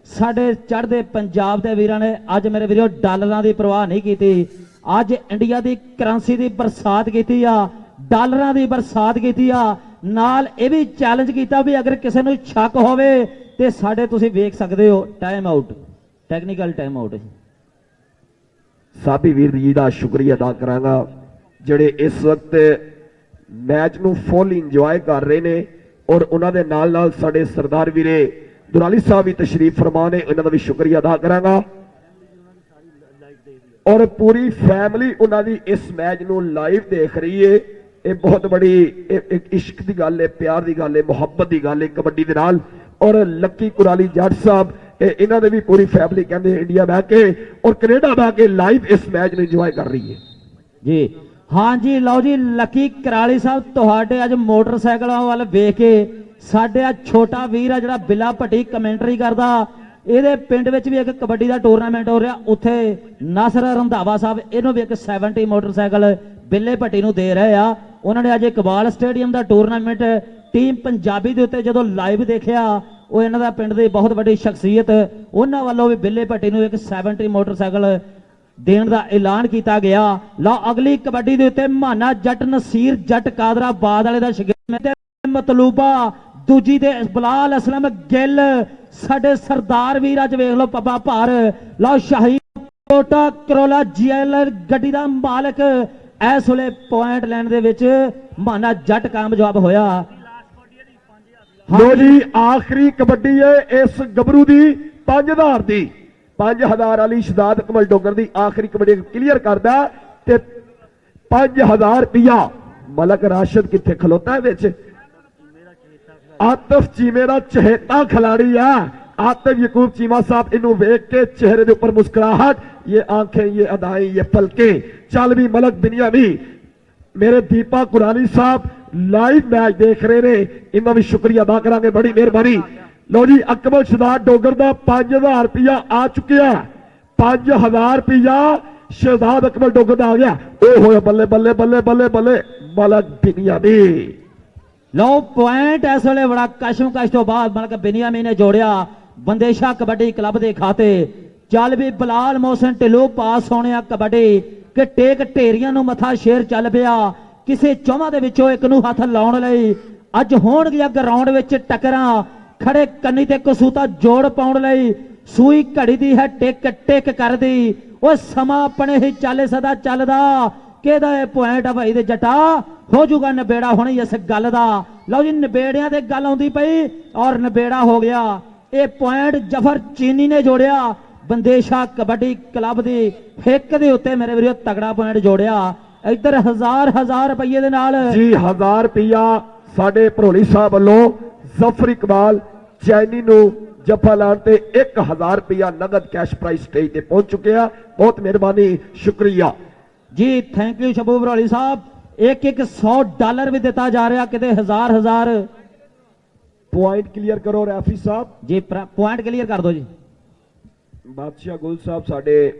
ਸਾਡੇ ਚੜ੍ਹਦੇ ਪੰਜਾਬ ਦੇ ਵੀਰਾਂ ਨੇ ਅੱਜ ਮੇਰੇ ਵੀਰੋ ਡਾਲਰਾਂ ਦੀ ਪਰਵਾਹ ਨਹੀਂ ਕੀਤੀ। ਅੱਜ ਇੰਡੀਆ ਦੀ ਕਰੰਸੀ ਦੀ ਬਰਸਾਤ ਕੀਤੀ ਆ, ਡਾਲਰਾਂ ਦੀ ਬਰਸਾਤ ਕੀਤੀ ਆ। ਨਾਲ ਇਹ ਵੀ ਚੈਲੰਜ ਕੀਤਾ ਵੀ ਅਗਰ ਕਿਸੇ ਨੂੰ ਸ਼ੱਕ ਹੋਵੇ ਤੇ ਸਾਡੇ ਤੁਸੀਂ ਵੇਖ ਸਕਦੇ ਹੋ time out, technical time out. Sabi ਵੀਰ ਜੀ ਦਾ ਸ਼ੁਕਰੀਆ ਅਦਾ ਕਰਾਂਗਾ ਜਿਹੜੇ ਇਸ ਵਕਤ ਮੈਚ ਨੂੰ ਫੁੱਲ ਇੰਜੋਏ ਕਰ ਰਹੇ ਨੇ ਔਰ ਉਹਨਾਂ ਦੇ ਨਾਲ ਨਾਲ ਸਾਡੇ ਸਰਦਾਰ ਵੀਰੇ ਦੁਰਾਲੀ ਸਾਹਿਬ ਵੀ ਤਸ਼ਰੀਫ ਫਰਮਾ ਨੇ, ਉਹਨਾਂ ਦਾ ਵੀ ਸ਼ੁਕਰੀਆ ਅਦਾ ਕਰਾਂਗਾ। ਔਰ ਪੂਰੀ ਫੈਮਿਲੀ ਉਹਨਾਂ ਦੀ ਇਸ ਮੈਚ ਨੂੰ ਲਾਈਵ ਦੇਖ ਰਹੀ ਏ। ਇਹ ਬਹੁਤ ਬੜੀ ਇੱਕ ਇਸ਼ਕ ਦੀ ਗੱਲ ਹੈ, ਪਿਆਰ ਦੀ ਗੱਲ ਹੈ, ਮੁਹੱਬਤ ਦੀ ਗੱਲ ਹੈ ਕਬੱਡੀ ਦੇ ਨਾਲ। ਔਰ ਲੱਕੀ ਕੁਰਾਲੀ ਜੱਟ ਸਾਹਿਬ ਇਹਨਾਂ ਦੇ ਵੀ ਪੂਰੀ ਫੈਮਿਲੀ ਕਹਿੰਦੇ ਇੰਡੀਆ ਬਹਿ ਕੇ ਔਰ ਕੈਨੇਡਾ ਬਹਿ ਕੇ ਲਾਈਵ ਇਸ ਮੈਚ ਨੂੰ ਇੰਜੋਏ ਕਰ ਰਹੀ ਹੈ ਜੀ। ਹਾਂਜੀ ਲਓ ਜੀ ਲੱਕੀ ਕੁਰਾਲੀ ਸਾਹਿਬ ਤੁਹਾਡੇ ਅੱਜ ਮੋਟਰਸਾਈਕਲਾਂ ਵੱਲ ਵੇਖ ਕੇ ਸਾਡੇ ਆ ਛੋਟਾ ਵੀਰ ਆ ਜਿਹੜਾ ਬਿੱਲਾ ਭੱਟੀ ਕਮੈਂਟਰੀ ਕਰਦਾ, ਇਹਦੇ ਪਿੰਡ ਵਿੱਚ ਵੀ ਇੱਕ ਕਬੱਡੀ ਦਾ ਟੂਰਨਾਮੈਂਟ ਹੋ ਰਿਹਾ। ਉੱਥੇ ਨਾਸਰ ਰੰਧਾਵਾ ਸਾਹਿਬ ਇਹਨੂੰ ਵੀ ਇੱਕ 70 ਮੋਟਰਸਾਈਕਲ ਬਿੱਲੇ ਭੱਟੀ ਨੂੰ ਦੇ ਰਹੇ ਆ। ਉਹਨਾਂ ਨੇ ਅੱਜ ਇਕਬਾਲ ਸਟੇਡੀਅਮ ਦਾ ਟੂਰਨਾਮੈਂਟ ਟੀਮ ਪੰਜਾਬੀ ਦੇ ਉੱਤੇ ਜਦੋਂ ਲਾਈਵ ਦੇਖਿਆ, ਉਹ ਇਹਨਾਂ ਦਾ ਪਿੰਡ ਦੀ ਬਹੁਤ ਵੱਡੀ ਸ਼ਖਸੀਅਤ, ਉਹਨਾਂ ਵੱਲੋਂ ਵੀ ਬਿੱਲੇ ਭੱਟੀ ਨੂੰ ਇੱਕ 70 ਮੋਟਰਸਾਈਕਲ ਦੇਣ ਦਾ ਐਲਾਨ ਕੀਤਾ ਗਿਆ। ਲਓ ਅਗਲੀ ਕਬੱਡੀ ਦੇ ਉੱਤੇ ਮਾਨਾ ਜੱਟ ਨਸੀਰ ਜੱਟ ਕਾਦਰਾਬਾਦ ਵਾਲੇ ਦਾ ਸ਼ਗਿਰਦ ਮਤਲੂਬਾ, ਦੂਜੀ ਦੇ ਬਲਾਲ ਅਸਲਮ ਗਿੱਲ ਸਾਡੇ ਸਰਦਾਰ ਵੀਰ। ਅੱਜ ਵੇਖ ਲਓ ਪੱਬਾ ਭਾਰ। ਲਓ ਸ਼ਾਹੀ ਕੋਟਾ ਕਰੋਲਾ ਜੀਐਲਆਰ ਗੱਡੀ ਦਾ ਮਾਲਕ ਇਸ ਵੇਲੇ ਪੁਆਇੰਟ ਲੈਣ ਦੇ ਵਿੱਚ ਮਾਨਾ ਜੱਟ ਕਾਮਯਾਬ ਹੋਇਆ। ਲੋ ਜੀ ਆਖਰੀ ਕਬੱਡੀ ਹੈ ਇਸ ਗੱਭਰੂ ਦੀ 5000 ਦੀ। 5000 ਵਾਲੀ ਸ਼ਹਜ਼ਾਦ ਕਮਲ ਡੋਗਰ ਦੀ ਆਖਰੀ ਕਬੱਡੀ ਕਲੀਅਰ ਕਰਦਾ ਤੇ 5000 ਰੁਪਇਆ ਮਲਕ ਰਾਸ਼ਦ ਕਿੱਥੇ ਖਲੋਤਾ ਹੈ ਵਿੱਚ। ਆਤਫ ਚੀਮੇ ਦਾ ਚਹੇਤਾ ਖਿਲਾੜੀ ਆ आतिफ यकूब चीमा साहब इन्हों वेख के चेहरे के ऊपर मुस्कुराहट, ये आंखें, ये अदाएं, ये पलके, चल भी मलक बिनियामी। मेरे दीपा कुरानी साहब लाइव मैच देख रहे ने, इन्हों भी शुक्रिया अदा करांगे, बड़ी मेहरबानी। लो जी अकमल शहजाद डोगर का 5000 रुपया आ चुकिया, 5000 रुपया शहजाद अकमल डोगर का आ गया। ओ हो बल्ले बल्ले बल्ले बल्ले बल्ले मलक बिनियामी। लो पॉइंट इस वे बड़ा कशमकश तो बाद मलक बिनियामी ने जोड़िया बंदेशा कबड्डी क्लब के खाते। चल भी बलाल मोहसिन ढिल्लों पास होने कबड्डी कि टेक ढेरियां नूं मथा शेर चल पिया, किसी चौवां दे विचों एक नूं हथ लाउण लई अज होणगियां ग्राउंड विच टकरां, खड़े कन्नी ते कसूता जोड़ पाउण लई सूई घड़ी दी है टिक टिक कर दी। वो समा अपने ही चल सदा चलदा किहदा ए पॉइंट भाई दे जटा हो जूगा नबेड़ा होनी इस गल दा। लो जी नबेड़ियां ते गल आउंदी पई और नबेड़ा हो गया। ਇਹ ਪੁਆਇੰਟ ਜਫਰ ਚੀਨੀ ਨੇ ਜੋੜਿਆ ਬੰਦੇਸ਼ਾ ਕਬੱਡੀ ਕਲੱਬ ਦੀ ਹਿੱਕ ਦੇ ਉੱਤੇ ਮੇਰੇ ਵੀਰੋ ਤਗੜਾ ਪੁਆਇੰਟ ਜੋੜਿਆ। ਇੱਧਰ ਹਜ਼ਾਰ ਰੁਪਏ ਦੇ ਨਾਲ ਜੀ 1000 ਰੁਪਇਆ ਸਾਡੇ ਭਰੋਲੀ ਸਾਹਿਬ ਵੱਲੋਂ ਜ਼ਫਰ ਇਕਬਾਲ ਚੈਨੀ ਨੂੰ ਜੱਫਾ ਲਾਉਣ ਤੇ 1000 ਰੁਪਇਆ ਨਗਦ ਕੈਸ਼ ਪ੍ਰਾਈਜ਼ ਸਟੇਜ ਤੇ ਪਹੁੰਚ ਚੁੱਕਿਆ। ਬਹੁਤ ਮਿਹਰਬਾਨੀ, ਸ਼ੁਕਰੀਆ ਜੀ, ਥੈਂਕ ਯੂ ਸ਼ਬੂ ਭਰੋਲੀ ਸਾਹਿਬ। ਇੱਕ $100 ਵੀ ਦਿੱਤਾ ਜਾ ਰਿਹਾ, ਕਿਤੇ ਹਜ਼ਾਰ। ਪੁਆਇੰਟ ਕਲੀਅਰ ਕਰੋ referee Sahib ji, point clear ਕਰ ਦਿਓ ਜੀ। ਬਾਦਸ਼ਾਹ ਗੁਲ ਸਾਹਿਬ ਸਾਡੇ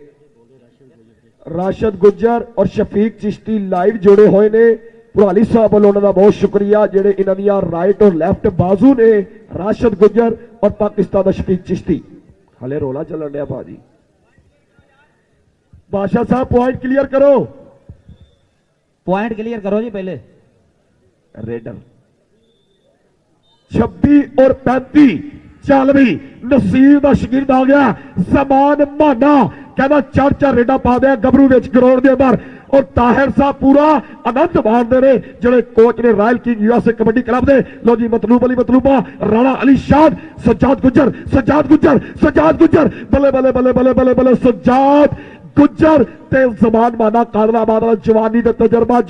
ਰਾਸ਼ਦ ਗੁੱਜਰ ਔਰ ਸ਼ਫੀਕ ਚਿਸ਼ਤੀ ਲਾਈਵ ਜੁੜੇ ਹੋਏ ਨੇ। ਭੁਰਾਲੀ ਸਾਹਿਬ ਵੱਲੋਂ ਉਹਨਾਂ ਦਾ ਬਹੁਤ ਸ਼ੁਕਰੀਆ, ਜਿਹੜੇ ਇਹਨਾਂ ਦੀਆਂ ਰਾਈਟ ਔਰ ਲੈਫਟ ਬਾਜ਼ੂ ਨੇ, ਰਾਸ਼ਦ ਗੁੱਜਰ ਔਰ ਪਾਕਿਸਤਾਨ ਦਾ ਸ਼ਫੀਕ ਚਿਸ਼ਤੀ। ਹਲੇ ਰੋਲਾ ਚੱਲਣ ਡਿਆ ਭਾਜੀ। ਬਾਦਸ਼ਾਹ ਸਾਹਿਬ ਪੁਆਇੰਟ ਕਲੀਅਰ ਕਰੋ। ਪੁਆਇੰਟ ਕਲੀਅਰ ਕਰੋ ਜੀ ਪਹਿਲੇ। ਰੇਡਰ 26 ਔਰ 35 ਚੱਲ ਵੀ ਨਸੀਰ ਦਾ ਸ਼ਗਿਰਦ ਆ ਗਿਆ ਜ਼ਮਾਨ ਮਾਨਾ, ਕਹਿੰਦਾ ਚਾਰ ਰੇਡਾ ਪਾ ਦਿਆ ਗੱਭਰੂ ਵਿੱਚ ਗਰਾਊਂਡ ਦੇ ਅੰਦਰ। ਔਰ ਤਾਹਿਰ ਸਾਹਿਬ ਪੂਰਾ ਆਨੰਦ ਮਾਣਦੇ ਨੇ, ਜਿਹੜੇ ਕੋਚ ਨੇ royal king USA kabaddi club ਦੇ। ਲੋ ਜੀ ਮਤਲੂਬ ਅਲੀ ਮਤਲੂਬਾ, ਰਾਣਾ ਅਲੀ ਸ਼ਾਦ, ਸਜਾਦ ਗੁੱਜਰ ਬੱਲੇ ਸਜਾਦ ਗੁੱਜਰ ਤੇ ਜ਼ਮਾਨ ਮਾਨਾ ਕਾਦਰਾਬਾਦ ਦਾ ਜਵਾਨੀ ਦਾ ਤਜਰਬਾ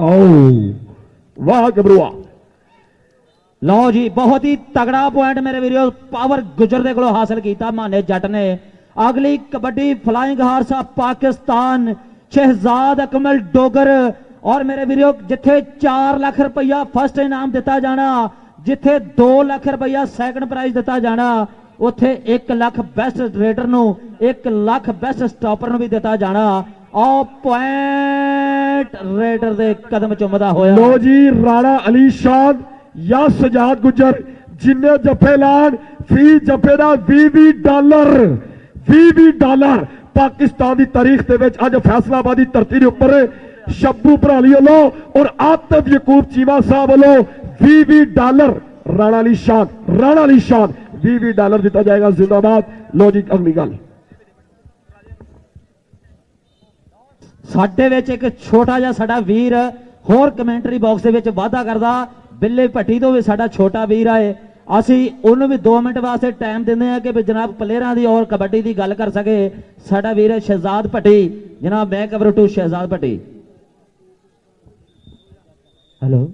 ਆਓ ਵਾਹ ਗੱਭਰੂਆ। ਲਓ ਜੀ, ਬਹੁਤ ਹੀ ਤਗੜਾ ਪੁਆਇੰਟ ਮੇਰੇ ਵੀਰੋ ਪਾਵਰ ਗੁਜਰ ਦੇ ਕੋਲੋਂ ਹਾਸਲ ਕੀਤਾ ਮਾਨੇ ਜੱਟ ਨੇ। ਅਗਲੀ kabaddi flying horse of Pakistan Shahzad Akmal Dogar. ਔਰ ਮੇਰੇ ਵੀਰੋ ਜਿੱਥੇ 4 ਲੱਖ ਰੁਪਇਆ ਫਸਟ ਇਨਾਮ ਦਿੱਤਾ ਜਾਣਾ, ਜਿੱਥੇ 2 ਲੱਖ ਰੁਪਇਆ ਸੈਕੰਡ ਪ੍ਰਾਈਜ਼ ਦਿੱਤਾ ਜਾਣਾ, ਉੱਥੇ 1 ਲੱਖ ਬੈਸਟ ਰੇਡਰ ਨੂੰ, 1 ਲੱਖ ਬੈਸਟ ਸਟਾਪਰ ਨੂੰ ਵੀ ਦਿੱਤਾ ਜਾਣਾ। ਆਹ ਪੁਆਇੰਟ ਰੇਡਰ ਦੇ ਕਦਮ ਚੁੰਮਦਾ ਹੋਇਆ। ਲੋ ਜੀ, ਰਾਣਾ ਅਲੀ ਸ਼ਾਦ ਜਾਂ ਸਜਾਦ ਗੁੱਜਰ ਜਿੰਨੇ ਜੱਫੇ ਲਾਣ, ਫੀ ਜੱਫੇ ਦਾ $20 ਪਾਕਿਸਤਾਨ ਦੀ ਤਾਰੀਖ ਦੇ ਵਿੱਚ ਅੱਜ ਫੈਸਲਾਬਾਦੀ ਧਰਤੀ ਦੇ ਉੱਪਰ ਸ਼ੱਬੂ ਭਰਾਲੀ ਵੱਲੋਂ ਔਰ ਆਤਫ ਯਕੂਬ ਚੀਮਾ ਸਾਹਿਬ ਵੱਲੋਂ $20 ਰਾਣਾ ਅਲੀ ਸ਼ਾਦ $20 ਦਿੱਤਾ ਜਾਏਗਾ। ਜ਼ਿੰਦਾਬਾਦ। ਲੋ ਜੀ, ਅਗਲੀ ਗੱਲ ਸਾਡੇ ਵਿੱਚ ਇੱਕ ਛੋਟਾ ਜਿਹਾ ਸਾਡਾ ਵੀਰ ਹੋਰ ਕਮੈਂਟਰੀ ਬਾਕਸ ਦੇ ਵਿੱਚ ਵਾਅਦਾ ਕਰਦਾ, ਬਿੱਲੇ ਭੱਟੀ ਤੋਂ ਵੀ ਸਾਡਾ ਛੋਟਾ ਵੀਰ ਆਏ, ਅਸੀਂ ਉਹਨੂੰ ਵੀ 2 ਮਿੰਟ ਵਾਸਤੇ ਟਾਈਮ ਦਿੰਦੇ ਆ ਕਿ ਜਨਾਬ ਪਲੇਅਰਾਂ ਦੀ ਔਰ ਕਬੱਡੀ ਦੀ ਗੱਲ ਕਰ ਸਕੇ। ਸਾਡਾ ਵੀਰ ਹੈ ਸ਼ਹਿਜ਼ਾਦ ਭੱਟੀ। ਜਨਾਬ back cover to Shahzad Bhatti. Hello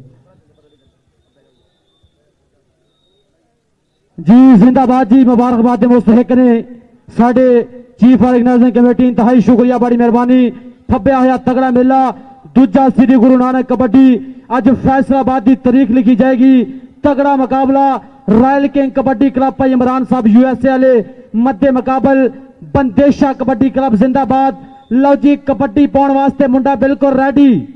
ਜੀ, ਜ਼ਿੰਦਾਬਾਦ ਜੀ, ਮੁਬਾਰਕਬਾਦ ਦੇ ਮੁਸਤਹਿਕ ਨੇ ਸਾਡੇ ਚੀਫ ਆਰਗੇਨਾਈਜ਼ਿੰਗ ਕਮੇਟੀ। ਇੰਤਹਾਈ ਸ਼ੁਕਰੀਆ, ਬੜੀ ਮਿਹਰਬਾਨੀ। ਫੱਬਿਆ ਹੋਇਆ ਤਗੜਾ ਮੇਲਾ ਦੂਜਾ ਸ੍ਰੀ ਗੁਰੂ ਨਾਨਕ ਕਬੱਡੀ। ਅੱਜ ਫੈਸਲਾਬਾਦ ਦੀ ਤਾਰੀਖ ਲਿਖੀ ਜਾਏਗੀ। ਤਗੜਾ ਮੁਕਾਬਲਾ ਰਾਇਲ ਕਿੰਗ ਕਬੱਡੀ ਕਲੱਬ ਭਾਈ ਇਮਰਾਨ ਸਾਹਿਬ USA ਵਾਲੇ ਮੱਦੇ ਮੁਕਾਬਲ ਬੰਦੇਸ਼ਾ ਕਬੱਡੀ ਕਲੱਬ ਜ਼ਿੰਦਾਬਾਦ। ਲਓ ਜੀ, ਕਬੱਡੀ ਪਾਉਣ ਵਾਸਤੇ ਮੁੰਡਾ ਬਿਲਕੁਲ ਰੈਡੀ।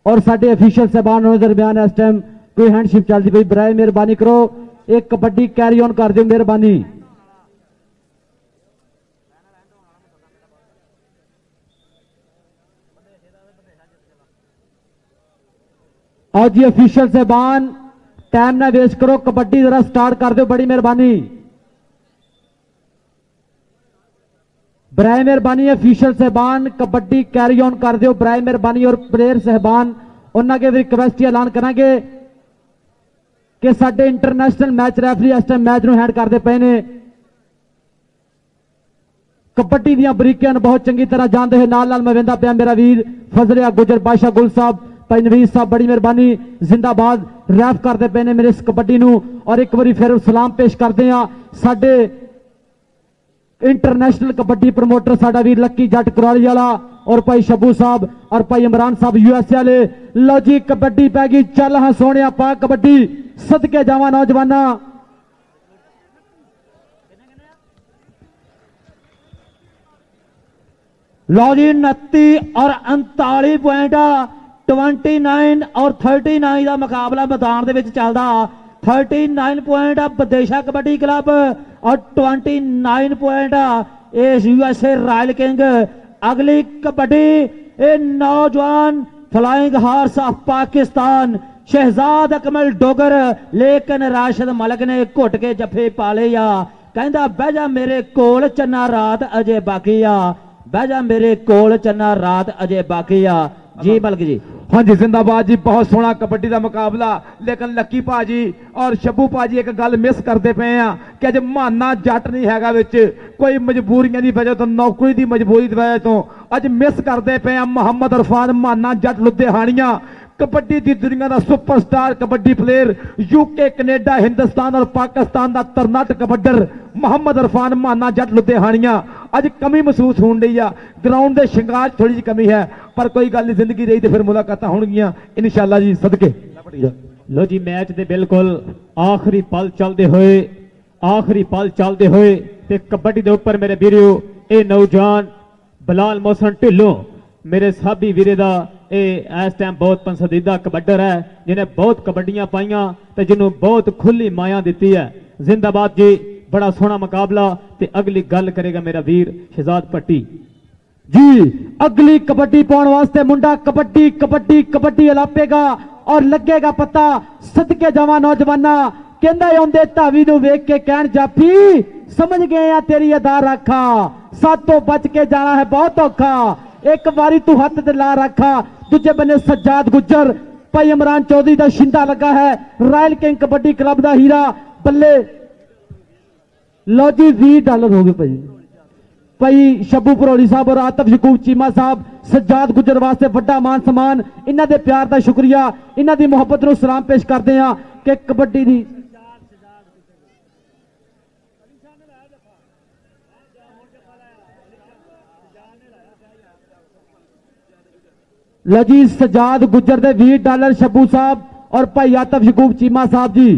ਔਰ ਸਾਡੇ ਅਫੀਸ਼ੀਅਲ ਸਾਹਿਬਾਨ ਦੇ ਦਰਮਿਆਨ ਇਸ ਟਾਈਮ ਕੋਈ ਹੈਂਡਸ਼ਿਪ ਚੱਲਦੀ ਪਈ, ਬਰਾਏ ਮਿਹਰਬਾਨੀ ਕਰੋ, ਇਹ ਕਬੱਡੀ ਕੈਰੀ ਔਨ ਕਰ ਦਿਓ ਮਿਹਰਬਾਨੀ। आओ जी अफीशियल साहबान, टाइम ना वेस्ट करो, कबड्डी जरा स्टार्ट कर दो, बड़ी मेहरबानी। बराए मेहरबानी अफीशियल साहबान कबड्डी कैरी ऑन कर दो, बराए मेहरबानी। और प्लेयर साहबान उन्होंने रिक्वेस्ट ऐलान करांगे कि साडे इंटरनेशनल मैच रैफरी इस टाइम मैच नूं हैंड करते पे ने, कबड्डी दी बरीकियां बहुत चंगी तरह जानते हैं। नाल नाल मैं वेंदा पिया मेरा वीर फजलिया गुजर बादशाह गुल साहब, भाई नवीर साहब, बड़ी मेहरबानी। जिंदाबाद रैफ करते पे ने मेरे इस कबड्डी नूं। और एक बारी फिर सलाम पेश करते हैं साडे इंटरनेशनल कबड्डी प्रमोटर साडा वीर लक्की जट कुराली वाला और भाई शब्बू साहब और भाई इमरान साहब USA वाले। लो जी, कबड्डी पै गई, चल हाँ सोने पा कबड्डी, सदके जावा नौजवाना। लो जी, 29 और 39 पॉइंट, 29 और 39 का मुकाबला मैदान दे विच चलदा। 39 पॉइंट बदेशा कबड्डी क्लब और 29 पॉइंट इस USA रॉयल किंग। अगली कबड्डी ए नौजवान flying horse of Pakistan Shahzad Akmal Dogar, लेकिन राशिद मलिक ने घुट के जफे पाले आ, कहंदा बह जा मेरे कोल चन्ना रात अजे बाकी आ, बह जा मेरे कोल चन्ना रात अजे बाकी आ। जी मलिक जी। हाँ जी जिंदाबाद जी, बहुत सोहना कबड्डी का मुकाबला। लेकिन लक्की भाजी और शब्बू भाजी एक गल मिस करते पे हैं कि अज माना जट नहीं हैगा विच, कोई मजबूरियां की वजह तो, नौकरी की मजबूरी की वजह तो अज मिस करते पे हैं मोहम्मद इरफान माना जट लुधियानिया, कबड्डी की दुनिया का superstar kabaddi player, UK Canada Hindustan और पाकिस्तान का तरनट कबड्डर मोहम्मद इरफान माना जट लुधियानिया। अज कमी महसूस होने रही है, ग्राउंड के शिंगार थोड़ी जी कमी है, पर कोई गल नहीं, जिंदगी रही तो फिर मुलाकात होंगियां इंशाअल्लाह जी सदके। लो जी मैच दे बिल्कुल आखिरी पल चलते हुए ते कबड्डी दे उपर मेरे वीरो ये नौजवान बिलाल मोहसन ढिल्लों मेरे साबी वीरे दा इस टाइम बहुत पसंदीदा कबड्डर है, जिन्हें बहुत कबड्डियां पाइयां ते जिन्हों बहुत खुली माया दी है। जिंदाबाद जी, बड़ा सोहना मुकाबला। ते अगली गल करेगा मेरा वीर शहजाद भट्टी जी। अगली कबड्डी पाने वास्ते मुंडा कबड्डी कबड्डी कबड्डी अलापेगा और लगेगा पता। सदके जावा नौजवाना, कहंदा आउंदे धावी नूं वेख के कहण जाफी समझ गए आ तेरी अदा रखा, सातों बच के जाना है बहुत औखा, एक बारी तू हथ ते ला रखा। दूजे बन्ने सज्जाद गुज्जर भाई इमरान चौधरी का शिंदा लगा है, रॉयल किंग कबड्डी क्लब का हीरा बल्ले। लो जी $20 हो गए भाई शब्बू भरोली साहब और आतफ यकूब चीमा साहब, सज्जाद गुजर वास्ते बड़ा मान सम्मान, इन्हां दे प्यार का शुक्रिया, इन्हां दी मुहब्बत नूं सलाम पेश करते हैं कि कबड्डी दी लजी सज्जाद गुजर दे $20 शब्बू साहब और भाई आतफ यकूब चीमा साहब जी,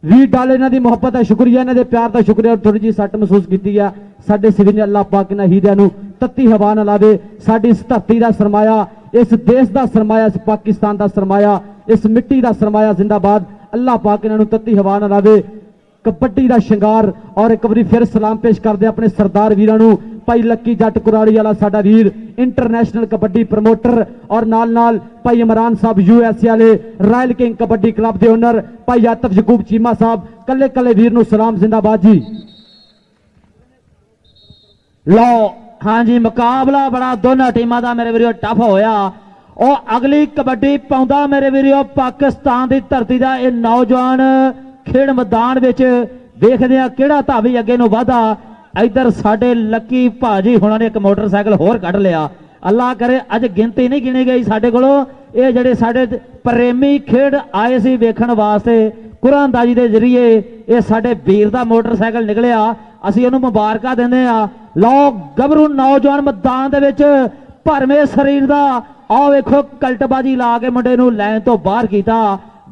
$20 इन्हां दी मुहब्बत है, शुक्रिया इन्हां दे प्यार का शुक्रिया। और थोड़ी जी सट महसूस की है साडे सिर ने, अल्लाह पाक इन्हां हीरियां नूं तत्ती हवा ना लावे। साडी इस धरती का सरमाया, इस देश का सरमाया, इस पाकिस्तान का सरमाया, इस मिट्टी का सरमाया जिंदाबाद, अल्लाह पाक इन्हां नूं तत्ती हवा ना लावे। कबड्डी का शिंगार और एक बार फिर सलाम पेश करते अपने सरदार वीरां नूं, भाई लक्की जट कुराड़ी वाला साडा वीर इंटरनेशनल कबड्डी प्रमोटर, और नाल नाल भाई इमरान साहब USA वाले रॉयल किंग कबड्डी क्लब के ओनर भाई आतफ यकूब चीमा साहब, कले कले वीर नूं सलाम जिंदाबाद जी। लो हाँ जी, मुकाबला बड़ा दोनों टीमों का मेरे वीरो टफ होया। और अगली कबड्डी पाउंदा मेरे वीरो पाकिस्तान की धरती का यह नौजवान खेड मैदान विच, देखदे आ किहड़ा धावी अगे नूं वाधा। इधर साडे लक्की भाजी हुणां ने एक मोटरसाइकिल होर कढ लिया, अल्लाह करे अज गिनती नहीं गिनी गई साडे कोलों। ये जिहड़े साडे प्रेमी खेड आए सी वेखण वास्ते कुरानदाजी दे जरिए, ये साडे वीर दा मोटरसाइकिल निकलिया, असीं उहनूं मुबारकां दिंदे आ। लो गभरू नौजवान मैदान दे विच भरमे शरीर दा, आओ वेखो कल्टबाजी ला के मुंडे नूं लाइन तो बाहर कीता।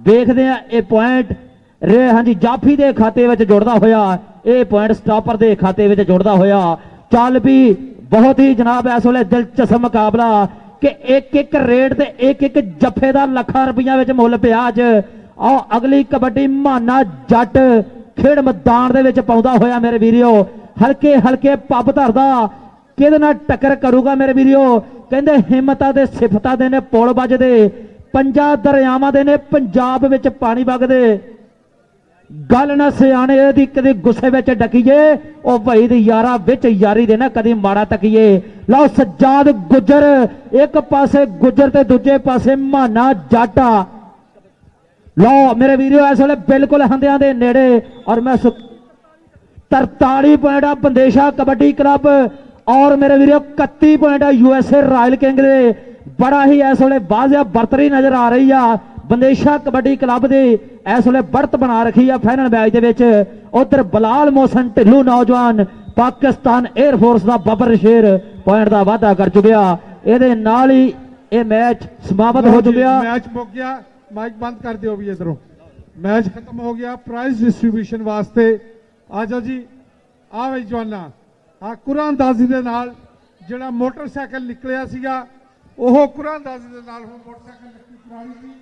देखदे आ ये पॉइंट रे हाँ जी जाफी के खाते में जुड़ता होया, ये पॉइंट स्टॉपर के खाते में जुड़ता होया। चल भी बहुत ही जनाब इस वे दिलचस्प मुकाबला कि एक एक रेट ते एक एक जफे का लाखां रुपया में मुल पिया अज। आओ अगली कबड्डी माना जट खेड मैदान दे विच पाउंदा होया मेरे वीरियो, हल्के हल्के पब धरदा, किहदे नाल टक्कर करूगा मेरे वीरियो। कहंदे हिम्मतां ते सिफतां दे ने पुल बजदे, पंजां दरियावां दे ने पंजाब विच पानी वगदे। गल ना सियाने दी कदी गुस्से विच डकीए, ओ भाई दी यारा विच यारी दे ना कदी माड़ा तकीए। लो सज्जाद गुजर एक पासे गुजर ते दूजे पासे माना जट। लो मेरे वीडियो इस वे बिल्कुल हंदियां दे नेड़े, और मैं 43 पॉइंट बंदेशा कबड्डी क्लब और मेरे वीडियो 31 पॉइंट USA रॉयल किंग दे। बड़ा ही इस वे बाजिया बरतरी नजर आ रही है बंदेशा कबड्डी क्लब दे, इस वे बढ़त बना रखी है फाइनल मैच दे विच। उधर बिलाल मोहसन ढिल्लू नौजवान पाकिस्तान एयरफोर्स का बबर शेर पॉइंट का वाधा कर चुकिया। ये नाल ही ये मैच समाप्त हो चुकिया। मैच मुक गया, माइक बंद कर दियो भी इधरों, मैच खत्म हो गया। प्राइज डिस्ट्रीब्यूशन वास्ते आ जाओ जी, आ बई जवाना। आ कुरानदाजी दे नाल जिहड़ा मोटरसाइकिल निकलिया सीगा, ओह कुरानदाजी दे नाल हुण मोटरसाइकिल नक्की कराई सी,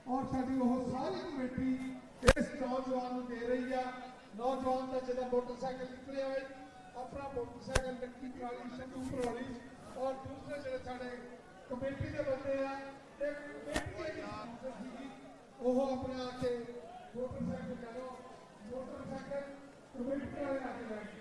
और साडी ओह सारी कमेटी इस नौजवान नूं दे रही है। नौजवान का जिहड़ा मोटरसाइकिल निकलिया है, अपना मोटरसाइकिल नक्की कराई शब्बू भरोली, और दूसरे जिहड़े साडे कमेटी दे बंदे आ, एक कमेटी ओह अपने आके मोटरसाइकिल करो, मोटरसाइकिल कमेटी वाले आके